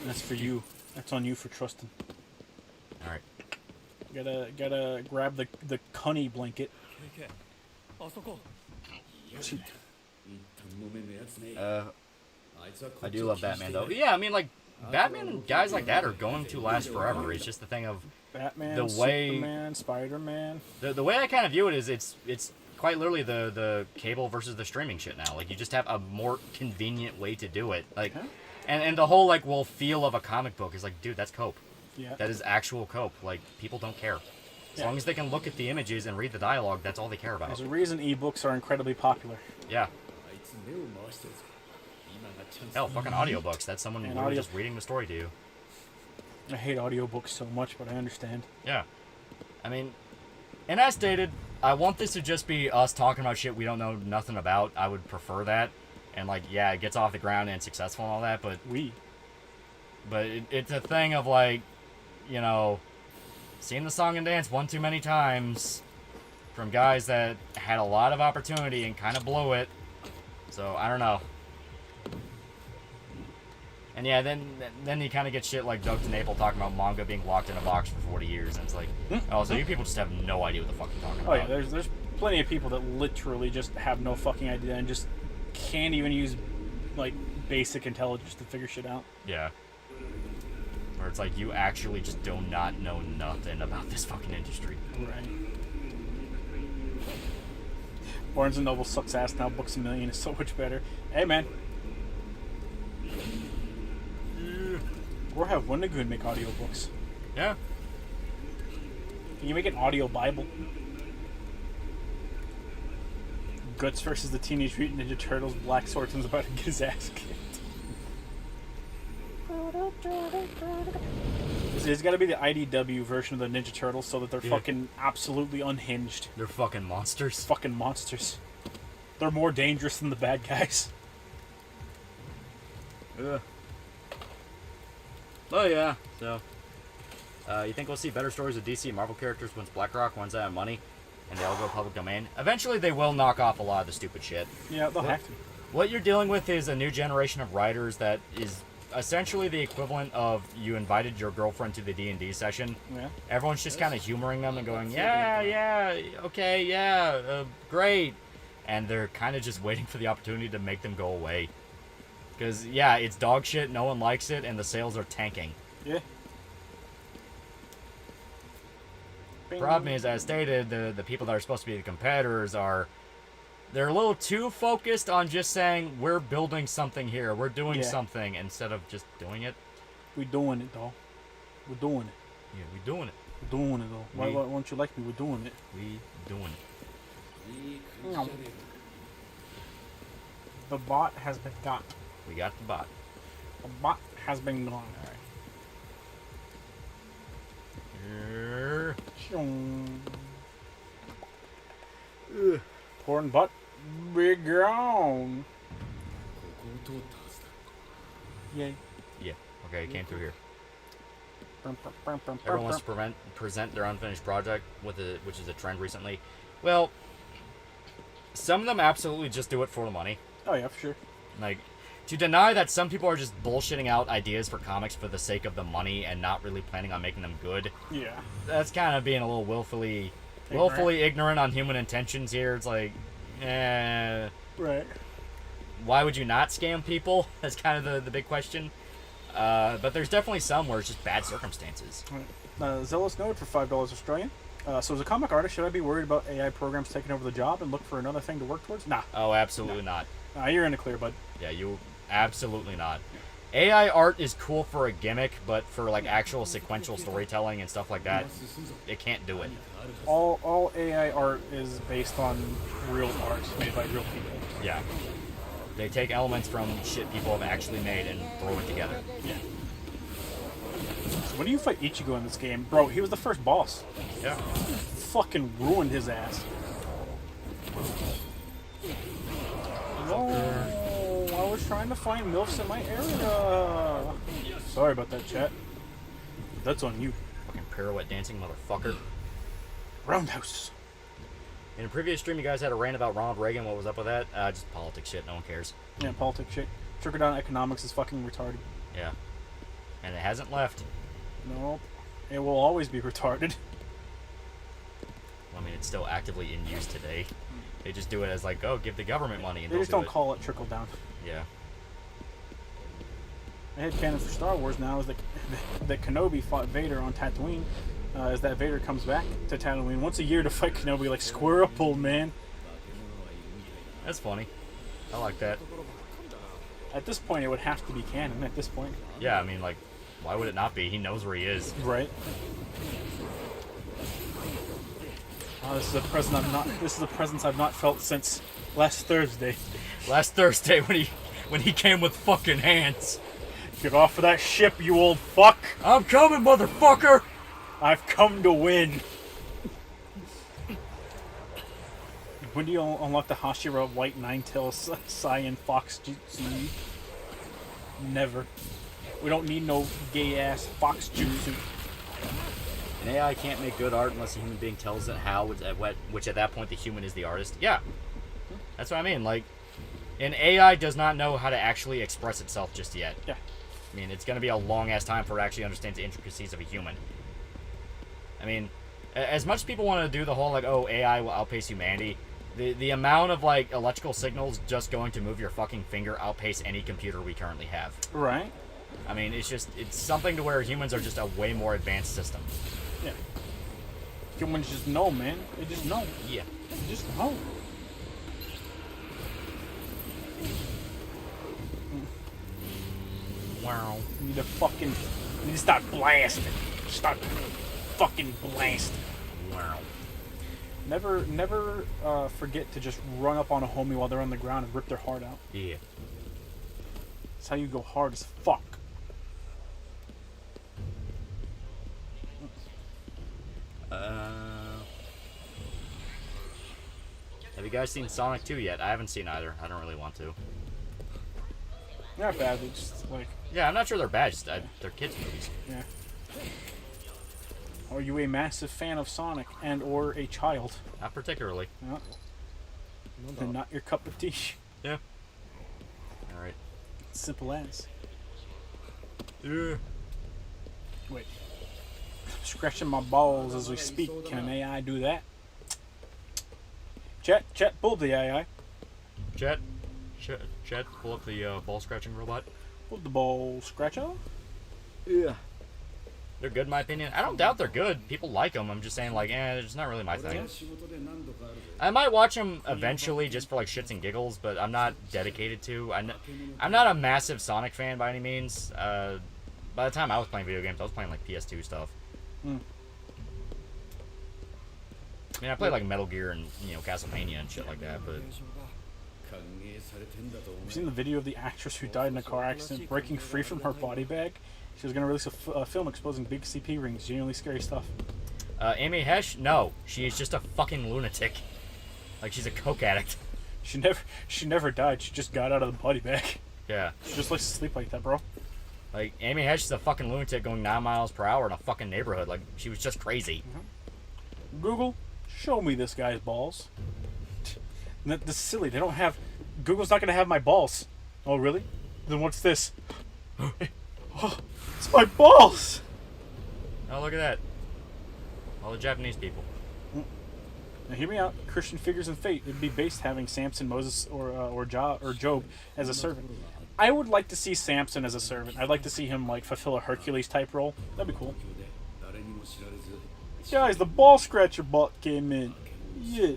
That's for you. That's on you for trusting. All right. Gotta grab the cunny blanket. I do love Batman though. Yeah, I mean like Batman and guys like that are going to last forever. It's just the thing of Batman, the way Superman, Spider-Man. The way I kind of view it is it's quite literally the cable versus the streaming shit now. Like you just have a more convenient way to do it. Like and the whole like feel of a comic book is like, dude, that's cope. Yeah. That is actual cope. Like people don't care. As long as they can look at the images and read the dialogue, that's all they care about. There's a reason ebooks are incredibly popular. Yeah. Hell, fucking audiobooks. That's someone literally just reading the story to you. I hate audiobooks so much, but I understand. Yeah. I mean, and as stated, I want this to just be us talking about shit we don't know nothing about. I would prefer that. And, like, yeah, it gets off the ground and it's successful and all that, but... But it's a thing of, like, you know... Seen the song and dance one too many times from guys that had a lot of opportunity and kind of blew it. So, I don't know. And yeah, then you kind of get shit like Doug TeNapel talking about manga being locked in a box for 40 years. And it's like, oh, so you people just have no idea what the fuck you're talking about. Oh, yeah, there's plenty of people that literally just have no fucking idea and just can't even use, like, basic intelligence to figure shit out. Yeah. Where it's like, you actually just do not know nothing about this fucking industry. Right. Barnes & Noble sucks ass now. Books A Million is so much better. Hey, man. Yeah. Or have Wendigoon make audiobooks. Yeah. Can you make an audio Bible? Guts versus the Teenage Mutant Ninja Turtles. Black Swordsman's about to get his ass kicked. It's got to be the IDW version of the Ninja Turtles so that they're fucking absolutely unhinged. They're fucking monsters. Fucking monsters. They're more dangerous than the bad guys. Ugh. Oh yeah, so... you think we'll see better stories of DC and Marvel characters once BlackRock runs out of money and they all go public domain? Eventually they will knock off a lot of the stupid shit. Yeah, they'll have to. What you're dealing with is a new generation of writers that is essentially the equivalent of you invited your girlfriend to the D&D session. Yeah. Everyone's just kind of humoring them and going, yeah, okay, yeah, great. And they're kind of just waiting for the opportunity to make them go away. Because, yeah, it's dog shit, no one likes it, and the sales are tanking. Yeah. Problem is, as stated, the people that are supposed to be the competitors they're a little too focused on just saying, we're building something here, we're doing something, instead of just doing it. We're doing it, though. We're doing it. Yeah, we're doing it. We're doing it, though. Why don't you like me? We're doing it. We doing it. No. The bot has been got. We got the bot. The bot has been gone. Alright. Important butt be gone. Yay. Yeah. Okay, it came through here. Everyone wants to present their unfinished project, which is a trend recently. Well, some of them absolutely just do it for the money. Oh yeah, for sure. Like, To deny that some people are just bullshitting out ideas for comics for the sake of the money and not really planning on making them good. Yeah. That's kind of being a little willfully ignorant on human intentions here. It's like, Right. why would you not scam people? That's kind of the big question. But there's definitely some where it's just bad circumstances. Right. Zealous Node for $5 Australian. So as a comic artist, should I be worried about AI programs taking over the job and look for another thing to work towards? Nah. Oh, absolutely not. Nah, you're in the clear, bud. Yeah, you absolutely not. AI art is cool for a gimmick, but for like actual sequential storytelling and stuff like that, it can't do it. All AI art is based on real art made by real people. Yeah. They take elements from shit people have actually made and throw it together. Yeah. So when do you fight Ichigo in this game? Bro, he was the first boss. Yeah. Fucking ruined his ass. No, I was trying to find MILFs in my area. Sorry about that, chat. That's on you. Fucking pirouette dancing motherfucker. Roundhouse. In a previous stream, you guys had a rant about Ronald Reagan. What was up with that? Just politics shit. No one cares. Yeah, politics shit. Trickle-down economics is fucking retarded. Yeah. And it hasn't left. Nope. It will always be retarded. I mean, it's still actively in use today. They just do it as like, oh, give the government money. And They just do don't it. call it trickle-down. Yeah. The headcanon for Star Wars now is that Kenobi fought Vader on Tatooine. As that Vader comes back to Tatooine once a year to fight Kenobi, like, square up, old man. That's funny. I like that. At this point, it would have to be canon. At this point, Yeah, I mean, like, why would it not be? He knows where he is. right? This is a present This is a presence I've not felt since last Thursday. Last Thursday when he came with fucking hands. Get off of that ship, you old fuck! I'm coming, motherfucker! I've come to win. When do you unlock the Hashira White Ninetail Cyan Fox Jutsu? Never. We don't need no gay ass Fox Jutsu. An AI can't make good art unless a human being tells it how, which at that point the human is the artist. Yeah. That's what I mean. Like, an AI does not know how to actually express itself just yet. Yeah. I mean, it's going to be a long-ass time for it to actually understand the intricacies of a human. I mean, as much as people want to do the whole, like, oh, AI will outpace humanity, the amount of, like, electrical signals just going to move your fucking finger outpace any computer we currently have. Right. I mean, it's something to where humans are just a way more advanced system. Yeah. Humans just know, man. They just know. Yeah. They just know. Wow. You need to start blasting. Start fucking blasting. Wow. Never forget to just run up on a homie while they're on the ground and rip their heart out. Yeah. That's how you go hard as fuck. Have you guys seen Sonic 2 yet? I haven't seen either. I don't really want to. They're not bad. They just like. Yeah, I'm not sure they're bad. Just, they're kids' movies. Yeah. Are you a massive fan of Sonic and/or a child? Not particularly. No. Then not your cup of tea. Yeah. All right. Simple as. Yeah. Wait. Scratching my balls as we speak. Can an AI do that? Chat, pull the AI. Chat, pull up the ball scratching robot. Pull the ball scratcher. Yeah. They're good in my opinion. I don't doubt they're good. People like them. I'm just saying, like, it's not really my thing. I might watch them eventually just for, like, shits and giggles, but I'm not dedicated to. I'm not a massive Sonic fan by any means. By the time I was playing video games, I was playing, like, PS2 stuff. Mm. I mean, I played, like, Metal Gear and, Castlevania and shit like that, but... Have you seen the video of the actress who died in a car accident breaking free from her body bag? She was going to release a film exposing big CP rings. Genuinely scary stuff. Amy Hesh? No. She is just a fucking lunatic. Like, she's a coke addict. She never died. She just got out of the body bag. Yeah. She just likes to sleep like that, bro. Like, Amy Hesh is a fucking lunatic going 9 miles per hour in a fucking neighborhood. Like, she was just crazy. Mm-hmm. Google, show me this guy's balls. This is silly. They don't have... Google's not going to have my balls. Oh, really? Then what's this? Oh, it's my balls! Oh, look at that. All the Japanese people. Now hear me out. Christian figures in fate. It'd be based having Samson, Moses, or Job as a servant. I would like to see Samson as a servant. I'd like to see him like fulfill a Hercules type role. That'd be cool. Guys, the ball scratcher bot came in. Yeah.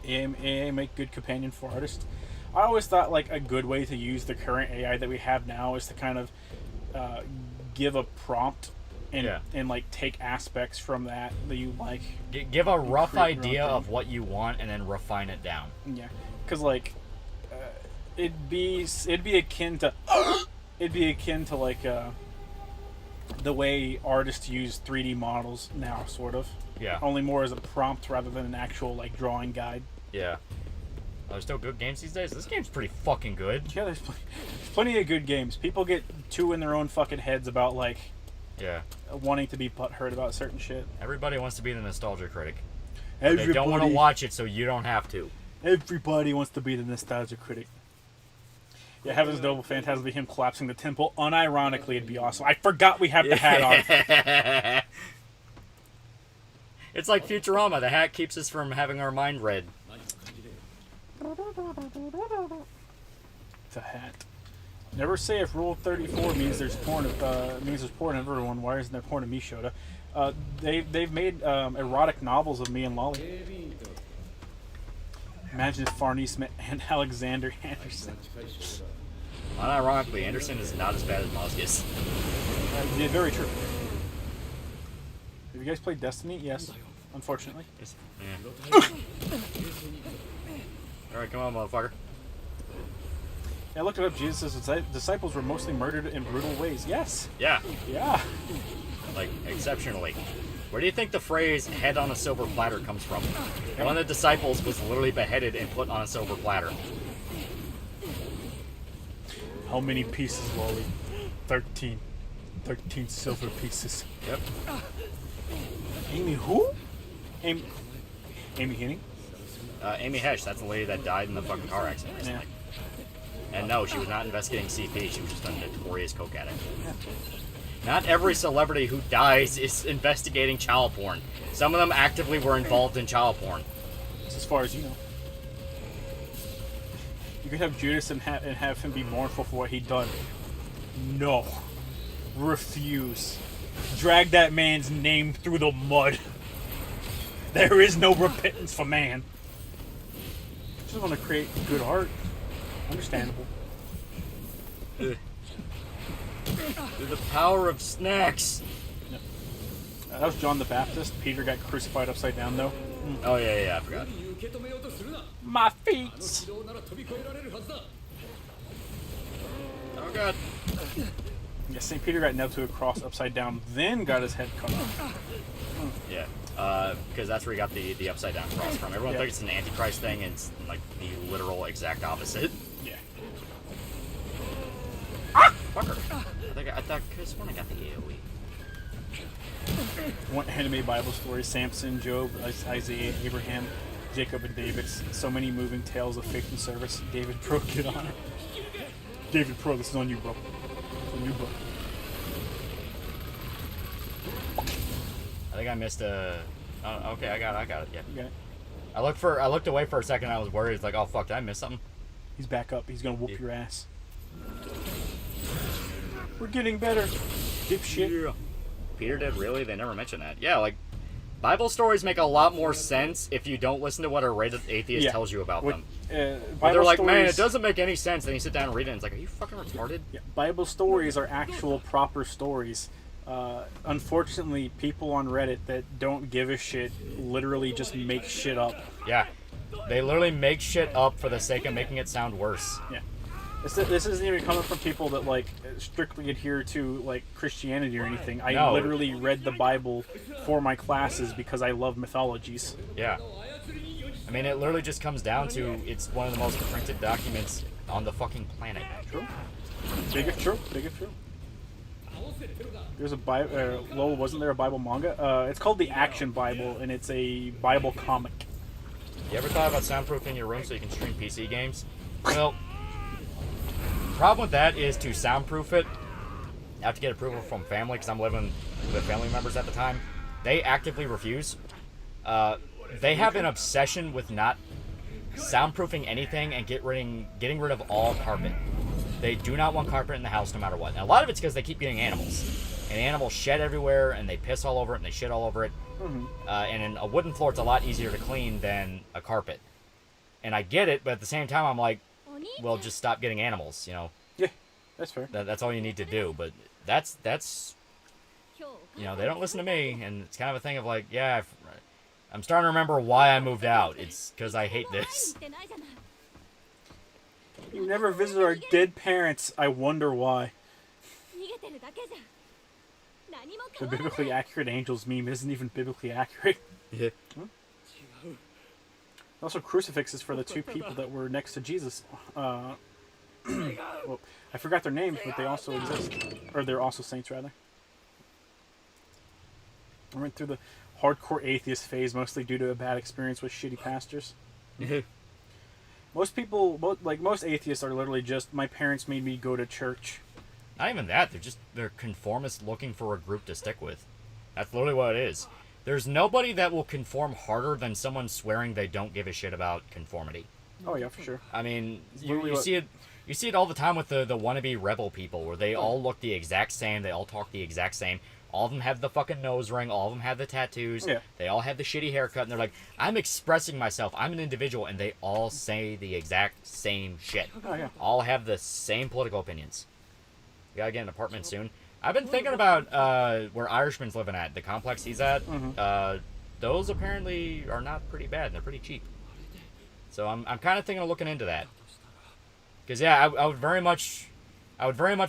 AI make good companion for artists. I always thought like a good way to use the current AI that we have now is to kind of give a prompt and like take aspects from that you like. Give a rough idea of what you want and then refine it down. Yeah, because like it'd be akin to like the way artists use 3D models now, sort of. Yeah. Only more as a prompt rather than an actual like drawing guide. Yeah. Oh, there's still good games these days? This game's pretty fucking good. Yeah, there's plenty of good games. People get too in their own fucking heads about like wanting to be butthurt about certain shit. Everybody wants to be the nostalgia critic. Everybody, they don't want to watch it, so you don't have to. Everybody wants to be the nostalgia critic. Yeah, Heaven's Noble Phantasm be him collapsing the temple. Unironically, it'd be awesome. I forgot we have the hat on. It's like Futurama. The hat keeps us from having our mind read. The hat. Never say if Rule 34 means there's porn. Means there's porn of everyone. Why isn't there porn of me, Shota? They've made erotic novels of me and Lolly. Imagine if Farnese met and Alexander Anderson. Unironically, Anderson is not as bad as Mosgus. Yeah, very true. Have you guys played Destiny? Yes, unfortunately. Yeah. Alright, come on, motherfucker. I looked it up. Jesus' disciples were mostly murdered in brutal ways. Yes. Yeah. Yeah. Like, exceptionally. Where do you think the phrase head on a silver platter comes from? One of the disciples was literally beheaded and put on a silver platter. How many pieces, Lolly? 13. 13 silver pieces. Yep. Amy who? Amy Henning? Amy Hesh, that's the lady that died in the fucking car accident recently. Yeah. And no, she was not investigating CP, she was just a notorious coke addict. Yeah. Not every celebrity who dies is investigating child porn. Some of them actively were involved in child porn. That's as far as you know. You could have Judas and have him be mournful for what he'd done. No. Refuse. Drag that man's name through the mud. There is no repentance for man. Just want to create good art. Understandable. Through the power of snacks. Yep. That was John the Baptist. Peter got crucified upside down, though. Oh, yeah, I forgot. My feet! Oh, God. Yeah, St. Peter got nailed to a cross upside down, then got his head cut off. Yeah, because that's where he got the upside down cross from. Everyone thinks it's an Antichrist thing, and it's like the literal exact opposite. Yeah. Ah! Fucker. I thought Chris when I got the AoE. One anime Bible story: Samson, Job, Isaiah, Abraham, Jacob, and David. So many moving tales of faith and service. David Pro, get on it. David Pro, this is on you, bro. It's on you, bro. I think I missed a. Oh, okay, I got it. Yeah. You got it. I looked away for a second. I was worried. It's like, oh fuck, did I miss something? He's back up. He's gonna whoop your ass. We're getting better. Dipshit. Yeah. Peter did really? They never mentioned that. Yeah, like Bible stories make a lot more sense if you don't listen to what a rated atheist tells you about them. But they're like, man, it doesn't make any sense. Then you sit down and read it, and it's like, are you fucking retarded? Yeah. Bible stories are actual proper stories. Unfortunately, people on Reddit that don't give a shit literally just make shit up. Yeah. They literally make shit up for the sake of making it sound worse. Yeah. This isn't even coming from people that like strictly adhere to like Christianity or anything. I literally read the Bible for my classes because I love mythologies. Yeah. I mean, it literally just comes down to it's one of the most printed documents on the fucking planet. True. Big if true. There's a Bible. Lowell, wasn't there a Bible manga? It's called the Action Bible, and it's a Bible comic. You ever thought about soundproofing your room so you can stream PC games? Well, problem with that is to soundproof it. I have to get approval from family because I'm living with family members at the time. They actively refuse. They have an obsession with not soundproofing anything and getting rid of all carpet. They do not want carpet in the house no matter what. And a lot of it's because they keep getting animals. And the animals shed everywhere, and they piss all over it, and they shit all over it. And in a wooden floor, it's a lot easier to clean than a carpet. And I get it, but at the same time, I'm like, well, just stop getting animals, you know? Yeah, that's fair. That's all you need to do. But that's you know, they don't listen to me, and it's kind of a thing of like, yeah, I'm starting to remember why I moved out. It's because I hate this. You never visit our dead parents. I wonder why. The biblically accurate angels meme isn't even biblically accurate. Yeah. Also, crucifixes for the two people that were next to Jesus. Well, I forgot their names, but they also exist. Or they're also saints, rather. I went through the hardcore atheist phase, mostly due to a bad experience with shitty pastors. Most people, like most atheists, are literally just, my parents made me go to church. Not even that. They're conformists looking for a group to stick with. That's literally what it is. There's nobody that will conform harder than someone swearing they don't give a shit about conformity. Oh yeah, for sure. I mean, you see it all the time with the wannabe rebel people, where they all look the exact same, they all talk the exact same. All of them have the fucking nose ring, all of them have the tattoos, they all have the shitty haircut, and they're like, I'm expressing myself, I'm an individual, and they all say the exact same shit. Oh yeah. All have the same political opinions. We gotta get an apartment soon. I've been thinking about where Irishman's living at, the complex he's at. Those apparently are not pretty bad, and they're pretty cheap. So I'm kind of thinking of looking into that. Because yeah, I would very much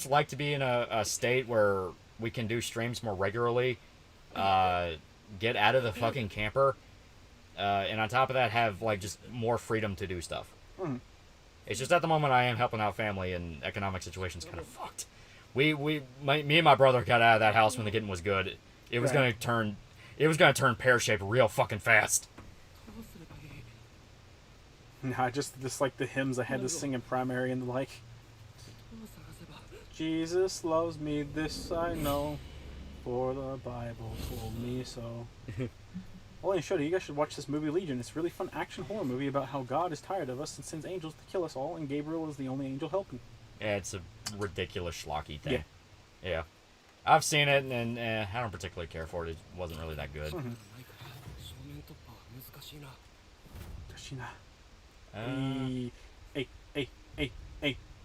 like to be in a state where we can do streams more regularly, get out of the fucking camper, and on top of that have like just more freedom to do stuff. It's just at the moment I am helping out family, and economic situation's kind of fucked. Me and my brother got out of that house when the getting was good. It was gonna turn pear-shaped real fucking fast. Nah, just like the hymns I had to sing in primary and the like. Jesus loves me, this I know, for the Bible told me so. Well, I showed you guys should watch this movie Legion. It's a really fun action horror movie about how God is tired of us and sends angels to kill us all, and Gabriel is the only angel helping. Yeah, it's a ridiculous schlocky thing. Yeah. I've seen it, and I don't particularly care for it. It wasn't really that good.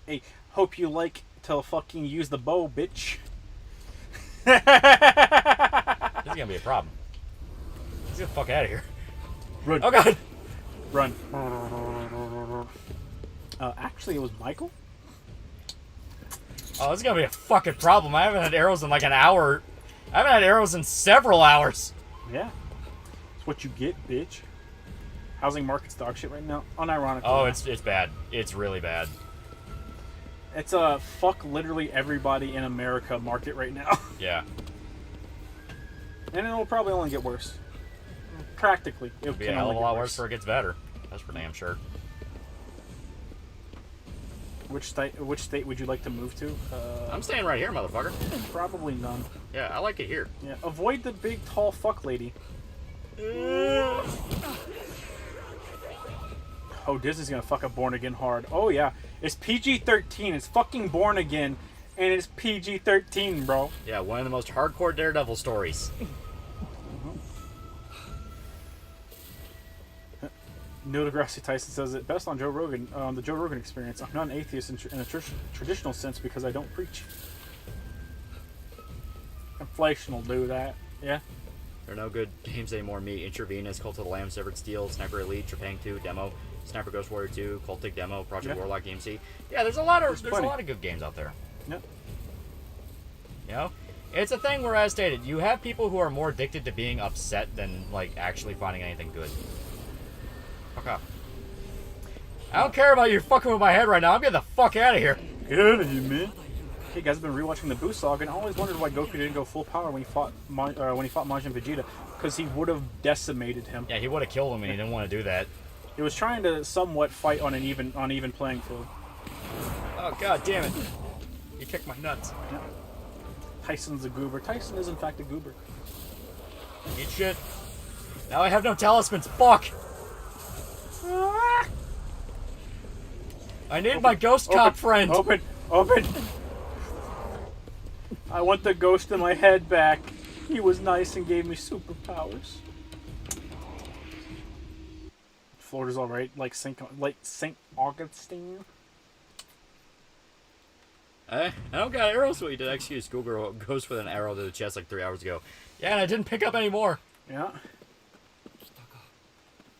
Hey, hope you like to fucking use the bow, bitch. This is gonna be a problem. Let's get the fuck out of here. Run. Oh god! Run. Actually, it was Michael. Oh, this is gonna be a fucking problem. I haven't had arrows in like an hour. I haven't had arrows in several hours. Yeah. It's what you get, bitch. Housing market's dog shit right now. Unironically. Oh, it's bad. It's really bad. It's a fuck literally everybody in America market right now. Yeah. And it'll probably only get worse. Practically. It'll be a hell of a lot worse before it gets better. That's for damn sure. Which state would you like to move to? I'm staying right here, motherfucker. Probably none. Yeah, I like it here. Yeah, avoid the big, tall fuck lady. Oh, Disney's gonna fuck up Born Again hard. Oh yeah, it's PG-13. It's fucking Born Again, and it's PG-13, bro. Yeah, one of the most hardcore Daredevil stories. Neil deGrasse Tyson says it best on Joe Rogan, the Joe Rogan Experience. I'm not an atheist in a traditional sense because I don't preach. Inflation will do that. Yeah. There are no good games anymore. Me, Intravenous, Cult of the Lamb, Severed Steel, Sniper Elite, Trepang 2, Demo, Sniper Ghost Warrior 2, Cultic Demo, Project Warlock DMC. Yeah, there's a lot of good games out there. Yep. You know, it's a thing where, as stated, you have people who are more addicted to being upset than like actually finding anything good. Fuck off. I don't care about you fucking with my head right now. I'm getting the fuck out of here. Get out of here, man. Hey guys, I've been rewatching the Boo Saga, and I always wondered why Goku didn't go full power when he fought Majin Vegeta, because he would have decimated him. Yeah, he would have killed him, and he didn't want to do that. He was trying to somewhat fight on an even playing field. Oh, god damn it. You kicked my nuts. Yeah. Tyson's a goober. Tyson is, in fact, a goober. Eat shit. Now I have no talismans. Fuck. I need my ghost cop friend. Open. I want the ghost in my head back. He was nice and gave me superpowers. Florida's all right, like Saint Augustine. I don't got arrows, so we did execute schoolgirl ghost with an arrow to the chest like 3 hours ago. Yeah, and I didn't pick up any more. Yeah.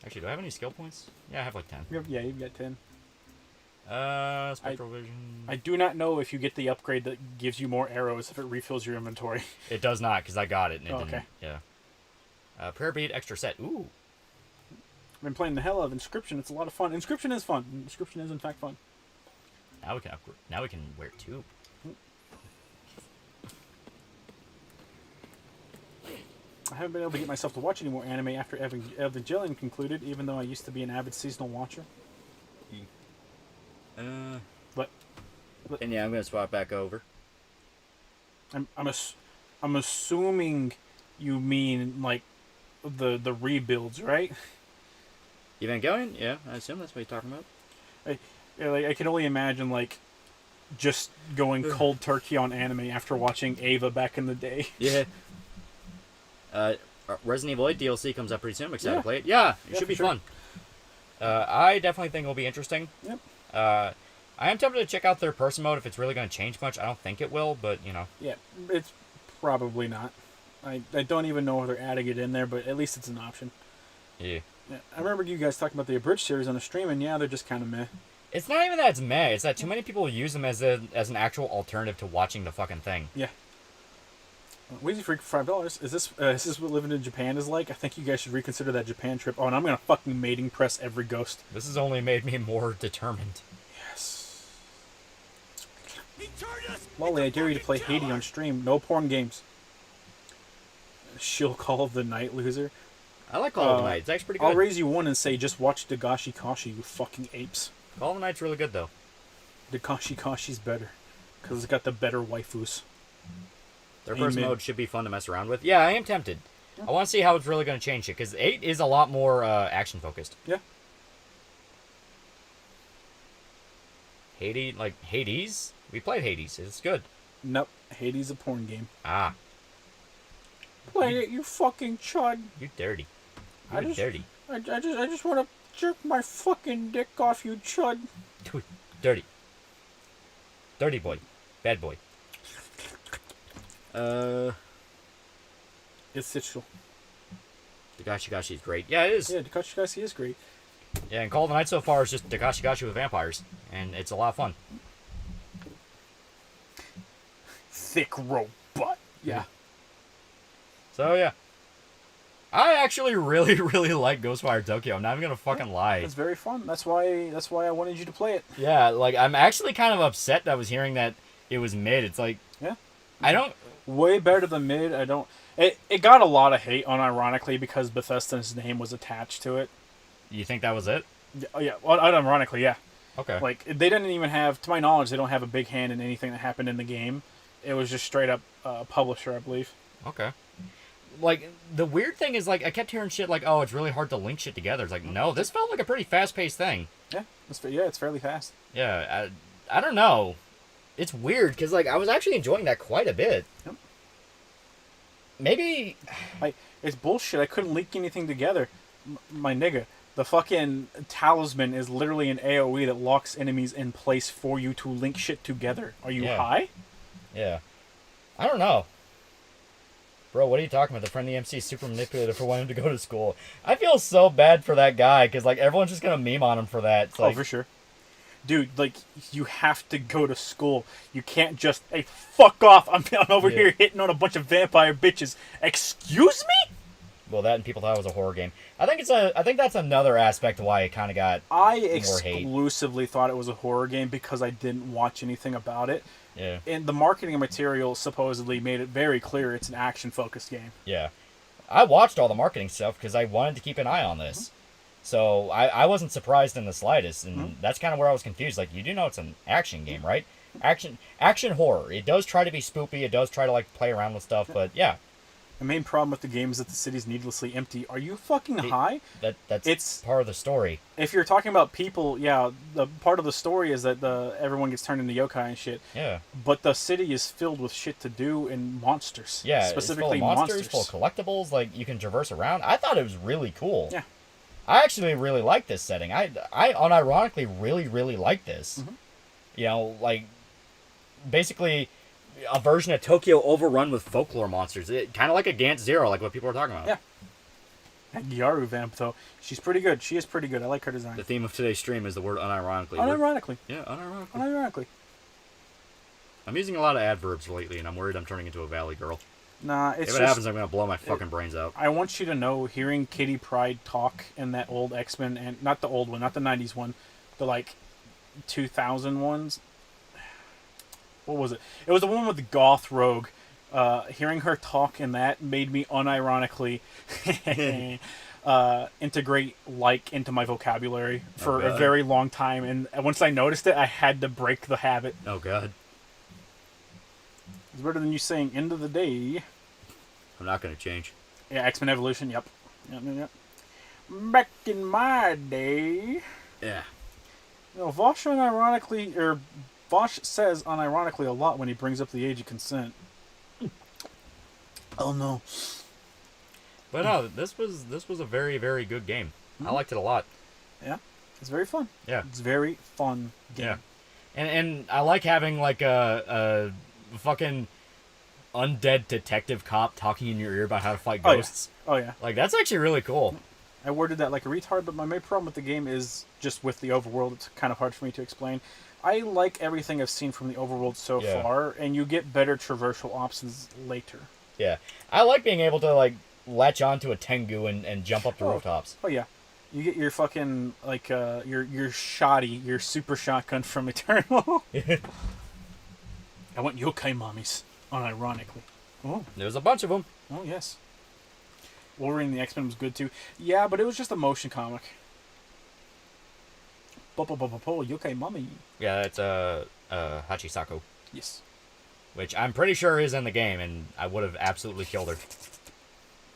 Actually, do I have any skill points? Yeah, I have like 10. Yeah, you've got 10. Spectral vision. I do not know if you get the upgrade that gives you more arrows if it refills your inventory. It does not, because I got it. And it Oh, didn't. okay. Yeah. Prayer bead extra set. Ooh. I've been playing the hell out of Inscription. It's a lot of fun. Inscription is fun. Inscription is, in fact, fun. Now we can upgrade. Now we can wear two. I haven't been able to get myself to watch any more anime after Evangelion concluded, even though I used to be an avid seasonal watcher. But. And yeah, I'm gonna swap back over. I'm assuming you mean like the rebuilds, right? Evangelion? Yeah, I assume that's what you're talking about. I can only imagine like just going cold turkey on anime after watching Ava back in the day. Yeah. Resident Evil 8 DLC comes up pretty soon. I'm excited to play it. Yeah, it should be fun. I definitely think it'll be interesting. Yep. I am tempted to check out third-person mode if it's really going to change much. I don't think it will, but, you know. Yeah, it's probably not. I don't even know if they're adding it in there, but at least it's an option. Yeah. I remember you guys talking about the Abridged series on the stream, and yeah, they're just kind of meh. It's not even that it's meh. It's that too many people use them as an actual alternative to watching the fucking thing. Yeah. Wheezy Freak for $5. Is this what living in Japan is like? I think you guys should reconsider that Japan trip. Oh, and I'm gonna fucking mating press every ghost. This has only made me more determined. Yes. He turned us Lolly, I into dare you to play fucking Haiti on stream. No porn games. She'll Call of the Night, loser. I like Call of the Night. It's actually pretty good. I'll raise you one and say, just watch Dagashi Kashi, you fucking apes. Call of the Night's really good, though. Dagashi Kashi's better. Because it's got the better waifus. Their first mode should be fun to mess around with. Yeah, I am tempted. Yeah. I want to see how it's really going to change it, because 8 is a lot more action-focused. Yeah. Hades? We played Hades. It's good. Nope. Hades a porn game. Ah. Play it, you fucking chud. You dirty. You're dirty. I just want to jerk my fucking dick off, you chud. Dude, dirty. Dirty boy. Bad boy. It's Citrus. Dagashi is great. Yeah, it is. Yeah, Dagashi is great. Yeah, and Call of the Night so far is just Dagashi with vampires. And it's a lot of fun. Thick robot. Yeah. So, yeah. I actually really, really like Ghostwire Tokyo. I'm not even gonna fucking lie. It's very fun. That's why I wanted you to play it. Yeah, like, I'm actually kind of upset that I was hearing that it was mid. It's like... Yeah. I don't... Way better than mid. I don't... It got a lot of hate, unironically, because Bethesda's name was attached to it. You think that was it? Yeah, well, unironically, yeah. Okay. Like, they didn't even have... To my knowledge, they don't have a big hand in anything that happened in the game. It was just straight up publisher, I believe. Okay. Like, the weird thing is, like, I kept hearing shit like, oh, it's really hard to link shit together. It's like, no, this felt like a pretty fast-paced thing. Yeah, it's fairly fast. Yeah, I don't know. It's weird, because, like, I was actually enjoying that quite a bit. Yep. Maybe... It's bullshit. I couldn't link anything together. My nigga, the fucking talisman is literally an AoE that locks enemies in place for you to link shit together. Are you high? Yeah. I don't know. Bro, what are you talking about? The friendly MC is super manipulative for wanting to go to school. I feel so bad for that guy, because, like, everyone's just going to meme on him for that. It's like, for sure. Dude, like, you have to go to school. You can't just, hey, fuck off. I'm over here hitting on a bunch of vampire bitches. Excuse me? Well, that and people thought it was a horror game. I think that's another aspect of why it kind of got I more exclusively thought it was a horror game because I didn't watch anything about it. Yeah. And the marketing material supposedly made it very clear it's an action-focused game. Yeah. I watched all the marketing stuff because I wanted to keep an eye on this. So I wasn't surprised in the slightest, and that's kind of where I was confused. Like, you do know it's an action game, right? Action horror. It does try to be spoopy. It does try to like play around with stuff, but yeah. The main problem with the game is that the city's needlessly empty. Are you fucking high? It's part of the story. If you're talking about people, yeah, the part of the story is that everyone gets turned into yokai and shit. Yeah. But the city is filled with shit to do and monsters. Yeah, specifically it's full of monsters, full of collectibles. Like, you can traverse around. I thought it was really cool. Yeah. I actually really like this setting. I unironically really, really like this. You know, like, basically a version of Tokyo overrun with folklore monsters. Kind of like a Gantz Zero, like what people are talking about. Yeah. That Gyaru vamp, though, she's pretty good. She is pretty good. I like her design. The theme of today's stream is the word unironically. Unironically. Yeah, unironically. Unironically. I'm using a lot of adverbs lately, and I'm worried I'm turning into a valley girl. Nah, it's if it happens, I'm going to blow my fucking brains out. I want you to know, hearing Kitty Pryde talk in that old X-Men, and not the old one, not the 90s one, the, like, 2000 ones. What was it? It was the one with the goth rogue. Hearing her talk in that made me unironically integrate like into my vocabulary for a very long time, and once I noticed it, I had to break the habit. Oh god. It's better than you saying end of the day. I'm not going to change. Yeah, X-Men Evolution, yep. Yep. Back in my day. Yeah. You know, Vosh says unironically a lot when he brings up the age of consent. Oh no. But no, this was a very, very good game. I liked it a lot. Yeah. It's very fun. Yeah. It's very fun game. Yeah. And I like having like a fucking undead detective cop talking in your ear about how to fight ghosts. Oh yeah. Like, that's actually really cool. I worded that like a retard, but my main problem with the game is just with the overworld. It's kind of hard for me to explain. I like everything I've seen from the overworld so far, and you get better traversal options later. Yeah. I like being able to, like, latch onto a Tengu and jump up the rooftops. Oh, yeah. You get your fucking, like, your super shotgun from Eternal. I want yokai mommies, unironically. Oh. There's a bunch of them. Oh, yes. Wolverine and the X-Men was good, too. Yeah, but it was just a motion comic. Yokai mommy. Yeah, it's Hachisako. Yes. Which I'm pretty sure is in the game, and I would have absolutely killed her.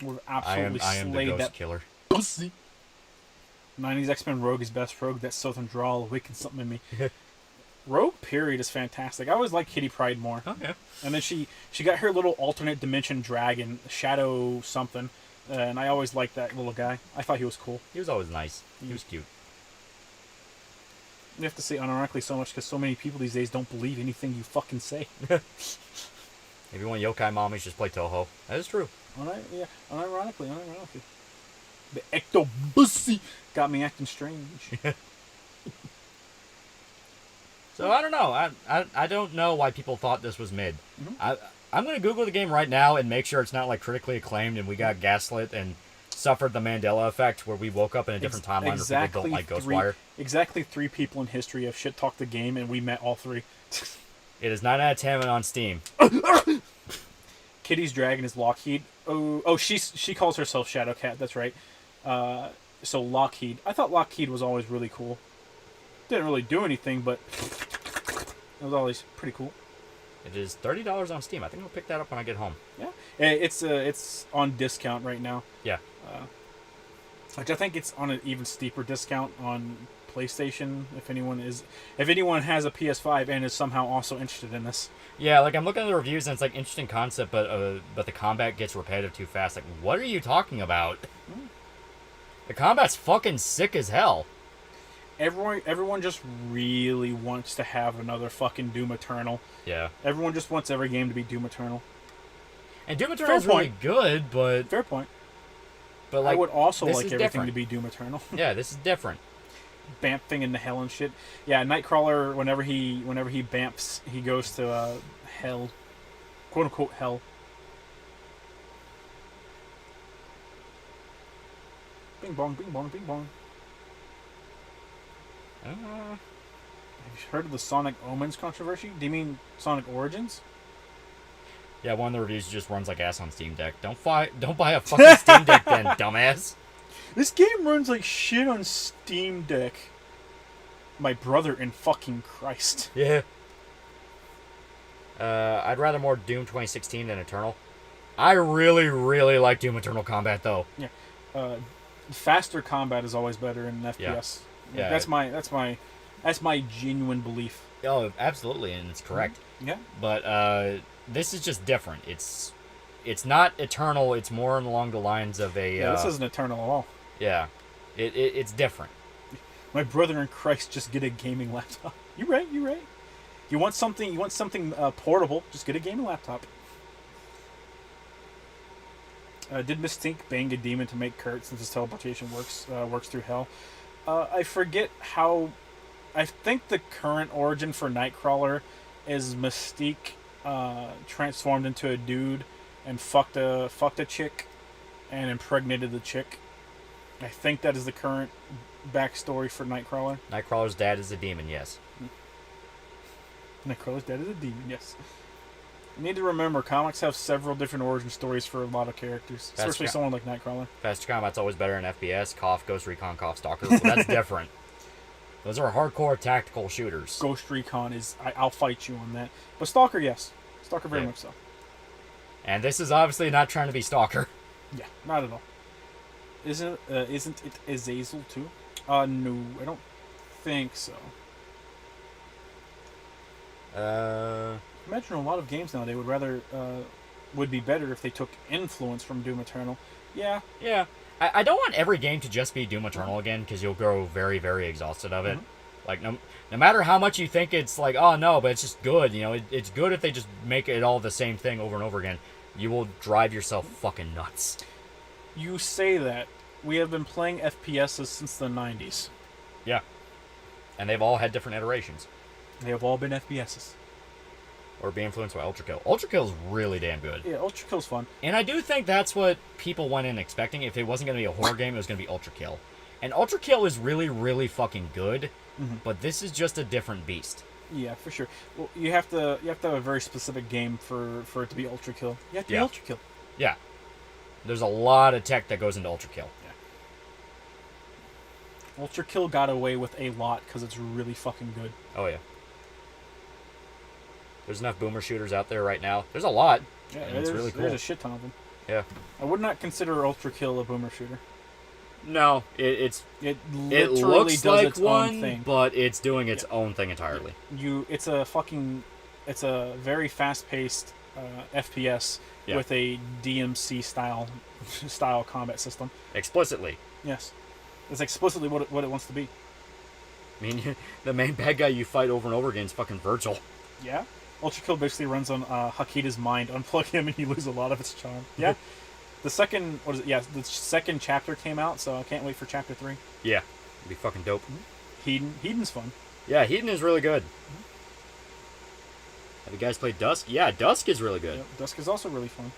Would have absolutely I am the ghost killer. Pussy. 90s X-Men Rogue is best. Rogue, that southern drawl awakens something in me. Rogue, period, is fantastic. I always liked Kitty Pryde more. Oh, yeah. And then she got her little alternate dimension dragon, Shadow something, and I always liked that little guy. I thought he was cool. He was always nice. He was cute. You have to say unironically so much because so many people these days don't believe anything you fucking say. If you want yokai mommies, just play Toho. That is true. Unironically. The ectobussy got me acting strange. So I don't know. I don't know why people thought this was mid. I'm gonna Google the game right now and make sure it's not like critically acclaimed and we got gaslit and suffered the Mandela effect where we woke up in a different timeline where people don't like Ghostwire. Exactly 3 people in history have shit talked the game, and we met all 3. It is 9 out of 10 on Steam. Kitty's dragon is Lockheed. Oh, she calls herself Shadowcat. That's right. So Lockheed. I thought Lockheed was always really cool. Didn't really do anything, but it was always pretty cool. It is $30 on Steam. I think I'll pick that up when I get home. Yeah, it's on discount right now. Yeah. Which I think it's on an even steeper discount on PlayStation. If anyone has a PS5 and is somehow also interested in this. Yeah, like I'm looking at the reviews and it's like interesting concept, but the combat gets repetitive too fast. Like, what are you talking about? The combat's fucking sick as hell. Everyone just really wants to have another fucking Doom Eternal. Yeah. Everyone just wants every game to be Doom Eternal. And Doom Eternal is really good, but fair point. But like, I would also like everything different. to be Doom Eternal. Yeah, this is different. Bamfing into hell and shit. Yeah, Nightcrawler. Whenever he bamfs, he goes to hell, quote unquote hell. Bing bong, bing bong, bing bong. Have you heard of the Sonic Omens controversy? Do you mean Sonic Origins? Yeah, one of the reviews just runs like ass on Steam Deck. Don't buy a fucking Steam Deck then, dumbass. This game runs like shit on Steam Deck. My brother in fucking Christ. Yeah. I'd rather more Doom 2016 than Eternal. I really, really like Doom Eternal combat though. Yeah. Faster combat is always better in an FPS. Yeah. That's my genuine belief. Oh, absolutely, and it's correct. Yeah. But this is just different. It's not Eternal. It's more along the lines of a. Yeah, this isn't Eternal at all. Yeah, it's different. My brother in Christ, just get a gaming laptop. You're right. You want something portable? Just get a gaming laptop. Did Mystique bang a demon to make Kurt since his teleportation works through hell? I forget how. I think the current origin for Nightcrawler is Mystique transformed into a dude and fucked a chick and impregnated the chick. I think that is the current backstory for Nightcrawler. Nightcrawler's dad is a demon, yes. Nightcrawler's dad is a demon, yes. You need to remember, comics have several different origin stories for a lot of characters, especially someone like Nightcrawler. Faster combat's always better in FPS. Cough, Ghost Recon, Cough, Stalker. Well, that's different. Those are hardcore tactical shooters. Ghost Recon is... I'll fight you on that. But Stalker, yes. Stalker very much so. And this is obviously not trying to be Stalker. Yeah, not at all. Isn't it Azazel too? No, I don't think so. Imagine a lot of games nowadays would be better if they took influence from Doom Eternal. Yeah. Yeah. I don't want every game to just be Doom Eternal again, because you'll grow very, very exhausted of it. Mm-hmm. Like, no matter how much you think it's like, oh no, but it's just good, you know, it's good if they just make it all the same thing over and over again. You will drive yourself fucking nuts. You say that. We have been playing FPSs since the 90s. Yeah. And they've all had different iterations. They have all been FPSs. Or be influenced by Ultra Kill. Ultra Kill is really damn good. Yeah, Ultra Kill's fun. And I do think that's what people went in expecting. If it wasn't going to be a horror game, it was going to be Ultra Kill. And Ultra Kill is really, really fucking good. Mm-hmm. But this is just a different beast. Yeah, for sure. Well, you have to have a very specific game for it to be Ultra Kill. You have to be Ultra Kill. Yeah. There's a lot of tech that goes into Ultra Kill. Yeah. Ultra Kill got away with a lot because it's really fucking good. Oh, yeah. There's enough boomer shooters out there right now. There's a lot. Yeah, and it's really cool. There's a shit ton of them. Yeah. I would not consider Ultra Kill a boomer shooter. No, it looks does like its one, own thing. But it's doing its own thing entirely. It's a very fast-paced FPS with a DMC style combat system. Explicitly. Yes, it's explicitly what it wants to be. I mean, the main bad guy you fight over and over again is fucking Virgil. Yeah. Ultra Kill basically runs on Hakida's mind. Unplug him and you lose a lot of its charm. Yeah. The second chapter came out, so I can't wait for chapter 3. Yeah. It'd be fucking dope. Mm-hmm. Heden's fun. Yeah, Heden is really good. Mm-hmm. Have you guys played Dusk? Yeah, Dusk is really good. Yep, Dusk is also really fun.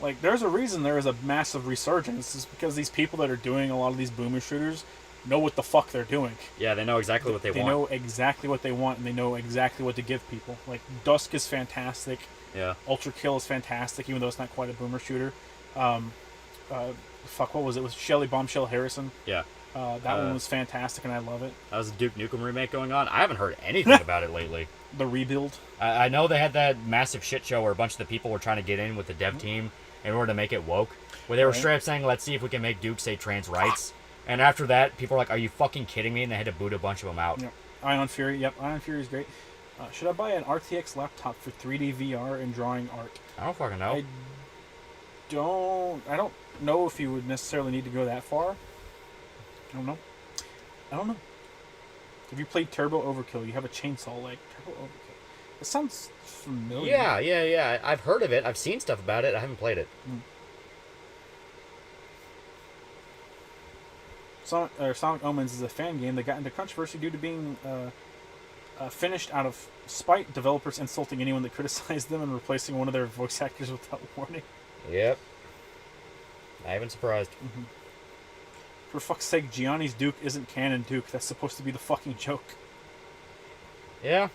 Like, there's a reason there is a massive resurgence. It's because these people that are doing a lot of these boomer shooters know what the fuck they're doing. Yeah, they know exactly what they want. They know exactly what they want, and they know exactly what to give people. Like, Dusk is fantastic. Yeah. Ultra Kill is fantastic, even though it's not quite a boomer shooter. What was it? It was Shelly Bombshell Harrison. Yeah. That one was fantastic, and I love it. That was a Duke Nukem remake going on. I haven't heard anything about it lately. The rebuild. I know they had that massive shit show where a bunch of the people were trying to get in with the dev team in order to make it woke. Where they were straight up saying, let's see if we can make Duke say trans rights. And after that, people were like, are you fucking kidding me? And they had to boot a bunch of them out. Yep. Ion Fury. Yep, Ion Fury is great. Should I buy an RTX laptop for 3D VR and drawing art? I don't fucking know. I don't know if you would necessarily need to go that far. I don't know. Have you played Turbo Overkill? You have a chainsaw leg. Turbo Overkill. It sounds familiar. Yeah. I've heard of it. I've seen stuff about it. I haven't played it. Sonic Omens is a fan game that got into controversy due to being finished out of spite, developers insulting anyone that criticized them and replacing one of their voice actors without warning. Yep. Not even surprised. Mm-hmm. For fuck's sake, Gianni's Duke isn't canon Duke. That's supposed to be the fucking joke. Yeah.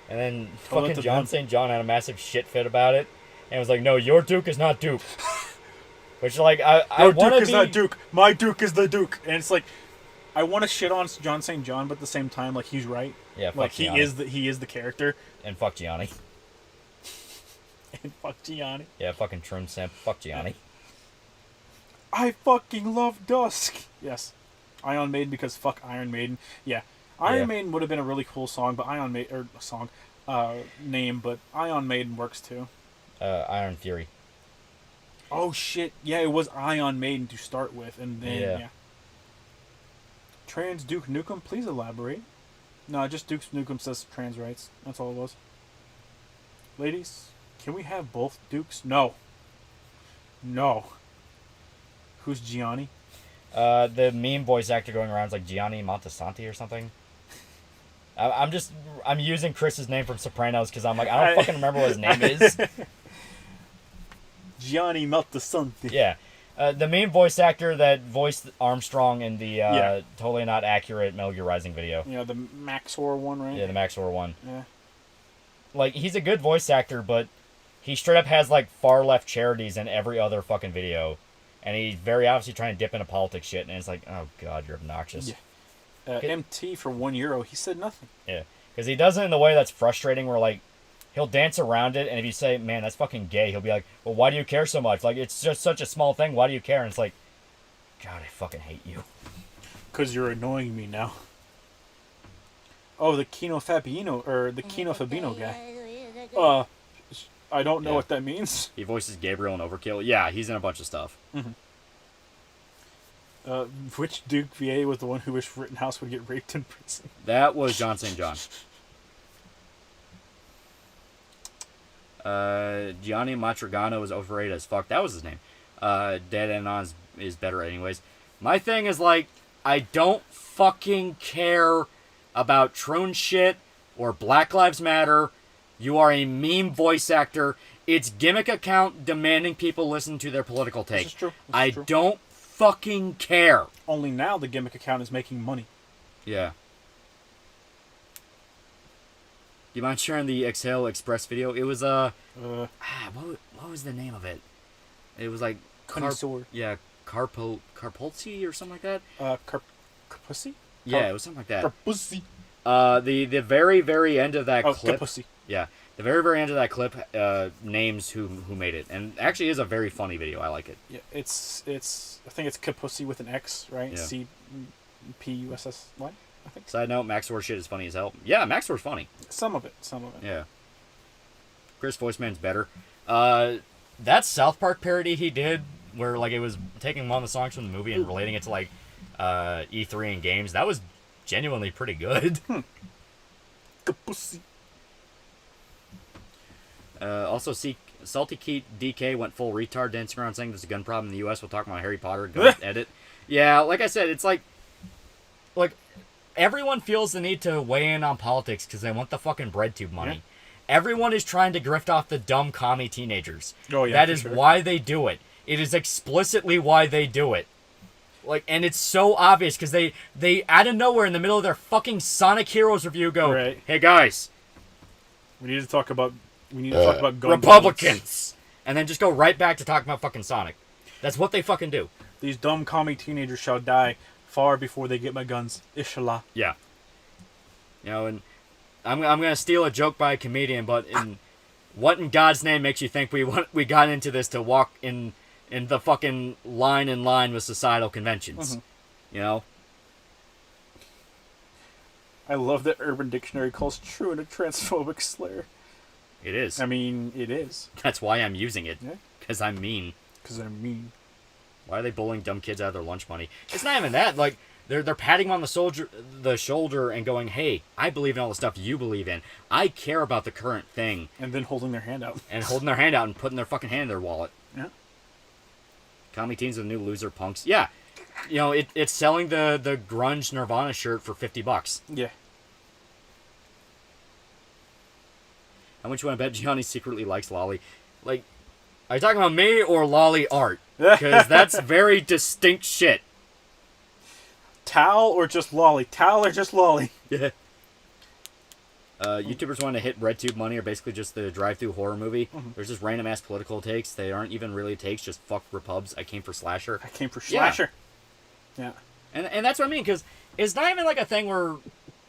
And then fucking John St. John had a massive shit fit about it. And was like, no, your Duke is not Duke. Which, like, I Your want Duke to is be... not Duke. My Duke is the Duke. And it's like, I want to shit on John St. John, but at the same time, like, he's right. Yeah, fuck like Gianni. he is the character. And fuck Gianni. And fuck Gianni. Yeah, fucking trim simp. Fuck Gianni. I fucking love Dusk. Yes. Iron Maiden because fuck Iron Maiden. Yeah. Iron Maiden would have been a really cool song, but Iron Maiden, or song, name, but Iron Maiden works too. Iron Fury. Oh shit! Yeah, it was Ion Maiden to start with, and then Yeah. Trans Duke Nukem, please elaborate. No, just Duke Nukem says trans rights. That's all it was. Ladies, can we have both Dukes? No. No. Who's Gianni? The meme voice actor going around is like Gianni Montesanti or something. I'm using Chris's name from Sopranos because I'm like, I don't fucking remember what his name is. Gianni Montesanti. Yeah. The main voice actor that voiced Armstrong in the totally not accurate Metal Gear Rising video. Yeah, the Maxor one, right? Yeah, the Maxor one. Yeah. Like, he's a good voice actor, but he straight up has, like, far left charities in every other fucking video. And he's very obviously trying to dip into politics shit, and it's like, oh god, you're obnoxious. Yeah. MT for €1, he said nothing. Yeah. Because he does it in the way that's frustrating, where, like, he'll dance around it, and if you say, man, that's fucking gay, he'll be like, well, why do you care so much? Like, it's just such a small thing, why do you care? And it's like, God, I fucking hate you. Because you're annoying me now. Oh, the Kino Fabino, or the Kino Fabino guy. I don't know what that means. He voices Gabriel in Overkill. Yeah, he's in a bunch of stuff. Mm-hmm. Which Duke VA was the one who wished Rittenhouse would get raped in prison? That was John St. John. Gianni Matrigano was overrated as fuck. That was his name. Dead End On is better anyways. My thing is, like, I don't fucking care about Troon shit or Black Lives Matter. You are a meme voice actor. It's gimmick account demanding people listen to their political take. This is true. I don't fucking care. Only now the gimmick account is making money. Yeah. Do you mind sharing the Exhale Express video? It was what was the name of it? It was like Connoisseur. Carpolci or something like that. Carpussy? Yeah, it was something like that. Carpussy. The very, very end of that clip. Carpussy. Yeah, the very, very end of that clip names who made it, and actually is a very funny video. I like it. Yeah, it's I think it's Carpussy with an X, right? Yeah. CPUSSY, I think. Side note: Maxor shit is funny as hell. Yeah, Maxor's funny. Some of it. Yeah. Chris Voiceman's better. That South Park parody he did, where like it was taking one of the songs from the movie and relating it to like E3 and games. That was genuinely pretty good. Carpussy. Also, Salty Keat DK went full retard, dancing around saying there's a gun problem in the U.S. We'll talk about Harry Potter. Go edit. Yeah, like I said, it's like everyone feels the need to weigh in on politics because they want the fucking bread tube money. Yeah. Everyone is trying to grift off the dumb commie teenagers. Oh yeah, that is why they do it. It is explicitly why they do it. Like, and it's so obvious because they out of nowhere in the middle of their fucking Sonic Heroes review go, right. Hey guys, we need to talk about gun Republicans, violence. And then just go right back to talking about fucking Sonic. That's what they fucking do. These dumb commie teenagers shall die far before they get my guns. Inshallah. Yeah. You know, and I'm gonna steal a joke by a comedian, but what in God's name makes you think we got into this to walk in the fucking line with societal conventions? Mm-hmm. You know. I love that Urban Dictionary calls Truant a transphobic slur. It is. I mean, it is. That's why I'm using it. Yeah. Because I'm mean. Because I'm mean. Why are they bullying dumb kids out of their lunch money? It's not even that. Like, they're patting him on the shoulder and going, hey, I believe in all the stuff you believe in. I care about the current thing. And then holding their hand out. And putting their fucking hand in their wallet. Yeah. Commie teens are the new loser punks. Yeah. You know, it's selling the grunge Nirvana shirt for $50. Yeah. How much you want to bet Gianni secretly likes Lolly? Like, are you talking about me or Lolly art? Because that's very distinct shit. Towel or just Lolly? Towel or just Lolly? Yeah. YouTubers want to hit RedTube money are basically just the drive-through horror movie. Mm-hmm. There's just random-ass political takes. They aren't even really takes, just fuck Repubs. I came for Slasher. I came for Slasher. Yeah. And that's what I mean, because it's not even like a thing where,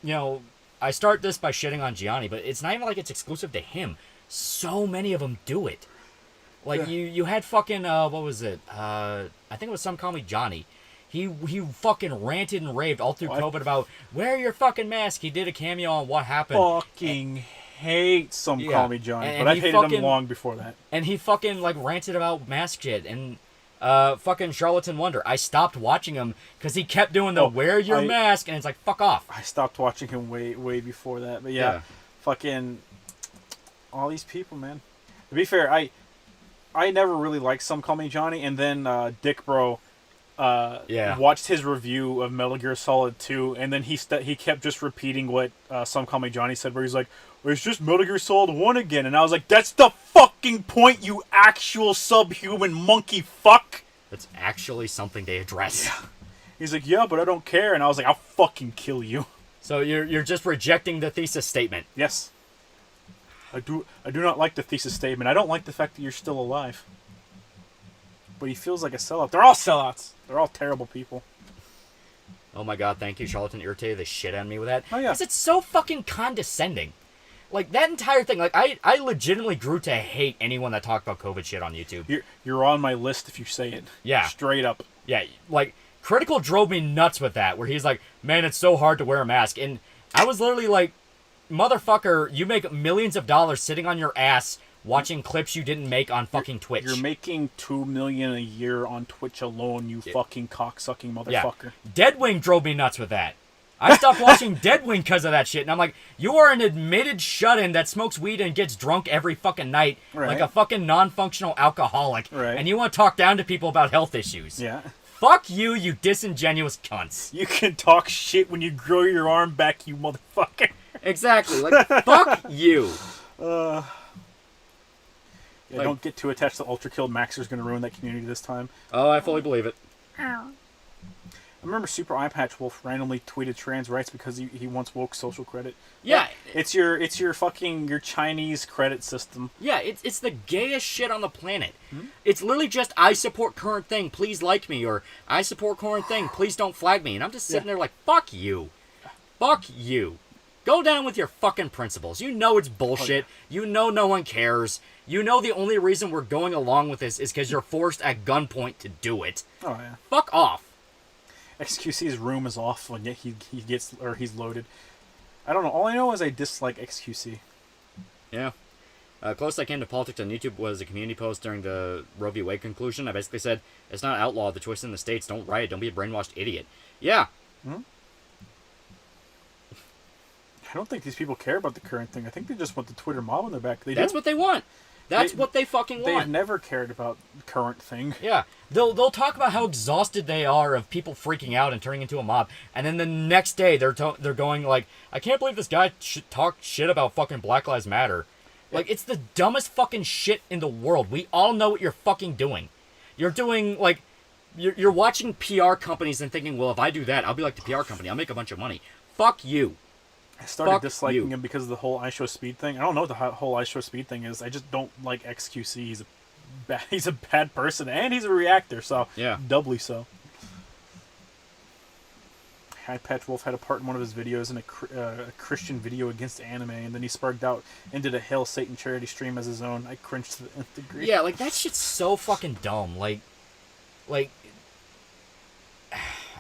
you know, I start this by shitting on Gianni, but it's not even like it's exclusive to him. So many of them do it. Like, you had fucking, what was it? I think it was Some Call Me Johnny. He fucking ranted and raved all through COVID about, wear your fucking mask. He did a cameo on What Happened. Fucking hate Some Call Me Johnny, but I've hated him long before that. And he fucking, like, ranted about mask shit, and fucking Charlatan Wonder. I stopped watching him because he kept doing the wear your mask, and it's like, fuck off. I stopped watching him way before that, but yeah. Fucking all these people, man. To be fair, I never really liked Some Call Me Johnny, and then Dick Bro watched his review of Metal Gear Solid 2, and then he kept just repeating what Some Call Me Johnny said, where he's like, well, it's just Metal Gear Solid 1 again, and I was like, that's the fucking point, you actual subhuman monkey fuck! That's actually something they address. Yeah. He's like, yeah, but I don't care, and I was like, I'll fucking kill you. So you're just rejecting the thesis statement. Yes. I do not like the thesis statement. I don't like the fact that you're still alive. But he feels like a sellout. They're all sellouts. They're all terrible people. Oh my god, thank you, Charlatan irritated the shit out of me with that. Oh yeah. Because it's so fucking condescending. Like, that entire thing, like, I legitimately grew to hate anyone that talked about COVID shit on YouTube. You're on my list if you say it. Yeah. Straight up. Yeah, like, Critical drove me nuts with that, where he's like, man, it's so hard to wear a mask. And I was literally like, motherfucker, you make millions of dollars sitting on your ass watching clips you didn't make on fucking Twitch. You're making $2 million a year on Twitch alone, you fucking cocksucking motherfucker. Yeah. Deadwing drove me nuts with that. I stopped watching Deadwing because of that shit, and I'm like, you are an admitted shut-in that smokes weed and gets drunk every fucking night, like a fucking non-functional alcoholic, and you want to talk down to people about health issues. Yeah. Fuck you, you disingenuous cunts. You can talk shit when you grow your arm back, you motherfucker. Exactly. Like, fuck you. Yeah, don't get too attached to Ultra Kill. Maxer's going to ruin that community this time. Oh, I fully believe it. I remember Super Eye Patch Wolf randomly tweeted trans rights because he wants woke social credit. Yeah. It's your fucking your Chinese credit system. Yeah, it's the gayest shit on the planet. Mm-hmm. It's literally just, I support current thing, please like me, or I support current thing, please don't flag me. And I'm just sitting there like, fuck you. Fuck you. Go down with your fucking principles. You know it's bullshit. You know no one cares. You know the only reason we're going along with this is because you're forced at gunpoint to do it. Oh, yeah. Fuck off. XQC's room is off when he's loaded. I don't know. All I know is I dislike XQC. Yeah. Closest I came to politics on YouTube was a community post during the Roe v. Wade conclusion. I basically said, it's not outlawed. The choice in the states. Don't riot. Don't be a brainwashed idiot. Yeah. Hmm? I don't think these people care about the current thing. I think they just want the Twitter mob on their back. That's what they want. That's what they fucking want. They've never cared about the current thing. Yeah. They'll talk about how exhausted they are of people freaking out and turning into a mob, and then the next day they're going like, I can't believe this guy talked shit about fucking Black Lives Matter. Like, it's the dumbest fucking shit in the world. We all know what you're fucking doing. You're doing, like, you're watching PR companies and thinking, well, if I do that, I'll be like the PR company. I'll make a bunch of money. Fuck you. I started disliking him because of the whole iShowSpeed thing. I don't know what the whole iShowSpeed thing is. I just don't like XQC. He's a bad person, and he's a reactor, so doubly so. Eye Patch Wolf had a part in one of his videos in a Christian video against anime, and then he sparked out and did a Hail Satan charity stream as his own. I cringed to the nth degree. Yeah, like, that shit's so fucking dumb. Like,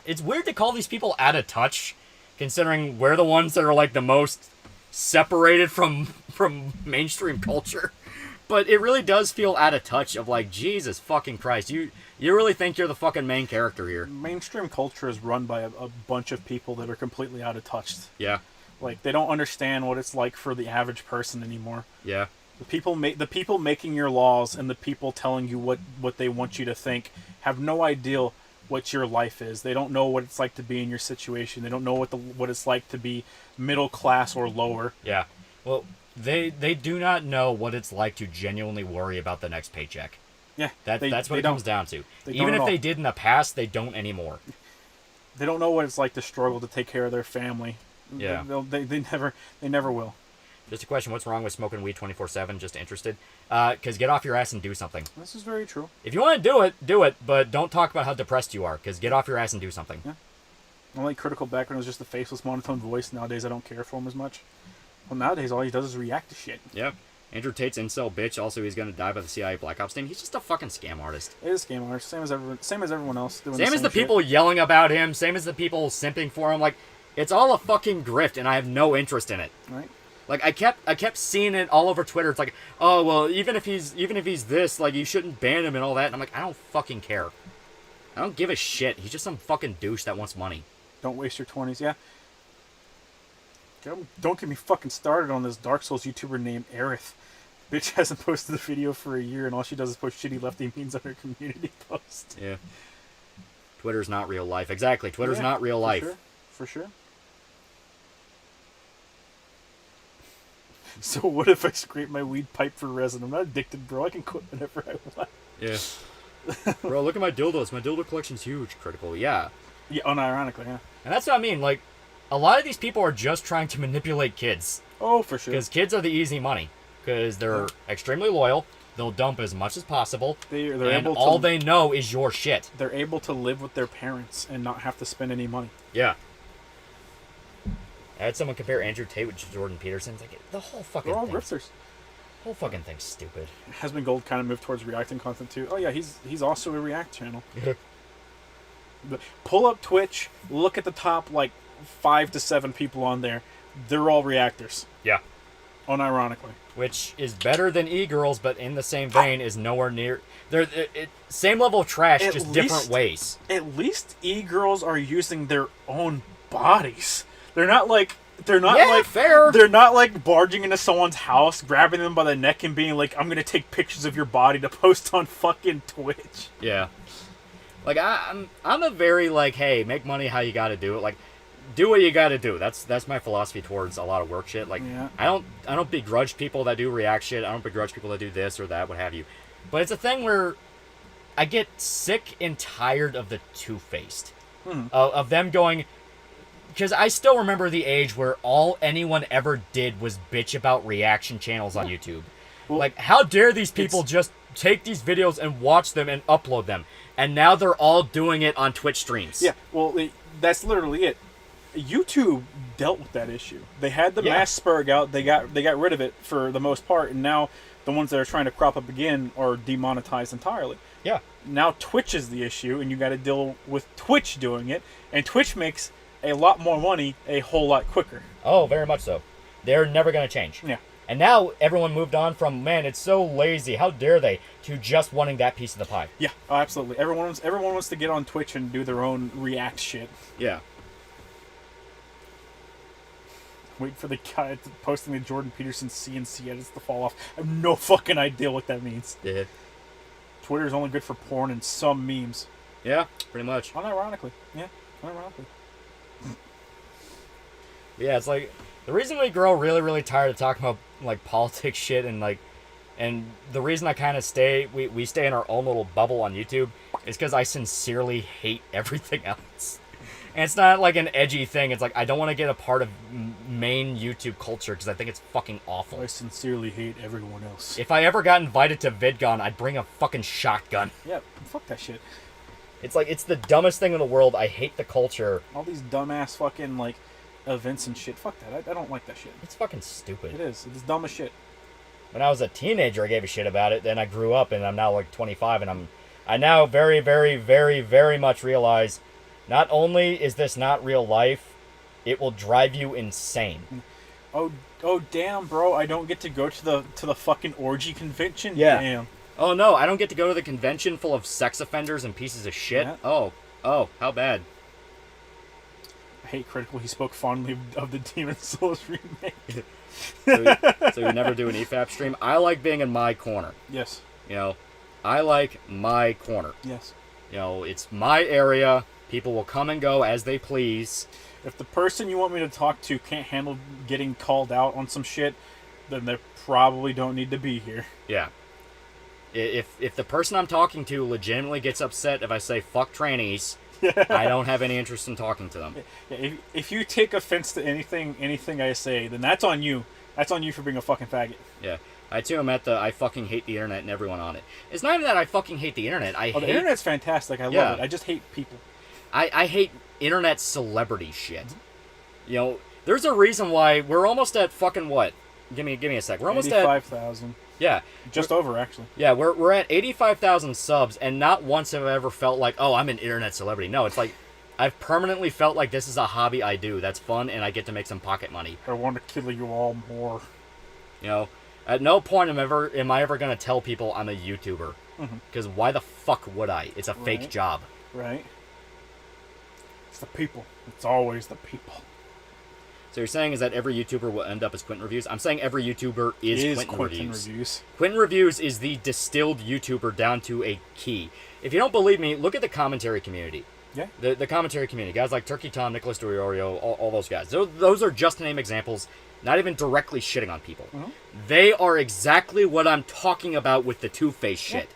it's weird to call these people out of touch, considering we're the ones that are, like, the most separated from mainstream culture. But it really does feel out of touch of, like, Jesus fucking Christ. You really think you're the fucking main character here. Mainstream culture is run by a bunch of people that are completely out of touch. Yeah. Like, they don't understand what it's like for the average person anymore. Yeah. The people making your laws and the people telling you what they want you to think have no idea what your life is. They don't know what it's like to be in your situation. They don't know what it's like to be middle class or lower. Yeah. Well, they do not know what it's like to genuinely worry about the next paycheck. Yeah. That's what it comes down to. Even if they did in the past, they don't anymore. They don't know what it's like to struggle to take care of their family. Yeah. They never will. Just a question, what's wrong with smoking weed 24/7? Just interested. Because get off your ass and do something. This is very true. If you want to do it, but don't talk about how depressed you are, because get off your ass and do something. Yeah. My only critical background is just the faceless monotone voice. Nowadays, I don't care for him as much. Well, nowadays, all he does is react to shit. Yeah. Andrew Tate's incel bitch. Also, he's gonna die by the CIA Black Ops team. He's just a fucking scam artist. It is a scam artist. Same as everyone else. Doing Same as the shit. people yelling about him. Same as the people simping for him. Like, it's all a fucking grift, and I have no interest in it. Right. Like, I kept seeing it all over Twitter. It's like, oh well, even if he's this, like, you shouldn't ban him and all that. And I'm like, I don't fucking care. I don't give a shit. He's just some fucking douche that wants money. Don't waste your 20s. Yeah. Don't get me fucking started on this Dark Souls YouTuber named Aerith. Bitch hasn't posted a video for a year, and all she does is post shitty lefty memes on her community post. Yeah. Twitter's not real life. Exactly. Twitter's not real life. For sure. So what if I scrape my weed pipe for resin? I'm not addicted, bro. I can quit whenever I want. Yeah. Bro, look at my dildos. My dildo collection's huge. Critical. Yeah. Yeah, unironically, yeah. And that's what I mean. Like, a lot of these people are just trying to manipulate kids. Oh, for sure. Because kids are the easy money. Because they're extremely loyal. They'll dump as much as possible. They're and able all to, they know is your shit. They're able to live with their parents and not have to spend any money. Yeah. I had someone compare Andrew Tate with Jordan Peterson. It's like, the whole fucking They're all thing. grifters. Whole fucking thing's stupid. Husband Gold kind of moved towards reacting content too. Oh yeah, he's also a React channel. Pull up Twitch, look at the top like 5 to 7 people on there. They're all reactors. Yeah. Unironically. Which is better than e-girls, but in the same vein is nowhere near. They're same level of trash, At just least- different ways. At least e-girls are using their own bodies. They're not like fair. They're not like barging into someone's house, grabbing them by the neck and being like, "I'm gonna take pictures of your body to post on fucking Twitch." Yeah. Like I'm a very like, hey, make money how you got to do it. Like, do what you got to do. That's my philosophy towards a lot of work shit. Like, Yeah. I don't begrudge people that do React shit. I don't begrudge people that do this or that, what have you. But it's a thing where I get sick and tired of the two-faced. Of them going, because I still remember the age where all anyone ever did was bitch about reaction channels on YouTube. Well, like, how dare these people just take these videos and watch them and upload them? And now they're all doing it on Twitch streams. Yeah, well, that's literally it. YouTube dealt with that issue. They had the mass spurg out. They got rid of it for the most part, and now the ones that are trying to crop up again are demonetized entirely. Yeah. Now Twitch is the issue, and you got to deal with Twitch doing it, and Twitch makes a lot more money a whole lot quicker. Oh, very much so. They're never going to change. Yeah. And now everyone moved on from, man, it's so lazy, how dare they, to just wanting that piece of the pie. Yeah, oh, absolutely. Everyone wants to get on Twitch and do their own React shit. Yeah. Wait for the guy posting the Jordan Peterson CNC edits to fall off. I have no fucking idea what that means. Yeah. Twitter's only good for porn and some memes. Yeah, pretty much. Unironically. Yeah, unironically. Yeah, it's like, the reason we grow really, really tired of talking about, like, politics shit and, like, and the reason I kind of we stay in our own little bubble on YouTube is because I sincerely hate everything else. And it's not like an edgy thing. It's like, I don't want to get a part of main YouTube culture because I think it's fucking awful. I sincerely hate everyone else. If I ever got invited to VidCon, I'd bring a fucking shotgun. Yeah, fuck that shit. It's like, it's the dumbest thing in the world. I hate the culture. All these dumbass fucking, like, events and shit. Fuck that. I don't like that shit. It's fucking stupid. It is. It's dumb as shit. When I was a teenager, I gave a shit about it. Then I grew up, and I'm now like 25, and I now very, very, very, very much realize, not only is this not real life, it will drive you insane. Oh damn, bro! I don't get to go to the fucking orgy convention. Yeah. Damn. Oh no, I don't get to go to the convention full of sex offenders and pieces of shit. Yeah. Oh, how bad. I hate Critical. He spoke fondly of the Demon Souls remake. So you never do an EFAP stream? I like being in my corner. Yes. You know, I like my corner. Yes. You know, it's my area. People will come and go as they please. If the person you want me to talk to can't handle getting called out on some shit, then they probably don't need to be here. Yeah. If the person I'm talking to legitimately gets upset if I say fuck trannies, I don't have any interest in talking to them. If you take offense to anything I say, then that's on you. That's on you for being a fucking faggot. Yeah. I too am at the I fucking hate the internet and everyone on it. It's not even that I fucking hate the internet. The internet's fantastic. I love it. I just hate people. I hate internet celebrity shit. You know, there's a reason why we're almost at fucking what? Give me a sec. We're almost 85,000. Yeah. Just over, actually. Yeah, we're at 85,000 subs, and not once have I ever felt like, oh, I'm an internet celebrity. No, it's like, I've permanently felt like this is a hobby I do. That's fun, and I get to make some pocket money. I want to kill you all more. You know, at no point am I ever going to tell people I'm a YouTuber. Because why the fuck would I? It's a fake job. Right. It's the people. It's always the people. So you're saying is that every YouTuber will end up as Quentin Reviews? I'm saying every YouTuber is Quentin Reviews. Quentin Reviews is the distilled YouTuber down to a key. If you don't believe me, look at the commentary community. Yeah. The commentary community. Guys like Turkey Tom, Nicholas Diorio, all those guys. Those are just to name examples, not even directly shitting on people. They are exactly what I'm talking about with the two-face shit.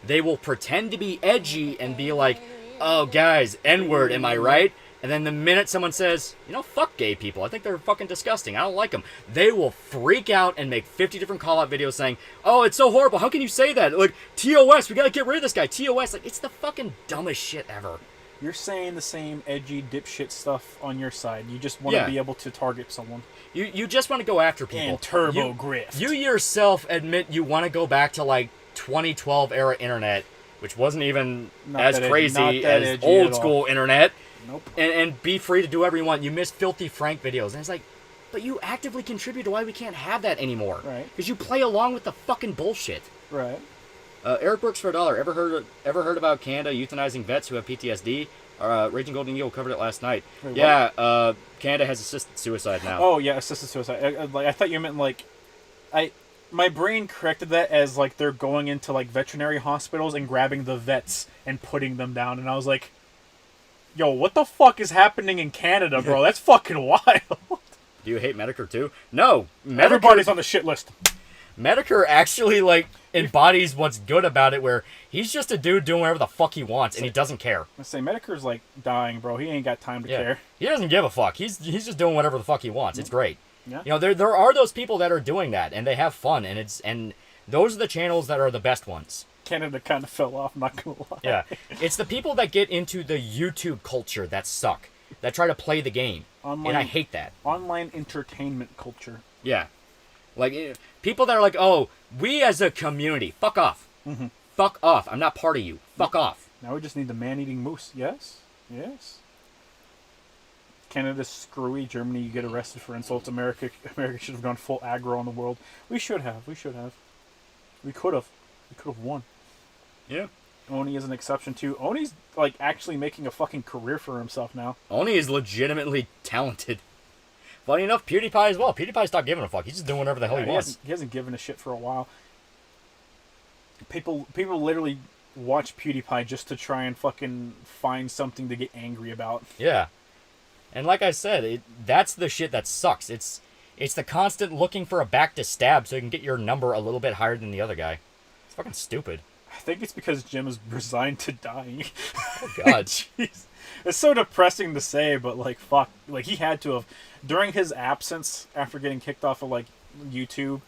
They will pretend to be edgy and be like, oh, guys, N-word, am I right? And then the minute someone says, you know, fuck gay people, I think they're fucking disgusting, I don't like them, they will freak out and make 50 different call-out videos saying, oh, it's so horrible, how can you say that? Like, TOS, we gotta get rid of this guy, TOS. Like, it's the fucking dumbest shit ever. You're saying the same edgy dipshit stuff on your side. You just want to be able to target someone. You just want to go after people. And turbo grift. You yourself admit you want to go back to, like, 2012 era internet, which wasn't even as crazy as old school internet. Nope. And be free to do whatever you want. You miss Filthy Frank videos. And it's like, but you actively contribute to why we can't have that anymore. Right. Because you play along with the fucking bullshit. Right. Eric Brooks for $1. Ever heard about Canada euthanizing vets who have PTSD? Raging Golden Eagle covered it last night. Wait, yeah, Canada has assisted suicide now. Oh, yeah, assisted suicide. I thought you meant, like... My brain corrected that as, like, they're going into, like, veterinary hospitals and grabbing the vets and putting them down. And I was like... Yo, what the fuck is happening in Canada, bro? That's fucking wild. Do you hate Medicare too? No. Everybody's on the shit list. Medicare actually, like, embodies what's good about it, where he's just a dude doing whatever the fuck he wants, and he doesn't care. I say, Medicare's, like, dying, bro. He ain't got time to care. He doesn't give a fuck. He's just doing whatever the fuck he wants. It's great. Yeah. You know, there are those people that are doing that, and they have fun, and those are the channels that are the best ones. Canada kind of fell off, I'm not gonna lie. Yeah. It's the people that get into the YouTube culture that suck, that try to play the game. And I hate that. Online entertainment culture. Yeah. Like, people that are like, oh, we as a community, fuck off. Fuck off. I'm not part of you. Fuck off. Now we just need the man-eating moose. Yes? Yes. Canada's screwy. Germany, you get arrested for insults. America should have gone full aggro on the world. We should have. We could have. We could have won. Yeah. Oni is an exception too. Oni's, like, actually making a fucking career for himself now. Oni is legitimately talented. Funny enough, PewDiePie as well. PewDiePie stopped giving a fuck. He's just doing whatever the hell he wants. He hasn't given a shit for a while. People literally watch PewDiePie just to try and fucking find something to get angry about. Yeah. And like I said, that's the shit that sucks. It's the constant looking for a back to stab so you can get your number a little bit higher than the other guy. It's fucking stupid. I think it's because Jim is resigned to dying. Oh, God. Jeez. It's so depressing to say, but, like, fuck. Like, he had to have... During his absence, after getting kicked off of, like, YouTube,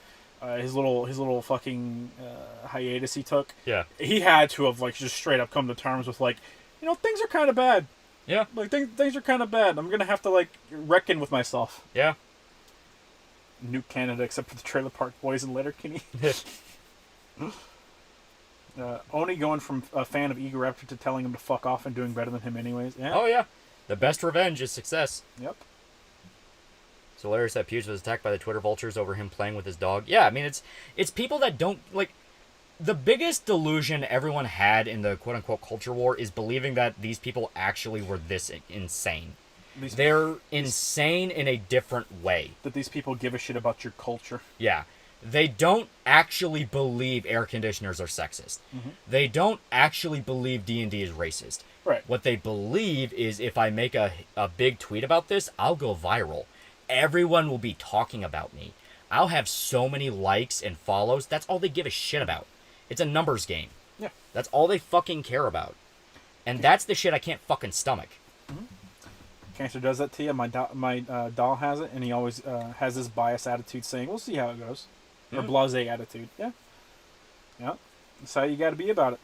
his little fucking hiatus he took, yeah, he had to have, like, just straight up come to terms with, like, you know, things are kind of bad. Yeah. Like, things are kind of bad. I'm going to have to, like, reckon with myself. Yeah. Nuke Canada, except for the Trailer Park Boys and Letterkenny. Oni going from a fan of Eager Raptor to telling him to fuck off and doing better than him anyways. Yeah. Oh, yeah. The best revenge is success. Yep. So Larry said Pewds was attacked by the Twitter vultures over him playing with his dog. Yeah, I mean, it's people that don't, like... The biggest delusion everyone had in the quote-unquote culture war is believing that these people actually were this insane. They're insane in a different way. That these people give a shit about your culture. Yeah. They don't actually believe air conditioners are sexist. They don't actually believe D&D is racist. Right. What they believe is if I make a big tweet about this, I'll go viral. Everyone will be talking about me. I'll have so many likes and follows. That's all they give a shit about. It's a numbers game. Yeah. That's all they fucking care about. And that's the shit I can't fucking stomach. Cancer does that to you. My doll has it, and he always has this biased attitude saying, we'll see how it goes. Or blasé attitude. Yeah. Yeah. That's how you got to be about it.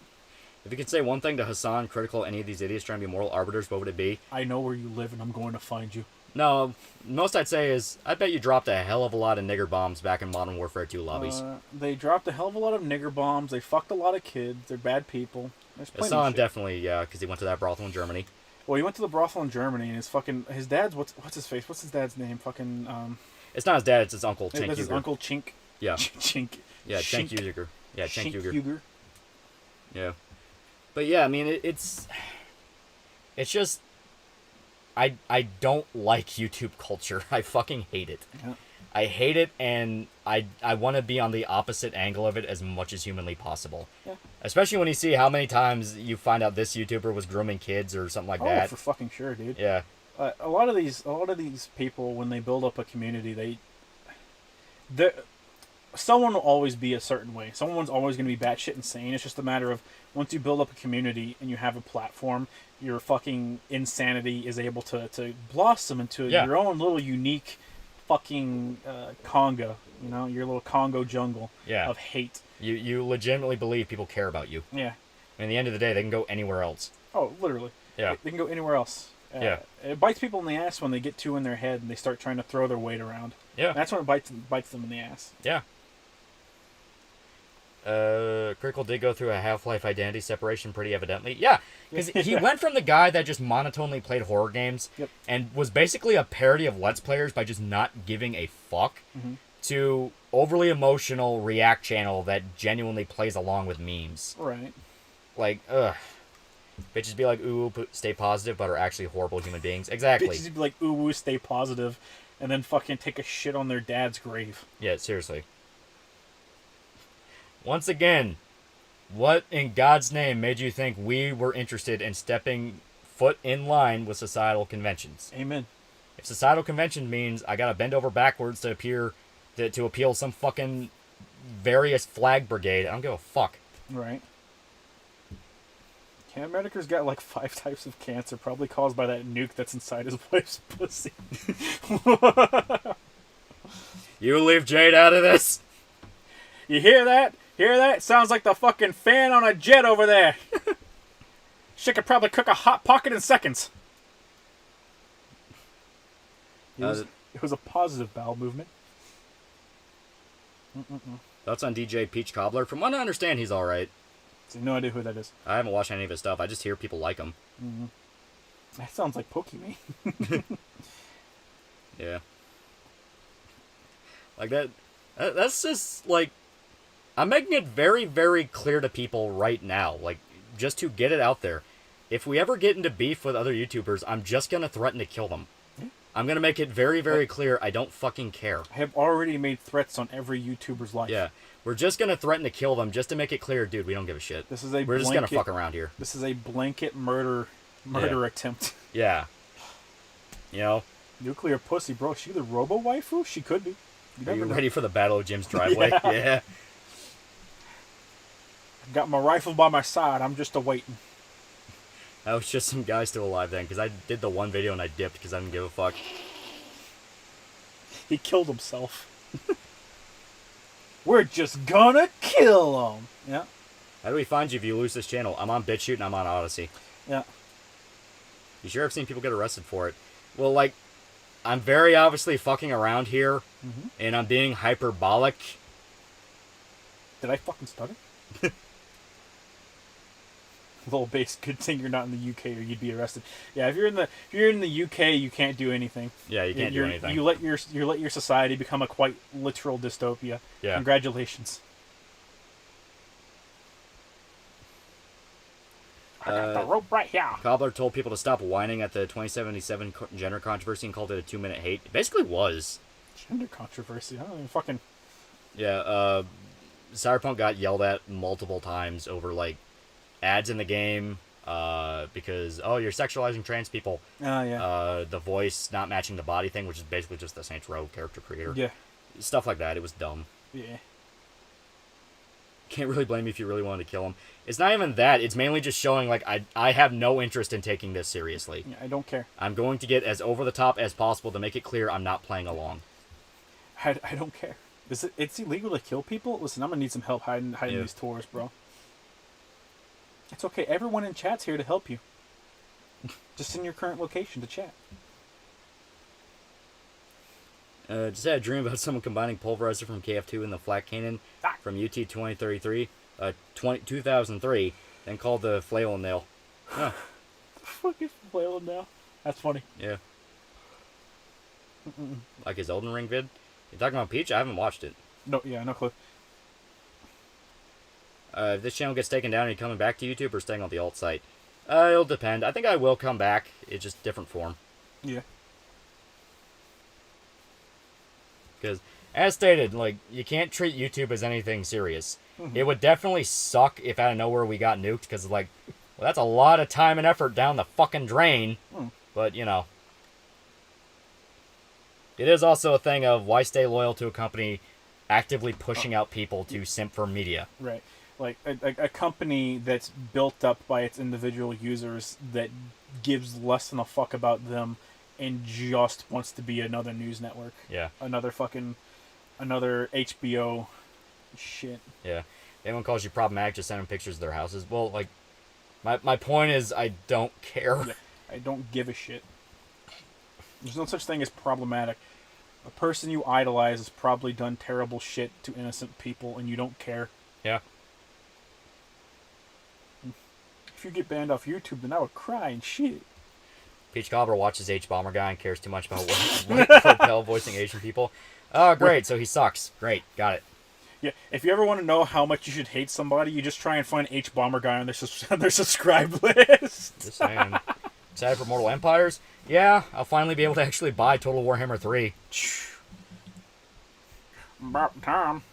If you could say one thing to Hassan, critical of any of these idiots trying to be moral arbiters, what would it be? I know where you live, and I'm going to find you. No, most I'd say is, I bet you dropped a hell of a lot of nigger bombs back in Modern Warfare 2 lobbies. They dropped a hell of a lot of nigger bombs. They fucked a lot of kids. They're bad people. There's plenty of Hassan shit. definitely, yeah, because he went to that brothel in Germany. Well, he went to the brothel in Germany, and his dad's what's his face? What's his dad's name? Fucking It's not his dad, it's his uncle, Cenk That's his Uygur. uncle Chink. Yeah. Chink. Yeah, Cenk Shink. Uygur. Yeah, Cenk Shink Uygur. Uygur. Yeah. But yeah, I mean, it's just, I don't like YouTube culture. I fucking hate it. Yeah. I hate it, and I want to be on the opposite angle of it as much as humanly possible. Yeah. Especially when you see how many times you find out this YouTuber was grooming kids or something like that. Oh, for fucking sure, dude. Yeah. A lot of these people, when they build up a community, someone will always be a certain way. Someone's always going to be batshit insane. It's just a matter of once you build up a community and you have a platform, your fucking insanity is able to blossom into your own little unique fucking Congo. You know, your little Congo jungle of hate. You legitimately believe people care about you. Yeah. And at the end of the day, they can go anywhere else. Oh, literally. Yeah. They can go anywhere else. It bites people in the ass when they get too in their head and they start trying to throw their weight around. Yeah. And that's when it bites them in the ass. Yeah. Critical did go through a Half-Life identity separation pretty evidently. Yeah, because he went from the guy that just monotonely played horror games and was basically a parody of Let's Players by just not giving a fuck to overly emotional React channel that genuinely plays along with memes. Right. Like, ugh. Bitches be like, ooh, stay positive, but are actually horrible human beings. Exactly. Bitches be like, ooh, woo, stay positive, and then fucking take a shit on their dad's grave. Yeah, seriously. Once again, what in God's name made you think we were interested in stepping foot in line with societal conventions? Amen. If societal convention means I gotta bend over backwards to appeal some fucking various flag brigade, I don't give a fuck. Right. Cam Medicare's got like 5 types of cancer, probably caused by that nuke that's inside his wife's pussy. You leave Jade out of this. You hear that? Hear that? Sounds like the fucking fan on a jet over there. She could probably cook a hot pocket in seconds. It was a positive bowel movement. Thoughts on DJ Peach Cobbler? From what I understand, he's alright. So no idea who that is. I haven't watched any of his stuff. I just hear people like him. That sounds like Pokemon. Yeah. Like that's just like, I'm making it very, very clear to people right now, like, just to get it out there. If we ever get into beef with other YouTubers, I'm just gonna threaten to kill them. I'm gonna make it very, very clear I don't fucking care. I have already made threats on every YouTuber's life. Yeah. We're just gonna threaten to kill them just to make it clear, dude, we don't give a shit. We're just gonna fuck around here. This is a blanket murder attempt. Yeah. You know? Nuclear pussy, bro. She the robo waifu? She could be. Are you ready for the Battle of Jim's driveway? Yeah. Got my rifle by my side. I'm just awaiting. That was just some guy still alive then, because I did the one video and I dipped because I didn't give a fuck. He killed himself. We're just gonna kill him. Yeah. How do we find you if you lose this channel? I'm on BitChute and I'm on Odyssey. Yeah. You sure have seen people get arrested for it? Well, like, I'm very obviously fucking around here, and I'm being hyperbolic. Did I fucking stutter? Little base. Good thing you're not in the UK, or you'd be arrested. Yeah, if you're in the UK, you can't do anything. Yeah, you can't do anything. You let your society become a quite literal dystopia. Yeah. Congratulations. I got the rope right here. Cobbler told people to stop whining at the 2077 gender controversy and called it a 2-minute hate. It basically was. Gender controversy. I don't even fucking. Yeah. Cyberpunk got yelled at multiple times over like ads in the game because you're sexualizing trans people. Yeah. The voice not matching the body thing, which is basically just the Saints Row character creator. Yeah. Stuff like that. It was dumb. Yeah. can't really blame you if you really wanted to kill him. It's not even that. It's mainly just showing, like, I have no interest in taking this seriously. Yeah, I don't care. I'm going to get as over the top as possible to make it clear I'm not playing along. I don't care. It's illegal to kill people? Listen, I'm going to need some help hiding these tours, bro. It's okay. Everyone in chat's here to help you. Just send your current location to chat. Just had a dream about someone combining Pulverizer from KF2 and the Flat Cannon from UT 2033, 2003, then called the Flail and Nail. Huh. Fucking Flail and Nail. That's funny. Yeah. Like his Elden Ring vid? You talking about Peach? I haven't watched it. No clue. If this channel gets taken down, are you coming back to YouTube or staying on the alt site? It'll depend. I think I will come back. It's just different form. Yeah. Because, as stated, like, you can't treat YouTube as anything serious. It would definitely suck if out of nowhere we got nuked, because, like, well, that's a lot of time and effort down the fucking drain. But, you know. It is also a thing of why stay loyal to a company actively pushing out people to simp for media. Right. Like, a company that's built up by its individual users that gives less than a fuck about them and just wants to be another news network. Yeah. Another HBO shit. Yeah. If anyone calls you problematic, just send them pictures of their houses. Well, like, my point is, I don't care. Yeah. I don't give a shit. There's no such thing as problematic. A person you idolize has probably done terrible shit to innocent people, and you don't care. Yeah. If you get banned off YouTube, then I would cry and shit. Peach Cobbler watches H-Bomber Guy and cares too much about what Propel voicing Asian people. Oh, great. So he sucks. Great. Got it. Yeah, if you ever want to know how much you should hate somebody, you just try and find H-Bomber Guy on their subscribe list. Just saying. Excited for Mortal Empires? Yeah, I'll finally be able to actually buy Total Warhammer 3. About time.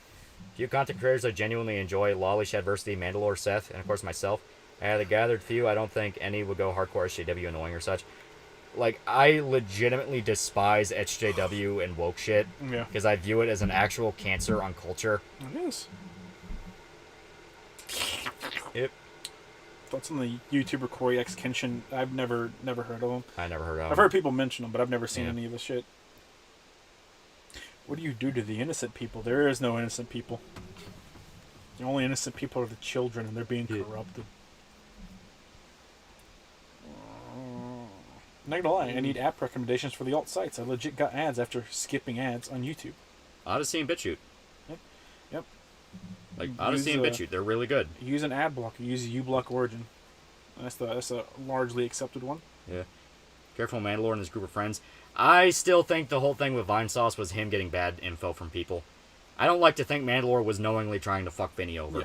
Few content creators I genuinely enjoy: Lolly, Shadversity, Mandalore, Seth, and of course myself. I had a gathered few. I don't think any would go hardcore SJW annoying or such. Like, I legitimately despise SJW and woke shit. Yeah. Because I view it as an actual cancer on culture. It is. Yep. Thoughts on the YouTuber Corey X Kenshin? I've never heard of him. I never heard of him. I've heard people mention him, but I've never seen any of his shit. What do you do to the innocent people? There is no innocent people. The only innocent people are the children, and they're being corrupted. Not gonna lie, I need app recommendations for the alt sites. I legit got ads after skipping ads on YouTube. Odyssey and BitChute. Yep. Like, Odyssey and BitChute, they're really good. Use an ad blocker. Use uBlock Origin. That's a largely accepted one. Yeah. Careful Mandalore and his group of friends. I still think the whole thing with Vinesauce was him getting bad info from people. I don't like to think Mandalore was knowingly trying to fuck Vinny over. Yeah.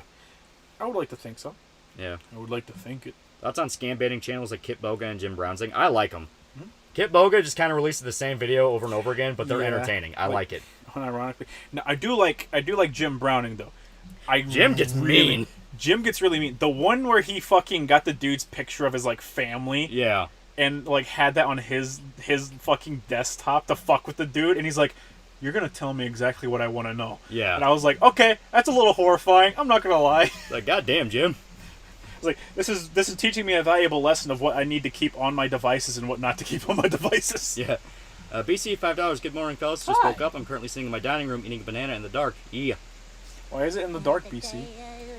I would like to think so. Yeah. I would like to think it. Thoughts on scam baiting channels like Kit Boga and Jim Brownsing? I like them. Kit Boga just kind of releases the same video over and over again, but they're entertaining. I like it. Unironically. Now, I do like Jim Browning, though. Jim gets mean. Jim gets really mean. The one where he fucking got the dude's picture of his, like, family. Yeah. And, like, had that on his fucking desktop to fuck with the dude, and he's like, you're gonna tell me exactly what I want to know. Yeah. And I was like, okay, that's a little horrifying. I'm not gonna lie. Like, goddamn, Jim. It's like, this is teaching me a valuable lesson of what I need to keep on my devices and what not to keep on my devices. Yeah. BC, $5. Good morning, fellas. Just woke up. I'm currently sitting in my dining room eating a banana in the dark. Yeah. Why is it in the dark, BC?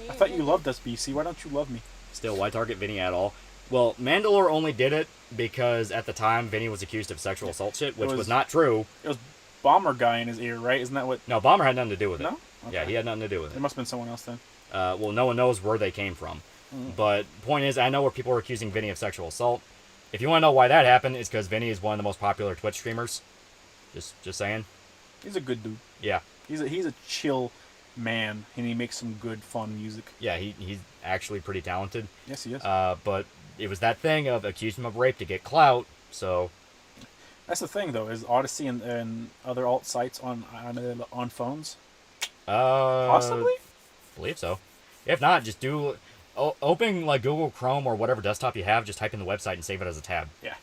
I thought you loved us, BC. Why don't you love me? Still, why target Vinny at all? Well, Mandalore only did it because at the time Vinny was accused of sexual assault shit, which was not true. It was Bomber Guy in his ear, right? Isn't that what... No, Bomber had nothing to do with it. No? Okay. Yeah, he had nothing to do with it. It must have been someone else then. Well, no one knows where they came from. But point is, I know where people are accusing Vinny of sexual assault. If you want to know why that happened, it's because Vinny is one of the most popular Twitch streamers. Just saying. He's a good dude. Yeah. He's a chill man, and he makes some good, fun music. Yeah, he's actually pretty talented. Yes, he is. But it was that thing of accusing him of rape to get clout, so... That's the thing, though, is Odyssey and other alt sites on phones? I Possibly? believe so. If not, just do... open, like, Google Chrome or whatever desktop you have, just type in the website and save it as a tab. Yeah.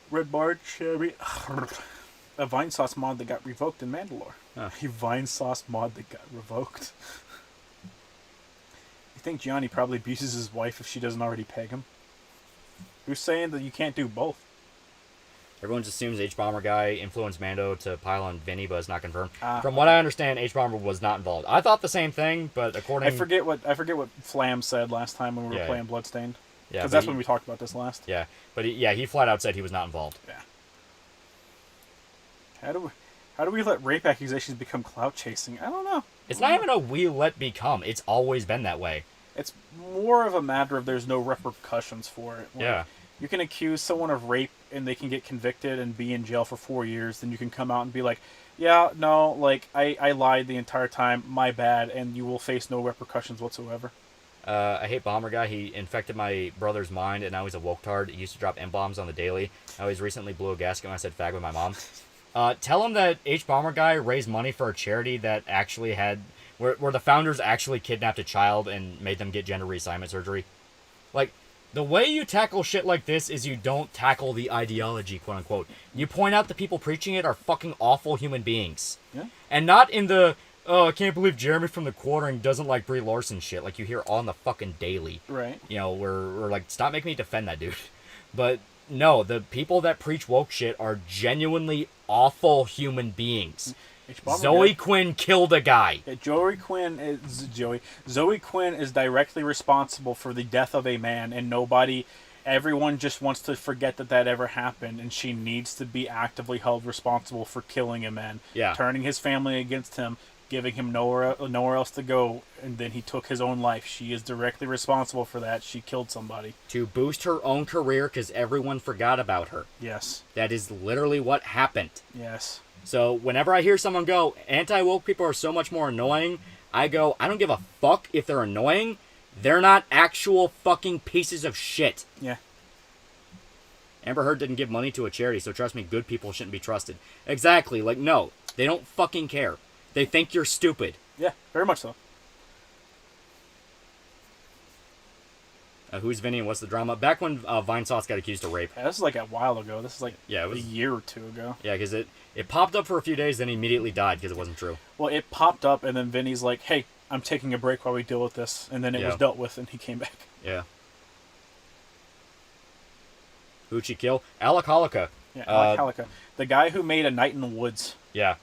Red Bar Cherry. a Vine Sauce mod that got revoked in Mandalore. Huh. A Vine Sauce mod that got revoked. You think Gianni probably abuses his wife if she doesn't already peg him? Who's saying that you can't do both? Everyone just assumes H-Bomber guy influenced Mando to pile on Vinny, but it's not confirmed. From Okay. what I understand, H-Bomber was not involved. I thought the same thing, but according... I forget what Flam said last time when we were Yeah. playing Bloodstained. Yeah, Because but that's when we talked about this last. Yeah, but he flat out said he was not involved. Yeah. How do we let rape accusations become clout chasing? I don't know. It's not even a we let become. It's always been that way. It's more of a matter of there's no repercussions for it. Like, Yeah. You can accuse someone of rape and they can get convicted and be in jail for 4 years. Then you can come out and be like, yeah, no, like, I lied the entire time. My bad. And you will face no repercussions whatsoever. I hate Bomber Guy. He infected my brother's mind, and now he's a woke-tard. He used to drop M-bombs on the daily. Now he's recently blew a gasket when I said fag with my mom. Tell him that H-Bomber Guy raised money for a charity that actually had... Where the founders actually kidnapped a child and made them get gender reassignment surgery. Like, the way you tackle shit like this is you don't tackle the ideology, quote-unquote. You point out the people preaching it are fucking awful human beings. Yeah. And not in the... Oh, I can't believe Jeremy from the Quartering doesn't like Brie Larson shit like you hear on the fucking daily. Right. You know, we're like, stop making me defend that dude. But no, the people that preach woke shit are genuinely awful human beings. Zoe Quinn killed a guy. Yeah, Zoe Quinn is directly responsible for the death of a man, and everyone just wants to forget that ever happened, and she needs to be actively held responsible for killing a man, Yeah. turning his family against him, giving him nowhere else to go, and then he took his own life. She is directly responsible for that. She killed somebody. To boost her own career because everyone forgot about her. Yes. That is literally what happened. Yes. So whenever I hear someone go, anti-woke people are so much more annoying, I go, I don't give a fuck if they're annoying. They're not actual fucking pieces of shit. Yeah. Amber Heard didn't give money to a charity, so trust me, good people shouldn't be trusted. Exactly. Like, no. They don't fucking care. They think you're stupid. Yeah, very much so. Who's Vinny and what's the drama? Back when Vine Sauce got accused of rape. Yeah, this is like a while ago. This is like Yeah, it was- a year or two ago. Yeah, because it popped up for a few days, then he immediately died because it wasn't true. Well, it popped up, and then Vinny's like, hey, I'm taking a break while we deal with this. And then it was Yeah. dealt with, and he came back. Yeah. Who'd she kill? Alec Hollica. Yeah, Alec Halleca. The guy who made A Night in the Woods. Yeah.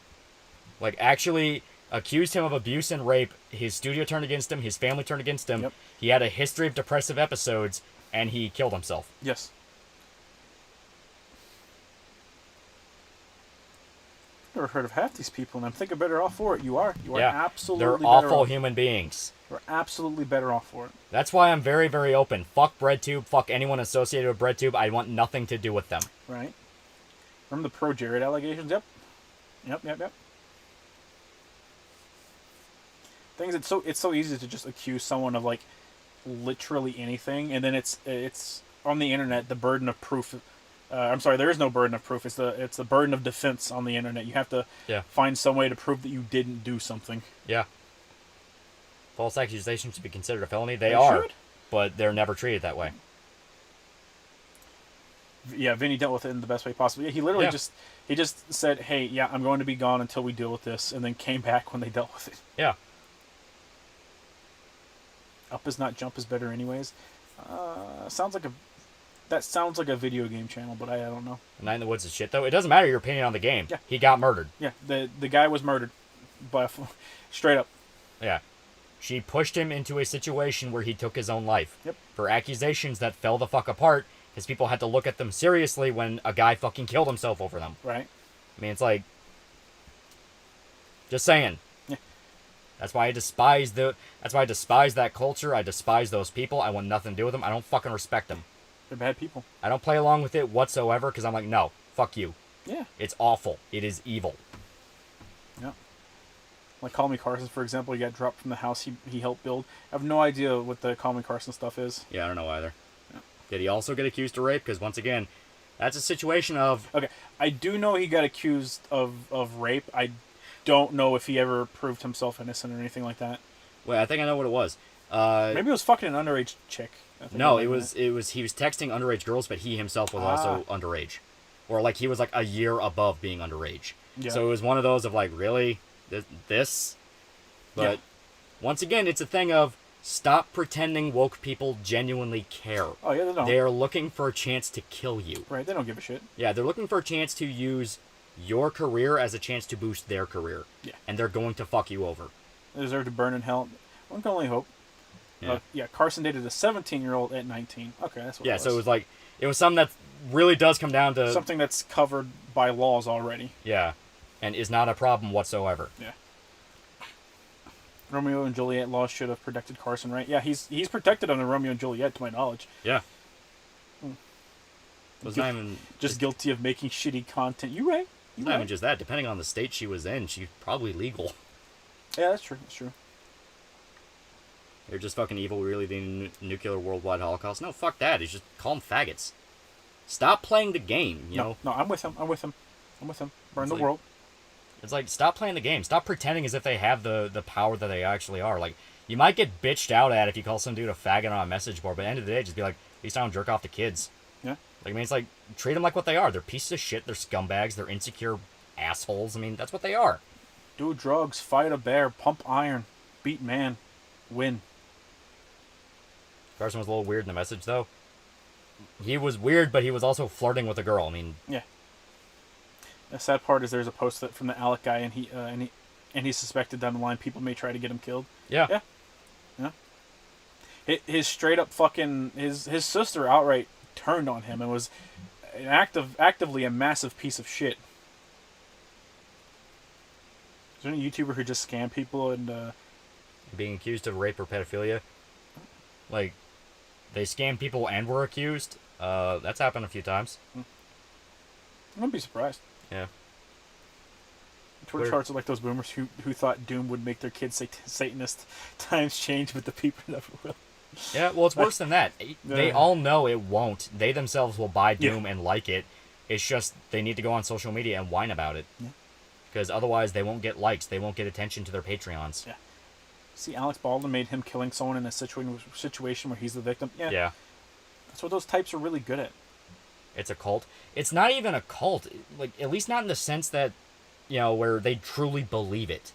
Like, actually accused him of abuse and rape. His studio turned against him. His family turned against him. Yep. He had a history of depressive episodes, and he killed himself. Yes. Never heard of half these people, and I'm thinking better off for it. You are. You are Yeah. absolutely They're better awful off. human beings. You're absolutely better off for it. That's why I'm very, very open. Fuck BreadTube. Fuck anyone associated with BreadTube. I want nothing to do with them. Right? Remember the Pro Jared allegations? Yep. Yep. Things it's so easy to just accuse someone of like literally anything, and then it's on the internet the burden of proof. I'm sorry, there is no burden of proof. It's the burden of defense on the internet. You have to find some way to prove that you didn't do something. Yeah. False accusations should be considered a felony. They are, should. but they're never treated that way. Yeah, Vinny dealt with it in the best way possible. Yeah, he literally just said, "Hey, yeah, I'm going to be gone until we deal with this," and then came back when they dealt with it. Yeah. Up is not jump is better, anyways. Sounds like a video game channel, but I don't know. Night in the Woods is shit, though. It doesn't matter your opinion on the game. Yeah. He got murdered. Yeah, the guy was murdered, but straight up. Yeah. She pushed him into a situation where he took his own life. Yep. For accusations that fell the fuck apart, because people had to look at them seriously when a guy fucking killed himself over them. Right. I mean, it's like... Just saying. Yeah. That's why I despise that culture. I despise those people. I want nothing to do with them. I don't fucking respect them. They're bad people. I don't play along with it whatsoever, because I'm like, no, fuck you. Yeah. It's awful. It is evil. Yeah. Like Call Me Carson, for example, he got dropped from the house he helped build. I have no idea what the Call Me Carson stuff is. Yeah, I don't know either. Yeah. Did he also get accused of rape? Because once again, that's a situation of... Okay, I do know he got accused of rape. I don't know if he ever proved himself innocent or anything like that. Wait, I think I know what it was. Maybe it was fucking an underage chick. No, he was texting underage girls, but he himself was also underage. or like he was like a year above being underage. Yeah. So it was one of those of like, really, this? But Yeah. once again, it's a thing of stop pretending woke people genuinely care. Oh yeah, they don't. They are looking for a chance to kill you. Right, they don't give a shit. Yeah, they're looking for a chance to use your career as a chance to boost their career. Yeah. And they're going to fuck you over. They deserve to burn in hell. One can only hope. Yeah. Carson dated a 17-year-old at 19. Okay, that's what Yeah, it was. so it was like, it was something that really does come down to... Something that's covered by laws already. Yeah, and is not a problem whatsoever. Yeah. Romeo and Juliet laws should have protected Carson, right? Yeah, he's protected under Romeo and Juliet, to my knowledge. Yeah. It was not even... Just guilty of making shitty content. You right. Not even just that. Depending on the state she was in, she's probably legal. Yeah, that's true. That's true. They're just fucking evil, really, the nuclear worldwide holocaust. No, fuck that. It's just call them faggots. Stop playing the game, you know? No, I'm with him. I'm with him. Burn It's the like- world. It's like, stop playing the game. Stop pretending as if they have the power that they actually are. Like, you might get bitched out at if you call some dude a faggot on a message board, but at the end of the day, just be like, at least I don't jerk off to kids. Yeah. Like, I mean, it's like, treat them like what they are. They're pieces of shit. They're scumbags. They're insecure assholes. I mean, that's what they are. Do drugs, fight a bear, pump iron, beat man, win. Carson was a little weird in the message, though. He was weird, but he was also flirting with a girl. I mean, Yeah. The sad part is there's a post that from the Alec guy, and he suspected down the line people may try to get him killed. yeah. Yeah. His straight up fucking his sister outright turned on him and was actively a massive piece of shit. Is there any YouTuber who just scammed people and Being accused of rape or pedophilia. Like, they scammed people and were accused. That's happened a few times. I wouldn't be surprised. Yeah. Twitter Weird. charts are like those boomers who thought Doom would make their kids Satanist. Times change, but the people never will. Yeah, well, it's worse than that. They all know it won't. They themselves will buy Doom and like it. It's just they need to go on social media and whine about it. Yeah. Because otherwise they won't get likes. They won't get attention to their Patreons. Yeah. See, Alex Baldwin made him killing someone in a situation where he's the victim. Yeah. That's what those types are really good at. It's a cult. It's not even a cult. Like, at least not in the sense that, you know, where they truly believe it.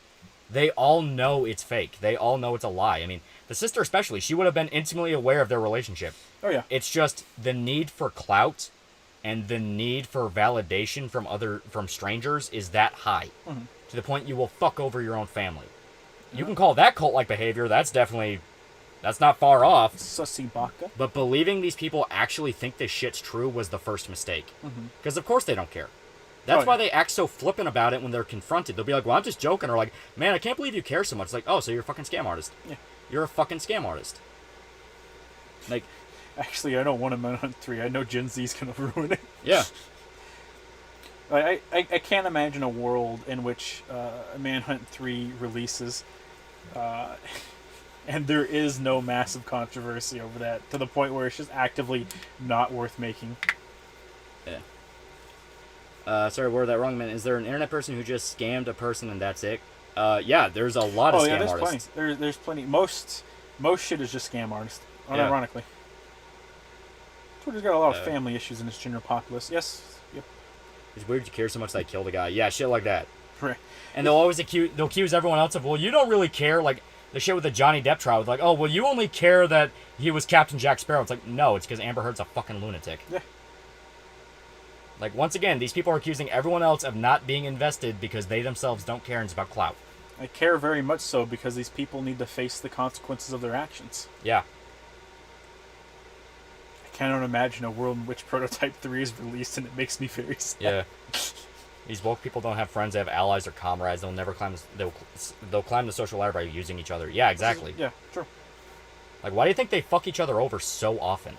They all know it's fake. They all know it's a lie. I mean, the sister especially, she would have been intimately aware of their relationship. Oh, yeah. It's just the need for clout and the need for validation from strangers is that high. Mm-hmm. To the point you will fuck over your own family. You can call that cult-like behavior. That's not far off. Sussy baka. But believing these people actually think this shit's true was the first mistake. Because of course they don't care. That's why they act so flippant about it when they're confronted. They'll be like, well, I'm just joking. Or like, man, I can't believe you care so much. It's like, oh, so you're a fucking scam artist. Yeah. You're a fucking scam artist. Like, Actually, I don't want a Manhunt 3. I know Gen Z's gonna ruin it. yeah. I can't imagine a world in which Manhunt 3 releases and there is no massive controversy over that, to the point where it's just actively not worth making. Yeah. Sorry, worded that wrong, man. Is there an internet person who just scammed a person and that's it? Yeah, there's a lot of scam there's artists. plenty. There's plenty. Most shit is just scam artists, Yeah. unironically. Twitter's got a lot of family issues in its general populace. Yes. Yep. It's weird you care so much that I killed a guy. Yeah, shit like that. Right. And they'll accuse everyone else of, well, you don't really care. Like, the shit with the Johnny Depp trial. It's like, oh, well, you only care that he was Captain Jack Sparrow. It's like, no, it's because Amber Heard's a fucking lunatic. Yeah. Like, once again, these people are accusing everyone else of not being invested because they themselves don't care and it's about clout. I care very much so because these people need to face the consequences of their actions. Yeah. I cannot imagine a world in which Prototype 3 is released, and it makes me very sad. Yeah. These woke people don't have friends. They have allies or comrades. They'll never climb. They'll climb the social ladder by using each other. Yeah, exactly. Yeah, true. Like, why do you think they fuck each other over so often?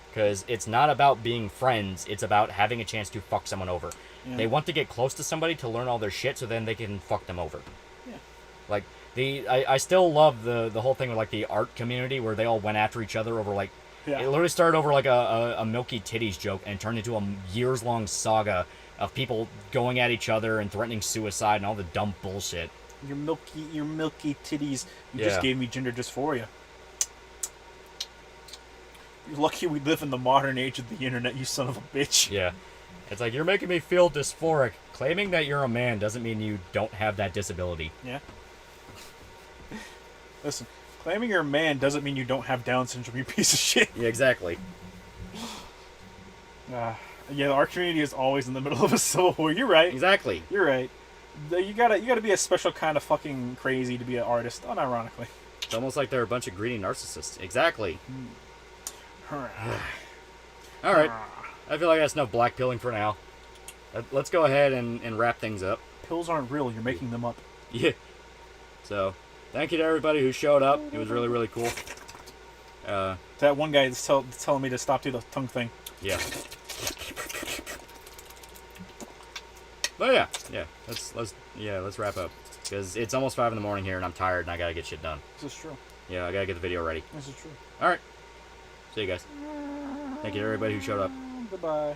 Because it's not about being friends. It's about having a chance to fuck someone over. Yeah. They want to get close to somebody to learn all their shit, so then they can fuck them over. Yeah. Like, I still love the whole thing with, like, the art community where they all went after each other over, like, Yeah. it literally started over, like, a milky titties joke and turned into a years-long saga of people going at each other and threatening suicide and all the dumb bullshit. Your milky titties. You Yeah. just gave me gender dysphoria. You're lucky we live in the modern age of the internet, you son of a bitch. Yeah. It's like, you're making me feel dysphoric. Claiming that you're a man doesn't mean you don't have that disability. Yeah. Listen, claiming you're a man doesn't mean you don't have Down syndrome, you piece of shit. Yeah, exactly. Yeah, our community is always in the middle of a civil war. You're right. Exactly. You're right. You gotta be a special kind of fucking crazy to be an artist, unironically. It's almost like they're a bunch of greedy narcissists. Exactly. Alright. I feel like that's enough black pilling for now. Let's go ahead and wrap things up. Pills aren't real, you're making them up. Yeah. So, thank you to everybody who showed up. It was really, really cool. That one guy that's telling me to stop doing the tongue thing. Yeah. But yeah. Let's wrap up. Because it's almost 5 in the morning here and I'm tired and I gotta get shit done. This is true. Yeah, I gotta get the video ready. This is true. Alright. See you guys. Thank you to everybody who showed up. Goodbye.